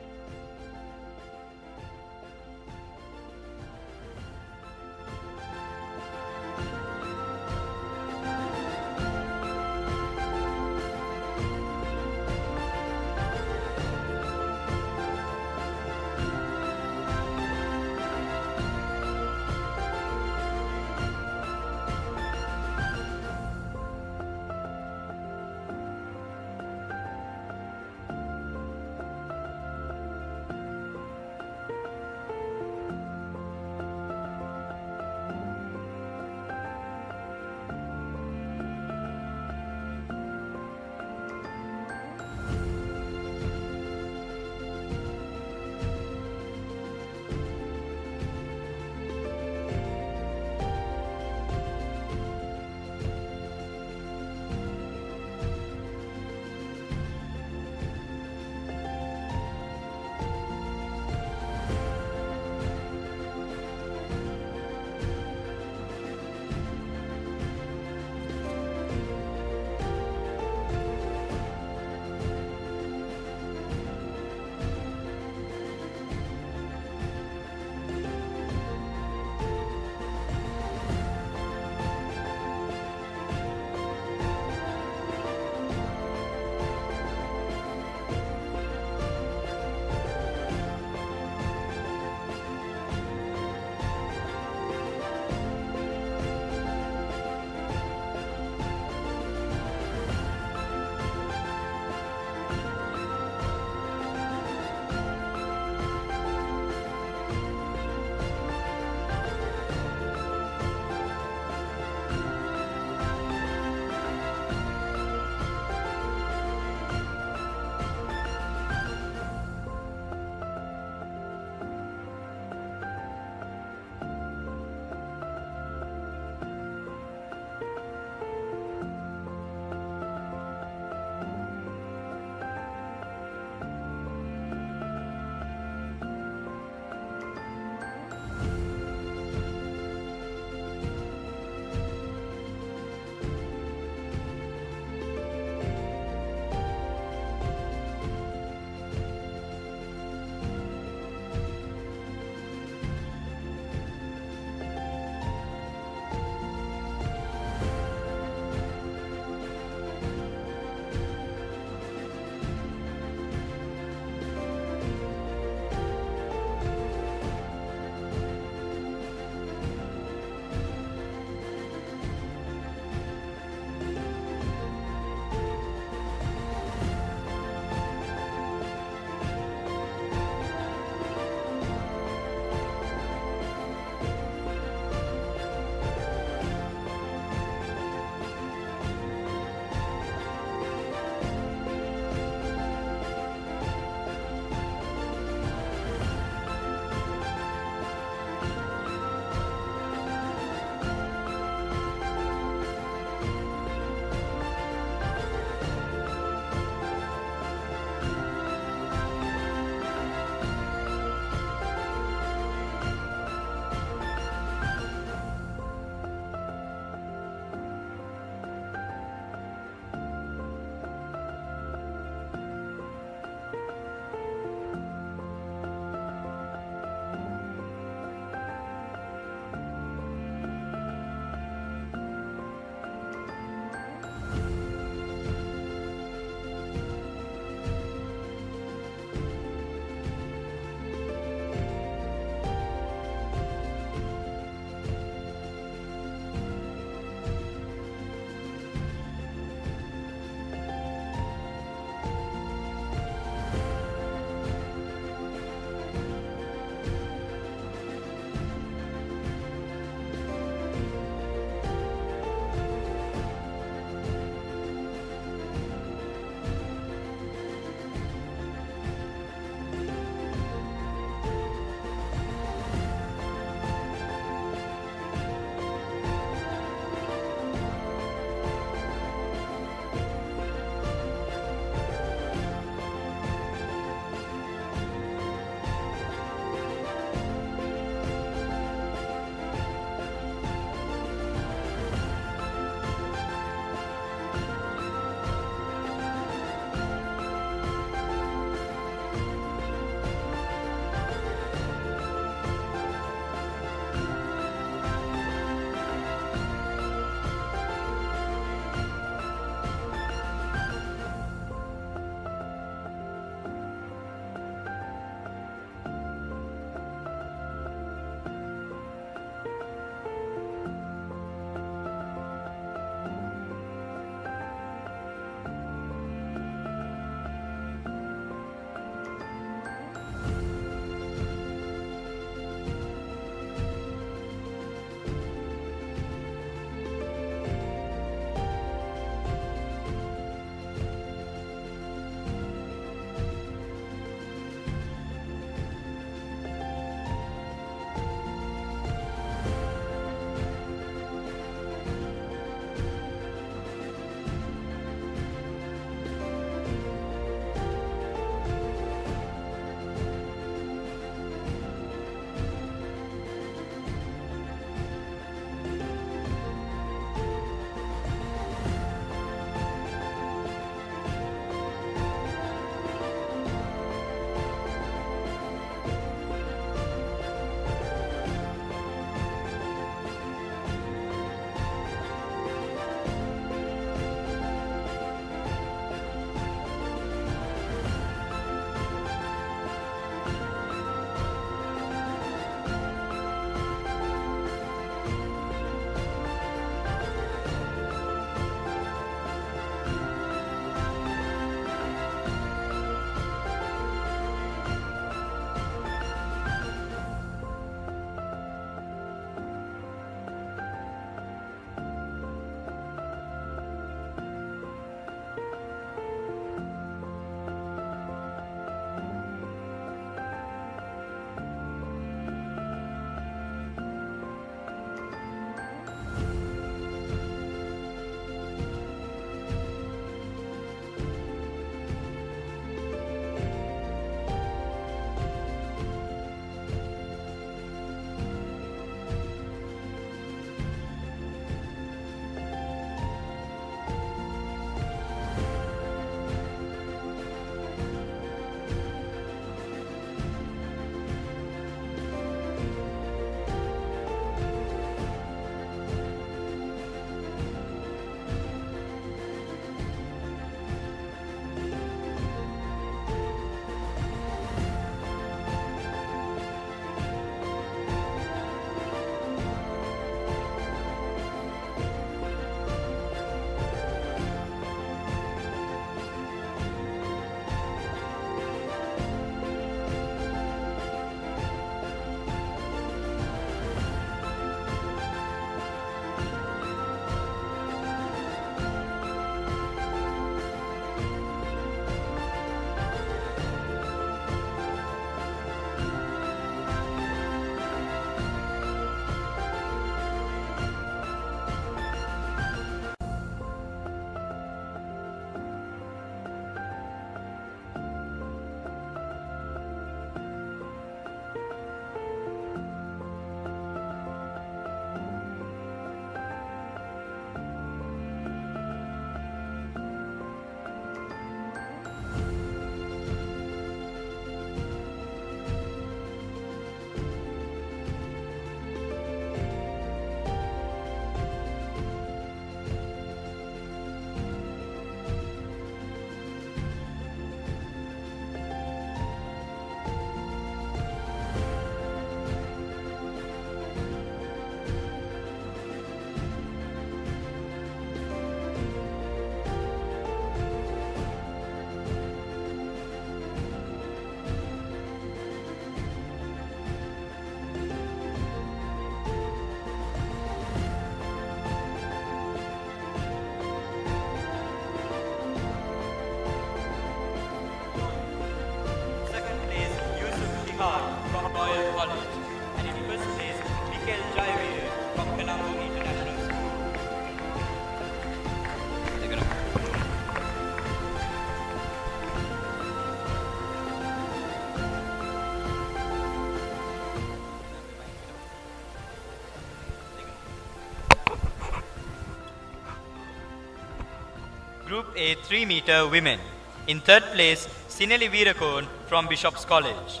Group A 3 meter women. In third place, Sineli Veerakon from Bishop's College.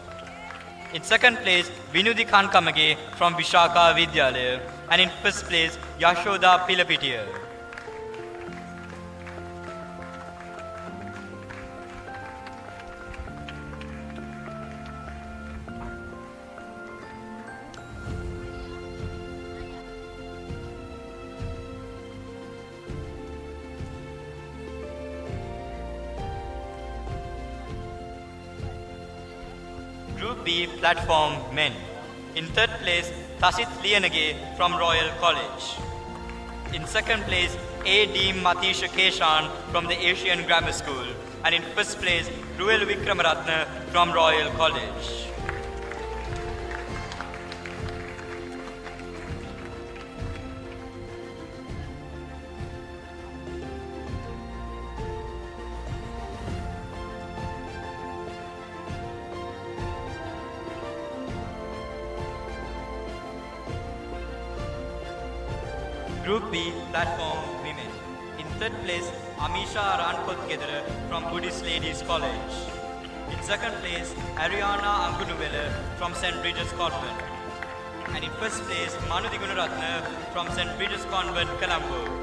In second place, Vinudi Khankamage from Vishaka Vidyalaya. And in first place, Yashoda Pilapitiya. Group B Platform Men. In third place, Tasit Lianage from Royal College. In second place, A.D. Matisha Keshan from the Asian Grammar School. And in first place, Ruel Vikramaratna from Royal College. Group B Platform Women. In third place, Amisha Ranpot Kedara from Buddhist Ladies College. In second place, Ariana Angunuvela from St. Bridget's Convent. And in first place, Manu Digunaratna from St. Bridget's Convent, Colombo.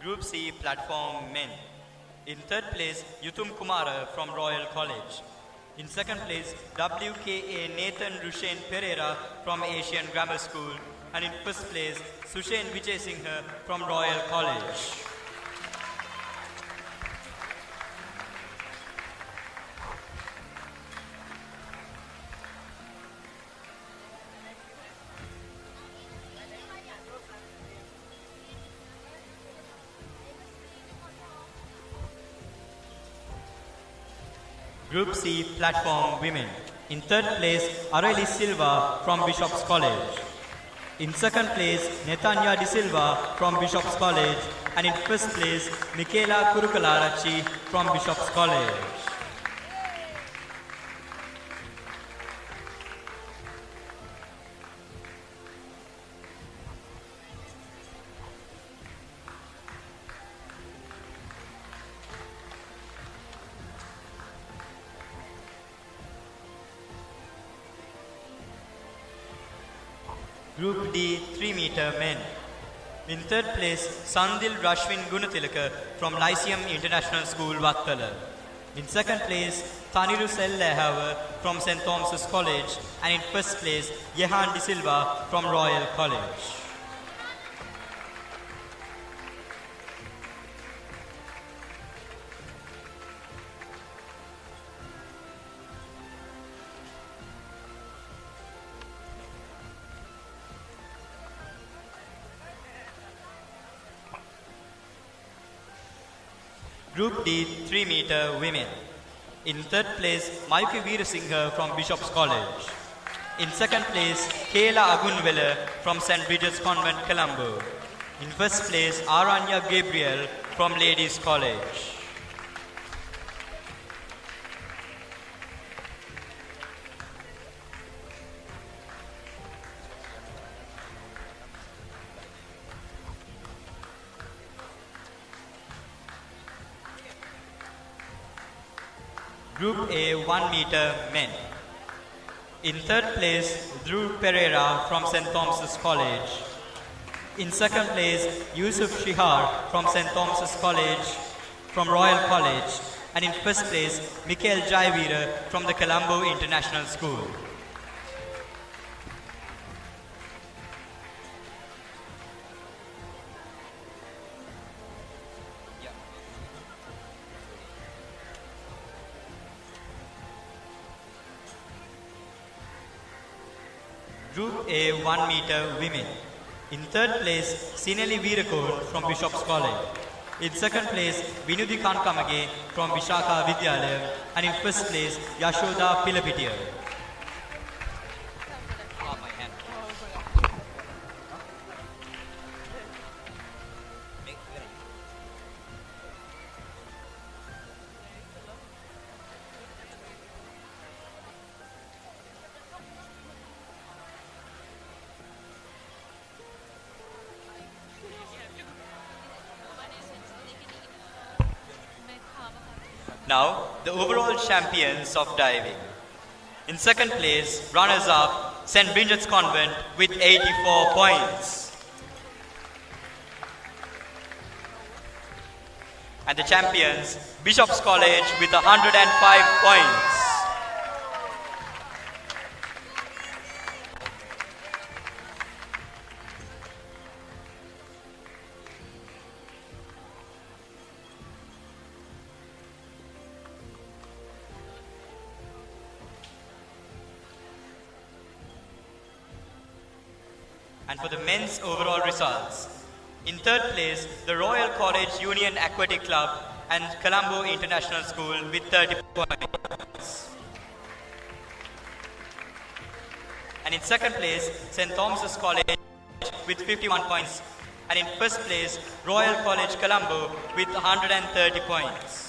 Group C Platform Men. In third place, Yutum Kumara from Royal College. In second place, WKA Nathan Rushen Pereira from Asian Grammar School. And in first place, Sushen Vijay Singh from Royal College. Group C Platform Women. In third place, Aurelie Silva from Bishop's College. In second place, Netanya De Silva from Bishop's College. And in first place, Michaela Kurukalarachi from Bishop's College. Group D 3 meter men. In third place, Sandil Rashwin Gunatilaka from Lyceum International School, Vattala. In second place, Taniru Sellehava from St. Thomas's College. And in first place, Yehan De Silva from Royal College. Group D 3 meter women. In third place, Mayuki Veerasinghe from Bishop's College. In second place, Kayla Agunwele from St. Bridget's Convent, Colombo. In first place, Aranya Gabriel from Ladies College. Group A 1 meter men. In third place, Drew Pereira from St. Thomas's College. In second place, Yusuf Shihar from St. Thomas's College from Royal College. And in first place, Mikhail Jaivira from the Colombo International School. Group A 1 meter women. In third place, Sineli Veerakon from Bishop's College. In second place, Vinudi Kankamage from Vishaka Vidyalaya. And in first place, Yashoda Pilapitiya. Now, the overall champions of diving. In second place, runners-up, St. Bridget's Convent with 84 points. And the champions, Bishop's College with 105 points. And for the men's overall results, in third place, the Royal College Union Aquatic Club and Colombo International School with 30 points. And in second place, St. Thomas's College with 51 points. And in first place, Royal College Colombo with 130 points.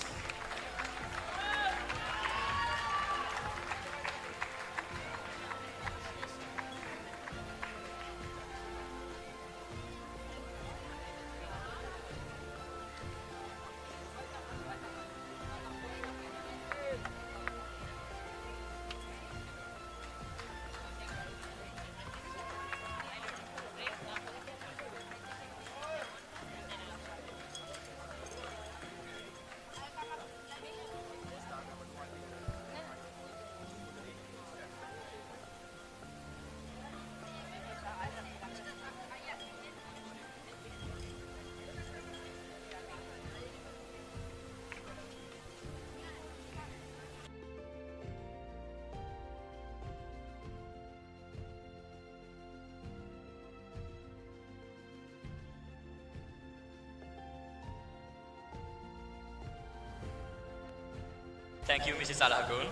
Thank you, Mrs. Alagun.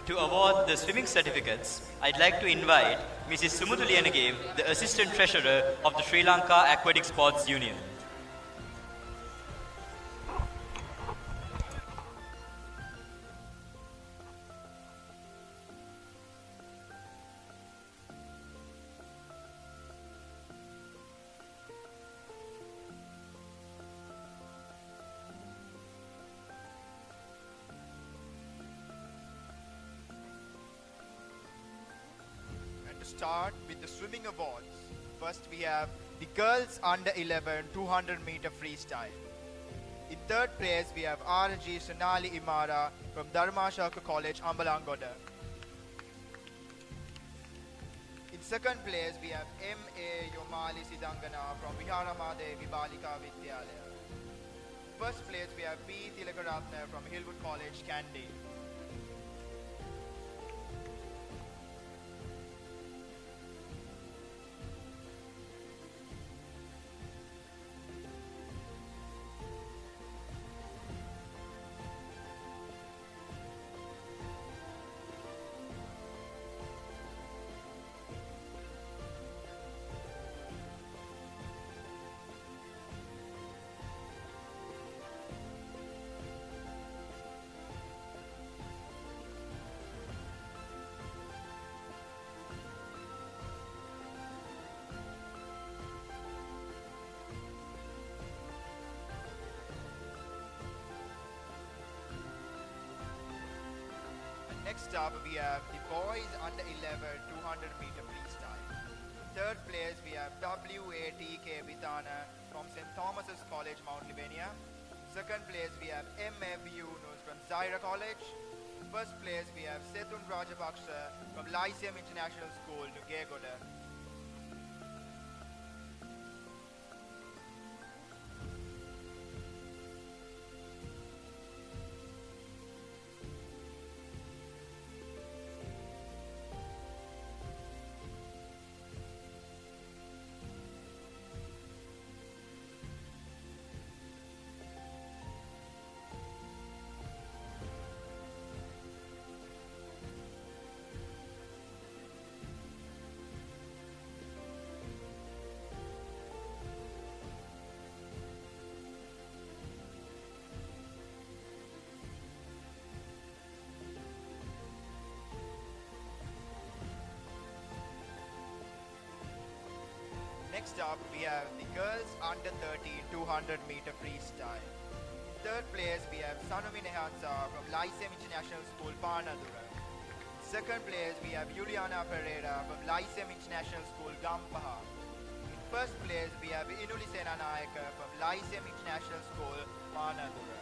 To award the swimming certificates, I'd like to invite Mrs. Sumutuliyanage, the Assistant Treasurer of the Sri Lanka Aquatic Sports Union. Start with the swimming awards. First we have the girls under 11 200 meter freestyle. In third place we have RG Sonali Imara from Dharmashaka College, Ambalangoda. In second place we have MA Yomali Sidangana from Viharamadevi Balika Vidyalaya. First place we have P Tilakaratna from Hillwood College, Kandy. Next up, we have the boys under 11 200 meter freestyle. Third place, we have WATK Vitana from St. Thomas's College, Mount Livonia. Second place, we have MF Yunus from Zaira College. First place, we have Setun Rajapaksa from Lyceum International School, Nugegoda. Next up, we have the girls under 13 200 meter freestyle. Third place, we have Sanumi Nehatsa from Lyceum International School, Panadura. Second place, we have Juliana Pereira from Lyceum International School, Gampaha. In first place, we have Inuli Senanayaka from Lyceum International School, Panadura.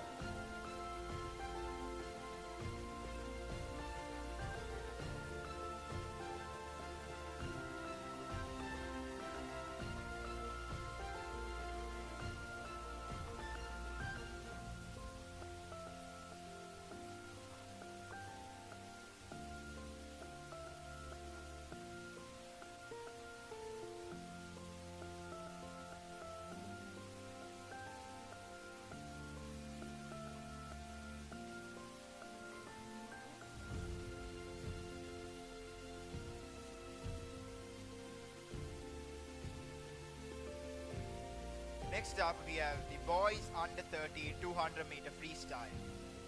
Next up, we have the boys under 13 200 meter freestyle.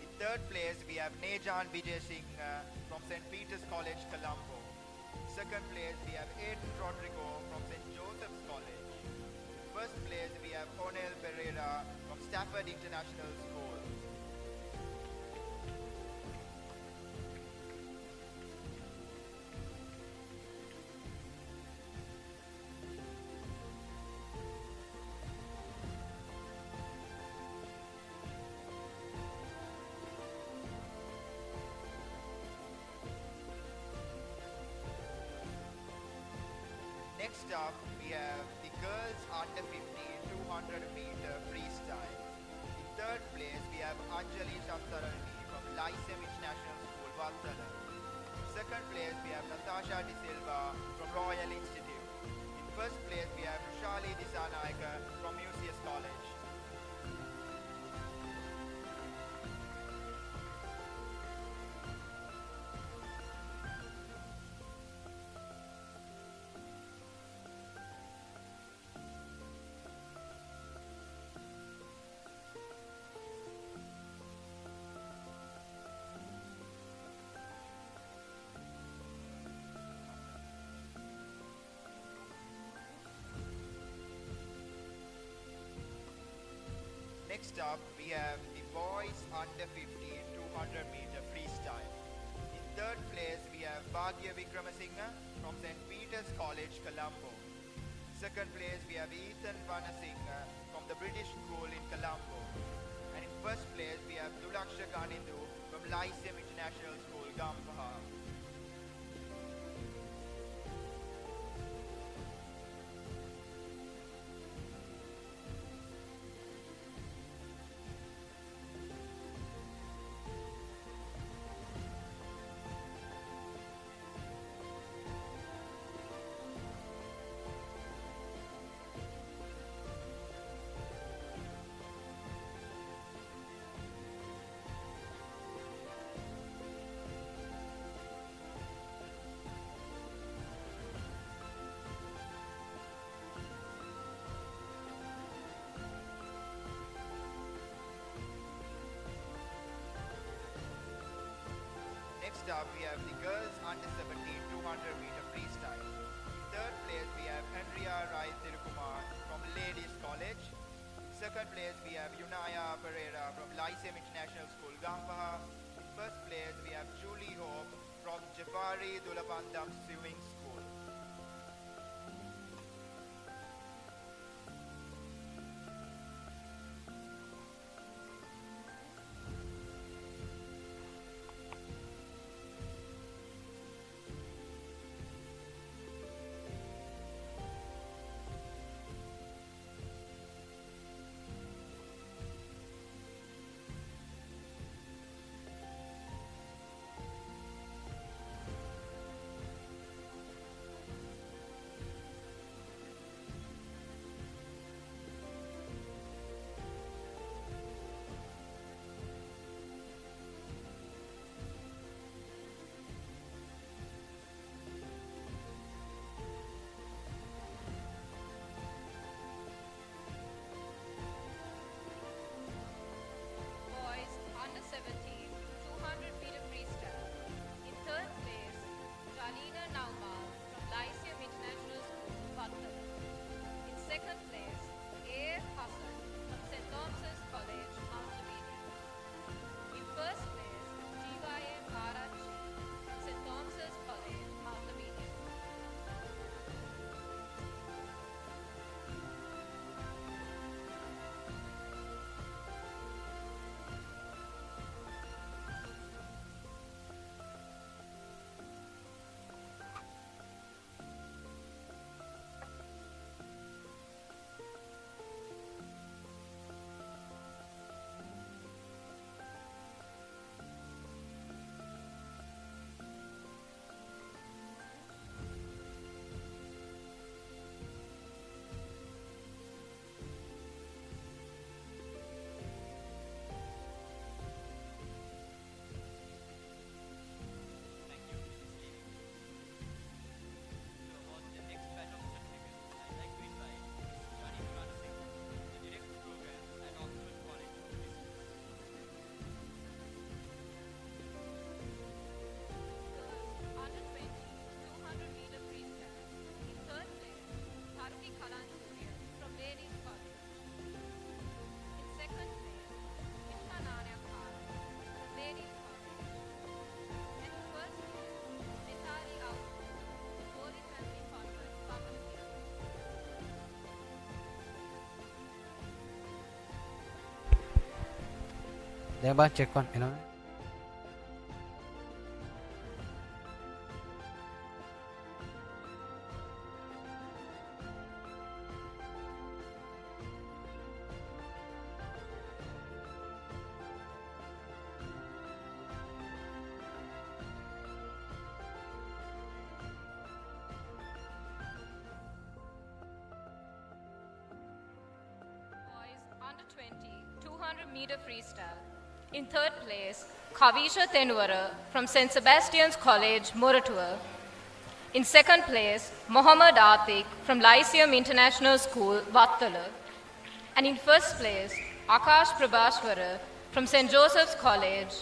In third place, we have Nejan Vijay Singh from St. Peter's College, Colombo. Second place, we have Aiden Rodrigo from St. Joseph's College. First place, we have Onel Pereira from Stafford International School. Next up, we have the girls under 15 200 meter freestyle. In third place, we have Anjali Shamtarani from Lyceum International School, Vattala. Second place, we have Natasha De Silva from Royal Institute. In first place, we have Rushali Disanaika from Mucius College. Next up, we have the boys under 15 200 meter freestyle. In third place, we have Bhagya Vikramasinghe from St. Peter's College, Colombo. Second place, we have Ethan Vanasinghe from the British School in Colombo. And in first place, we have Dulaksha Ganindu from Lyceum International School, Gampaha. Next up, we have the girls under 17 200 meter freestyle. In third place, we have Andrea Rai Thirukumar from Ladies College. Second place, we have Yunaya Pereira from Lyceum International School, Gampaha. first place, we have Julie Hope from Jafari Dulapandam Swimming School. Boys under 17, 200-meter freestyle. In third place, Jalina Naumal from Lyceum International School, Vattala. In second place, A. Hassan from St. Thomas's College, Multimedia. In first place, GYM Arachi from St. Thomas's College, Multimedia. Under 20, 200-meter freestyle. In third place, Haruki Kalanjuria from Ladies College. In second place, Ishna Nanya Khan from Ladies College. And in first place, Nithari Out from Holy Family Convent, Papare. Deba check on, you know. Boys under 20, 200-meter freestyle. In third place, Kavisha Tenwara from St. Sebastian's College, Moratua. In second place, Mohammad Atik from Lyceum International School, Vattala. And in first place, Akash Prabhaswara from St. Joseph's College.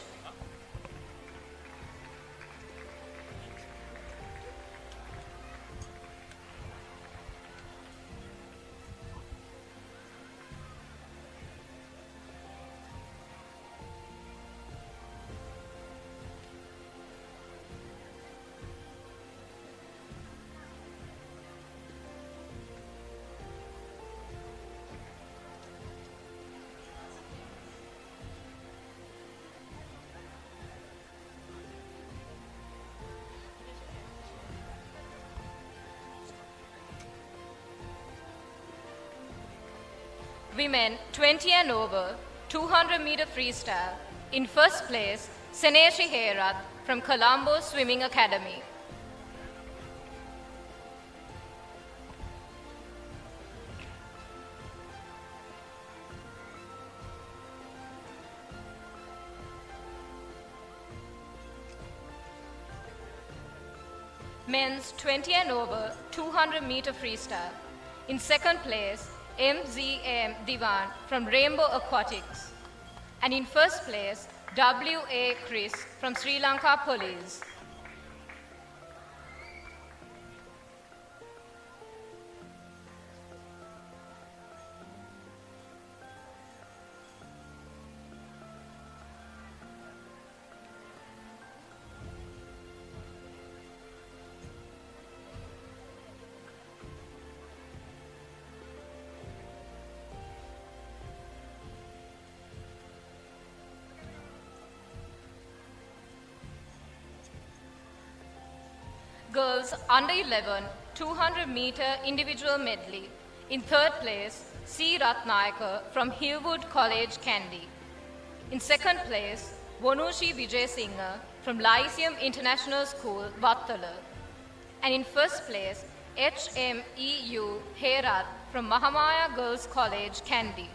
Women 20 and over, 200-meter freestyle. In first place, Seneshi Herath from Colombo Swimming Academy. Men's 20 and over, 200-meter freestyle. In second place, MZM Divan from Rainbow Aquatics. And in first place, W.A. Chris from Sri Lanka Police. Girls under 11 200-meter individual medley. In third place, C. Ratnayaka from Hillwood College, Kandy. In second place, Vonushi Vijay Singha from Lyceum International School, Vattala. And in first place, HMEU Herat from Mahamaya Girls College, Kandy.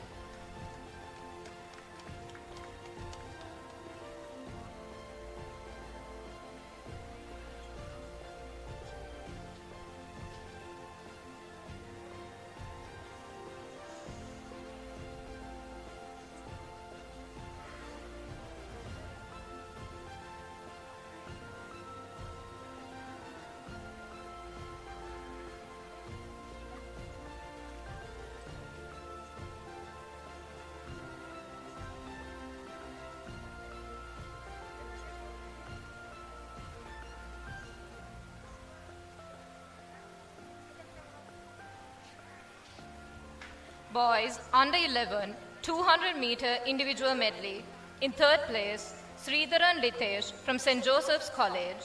Boys under 11 200-meter individual medley. In third place, Sridharan Litesh from St. Joseph's College.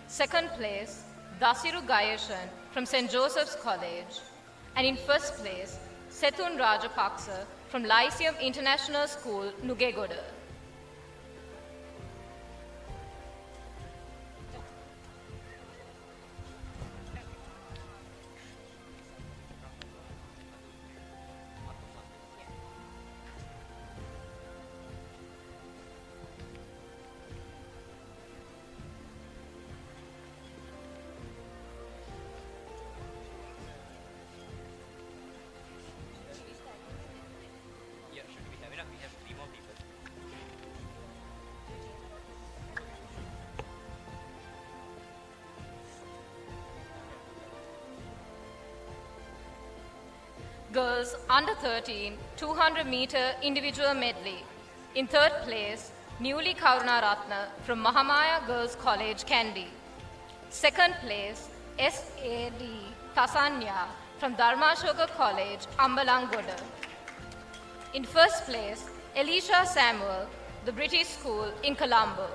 Second place, Dasiru Gayeshan from St. Joseph's College. And in first place, Sethun Rajapaksa from Lyceum International School, Nugegoda. Girls under 13 200-meter individual medley. In third place, Newly Karuna Ratna from Mahamaya Girls College, Kandy. Second place, SAD Tasanya from Dharmashoka College, Ambalangoda. In first place, Elisha Samuel, the British School in Colombo.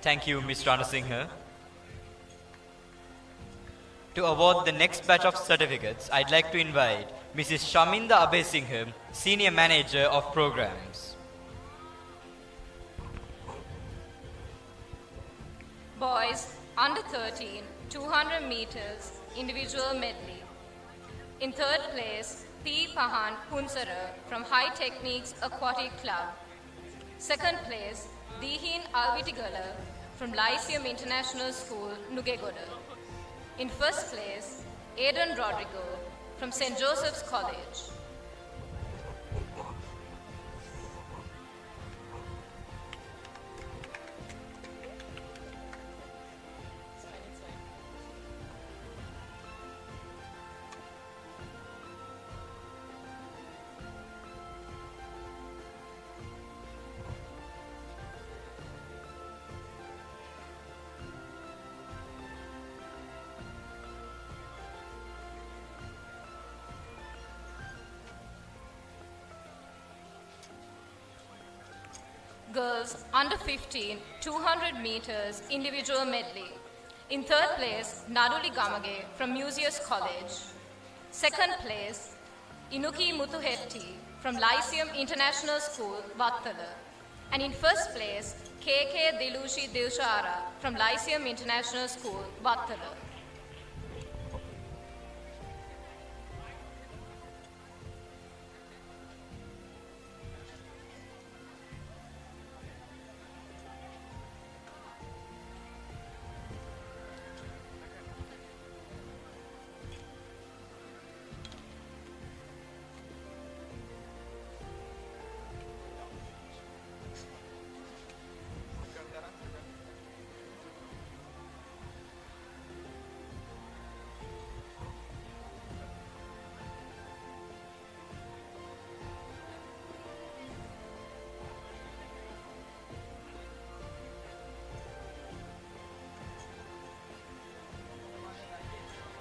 Thank you, Ms. Rana Singha. To award the next batch of certificates, I'd like to invite Mrs. Shaminda Abhay Singha, Senior Manager of Programs. Boys under 13 200 meters individual medley. In third place, P. Pahan Punsara from High Techniques Aquatic Club. Second place, Dihin Alvitigala from Lyceum International School, Nugegoda. In first place, Aidan Rodrigo from St. Joseph's College. Girls under 15, 200 meters individual medley. In third place, Naduli Gamage from Museus College. Second place, Inuki Muthuhetti from Lyceum International School, Vattala. And in first place, KK Dilushi Dilshara from Lyceum International School, Vattala.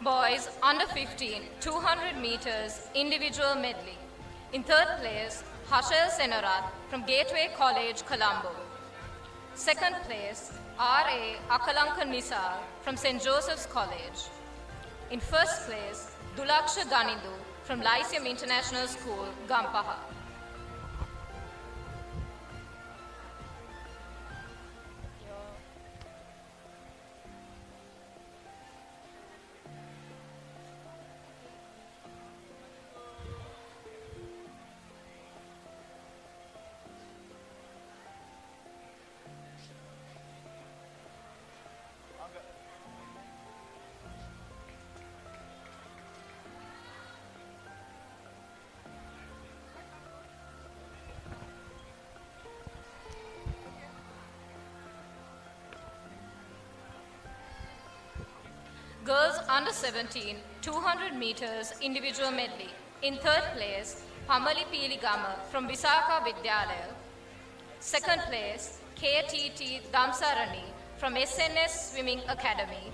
Boys under 15, 200 meters individual medley. In third place, Hashel Senarat from Gateway College, Colombo. Second place, R.A. Akalanka Nisar from St. Joseph's College. In first place, Dulaksha Ganindu from Lyceum International School, Gampaha. Girls under 17, 200 meters individual medley. In third place, Pamali Piligama from Visakha Vidyalaya. Second place, KTT Damsarani from SNS Swimming Academy.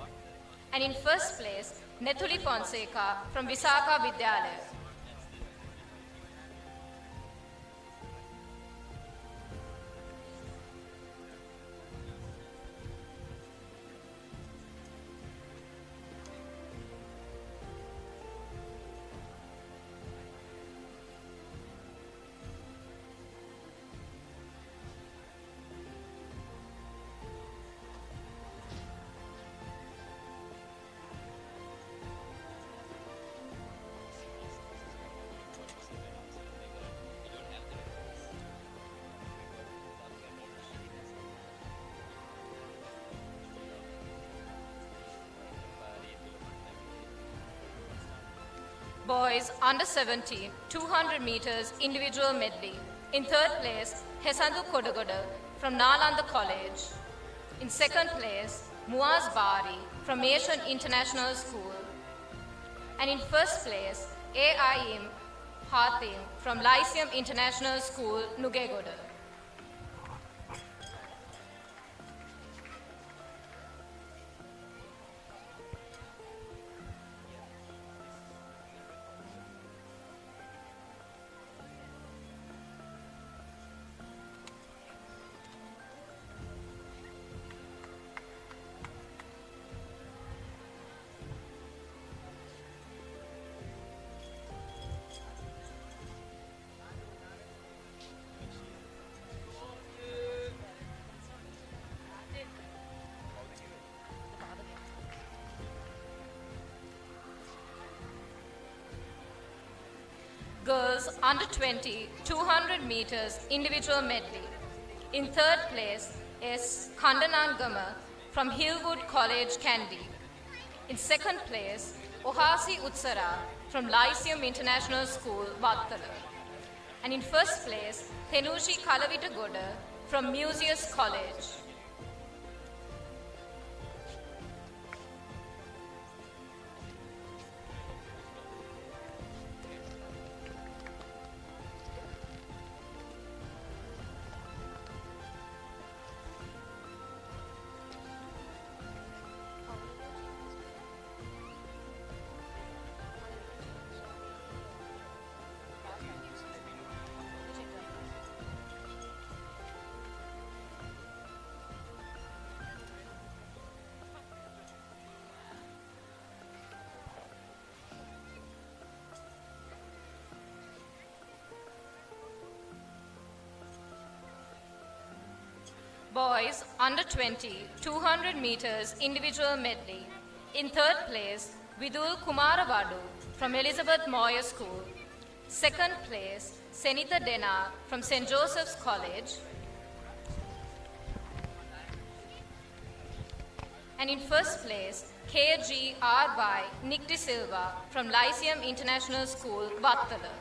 And in first place, Nethuli Fonseca from Visakha Vidyalaya. Boys under 17, 200 meters individual medley. In third place, Hesandu Kodagoda from Nalanda College. In second place, Muaz Bari from Asian International School. And in first place, A.I.M. Hatim from Lyceum International School, Nugegoda. Girls under 20, 200 meters individual medley. In third place is Kandanan Gama from Hillwood College, Kandy. In second place, Ohasi Utsara from Lyceum International School, Vattala. And in first place, Tenushi Kalavita Goda from Museus College. Boys under 20, 200 meters individual medley. In third place, Vidul Kumaravadu from Elizabeth Moyer School. Second place, Senita Dena from St. Joseph's College. And in first place, KG.R. by Nick De Silva from Lyceum International School, Vattala.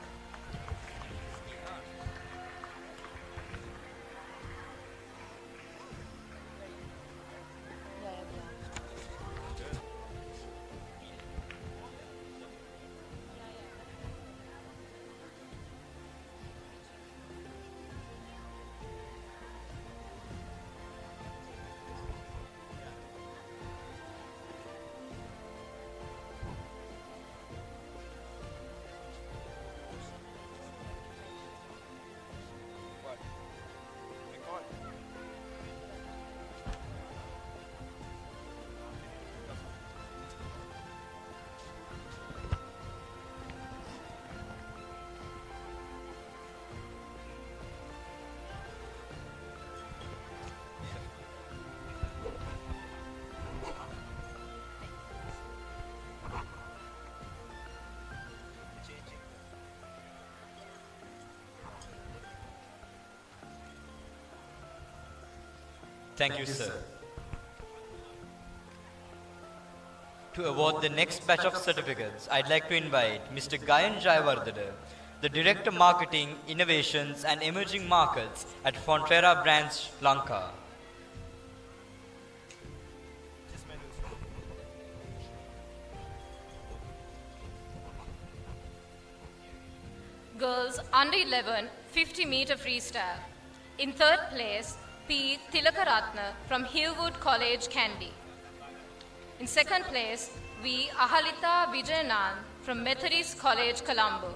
Thank you, sir. To award the next batch of certificates, I'd like to invite Mr. Gayan Jayawardena, the Director Marketing, Innovations and Emerging Markets at Fonterra Branch, Lanka. Girls under 11 50-meter freestyle. In third place, P. Tilakaratna from Hillwood College, Kandy. In second place, V. Ahalita Vijayanan from Methodist College, Colombo.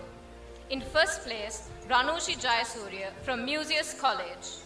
In first place, Ranushi Jayasurya from Museus College.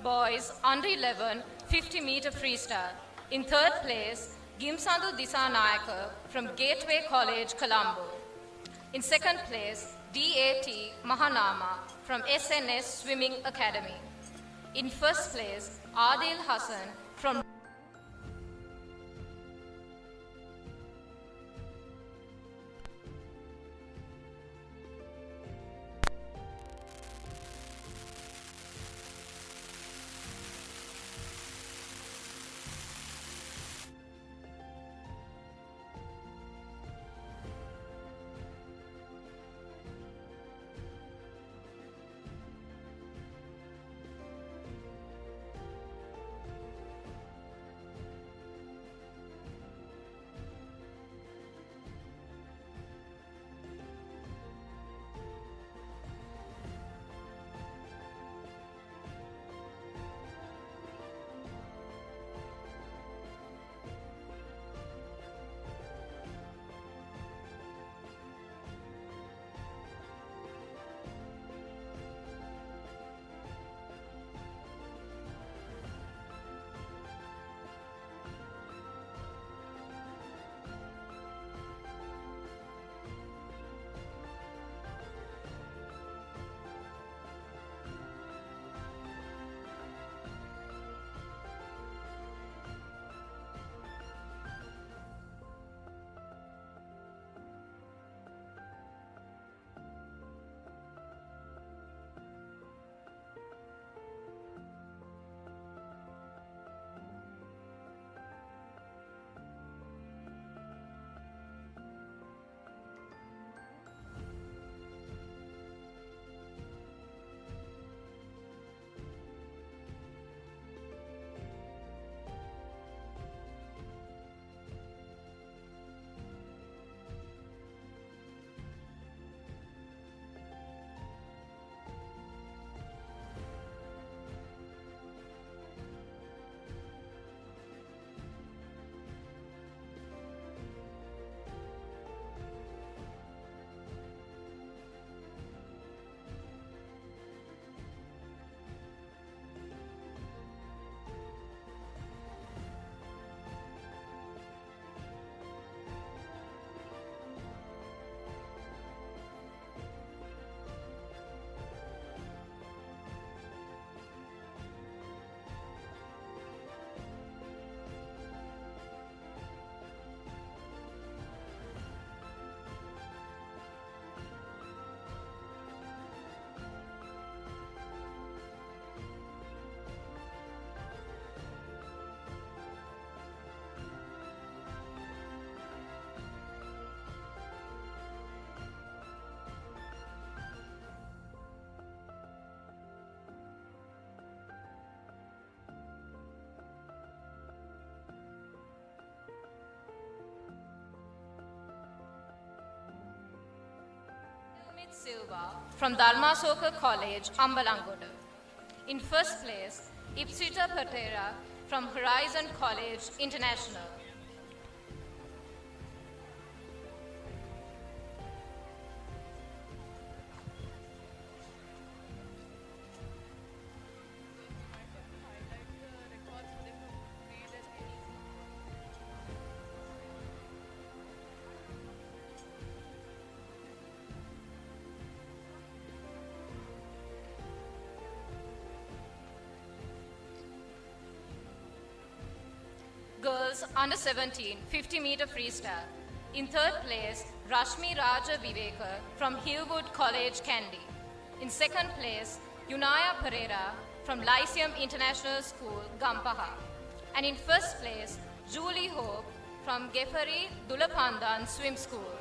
Boys under 11 50-meter freestyle. In third place, Gimsandu Disanayaka from Gateway College, Colombo. In second place, DAT Mahanama from SNS Swimming Academy. In first place, Adil Hassan from Silva from Dharmasoka College, Ambalangoda. In first place, Ipsita Patera from Horizon College International. Girls under 17 50-meter freestyle. In third place, Rashmi Raja Viveka from Hillwood College, Kandy. In second place, Yunaya Pereira from Lyceum International School, Gampaha. And in first place, Julie Hope from Gefari Dulapandan Swim School.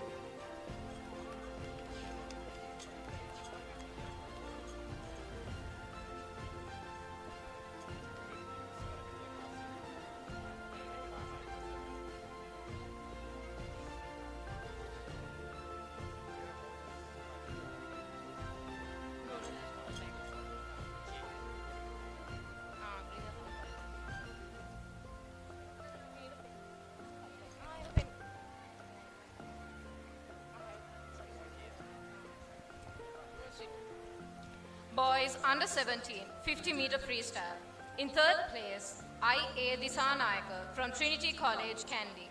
Boys under 17 50-meter freestyle. In third place, I.A. Disanayaka from Trinity College, Kandy.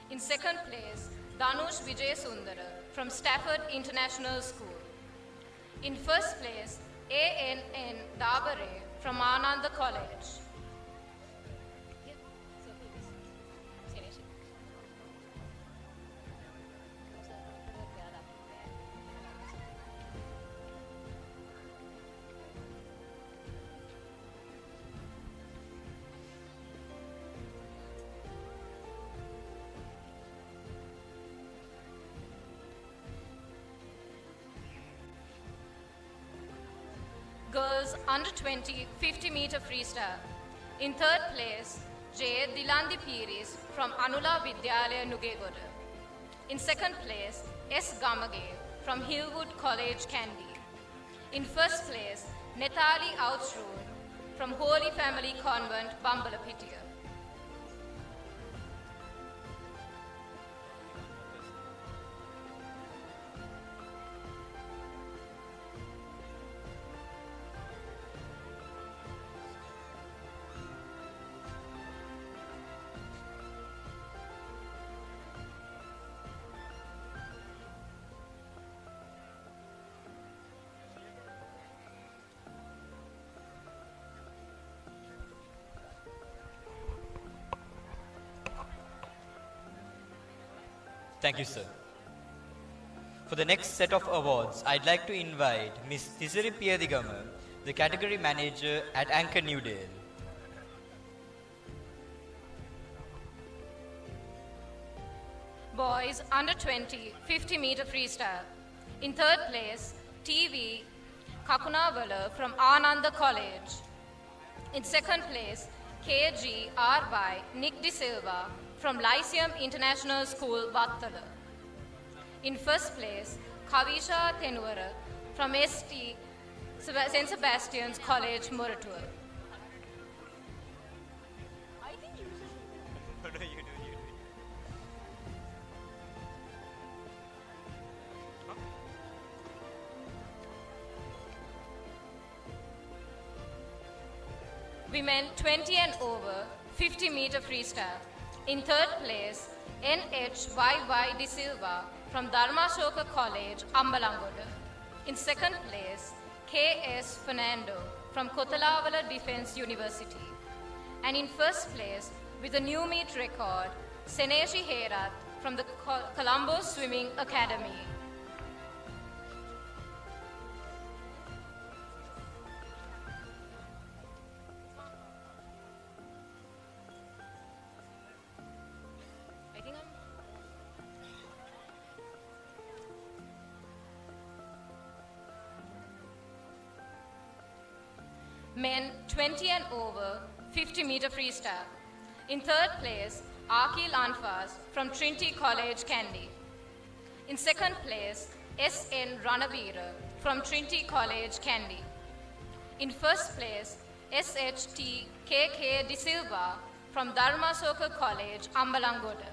In second place, Danush Vijay Sundara from Stafford International School. In first place, A.N.N. Dabare from Ananda College. Girls under 20 50-meter freestyle. In third place, J. Dilandi Piris from Anula Vidyalaya Nugegoda. In second place, S. Gamage from Hillwood College, Kandy. In first place, Netali Outsrood from Holy Family Convent, Bambalapitia. Thank you, sir. For the next set of awards, I'd like to invite Ms. Tisiri Piyadigama, the category manager at Anchor New Dale. Boys under 20 50-meter freestyle. In third place, TV Kakunavala from Ananda College. In second place, KG R. by Nick De Silva from Lyceum International School, Vattala. In first place, Kavisha Tenwara from St. Sebastian's College, Muratua. Women 20 and over 50-meter freestyle. In third place, NHYY De Silva from Dharmashoka College, Ambalangoda. In second place, KS Fernando from Kotalavala Defense University. And in first place, with a new meet record, Seneshi Herat from the Colombo Swimming Academy. Men 20 and over 50-meter freestyle. In third place, Akil Anfas from Trinity College, Kandy. In second place, S.N. Ranavira from Trinity College, Kandy. In first place, SHT KK De Silva from Dharma Soka College, Ambalangoda.